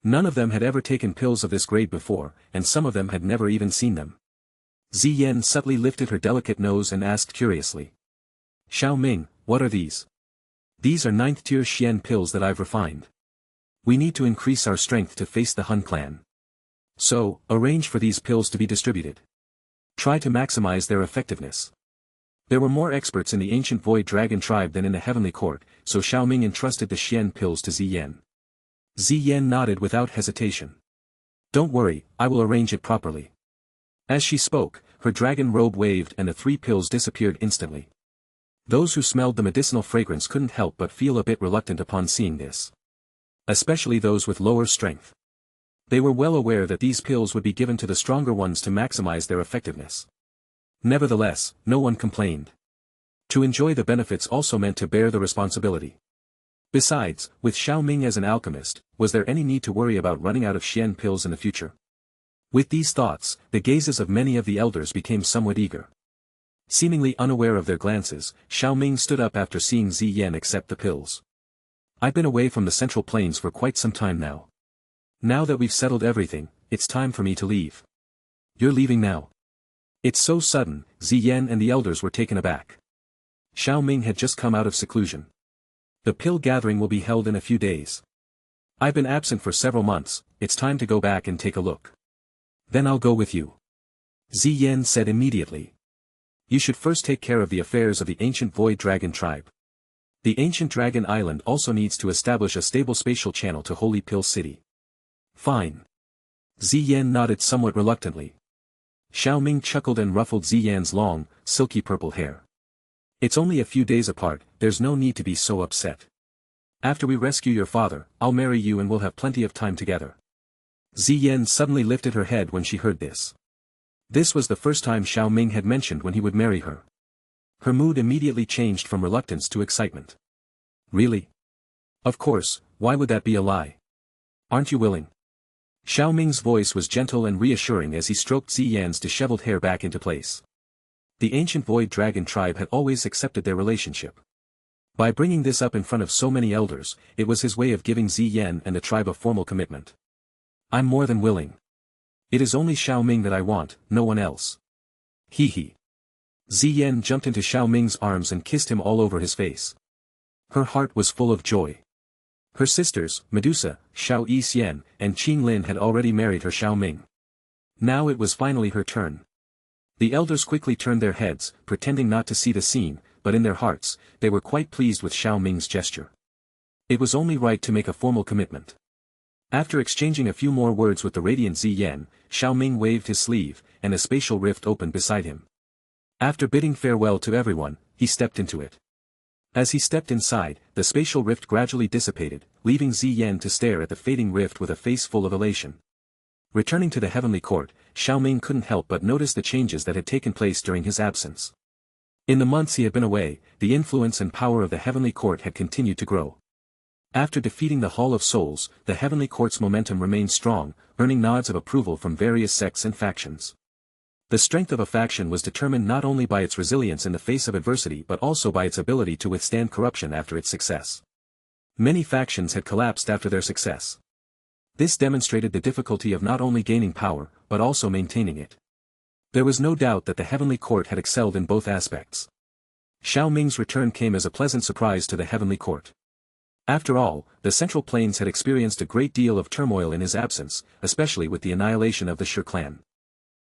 None of them had ever taken pills of this grade before, and some of them had never even seen them. Ziyan subtly lifted her delicate nose and asked curiously. Xiao Ming, what are these? These are 9th-tier Xian pills that I've refined. We need to increase our strength to face the Hun clan. So, arrange for these pills to be distributed. Try to maximize their effectiveness. There were more experts in the ancient Void Dragon tribe than in the heavenly court, so Xiao Ming entrusted the Xian pills to Ziyan. Ziyan nodded without hesitation. Don't worry, I will arrange it properly. As she spoke, her dragon robe waved and the 3 pills disappeared instantly. Those who smelled the medicinal fragrance couldn't help but feel a bit reluctant upon seeing this. Especially those with lower strength. They were well aware that these pills would be given to the stronger ones to maximize their effectiveness. Nevertheless, no one complained. To enjoy the benefits also meant to bear the responsibility. Besides, with Xiao Ming as an alchemist, was there any need to worry about running out of Xian pills in the future? With these thoughts, the gazes of many of the elders became somewhat eager. Seemingly unaware of their glances, Xiao Ming stood up after seeing Ziyan accept the pills. I've been away from the Central Plains for quite some time now. Now that we've settled everything, it's time for me to leave. You're leaving now? It's so sudden, Ziyan and the elders were taken aback. Xiao Ming had just come out of seclusion. The pill gathering will be held in a few days. I've been absent for several months, it's time to go back and take a look. Then I'll go with you. Ziyan said immediately. You should first take care of the affairs of the ancient Void Dragon tribe. The ancient Dragon Island also needs to establish a stable spatial channel to Holy Pill City. Fine. Ziyan nodded somewhat reluctantly. Xiao Ming chuckled and ruffled Ziyan's long, silky purple hair. It's only a few days apart, there's no need to be so upset. After we rescue your father, I'll marry you and we'll have plenty of time together. Ziyan suddenly lifted her head when she heard this. This was the first time Xiao Ming had mentioned when he would marry her. Her mood immediately changed from reluctance to excitement. Really? Of course, why would that be a lie? Aren't you willing? Xiao Ming's voice was gentle and reassuring as he stroked Ziyan's disheveled hair back into place. The ancient Void Dragon tribe had always accepted their relationship. By bringing this up in front of so many elders, it was his way of giving Ziyan and the tribe a formal commitment. I'm more than willing. It is only Xiao Ming that I want, no one else. Hee hee. Ziyan jumped into Xiao Ming's arms and kissed him all over his face. Her heart was full of joy. Her sisters, Medusa, Xiao Yixian, and Qin Lin had already married her Xiao Ming. Now it was finally her turn. The elders quickly turned their heads, pretending not to see the scene, but in their hearts, they were quite pleased with Xiao Ming's gesture. It was only right to make a formal commitment. After exchanging a few more words with the radiant Ziyan, Xiao Ming waved his sleeve, and a spatial rift opened beside him. After bidding farewell to everyone, he stepped into it. As he stepped inside, the spatial rift gradually dissipated, leaving Ziyan to stare at the fading rift with a face full of elation. Returning to the heavenly court, Xiao Ming couldn't help but notice the changes that had taken place during his absence. In the months he had been away, the influence and power of the heavenly court had continued to grow. After defeating the Hall of Souls, the heavenly court's momentum remained strong, earning nods of approval from various sects and factions. The strength of a faction was determined not only by its resilience in the face of adversity but also by its ability to withstand corruption after its success. Many factions had collapsed after their success. This demonstrated the difficulty of not only gaining power, but also maintaining it. There was no doubt that the Heavenly Court had excelled in both aspects. Xiao Ming's return came as a pleasant surprise to the Heavenly Court. After all, the Central Plains had experienced a great deal of turmoil in his absence, especially with the annihilation of the Shi clan.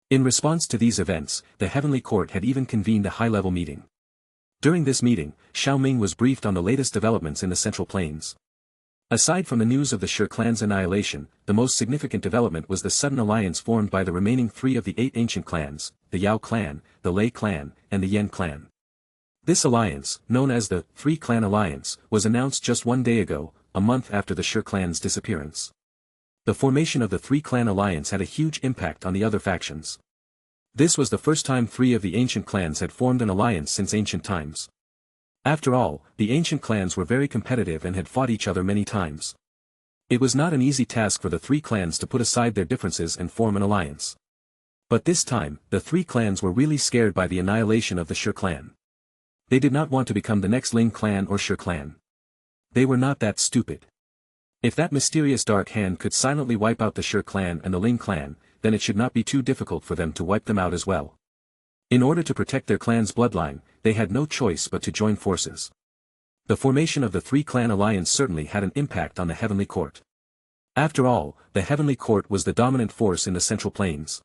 In response to these events, the Heavenly Court had even convened a high-level meeting. During this meeting, Xiao Ming was briefed on the latest developments in the Central Plains. Aside from the news of the Shi clan's annihilation, the most significant development was the sudden alliance formed by the remaining 3 of the 8 ancient clans, the Yao clan, the Lei clan, and the Yan clan. This alliance, known as the 3-Clan Alliance, was announced just 1 day ago, a month after the Shi clan's disappearance. The formation of the 3-Clan Alliance had a huge impact on the other factions. This was the first time 3 of the ancient clans had formed an alliance since ancient times. After all, the ancient clans were very competitive and had fought each other many times. It was not an easy task for the 3 clans to put aside their differences and form an alliance. But this time, the 3 clans were really scared by the annihilation of the Shi clan. They did not want to become the next Ling clan or Shi clan. They were not that stupid. If that mysterious dark hand could silently wipe out the Shi clan and the Ling clan, then it should not be too difficult for them to wipe them out as well. In order to protect their clan's bloodline, they had no choice but to join forces. The formation of the 3-Clan Alliance certainly had an impact on the Heavenly Court. After all, the Heavenly Court was the dominant force in the Central Plains.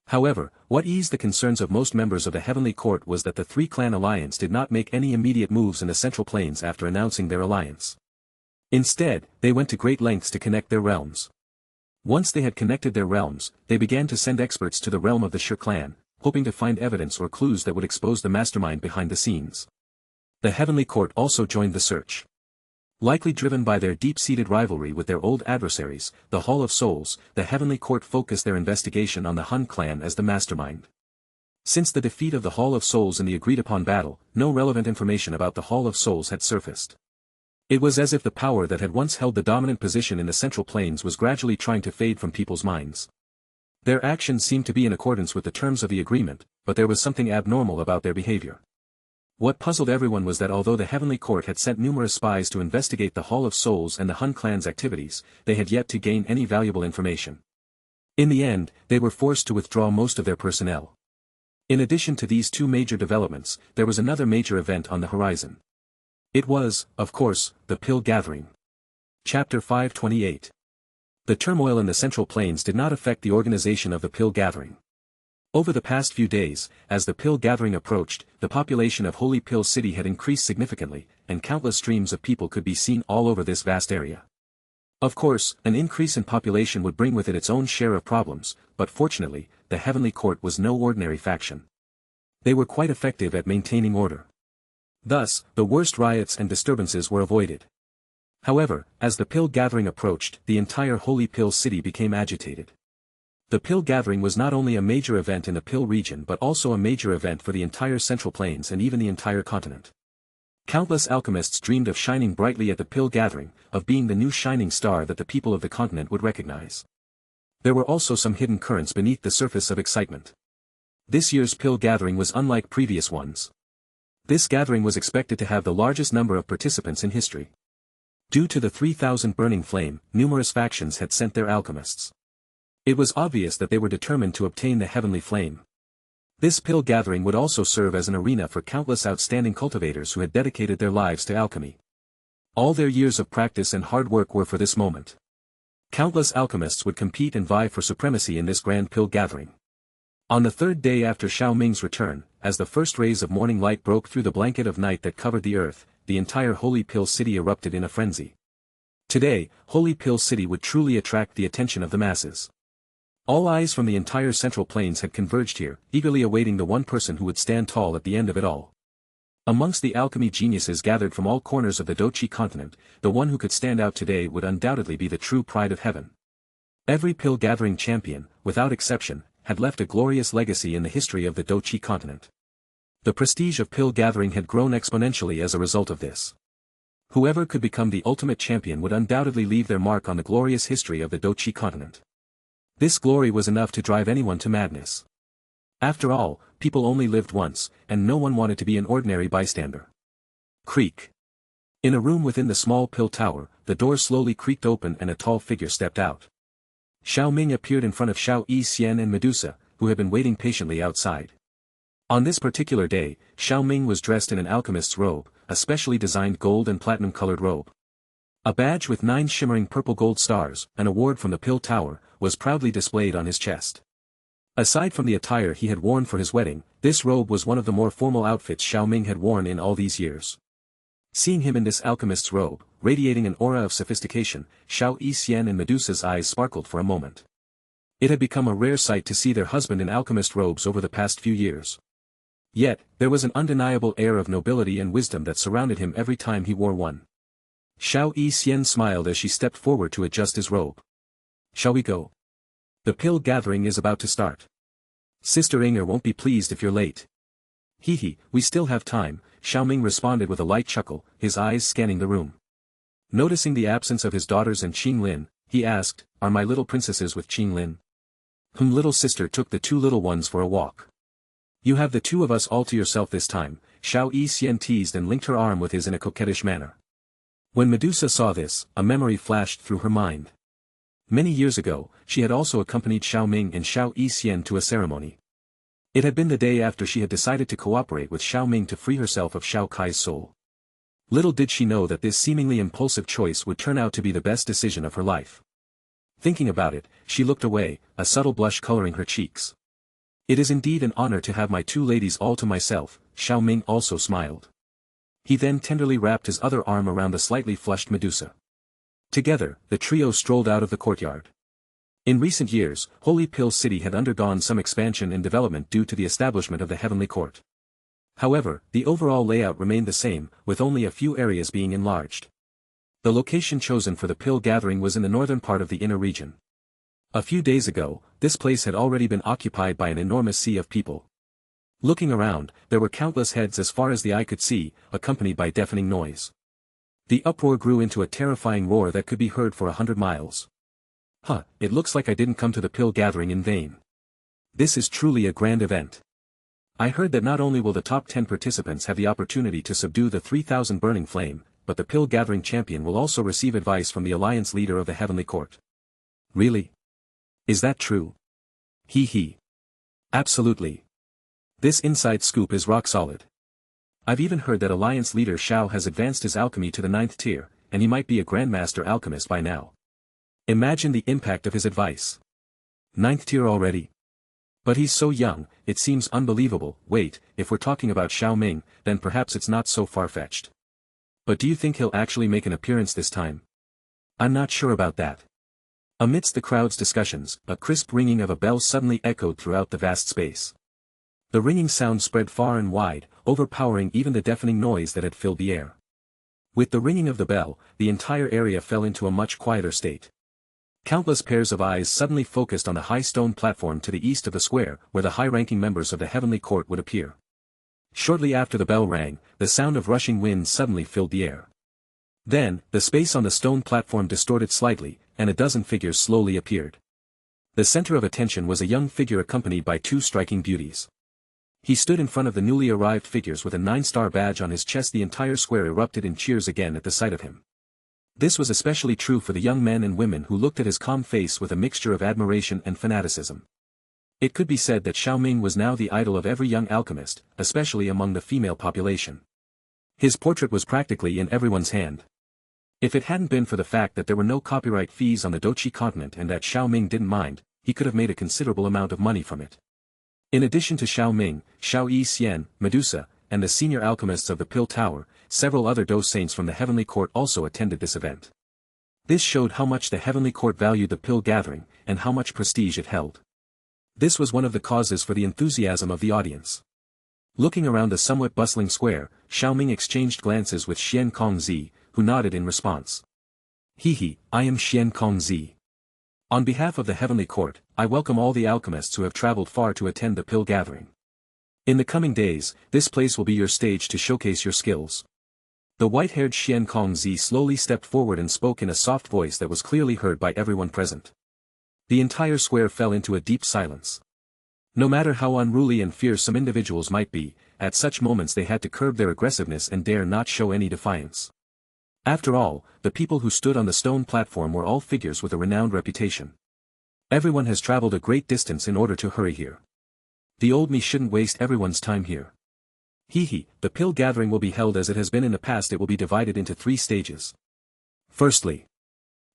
However, what eased the concerns of most members of the Heavenly Court was that the 3-Clan Alliance did not make any immediate moves in the Central Plains after announcing their alliance. Instead, they went to great lengths to connect their realms. Once they had connected their realms, they began to send experts to the realm of the Shi clan, hoping to find evidence or clues that would expose the mastermind behind the scenes. The Heavenly Court also joined the search. Likely driven by their deep-seated rivalry with their old adversaries, the Hall of Souls, the Heavenly Court focused their investigation on the Hun clan as the mastermind. Since the defeat of the Hall of Souls in the agreed-upon battle, no relevant information about the Hall of Souls had surfaced. It was as if the power that had once held the dominant position in the Central Plains was gradually trying to fade from people's minds. Their actions seemed to be in accordance with the terms of the agreement, but there was something abnormal about their behavior. What puzzled everyone was that although the Heavenly Court had sent numerous spies to investigate the Hall of Souls and the Hun clan's activities, they had yet to gain any valuable information. In the end, they were forced to withdraw most of their personnel. In addition to these 2 major developments, there was another major event on the horizon. It was, of course, the Pill Gathering. Chapter 528. The turmoil in the Central Plains did not affect the organization of the Pill Gathering. Over the past few days, as the Pill Gathering approached, the population of Holy Pill City had increased significantly, and countless streams of people could be seen all over this vast area. Of course, an increase in population would bring with it its own share of problems, but fortunately, the Heavenly Court was no ordinary faction. They were quite effective at maintaining order. Thus, the worst riots and disturbances were avoided. However, as the Pill Gathering approached, the entire Holy Pill City became agitated. The Pill Gathering was not only a major event in the Pill region but also a major event for the entire Central Plains and even the entire continent. Countless alchemists dreamed of shining brightly at the Pill Gathering, of being the new shining star that the people of the continent would recognize. There were also some hidden currents beneath the surface of excitement. This year's Pill Gathering was unlike previous ones. This gathering was expected to have the largest number of participants in history. Due to the 3,000 burning flame, numerous factions had sent their alchemists. It was obvious that they were determined to obtain the heavenly flame. This Pill Gathering would also serve as an arena for countless outstanding cultivators who had dedicated their lives to alchemy. All their years of practice and hard work were for this moment. Countless alchemists would compete and vie for supremacy in this grand Pill Gathering. On the 3rd day after Xiao Ming's return, as the first rays of morning light broke through the blanket of night that covered the earth, the entire Holy Pill City erupted in a frenzy. Today, Holy Pill City would truly attract the attention of the masses. All eyes from the entire Central Plains had converged here, eagerly awaiting the one person who would stand tall at the end of it all. Amongst the alchemy geniuses gathered from all corners of the Dochi continent, the one who could stand out today would undoubtedly be the true pride of heaven. Every Pill Gathering champion, without exception, had left a glorious legacy in the history of the Dochi continent. The prestige of Pill Gathering had grown exponentially as a result of this. Whoever could become the ultimate champion would undoubtedly leave their mark on the glorious history of the Dochi continent. This glory was enough to drive anyone to madness. After all, people only lived once, and no one wanted to be an ordinary bystander. Creak. In a room within the small pill tower, the door slowly creaked open and a tall figure stepped out. Xiao Ming appeared in front of Xiao Xian and Medusa, who had been waiting patiently outside. On this particular day, Xiao Ming was dressed in an alchemist's robe, a specially designed gold and platinum-colored robe. A badge with 9 shimmering purple gold stars, an award from the Pill Tower, was proudly displayed on his chest. Aside from the attire he had worn for his wedding, this robe was one of the more formal outfits Xiao Ming had worn in all these years. Seeing him in this alchemist's robe, radiating an aura of sophistication, Xiao Xian and Medusa's eyes sparkled for a moment. It had become a rare sight to see their husband in alchemist robes over the past few years. Yet, there was an undeniable air of nobility and wisdom that surrounded him every time he wore one. Xiao Xian smiled as she stepped forward to adjust his robe. "Shall we go? The pill gathering is about to start. Sister Inger won't be pleased if you're late." "Hee, we still have time," Xiao Ming responded with a light chuckle, his eyes scanning the room. Noticing the absence of his daughters and Qing Lin, he asked, "Are my little princesses with Qing Lin?" Little sister took the 2 little ones for a walk. "You have the 2 of us all to yourself this time," Xiao Xian teased and linked her arm with his in a coquettish manner. When Medusa saw this, a memory flashed through her mind. Many years ago, she had also accompanied Xiao Ming and Xiao Xian to a ceremony. It had been the day after she had decided to cooperate with Xiao Ming to free herself of Xiao Kai's soul. Little did she know that this seemingly impulsive choice would turn out to be the best decision of her life. Thinking about it, she looked away, a subtle blush coloring her cheeks. "It is indeed an honor to have my 2 ladies all to myself," Xiao Ming also smiled. He then tenderly wrapped his other arm around the slightly flushed Medusa. Together, the trio strolled out of the courtyard. In recent years, Holy Pill City had undergone some expansion and development due to the establishment of the Heavenly Court. However, the overall layout remained the same, with only a few areas being enlarged. The location chosen for the pill gathering was in the northern part of the inner region. A few days ago, this place had already been occupied by an enormous sea of people. Looking around, there were countless heads as far as the eye could see, accompanied by deafening noise. The uproar grew into a terrifying roar that could be heard for 100 miles. It looks like I didn't come to the pill gathering in vain. This is truly a grand event. I heard that not only will the top 10 participants have the opportunity to subdue the 3,000 burning flame, but the pill gathering champion will also receive advice from the alliance leader of the Heavenly Court." "Really? Is that true?" Hee. "Absolutely. This inside scoop is rock solid. I've even heard that alliance leader Xiao has advanced his alchemy to the 9th tier, and he might be a grandmaster alchemist by now. Imagine the impact of his advice. 9th tier already? But he's so young, it seems unbelievable. Wait, if we're talking about Xiao Ming, then perhaps it's not so far-fetched. But do you think he'll actually make an appearance this time?" "I'm not sure about that." Amidst the crowd's discussions, a crisp ringing of a bell suddenly echoed throughout the vast space. The ringing sound spread far and wide, overpowering even the deafening noise that had filled the air. With the ringing of the bell, the entire area fell into a much quieter state. Countless pairs of eyes suddenly focused on the high stone platform to the east of the square, where the high-ranking members of the Heavenly Court would appear. Shortly after the bell rang, the sound of rushing wind suddenly filled the air. Then, the space on the stone platform distorted slightly, and a dozen figures slowly appeared. The center of attention was a young figure accompanied by 2 striking beauties. He stood in front of the newly arrived figures with a 9-star badge on his chest. The entire square erupted in cheers again at the sight of him. This was especially true for the young men and women who looked at his calm face with a mixture of admiration and fanaticism. It could be said that Xiao Ming was now the idol of every young alchemist, especially among the female population. His portrait was practically in everyone's hand. If it hadn't been for the fact that there were no copyright fees on the Dochi continent and that Xiao Ming didn't mind, he could have made a considerable amount of money from it. In addition to Xiao Ming, Xiao Xian, Medusa, and the senior alchemists of the Pill Tower, several other Do saints from the Heavenly Court also attended this event. This showed how much the Heavenly Court valued the pill gathering, and how much prestige it held. This was one of the causes for the enthusiasm of the audience. Looking around the somewhat bustling square, Xiao Ming exchanged glances with Xian Kongzi, who nodded in response. "Hee, I am Xian Kongzi. On behalf of the Heavenly Court, I welcome all the alchemists who have traveled far to attend the pill gathering. In the coming days, this place will be your stage to showcase your skills." The white-haired Xian Kongzi slowly stepped forward and spoke in a soft voice that was clearly heard by everyone present. The entire square fell into a deep silence. No matter how unruly and fierce some individuals might be, at such moments they had to curb their aggressiveness and dare not show any defiance. After all, the people who stood on the stone platform were all figures with a renowned reputation. Everyone has traveled a great distance in order to hurry here. The old me shouldn't waste everyone's time here. The pill gathering will be held as it has been in the past. It will be divided into 3 stages. Firstly.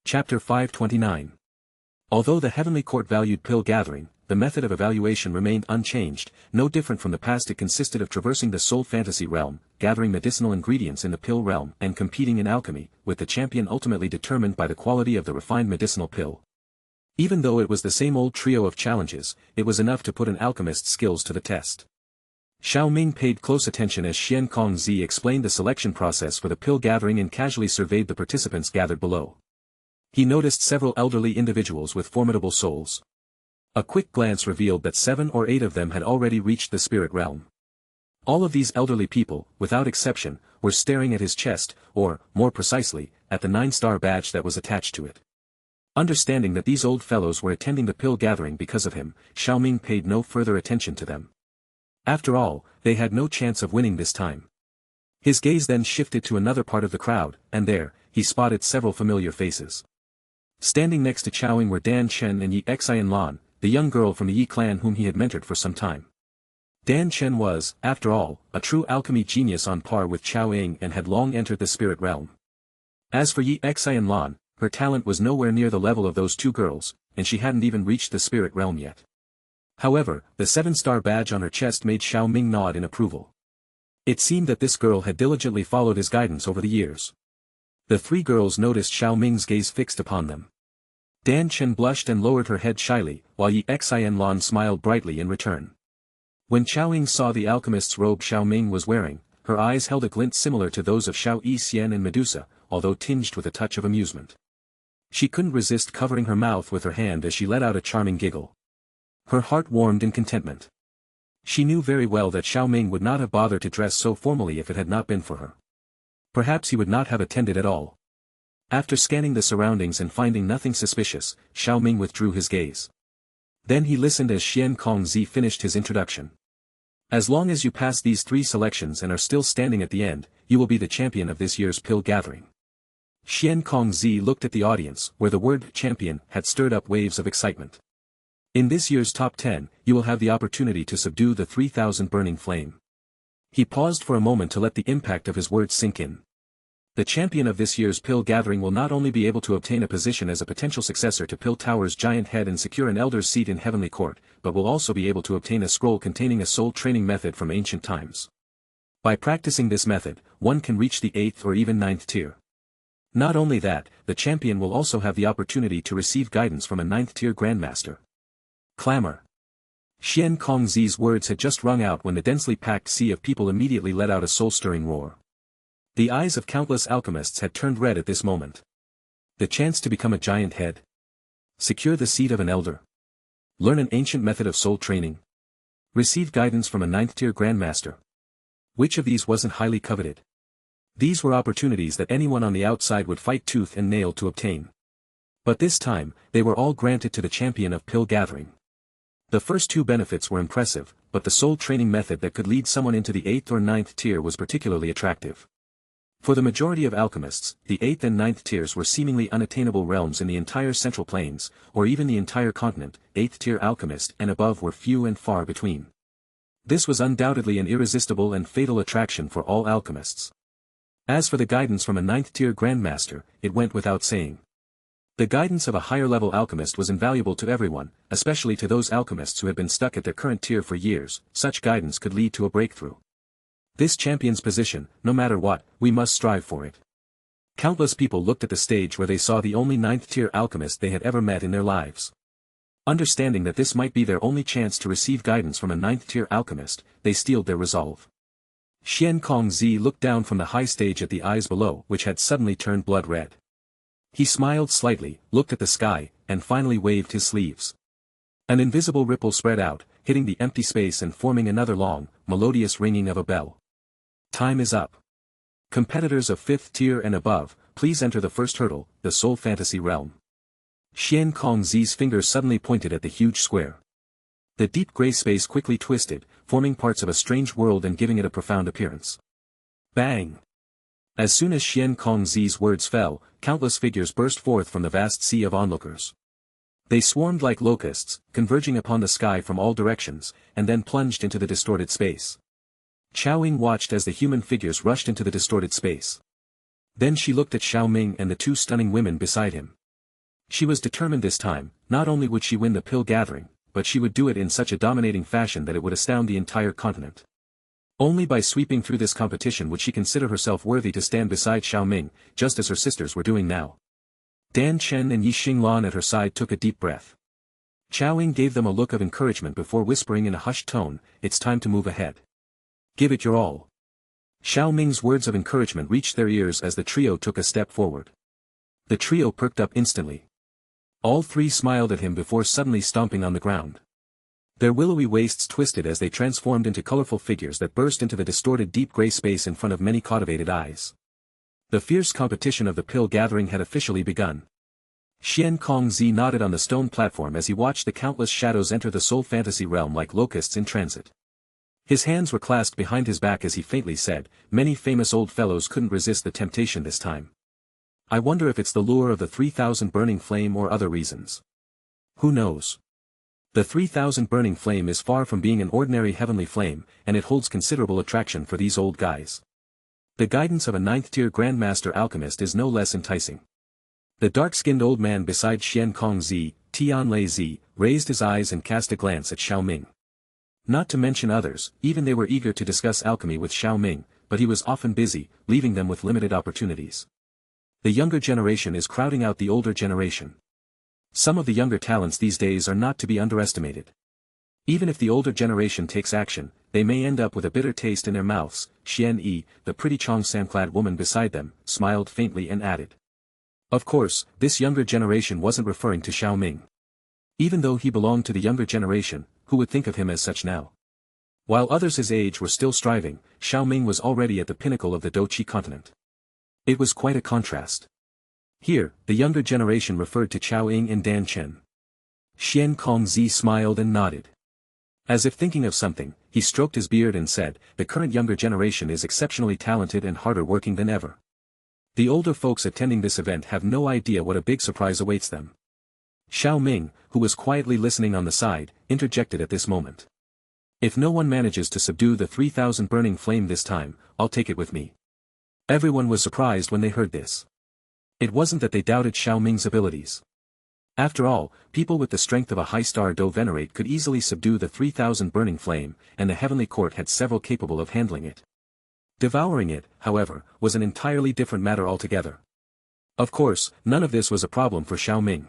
Chapter 529. Although the Heavenly Court valued pill gathering, the method of evaluation remained unchanged. No different from the past, it consisted of traversing the soul fantasy realm, gathering medicinal ingredients in the pill realm, and competing in alchemy, with the champion ultimately determined by the quality of the refined medicinal pill. Even though it was the same old trio of challenges, it was enough to put an alchemist's skills to the test. Xiao Ming paid close attention as Xian Kongzi explained the selection process for the pill gathering and casually surveyed the participants gathered below. He noticed several elderly individuals with formidable souls. A quick glance revealed that 7 or 8 of them had already reached the spirit realm. All of these elderly people, without exception, were staring at his chest, or, more precisely, at the 9-star badge that was attached to it. Understanding that these old fellows were attending the pill gathering because of him, Xiao Ming paid no further attention to them. After all, they had no chance of winning this time. His gaze then shifted to another part of the crowd, and there, he spotted several familiar faces. Standing next to Chao Ying were Dan Chen and Yi Xian Lan, the young girl from the Yi clan whom he had mentored for some time. Dan Chen was, after all, a true alchemy genius on par with Chao Ying and had long entered the spirit realm. As for Yi Xian Lan, her talent was nowhere near the level of those 2 girls, and she hadn't even reached the spirit realm yet. However, the 7-star badge on her chest made Xiao Ming nod in approval. It seemed that this girl had diligently followed his guidance over the years. The 3 girls noticed Xiao Ming's gaze fixed upon them. Dan Chen blushed and lowered her head shyly, while Yi Xian Lan smiled brightly in return. When Chao Ying saw the alchemist's robe Xiao Ming was wearing, her eyes held a glint similar to those of Xiao Yixian and Medusa, although tinged with a touch of amusement. She couldn't resist covering her mouth with her hand as she let out a charming giggle. Her heart warmed in contentment. She knew very well that Xiao Ming would not have bothered to dress so formally if it had not been for her. Perhaps he would not have attended at all. After scanning the surroundings and finding nothing suspicious, Xiao Ming withdrew his gaze. Then he listened as Xian Kongzi finished his introduction. As long as you pass these 3 selections and are still standing at the end, you will be the champion of this year's pill gathering. Xian Kongzi looked at the audience, where the word champion had stirred up waves of excitement. In this year's top 10, you will have the opportunity to subdue the 3,000 burning flame. He paused for a moment to let the impact of his words sink in. The champion of this year's pill gathering will not only be able to obtain a position as a potential successor to Pill Tower's giant head and secure an elder's seat in Heavenly Court, but will also be able to obtain a scroll containing a soul training method from ancient times. By practicing this method, one can reach the 8th or even 9th tier. Not only that, the champion will also have the opportunity to receive guidance from a 9th tier grandmaster. Clamor. Xian Kongzi's words had just rung out when the densely packed sea of people immediately let out a soul-stirring roar. The eyes of countless alchemists had turned red at this moment. The chance to become a giant head. Secure the seat of an elder. Learn an ancient method of soul training. Receive guidance from a 9th tier grandmaster. Which of these wasn't highly coveted? These were opportunities that anyone on the outside would fight tooth and nail to obtain. But this time, they were all granted to the champion of pill gathering. The first 2 benefits were impressive, but the soul training method that could lead someone into the 8th or 9th tier was particularly attractive. For the majority of alchemists, the 8th and 9th tiers were seemingly unattainable realms in the entire Central Plains, or even the entire continent. 8th tier alchemist and above were few and far between. This was undoubtedly an irresistible and fatal attraction for all alchemists. As for the guidance from a 9th tier grandmaster, it went without saying. The guidance of a higher-level alchemist was invaluable to everyone, especially to those alchemists who had been stuck at their current tier for years. Such guidance could lead to a breakthrough. This champion's position, no matter what, we must strive for it. Countless people looked at the stage where they saw the only 9th tier alchemist they had ever met in their lives. Understanding that this might be their only chance to receive guidance from a 9th tier alchemist, they steeled their resolve. Xian Kongzi looked down from the high stage at the eyes below, which had suddenly turned blood red. He smiled slightly, looked at the sky, and finally waved his sleeves. An invisible ripple spread out, hitting the empty space and forming another long, melodious ringing of a bell. Time is up. Competitors of 5th tier and above, please enter the first hurdle, the Soul Fantasy Realm. Xian Kongzi's fingers suddenly pointed at the huge square. The deep gray space quickly twisted, forming parts of a strange world and giving it a profound appearance. Bang! As soon as Xian Kongzi's words fell, countless figures burst forth from the vast sea of onlookers. They swarmed like locusts, converging upon the sky from all directions, and then plunged into the distorted space. Xiao Ming watched as the human figures rushed into the distorted space. Then she looked at Xiao Ming and the two stunning women beside him. She was determined this time, not only would she win the pill gathering, but she would do it in such a dominating fashion that it would astound the entire continent. Only by sweeping through this competition would she consider herself worthy to stand beside Xiao Ming, just as her sisters were doing now. Dan Chen and Yi Xinglan at her side took a deep breath. Xiao Ming gave them a look of encouragement before whispering in a hushed tone, "It's time to move ahead. Give it your all." Xiao Ming's words of encouragement reached their ears as the trio took a step forward. The trio perked up instantly. All three smiled at him before suddenly stomping on the ground. Their willowy waists twisted as they transformed into colorful figures that burst into the distorted deep gray space in front of many cultivated eyes. The fierce competition of the pill gathering had officially begun. Xian Kongzi nodded on the stone platform as he watched the countless shadows enter the soul fantasy realm like locusts in transit. His hands were clasped behind his back as he faintly said, "Many famous old fellows couldn't resist the temptation this time. I wonder if it's the lure of the 3,000 burning flame or other reasons. Who knows? The 3,000 burning flame is far from being an ordinary heavenly flame, and it holds considerable attraction for these old guys. The guidance of a 9th-tier Grandmaster Alchemist is no less enticing." The dark-skinned old man beside Xian Kongzi, Tianlei Zi, raised his eyes and cast a glance at Xiao Ming. Not to mention others, even they were eager to discuss alchemy with Xiao Ming, but he was often busy, leaving them with limited opportunities. The younger generation is crowding out the older generation. Some of the younger talents these days are not to be underestimated. Even if the older generation takes action, they may end up with a bitter taste in their mouths. Xian Yi, the pretty Cheongsam-clad woman beside them, smiled faintly and added. Of course, this younger generation wasn't referring to Xiao Ming. Even though he belonged to the younger generation, who would think of him as such now? While others his age were still striving, Xiao Ming was already at the pinnacle of the Doqi continent. It was quite a contrast. Here, the younger generation referred to Qiao Ying and Dan Chen. Xian Kongzi smiled and nodded. As if thinking of something, he stroked his beard and said, "The current younger generation is exceptionally talented and harder working than ever. The older folks attending this event have no idea what a big surprise awaits them." Xiao Ming, who was quietly listening on the side, interjected at this moment. "If no one manages to subdue the 3,000 burning flame this time, I'll take it with me." Everyone was surprised when they heard this. It wasn't that they doubted Xiao Ming's abilities. After all, people with the strength of a high-star Do Venerate could easily subdue the 3,000 burning flame, and the heavenly court had several capable of handling it. Devouring it, however, was an entirely different matter altogether. Of course, none of this was a problem for Xiao Ming.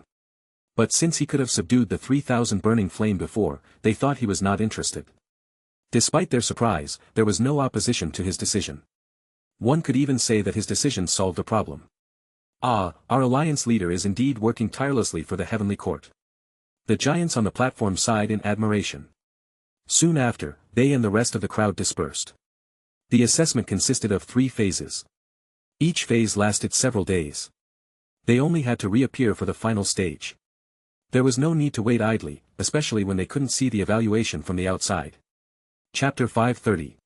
But since he could have subdued the 3,000 burning flame before, they thought he was not interested. Despite their surprise, there was no opposition to his decision. One could even say that his decision solved a problem. "Ah, our alliance leader is indeed working tirelessly for the heavenly court." The giants on the platform sighed in admiration. Soon after, they and the rest of the crowd dispersed. The assessment consisted of 3 phases. Each phase lasted several days. They only had to reappear for the final stage. There was no need to wait idly, especially when they couldn't see the evaluation from the outside. Chapter 530.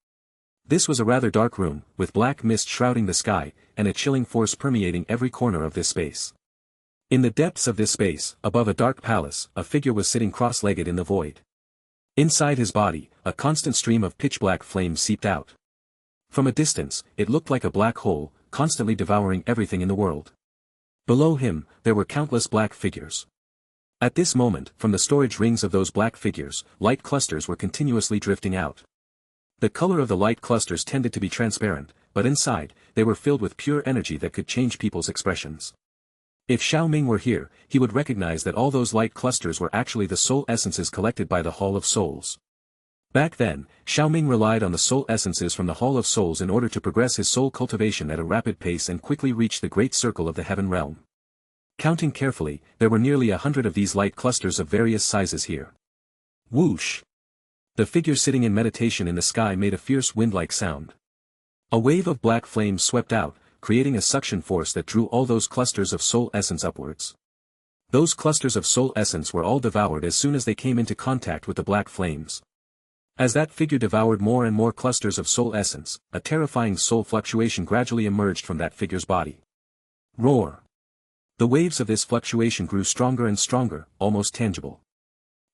This was a rather dark room, with black mist shrouding the sky, and a chilling force permeating every corner of this space. In the depths of this space, above a dark palace, a figure was sitting cross-legged in the void. Inside his body, a constant stream of pitch-black flame seeped out. From a distance, it looked like a black hole, constantly devouring everything in the world. Below him, there were countless black figures. At this moment, from the storage rings of those black figures, light clusters were continuously drifting out. The color of the light clusters tended to be transparent, but inside, they were filled with pure energy that could change people's expressions. If Xiao Ming were here, he would recognize that all those light clusters were actually the soul essences collected by the Hall of Souls. Back then, Xiao Ming relied on the soul essences from the Hall of Souls in order to progress his soul cultivation at a rapid pace and quickly reach the great circle of the heaven realm. Counting carefully, there were nearly 100 of these light clusters of various sizes here. Whoosh! The figure sitting in meditation in the sky made a fierce wind-like sound. A wave of black flames swept out, creating a suction force that drew all those clusters of soul essence upwards. Those clusters of soul essence were all devoured as soon as they came into contact with the black flames. As that figure devoured more and more clusters of soul essence, a terrifying soul fluctuation gradually emerged from that figure's body. Roar! The waves of this fluctuation grew stronger and stronger, almost tangible.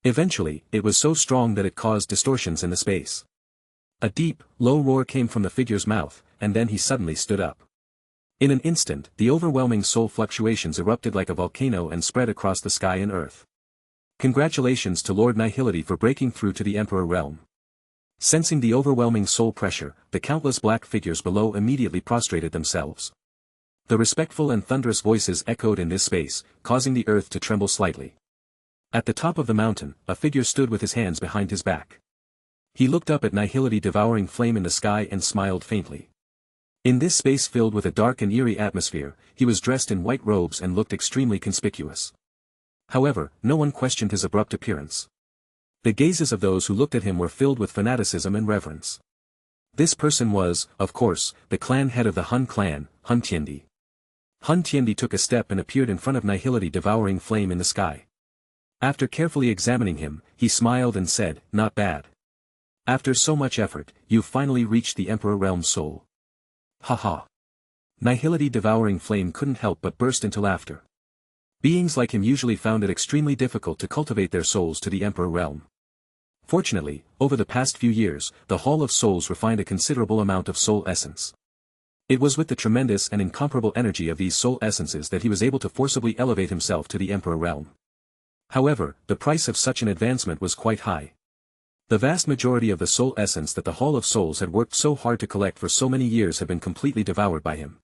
Eventually, it was so strong that it caused distortions in the space. A deep, low roar came from the figure's mouth, and then he suddenly stood up. In an instant, the overwhelming soul fluctuations erupted like a volcano and spread across the sky and earth. Congratulations to Lord Nihility for breaking through to the Emperor realm. Sensing the overwhelming soul pressure, the countless black figures below immediately prostrated themselves. The respectful and thunderous voices echoed in this space, causing the earth to tremble slightly. At the top of the mountain, a figure stood with his hands behind his back. He looked up at Nihility devouring flame in the sky and smiled faintly. In this space filled with a dark and eerie atmosphere, he was dressed in white robes and looked extremely conspicuous. However, no one questioned his abrupt appearance. The gazes of those who looked at him were filled with fanaticism and reverence. This person was, of course, the clan head of the Hun clan, Hun Tiendi. Hun Tiendi took a step and appeared in front of Nihility devouring flame in the sky. After carefully examining him, he smiled and said, "Not bad. After so much effort, you've finally reached the Emperor Realm's soul." Haha. Nihility devouring flame couldn't help but burst into laughter. Beings like him usually found it extremely difficult to cultivate their souls to the Emperor Realm. Fortunately, over the past few years, the Hall of Souls refined a considerable amount of soul essence. It was with the tremendous and incomparable energy of these soul essences that he was able to forcibly elevate himself to the Emperor Realm. However, the price of such an advancement was quite high. The vast majority of the soul essence that the Hall of Souls had worked so hard to collect for so many years had been completely devoured by him.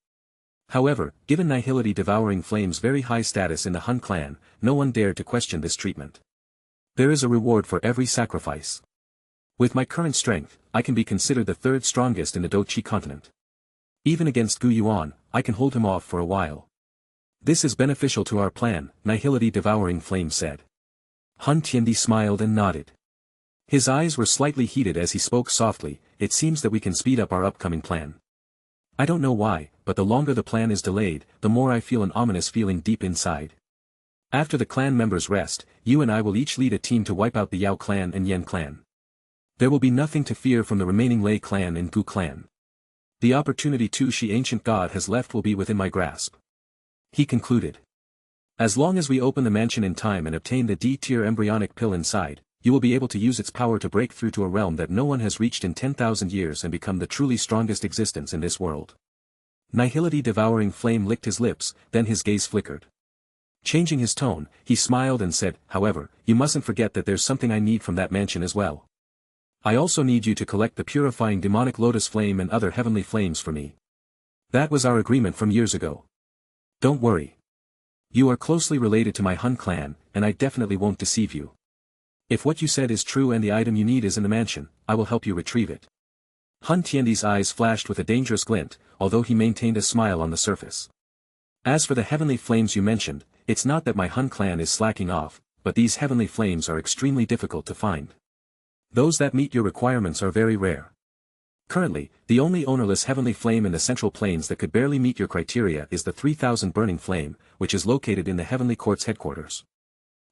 However, given Nihility devouring flame's very high status in the Hun clan, no one dared to question this treatment. There is a reward for every sacrifice. With my current strength, I can be considered the third strongest in the Dochi continent. Even against Gu Yuan, I can hold him off for a while. This is beneficial to our plan, Nihility devouring flame said. Hun Tiendi smiled and nodded. His eyes were slightly heated as he spoke softly, "It seems that we can speed up our upcoming plan. I don't know why, but the longer the plan is delayed, the more I feel an ominous feeling deep inside. After the clan members rest, you and I will each lead a team to wipe out the Yao clan and Yen clan. There will be nothing to fear from the remaining Lei clan and Gu clan. The opportunity Shi ancient god has left will be within my grasp." He concluded. "As long as we open the mansion in time and obtain the D-tier embryonic pill inside, you will be able to use its power to break through to a realm that no one has reached in 10,000 years and become the truly strongest existence in this world." Nihility devouring flame licked his lips, then his gaze flickered. Changing his tone, he smiled and said, "However, you mustn't forget that there's something I need from that mansion as well. I also need you to collect the purifying demonic lotus flame and other heavenly flames for me. That was our agreement from years ago. Don't worry. You are closely related to my Hun clan, and I definitely won't deceive you. If what you said is true and the item you need is in the mansion, I will help you retrieve it." Hun Tiendi's eyes flashed with a dangerous glint, although he maintained a smile on the surface. "As for the heavenly flames you mentioned, it's not that my Hun clan is slacking off, but these heavenly flames are extremely difficult to find. Those that meet your requirements are very rare. Currently, the only ownerless heavenly flame in the Central Plains that could barely meet your criteria is the 3000 burning flame, which is located in the Heavenly Court's headquarters.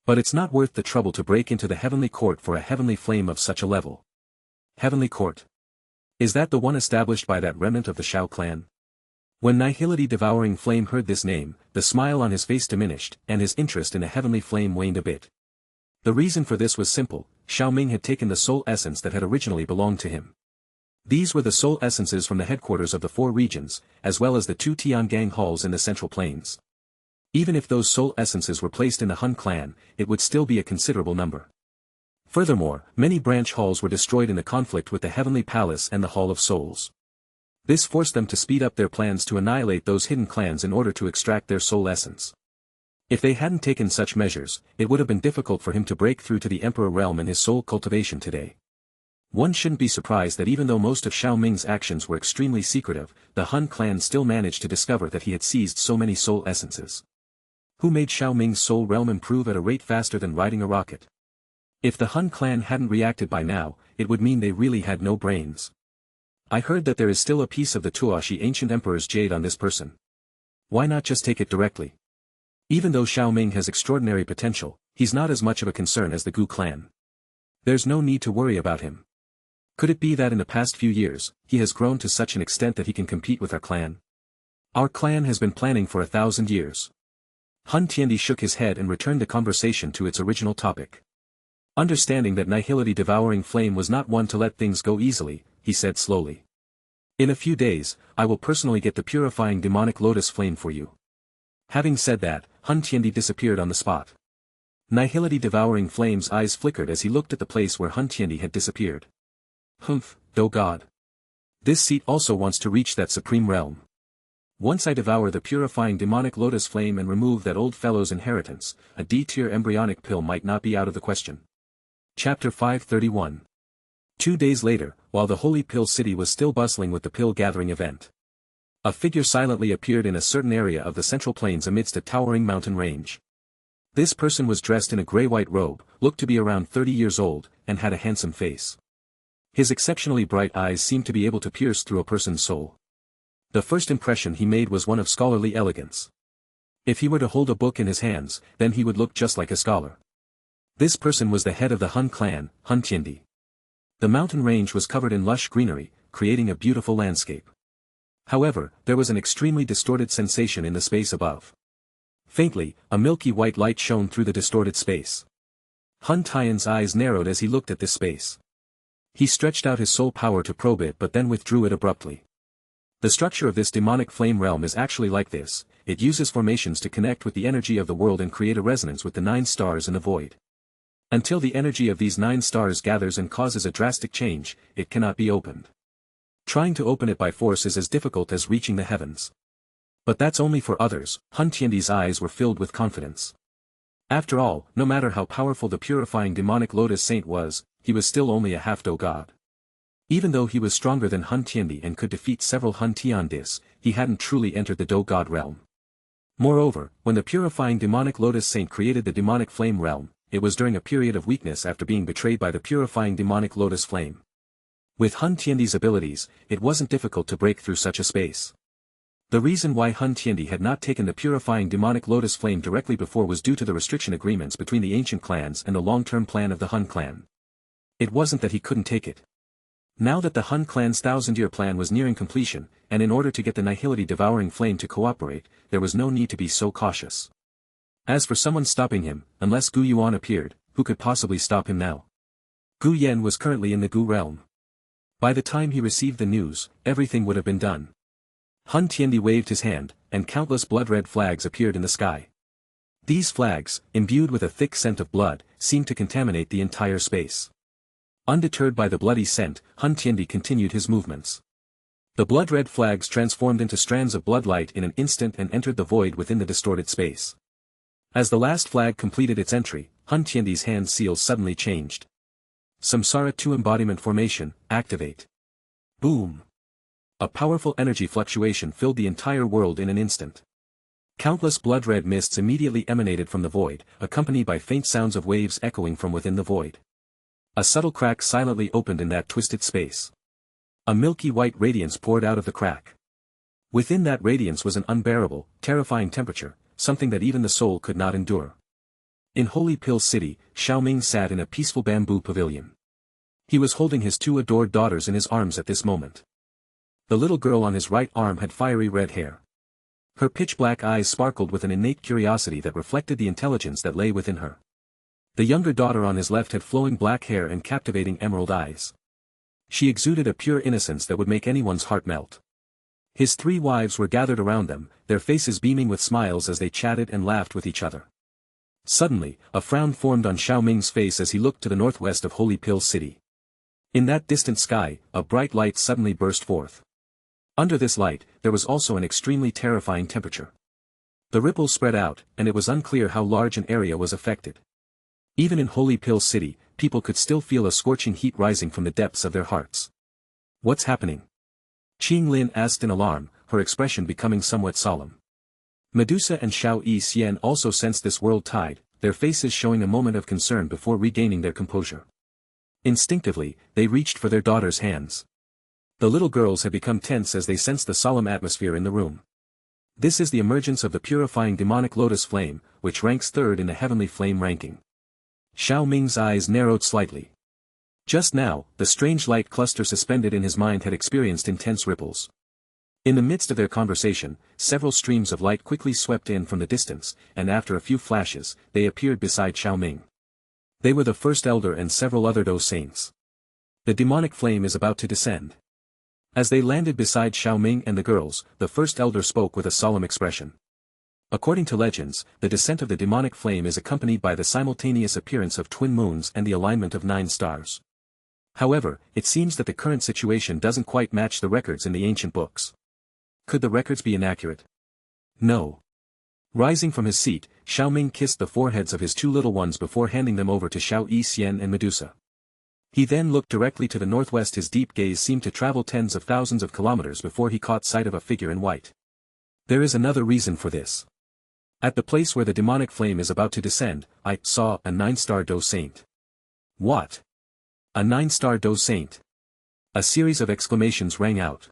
But it's not worth the trouble to break into the Heavenly Court for a heavenly flame of such a level." Heavenly Court? Is that the one established by that remnant of the Xiao clan? When Nihility devouring flame heard this name, the smile on his face diminished, and his interest in a heavenly flame waned a bit. The reason for this was simple: Xiao Ming had taken the soul essence that had originally belonged to him. These were the soul essences from the headquarters of the 4 regions, as well as the 2 Tiangang halls in the Central Plains. Even if those soul essences were placed in the Hun clan, it would still be a considerable number. Furthermore, many branch halls were destroyed in the conflict with the Heavenly Palace and the Hall of Souls. This forced them to speed up their plans to annihilate those hidden clans in order to extract their soul essence. If they hadn't taken such measures, it would have been difficult for him to break through to the Emperor realm in his soul cultivation today. One shouldn't be surprised that even though most of Xiao Ming's actions were extremely secretive, the Hun clan still managed to discover that he had seized so many soul essences. Who made Xiao Ming's soul realm improve at a rate faster than riding a rocket? If the Hun clan hadn't reacted by now, it would mean they really had no brains. I heard that there is still a piece of the Tuashi ancient emperor's jade on this person. Why not just take it directly? Even though Xiao Ming has extraordinary potential, he's not as much of a concern as the Gu clan. There's no need to worry about him. Could it be that in the past few years, he has grown to such an extent that he can compete with our clan? Our clan has been planning for 1,000 years. Hun Tiandi shook his head and returned the conversation to its original topic. Understanding that Nihility Devouring Flame was not one to let things go easily, he said slowly. In a few days, I will personally get the purifying demonic lotus flame for you. Having said that, Hun Tiandi disappeared on the spot. Nihility Devouring Flame's eyes flickered as he looked at the place where Hun Tiandi had disappeared. Humph, oh God. This seat also wants to reach that supreme realm. Once I devour the purifying demonic lotus flame and remove that old fellow's inheritance, a D-tier embryonic pill might not be out of the question. Chapter 531. 2 days later, while the Holy Pill City was still bustling with the pill-gathering event, a figure silently appeared in a certain area of the Central Plains amidst a towering mountain range. This person was dressed in a grey-white robe, looked to be around 30 years old, and had a handsome face. His exceptionally bright eyes seemed to be able to pierce through a person's soul. The first impression he made was one of scholarly elegance. If he were to hold a book in his hands, then he would look just like a scholar. This person was the head of the Hun clan, Hun Tiandi. The mountain range was covered in lush greenery, creating a beautiful landscape. However, there was an extremely distorted sensation in the space above. Faintly, a milky white light shone through the distorted space. Hun Tian's eyes narrowed as he looked at this space. He stretched out his soul power to probe it but then withdrew it abruptly. The structure of this demonic flame realm is actually like this: it uses formations to connect with the energy of the world and create a resonance with the 9 stars in the void. Until the energy of these 9 stars gathers and causes a drastic change, it cannot be opened. Trying to open it by force is as difficult as reaching the heavens. But that's only for others. Hun Tiandi's eyes were filled with confidence. After all, no matter how powerful the purifying demonic lotus saint was, he was still only a half-do god. Even though he was stronger than Hun Tiandi and could defeat several Hun Tiandis, he hadn't truly entered the do god realm. Moreover, when the purifying demonic lotus saint created the demonic flame realm, it was during a period of weakness after being betrayed by the purifying demonic lotus flame. With Hun Tiandi's abilities, it wasn't difficult to break through such a space. The reason why Hun Tiandi had not taken the purifying demonic lotus flame directly before was due to the restriction agreements between the ancient clans and the long-term plan of the Hun clan. It wasn't that he couldn't take it. Now that the Hun clan's 1,000-year plan was nearing completion, and in order to get the Nihility Devouring Flame to cooperate, there was no need to be so cautious. As for someone stopping him, unless Gu Yuan appeared, who could possibly stop him now? Gu Yen was currently in the Gu realm. By the time he received the news, everything would have been done. Hun Tiandi waved his hand, and countless blood-red flags appeared in the sky. These flags, imbued with a thick scent of blood, seemed to contaminate the entire space. Undeterred by the bloody scent, Hun Tiandi continued his movements. The blood-red flags transformed into strands of blood light in an instant and entered the void within the distorted space. As the last flag completed its entry, Hun Tiandi's hand seal suddenly changed. Samsara 2 embodiment formation, activate. Boom! A powerful energy fluctuation filled the entire world in an instant. Countless blood-red mists immediately emanated from the void, accompanied by faint sounds of waves echoing from within the void. A subtle crack silently opened in that twisted space. A milky white radiance poured out of the crack. Within that radiance was an unbearable, terrifying temperature, something that even the soul could not endure. In Holy Pill City, Xiao Ming sat in a peaceful bamboo pavilion. He was holding his 2 adored daughters in his arms at this moment. The little girl on his right arm had fiery red hair. Her pitch-black eyes sparkled with an innate curiosity that reflected the intelligence that lay within her. The younger daughter on his left had flowing black hair and captivating emerald eyes. She exuded a pure innocence that would make anyone's heart melt. His 3 wives were gathered around them, their faces beaming with smiles as they chatted and laughed with each other. Suddenly, a frown formed on Xiao Ming's face as he looked to the northwest of Holy Pill City. In that distant sky, a bright light suddenly burst forth. Under this light, there was also an extremely terrifying temperature. The ripples spread out, and it was unclear how large an area was affected. Even in Holy Pill City, people could still feel a scorching heat rising from the depths of their hearts. What's happening? Qing Lin asked in alarm, her expression becoming somewhat solemn. Medusa and Xiao Yi Xian also sensed this world tide, their faces showing a moment of concern before regaining their composure. Instinctively, they reached for their daughters' hands. The little girls had become tense as they sensed the solemn atmosphere in the room. This is the emergence of the purifying demonic lotus flame, which ranks 3rd in the heavenly flame ranking. Xiao Ming's eyes narrowed slightly. Just now, the strange light cluster suspended in his mind had experienced intense ripples. In the midst of their conversation, several streams of light quickly swept in from the distance, and after a few flashes, they appeared beside Xiao Ming. They were the first elder and several other Do saints. The demonic flame is about to descend. As they landed beside Xiao Ming and the girls, the first elder spoke with a solemn expression. According to legends, the descent of the demonic flame is accompanied by the simultaneous appearance of twin moons and the alignment of 9 stars. However, it seems that the current situation doesn't quite match the records in the ancient books. Could the records be inaccurate? No. Rising from his seat, Xiao Ming kissed the foreheads of his 2 little ones before handing them over to Xiao Yixian and Medusa. He then looked directly to the northwest. His deep gaze seemed to travel tens of thousands of kilometers before he caught sight of a figure in white. There is another reason for this. At the place where the demonic flame is about to descend, I saw a 9-star Do saint. What? A 9-star Do saint? A series of exclamations rang out.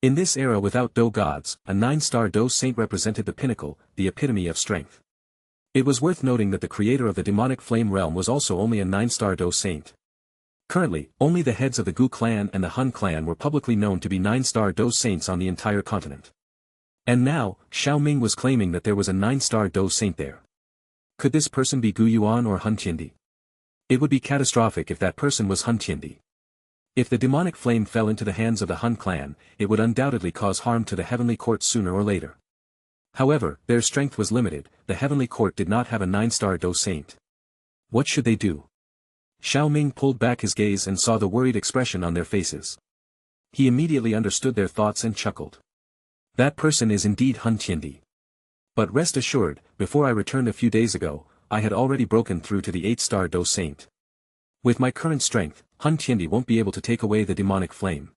In this era without Do gods, a 9-star Do saint represented the pinnacle, the epitome of strength. It was worth noting that the creator of the demonic flame realm was also only a 9-star Do saint. Currently, only the heads of the Gu clan and the Hun clan were publicly known to be 9-star Do saints on the entire continent. And now, Xiao Ming was claiming that there was a 9-star Do saint there. Could this person be Gu Yuan or Hun Tiandi? It would be catastrophic if that person was Hun Tiandi. If the demonic flame fell into the hands of the Hun clan, it would undoubtedly cause harm to the heavenly court sooner or later. However, their strength was limited. The heavenly court did not have a 9-star Do saint. What should they do? Xiao Ming pulled back his gaze and saw the worried expression on their faces. He immediately understood their thoughts and chuckled. That person is indeed Hun Tiandi. But rest assured, before I returned a few days ago, I had already broken through to the 8-star Do saint. With my current strength, Hun Tiandi won't be able to take away the demonic flame.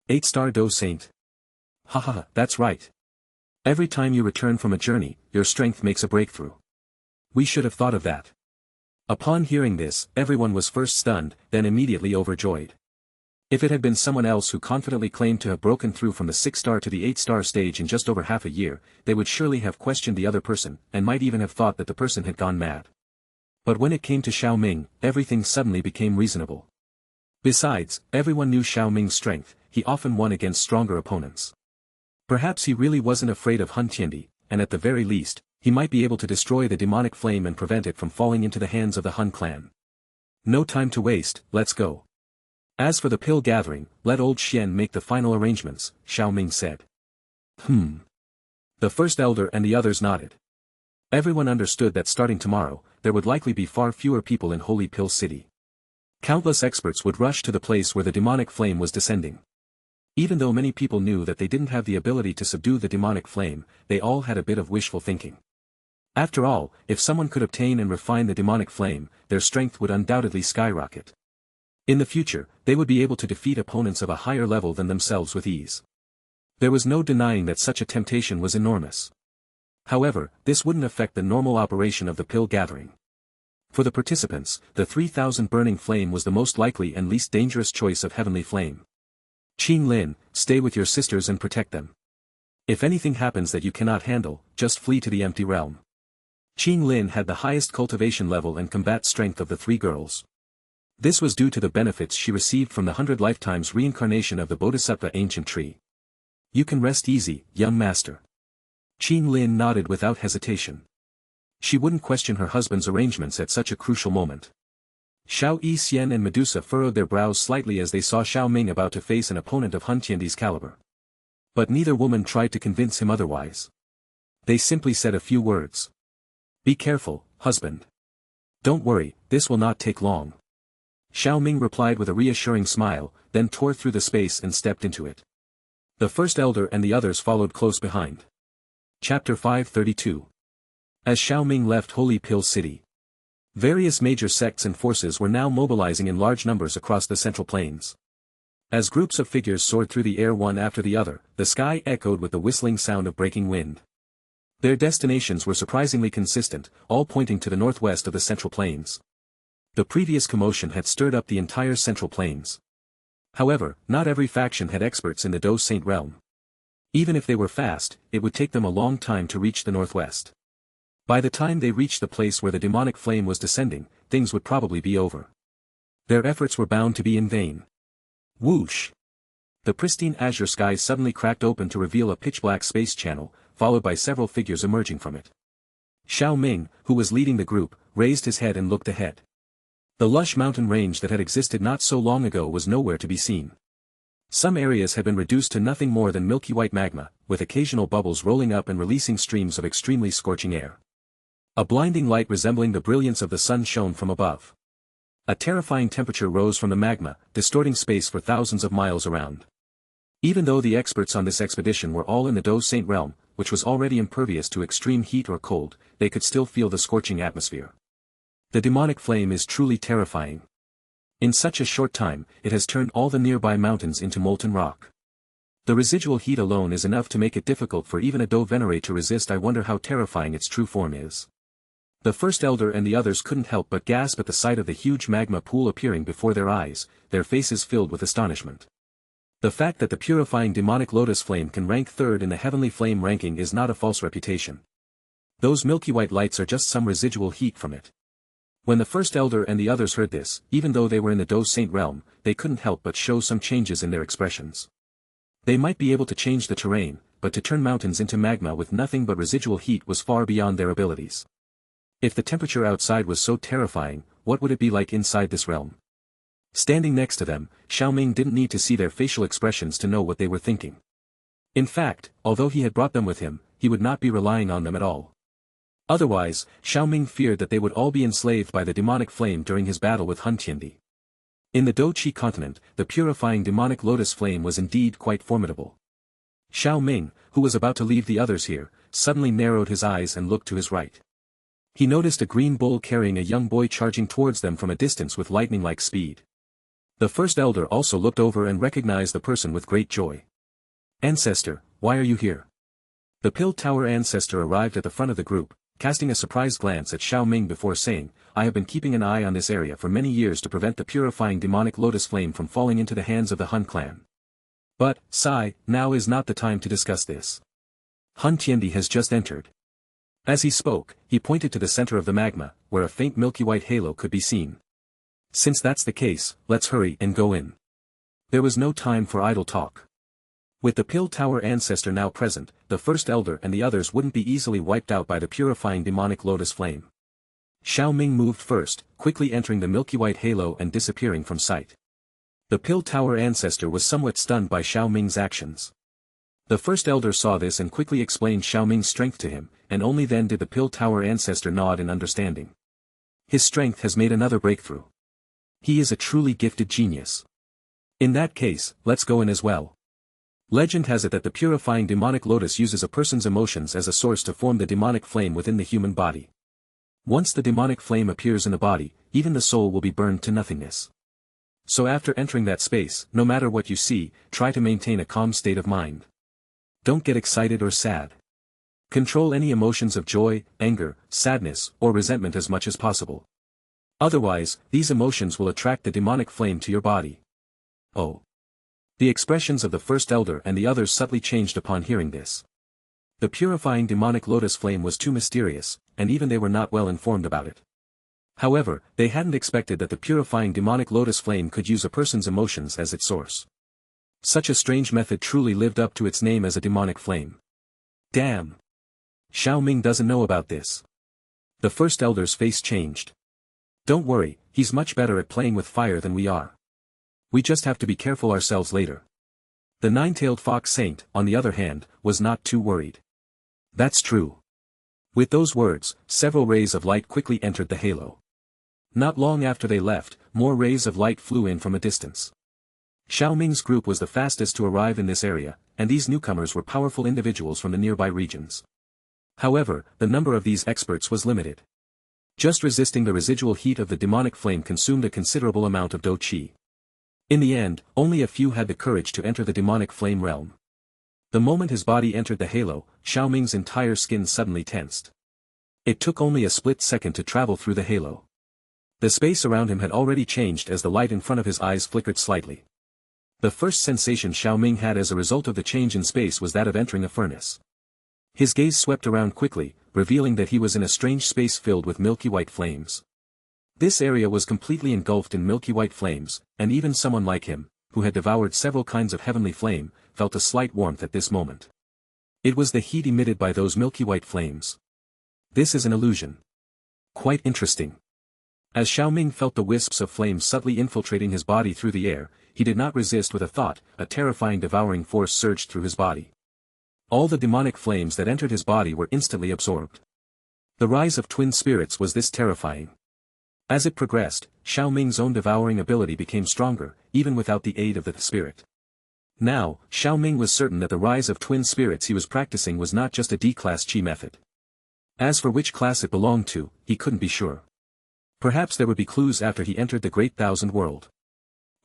8-star Do saint. Haha, that's right. Every time you return from a journey, your strength makes a breakthrough. We should have thought of that. Upon hearing this, everyone was first stunned, then immediately overjoyed. If it had been someone else who confidently claimed to have broken through from the 6-star to the 8-star stage in just over half a year, they would surely have questioned the other person, and might even have thought that the person had gone mad. But when it came to Xiao Ming, everything suddenly became reasonable. Besides, everyone knew Xiao Ming's strength. He often won against stronger opponents. Perhaps he really wasn't afraid of Hun Tiandi, and at the very least, he might be able to destroy the demonic flame and prevent it from falling into the hands of the Hun clan. No time to waste, let's go. As for the pill gathering, let old Xian make the final arrangements, Xiao Ming said. The first elder and the others nodded. Everyone understood that starting tomorrow, there would likely be far fewer people in Holy Pill City. Countless experts would rush to the place where the demonic flame was descending. Even though many people knew that they didn't have the ability to subdue the demonic flame, they all had a bit of wishful thinking. After all, if someone could obtain and refine the demonic flame, their strength would undoubtedly skyrocket. In the future, they would be able to defeat opponents of a higher level than themselves with ease. There was no denying that such a temptation was enormous. However, this wouldn't affect the normal operation of the pill gathering. For the participants, the 3000 burning flame was the most likely and least dangerous choice of heavenly flame. Qing Lin, stay with your sisters and protect them. If anything happens that you cannot handle, just flee to the empty realm. Qing Lin had the highest cultivation level and combat strength of the 3 girls. This was due to the benefits she received from the 100 lifetimes reincarnation of the Bodhisattva ancient tree. You can rest easy, young master. Qing Lin nodded without hesitation. She wouldn't question her husband's arrangements at such a crucial moment. Xiao Yixian and Medusa furrowed their brows slightly as they saw Xiao Ming about to face an opponent of Hun Tiandi's caliber. But neither woman tried to convince him otherwise. They simply said a few words. Be careful, husband. Don't worry, this will not take long. Xiao Ming replied with a reassuring smile, then tore through the space and stepped into it. The first elder and the others followed close behind. Chapter 532. As Xiao Ming left Holy Pill City, various major sects and forces were now mobilizing in large numbers across the Central Plains. As groups of figures soared through the air one after the other, the sky echoed with the whistling sound of breaking wind. Their destinations were surprisingly consistent, all pointing to the northwest of the Central Plains. The previous commotion had stirred up the entire Central Plains. However, not every faction had experts in the Do Saint realm. Even if they were fast, it would take them a long time to reach the northwest. By the time they reached the place where the demonic flame was descending, things would probably be over. Their efforts were bound to be in vain. Whoosh! The pristine azure sky suddenly cracked open to reveal a pitch-black space channel, followed by several figures emerging from it. Xiao Ming, who was leading the group, raised his head and looked ahead. The lush mountain range that had existed not so long ago was nowhere to be seen. Some areas had been reduced to nothing more than milky white magma, with occasional bubbles rolling up and releasing streams of extremely scorching air. A blinding light resembling the brilliance of the sun shone from above. A terrifying temperature rose from the magma, distorting space for thousands of miles around. Even though the experts on this expedition were all in the Do Saint realm, which was already impervious to extreme heat or cold, they could still feel the scorching atmosphere. The demonic flame is truly terrifying. In such a short time, it has turned all the nearby mountains into molten rock. The residual heat alone is enough to make it difficult for even a Do Venerate to resist. I wonder how terrifying its true form is. The first elder and the others couldn't help but gasp at the sight of the huge magma pool appearing before their eyes, their faces filled with astonishment. The fact that the purifying demonic lotus flame can rank third in the heavenly flame ranking is not a false reputation. Those milky white lights are just some residual heat from it. When the first elder and the others heard this, even though they were in the Do Saint realm, they couldn't help but show some changes in their expressions. They might be able to change the terrain, but to turn mountains into magma with nothing but residual heat was far beyond their abilities. If the temperature outside was so terrifying, what would it be like inside this realm? Standing next to them, Xiao Ming didn't need to see their facial expressions to know what they were thinking. In fact, although he had brought them with him, he would not be relying on them at all. Otherwise, Xiao Ming feared that they would all be enslaved by the demonic flame during his battle with Hun Tiandi. In the Do Chi continent, the purifying demonic lotus flame was indeed quite formidable. Xiao Ming, who was about to leave the others here, suddenly narrowed his eyes and looked to his right. He noticed a green bull carrying a young boy charging towards them from a distance with lightning-like speed. The first elder also looked over and recognized the person with great joy. "Ancestor, why are you here?" The Pill Tower ancestor arrived at the front of the group, casting a surprised glance at Xiao Ming before saying, "I have been keeping an eye on this area for many years to prevent the purifying demonic lotus flame from falling into the hands of the Hun clan. But, Sai, now is not the time to discuss this. Hun Tiandi has just entered." As he spoke, he pointed to the center of the magma, where a faint milky white halo could be seen. "Since that's the case, let's hurry and go in." There was no time for idle talk. With the Pill Tower ancestor now present, the first elder and the others wouldn't be easily wiped out by the purifying demonic lotus flame. Xiao Ming moved first, quickly entering the milky white halo and disappearing from sight. The Pill Tower ancestor was somewhat stunned by Xiao Ming's actions. The first elder saw this and quickly explained Xiao Ming's strength to him, and only then did the Pill Tower ancestor nod in understanding. His strength has made another breakthrough. He is a truly gifted genius. In that case, let's go in as well. Legend has it that the purifying demonic lotus uses a person's emotions as a source to form the demonic flame within the human body. Once the demonic flame appears in the body, even the soul will be burned to nothingness. So after entering that space, no matter what you see, try to maintain a calm state of mind. Don't get excited or sad. Control any emotions of joy, anger, sadness, or resentment as much as possible. Otherwise, these emotions will attract the demonic flame to your body. Oh. The expressions of the first elder and the others subtly changed upon hearing this. The purifying demonic lotus flame was too mysterious, and even they were not well informed about it. However, they hadn't expected that the purifying demonic lotus flame could use a person's emotions as its source. Such a strange method truly lived up to its name as a demonic flame. Damn! Xiao Ming doesn't know about this. The first elder's face changed. Don't worry, he's much better at playing with fire than we are. We just have to be careful ourselves later. The nine-tailed fox saint, on the other hand, was not too worried. That's true. With those words, several rays of light quickly entered the halo. Not long after they left, more rays of light flew in from a distance. Xiao Ming's group was the fastest to arrive in this area, and these newcomers were powerful individuals from the nearby regions. However, the number of these experts was limited. Just resisting the residual heat of the demonic flame consumed a considerable amount of Do Qi. In the end, only a few had the courage to enter the demonic flame realm. The moment his body entered the halo, Xiao Ming's entire skin suddenly tensed. It took only a split second to travel through the halo. The space around him had already changed as the light in front of his eyes flickered slightly. The first sensation Xiao Ming had as a result of the change in space was that of entering a furnace. His gaze swept around quickly, revealing that he was in a strange space filled with milky white flames. This area was completely engulfed in milky white flames, and even someone like him, who had devoured several kinds of heavenly flame, felt a slight warmth at this moment. It was the heat emitted by those milky white flames. This is an illusion. Quite interesting. As Xiao Ming felt the wisps of flame subtly infiltrating his body through the air, he did not resist with a thought. A terrifying devouring force surged through his body. All the demonic flames that entered his body were instantly absorbed. The rise of twin spirits was this terrifying. As it progressed, Xiao Ming's own devouring ability became stronger, even without the aid of the spirit. Now, Xiao Ming was certain that the rise of twin spirits he was practicing was not just a D-class chi method. As for which class it belonged to, he couldn't be sure. Perhaps there would be clues after he entered the Great Thousand World.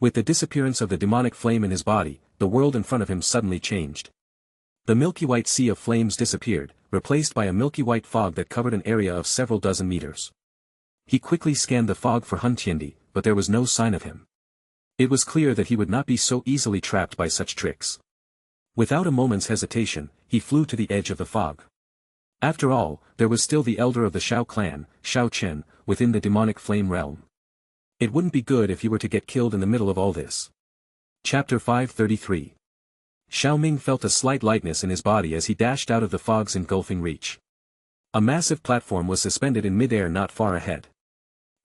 With the disappearance of the demonic flame in his body, the world in front of him suddenly changed. The milky white sea of flames disappeared, replaced by a milky white fog that covered an area of several dozen meters. He quickly scanned the fog for Hun Tiandi, but there was no sign of him. It was clear that he would not be so easily trapped by such tricks. Without a moment's hesitation, he flew to the edge of the fog. After all, there was still the elder of the Xiao clan, Xiao Chen, within the demonic flame realm. It wouldn't be good if he were to get killed in the middle of all this. Chapter 533. Xiao Ming felt a slight lightness in his body as he dashed out of the fog's engulfing reach. A massive platform was suspended in midair not far ahead.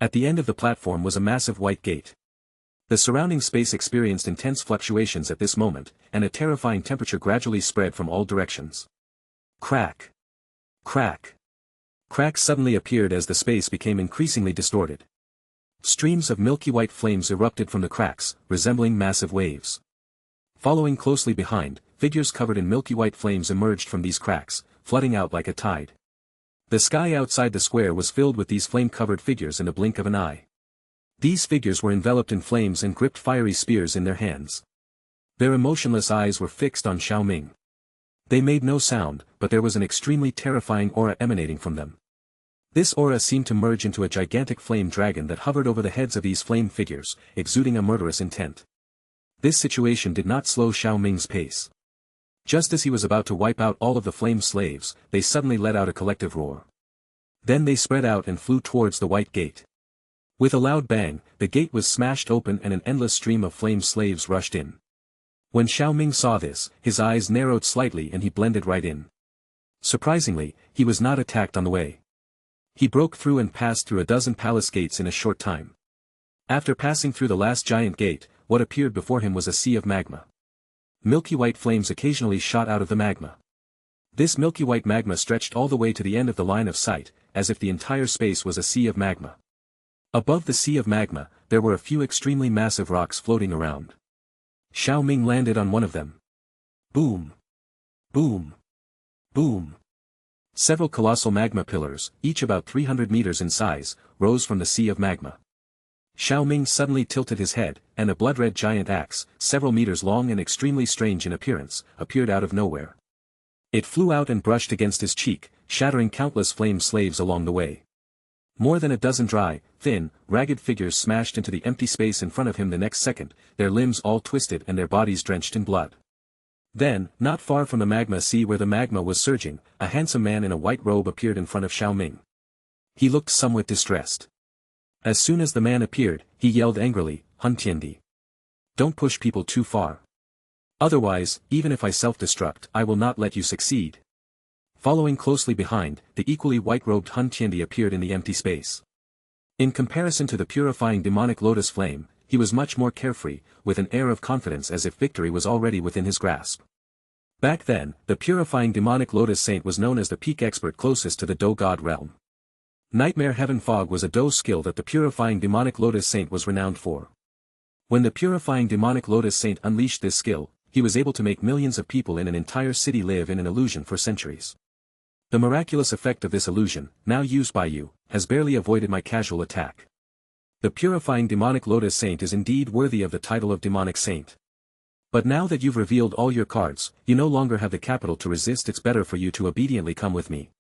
At the end of the platform was a massive white gate. The surrounding space experienced intense fluctuations at this moment, and a terrifying temperature gradually spread from all directions. Crack! Crack! Cracks suddenly appeared as the space became increasingly distorted. Streams of milky white flames erupted from the cracks, resembling massive waves. Following closely behind, figures covered in milky white flames emerged from these cracks, flooding out like a tide. The sky outside the square was filled with these flame-covered figures in a blink of an eye. These figures were enveloped in flames and gripped fiery spears in their hands. Their emotionless eyes were fixed on Xiao Ming. They made no sound, but there was an extremely terrifying aura emanating from them. This aura seemed to merge into a gigantic flame dragon that hovered over the heads of these flame figures, exuding a murderous intent. This situation did not slow Xiao Ming's pace. Just as he was about to wipe out all of the flame slaves, they suddenly let out a collective roar. Then they spread out and flew towards the white gate. With a loud bang, the gate was smashed open and an endless stream of flame slaves rushed in. When Xiao Ming saw this, his eyes narrowed slightly and he blended right in. Surprisingly, he was not attacked on the way. He broke through and passed through a dozen palace gates in a short time. After passing through the last giant gate, what appeared before him was a sea of magma. Milky white flames occasionally shot out of the magma. This milky white magma stretched all the way to the end of the line of sight, as if the entire space was a sea of magma. Above the sea of magma, there were a few extremely massive rocks floating around. Xiao Ming landed on one of them. Boom! Boom! Boom! Several colossal magma pillars, each about 300 meters in size, rose from the sea of magma. Xiao Ming suddenly tilted his head, and a blood-red giant axe, several meters long and extremely strange in appearance, appeared out of nowhere. It flew out and brushed against his cheek, shattering countless flame slaves along the way. More than a dozen dry, thin, ragged figures smashed into the empty space in front of him the next second, their limbs all twisted and their bodies drenched in blood. Then, not far from the magma sea where the magma was surging, a handsome man in a white robe appeared in front of Xiao Ming. He looked somewhat distressed. As soon as the man appeared, he yelled angrily, "Hun Tiandi. Don't push people too far. Otherwise, even if I self-destruct, I will not let you succeed." Following closely behind, the equally white-robed Hun Tiandi appeared in the empty space. In comparison to the purifying demonic lotus flame, he was much more carefree, with an air of confidence as if victory was already within his grasp. Back then, the purifying demonic lotus saint was known as the peak expert closest to the Do God realm. Nightmare Heaven Fog was a Do skill that the purifying demonic lotus saint was renowned for. When the purifying demonic lotus saint unleashed this skill, he was able to make millions of people in an entire city live in an illusion for centuries. The miraculous effect of this illusion, now used by you, has barely avoided my casual attack. The purifying demonic lotus saint is indeed worthy of the title of demonic saint. But now that you've revealed all your cards, you no longer have the capital to resist. It's better for you to obediently come with me.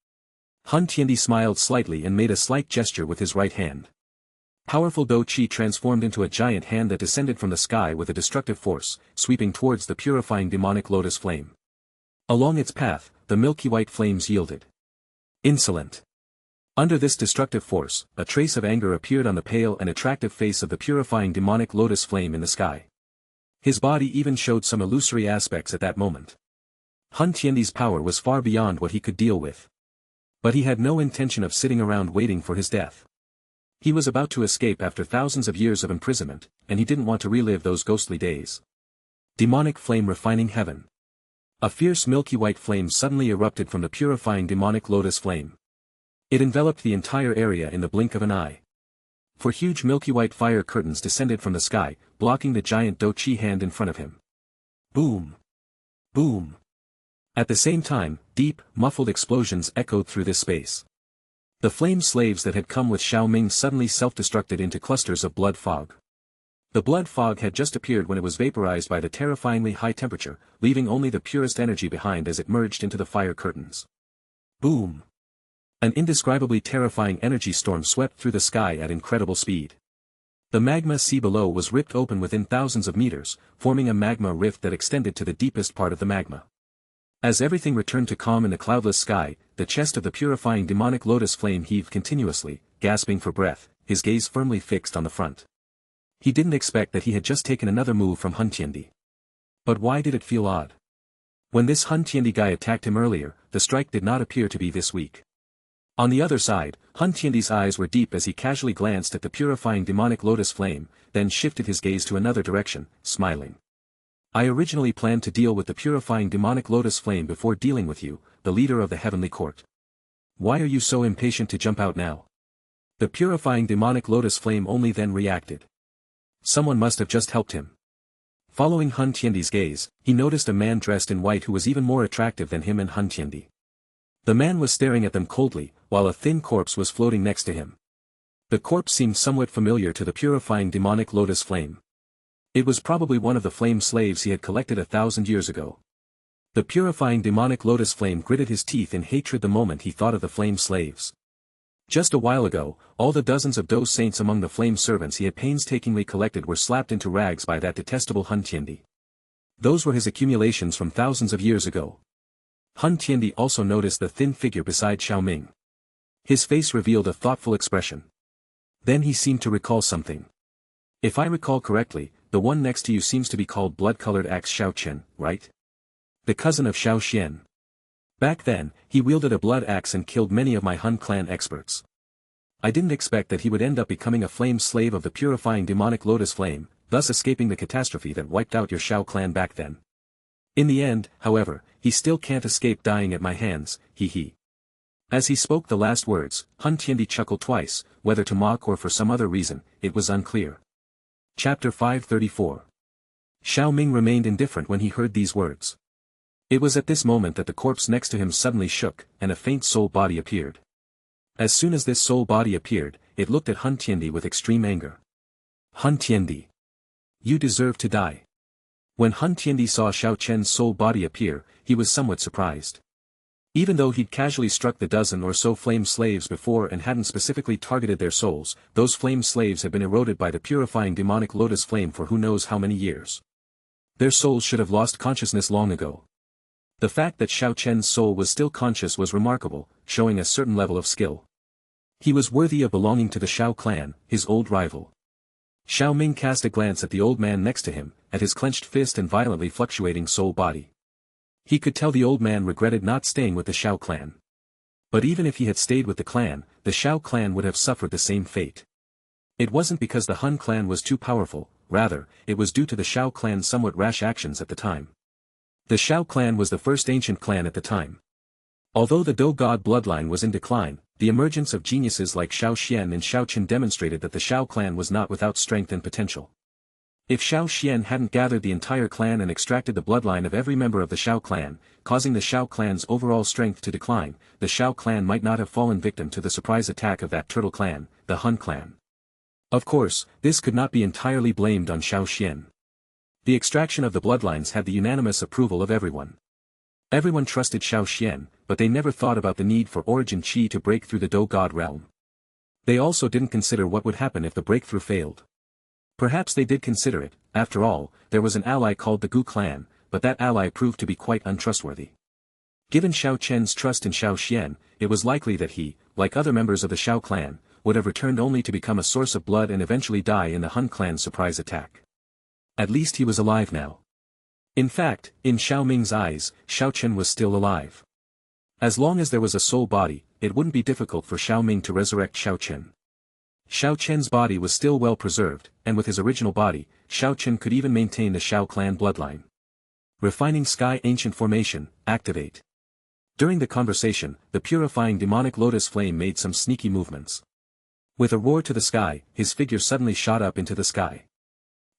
Hun Tiandi smiled slightly and made a slight gesture with his right hand. Powerful Do Chi transformed into a giant hand that descended from the sky with a destructive force, sweeping towards the purifying demonic lotus flame. Along its path, the milky white flames yielded. Insolent! Under this destructive force, a trace of anger appeared on the pale and attractive face of the purifying demonic lotus flame in the sky. His body even showed some illusory aspects at that moment. Hun Tiandi's power was far beyond what he could deal with. But he had no intention of sitting around waiting for his death. He was about to escape after thousands of years of imprisonment, and he didn't want to relive those ghostly days. Demonic flame refining heaven. A fierce milky white flame suddenly erupted from the purifying demonic lotus flame. It enveloped the entire area in the blink of an eye. For huge milky white fire curtains descended from the sky, blocking the giant Do Chi hand in front of him. Boom! Boom! At the same time, deep, muffled explosions echoed through this space. The flame slaves that had come with Xiao Ming suddenly self-destructed into clusters of blood fog. The blood fog had just appeared when it was vaporized by the terrifyingly high temperature, leaving only the purest energy behind as it merged into the fire curtains. Boom! An indescribably terrifying energy storm swept through the sky at incredible speed. The magma sea below was ripped open within thousands of meters, forming a magma rift that extended to the deepest part of the magma. As everything returned to calm in the cloudless sky, the chest of the purifying demonic lotus flame heaved continuously, gasping for breath, his gaze firmly fixed on the front. He didn't expect that he had just taken another move from Hun Tiendi. But why did it feel odd? When this Hun Tiendi guy attacked him earlier, the strike did not appear to be this weak. On the other side, Hun Tiandi's eyes were deep as he casually glanced at the purifying demonic lotus flame, then shifted his gaze to another direction, smiling. I originally planned to deal with the purifying demonic lotus flame before dealing with you, the leader of the heavenly court. Why are you so impatient to jump out now? The purifying demonic lotus flame only then reacted. Someone must have just helped him. Following Hun Tiandi's gaze, he noticed a man dressed in white who was even more attractive than him and Hun Tiendi. The man was staring at them coldly, while a thin corpse was floating next to him. The corpse seemed somewhat familiar to the purifying demonic lotus flame. It was probably one of the flame slaves he had collected 1,000 years ago. The purifying demonic lotus flame gritted his teeth in hatred the moment he thought of the flame slaves. Just a while ago, all the dozens of Do saints among the flame servants he had painstakingly collected were slapped into rags by that detestable Hun Tiendi. Those were his accumulations from thousands of years ago. Hun Tiendi also noticed the thin figure beside Xiao Ming. His face revealed a thoughtful expression. Then he seemed to recall something. If I recall correctly, the one next to you seems to be called blood-colored axe Xiao Chen, right? The cousin of Xiao Xian. Back then, he wielded a blood axe and killed many of my Hun clan experts. I didn't expect that he would end up becoming a flame slave of the purifying demonic lotus flame, thus escaping the catastrophe that wiped out your Xiao clan back then. In the end, however, he still can't escape dying at my hands, he. As he spoke the last words, Hun Tiendi chuckled twice, whether to mock or for some other reason, it was unclear. Chapter 534. Xiao Ming remained indifferent when he heard these words. It was at this moment that the corpse next to him suddenly shook, and a faint soul body appeared. As soon as this soul body appeared, it looked at Hun Tiendi with extreme anger. Hun Tiendi. You deserve to die. When Hun Tiendi saw Xiao Chen's soul body appear, he was somewhat surprised. Even though he'd casually struck the dozen or so flame slaves before and hadn't specifically targeted their souls, those flame slaves had been eroded by the purifying demonic lotus flame for who knows how many years. Their souls should have lost consciousness long ago. The fact that Xiao Chen's soul was still conscious was remarkable, showing a certain level of skill. He was worthy of belonging to the Xiao clan, his old rival. Xiao Ming cast a glance at the old man next to him, at his clenched fist and violently fluctuating soul body. He could tell the old man regretted not staying with the Xiao clan. But even if he had stayed with the clan, the Xiao clan would have suffered the same fate. It wasn't because the Hun clan was too powerful, rather, it was due to the Xiao clan's somewhat rash actions at the time. The Xiao clan was the first ancient clan at the time. Although the Do God bloodline was in decline, the emergence of geniuses like Xiao Xian and Xiao Qin demonstrated that the Xiao clan was not without strength and potential. If Xiao Xian hadn't gathered the entire clan and extracted the bloodline of every member of the Xiao clan, causing the Xiao clan's overall strength to decline, the Xiao clan might not have fallen victim to the surprise attack of that turtle clan, the Hun clan. Of course, this could not be entirely blamed on Xiao Xian. The extraction of the bloodlines had the unanimous approval of everyone. Everyone trusted Xiao Xian, but they never thought about the need for origin qi to break through the Do God realm. They also didn't consider what would happen if the breakthrough failed. Perhaps they did consider it, after all, there was an ally called the Gu clan, but that ally proved to be quite untrustworthy. Given Xiao Chen's trust in Xiao Xian, it was likely that he, like other members of the Xiao clan, would have returned only to become a source of blood and eventually die in the Hun clan's surprise attack. At least he was alive now. In fact, in Xiao Ming's eyes, Xiao Chen was still alive. As long as there was a soul body, it wouldn't be difficult for Xiao Ming to resurrect Xiao Chen. Xiao Chen's body was still well preserved, and with his original body, Xiao Chen could even maintain the Xiao clan bloodline. Refining Sky Ancient Formation, activate. During the conversation, the purifying demonic lotus flame made some sneaky movements. With a roar to the sky, his figure suddenly shot up into the sky.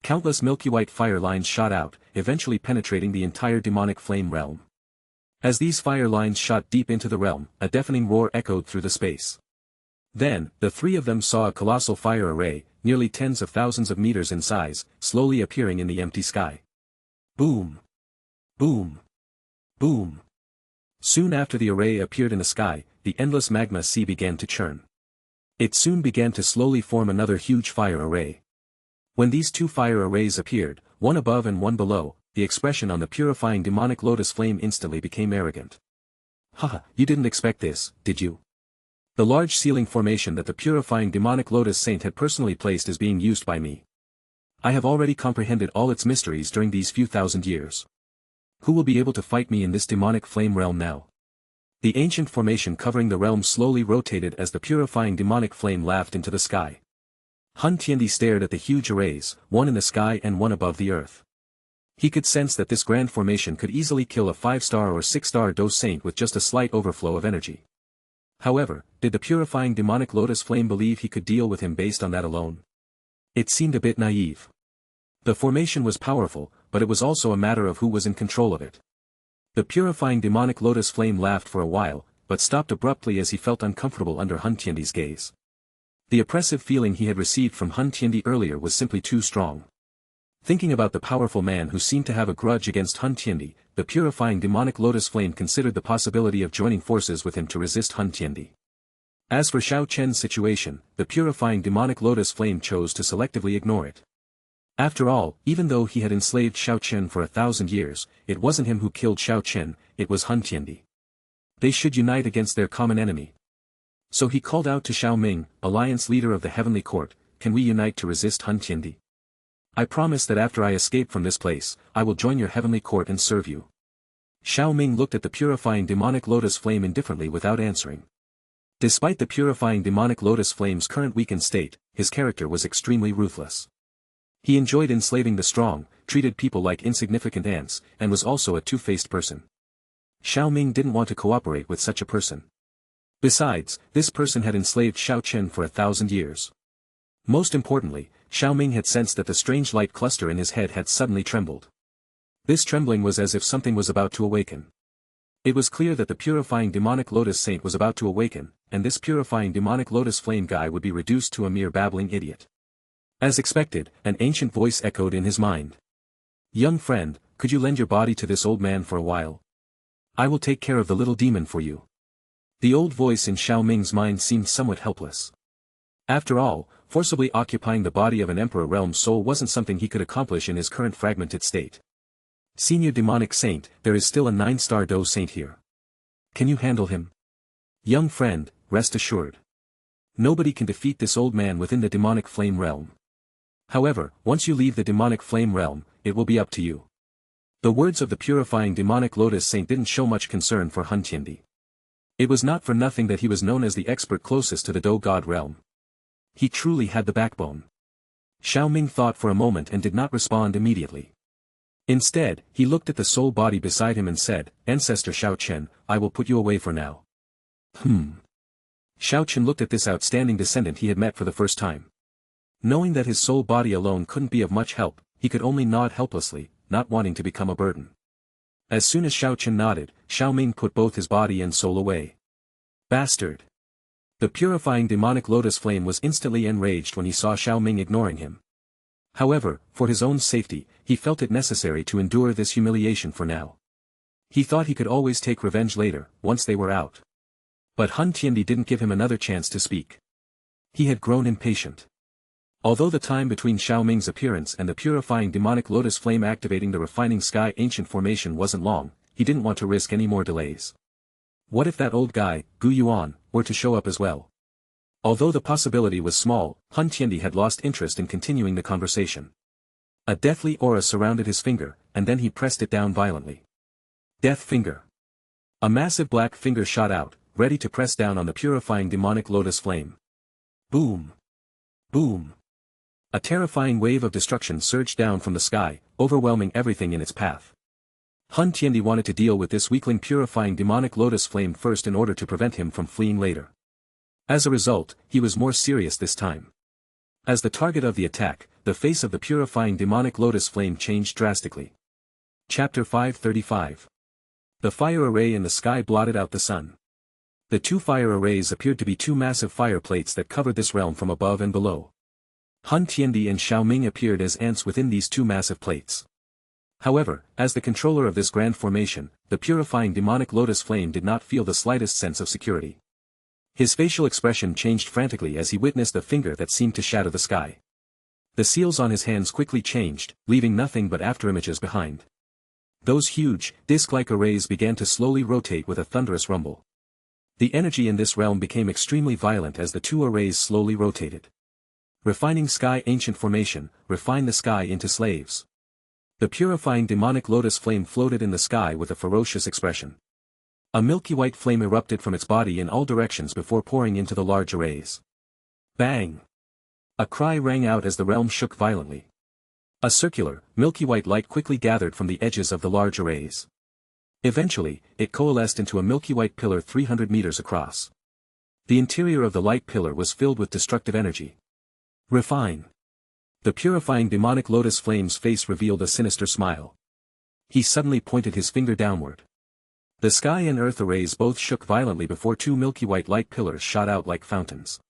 Countless milky white fire lines shot out, eventually penetrating the entire demonic flame realm. As these fire lines shot deep into the realm, a deafening roar echoed through the space. Then, the three of them saw a colossal fire array, nearly tens of thousands of meters in size, slowly appearing in the empty sky. Boom! Boom! Boom! Soon after the array appeared in the sky, the endless magma sea began to churn. It soon began to slowly form another huge fire array. When these two fire arrays appeared, one above and one below, the expression on the purifying demonic lotus flame instantly became arrogant. Haha, you didn't expect this, did you? The large ceiling formation that the purifying demonic lotus saint had personally placed is being used by me. I have already comprehended all its mysteries during these few thousand years. Who will be able to fight me in this demonic flame realm now? The ancient formation covering the realm slowly rotated as the purifying demonic flame laughed into the sky. Hun Tiandi stared at the huge arrays, one in the sky and one above the earth. He could sense that this grand formation could easily kill a 5-star or 6-star Do Saint with just a slight overflow of energy. However, did the purifying demonic lotus flame believe he could deal with him based on that alone? It seemed a bit naive. The formation was powerful, but it was also a matter of who was in control of it. The purifying demonic lotus flame laughed for a while, but stopped abruptly as he felt uncomfortable under Hun Tiandi's gaze. The oppressive feeling he had received from Hun Tiandi earlier was simply too strong. Thinking about the powerful man who seemed to have a grudge against Hun Tiandi, the purifying demonic lotus flame considered the possibility of joining forces with him to resist Hun Tiandi. As for Xiao Chen's situation, the purifying demonic lotus flame chose to selectively ignore it. After all, even though he had enslaved Xiao Chen for 1,000 years, it wasn't him who killed Xiao Chen, it was Hun Tiandi. They should unite against their common enemy. So he called out to Xiao Ming, alliance leader of the Heavenly Court, can we unite to resist Hun Tiandi? I promise that after I escape from this place, I will join your Heavenly Court and serve you. Xiao Ming looked at the purifying demonic lotus flame indifferently without answering. Despite the purifying demonic lotus flame's current weakened state, his character was extremely ruthless. He enjoyed enslaving the strong, treated people like insignificant ants, and was also a two-faced person. Xiao Ming didn't want to cooperate with such a person. Besides, this person had enslaved Xiao Chen for 1,000 years. Most importantly, Xiao Ming had sensed that the strange light cluster in his head had suddenly trembled. This trembling was as if something was about to awaken. It was clear that the purifying demonic lotus saint was about to awaken, and this purifying demonic lotus flame guy would be reduced to a mere babbling idiot. As expected, an ancient voice echoed in his mind. Young friend, could you lend your body to this old man for a while? I will take care of the little demon for you. The old voice in Xiao Ming's mind seemed somewhat helpless. After all, forcibly occupying the body of an Emperor Realm soul wasn't something he could accomplish in his current fragmented state. Senior Demonic Saint, there is still a 9-star Do Saint here. Can you handle him? Young friend, rest assured. Nobody can defeat this old man within the Demonic Flame Realm. However, once you leave the Demonic Flame Realm, it will be up to you. The words of the purifying Demonic Lotus Saint didn't show much concern for Hun Tiandi. It was not for nothing that he was known as the expert closest to the Do God realm. He truly had the backbone. Xiao Ming thought for a moment and did not respond immediately. Instead, he looked at the soul body beside him and said, Ancestor Xiao Chen, I will put you away for now. Xiao Chen looked at this outstanding descendant he had met for the first time. Knowing that his soul body alone couldn't be of much help, he could only nod helplessly, not wanting to become a burden. As soon as Xiao Chen nodded, Xiao Ming put both his body and soul away. Bastard! The purifying demonic lotus flame was instantly enraged when he saw Xiao Ming ignoring him. However, for his own safety, he felt it necessary to endure this humiliation for now. He thought he could always take revenge later, once they were out. But Hun Tiandi didn't give him another chance to speak. He had grown impatient. Although the time between Xiao Ming's appearance and the purifying demonic lotus flame activating the refining sky ancient formation wasn't long, he didn't want to risk any more delays. What if that old guy, Gu Yuan, were to show up as well? Although the possibility was small, Han Tiandi had lost interest in continuing the conversation. A deathly aura surrounded his finger, and then he pressed it down violently. Death finger. A massive black finger shot out, ready to press down on the purifying demonic lotus flame. Boom! Boom! A terrifying wave of destruction surged down from the sky, overwhelming everything in its path. Han Tiandi wanted to deal with this weakling purifying demonic lotus flame first in order to prevent him from fleeing later. As a result, he was more serious this time. As the target of the attack, the face of the purifying demonic lotus flame changed drastically. Chapter 535. The fire array in the sky blotted out the sun. The two fire arrays appeared to be two massive fire plates that covered this realm from above and below. Han Tiandi and Xiao Ming appeared as ants within these two massive plates. However, as the controller of this grand formation, the purifying demonic lotus flame did not feel the slightest sense of security. His facial expression changed frantically as he witnessed a finger that seemed to shatter the sky. The seals on his hands quickly changed, leaving nothing but afterimages behind. Those huge, disc-like arrays began to slowly rotate with a thunderous rumble. The energy in this realm became extremely violent as the two arrays slowly rotated. Refining sky ancient formation, refine the sky into slaves. The purifying demonic lotus flame floated in the sky with a ferocious expression. A milky white flame erupted from its body in all directions before pouring into the large arrays. Bang! A cry rang out as the realm shook violently. A circular, milky white light quickly gathered from the edges of the large arrays. Eventually, it coalesced into a milky white pillar 300 meters across. The interior of the light pillar was filled with destructive energy. Refine. The purifying demonic lotus flame's face revealed a sinister smile. He suddenly pointed his finger downward. The sky and earth arrays both shook violently before two milky white light pillars shot out like fountains.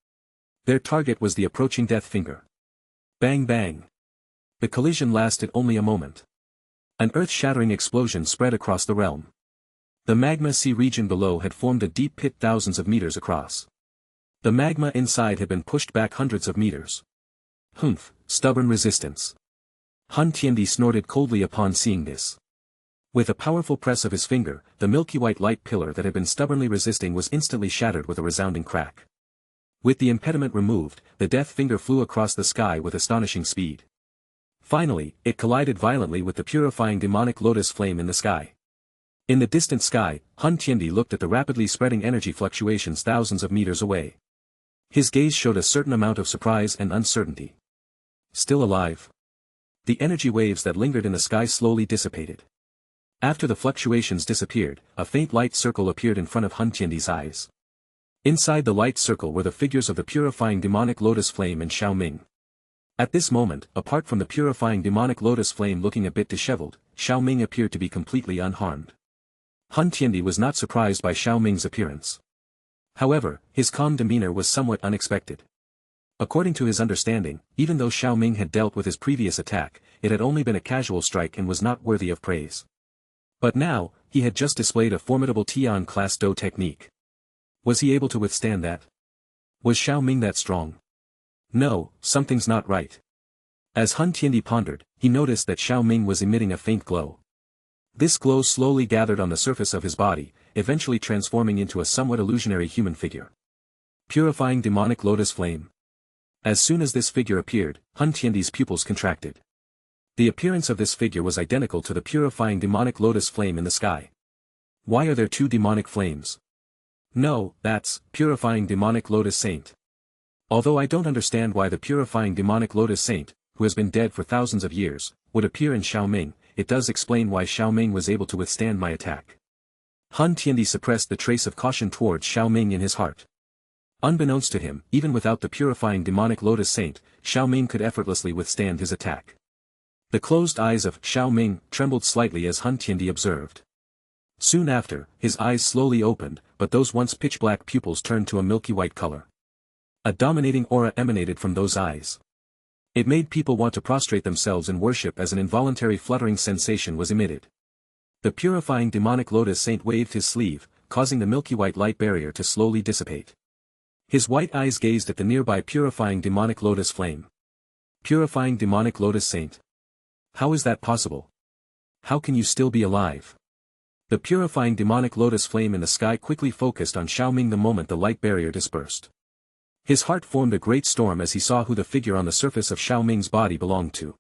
Their target was the approaching death finger. Bang bang. The collision lasted only a moment. An earth-shattering explosion spread across the realm. The magma sea region below had formed a deep pit thousands of meters across. The magma inside had been pushed back hundreds of meters. Humph, stubborn resistance. Han Tiandi snorted coldly upon seeing this. With a powerful press of his finger, the milky white light pillar that had been stubbornly resisting was instantly shattered with a resounding crack. With the impediment removed, the death finger flew across the sky with astonishing speed. Finally, it collided violently with the purifying demonic lotus flame in the sky. In the distant sky, Han Tiandi looked at the rapidly spreading energy fluctuations thousands of meters away. His gaze showed a certain amount of surprise and uncertainty. Still alive? The energy waves that lingered in the sky slowly dissipated. After the fluctuations disappeared, a faint light circle appeared in front of Han Tiandi's eyes. Inside the light circle were the figures of the purifying demonic lotus flame and Xiao Ming. At this moment, apart from the purifying demonic lotus flame looking a bit disheveled, Xiao Ming appeared to be completely unharmed. Han Tiandi was not surprised by Xiao Ming's appearance. However, his calm demeanor was somewhat unexpected. According to his understanding, even though Xiao Ming had dealt with his previous attack, it had only been a casual strike and was not worthy of praise. But now, he had just displayed a formidable Tian-class Do technique. Was he able to withstand that? Was Xiao Ming that strong? No, something's not right. As Han Tiandi pondered, he noticed that Xiao Ming was emitting a faint glow. This glow slowly gathered on the surface of his body, eventually transforming into a somewhat illusionary human figure. Purifying demonic lotus flame. As soon as this figure appeared, Han Tiandi's pupils contracted. The appearance of this figure was identical to the purifying demonic lotus flame in the sky. Why are there two demonic flames? No, that's purifying demonic lotus saint. Although I don't understand why the purifying demonic lotus saint, who has been dead for thousands of years, would appear in Xiao Ming, it does explain why Xiao Ming was able to withstand my attack. Han Tiandi suppressed the trace of caution towards Xiao Ming in his heart. Unbeknownst to him, even without the purifying demonic lotus saint, Xiao Ming could effortlessly withstand his attack. The closed eyes of Xiao Ming trembled slightly as Han Tiandi observed. Soon after, his eyes slowly opened, but those once pitch-black pupils turned to a milky white color. A dominating aura emanated from those eyes. It made people want to prostrate themselves in worship as an involuntary fluttering sensation was emitted. The purifying demonic lotus saint waved his sleeve, causing the milky white light barrier to slowly dissipate. His white eyes gazed at the nearby purifying demonic lotus flame. Purifying demonic lotus saint. How is that possible? How can you still be alive? The purifying demonic lotus flame in the sky quickly focused on Xiao Ming the moment the light barrier dispersed. His heart formed a great storm as he saw who the figure on the surface of Xiao Ming's body belonged to.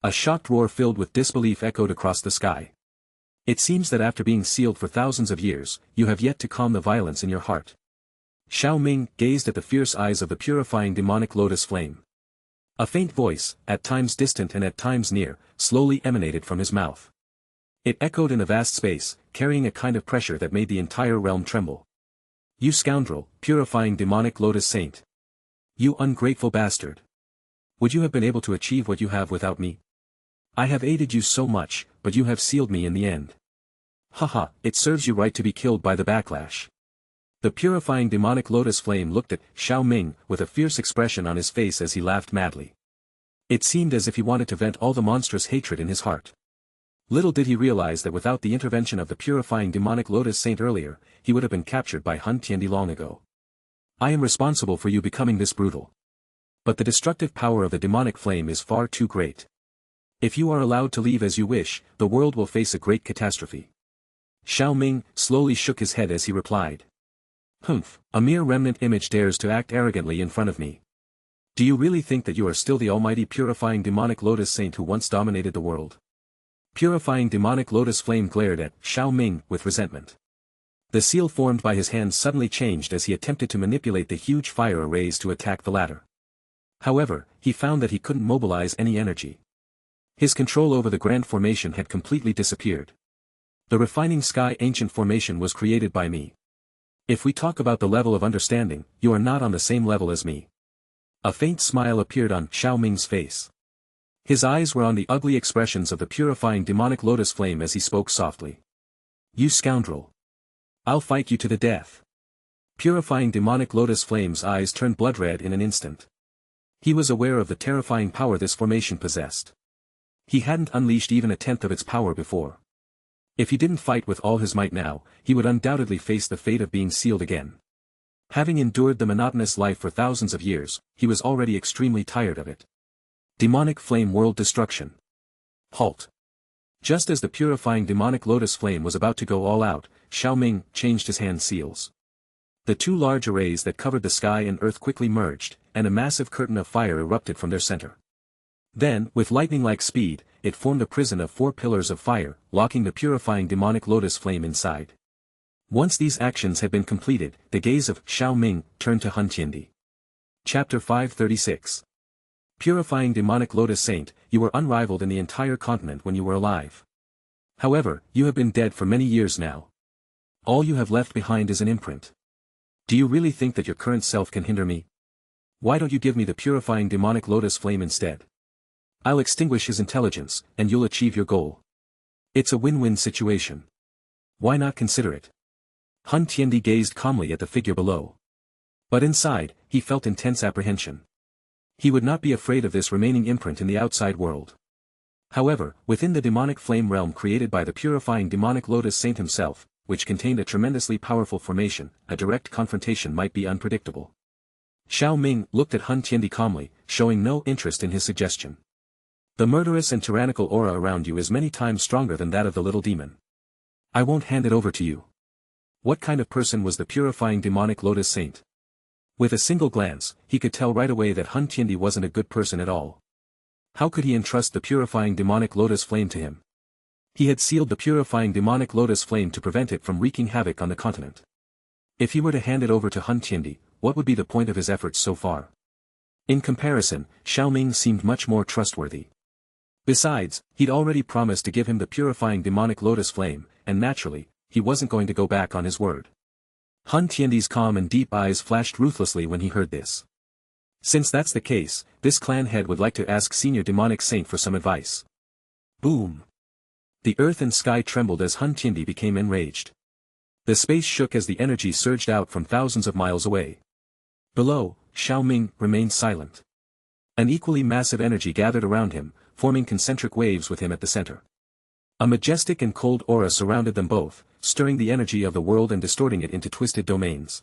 A shocked roar filled with disbelief echoed across the sky. It seems that after being sealed for thousands of years, you have yet to calm the violence in your heart. Xiao Ming gazed at the fierce eyes of the purifying demonic lotus flame. A faint voice, at times distant and at times near, slowly emanated from his mouth. It echoed in a vast space, carrying a kind of pressure that made the entire realm tremble. You scoundrel, purifying demonic lotus saint. You ungrateful bastard. Would you have been able to achieve what you have without me? I have aided you so much, but you have sealed me in the end. Haha, it serves you right to be killed by the backlash. The purifying demonic lotus flame looked at Xiao Ming with a fierce expression on his face as he laughed madly. It seemed as if he wanted to vent all the monstrous hatred in his heart. Little did he realize that without the intervention of the purifying demonic lotus saint earlier, he would have been captured by Hun Tiandi long ago. I am responsible for you becoming this brutal. But the destructive power of the demonic flame is far too great. If you are allowed to leave as you wish, the world will face a great catastrophe. Xiao Ming slowly shook his head as he replied. Humph, a mere remnant image dares to act arrogantly in front of me. Do you really think that you are still the almighty purifying demonic lotus saint who once dominated the world? Purifying demonic lotus flame glared at Xiao Ming with resentment. The seal formed by his hands suddenly changed as he attempted to manipulate the huge fire arrays to attack the latter. However, he found that he couldn't mobilize any energy. His control over the Grand Formation had completely disappeared. The refining sky ancient formation was created by me. If we talk about the level of understanding, you are not on the same level as me. A faint smile appeared on Xiao Ming's face. His eyes were on the ugly expressions of the purifying demonic lotus flame as he spoke softly. You scoundrel. I'll fight you to the death. Purifying demonic lotus flame's eyes turned blood-red in an instant. He was aware of the terrifying power this formation possessed. He hadn't unleashed even a tenth of its power before. If he didn't fight with all his might now, he would undoubtedly face the fate of being sealed again. Having endured the monotonous life for thousands of years, he was already extremely tired of it. Demonic flame world destruction. Halt. Just as the purifying demonic lotus flame was about to go all out, Xiao Ming changed his hand seals. The two large arrays that covered the sky and earth quickly merged, and a massive curtain of fire erupted from their center. Then, with lightning-like speed, it formed a prison of 4 pillars of fire, locking the purifying demonic lotus flame inside. Once these actions had been completed, the gaze of Xiao Ming turned to Hun Tiandi. Chapter 536. Purifying demonic lotus saint, you were unrivaled in the entire continent when you were alive. However, you have been dead for many years now. All you have left behind is an imprint. Do you really think that your current self can hinder me? Why don't you give me the purifying demonic lotus flame instead? I'll extinguish his intelligence, and you'll achieve your goal. It's a win-win situation. Why not consider it? Hun Tiandi gazed calmly at the figure below. But inside, he felt intense apprehension. He would not be afraid of this remaining imprint in the outside world. However, within the demonic flame realm created by the purifying demonic lotus saint himself, which contained a tremendously powerful formation, a direct confrontation might be unpredictable. Xiao Ming looked at Hun Tiandi calmly, showing no interest in his suggestion. The murderous and tyrannical aura around you is many times stronger than that of the little demon. I won't hand it over to you. What kind of person was the purifying demonic lotus saint? With a single glance, he could tell right away that Hun Tiandi wasn't a good person at all. How could he entrust the purifying demonic lotus flame to him? He had sealed the purifying demonic lotus flame to prevent it from wreaking havoc on the continent. If he were to hand it over to Hun Tiandi, what would be the point of his efforts so far? In comparison, Xiao Ming seemed much more trustworthy. Besides, he'd already promised to give him the purifying demonic lotus flame, and naturally, he wasn't going to go back on his word. Hun Tiandi's calm and deep eyes flashed ruthlessly when he heard this. Since that's the case, this clan head would like to ask Senior Demonic Saint for some advice. Boom! The earth and sky trembled as Hun Tiandi became enraged. The space shook as the energy surged out from thousands of miles away. Below, Xiao Ming remained silent. An equally massive energy gathered around him, forming concentric waves with him at the center. A majestic and cold aura surrounded them both, stirring the energy of the world and distorting it into twisted domains.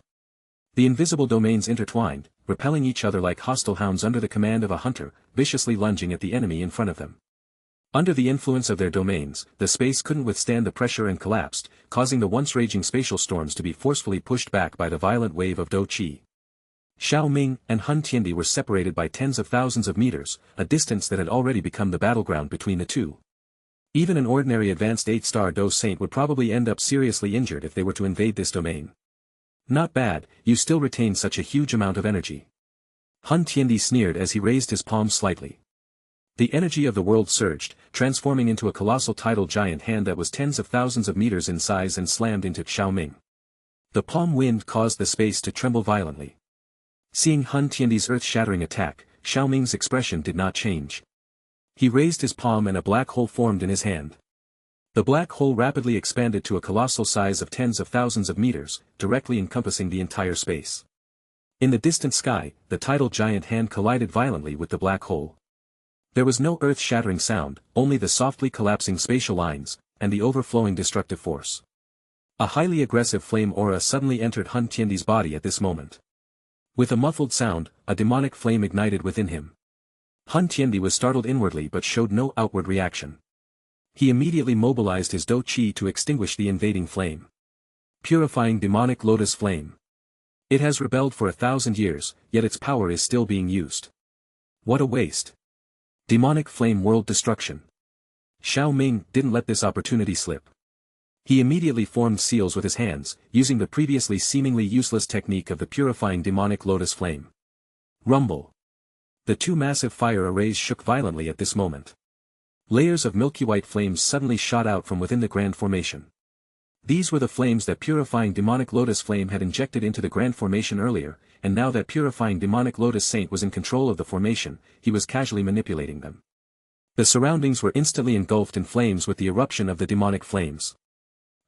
The invisible domains intertwined, repelling each other like hostile hounds under the command of a hunter, viciously lunging at the enemy in front of them. Under the influence of their domains, the space couldn't withstand the pressure and collapsed, causing the once raging spatial storms to be forcefully pushed back by the violent wave of Do Qi. Xiao Ming and Hun Tiandi were separated by tens of thousands of meters, a distance that had already become the battleground between the two. Even an ordinary advanced 8-star Do Saint would probably end up seriously injured if they were to invade this domain. Not bad, you still retain such a huge amount of energy. Hun Tiandi sneered as he raised his palm slightly. The energy of the world surged, transforming into a colossal tidal giant hand that was tens of thousands of meters in size and slammed into Xiao Ming. The palm wind caused the space to tremble violently. Seeing Hun Tiandi's earth-shattering attack, Xiao Ming's expression did not change. He raised his palm and a black hole formed in his hand. The black hole rapidly expanded to a colossal size of tens of thousands of meters, directly encompassing the entire space. In the distant sky, the tidal giant hand collided violently with the black hole. There was no earth-shattering sound, only the softly collapsing spatial lines, and the overflowing destructive force. A highly aggressive flame aura suddenly entered Hun Tiandi's body at this moment. With a muffled sound, a demonic flame ignited within him. Hun Tiandi was startled inwardly but showed no outward reaction. He immediately mobilized his Do Qi to extinguish the invading flame. Purifying demonic Lotus flame. It has rebelled for 1,000 years, yet its power is still being used. What a waste. Demonic flame world destruction. Xiao Ming didn't let this opportunity slip. He immediately formed seals with his hands, using the previously seemingly useless technique of the purifying demonic Lotus flame. Rumble. The two massive fire arrays shook violently at this moment. Layers of milky white flames suddenly shot out from within the grand formation. These were the flames that purifying demonic Lotus flame had injected into the grand formation earlier, and now that purifying demonic Lotus Saint was in control of the formation, he was casually manipulating them. The surroundings were instantly engulfed in flames with the eruption of the demonic flames.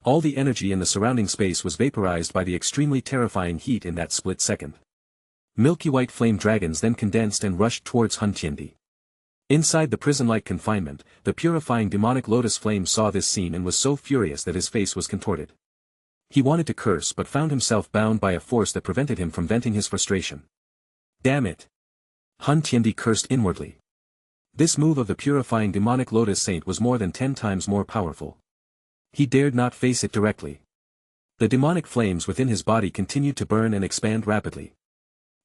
All the energy in the surrounding space was vaporized by the extremely terrifying heat in that split second. Milky white flame dragons then condensed and rushed towards Hun Tiandi. Inside the prison-like confinement, the purifying demonic Lotus flame saw this scene and was so furious that his face was contorted. He wanted to curse but found himself bound by a force that prevented him from venting his frustration. Damn it! Hun Tiandi cursed inwardly. This move of the purifying demonic Lotus Saint was more than 10 times more powerful. He dared not face it directly. The demonic flames within his body continued to burn and expand rapidly.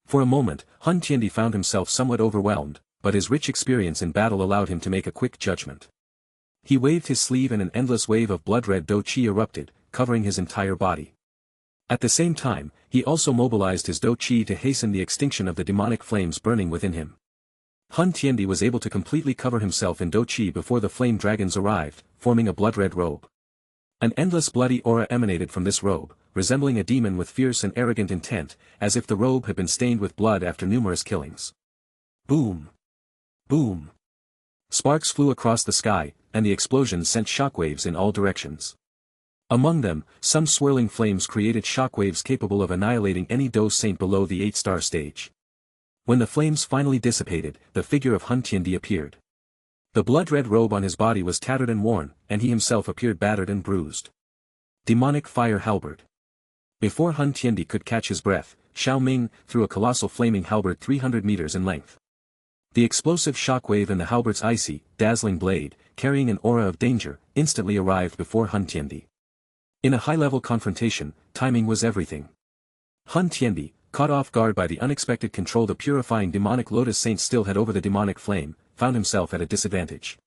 For a moment, Hun Tiandi found himself somewhat overwhelmed, but his rich experience in battle allowed him to make a quick judgment. He waved his sleeve and an endless wave of blood-red Do Qi erupted, covering his entire body. At the same time, he also mobilized his Do Qi to hasten the extinction of the demonic flames burning within him. Hun Tiandi was able to completely cover himself in Do Qi before the flame dragons arrived, forming a blood-red robe. An endless bloody aura emanated from this robe, resembling a demon with fierce and arrogant intent, as if the robe had been stained with blood after numerous killings. Boom! Boom! Sparks flew across the sky, and the explosions sent shockwaves in all directions. Among them, some swirling flames created shockwaves capable of annihilating any Do Saint below the 8-star stage. When the flames finally dissipated, the figure of Hun Tiandi appeared. The blood-red robe on his body was tattered and worn, and he himself appeared battered and bruised. Demonic fire halberd. Before Hun Tiandi could catch his breath, Xiao Ming threw a colossal flaming halberd 300 meters in length. The explosive shockwave and the halberd's icy, dazzling blade, carrying an aura of danger, instantly arrived before Hun Tiandi. In a high-level confrontation, timing was everything. Hun Tiandi, caught off guard by the unexpected control the purifying demonic Lotus Saint still had over the demonic flame, found himself at a disadvantage.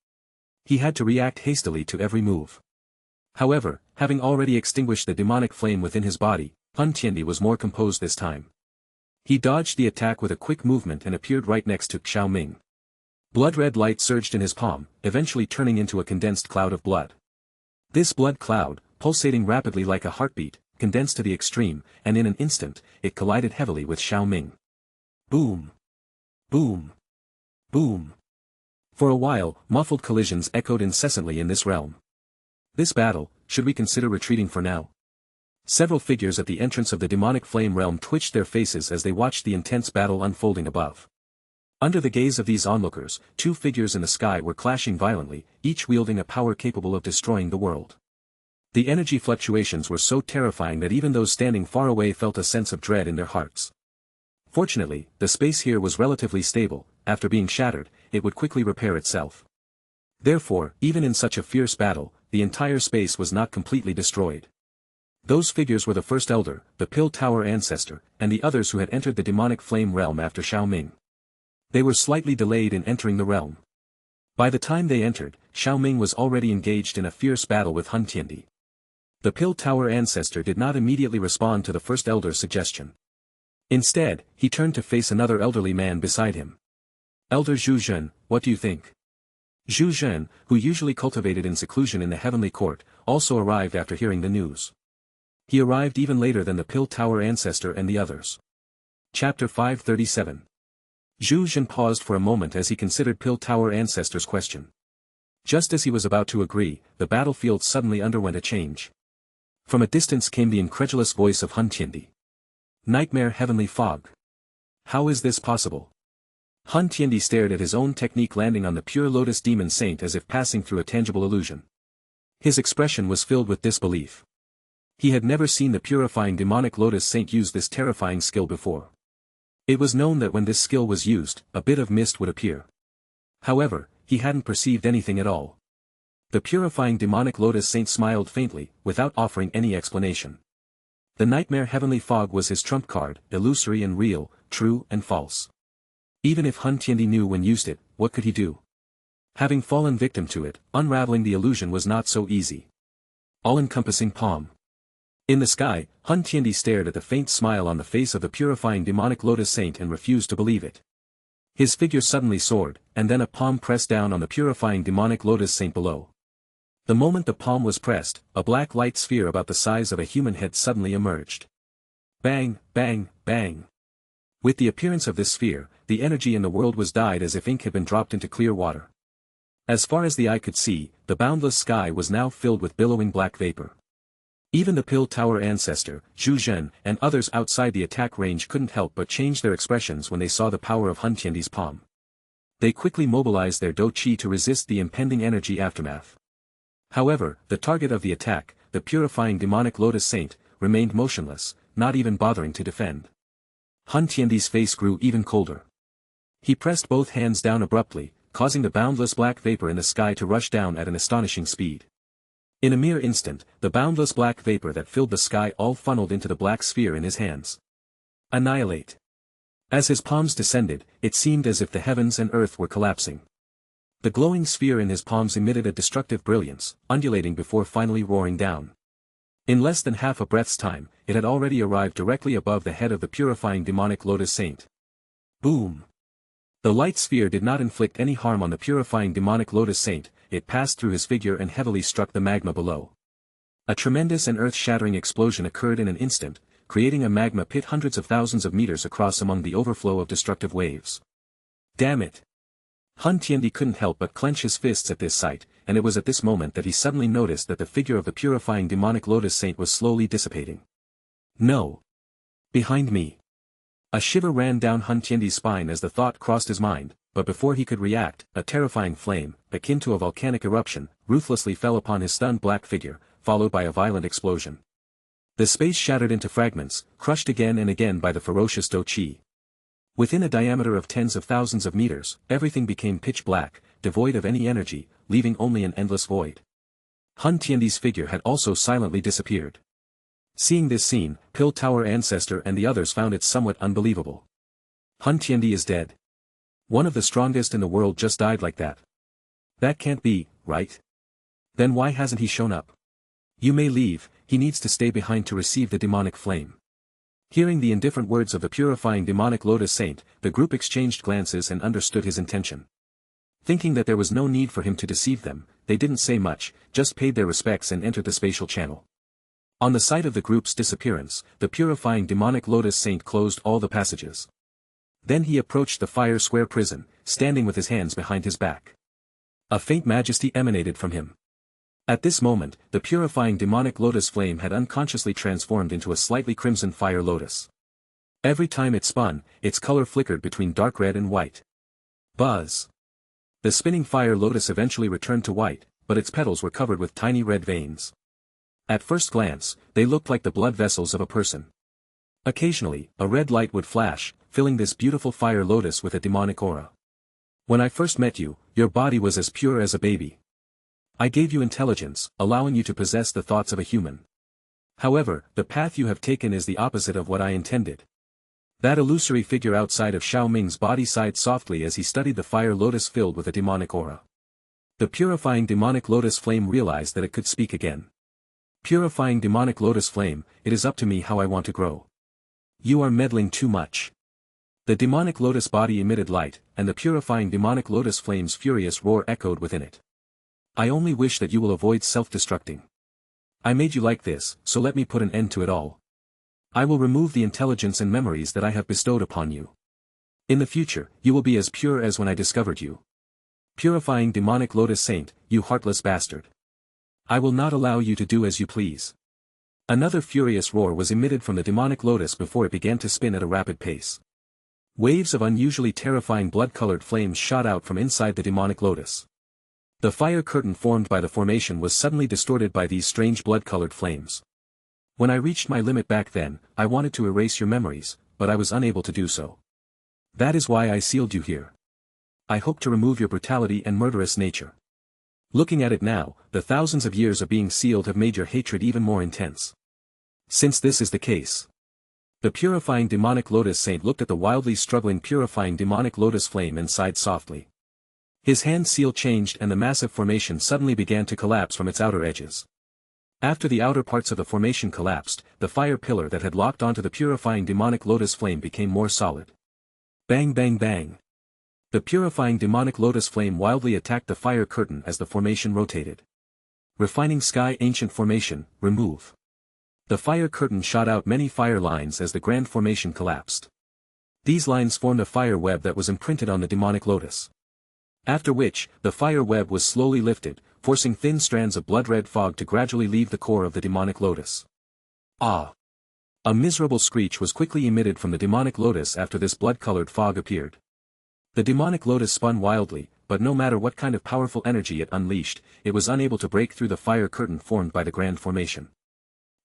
He had to react hastily to every move. However, having already extinguished the demonic flame within his body, Hun Tiandi was more composed this time. He dodged the attack with a quick movement and appeared right next to Xiao Ming. Blood-red light surged in his palm, eventually turning into a condensed cloud of blood. This blood cloud, pulsating rapidly like a heartbeat, condensed to the extreme, and in an instant, it collided heavily with Xiao Ming. Boom! Boom! Boom! For a while, muffled collisions echoed incessantly in this realm. This battle, should we consider retreating for now? Several figures at the entrance of the demonic flame realm twitched their faces as they watched the intense battle unfolding above. Under the gaze of these onlookers, two figures in the sky were clashing violently, each wielding a power capable of destroying the world. The energy fluctuations were so terrifying that even those standing far away felt a sense of dread in their hearts. Fortunately, the space here was relatively stable. After being shattered, it would quickly repair itself. Therefore, even in such a fierce battle, the entire space was not completely destroyed. Those figures were the first elder, the Pill Tower ancestor, and the others who had entered the demonic flame realm after Xiao Ming. They were slightly delayed in entering the realm. By the time they entered, Xiao Ming was already engaged in a fierce battle with Hun Tiandi. The Pill Tower ancestor did not immediately respond to the first elder's suggestion. Instead, he turned to face another elderly man beside him. Elder Zhu Zhen, what do you think? Zhu Zhen, who usually cultivated in seclusion in the heavenly court, also arrived after hearing the news. He arrived even later than the Pill Tower ancestor and the others. Chapter 537. Zhu Zhen paused for a moment as he considered Pill Tower ancestor's question. Just as he was about to agree, the battlefield suddenly underwent a change. From a distance came the incredulous voice of Hun Tiandi. Nightmare heavenly fog. How is this possible? Hun Tiandi stared at his own technique landing on the pure Lotus demon saint as if passing through a tangible illusion. His expression was filled with disbelief. He had never seen the purifying demonic Lotus saint use this terrifying skill before. It was known that when this skill was used, a bit of mist would appear. However, he hadn't perceived anything at all. The purifying demonic Lotus saint smiled faintly, without offering any explanation. The nightmare heavenly fog was his trump card, illusory and real, true and false. Even if Hun Tiandi knew when used it, what could he do? Having fallen victim to it, unraveling the illusion was not so easy. All-encompassing palm. In the sky, Hun Tiandi stared at the faint smile on the face of the purifying demonic Lotus saint and refused to believe it. His figure suddenly soared, and then a palm pressed down on the purifying demonic Lotus saint below. The moment the palm was pressed, a black light sphere about the size of a human head suddenly emerged. Bang, bang, bang. With the appearance of this sphere, the energy in the world was dyed as if ink had been dropped into clear water. As far as the eye could see, the boundless sky was now filled with billowing black vapor. Even the Pill Tower ancestor, Zhu Zhen, and others outside the attack range couldn't help but change their expressions when they saw the power of Hun Tiandi's palm. They quickly mobilized their Do Qi to resist the impending energy aftermath. However, the target of the attack, the purifying demonic Lotus Saint, remained motionless, not even bothering to defend. Hun Tiandi's face grew even colder. He pressed both hands down abruptly, causing the boundless black vapor in the sky to rush down at an astonishing speed. In a mere instant, the boundless black vapor that filled the sky all funneled into the black sphere in his hands. Annihilate. As his palms descended, it seemed as if the heavens and earth were collapsing. The glowing sphere in his palms emitted a destructive brilliance, undulating before finally roaring down. In less than half a breath's time, it had already arrived directly above the head of the purifying demonic Lotus Saint. Boom! The light sphere did not inflict any harm on the purifying demonic Lotus Saint, it passed through his figure and heavily struck the magma below. A tremendous and earth-shattering explosion occurred in an instant, creating a magma pit hundreds of thousands of meters across among the overflow of destructive waves. Damn it! Hun Tiandi couldn't help but clench his fists at this sight, and it was at this moment that he suddenly noticed that the figure of the purifying demonic Lotus Saint was slowly dissipating. No! Behind me! A shiver ran down Hun Tiandi's spine as the thought crossed his mind, but before he could react, a terrifying flame, akin to a volcanic eruption, ruthlessly fell upon his stunned black figure, followed by a violent explosion. The space shattered into fragments, crushed again and again by the ferocious Do Qi. Within a diameter of tens of thousands of meters, everything became pitch black, devoid of any energy, leaving only an endless void. Hun Tiandi's figure had also silently disappeared. Seeing this scene, Pill Tower ancestor and the others found it somewhat unbelievable. Hun Tiandi is dead. One of the strongest in the world just died like that. That can't be, right? Then why hasn't he shown up? You may leave, he needs to stay behind to receive the demonic flame. Hearing the indifferent words of the purifying demonic Lotus Saint, the group exchanged glances and understood his intention. Thinking that there was no need for him to deceive them, they didn't say much, just paid their respects and entered the spatial channel. On the sight of the group's disappearance, the purifying demonic Lotus Saint closed all the passages. Then he approached the fire square prison, standing with his hands behind his back. A faint majesty emanated from him. At this moment, the purifying demonic lotus flame had unconsciously transformed into a slightly crimson fire lotus. Every time it spun, its color flickered between dark red and white. Buzz! The spinning fire lotus eventually returned to white, but its petals were covered with tiny red veins. At first glance, they looked like the blood vessels of a person. Occasionally, a red light would flash, filling this beautiful fire lotus with a demonic aura. When I first met you, your body was as pure as a baby. I gave you intelligence, allowing you to possess the thoughts of a human. However, the path you have taken is the opposite of what I intended. That illusory figure outside of Xiao Ming's body sighed softly as he studied the fire lotus filled with a demonic aura. The purifying demonic lotus flame realized that it could speak again. Purifying demonic lotus flame, it is up to me how I want to grow. You are meddling too much. The demonic lotus body emitted light, and the purifying demonic lotus flame's furious roar echoed within it. I only wish that you will avoid self-destructing. I made you like this, so let me put an end to it all. I will remove the intelligence and memories that I have bestowed upon you. In the future, you will be as pure as when I discovered you. Purifying demonic lotus saint, you heartless bastard. I will not allow you to do as you please. Another furious roar was emitted from the demonic lotus before it began to spin at a rapid pace. Waves of unusually terrifying blood-colored flames shot out from inside the demonic lotus. The fire curtain formed by the formation was suddenly distorted by these strange blood-colored flames. When I reached my limit back then, I wanted to erase your memories, but I was unable to do so. That is why I sealed you here. I hope to remove your brutality and murderous nature. Looking at it now, the thousands of years of being sealed have made your hatred even more intense. Since this is the case. The purifying demonic lotus saint looked at the wildly struggling purifying demonic lotus flame and sighed softly. His hand seal changed and the massive formation suddenly began to collapse from its outer edges. After the outer parts of the formation collapsed, the fire pillar that had locked onto the purifying demonic lotus flame became more solid. Bang bang bang. The purifying demonic lotus flame wildly attacked the fire curtain as the formation rotated. Refining sky ancient formation, remove. The fire curtain shot out many fire lines as the grand formation collapsed. These lines formed a fire web that was imprinted on the demonic lotus. After which, the fire web was slowly lifted, forcing thin strands of blood-red fog to gradually leave the core of the demonic lotus. Ah! A miserable screech was quickly emitted from the demonic lotus after this blood-colored fog appeared. The demonic lotus spun wildly, but no matter what kind of powerful energy it unleashed, it was unable to break through the fire curtain formed by the grand formation.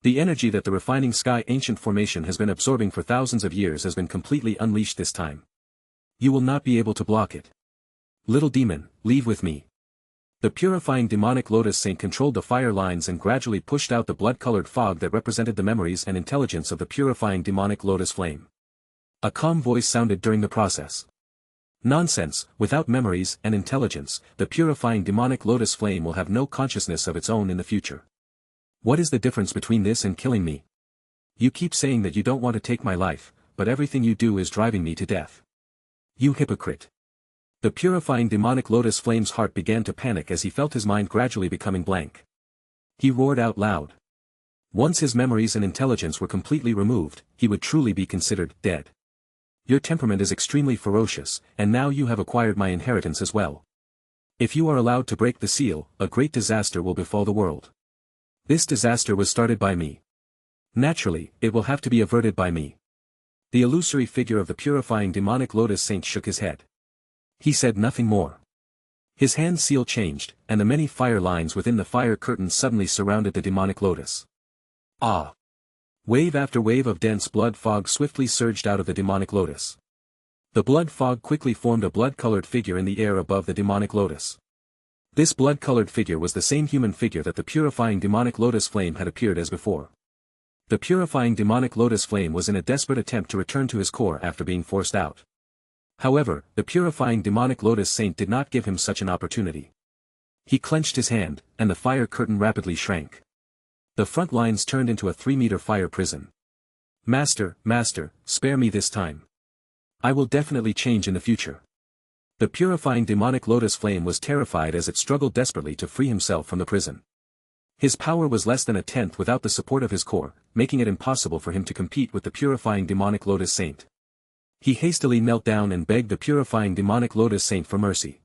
The energy that the refining sky ancient formation has been absorbing for thousands of years has been completely unleashed this time. You will not be able to block it. Little demon, leave with me. The purifying demonic lotus saint controlled the fire lines and gradually pushed out the blood-colored fog that represented the memories and intelligence of the purifying demonic lotus flame. A calm voice sounded during the process. Nonsense, without memories and intelligence, the purifying demonic lotus flame will have no consciousness of its own in the future. What is the difference between this and killing me? You keep saying that you don't want to take my life, but everything you do is driving me to death. You hypocrite. The purifying demonic lotus flame's heart began to panic as he felt his mind gradually becoming blank. He roared out loud. Once his memories and intelligence were completely removed, he would truly be considered dead. Your temperament is extremely ferocious, and now you have acquired my inheritance as well. If you are allowed to break the seal, a great disaster will befall the world. This disaster was started by me. Naturally, it will have to be averted by me. The illusory figure of the purifying demonic lotus saint shook his head. He said nothing more. His hand seal changed, and the many fire lines within the fire curtain suddenly surrounded the demonic lotus. Ah! Wave after wave of dense blood fog swiftly surged out of the demonic lotus. The blood fog quickly formed a blood-colored figure in the air above the demonic lotus. This blood-colored figure was the same human figure that the purifying demonic lotus flame had appeared as before. The purifying demonic lotus flame was in a desperate attempt to return to his core after being forced out. However, the purifying demonic lotus saint did not give him such an opportunity. He clenched his hand, and the fire curtain rapidly shrank. The front lines turned into a 3-meter fire prison. Master, spare me this time. I will definitely change in the future. The purifying demonic lotus flame was terrified as it struggled desperately to free himself from the prison. His power was less than a tenth without the support of his core, making it impossible for him to compete with the purifying demonic lotus saint. He hastily knelt down and begged the purifying demonic lotus saint for mercy.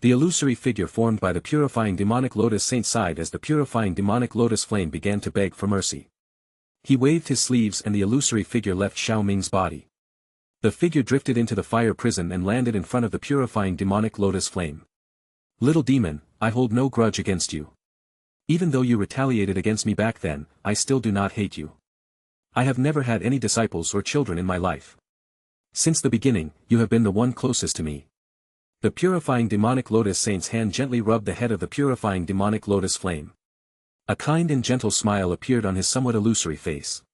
The illusory figure formed by the purifying demonic lotus saint sighed as the purifying demonic lotus flame began to beg for mercy. He waved his sleeves and the illusory figure left Xiao Ming's body. The figure drifted into the fire prison and landed in front of the purifying demonic lotus flame. Little demon, I hold no grudge against you. Even though you retaliated against me back then, I still do not hate you. I have never had any disciples or children in my life. Since the beginning, you have been the one closest to me. The purifying demonic lotus saint's hand gently rubbed the head of the purifying demonic lotus flame. A kind and gentle smile appeared on his somewhat illusory face.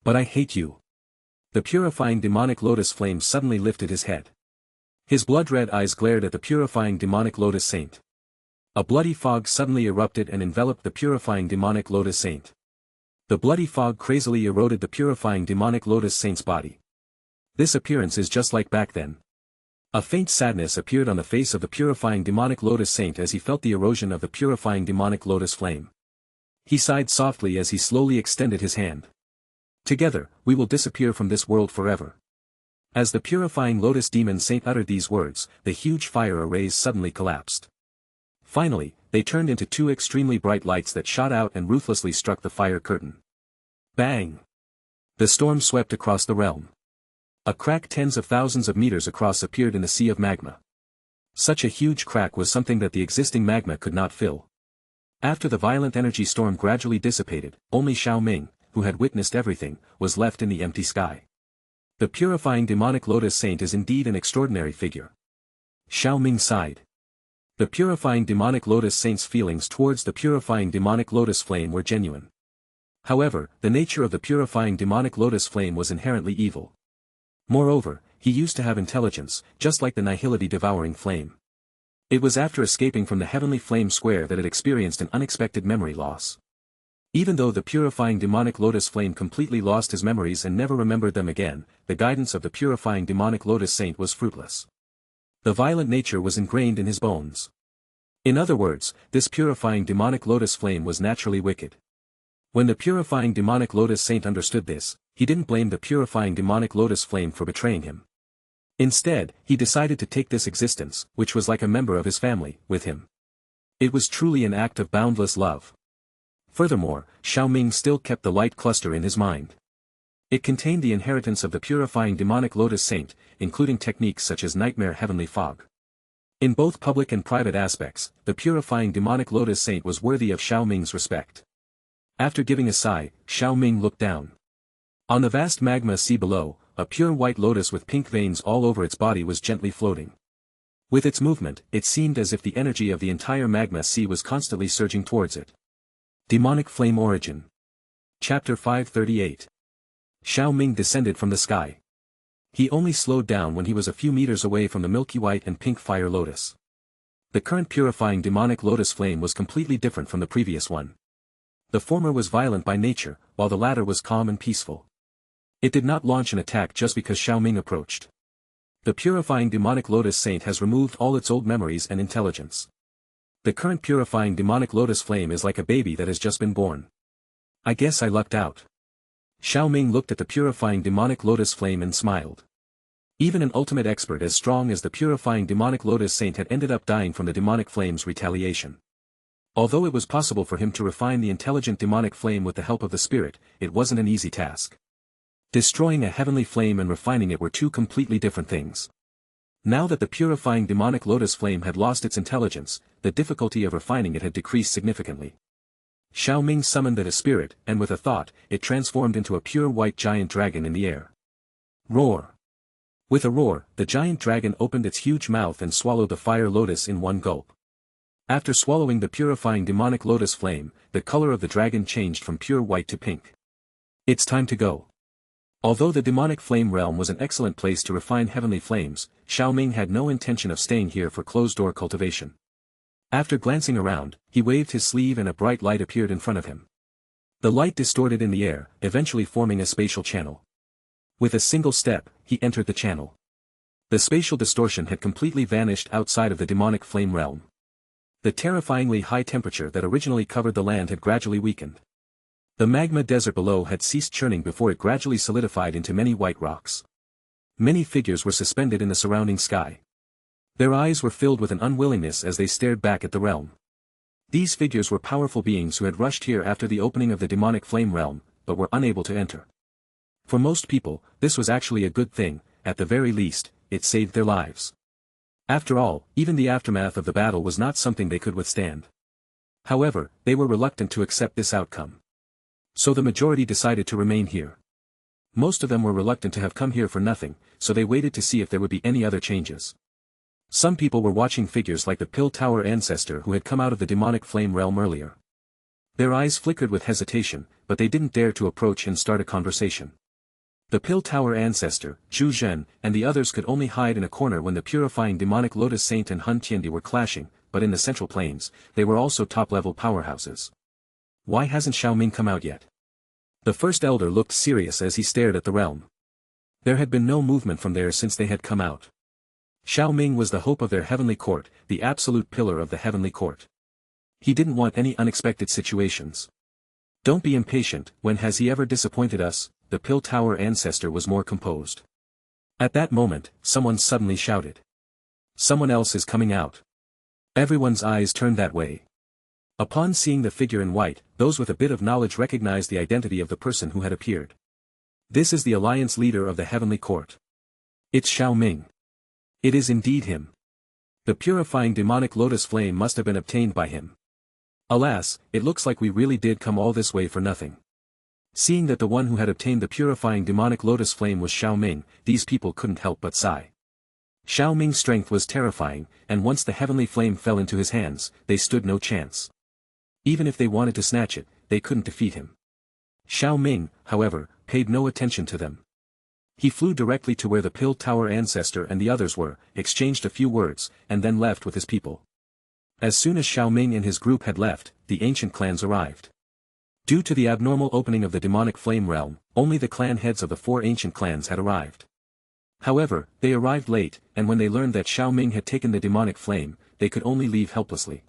But I hate you. The purifying demonic lotus flame suddenly lifted his head. His blood-red eyes glared at the purifying demonic lotus saint. A bloody fog suddenly erupted and enveloped the purifying demonic lotus saint. The bloody fog crazily eroded the purifying demonic lotus saint's body. This appearance is just like back then. A faint sadness appeared on the face of the purifying demonic lotus saint as he felt the erosion of the purifying demonic lotus flame. He sighed softly as he slowly extended his hand. Together, we will disappear from this world forever. As the purifying lotus demon saint uttered these words, the huge fire arrays suddenly collapsed. Finally, they turned into two extremely bright lights that shot out and ruthlessly struck the fire curtain. Bang! The storm swept across the realm. A crack tens of thousands of meters across appeared in the sea of magma. Such a huge crack was something that the existing magma could not fill. After the violent energy storm gradually dissipated, only Xiao Ming, who had witnessed everything, was left in the empty sky. The purifying demonic lotus saint is indeed an extraordinary figure. Xiao Ming sighed. The purifying demonic lotus saint's feelings towards the purifying demonic lotus flame were genuine. However, the nature of the purifying demonic lotus flame was inherently evil. Moreover, he used to have intelligence, just like the nihility devouring flame. It was after escaping from the heavenly flame square that it experienced an unexpected memory loss. Even though the purifying demonic lotus flame completely lost his memories and never remembered them again, the guidance of the purifying demonic lotus saint was fruitless. The violent nature was ingrained in his bones. In other words, this purifying demonic lotus flame was naturally wicked. When the purifying demonic lotus saint understood this, he didn't blame the purifying demonic lotus flame for betraying him. Instead, he decided to take this existence, which was like a member of his family, with him. It was truly an act of boundless love. Furthermore, Xiao Ming still kept the light cluster in his mind. It contained the inheritance of the purifying demonic lotus saint, including techniques such as nightmare heavenly fog. In both public and private aspects, the purifying demonic lotus saint was worthy of Xiao Ming's respect. After giving a sigh, Xiao Ming looked down. On the vast magma sea below, a pure white lotus with pink veins all over its body was gently floating. With its movement, it seemed as if the energy of the entire magma sea was constantly surging towards it. Demonic Flame Origin. Chapter 538. Xiao Ming descended from the sky. He only slowed down when he was a few meters away from the milky white and pink fire lotus. The current purifying demonic lotus flame was completely different from the previous one. The former was violent by nature, while the latter was calm and peaceful. It did not launch an attack just because Xiao Ming approached. The purifying demonic lotus saint has removed all its old memories and intelligence. The current purifying demonic lotus flame is like a baby that has just been born. I guess I lucked out. Xiao Ming looked at the purifying demonic lotus flame and smiled. Even an ultimate expert as strong as the purifying demonic lotus saint had ended up dying from the demonic flame's retaliation. Although it was possible for him to refine the intelligent demonic flame with the help of the spirit, it wasn't an easy task. Destroying a heavenly flame and refining it were two completely different things. Now that the purifying demonic lotus flame had lost its intelligence, the difficulty of refining it had decreased significantly. Xiao Ming summoned a spirit, and with a thought, it transformed into a pure white giant dragon in the air. Roar! With a roar, the giant dragon opened its huge mouth and swallowed the fire lotus in one gulp. After swallowing the purifying demonic lotus flame, the color of the dragon changed from pure white to pink. It's time to go. Although the demonic flame realm was an excellent place to refine heavenly flames, Xiao Ming had no intention of staying here for closed-door cultivation. After glancing around, he waved his sleeve and a bright light appeared in front of him. The light distorted in the air, eventually forming a spatial channel. With a single step, he entered the channel. The spatial distortion had completely vanished outside of the demonic flame realm. The terrifyingly high temperature that originally covered the land had gradually weakened. The magma desert below had ceased churning before it gradually solidified into many white rocks. Many figures were suspended in the surrounding sky. Their eyes were filled with an unwillingness as they stared back at the realm. These figures were powerful beings who had rushed here after the opening of the demonic flame realm, but were unable to enter. For most people, this was actually a good thing, at the very least, it saved their lives. After all, even the aftermath of the battle was not something they could withstand. However, they were reluctant to accept this outcome. So the majority decided to remain here. Most of them were reluctant to have come here for nothing, so they waited to see if there would be any other changes. Some people were watching figures like the Pill Tower ancestor who had come out of the demonic flame realm earlier. Their eyes flickered with hesitation, but they didn't dare to approach and start a conversation. The Pill Tower ancestor, Zhu Zhen, and the others could only hide in a corner when the purifying demonic Lotus Saint and Hun Tiandi were clashing, but in the Central Plains, they were also top-level powerhouses. Why hasn't Xiao Ming come out yet? The first elder looked serious as he stared at the realm. There had been no movement from there since they had come out. Xiao Ming was the hope of their heavenly court, the absolute pillar of the heavenly court. He didn't want any unexpected situations. Don't be impatient, when has he ever disappointed us? The Pill Tower ancestor was more composed. At that moment, someone suddenly shouted. Someone else is coming out. Everyone's eyes turned that way. Upon seeing the figure in white, those with a bit of knowledge recognized the identity of the person who had appeared. This is the alliance leader of the heavenly court. It's Xiao Ming. It is indeed him. The purifying demonic lotus flame must have been obtained by him. Alas, it looks like we really did come all this way for nothing. Seeing that the one who had obtained the purifying demonic lotus flame was Xiao Ming, these people couldn't help but sigh. Xiao Ming's strength was terrifying, and once the heavenly flame fell into his hands, they stood no chance. Even if they wanted to snatch it, they couldn't defeat him. Xiao Ming, however, paid no attention to them. He flew directly to where the Pill Tower ancestor and the others were, exchanged a few words, and then left with his people. As soon as Xiao Ming and his group had left, the ancient clans arrived. Due to the abnormal opening of the demonic flame realm, only the clan heads of the 4 ancient clans had arrived. However, they arrived late, and when they learned that Xiao Ming had taken the demonic flame, they could only leave helplessly.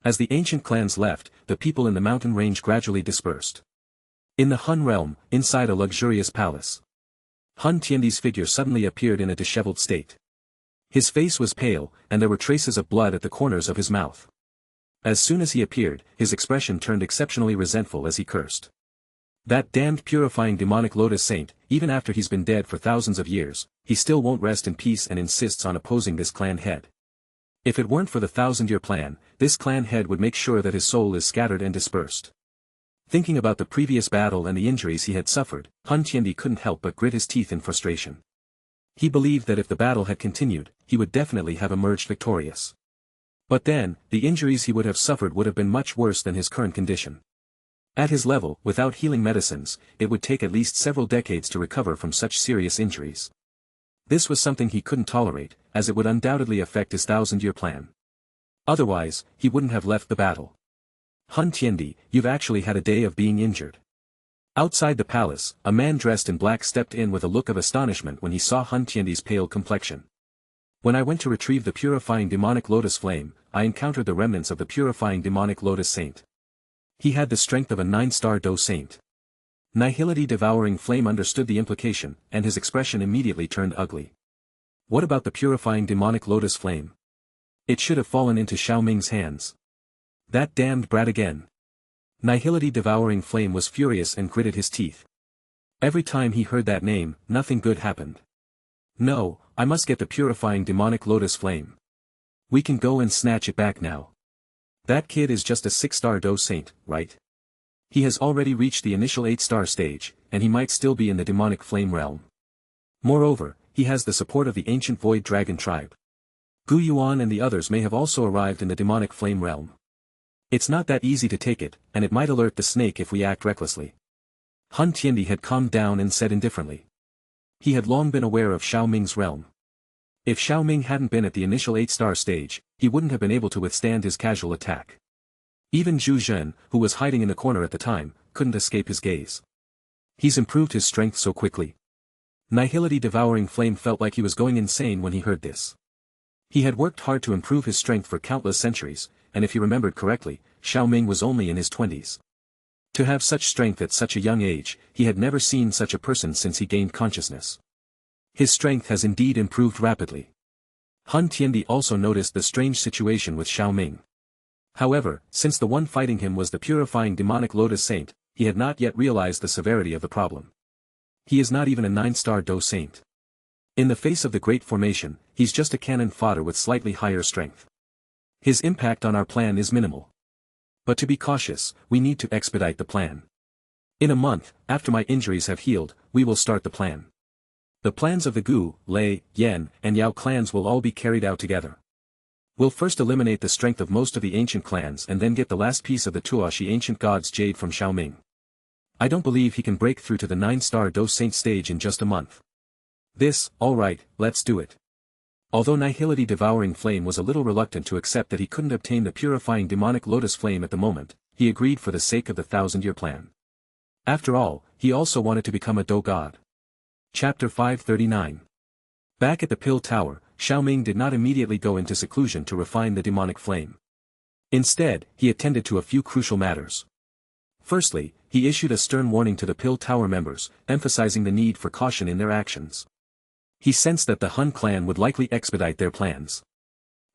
As the ancient clans left, the people in the mountain range gradually dispersed. In the Hun realm, inside a luxurious palace, Hun Tiandi's figure suddenly appeared in a disheveled state. His face was pale, and there were traces of blood at the corners of his mouth. As soon as he appeared, his expression turned exceptionally resentful as he cursed. That damned purifying demonic Lotus Saint, even after he's been dead for thousands of years, he still won't rest in peace and insists on opposing this clan head. If it weren't for the 1,000-year plan, this clan head would make sure that his soul is scattered and dispersed. Thinking about the previous battle and the injuries he had suffered, Hun Tiandi couldn't help but grit his teeth in frustration. He believed that if the battle had continued, he would definitely have emerged victorious. But then, the injuries he would have suffered would have been much worse than his current condition. At his level, without healing medicines, it would take at least several decades to recover from such serious injuries. This was something he couldn't tolerate, as it would undoubtedly affect his 1,000-year plan. Otherwise, he wouldn't have left the battle. Hun Tiandi, you've actually had a day of being injured. Outside the palace, a man dressed in black stepped in with a look of astonishment when he saw Hun Tiandi's pale complexion. When I went to retrieve the purifying demonic lotus flame, I encountered the remnants of the purifying demonic lotus saint. He had the strength of a 9-star Do saint. Nihility devouring flame understood the implication, and his expression immediately turned ugly. What about the purifying demonic lotus flame? It should have fallen into Xiao Ming's hands. That damned brat again. Nihility devouring flame was furious and gritted his teeth. Every time he heard that name, nothing good happened. No, I must get the purifying demonic lotus flame. We can go and snatch it back now. That kid is just a 6-star Do saint, right? He has already reached the initial 8-star stage, and he might still be in the demonic flame realm. Moreover, he has the support of the ancient void dragon tribe. Gu Yuan and the others may have also arrived in the demonic flame realm. It's not that easy to take it, and it might alert the snake if we act recklessly. Hun Tiandi had calmed down and said indifferently. He had long been aware of Xiao Ming's realm. If Xiao Ming hadn't been at the initial 8-star stage, he wouldn't have been able to withstand his casual attack. Even Zhu Zhen, who was hiding in the corner at the time, couldn't escape his gaze. He's improved his strength so quickly. Nihility devouring flame felt like he was going insane when he heard this. He had worked hard to improve his strength for countless centuries, and if he remembered correctly, Xiao Ming was only in his 20s. To have such strength at such a young age, he had never seen such a person since he gained consciousness. His strength has indeed improved rapidly. Hun Tiandi also noticed the strange situation with Xiao Ming. However, since the one fighting him was the purifying demonic Lotus Saint, he had not yet realized the severity of the problem. He is not even a 9-star Do Saint. In the face of the Great Formation, he's just a cannon fodder with slightly higher strength. His impact on our plan is minimal. But to be cautious, we need to expedite the plan. In a month, after my injuries have healed, we will start the plan. The plans of the Gu, Lei, Yan, and Yao clans will all be carried out together. We'll first eliminate the strength of most of the ancient clans and then get the last piece of the Tuashi ancient god's jade from Xiao Ming. I don't believe he can break through to the 9-star Dos Saints stage in just a month. This, alright, let's do it. Although Nihility Devouring Flame was a little reluctant to accept that he couldn't obtain the purifying demonic Lotus Flame at the moment, he agreed for the sake of the 1,000-year plan. After all, he also wanted to become a Do God. Chapter 539. Back at the Pill Tower, Xiao Ming did not immediately go into seclusion to refine the demonic flame. Instead, he attended to a few crucial matters. Firstly, he issued a stern warning to the Pill Tower members, emphasizing the need for caution in their actions. He sensed that the Hun clan would likely expedite their plans.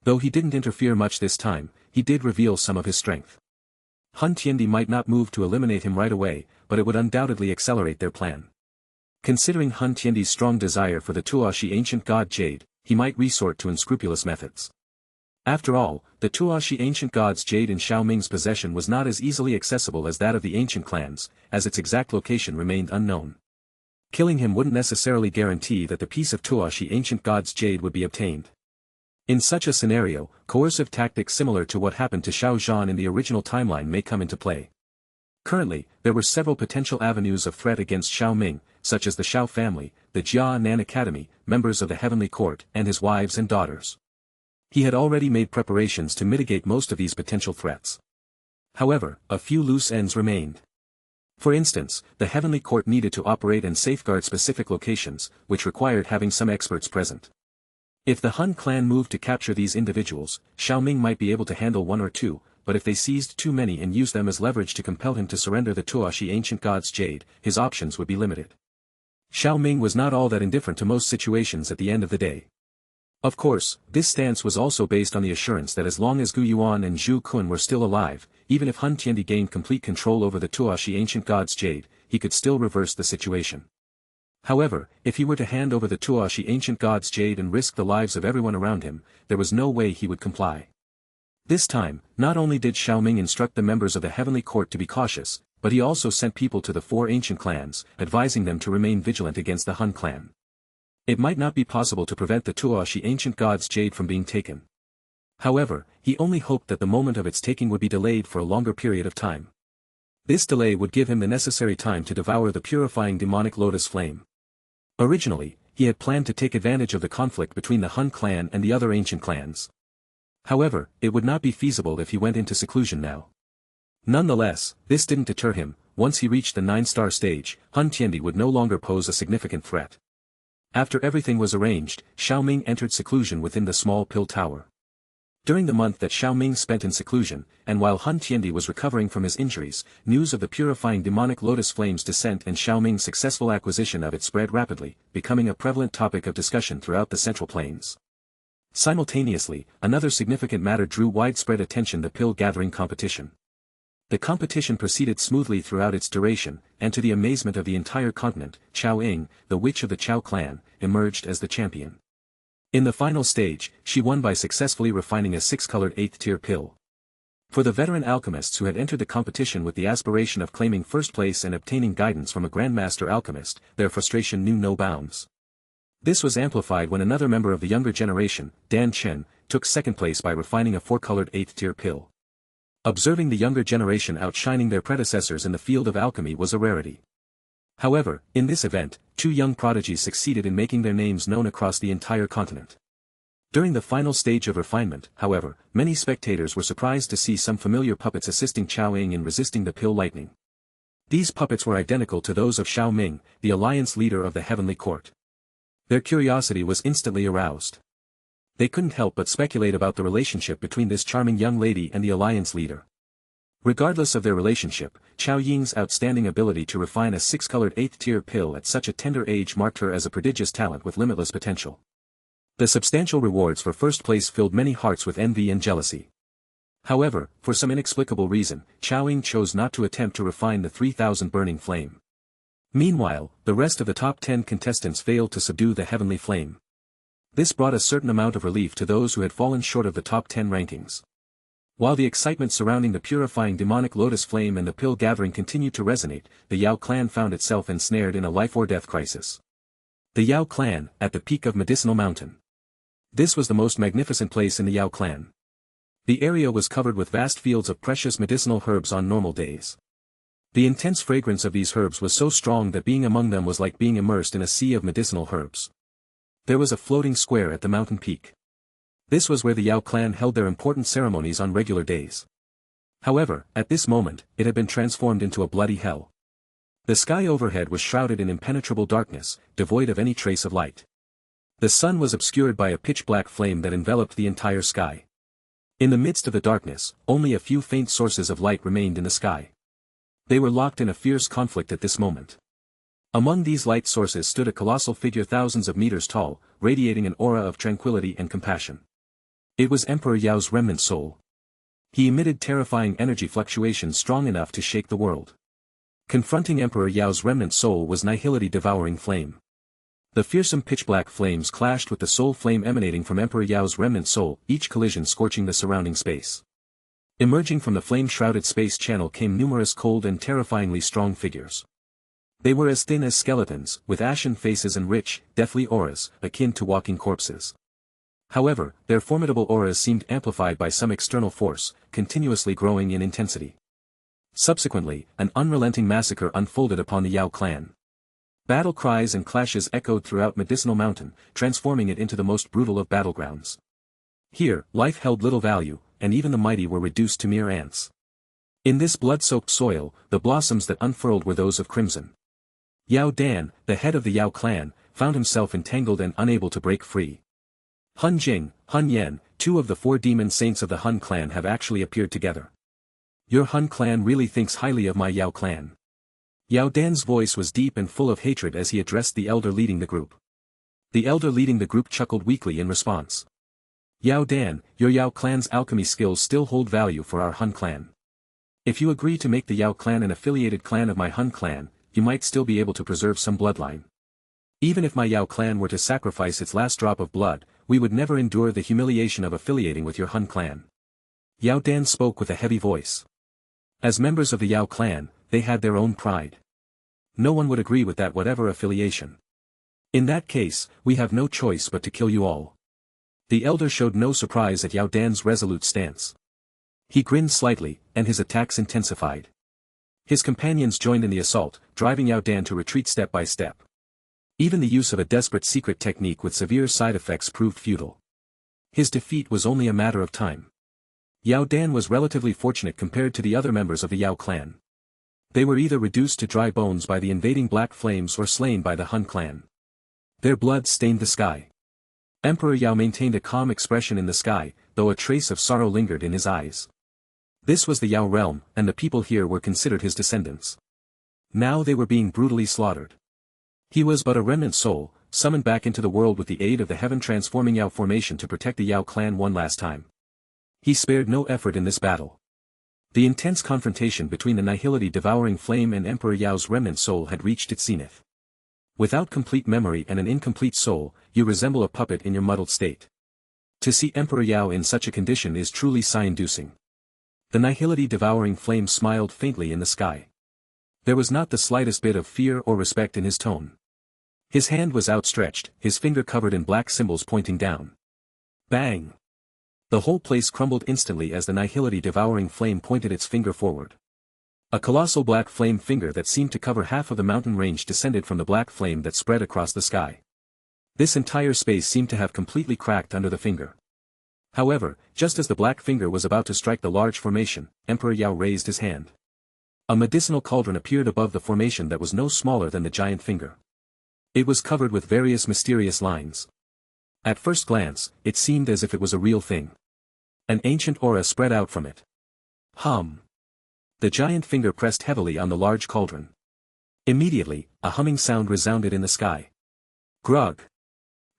Though he didn't interfere much this time, he did reveal some of his strength. Hun Tiandi might not move to eliminate him right away, but it would undoubtedly accelerate their plan. Considering Hun Tiandi's strong desire for the Tuashi ancient god jade, he might resort to unscrupulous methods. After all, the Tuashi ancient god's jade in Xiao Ming's possession was not as easily accessible as that of the ancient clans, as its exact location remained unknown. Killing him wouldn't necessarily guarantee that the piece of Tuashi ancient god's jade would be obtained. In such a scenario, coercive tactics similar to what happened to Xiao Zhan in the original timeline may come into play. Currently, there were several potential avenues of threat against Xiao Ming, such as the Xiao family, the Jia Nan Academy, members of the Heavenly Court, and his wives and daughters. He had already made preparations to mitigate most of these potential threats. However, a few loose ends remained. For instance, the Heavenly Court needed to operate and safeguard specific locations, which required having some experts present. If the Hun clan moved to capture these individuals, Xiao Ming might be able to handle one or two, but if they seized too many and used them as leverage to compel him to surrender the Tuashi ancient god's jade, his options would be limited. Xiao Ming was not all that indifferent to most situations at the end of the day. Of course, this stance was also based on the assurance that as long as Gu Yuan and Zhu Kun were still alive, even if Hun Tiandi gained complete control over the Tuashi ancient god's jade, he could still reverse the situation. However, if he were to hand over the Tuashi ancient god's jade and risk the lives of everyone around him, there was no way he would comply. This time, not only did Xiao Ming instruct the members of the Heavenly Court to be cautious, but he also sent people to the 4 ancient clans, advising them to remain vigilant against the Hun clan. It might not be possible to prevent the Tuashi ancient god's jade from being taken. However, he only hoped that the moment of its taking would be delayed for a longer period of time. This delay would give him the necessary time to devour the purifying demonic lotus flame. Originally, he had planned to take advantage of the conflict between the Hun clan and the other ancient clans. However, it would not be feasible if he went into seclusion now. Nonetheless, this didn't deter him. Once he reached the 9-star stage, Hun Tiandi would no longer pose a significant threat. After everything was arranged, Xiao Ming entered seclusion within the small pill tower. During the month that Xiao Ming spent in seclusion, and while Hun Tiandi was recovering from his injuries, news of the purifying demonic lotus flame's descent and Xiao Ming's successful acquisition of it spread rapidly, becoming a prevalent topic of discussion throughout the Central Plains. Simultaneously, another significant matter drew widespread attention: the pill gathering competition. The competition proceeded smoothly throughout its duration, and to the amazement of the entire continent, Chao Ying, the witch of the Chao clan, emerged as the champion. In the final stage, she won by successfully refining a 6-colored 8th-tier pill. For the veteran alchemists who had entered the competition with the aspiration of claiming first place and obtaining guidance from a grandmaster alchemist, their frustration knew no bounds. This was amplified when another member of the younger generation, Dan Chen, took second place by refining a 4-colored 8th-tier pill. Observing the younger generation outshining their predecessors in the field of alchemy was a rarity. However, in this event, 2 young prodigies succeeded in making their names known across the entire continent. During the final stage of refinement, however, many spectators were surprised to see some familiar puppets assisting Chao Ying in resisting the pill lightning. These puppets were identical to those of Xiao Ming, the alliance leader of the Heavenly Court. Their curiosity was instantly aroused. They couldn't help but speculate about the relationship between this charming young lady and the alliance leader. Regardless of their relationship, Chao Ying's outstanding ability to refine a 6-colored 8th-tier pill at such a tender age marked her as a prodigious talent with limitless potential. The substantial rewards for first place filled many hearts with envy and jealousy. However, for some inexplicable reason, Chao Ying chose not to attempt to refine the 3000 burning flame. Meanwhile, the rest of the top 10 contestants failed to subdue the heavenly flame. This brought a certain amount of relief to those who had fallen short of the top 10 rankings. While the excitement surrounding the purifying demonic lotus flame and the pill gathering continued to resonate, the Yao clan found itself ensnared in a life-or-death crisis. The Yao clan, at the peak of Medicinal Mountain. This was the most magnificent place in the Yao clan. The area was covered with vast fields of precious medicinal herbs on normal days. The intense fragrance of these herbs was so strong that being among them was like being immersed in a sea of medicinal herbs. There was a floating square at the mountain peak. This was where the Yao clan held their important ceremonies on regular days. However, at this moment, it had been transformed into a bloody hell. The sky overhead was shrouded in impenetrable darkness, devoid of any trace of light. The sun was obscured by a pitch-black flame that enveloped the entire sky. In the midst of the darkness, only a few faint sources of light remained in the sky. They were locked in a fierce conflict at this moment. Among these light sources stood a colossal figure thousands of meters tall, radiating an aura of tranquility and compassion. It was Emperor Yao's remnant soul. He emitted terrifying energy fluctuations strong enough to shake the world. Confronting Emperor Yao's remnant soul was Nihility devouring flame. The fearsome pitch-black flames clashed with the soul flame emanating from Emperor Yao's remnant soul, each collision scorching the surrounding space. Emerging from the flame-shrouded space channel came numerous cold and terrifyingly strong figures. They were as thin as skeletons, with ashen faces and rich, deathly auras, akin to walking corpses. However, their formidable auras seemed amplified by some external force, continuously growing in intensity. Subsequently, an unrelenting massacre unfolded upon the Yao clan. Battle cries and clashes echoed throughout Medicinal Mountain, transforming it into the most brutal of battlegrounds. Here, life held little value, and even the mighty were reduced to mere ants. In this blood-soaked soil, the blossoms that unfurled were those of crimson. Yao Dan, the head of the Yao clan, found himself entangled and unable to break free. Hun Jing, Hun Yen, two of the 4 demon saints of the Hun clan have actually appeared together. Your Hun clan really thinks highly of my Yao clan. Yao Dan's voice was deep and full of hatred as he addressed the elder leading the group. The elder leading the group chuckled weakly in response. Yao Dan, your Yao clan's alchemy skills still hold value for our Hun clan. If you agree to make the Yao clan an affiliated clan of my Hun clan, you might still be able to preserve some bloodline. Even if my Yao clan were to sacrifice its last drop of blood, we would never endure the humiliation of affiliating with your Hun clan. Yao Dan spoke with a heavy voice. As members of the Yao clan, they had their own pride. No one would agree with that whatever affiliation. In that case, we have no choice but to kill you all. The elder showed no surprise at Yao Dan's resolute stance. He grinned slightly, and his attacks intensified. His companions joined in the assault, driving Yao Dan to retreat step by step. Even the use of a desperate secret technique with severe side effects proved futile. His defeat was only a matter of time. Yao Dan was relatively fortunate compared to the other members of the Yao clan. They were either reduced to dry bones by the invading black flames or slain by the Hun clan. Their blood stained the sky. Emperor Yao maintained a calm expression in the sky, though a trace of sorrow lingered in his eyes. This was the Yao realm, and the people here were considered his descendants. Now they were being brutally slaughtered. He was but a remnant soul, summoned back into the world with the aid of the heaven-transforming Yao formation to protect the Yao clan one last time. He spared no effort in this battle. The intense confrontation between the Nihility-devouring flame and Emperor Yao's remnant soul had reached its zenith. Without complete memory and an incomplete soul, you resemble a puppet in your muddled state. To see Emperor Yao in such a condition is truly sigh-inducing. The Nihility-devouring flame smiled faintly in the sky. There was not the slightest bit of fear or respect in his tone. His hand was outstretched, his finger covered in black symbols pointing down. Bang! The whole place crumbled instantly as the Nihility-devouring flame pointed its finger forward. A colossal black flame finger that seemed to cover half of the mountain range descended from the black flame that spread across the sky. This entire space seemed to have completely cracked under the finger. However, just as the black finger was about to strike the large formation, Emperor Yao raised his hand. A medicinal cauldron appeared above the formation that was no smaller than the giant finger. It was covered with various mysterious lines. At first glance, it seemed as if it was a real thing. An ancient aura spread out from it. Hum. The giant finger pressed heavily on the large cauldron. Immediately, a humming sound resounded in the sky. Grug.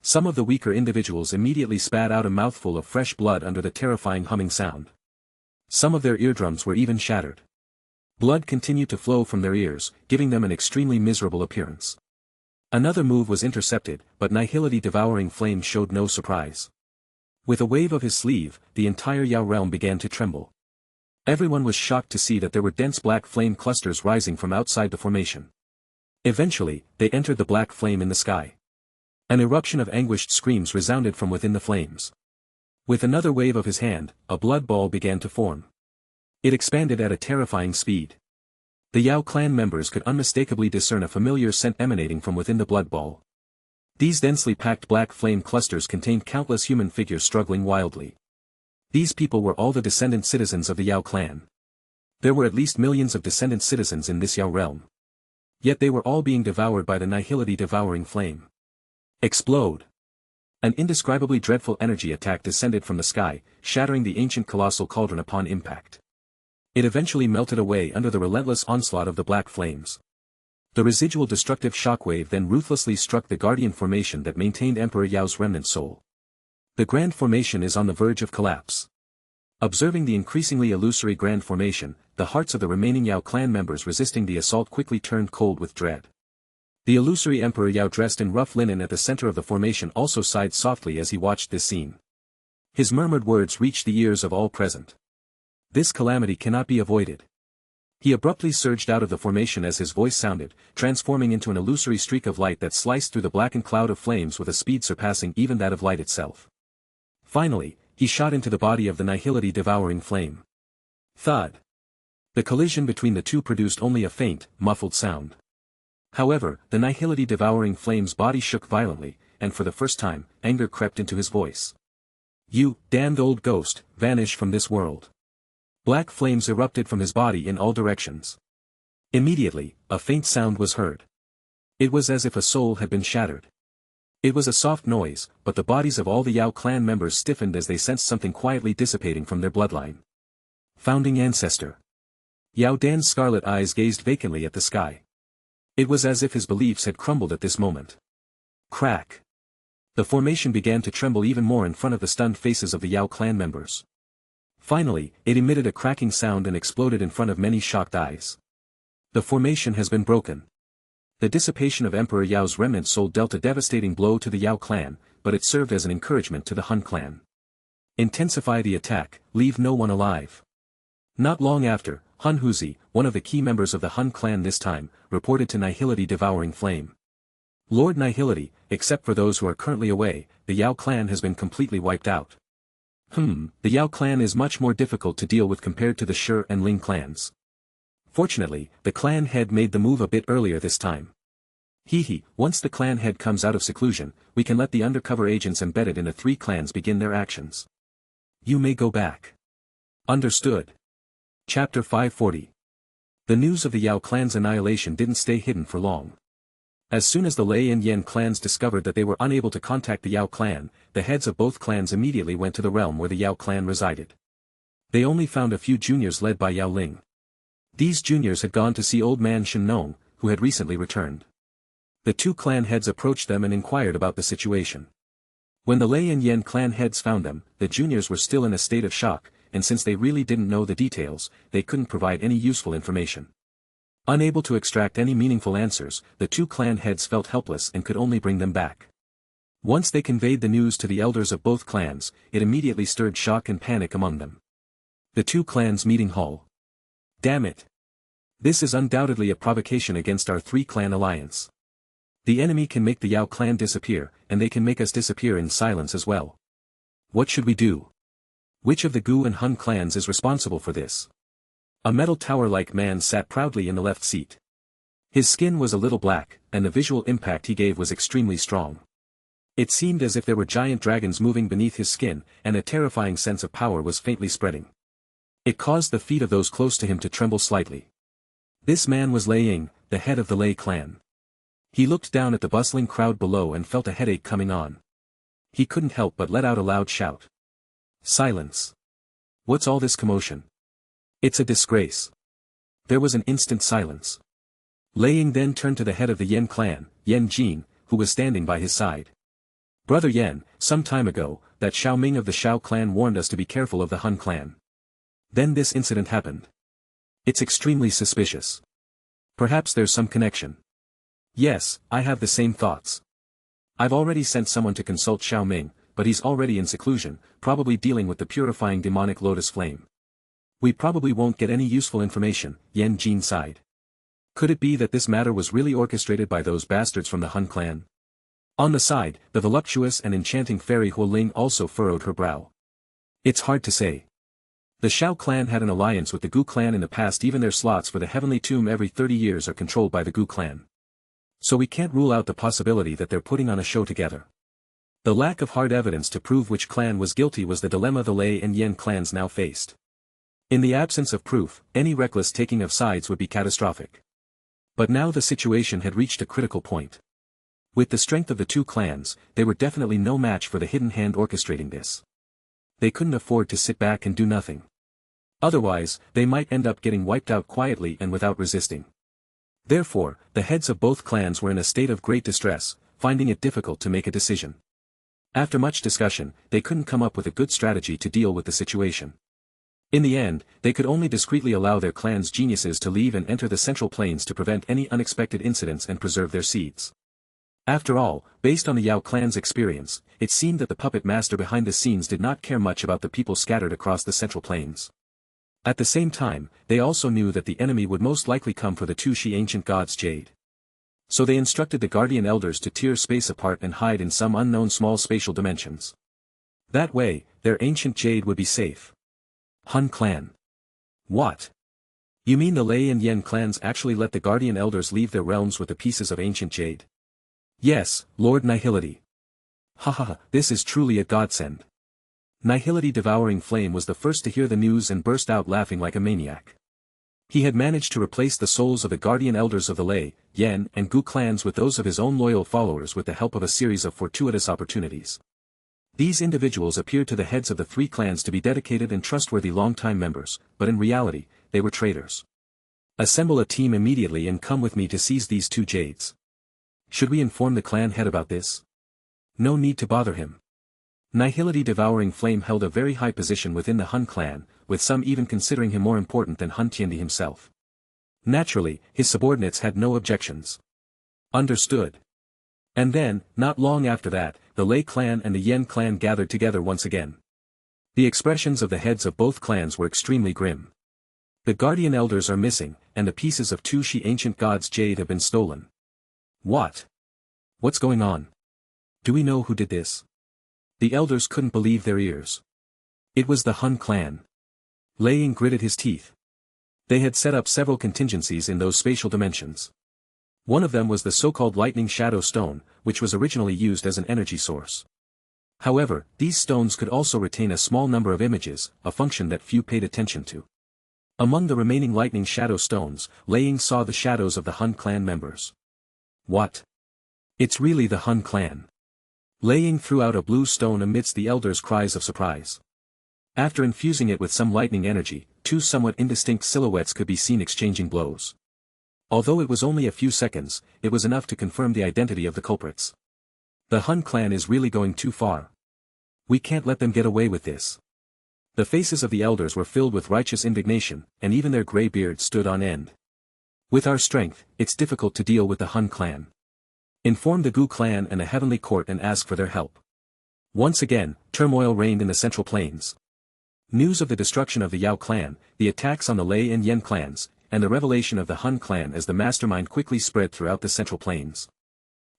Some of the weaker individuals immediately spat out a mouthful of fresh blood under the terrifying humming sound. Some of their eardrums were even shattered. Blood continued to flow from their ears, giving them an extremely miserable appearance. Another move was intercepted, but Nihility-devouring flame showed no surprise. With a wave of his sleeve, the entire Yao realm began to tremble. Everyone was shocked to see that there were dense black flame clusters rising from outside the formation. Eventually, they entered the black flame in the sky. An eruption of anguished screams resounded from within the flames. With another wave of his hand, a blood ball began to form. It expanded at a terrifying speed. The Yao clan members could unmistakably discern a familiar scent emanating from within the blood ball. These densely packed black flame clusters contained countless human figures struggling wildly. These people were all the descendant citizens of the Yao clan. There were at least millions of descendant citizens in this Yao realm. Yet they were all being devoured by the nihility devouring flame. Explode! An indescribably dreadful energy attack descended from the sky, shattering the ancient colossal cauldron upon impact. It eventually melted away under the relentless onslaught of the black flames. The residual destructive shockwave then ruthlessly struck the guardian formation that maintained Emperor Yao's remnant soul. The Grand Formation is on the verge of collapse. Observing the increasingly illusory Grand Formation, the hearts of the remaining Yao clan members resisting the assault quickly turned cold with dread. The illusory Emperor Yao dressed in rough linen at the center of the formation also sighed softly as he watched this scene. His murmured words reached the ears of all present. This calamity cannot be avoided. He abruptly surged out of the formation as his voice sounded, transforming into an illusory streak of light that sliced through the blackened cloud of flames with a speed surpassing even that of light itself. Finally, he shot into the body of the nihility devouring flame. Thud. The collision between the two produced only a faint, muffled sound. However, the nihility devouring flame's body shook violently, and for the first time, anger crept into his voice. "You, damned old ghost, vanish from this world." Black flames erupted from his body in all directions. Immediately, a faint sound was heard. It was as if a soul had been shattered. It was a soft noise, but the bodies of all the Yao clan members stiffened as they sensed something quietly dissipating from their bloodline. Founding ancestor. Yao Dan's scarlet eyes gazed vacantly at the sky. It was as if his beliefs had crumbled at this moment. Crack. The formation began to tremble even more in front of the stunned faces of the Yao clan members. Finally, it emitted a cracking sound and exploded in front of many shocked eyes. The formation has been broken. The dissipation of Emperor Yao's remnant soul dealt a devastating blow to the Yao clan, but it served as an encouragement to the Hun clan. Intensify the attack, leave no one alive. Not long after, Hun Huzi, one of the key members of the Hun clan this time, reported to Nihility devouring flame. Lord Nihility, except for those who are currently away, the Yao clan has been completely wiped out. The Yao clan is much more difficult to deal with compared to the Shi and Ling clans. Fortunately, the clan head made the move a bit earlier this time. Once the clan head comes out of seclusion, we can let the undercover agents embedded in the three clans begin their actions. You may go back. Understood. Chapter 540. The news of the Yao clan's annihilation didn't stay hidden for long. As soon as the Lei and Yen clans discovered that they were unable to contact the Yao clan, the heads of both clans immediately went to the realm where the Yao clan resided. They only found a few juniors led by Yao Ling. These juniors had gone to see old man Shen Nong, who had recently returned. The two clan heads approached them and inquired about the situation. When the Lei and Yen clan heads found them, the juniors were still in a state of shock, and since they really didn't know the details, they couldn't provide any useful information. Unable to extract any meaningful answers, the two clan heads felt helpless and could only bring them back. Once they conveyed the news to the elders of both clans, it immediately stirred shock and panic among them. The two clans meeting hall. Damn it! This is undoubtedly a provocation against our three-clan alliance. The enemy can make the Yao clan disappear, and they can make us disappear in silence as well. What should we do? Which of the Gu and Hun clans is responsible for this? A metal tower-like man sat proudly in the left seat. His skin was a little black, and the visual impact he gave was extremely strong. It seemed as if there were giant dragons moving beneath his skin, and a terrifying sense of power was faintly spreading. It caused the feet of those close to him to tremble slightly. This man was Lei Ying, the head of the Lei clan. He looked down at the bustling crowd below and felt a headache coming on. He couldn't help but let out a loud shout. Silence. What's all this commotion? It's a disgrace. There was an instant silence. Lei Ying then turned to the head of the Yen clan, Yen Jin, who was standing by his side. Brother Yen, some time ago, that Xiao Ming of the Xiao clan warned us to be careful of the Hun clan. Then this incident happened. It's extremely suspicious. Perhaps there's some connection. Yes, I have the same thoughts. I've already sent someone to consult Xiao Ming, but he's already in seclusion, probably dealing with the purifying demonic lotus flame. We probably won't get any useful information, Yen Jin sighed. Could it be that this matter was really orchestrated by those bastards from the Hun clan? On the side, the voluptuous and enchanting fairy Huo Ling also furrowed her brow. It's hard to say. The Xiao clan had an alliance with the Gu clan in the past. Even their slots for the heavenly tomb every 30 years are controlled by the Gu clan. So we can't rule out the possibility that they're putting on a show together. The lack of hard evidence to prove which clan was guilty was the dilemma the Lei and Yan clans now faced. In the absence of proof, any reckless taking of sides would be catastrophic. But now the situation had reached a critical point. With the strength of the two clans, they were definitely no match for the hidden hand orchestrating this. They couldn't afford to sit back and do nothing. Otherwise, they might end up getting wiped out quietly and without resisting. Therefore, the heads of both clans were in a state of great distress, finding it difficult to make a decision. After much discussion, they couldn't come up with a good strategy to deal with the situation. In the end, they could only discreetly allow their clan's geniuses to leave and enter the Central Plains to prevent any unexpected incidents and preserve their seeds. After all, based on the Yao clan's experience, it seemed that the puppet master behind the scenes did not care much about the people scattered across the Central Plains. At the same time, they also knew that the enemy would most likely come for the two Shi ancient gods' jade. So they instructed the guardian elders to tear space apart and hide in some unknown small spatial dimensions. That way, their ancient jade would be safe. Hun clan. What? You mean the Lei and Yan clans actually let the guardian elders leave their realms with the pieces of ancient jade? Yes, Lord Nihility. Haha, this is truly a godsend. Nihility Devouring Flame was the first to hear the news and burst out laughing like a maniac. He had managed to replace the souls of the guardian elders of the Lei, Yan and Gu clans with those of his own loyal followers with the help of a series of fortuitous opportunities. These individuals appeared to the heads of the three clans to be dedicated and trustworthy long-time members, but in reality, they were traitors. Assemble a team immediately and come with me to seize these two jades. Should we inform the clan head about this? No need to bother him. Nihility Devouring Flame held a very high position within the Hun clan, with some even considering him more important than Hun Tiandi himself. Naturally, his subordinates had no objections. Understood. And then, not long after that, the Lei clan and the Yan clan gathered together once again. The expressions of the heads of both clans were extremely grim. The guardian elders are missing, and the pieces of two Shi ancient gods' jade have been stolen. What? What's going on? Do we know who did this? The elders couldn't believe their ears. It was the Hun clan. Lei Ying gritted his teeth. They had set up several contingencies in those spatial dimensions. One of them was the so-called Lightning Shadow Stone, which was originally used as an energy source. However, these stones could also retain a small number of images, a function that few paid attention to. Among the remaining Lightning Shadow Stones, Lei Ying saw the shadows of the Hun clan members. What? It's really the Hun clan. Lei Ying threw out a blue stone amidst the elders' cries of surprise. After infusing it with some lightning energy, two somewhat indistinct silhouettes could be seen exchanging blows. Although it was only a few seconds, it was enough to confirm the identity of the culprits. The Hun clan is really going too far. We can't let them get away with this. The faces of the elders were filled with righteous indignation, and even their gray beards stood on end. With our strength, it's difficult to deal with the Hun clan. Inform the Gu clan and the Heavenly Court and ask for their help. Once again, turmoil reigned in the Central Plains. News of the destruction of the Yao clan, the attacks on the Lei and Yan clans, and the revelation of the Hun clan as the mastermind quickly spread throughout the Central Plains.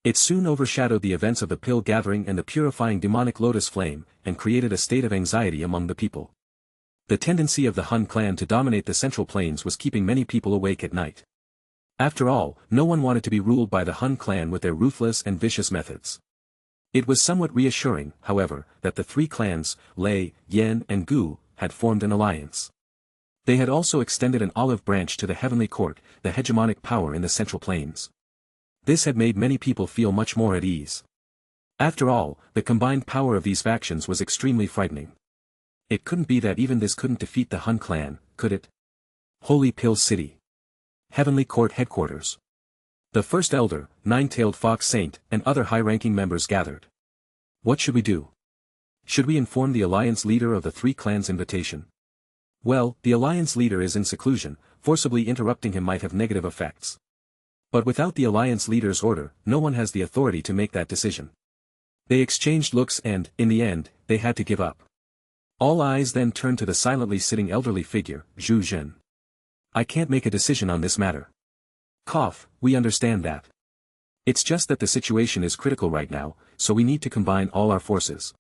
It soon overshadowed the events of the pill gathering and the purifying demonic Lotus flame, and created a state of anxiety among the people. The tendency of the Hun clan to dominate the Central Plains was keeping many people awake at night. After all, no one wanted to be ruled by the Hun clan with their ruthless and vicious methods. It was somewhat reassuring, however, that the three clans, Lei, Yan and Gu, had formed an alliance. They had also extended an olive branch to the Heavenly Court, the hegemonic power in the Central Plains. This had made many people feel much more at ease. After all, the combined power of these factions was extremely frightening. It couldn't be that even this couldn't defeat the Hun clan, could it? Holy Pill City. Heavenly Court Headquarters. The First Elder, Nine-Tailed Fox Saint, and other high-ranking members gathered. What should we do? Should we inform the Alliance leader of the three clans' invitation? Well, the Alliance leader is in seclusion, forcibly interrupting him might have negative effects. But without the Alliance leader's order, no one has the authority to make that decision. They exchanged looks and, in the end, they had to give up. All eyes then turned to the silently sitting elderly figure, Zhu Zhen. I can't make a decision on this matter. Cough, we understand that. It's just that the situation is critical right now, so we need to combine all our forces.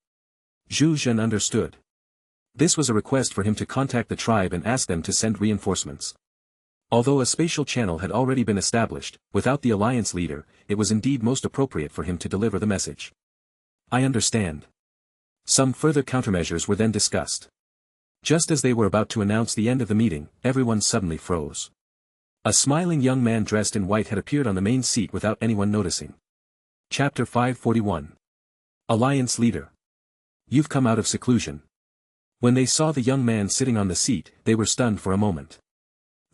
Zhu Zhen understood. This was a request for him to contact the tribe and ask them to send reinforcements. Although a spatial channel had already been established, without the alliance leader, it was indeed most appropriate for him to deliver the message. I understand. Some further countermeasures were then discussed. Just as they were about to announce the end of the meeting, everyone suddenly froze. A smiling young man dressed in white had appeared on the main seat without anyone noticing. Chapter 541. Alliance Leader. You've come out of seclusion. When they saw the young man sitting on the seat, they were stunned for a moment.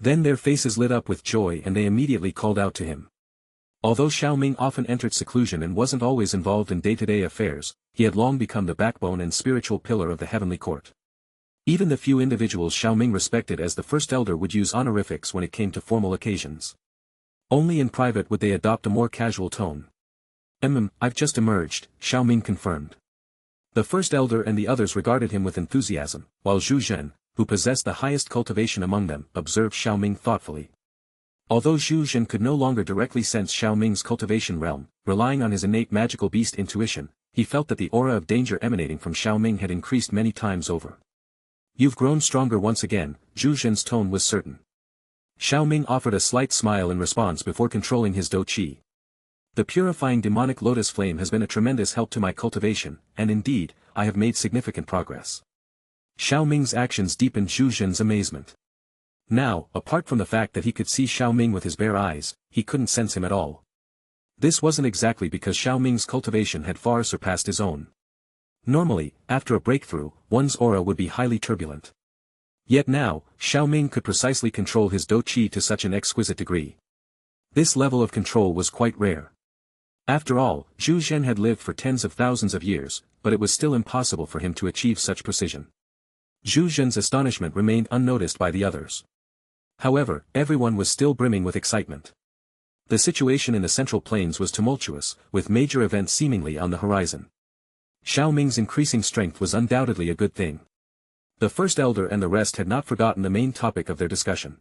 Then their faces lit up with joy and they immediately called out to him. Although Xiao Ming often entered seclusion and wasn't always involved in day-to-day affairs, he had long become the backbone and spiritual pillar of the heavenly court. Even the few individuals Xiao Ming respected as the first elder would use honorifics when it came to formal occasions. Only in private would they adopt a more casual tone. I've just emerged, Xiao Ming confirmed. The first elder and the others regarded him with enthusiasm, while Zhu Zhen, who possessed the highest cultivation among them, observed Xiao Ming thoughtfully. Although Zhu Zhen could no longer directly sense Xiao Ming's cultivation realm, relying on his innate magical beast intuition, he felt that the aura of danger emanating from Xiao Ming had increased many times over. You've grown stronger once again, Zhu Zhen's tone was certain. Xiao Ming offered a slight smile in response before controlling his dou qi. The purifying demonic lotus flame has been a tremendous help to my cultivation, and indeed, I have made significant progress. Xiao Ming's actions deepened Zhu Zhen's amazement. Now, apart from the fact that he could see Xiao Ming with his bare eyes, he couldn't sense him at all. This wasn't exactly because Xiao Ming's cultivation had far surpassed his own. Normally, after a breakthrough, one's aura would be highly turbulent. Yet now, Xiao Ming could precisely control his dou qi to such an exquisite degree. This level of control was quite rare. After all, Zhu Zhen had lived for tens of thousands of years, but it was still impossible for him to achieve such precision. Zhu Zhen's astonishment remained unnoticed by the others. However, everyone was still brimming with excitement. The situation in the Central Plains was tumultuous, with major events seemingly on the horizon. Xiao Ming's increasing strength was undoubtedly a good thing. The first elder and the rest had not forgotten the main topic of their discussion.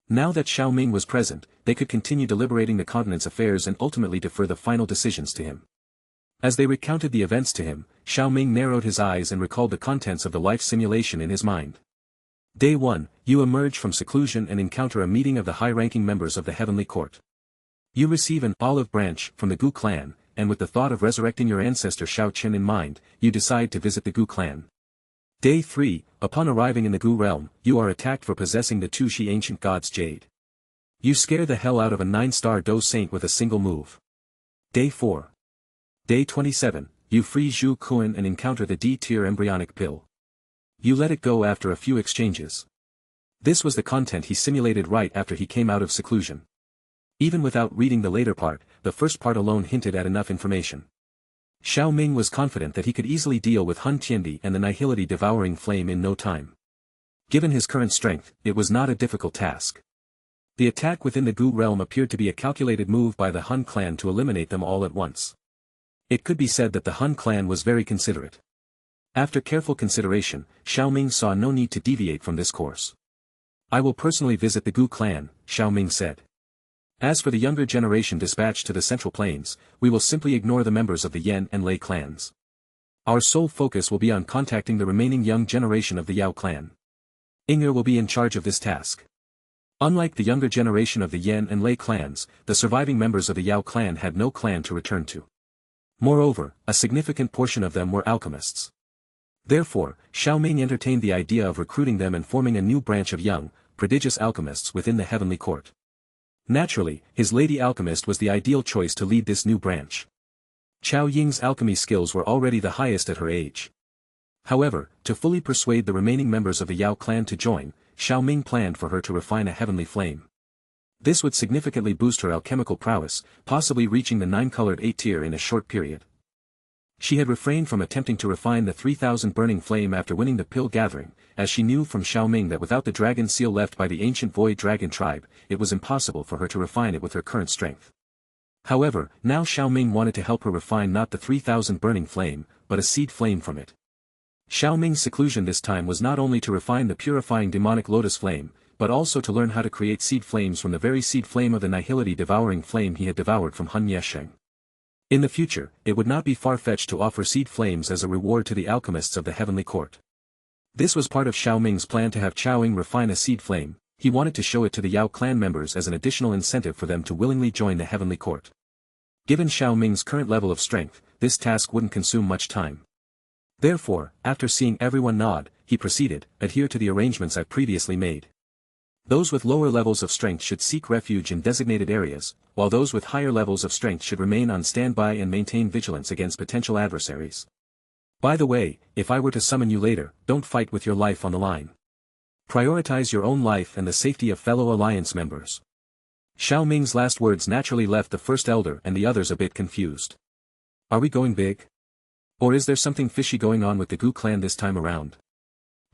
Now that Xiao Ming was present, they could continue deliberating the continent's affairs and ultimately defer the final decisions to him. As they recounted the events to him, Xiao Ming narrowed his eyes and recalled the contents of the life simulation in his mind. Day 1, you emerge from seclusion and encounter a meeting of the high-ranking members of the heavenly court. You receive an olive branch from the Gu clan, and with the thought of resurrecting your ancestor Xiao Qian in mind, you decide to visit the Gu clan. Day 3, upon arriving in the Gu realm, you are attacked for possessing the Tu Shi ancient god's jade. You scare the hell out of a 9-star Dou saint with a single move. Day 4. Day 27, you free Zhu Kuan and encounter the D-tier embryonic pill. You let it go after a few exchanges. This was the content he simulated right after he came out of seclusion. Even without reading the later part, the first part alone hinted at enough information. Xiao Ming was confident that he could easily deal with Hun Tiandi and the Nihility devouring flame in no time. Given his current strength, it was not a difficult task. The attack within the Gu realm appeared to be a calculated move by the Hun clan to eliminate them all at once. It could be said that the Hun clan was very considerate. After careful consideration, Xiao Ming saw no need to deviate from this course. I will personally visit the Gu clan, Xiao Ming said. As for the younger generation dispatched to the Central Plains, we will simply ignore the members of the Yan and Lei clans. Our sole focus will be on contacting the remaining young generation of the Yao clan. Inger will be in charge of this task. Unlike the younger generation of the Yan and Lei clans, the surviving members of the Yao clan had no clan to return to. Moreover, a significant portion of them were alchemists. Therefore, Xiao Ming entertained the idea of recruiting them and forming a new branch of young, prodigious alchemists within the heavenly court. Naturally, his lady alchemist was the ideal choice to lead this new branch. Qiao Ying's alchemy skills were already the highest at her age. However, to fully persuade the remaining members of the Yao clan to join, Xiao Ming planned for her to refine a heavenly flame. This would significantly boost her alchemical prowess, possibly reaching the 9-colored 8 tier in a short period. She had refrained from attempting to refine the 3000 burning flame after winning the pill gathering, as she knew from Xiao Ming that without the dragon seal left by the ancient void dragon tribe, it was impossible for her to refine it with her current strength. However, now Xiao Ming wanted to help her refine not the 3000 burning flame, but a seed flame from it. Xiao Ming's seclusion this time was not only to refine the purifying demonic lotus flame, but also to learn how to create seed flames from the very seed flame of the nihility devouring flame he had devoured from Hun Yesheng. In the future, it would not be far-fetched to offer seed flames as a reward to the alchemists of the heavenly court. This was part of Xiao Ming's plan to have Xiao Ming refine a seed flame. He wanted to show it to the Yao clan members as an additional incentive for them to willingly join the heavenly court. Given Xiao Ming's current level of strength, this task wouldn't consume much time. Therefore, after seeing everyone nod, he proceeded, adhere to the arrangements I've previously made. Those with lower levels of strength should seek refuge in designated areas, while those with higher levels of strength should remain on standby and maintain vigilance against potential adversaries. By the way, if I were to summon you later, don't fight with your life on the line. Prioritize your own life and the safety of fellow alliance members. Xiao Ming's last words naturally left the first elder and the others a bit confused. Are we going big? Or is there something fishy going on with the Gu clan this time around?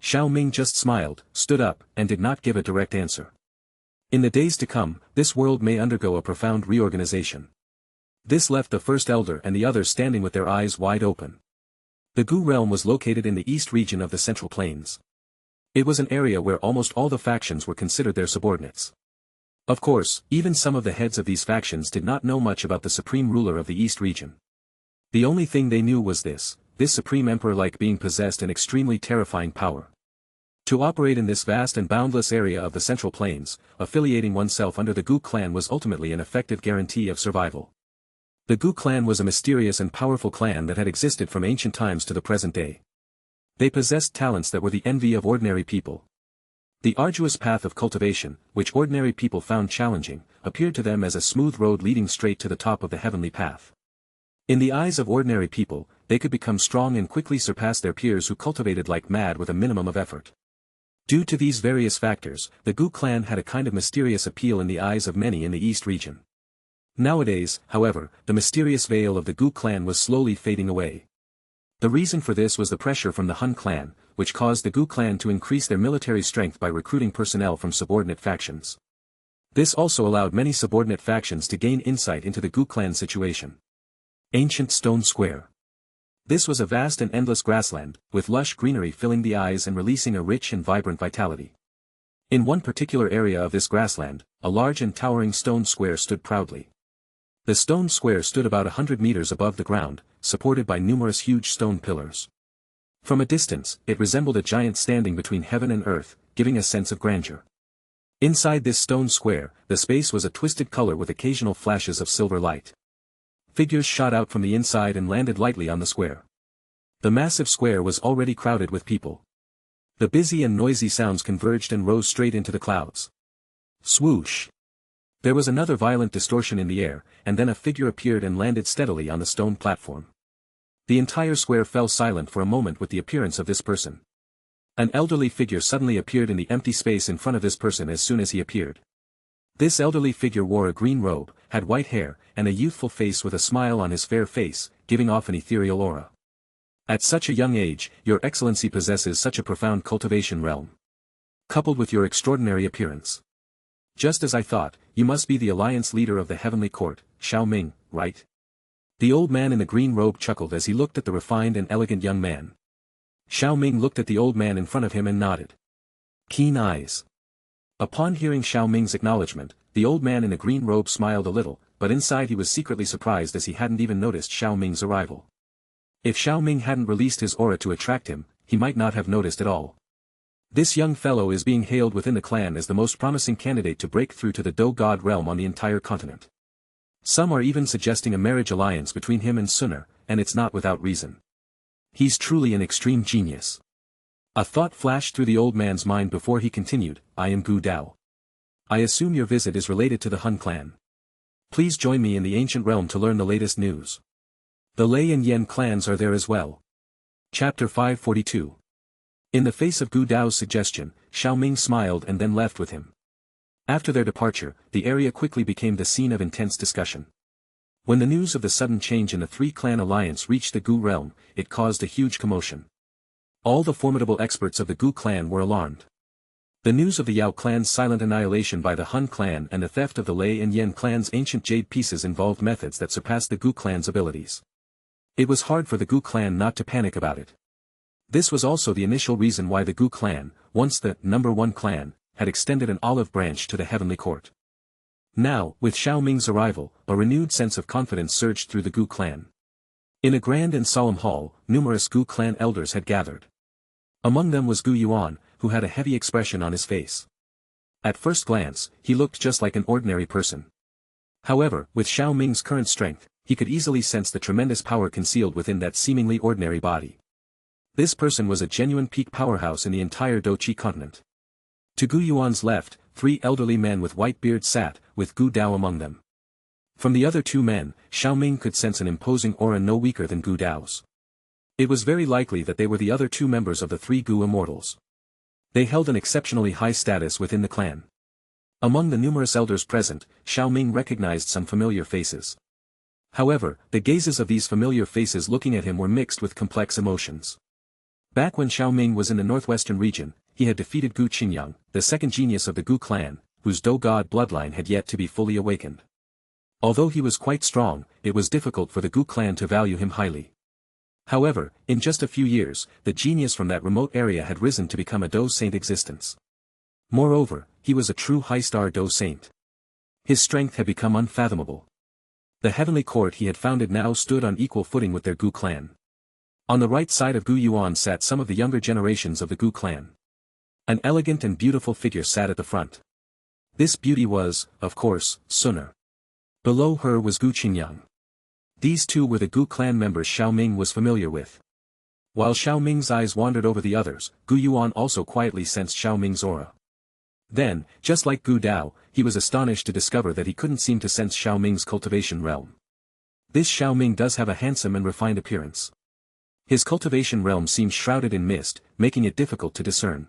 Xiao Ming just smiled, stood up, and did not give a direct answer. In the days to come, this world may undergo a profound reorganization. This left the first elder and the others standing with their eyes wide open. The Gu realm was located in the east region of the Central Plains. It was an area where almost all the factions were considered their subordinates. Of course, even some of the heads of these factions did not know much about the supreme ruler of the east region. The only thing they knew was this supreme emperor like being possessed an extremely terrifying power. To operate in this vast and boundless area of the Central Plains, affiliating oneself under the Gu clan was ultimately an effective guarantee of survival. The Gu clan was a mysterious and powerful clan that had existed from ancient times to the present day. They possessed talents that were the envy of ordinary people. The arduous path of cultivation, which ordinary people found challenging, appeared to them as a smooth road leading straight to the top of the heavenly path. In the eyes of ordinary people, they could become strong and quickly surpass their peers who cultivated like mad with a minimum of effort. Due to these various factors, the Gu clan had a kind of mysterious appeal in the eyes of many in the East region. Nowadays, however, the mysterious veil of the Gu clan was slowly fading away. The reason for this was the pressure from the Hun clan, which caused the Gu clan to increase their military strength by recruiting personnel from subordinate factions. This also allowed many subordinate factions to gain insight into the Gu clan situation. Ancient Stone Square. This was a vast and endless grassland, with lush greenery filling the eyes and releasing a rich and vibrant vitality. In one particular area of this grassland, a large and towering stone square stood proudly. The stone square stood about 100 meters above the ground, supported by numerous huge stone pillars. From a distance, it resembled a giant standing between heaven and earth, giving a sense of grandeur. Inside this stone square, the space was a twisted color with occasional flashes of silver light. Figures shot out from the inside and landed lightly on the square. The massive square was already crowded with people. The busy and noisy sounds converged and rose straight into the clouds. Swoosh! There was another violent distortion in the air, and then a figure appeared and landed steadily on the stone platform. The entire square fell silent for a moment with the appearance of this person. An elderly figure suddenly appeared in the empty space in front of this person as soon as he appeared. This elderly figure wore a green robe, had white hair, and a youthful face with a smile on his fair face, giving off an ethereal aura. At such a young age, your excellency possesses such a profound cultivation realm. Coupled with your extraordinary appearance. Just as I thought, you must be the alliance leader of the heavenly court, Xiao Ming, right? The old man in the green robe chuckled as he looked at the refined and elegant young man. Xiao Ming looked at the old man in front of him and nodded. Keen eyes. Upon hearing Xiao Ming's acknowledgement, the old man in the green robe smiled a little, but inside he was secretly surprised as he hadn't even noticed Xiao Ming's arrival. If Xiao Ming hadn't released his aura to attract him, he might not have noticed at all. This young fellow is being hailed within the clan as the most promising candidate to break through to the Do God realm on the entire continent. Some are even suggesting a marriage alliance between him and Sunner, and it's not without reason. He's truly an extreme genius. A thought flashed through the old man's mind before he continued, I am Gu Dao. I assume your visit is related to the Hun clan. Please join me in the ancient realm to learn the latest news. The Lei and Yen clans are there as well. Chapter 542. In the face of Gu Dao's suggestion, Xiao Ming smiled and then left with him. After their departure, the area quickly became the scene of intense discussion. When the news of the sudden change in the three-clan alliance reached the Gu realm, it caused a huge commotion. All the formidable experts of the Gu clan were alarmed. The news of the Yao clan's silent annihilation by the Hun clan and the theft of the Lei and Yen clan's ancient jade pieces involved methods that surpassed the Gu clan's abilities. It was hard for the Gu clan not to panic about it. This was also the initial reason why the Gu clan, once the #1 clan, had extended an olive branch to the heavenly court. Now, with Xiao Ming's arrival, a renewed sense of confidence surged through the Gu clan. In a grand and solemn hall, numerous Gu clan elders had gathered. Among them was Gu Yuan, who had a heavy expression on his face. At first glance, he looked just like an ordinary person. However, with Xiao Ming's current strength, he could easily sense the tremendous power concealed within that seemingly ordinary body. This person was a genuine peak powerhouse in the entire Doqi continent. To Gu Yuan's left, 3 elderly men with white beards sat, with Gu Dao among them. From the other 2 men, Xiao Ming could sense an imposing aura no weaker than Gu Dao's. It was very likely that they were the other 2 members of the 3 Gu immortals. They held an exceptionally high status within the clan. Among the numerous elders present, Xiao Ming recognized some familiar faces. However, the gazes of these familiar faces looking at him were mixed with complex emotions. Back when Xiao Ming was in the northwestern region, he had defeated Gu Qingyang, the second genius of the Gu clan, whose Do-God bloodline had yet to be fully awakened. Although he was quite strong, it was difficult for the Gu clan to value him highly. However, in just a few years, the genius from that remote area had risen to become a Do Saint existence. Moreover, he was a true high-star Do Saint. His strength had become unfathomable. The heavenly court he had founded now stood on equal footing with their Gu clan. On the right side of Gu Yuan sat some of the younger generations of the Gu clan. An elegant and beautiful figure sat at the front. This beauty was, of course, Suner. Below her was Gu Qingyang. These 2 were the Gu clan members Xiao Ming was familiar with. While Xiao Ming's eyes wandered over the others, Gu Yuan also quietly sensed Xiao Ming's aura. Then, just like Gu Dao, he was astonished to discover that he couldn't seem to sense Xiao Ming's cultivation realm. This Xiao Ming does have a handsome and refined appearance. His cultivation realm seems shrouded in mist, making it difficult to discern.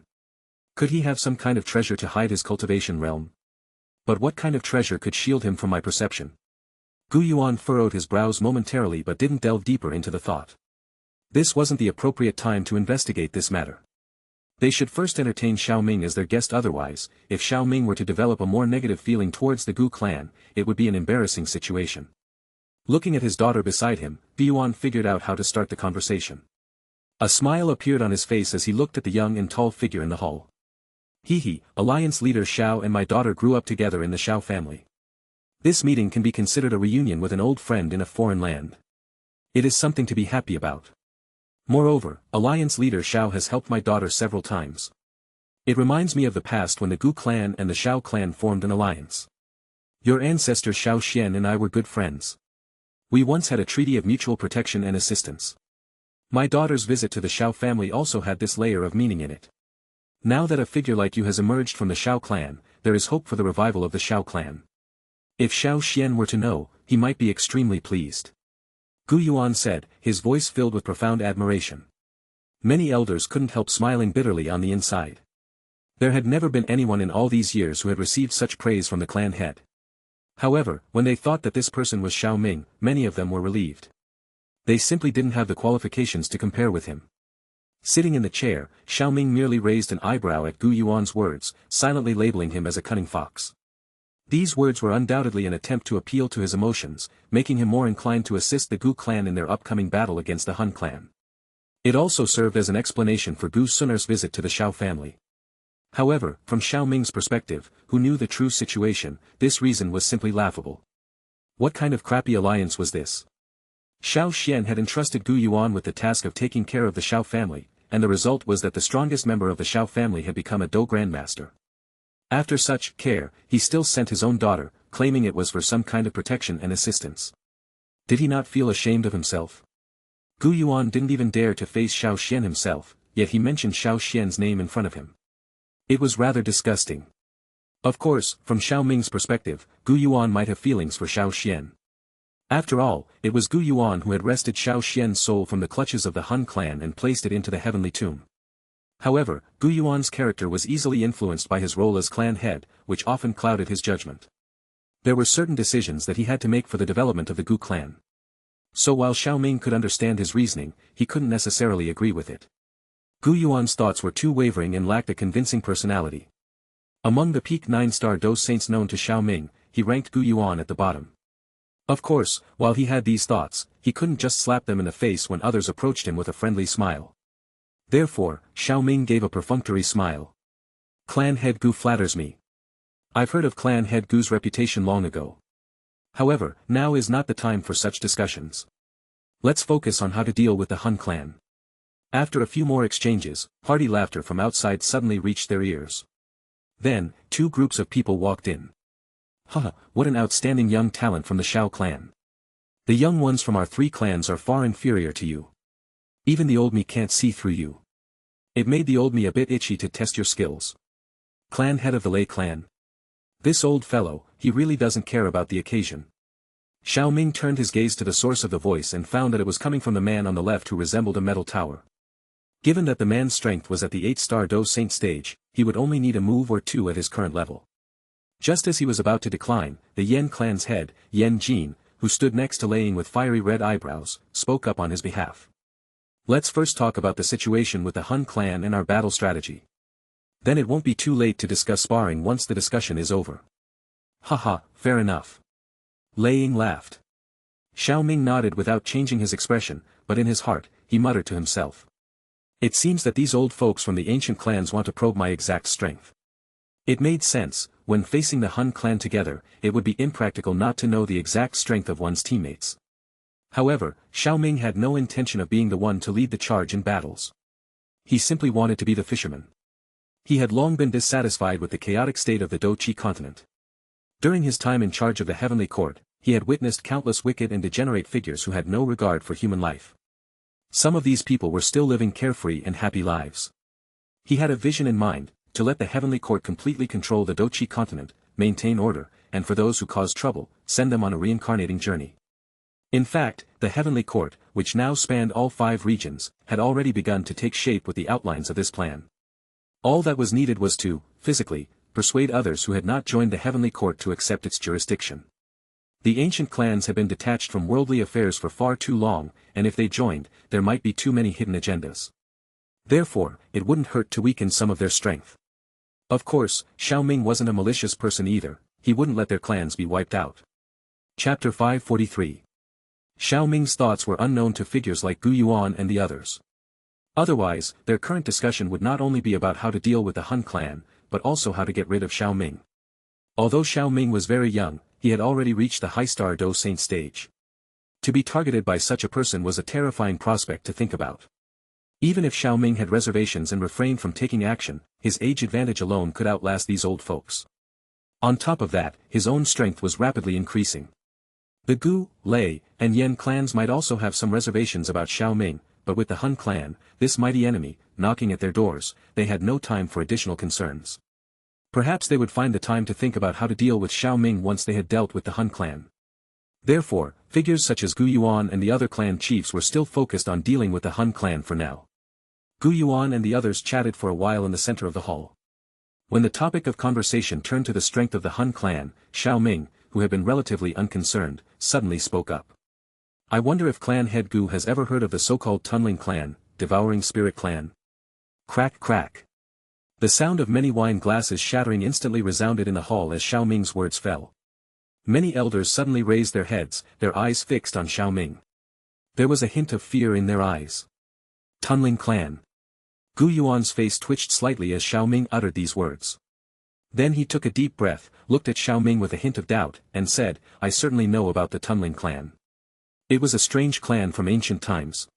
Could he have some kind of treasure to hide his cultivation realm? But what kind of treasure could shield him from my perception? Gu Yuan furrowed his brows momentarily but didn't delve deeper into the thought. This wasn't the appropriate time to investigate this matter. They should first entertain Xiao Ming as their guest, otherwise, if Xiao Ming were to develop a more negative feeling towards the Gu clan, it would be an embarrassing situation. Looking at his daughter beside him, Gu Yuan figured out how to start the conversation. A smile appeared on his face as he looked at the young and tall figure in the hall. He, Alliance leader Xiao and my daughter grew up together in the Xiao family. This meeting can be considered a reunion with an old friend in a foreign land. It is something to be happy about. Moreover, Alliance leader Xiao has helped my daughter several times. It reminds me of the past when the Gu clan and the Xiao clan formed an alliance. Your ancestor Xiao Xian and I were good friends. We once had a treaty of mutual protection and assistance. My daughter's visit to the Xiao family also had this layer of meaning in it. Now that a figure like you has emerged from the Xiao clan, there is hope for the revival of the Xiao clan. If Xiao Xian were to know, he might be extremely pleased. Gu Yuan said, his voice filled with profound admiration. Many elders couldn't help smiling bitterly on the inside. There had never been anyone in all these years who had received such praise from the clan head. However, when they thought that this person was Xiao Ming, many of them were relieved. They simply didn't have the qualifications to compare with him. Sitting in the chair, Xiao Ming merely raised an eyebrow at Gu Yuan's words, silently labeling him as a cunning fox. These words were undoubtedly an attempt to appeal to his emotions, making him more inclined to assist the Gu clan in their upcoming battle against the Hun clan. It also served as an explanation for Gu Suner's visit to the Xiao family. However, from Xiao Ming's perspective, who knew the true situation, this reason was simply laughable. What kind of crappy alliance was this? Xiao Xian had entrusted Gu Yuan with the task of taking care of the Xiao family, and the result was that the strongest member of the Xiao family had become a Do Grandmaster. After such care, he still sent his own daughter, claiming it was for some kind of protection and assistance. Did he not feel ashamed of himself? Gu Yuan didn't even dare to face Xiao Xian himself, yet he mentioned Xiao Xian's name in front of him. It was rather disgusting. Of course, from Xiao Ming's perspective, Gu Yuan might have feelings for Xiao Xian. After all, it was Gu Yuan who had wrested Xiao Xian's soul from the clutches of the Hun clan and placed it into the heavenly tomb. However, Gu Yuan's character was easily influenced by his role as clan head, which often clouded his judgment. There were certain decisions that he had to make for the development of the Gu clan. So while Xiao Ming could understand his reasoning, he couldn't necessarily agree with it. Gu Yuan's thoughts were too wavering and lacked a convincing personality. Among the peak 9-star Do Saints known to Xiao Ming, he ranked Gu Yuan at the bottom. Of course, while he had these thoughts, he couldn't just slap them in the face when others approached him with a friendly smile. Therefore, Xiao Ming gave a perfunctory smile. Clan head Gu flatters me. I've heard of clan head Gu's reputation long ago. However, now is not the time for such discussions. Let's focus on how to deal with the Hun clan. After a few more exchanges, hearty laughter from outside suddenly reached their ears. Then, two groups of people walked in. Haha, what an outstanding young talent from the Xiao clan. The young ones from our three clans are far inferior to you. Even the old me can't see through you. It made the old me a bit itchy to test your skills. Clan head of the Lei clan. This old fellow, he really doesn't care about the occasion. Xiao Ming turned his gaze to the source of the voice and found that it was coming from the man on the left who resembled a metal tower. Given that the man's strength was at the 8-star Do Saint stage, he would only need a move or two at his current level. Just as he was about to decline, the Yen clan's head, Yen Jin, who stood next to Lei with fiery red eyebrows, spoke up on his behalf. Let's first talk about the situation with the Hun clan and our battle strategy. Then it won't be too late to discuss sparring once the discussion is over. Haha, fair enough. Lei laughed. Xiao Ming nodded without changing his expression, but in his heart, he muttered to himself. It seems that these old folks from the ancient clans want to probe my exact strength. It made sense, when facing the Hun clan together, it would be impractical not to know the exact strength of one's teammates. However, Xiao Ming had no intention of being the one to lead the charge in battles. He simply wanted to be the fisherman. He had long been dissatisfied with the chaotic state of the Do-Chi continent. During his time in charge of the Heavenly Court, he had witnessed countless wicked and degenerate figures who had no regard for human life. Some of these people were still living carefree and happy lives. He had a vision in mind, to let the Heavenly Court completely control the Do-Chi continent, maintain order, and for those who caused trouble, send them on a reincarnating journey. In fact, the Heavenly Court, which now spanned all 5 regions, had already begun to take shape with the outlines of this plan. All that was needed was to, physically, persuade others who had not joined the Heavenly Court to accept its jurisdiction. The ancient clans had been detached from worldly affairs for far too long, and if they joined, there might be too many hidden agendas. Therefore, it wouldn't hurt to weaken some of their strength. Of course, Xiao Ming wasn't a malicious person either, he wouldn't let their clans be wiped out. Chapter 543. Xiao Ming's thoughts were unknown to figures like Gu Yuan and the others. Otherwise, their current discussion would not only be about how to deal with the Hun clan, but also how to get rid of Xiao Ming. Although Xiao Ming was very young, he had already reached the high-star Do Saint stage. To be targeted by such a person was a terrifying prospect to think about. Even if Xiao Ming had reservations and refrained from taking action, his age advantage alone could outlast these old folks. On top of that, his own strength was rapidly increasing. The Gu, Lei, and Yen clans might also have some reservations about Xiao Ming, but with the Hun clan, this mighty enemy, knocking at their doors, they had no time for additional concerns. Perhaps they would find the time to think about how to deal with Xiao Ming once they had dealt with the Hun clan. Therefore, figures such as Gu Yuan and the other clan chiefs were still focused on dealing with the Hun clan for now. Gu Yuan and the others chatted for a while in the center of the hall. When the topic of conversation turned to the strength of the Hun clan, Xiao Ming, who had been relatively unconcerned, suddenly spoke up. I wonder if clan head Gu has ever heard of the so-called Tunneling clan, Devouring Spirit clan. Crack crack. The sound of many wine glasses shattering instantly resounded in the hall as Xiao Ming's words fell. Many elders suddenly raised their heads, their eyes fixed on Xiao Ming. There was a hint of fear in their eyes. Tunneling clan. Gu Yuan's face twitched slightly as Xiao Ming uttered these words. Then he took a deep breath, looked at Xiao Ming with a hint of doubt, and said, I certainly know about the Tunneling clan. It was a strange clan from ancient times.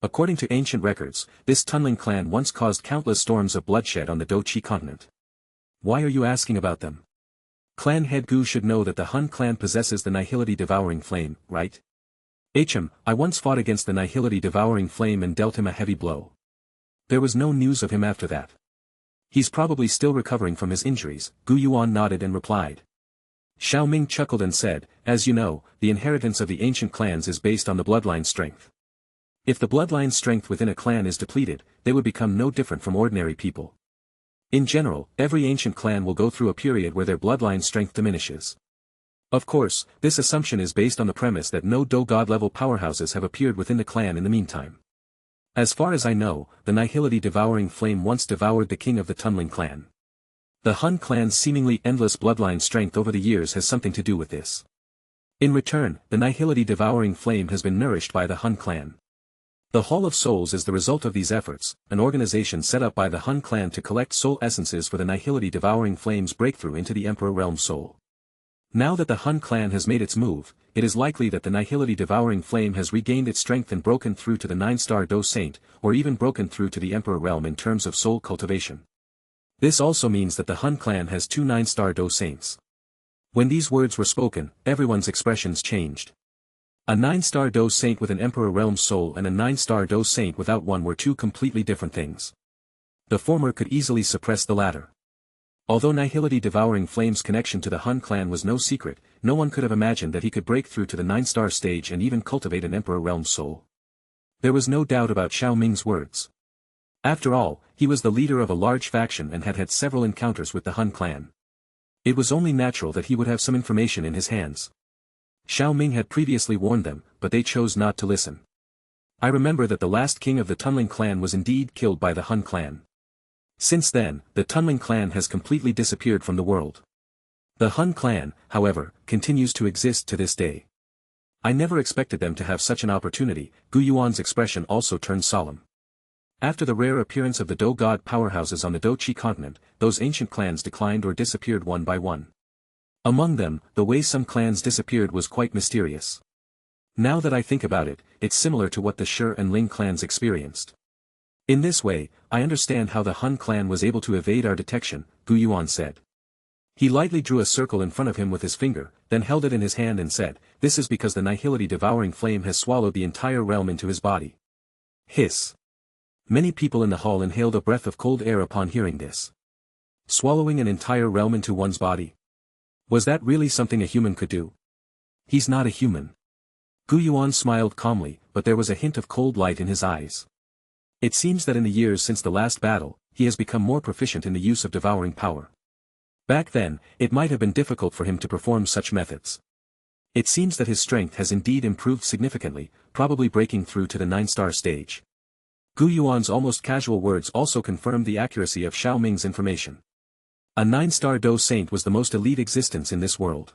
According to ancient records, this Tunneling clan once caused countless storms of bloodshed on the Do-Chi continent. Why are you asking about them? Clan head Gu should know that the Hun clan possesses the Nihility Devouring Flame, right? I once fought against the Nihility Devouring Flame and dealt him a heavy blow. There was no news of him after that. He's probably still recovering from his injuries, Gu Yuan nodded and replied. Xiao Ming chuckled and said, as you know, the inheritance of the ancient clans is based on the bloodline strength. If the bloodline strength within a clan is depleted, they would become no different from ordinary people. In general, every ancient clan will go through a period where their bloodline strength diminishes. Of course, this assumption is based on the premise that no Do-God-level powerhouses have appeared within the clan in the meantime. As far as I know, the Nihility Devouring Flame once devoured the king of the Tunneling clan. The Hun clan's seemingly endless bloodline strength over the years has something to do with this. In return, the Nihility Devouring Flame has been nourished by the Hun clan. The Hall of Souls is the result of these efforts, an organization set up by the Hun clan to collect soul essences for the Nihility Devouring Flames breakthrough into the Emperor Realm Soul. Now that the Hun clan has made its move, it is likely that the Nihility Devouring Flame has regained its strength and broken through to the 9-star Do Saint, or even broken through to the Emperor Realm in terms of soul cultivation. This also means that the Hun clan has 2 9-star Do Saints. When these words were spoken, everyone's expressions changed. A 9-star Do Saint with an Emperor Realm Soul and a 9-star Do Saint without one were 2 completely different things. The former could easily suppress the latter. Although Nihility Devouring Flame's connection to the Hun clan was no secret, no one could have imagined that he could break through to the 9-star stage and even cultivate an Emperor Realm Soul. There was no doubt about Xiao Ming's words. After all, he was the leader of a large faction and had had several encounters with the Hun clan. It was only natural that he would have some information in his hands. Xiao Ming had previously warned them, but they chose not to listen. I remember that the last king of the Tunling clan was indeed killed by the Hun clan. Since then, the Tunling clan has completely disappeared from the world. The Hun clan, however, continues to exist to this day. I never expected them to have such an opportunity. Gu Yuan's expression also turned solemn. After the rare appearance of the Do God powerhouses on the Do Chi continent, those ancient clans declined or disappeared one by one. Among them, the way some clans disappeared was quite mysterious. Now that I think about it, it's similar to what the Shi and Ling clans experienced. In this way, I understand how the Hun clan was able to evade our detection, Gu Yuan said. He lightly drew a circle in front of him with his finger, then held it in his hand and said, "This is because the Nihility Devouring Flame has swallowed the entire realm into his body." Hiss. Many people in the hall inhaled a breath of cold air upon hearing this. Swallowing an entire realm into one's body? Was that really something a human could do? He's not a human. Gu Yuan smiled calmly, but there was a hint of cold light in his eyes. It seems that in the years since the last battle, he has become more proficient in the use of devouring power. Back then, it might have been difficult for him to perform such methods. It seems that his strength has indeed improved significantly, probably breaking through to the 9-star stage. Gu Yuan's almost casual words also confirmed the accuracy of Xiao Ming's information. A 9-star Do Saint was the most elite existence in this world.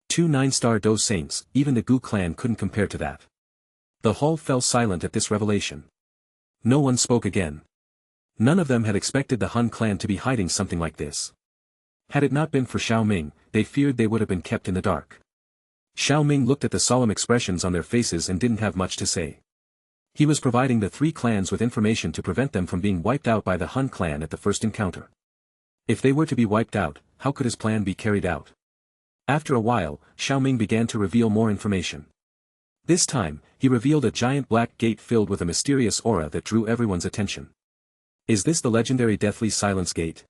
2 9-star Do Saints, even the Gu clan couldn't compare to that. The hall fell silent at this revelation. No one spoke again. None of them had expected the Hun clan to be hiding something like this. Had it not been for Xiao Ming, they feared they would have been kept in the dark. Xiao Ming looked at the solemn expressions on their faces and didn't have much to say. He was providing the 3 clans with information to prevent them from being wiped out by the Hun clan at the first encounter. If they were to be wiped out, how could his plan be carried out? After a while, Xiao Ming began to reveal more information. This time, he revealed a giant black gate filled with a mysterious aura that drew everyone's attention. Is this the legendary Deathly Silence Gate?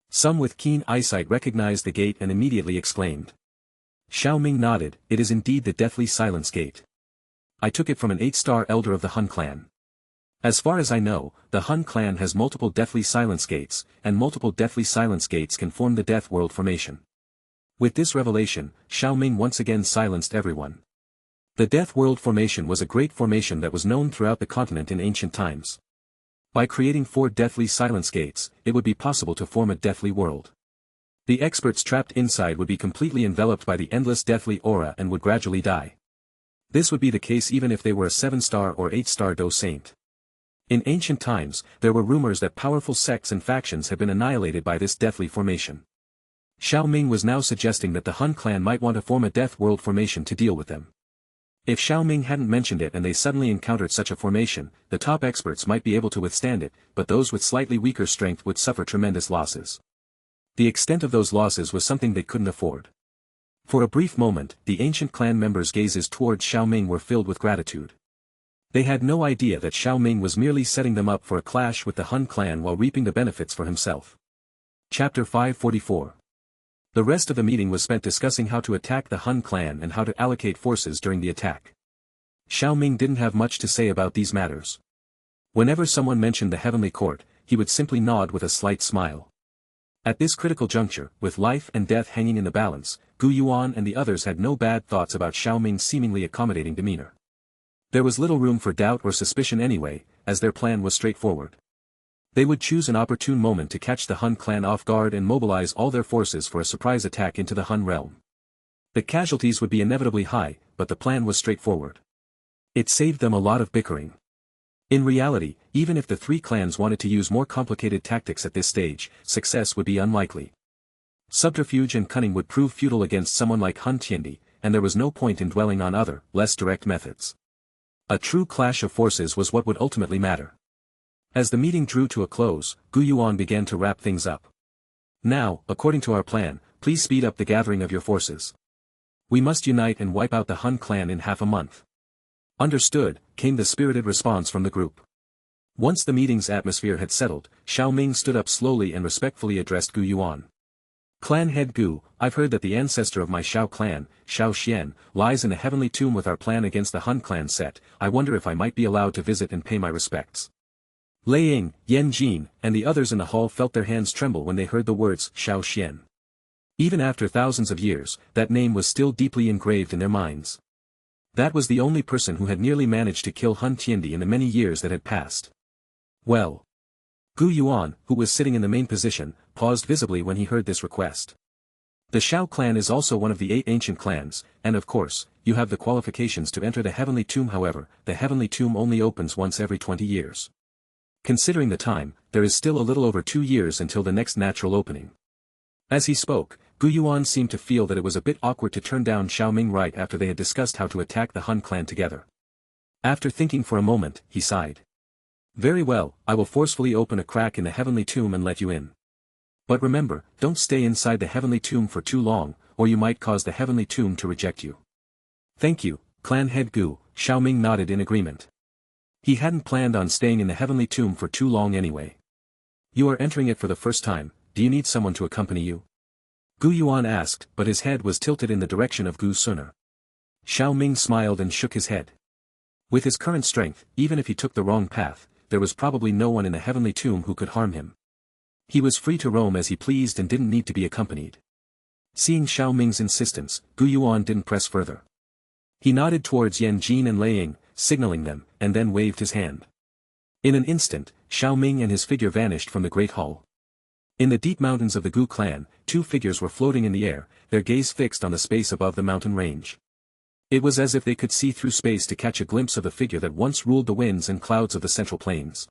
Some with keen eyesight recognized the gate and immediately exclaimed. Xiao Ming nodded, it is indeed the Deathly Silence Gate. I took it from an 8-star elder of the Hun clan. As far as I know, the Hun clan has multiple Deathly Silence Gates, and multiple Deathly Silence Gates can form the Death World Formation. With this revelation, Xiao Ming once again silenced everyone. The Death World Formation was a great formation that was known throughout the continent in ancient times. By creating 4 Deathly Silence Gates, it would be possible to form a deathly world. The experts trapped inside would be completely enveloped by the endless deathly aura and would gradually die. This would be the case even if they were a 7-star or 8-star Do Saint. In ancient times, there were rumors that powerful sects and factions had been annihilated by this deathly formation. Xiao Ming was now suggesting that the Hun clan might want to form a Death World Formation to deal with them. If Xiao Ming hadn't mentioned it and they suddenly encountered such a formation, the top experts might be able to withstand it, but those with slightly weaker strength would suffer tremendous losses. The extent of those losses was something they couldn't afford. For a brief moment, the ancient clan members' gazes towards Xiao Ming were filled with gratitude. They had no idea that Xiao Ming was merely setting them up for a clash with the Hun clan while reaping the benefits for himself. Chapter 544. The rest of the meeting was spent discussing how to attack the Hun clan and how to allocate forces during the attack. Xiao Ming didn't have much to say about these matters. Whenever someone mentioned the Heavenly Court, he would simply nod with a slight smile. At this critical juncture, with life and death hanging in the balance, Gu Yuan and the others had no bad thoughts about Xiao Ming's seemingly accommodating demeanor. There was little room for doubt or suspicion anyway, as their plan was straightforward. They would choose an opportune moment to catch the Hun clan off guard and mobilize all their forces for a surprise attack into the Hun realm. The casualties would be inevitably high, but the plan was straightforward. It saved them a lot of bickering. In reality, even if the three clans wanted to use more complicated tactics at this stage, success would be unlikely. Subterfuge and cunning would prove futile against someone like Hun Tiandi, and there was no point in dwelling on other, less direct methods. A true clash of forces was what would ultimately matter. As the meeting drew to a close, Gu Yuan began to wrap things up. Now, according to our plan, please speed up the gathering of your forces. We must unite and wipe out the Hun clan in half a month. Understood, came the spirited response from the group. Once the meeting's atmosphere had settled, Xiao Ming stood up slowly and respectfully addressed Gu Yuan. Clan head Gu, I've heard that the ancestor of my Xiao clan, Xiao Xian, lies in a heavenly tomb with our plan against the Hun clan set. I wonder if I might be allowed to visit and pay my respects. Lei Ying, Yan Jin, and the others in the hall felt their hands tremble when they heard the words Xiao Xian. Even after thousands of years, that name was still deeply engraved in their minds. That was the only person who had nearly managed to kill Hun Tiandi in the many years that had passed. Well. Gu Yuan, who was sitting in the main position, paused visibly when he heard this request. The Xiao clan is also one of the 8 ancient clans, and of course, you have the qualifications to enter the heavenly tomb. However, the heavenly tomb only opens once every 20 years. Considering the time, there is still a little over 2 years until the next natural opening. As he spoke, Gu Yuan seemed to feel that it was a bit awkward to turn down Xiao Ming right after they had discussed how to attack the Hun clan together. After thinking for a moment, he sighed. Very well, I will forcefully open a crack in the heavenly tomb and let you in. But remember, don't stay inside the heavenly tomb for too long, or you might cause the heavenly tomb to reject you. Thank you, clan head Gu, Xiao Ming nodded in agreement. He hadn't planned on staying in the heavenly tomb for too long anyway. You are entering it for the first time, do you need someone to accompany you? Gu Yuan asked, but his head was tilted in the direction of Gu Suner. Xiao Ming smiled and shook his head. With his current strength, even if he took the wrong path, there was probably no one in the heavenly tomb who could harm him. He was free to roam as he pleased and didn't need to be accompanied. Seeing Xiao Ming's insistence, Gu Yuan didn't press further. He nodded towards Yan Jin and Lei Ying, signaling them, and then waved his hand. In an instant, Xiao Ming and his figure vanished from the great hall. In the deep mountains of the Gu clan, 2 figures were floating in the air, their gaze fixed on the space above the mountain range. It was as if they could see through space to catch a glimpse of the figure that once ruled the winds and clouds of the central plains.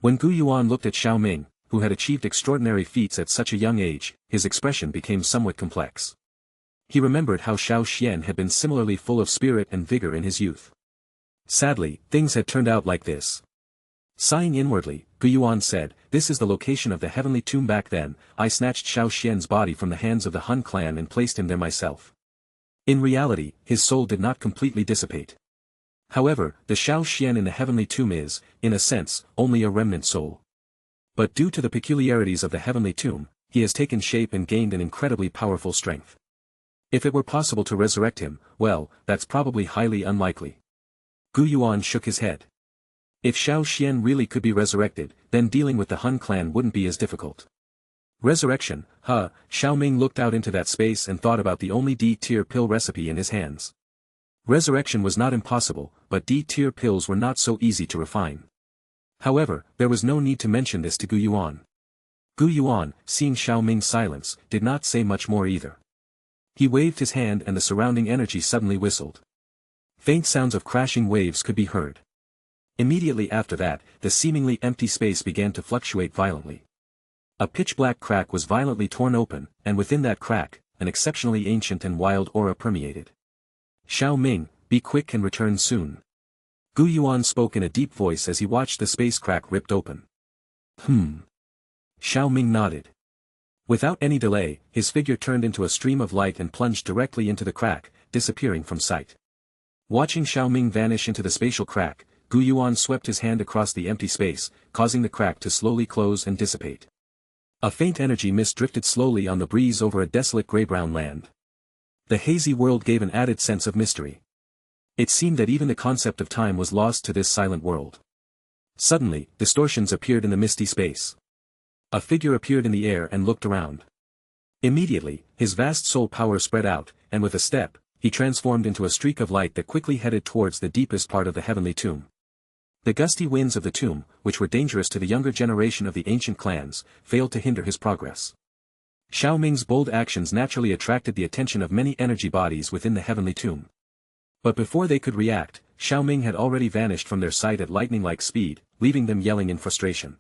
When Gu Yuan looked at Xiao Ming, who had achieved extraordinary feats at such a young age, his expression became somewhat complex. He remembered how Xiao Xian had been similarly full of spirit and vigor in his youth. Sadly, things had turned out like this. Sighing inwardly, Gu Yuan said, "This is the location of the heavenly tomb. Back then, I snatched Xiao Xian's body from the hands of the Hun clan and placed him there myself." In reality, his soul did not completely dissipate. However, the Xiao Xian in the heavenly tomb is, in a sense, only a remnant soul. But due to the peculiarities of the heavenly tomb, he has taken shape and gained an incredibly powerful strength. If it were possible to resurrect him, well, that's probably highly unlikely. Gu Yuan shook his head. If Xiao Xian really could be resurrected, then dealing with the Hun clan wouldn't be as difficult. Resurrection, huh? Xiao Ming looked out into that space and thought about the only D-tier pill recipe in his hands. Resurrection was not impossible, but D-tier pills were not so easy to refine. However, there was no need to mention this to Gu Yuan. Gu Yuan, seeing Xiao Ming's silence, did not say much more either. He waved his hand and the surrounding energy suddenly whistled. Faint sounds of crashing waves could be heard. Immediately after that, the seemingly empty space began to fluctuate violently. A pitch-black crack was violently torn open, and within that crack, an exceptionally ancient and wild aura permeated. Xiao Ming, be quick and return soon. Gu Yuan spoke in a deep voice as he watched the space crack ripped open. Xiao Ming nodded. Without any delay, his figure turned into a stream of light and plunged directly into the crack, disappearing from sight. Watching Xiao Ming vanish into the spatial crack, Gu Yuan swept his hand across the empty space, causing the crack to slowly close and dissipate. A faint energy mist drifted slowly on the breeze over a desolate gray-brown land. The hazy world gave an added sense of mystery. It seemed that even the concept of time was lost to this silent world. Suddenly, distortions appeared in the misty space. A figure appeared in the air and looked around. Immediately, his vast soul power spread out, and with a step, he transformed into a streak of light that quickly headed towards the deepest part of the heavenly tomb. The gusty winds of the tomb, which were dangerous to the younger generation of the ancient clans, failed to hinder his progress. Xiao Ming's bold actions naturally attracted the attention of many energy bodies within the heavenly tomb. But before they could react, Xiao Ming had already vanished from their sight at lightning-like speed, leaving them yelling in frustration.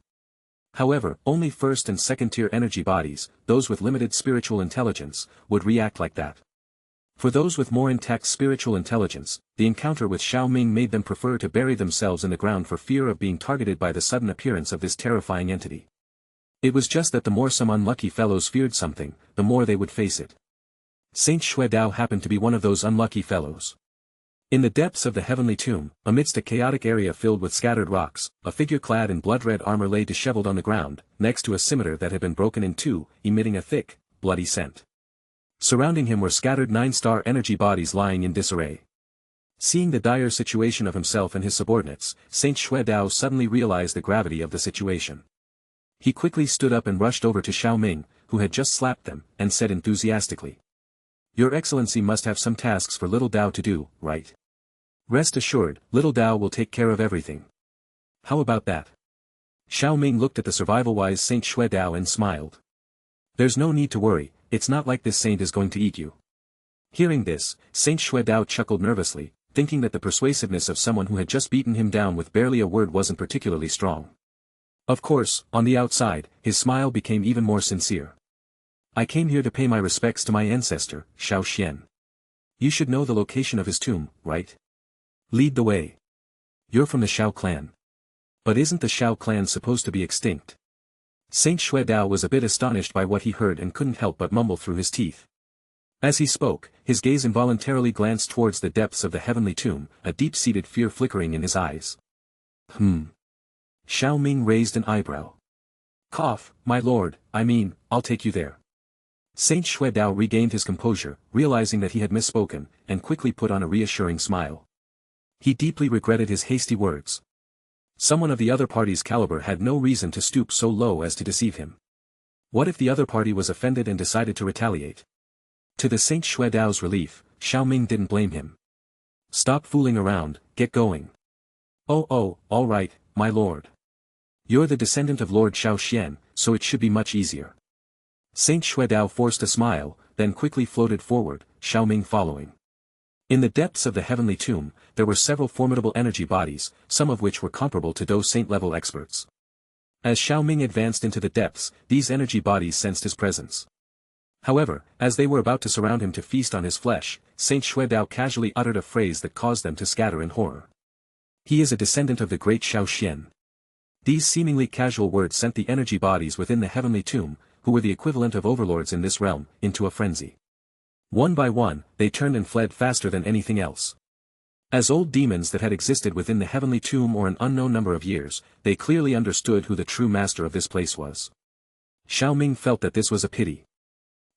However, only first and second-tier energy bodies, those with limited spiritual intelligence, would react like that. For those with more intact spiritual intelligence, the encounter with Xiao Ming made them prefer to bury themselves in the ground for fear of being targeted by the sudden appearance of this terrifying entity. It was just that the more some unlucky fellows feared something, the more they would face it. Saint Xuedao happened to be one of those unlucky fellows. In the depths of the heavenly tomb, amidst a chaotic area filled with scattered rocks, a figure clad in blood-red armor lay disheveled on the ground, next to a scimitar that had been broken in two, emitting a thick, bloody scent. Surrounding him were scattered 9-star energy bodies lying in disarray. Seeing the dire situation of himself and his subordinates, Saint Xuedao suddenly realized the gravity of the situation. He quickly stood up and rushed over to Xiao Ming, who had just slapped them, and said enthusiastically, "Your Excellency must have some tasks for little Dao to do, right? Rest assured, little Dao will take care of everything. How about that?" Xiao Ming looked at the survival-wise Saint Xuedao and smiled. "There's no need to worry, it's not like this saint is going to eat you." Hearing this, Saint Xuedao chuckled nervously, thinking that the persuasiveness of someone who had just beaten him down with barely a word wasn't particularly strong. Of course, on the outside, his smile became even more sincere. "I came here to pay my respects to my ancestor, Xiao Xian. You should know the location of his tomb, right? Lead the way. You're from the Xiao clan. But isn't the Xiao clan supposed to be extinct?" Saint Xuedao was a bit astonished by what he heard and couldn't help but mumble through his teeth. As he spoke, his gaze involuntarily glanced towards the depths of the heavenly tomb, a deep-seated fear flickering in his eyes. Xiao Ming raised an eyebrow. "Cough, my lord, I'll take you there." Saint Xuedao regained his composure, realizing that he had misspoken, and quickly put on a reassuring smile. He deeply regretted his hasty words. Someone of the other party's caliber had no reason to stoop so low as to deceive him. What if the other party was offended and decided to retaliate? To the Saint Xuedao's relief, Xiao Ming didn't blame him. "Stop fooling around, get going." Oh, all right, my lord. You're the descendant of Lord Xiao Xian, so it should be much easier." Saint Xuedao forced a smile, then quickly floated forward, Xiao Ming following. In the depths of the heavenly tomb, there were several formidable energy bodies, some of which were comparable to those saint-level experts. As Xiao Ming advanced into the depths, these energy bodies sensed his presence. However, as they were about to surround him to feast on his flesh, Saint Xuedao casually uttered a phrase that caused them to scatter in horror. "He is a descendant of the great Xiao Xian." These seemingly casual words sent the energy bodies within the heavenly tomb, who were the equivalent of overlords in this realm, into a frenzy. One by one, they turned and fled faster than anything else. As old demons that had existed within the heavenly tomb or an unknown number of years, they clearly understood who the true master of this place was. Xiao Ming felt that this was a pity.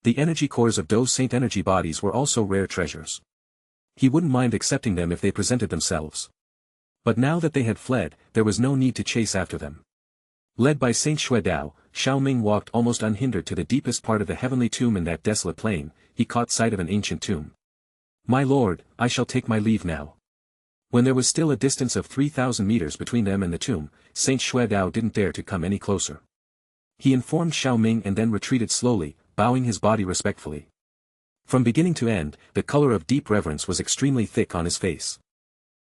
The energy cores of those saint energy bodies were also rare treasures. He wouldn't mind accepting them if they presented themselves. But now that they had fled, there was no need to chase after them. Led by Saint Xuedao, Xiao Ming walked almost unhindered to the deepest part of the heavenly tomb. In that desolate plain, he caught sight of an ancient tomb. "My lord, I shall take my leave now." When there was still a distance of 3,000 meters between them and the tomb, Saint Xuedao didn't dare to come any closer. He informed Xiao Ming and then retreated slowly, bowing his body respectfully. From beginning to end, the color of deep reverence was extremely thick on his face.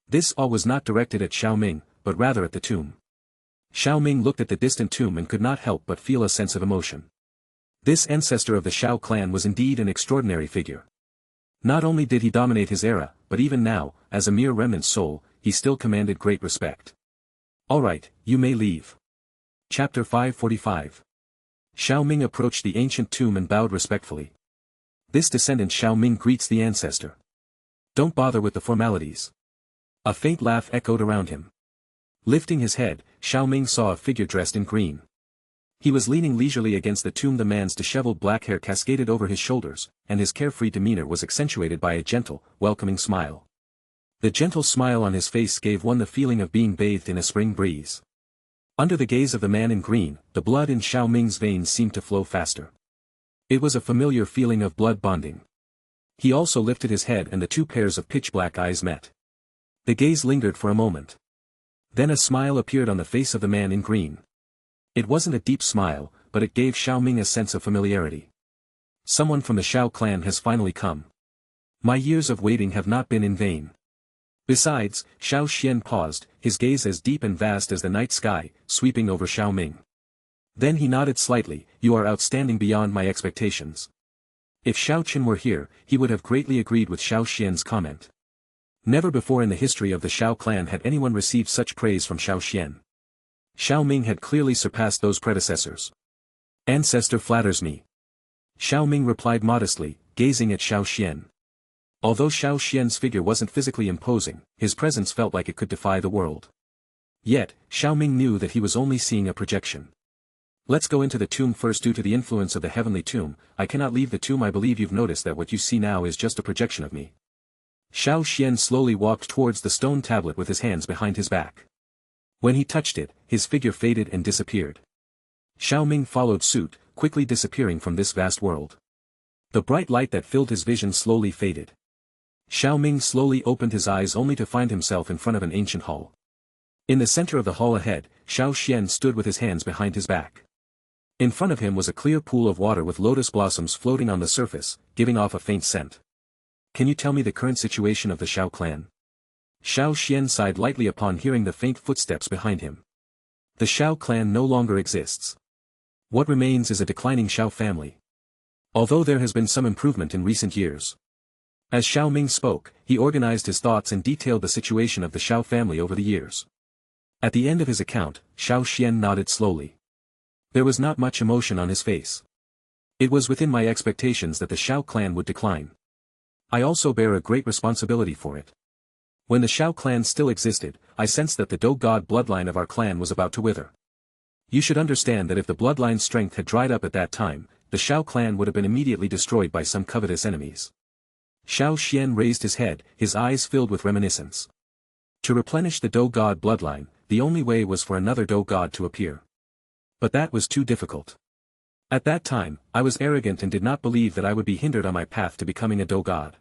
This awe was not directed at Xiao Ming, but rather at the tomb. Xiao Ming looked at the distant tomb and could not help but feel a sense of emotion. This ancestor of the Xiao clan was indeed an extraordinary figure. Not only did he dominate his era, but even now, as a mere remnant soul, he still commanded great respect. "All right, you may leave." Chapter 545. Xiao Ming approached the ancient tomb and bowed respectfully. This descendant Xiao Ming greets the ancestor. "Don't bother with the formalities." A faint laugh echoed around him. Lifting his head, Xiao Ming saw a figure dressed in green. He was leaning leisurely against the tomb. The man's disheveled black hair cascaded over his shoulders, and his carefree demeanor was accentuated by a gentle, welcoming smile. The gentle smile on his face gave one the feeling of being bathed in a spring breeze. Under the gaze of the man in green, the blood in Xiao Ming's veins seemed to flow faster. It was a familiar feeling of blood bonding. He also lifted his head and the two pairs of pitch-black eyes met. The gaze lingered for a moment. Then a smile appeared on the face of the man in green. It wasn't a deep smile, but it gave Xiao Ming a sense of familiarity. "Someone from the Xiao clan has finally come. My years of waiting have not been in vain." Besides, Xiao Xian paused, his gaze as deep and vast as the night sky, sweeping over Xiao Ming. Then he nodded slightly, "You are outstanding beyond my expectations." If Xiao Qin were here, he would have greatly agreed with Xiao Xian's comment. Never before in the history of the Xiao clan had anyone received such praise from Xiao Xian. Xiao Ming had clearly surpassed those predecessors. "Ancestor flatters me," Xiao Ming replied modestly, gazing at Xiao Xian. Although Xiao Xian's figure wasn't physically imposing, his presence felt like it could defy the world. Yet, Xiao Ming knew that he was only seeing a projection. "Let's go into the tomb first. Due to the influence of the heavenly tomb, I cannot leave the tomb. I believe you've noticed that what you see now is just a projection of me." Xiao Xian slowly walked towards the stone tablet with his hands behind his back. When he touched it, his figure faded and disappeared. Xiao Ming followed suit, quickly disappearing from this vast world. The bright light that filled his vision slowly faded. Xiao Ming slowly opened his eyes only to find himself in front of an ancient hall. In the center of the hall ahead, Xiao Xian stood with his hands behind his back. In front of him was a clear pool of water with lotus blossoms floating on the surface, giving off a faint scent. "Can you tell me the current situation of the Xiao clan?" Xiao Xian sighed lightly upon hearing the faint footsteps behind him. "The Xiao clan no longer exists. What remains is a declining Xiao family. Although there has been some improvement in recent years." As Xiao Ming spoke, he organized his thoughts and detailed the situation of the Xiao family over the years. At the end of his account, Xiao Xian nodded slowly. There was not much emotion on his face. "It was within my expectations that the Xiao clan would decline. I also bear a great responsibility for it. When the Xiao clan still existed, I sensed that the Do-God bloodline of our clan was about to wither. You should understand that if the bloodline's strength had dried up at that time, the Xiao clan would have been immediately destroyed by some covetous enemies." Xiao Xian raised his head, his eyes filled with reminiscence. To replenish the Do-God bloodline, the only way was for another Do-God to appear. But that was too difficult. At that time, I was arrogant and did not believe that I would be hindered on my path to becoming a Do-God.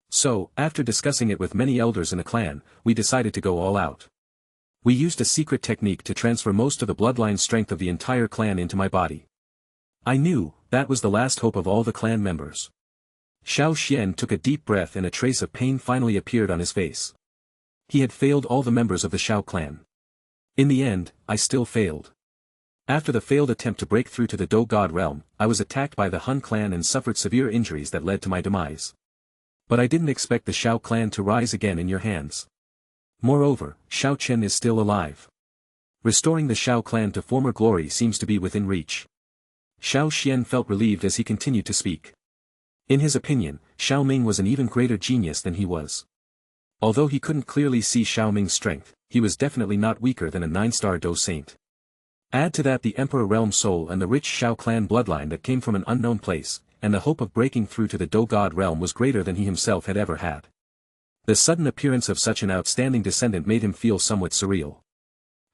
So, after discussing it with many elders in the clan, we decided to go all out. We used a secret technique to transfer most of the bloodline strength of the entire clan into my body. I knew, that was the last hope of all the clan members. Xiao Xian took a deep breath and a trace of pain finally appeared on his face. He had failed all the members of the Xiao clan. In the end, I still failed. After the failed attempt to break through to the Do-God realm, I was attacked by the Hun clan and suffered severe injuries that led to my demise. But I didn't expect the Xiao clan to rise again in your hands. Moreover, Xiao Chen is still alive. Restoring the Xiao clan to former glory seems to be within reach." Xiao Xian felt relieved as he continued to speak. In his opinion, Xiao Ming was an even greater genius than he was. Although he couldn't clearly see Xiao Ming's strength, he was definitely not weaker than a 9-star Do Saint. Add to that the Emperor Realm soul and the rich Xiao clan bloodline that came from an unknown place, and the hope of breaking through to the Do-God realm was greater than he himself had ever had. The sudden appearance of such an outstanding descendant made him feel somewhat surreal.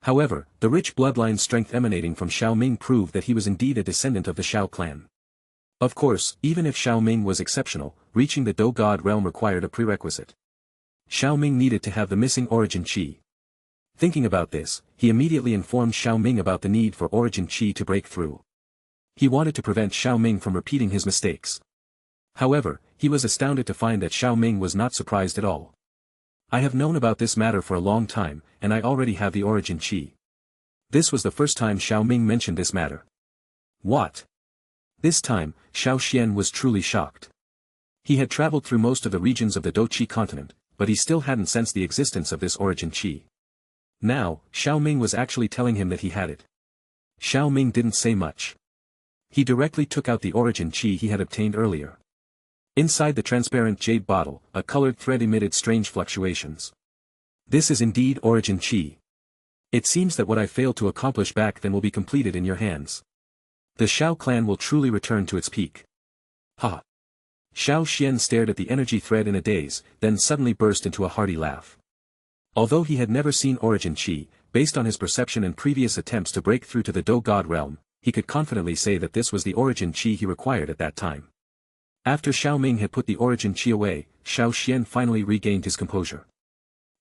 However, the rich bloodline strength emanating from Xiao Ming proved that he was indeed a descendant of the Xiao clan. Of course, even if Xiao Ming was exceptional, reaching the Do-God realm required a prerequisite. Xiao Ming needed to have the missing origin chi. Thinking about this, he immediately informed Xiao Ming about the need for origin chi to break through. He wanted to prevent Xiao Ming from repeating his mistakes. However, he was astounded to find that Xiao Ming was not surprised at all. "I have known about this matter for a long time, and I already have the origin chi." This was the first time Xiao Ming mentioned this matter. "What?" This time, Xiao Xian was truly shocked. He had traveled through most of the regions of the Do-Chi continent, but he still hadn't sensed the existence of this origin chi. Now, Xiao Ming was actually telling him that he had it. Xiao Ming didn't say much. He directly took out the origin chi he had obtained earlier. Inside the transparent jade bottle, a colored thread emitted strange fluctuations. "This is indeed origin chi. It seems that what I failed to accomplish back then will be completed in your hands. The Xiao clan will truly return to its peak." Ha! Xiao Xian stared at the energy thread in a daze, then suddenly burst into a hearty laugh. Although he had never seen origin chi, based on his perception and previous attempts to break through to the Do-God realm, he could confidently say that this was the origin chi he required at that time. After Xiao Ming had put the origin chi away, Xiao Xian finally regained his composure.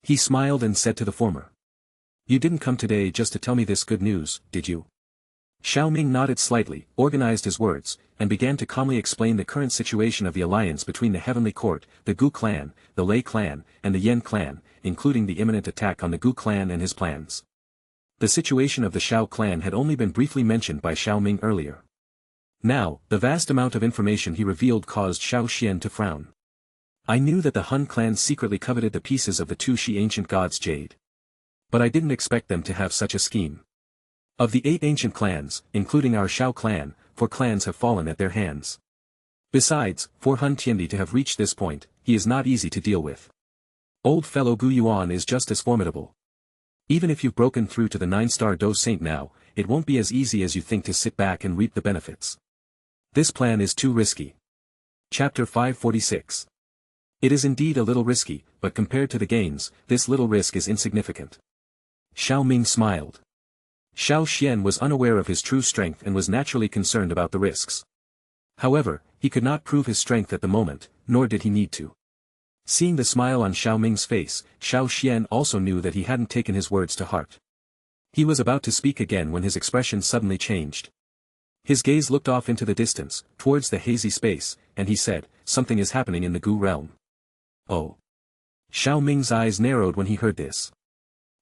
He smiled and said to the former, "You didn't come today just to tell me this good news, did you?" Xiao Ming nodded slightly, organized his words, and began to calmly explain the current situation of the alliance between the Heavenly Court, the Gu clan, the Lei clan, and the Yen clan, including the imminent attack on the Gu clan and his plans. The situation of the Xiao clan had only been briefly mentioned by Xiao Ming earlier. Now, the vast amount of information he revealed caused Xiao Xian to frown. I knew that the Han clan secretly coveted the pieces of the two Shi ancient gods' jade. But I didn't expect them to have such a scheme. Of the 8 ancient clans, including our Xiao clan, 4 clans have fallen at their hands. Besides, for Han Tiandi to have reached this point, he is not easy to deal with. Old fellow Gu Yuan is just as formidable. Even if you've broken through to the 9-star Do Saint now, it won't be as easy as you think to sit back and reap the benefits. This plan is too risky. Chapter 546. It is indeed a little risky, but compared to the gains, this little risk is insignificant. Xiao Ming smiled. Xiao Xian was unaware of his true strength and was naturally concerned about the risks. However, he could not prove his strength at the moment, nor did he need to. Seeing the smile on Xiao Ming's face, Xiao Xian also knew that he hadn't taken his words to heart. He was about to speak again when his expression suddenly changed. His gaze looked off into the distance, towards the hazy space, and he said, "Something is happening in the Gu realm." Oh. Xiao Ming's eyes narrowed when he heard this.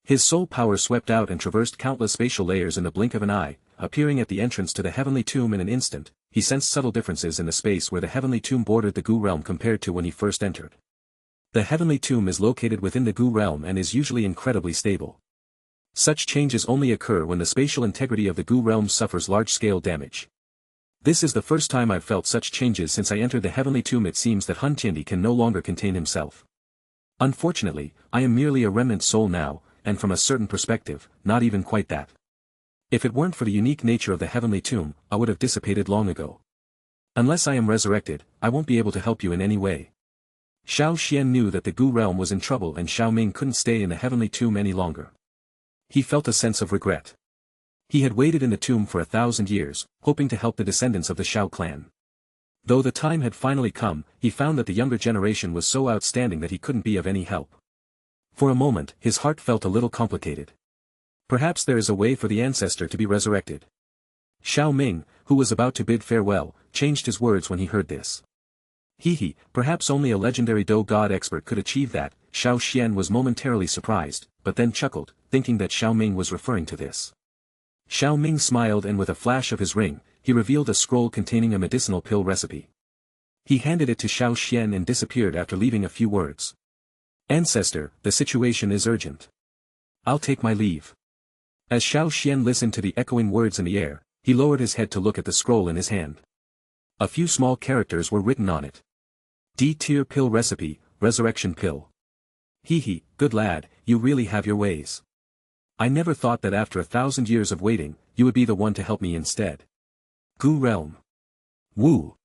His soul power swept out and traversed countless spatial layers in the blink of an eye, appearing at the entrance to the heavenly tomb in an instant. He sensed subtle differences in the space where the heavenly tomb bordered the Gu realm compared to when he first entered. The heavenly tomb is located within the Gu realm and is usually incredibly stable. Such changes only occur when the spatial integrity of the Gu realm suffers large-scale damage. This is the first time I've felt such changes since I entered the heavenly tomb. It seems that Han Tiandi can no longer contain himself. Unfortunately, I am merely a remnant soul now, and from a certain perspective, not even quite that. If it weren't for the unique nature of the heavenly tomb, I would have dissipated long ago. Unless I am resurrected, I won't be able to help you in any way. Xiao Xian knew that the Gu realm was in trouble and Xiao Ming couldn't stay in the heavenly tomb any longer. He felt a sense of regret. He had waited in the tomb for 1,000 years, hoping to help the descendants of the Xiao clan. Though the time had finally come, he found that the younger generation was so outstanding that he couldn't be of any help. For a moment, his heart felt a little complicated. Perhaps there is a way for the ancestor to be resurrected. Xiao Ming, who was about to bid farewell, changed his words when he heard this. Perhaps only a legendary Do God expert could achieve that. Xiao Xian was momentarily surprised, but then chuckled, thinking that Xiao Ming was referring to this. Xiao Ming smiled and with a flash of his ring, he revealed a scroll containing a medicinal pill recipe. He handed it to Xiao Xian and disappeared after leaving a few words. "Ancestor, the situation is urgent. I'll take my leave." As Xiao Xian listened to the echoing words in the air, he lowered his head to look at the scroll in his hand. A few small characters were written on it. D-tier pill recipe, resurrection pill. Good lad, you really have your ways. I never thought that after 1,000 years of waiting, you would be the one to help me instead. Gu realm. Woo.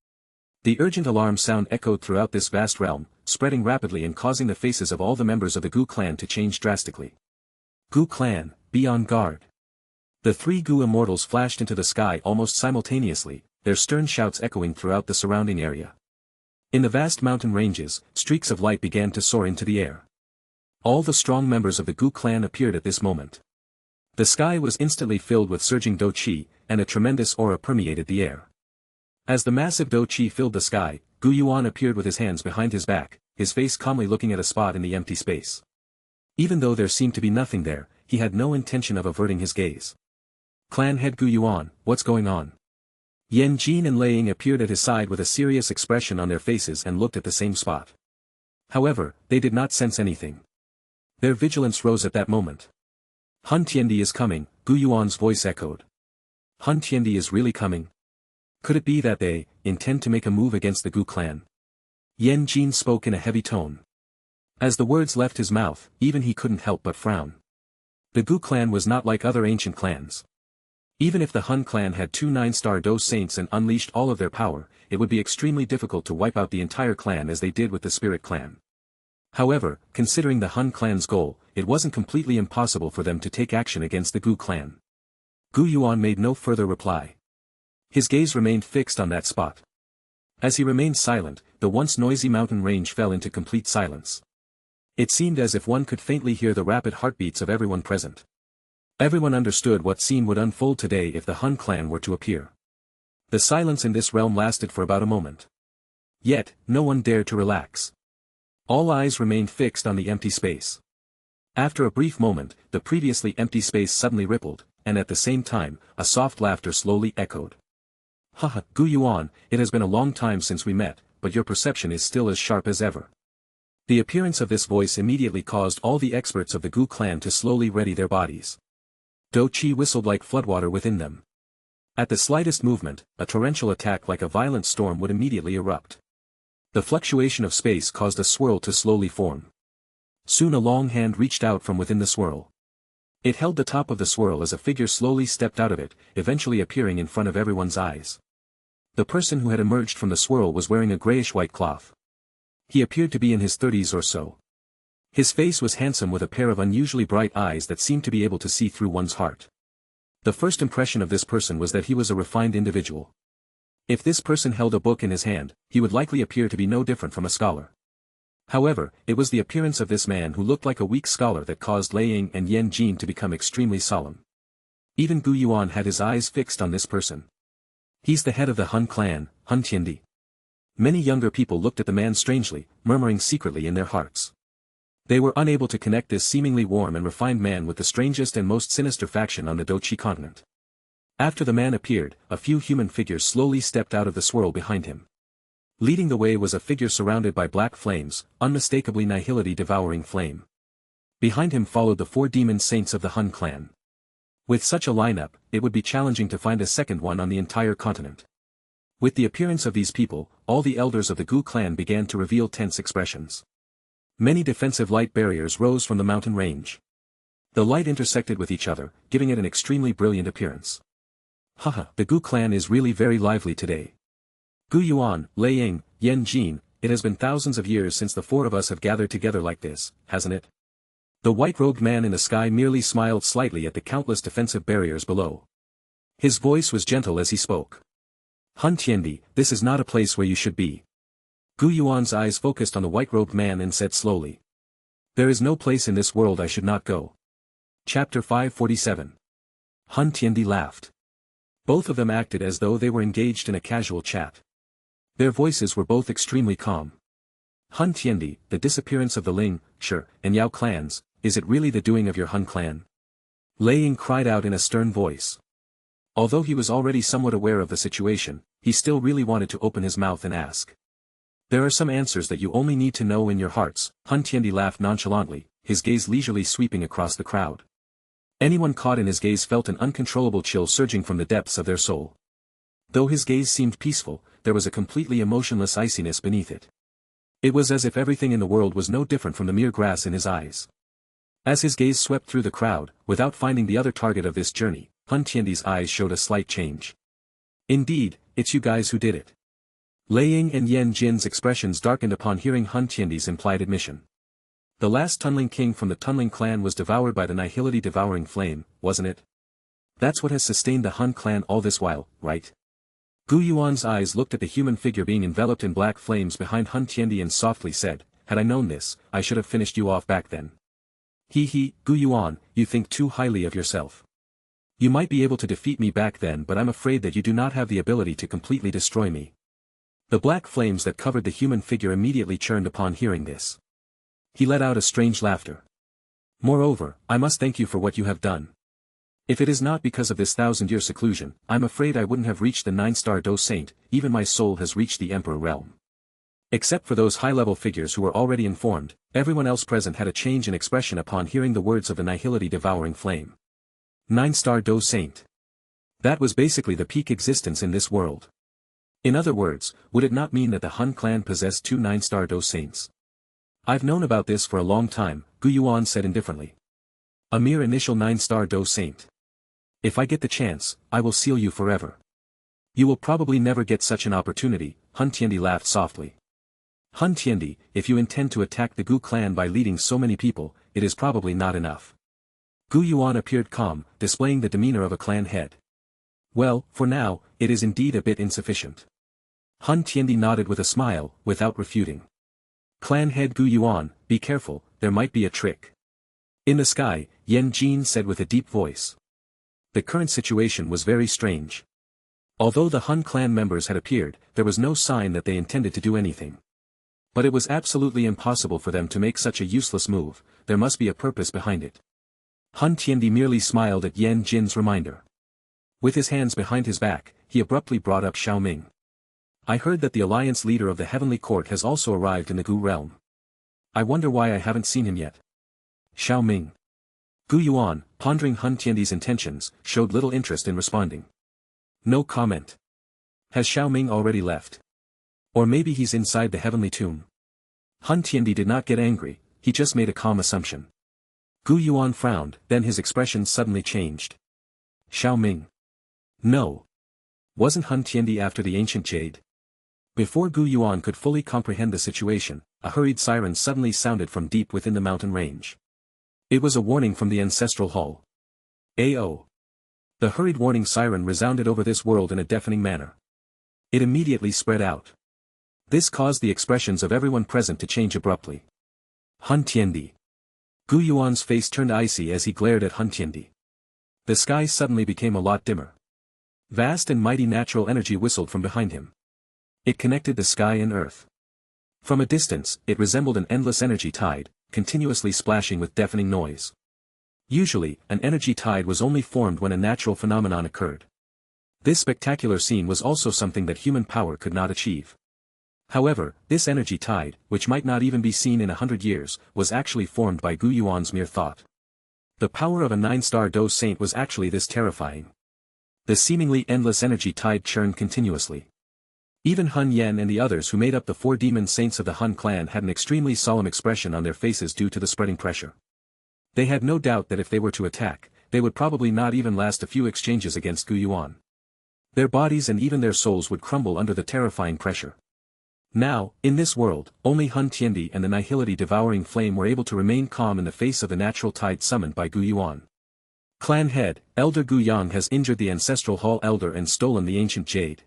The urgent alarm sound echoed throughout this vast realm, spreading rapidly and causing the faces of all the members of the Gu clan to change drastically. Gu clan, be on guard. The 3 Gu immortals flashed into the sky almost simultaneously, their stern shouts echoing throughout the surrounding area. In the vast mountain ranges, streaks of light began to soar into the air. All the strong members of the Gu clan appeared at this moment. The sky was instantly filled with surging Do Qi, and a tremendous aura permeated the air. As the massive Do Qi filled the sky, Gu Yuan appeared with his hands behind his back, his face calmly looking at a spot in the empty space. Even though there seemed to be nothing there, he had no intention of averting his gaze. Clan head Gu Yuan, what's going on? Yan Jin and Lei Ying appeared at his side with a serious expression on their faces and looked at the same spot. However, they did not sense anything. Their vigilance rose at that moment. Han Tiandi is coming, Gu Yuan's voice echoed. Han Tiandi is really coming? Could it be that they intend to make a move against the Gu clan? Yan Jin spoke in a heavy tone. As the words left his mouth, even he couldn't help but frown. The Gu clan was not like other ancient clans. Even if the Han clan had 2 9-star Do saints and unleashed all of their power, it would be extremely difficult to wipe out the entire clan as they did with the Spirit clan. However, considering the Han clan's goal, it wasn't completely impossible for them to take action against the Gu clan. Gu Yuan made no further reply. His gaze remained fixed on that spot. As he remained silent, the once noisy mountain range fell into complete silence. It seemed as if one could faintly hear the rapid heartbeats of everyone present. Everyone understood what scene would unfold today if the Han clan were to appear. The silence in this realm lasted for about a moment. Yet, no one dared to relax. All eyes remained fixed on the empty space. After a brief moment, the previously empty space suddenly rippled, and at the same time, a soft laughter slowly echoed. Haha, Gu Yuan, it has been a long time since we met, but your perception is still as sharp as ever. The appearance of this voice immediately caused all the experts of the Gu clan to slowly ready their bodies. Do Qi whistled like floodwater within them. At the slightest movement, a torrential attack like a violent storm would immediately erupt. The fluctuation of space caused a swirl to slowly form. Soon a long hand reached out from within the swirl. It held the top of the swirl as a figure slowly stepped out of it, eventually appearing in front of everyone's eyes. The person who had emerged from the swirl was wearing a grayish-white cloth. He appeared to be in his 30s or so. His face was handsome with a pair of unusually bright eyes that seemed to be able to see through one's heart. The first impression of this person was that he was a refined individual. If this person held a book in his hand, he would likely appear to be no different from a scholar. However, it was the appearance of this man who looked like a weak scholar that caused Lei Ying and Yan Jin to become extremely solemn. Even Gu Yuan had his eyes fixed on this person. He's the head of the Hun clan, Hun Tiandi. Many younger people looked at the man strangely, murmuring secretly in their hearts. They were unable to connect this seemingly warm and refined man with the strangest and most sinister faction on the Doqi continent. After the man appeared, a few human figures slowly stepped out of the swirl behind him. Leading the way was a figure surrounded by black flames, unmistakably nihility devouring flame. Behind him followed the 4 demon saints of the Hun clan. With such a lineup, it would be challenging to find a second one on the entire continent. With the appearance of these people, all the elders of the Gu clan began to reveal tense expressions. Many defensive light barriers rose from the mountain range. The light intersected with each other, giving it an extremely brilliant appearance. Haha, the Gu clan is really very lively today. Gu Yuan, Lei Ying, Yan Jin, it has been thousands of years since the 4 of us have gathered together like this, hasn't it? The white-robed man in the sky merely smiled slightly at the countless defensive barriers below. His voice was gentle as he spoke. Hun Tiandi, this is not a place where you should be. Gu Yuan's eyes focused on the white-robed man and said slowly. There is no place in this world I should not go. Chapter 547. Hun Tiandi laughed. Both of them acted as though they were engaged in a casual chat. Their voices were both extremely calm. Hun Tiandi, the disappearance of the Ling, Shi, and Yao clans, is it really the doing of your Hun clan? Lei Ying cried out in a stern voice. Although he was already somewhat aware of the situation, he still really wanted to open his mouth and ask. There are some answers that you only need to know in your hearts. Hun Tiandi laughed nonchalantly, his gaze leisurely sweeping across the crowd. Anyone caught in his gaze felt an uncontrollable chill surging from the depths of their soul. Though his gaze seemed peaceful, there was a completely emotionless iciness beneath it. It was as if everything in the world was no different from the mere grass in his eyes. As his gaze swept through the crowd, without finding the other target of this journey, Hun Tiandi's eyes showed a slight change. Indeed, it's you guys who did it. Lei Ying and Yan Jin's expressions darkened upon hearing Hun Tiandi's implied admission. The last Tunling king from the Tunling clan was devoured by the nihility devouring flame, wasn't it? That's what has sustained the Hun clan all this while, right? Gu Yuan's eyes looked at the human figure being enveloped in black flames behind Hun Tiandi and softly said, had I known this, I should have finished you off back then. He, Gu Yuan, you think too highly of yourself. You might be able to defeat me back then, but I'm afraid that you do not have the ability to completely destroy me. The black flames that covered the human figure immediately churned upon hearing this. He let out a strange laughter. Moreover, I must thank you for what you have done. If it is not because of this 1,000-year seclusion, I'm afraid I wouldn't have reached the 9-star Do Saint, even my soul has reached the Emperor realm. Except for those high-level figures who were already informed, everyone else present had a change in expression upon hearing the words of the nihility devouring flame. 9-star Do Saint. That was basically the peak existence in this world. In other words, would it not mean that the Hun clan possessed 2 9-star Do Saints? I've known about this for a long time, Gu Yuan said indifferently. A mere initial 9-star Do Saint. If I get the chance, I will seal you forever. You will probably never get such an opportunity, Hun Tiandi laughed softly. Hun Tiandi, if you intend to attack the Gu clan by leading so many people, it is probably not enough. Gu Yuan appeared calm, displaying the demeanor of a clan head. Well, for now, it is indeed a bit insufficient. Hun Tiandi nodded with a smile, without refuting. Clan head Gu Yuan, be careful, there might be a trick. In the sky, Yan Jin said with a deep voice. The current situation was very strange. Although the Hun clan members had appeared, there was no sign that they intended to do anything. But it was absolutely impossible for them to make such a useless move, there must be a purpose behind it. Hun Tiandi merely smiled at Yan Jin's reminder. With his hands behind his back, he abruptly brought up Xiao Ming. I heard that the alliance leader of the Heavenly Court has also arrived in the Gu realm. I wonder why I haven't seen him yet. Xiao Ming. Gu Yuan, pondering Hun Tiandi's intentions, showed little interest in responding. No comment. Has Xiao Ming already left? Or maybe he's inside the heavenly tomb? Hun Tiandi did not get angry, he just made a calm assumption. Gu Yuan frowned, then his expression suddenly changed. Xiao Ming. No. Wasn't Hun Tiandi after the ancient jade? Before Gu Yuan could fully comprehend the situation, a hurried siren suddenly sounded from deep within the mountain range. It was a warning from the ancestral hall. Ao. The hurried warning siren resounded over this world in a deafening manner. It immediately spread out. This caused the expressions of everyone present to change abruptly. Hun Tiandi. Gu Yuan's face turned icy as he glared at Hun Tiandi. The sky suddenly became a lot dimmer. Vast and mighty natural energy whistled from behind him. It connected the sky and earth. From a distance, it resembled an endless energy tide, continuously splashing with deafening noise. Usually, an energy tide was only formed when a natural phenomenon occurred. This spectacular scene was also something that human power could not achieve. However, this energy tide, which might not even be seen in 100 years, was actually formed by Gu Yuan's mere thought. The power of a 9-star dose saint was actually this terrifying. The seemingly endless energy tide churned continuously. Even Hun Yen and the others who made up the 4 demon saints of the Hun clan had an extremely solemn expression on their faces due to the spreading pressure. They had no doubt that if they were to attack, they would probably not even last a few exchanges against Gu Yuan. Their bodies and even their souls would crumble under the terrifying pressure. Now, in this world, only Hun Tiandi and the nihility devouring flame were able to remain calm in the face of the natural tide summoned by Gu Yuan. Clan head, Elder Gu Yang has injured the ancestral hall elder and stolen the ancient jade.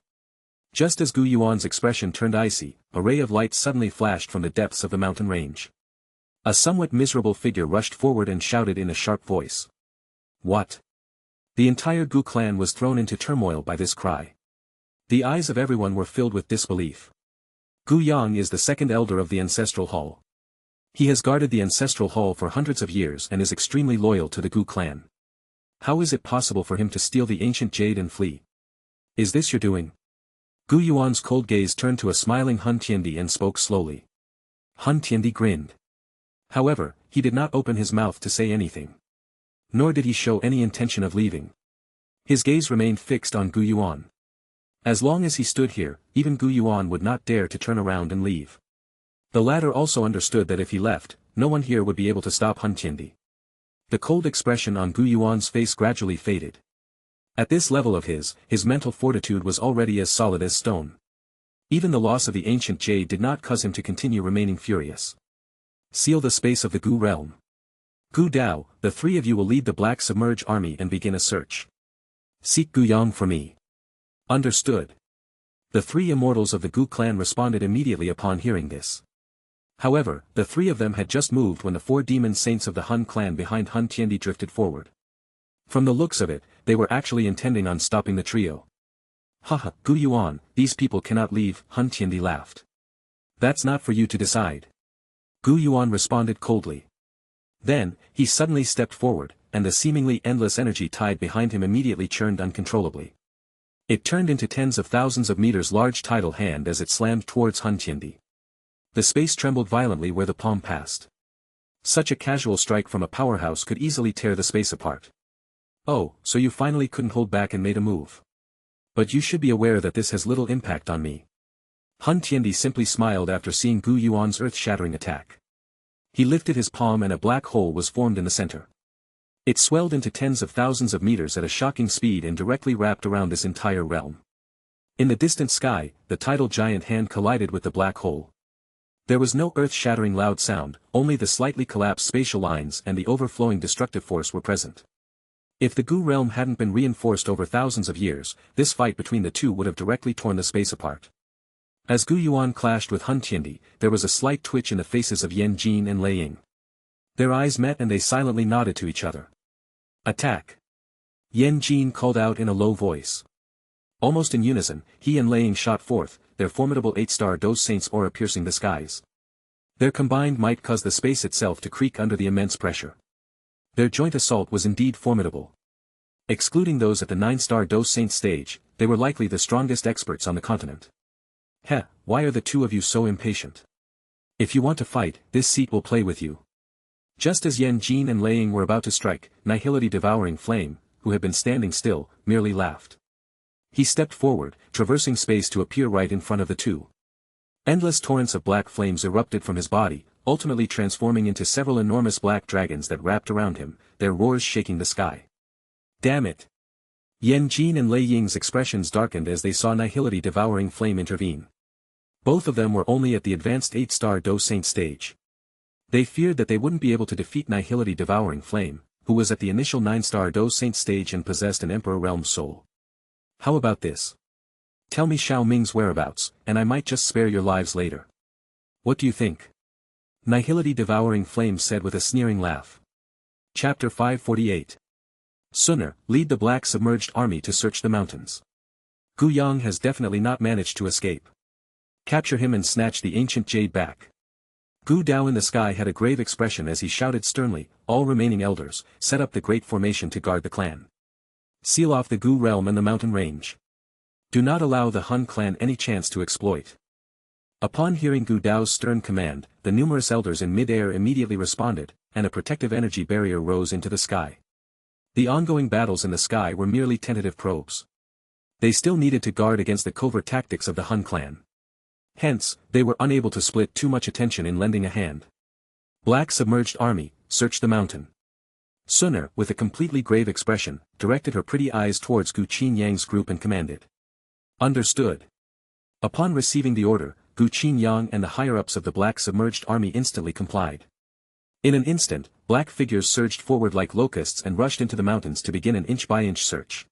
Just as Gu Yuan's expression turned icy, a ray of light suddenly flashed from the depths of the mountain range. A somewhat miserable figure rushed forward and shouted in a sharp voice. What? The entire Gu clan was thrown into turmoil by this cry. The eyes of everyone were filled with disbelief. Gu Yang is the second elder of the ancestral hall. He has guarded the ancestral hall for hundreds of years and is extremely loyal to the Gu clan. How is it possible for him to steal the ancient jade and flee? Is this your doing? Gu Yuan's cold gaze turned to a smiling Hun Tiandi and spoke slowly. Hun Tiandi grinned. However, he did not open his mouth to say anything. Nor did he show any intention of leaving. His gaze remained fixed on Gu Yuan. As long as he stood here, even Gu Yuan would not dare to turn around and leave. The latter also understood that if he left, no one here would be able to stop Hun Tiandi. The cold expression on Gu Yuan's face gradually faded. At this level of his mental fortitude was already as solid as stone. Even the loss of the ancient jade did not cause him to continue remaining furious. Seal the space of the Gu realm. Gu Dao, the 3 of you will lead the Black Submerge army and begin a search. Seek Gu Yang for me. Understood. The 3 immortals of the Gu clan responded immediately upon hearing this. However, the 3 of them had just moved when the 4 demon saints of the Hun clan behind Hun Tiandi drifted forward. From the looks of it, they were actually intending on stopping the trio. Haha, Gu Yuan, these people cannot leave, Hun Tiandi laughed. That's not for you to decide. Gu Yuan responded coldly. Then, he suddenly stepped forward, and the seemingly endless energy tide behind him immediately churned uncontrollably. It turned into tens of thousands of meters large tidal hand as it slammed towards Hun Tiandi. The space trembled violently where the palm passed. Such a casual strike from a powerhouse could easily tear the space apart. Oh, so you finally couldn't hold back and made a move. But you should be aware that this has little impact on me. Hun Tiandi simply smiled after seeing Gu Yuan's earth-shattering attack. He lifted his palm and a black hole was formed in the center. It swelled into tens of thousands of meters at a shocking speed and directly wrapped around this entire realm. In the distant sky, the tidal giant hand collided with the black hole. There was no earth-shattering loud sound, only the slightly collapsed spatial lines and the overflowing destructive force were present. If the Gu realm hadn't been reinforced over thousands of years, this fight between the two would have directly torn the space apart. As Gu Yuan clashed with Hun Tiandi, there was a slight twitch in the faces of Yan Jin and Lei Ying. Their eyes met and they silently nodded to each other. Attack! Yan Jin called out in a low voice. Almost in unison, he and Lei Ying shot forth, their formidable 8-star Dose Saints aura piercing the skies. Their combined might caused the space itself to creak under the immense pressure. Their joint assault was indeed formidable. Excluding those at the 9-star Dos Saints stage, they were likely the strongest experts on the continent. Heh, why are the two of you so impatient? If you want to fight, this seat will play with you. Just as Yan Jin and Lei Ying were about to strike, Nihility Devouring Flame, who had been standing still, merely laughed. He stepped forward, traversing space to appear right in front of the two. Endless torrents of black flames erupted from his body, ultimately transforming into several enormous black dragons that wrapped around him, their roars shaking the sky. Damn it! Yan Jin and Lei Ying's expressions darkened as they saw Nihility Devouring Flame intervene. Both of them were only at the advanced 8-star Dos Saints stage. They feared that they wouldn't be able to defeat Nihility Devouring Flame, who was at the initial 9-star Dos Saints stage and possessed an Emperor Realm soul. How about this? Tell me Xiao Ming's whereabouts, and I might just spare your lives later. What do you think? Nihility Devouring Flame said with a sneering laugh. Chapter 548. Sooner, lead the black submerged army to search the mountains. Gu Yang has definitely not managed to escape. Capture him and snatch the ancient jade back. Gu Dao in the sky had a grave expression as he shouted sternly, all remaining elders, set up the great formation to guard the clan. Seal off the Gu realm and the mountain range. Do not allow the Hun clan any chance to exploit. Upon hearing Gu Dao's stern command, the numerous elders in mid-air immediately responded, and a protective energy barrier rose into the sky. The ongoing battles in the sky were merely tentative probes. They still needed to guard against the covert tactics of the Hun clan. Hence, they were unable to split too much attention in lending a hand. Black submerged army, search the mountain. Sooner, with a completely grave expression, directed her pretty eyes towards Gu Qinyang's group and commanded. Understood. Upon receiving the order, Gu Qinyang and the higher-ups of the black submerged army instantly complied. In an instant, black figures surged forward like locusts and rushed into the mountains to begin an inch-by-inch search.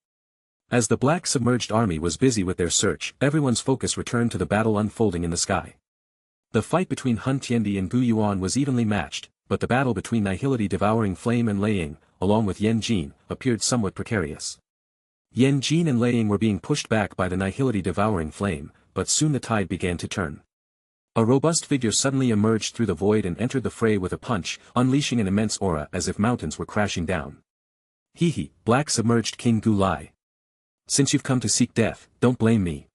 As the black submerged army was busy with their search, everyone's focus returned to the battle unfolding in the sky. The fight between Hun Tiandi and Gu Yuan was evenly matched, but the battle between Nihility Devouring Flame and Lei Ying, along with Yan Jin, appeared somewhat precarious. Yan Jin and Lei Ying were being pushed back by the Nihility Devouring Flame, but soon the tide began to turn. A robust figure suddenly emerged through the void and entered the fray with a punch, unleashing an immense aura as if mountains were crashing down. Hee, Black Submerged King Gu Lai. Since you've come to seek death, don't blame me.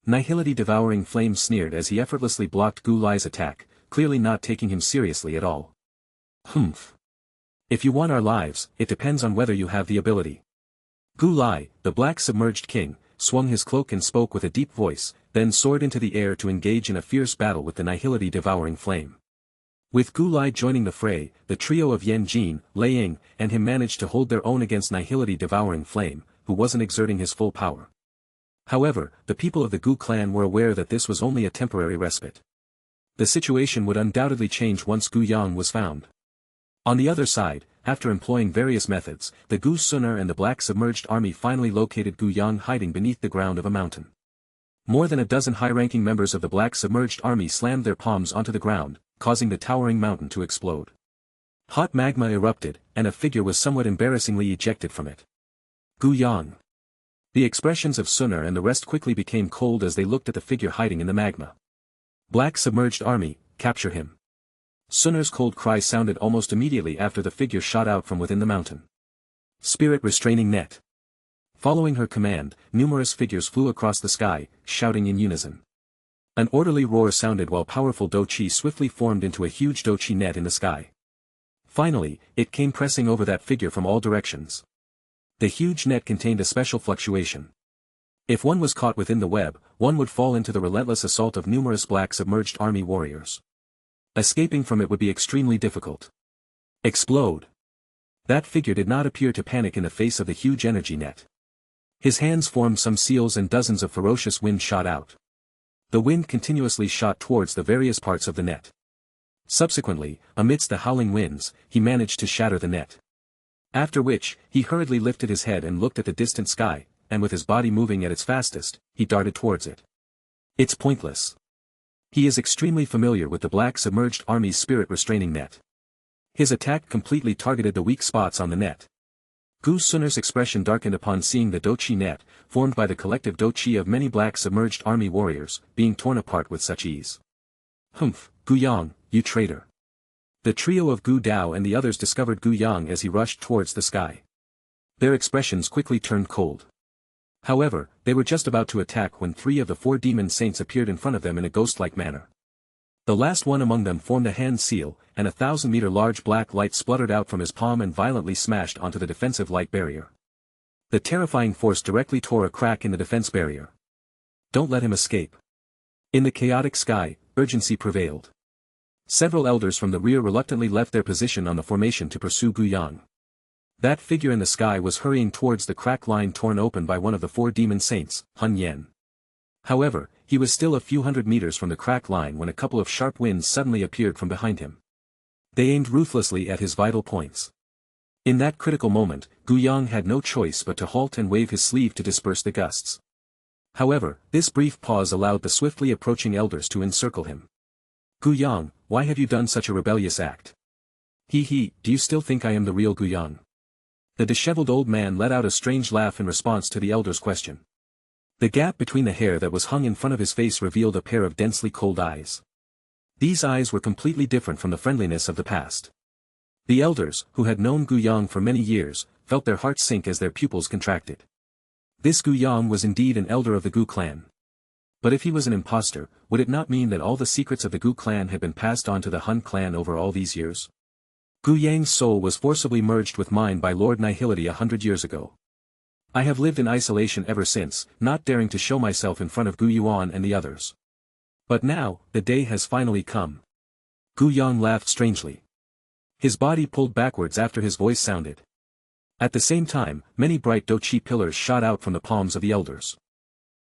Nihility Devouring Flame sneered as he effortlessly blocked Gu Lai's attack, clearly not taking him seriously at all. Humph. If you want our lives, it depends on whether you have the ability. Gu Lai, the Black Submerged King, swung his cloak and spoke with a deep voice, then soared into the air to engage in a fierce battle with the Nihility Devouring Flame. With Gu Lai joining the fray, the trio of Yan Jin, Lei Ying, and him managed to hold their own against Nihility Devouring Flame, who wasn't exerting his full power. However, the people of the Gu clan were aware that this was only a temporary respite. The situation would undoubtedly change once Gu Yang was found. On the other side, after employing various methods, the Gu Suner and the Black Submerged Army finally located Gu Yang hiding beneath the ground of a mountain. More than a dozen high-ranking members of the Black Submerged Army slammed their palms onto the ground, causing the towering mountain to explode. Hot magma erupted, and a figure was somewhat embarrassingly ejected from it. Gu Yang. The expressions of Suner and the rest quickly became cold as they looked at the figure hiding in the magma. Black Submerged Army, capture him. Suner's cold cry sounded almost immediately after the figure shot out from within the mountain. Spirit Restraining Net. Following her command, numerous figures flew across the sky, shouting in unison. An orderly roar sounded while powerful Do-Chi swiftly formed into a huge Do-Chi net in the sky. Finally, it came pressing over that figure from all directions. The huge net contained a special fluctuation. If one was caught within the web, one would fall into the relentless assault of numerous Black Submerged Army warriors. Escaping from it would be extremely difficult. Explode! That figure did not appear to panic in the face of the huge energy net. His hands formed some seals and dozens of ferocious wind shot out. The wind continuously shot towards the various parts of the net. Subsequently, amidst the howling winds, he managed to shatter the net. After which, he hurriedly lifted his head and looked at the distant sky, and with his body moving at its fastest, he darted towards it. It's pointless. He is extremely familiar with the Black Submerged Army's Spirit Restraining Net. His attack completely targeted the weak spots on the net. Gu Suner's expression darkened upon seeing the Do-Chi net, formed by the collective Do-Chi of many Black Submerged Army warriors, being torn apart with such ease. Humph, Gu Yang, you traitor. The trio of Gu Dao and the others discovered Gu Yang as he rushed towards the sky. Their expressions quickly turned cold. However, they were just about to attack when 3 of the 4 demon saints appeared in front of them in a ghost-like manner. The last one among them formed a hand seal, and a 1,000-meter large black light spluttered out from his palm and violently smashed onto the defensive light barrier. The terrifying force directly tore a crack in the defense barrier. Don't let him escape. In the chaotic sky, urgency prevailed. Several elders from the rear reluctantly left their position on the formation to pursue Gu Yang. That figure in the sky was hurrying towards the crack line torn open by one of the 4 demon saints, Hun Yan. However, he was still a few hundred meters from the crack line when a couple of sharp winds suddenly appeared from behind him. They aimed ruthlessly at his vital points. In that critical moment, Gu Yang had no choice but to halt and wave his sleeve to disperse the gusts. However, this brief pause allowed the swiftly approaching elders to encircle him. Gu Yang, why have you done such a rebellious act? Do you still think I am the real Gu Yang? The disheveled old man let out a strange laugh in response to the elder's question. The gap between the hair that was hung in front of his face revealed a pair of densely cold eyes. These eyes were completely different from the friendliness of the past. The elders, who had known Gu Yang for many years, felt their hearts sink as their pupils contracted. This Gu Yang was indeed an elder of the Gu clan. But if he was an impostor, would it not mean that all the secrets of the Gu clan had been passed on to the Hun clan over all these years? Gu Yang's soul was forcibly merged with mine by Lord Nihility 100 years ago. I have lived in isolation ever since, not daring to show myself in front of Gu Yuan and the others. But now, the day has finally come. Gu Yang laughed strangely. His body pulled backwards after his voice sounded. At the same time, many bright Doqi pillars shot out from the palms of the elders.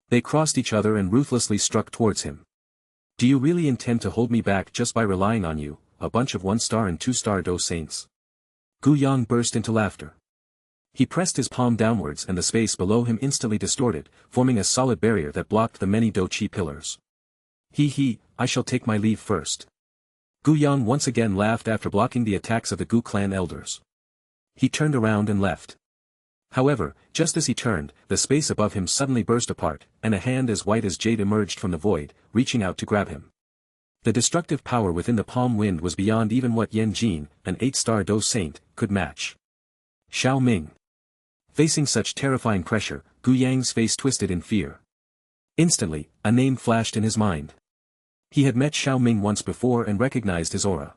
They crossed each other and ruthlessly struck towards him. Do you really intend to hold me back just by relying on you, a bunch of 1-star and 2-star Do saints? Gu Yang burst into laughter. He pressed his palm downwards and the space below him instantly distorted, forming a solid barrier that blocked the many Doqi pillars. I shall take my leave first. Gu Yang once again laughed after blocking the attacks of the Gu clan elders. He turned around and left. However, just as he turned, the space above him suddenly burst apart, and a hand as white as jade emerged from the void, reaching out to grab him. The destructive power within the palm wind was beyond even what Yan Jin, an 8-star Do saint, could match. Xiao Ming. Facing such terrifying pressure, Gu Yang's face twisted in fear. Instantly, a name flashed in his mind. He had met Xiao Ming once before and recognized his aura.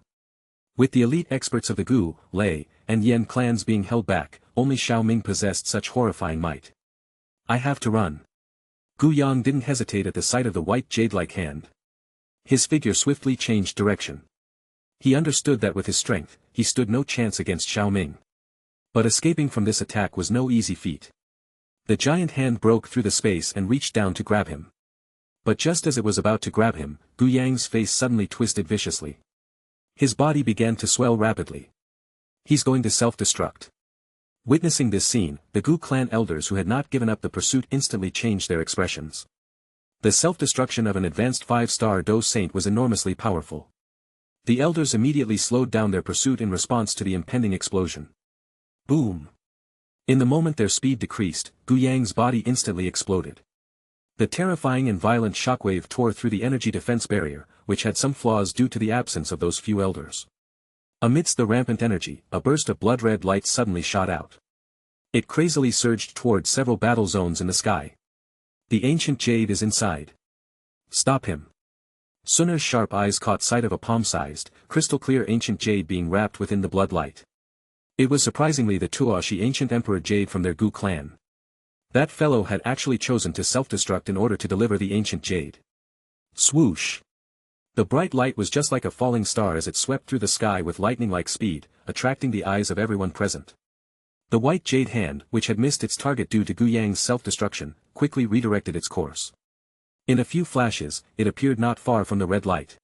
With the elite experts of the Gu, Lei, and Yan clans being held back, only Xiao Ming possessed such horrifying might. I have to run. Gu Yang didn't hesitate at the sight of the white jade-like hand. His figure swiftly changed direction. He understood that with his strength, he stood no chance against Xiao Ming. But escaping from this attack was no easy feat. The giant hand broke through the space and reached down to grab him. But just as it was about to grab him, Gu Yang's face suddenly twisted viciously. His body began to swell rapidly. He's going to self-destruct. Witnessing this scene, the Gu clan elders who had not given up the pursuit instantly changed their expressions. The self-destruction of an advanced 5-star Do saint was enormously powerful. The elders immediately slowed down their pursuit in response to the impending explosion. Boom! In the moment their speed decreased, Gu Yang's body instantly exploded. The terrifying and violent shockwave tore through the energy defense barrier, which had some flaws due to the absence of those few elders. Amidst the rampant energy, a burst of blood-red light suddenly shot out. It crazily surged towards several battle zones in the sky. The ancient jade is inside. Stop him. Sun'er's sharp eyes caught sight of a palm-sized, crystal-clear ancient jade being wrapped within the blood light. It was surprisingly the Tuoshi ancient emperor jade from their Gu clan. That fellow had actually chosen to self-destruct in order to deliver the ancient jade. Swoosh! The bright light was just like a falling star as it swept through the sky with lightning-like speed, attracting the eyes of everyone present. The white jade hand, which had missed its target due to Gu Yang's self-destruction, quickly redirected its course. In a few flashes, it appeared not far from the red light.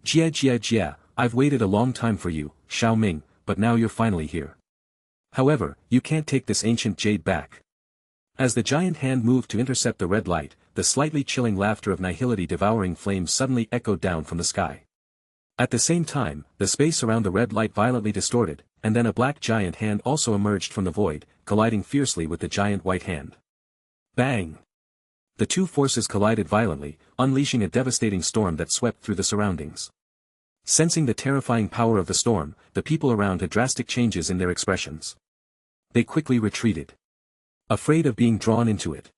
Jia, I've waited a long time for you, Xiao Ming, but now you're finally here. However, you can't take this ancient jade back. As the giant hand moved to intercept the red light, the slightly chilling laughter of nihility devouring flames suddenly echoed down from the sky. At the same time, the space around the red light violently distorted, and then a black giant hand also emerged from the void, colliding fiercely with the giant white hand. Bang! The two forces collided violently, unleashing a devastating storm that swept through the surroundings. Sensing the terrifying power of the storm, the people around had drastic changes in their expressions. They quickly retreated, afraid of being drawn into it.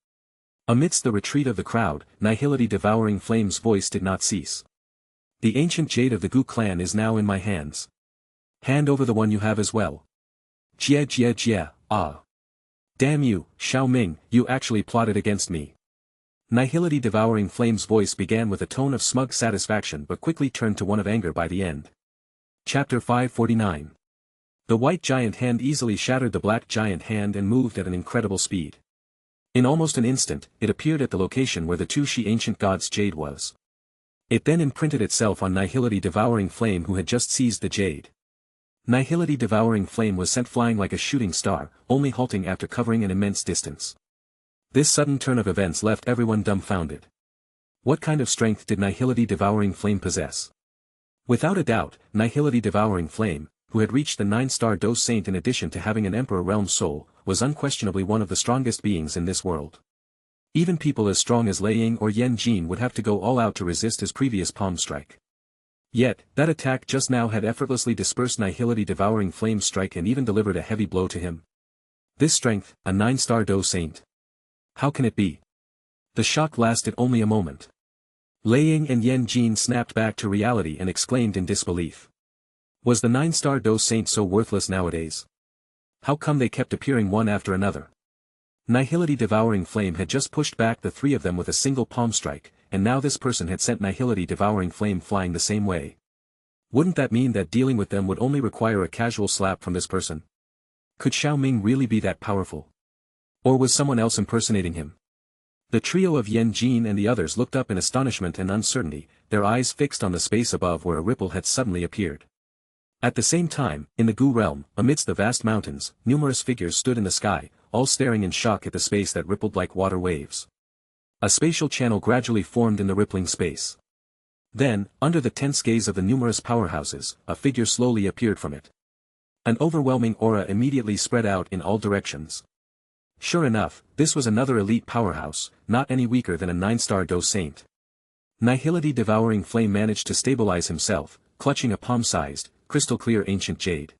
Amidst the retreat of the crowd, Nihility Devouring Flame's voice did not cease. The ancient jade of the Gu clan is now in my hands. Hand over the one you have as well. Jia, ah. Damn you, Xiao Ming, you actually plotted against me. Nihility Devouring Flame's voice began with a tone of smug satisfaction but quickly turned to one of anger by the end. Chapter 549. The white giant hand easily shattered the black giant hand and moved at an incredible speed. In almost an instant, it appeared at the location where the two Shi ancient god's jade was. It then imprinted itself on Nihility Devouring Flame, who had just seized the jade. Nihility Devouring Flame was sent flying like a shooting star, only halting after covering an immense distance. This sudden turn of events left everyone dumbfounded. What kind of strength did Nihility Devouring Flame possess? Without a doubt, Nihility Devouring Flame, who had reached the 9-star dose saint in addition to having an Emperor Realm soul, was unquestionably one of the strongest beings in this world. Even people as strong as Lei Ying or Yan Jin would have to go all out to resist his previous palm strike. Yet, that attack just now had effortlessly dispersed Nihility Devouring Flame's strike and even delivered a heavy blow to him. This strength, a 9-star dose saint. How can it be? The shock lasted only a moment. Lei Ying and Yan Jin snapped back to reality and exclaimed in disbelief. Was the 9-star dose saint so worthless nowadays? How come they kept appearing one after another? Nihility Devouring Flame had just pushed back the three of them with a single palm strike, and now this person had sent Nihility Devouring Flame flying the same way. Wouldn't that mean that dealing with them would only require a casual slap from this person? Could Xiao Ming really be that powerful? Or was someone else impersonating him? The trio of Yan Jin and the others looked up in astonishment and uncertainty, their eyes fixed on the space above where a ripple had suddenly appeared. At the same time, in the Gu realm, amidst the vast mountains, numerous figures stood in the sky, all staring in shock at the space that rippled like water waves. A spatial channel gradually formed in the rippling space. Then, under the tense gaze of the numerous powerhouses, a figure slowly appeared from it. An overwhelming aura immediately spread out in all directions. Sure enough, this was another elite powerhouse, not any weaker than a 9-star dose saint. Nihility Devouring Flame managed to stabilize himself, clutching a palm-sized, crystal-clear ancient jade.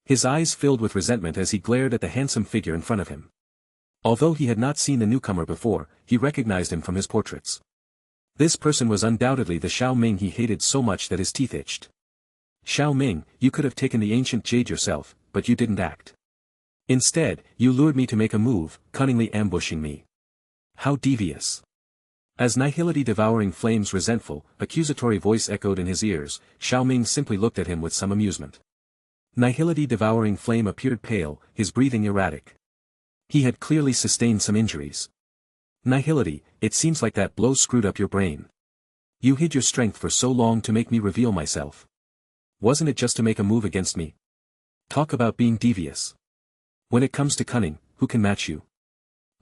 His eyes filled with resentment as he glared at the handsome figure in front of him. Although he had not seen the newcomer before, he recognized him from his portraits. This person was undoubtedly the Xiao Ming he hated so much that his teeth itched. Xiao Ming, you could have taken the ancient jade yourself, but you didn't act. Instead, you lured me to make a move, cunningly ambushing me. How devious. As Nihility Devouring Flame's resentful, accusatory voice echoed in his ears, Xiao Ming simply looked at him with some amusement. Nihility Devouring Flame appeared pale, his breathing erratic. He had clearly sustained some injuries. Nihility, it seems like that blow screwed up your brain. You hid your strength for so long to make me reveal myself. Wasn't it just to make a move against me? Talk about being devious. When it comes to cunning, who can match you?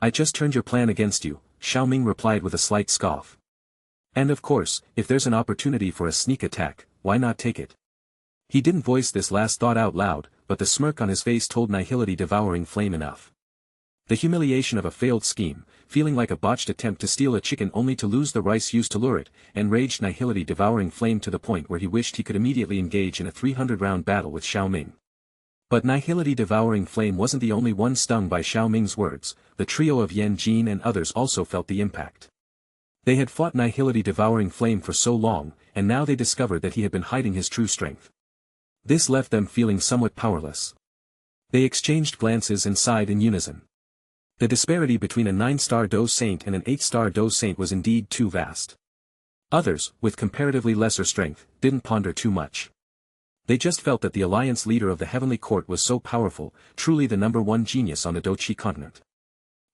I just turned your plan against you, Xiao Ming replied with a slight scoff. And of course, if there's an opportunity for a sneak attack, why not take it? He didn't voice this last thought out loud, but the smirk on his face told Nihility Devouring Flame enough. The humiliation of a failed scheme, feeling like a botched attempt to steal a chicken only to lose the rice used to lure it, enraged Nihility Devouring Flame to the point where he wished he could immediately engage in a 300-round battle with Xiao Ming. But Nihility Devouring Flame wasn't the only one stung by Xiao Ming's words, the trio of Yan Jin and others also felt the impact. They had fought Nihility Devouring Flame for so long, and now they discovered that he had been hiding his true strength. This left them feeling somewhat powerless. They exchanged glances and sighed in unison. The disparity between a 9-star dose saint and an 8-star dose saint was indeed too vast. Others, with comparatively lesser strength, didn't ponder too much. They just felt that the alliance leader of the Heavenly Court was so powerful, truly the #1 genius on the Dochi continent.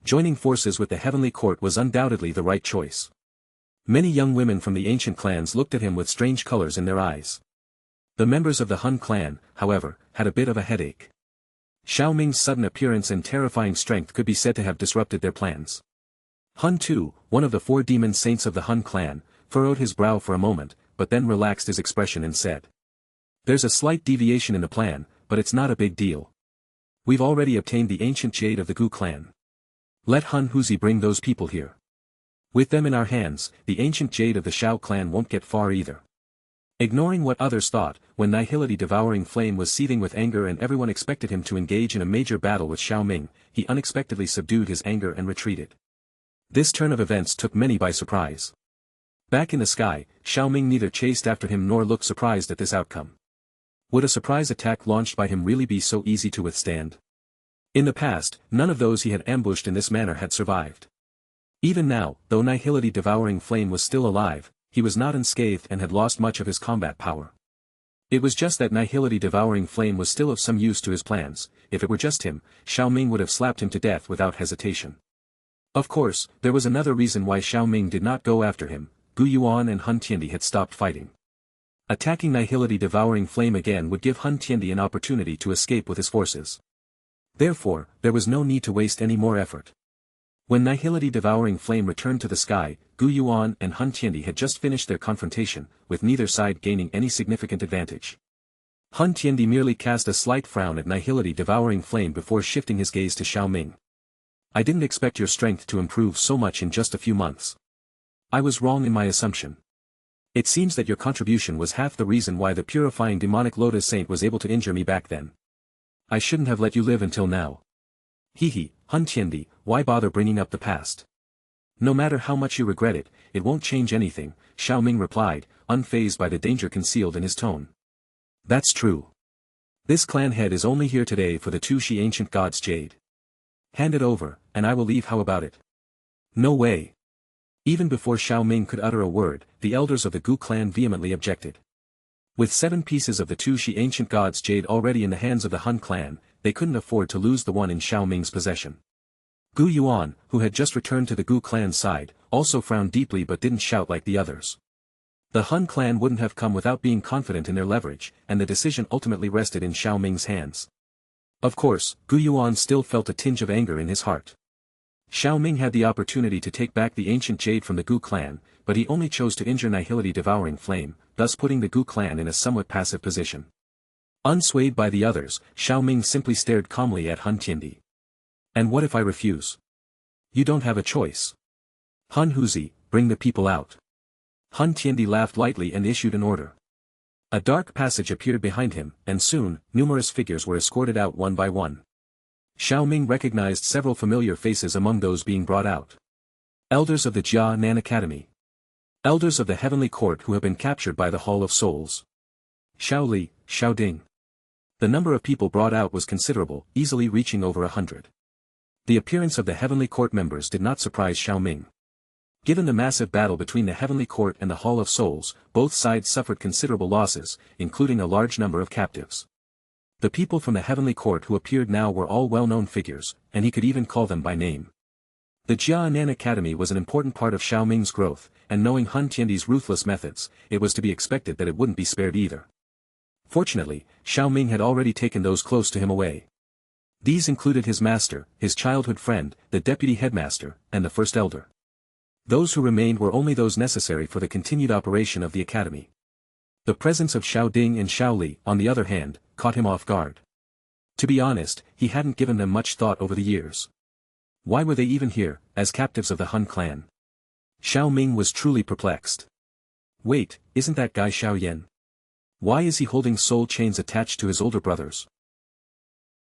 Joining forces with the Heavenly Court was undoubtedly the right choice. Many young women from the ancient clans looked at him with strange colors in their eyes. The members of the Hun clan, however, had a bit of a headache. Xiao Ming's sudden appearance and terrifying strength could be said to have disrupted their plans. Hun too, one of the 4 demon saints of the Hun clan, furrowed his brow for a moment, but then relaxed his expression and said. There's a slight deviation in the plan, but it's not a big deal. We've already obtained the ancient jade of the Gu clan. Let Hun Huzi bring those people here. With them in our hands, the ancient jade of the Xiao clan won't get far either. Ignoring what others thought, when Nihility Devouring Flame was seething with anger and everyone expected him to engage in a major battle with Xiao Ming, he unexpectedly subdued his anger and retreated. This turn of events took many by surprise. Back in the sky, Xiao Ming neither chased after him nor looked surprised at this outcome. Would a surprise attack launched by him really be so easy to withstand? In the past, none of those he had ambushed in this manner had survived. Even now, though Nihility Devouring Flame was still alive, he was not unscathed and had lost much of his combat power. It was just that Nihility Devouring Flame was still of some use to his plans. If it were just him, Xiao Ming would have slapped him to death without hesitation. Of course, there was another reason why Xiao Ming did not go after him. Gu Yuan and Hun Tiandi had stopped fighting. Attacking Nihility Devouring Flame again would give Hun Tiandi an opportunity to escape with his forces. Therefore, there was no need to waste any more effort. When Nihility Devouring Flame returned to the sky, Gu Yuan and Hun Tiandi had just finished their confrontation, with neither side gaining any significant advantage. Hun Tiandi merely cast a slight frown at Nihility Devouring Flame before shifting his gaze to Xiao Ming. I didn't expect your strength to improve so much in just a few months. I was wrong in my assumption. It seems that your contribution was half the reason why the purifying demonic Lotus Saint was able to injure me back then. I shouldn't have let you live until now. Hehe, Hun Tiandi, why bother bringing up the past? No matter how much you regret it, it won't change anything, Xiao Ming replied, unfazed by the danger concealed in his tone. That's true. This clan head is only here today for the Shi ancient god's jade. Hand it over, and I will leave. How about it? No way. Even before Xiao Ming could utter a word, the elders of the Gu clan vehemently objected. With 7 pieces of the Shi ancient god's jade already in the hands of the Hun clan, they couldn't afford to lose the one in Xiao Ming's possession. Gu Yuan, who had just returned to the Gu clan's side, also frowned deeply but didn't shout like the others. The Hun clan wouldn't have come without being confident in their leverage, and the decision ultimately rested in Xiao Ming's hands. Of course, Gu Yuan still felt a tinge of anger in his heart. Xiao Ming had the opportunity to take back the ancient jade from the Gu clan, but he only chose to injure Nihility Devouring Flame, thus putting the Gu clan in a somewhat passive position. Unswayed by the others, Xiao Ming simply stared calmly at Hun Tiandi. And what if I refuse? You don't have a choice. Hun Huzi, bring the people out. Hun Tiandi laughed lightly and issued an order. A dark passage appeared behind him, and soon, numerous figures were escorted out one by one. Xiao Ming recognized several familiar faces among those being brought out. Elders of the Jia Nan Academy. Elders of the Heavenly Court who have been captured by the Hall of Souls. Xiao Li, Xiao Ding. The number of people brought out was considerable, easily reaching over 100. The appearance of the Heavenly Court members did not surprise Xiao Ming. Given the massive battle between the Heavenly Court and the Hall of Souls, both sides suffered considerable losses, including a large number of captives. The people from the Heavenly Court who appeared now were all well-known figures, and he could even call them by name. The Jia Nan Academy was an important part of Xiao Ming's growth, and knowing Hun Tiandi's ruthless methods, it was to be expected that it wouldn't be spared either. Fortunately, Xiao Ming had already taken those close to him away. These included his master, his childhood friend, the deputy headmaster, and the first elder. Those who remained were only those necessary for the continued operation of the academy. The presence of Xiao Ding and Xiao Li, on the other hand, caught him off guard. To be honest, he hadn't given them much thought over the years. Why were they even here, as captives of the Hun clan? Xiao Ming was truly perplexed. Wait, isn't that guy Xiao Yan? Why is he holding soul chains attached to his older brothers?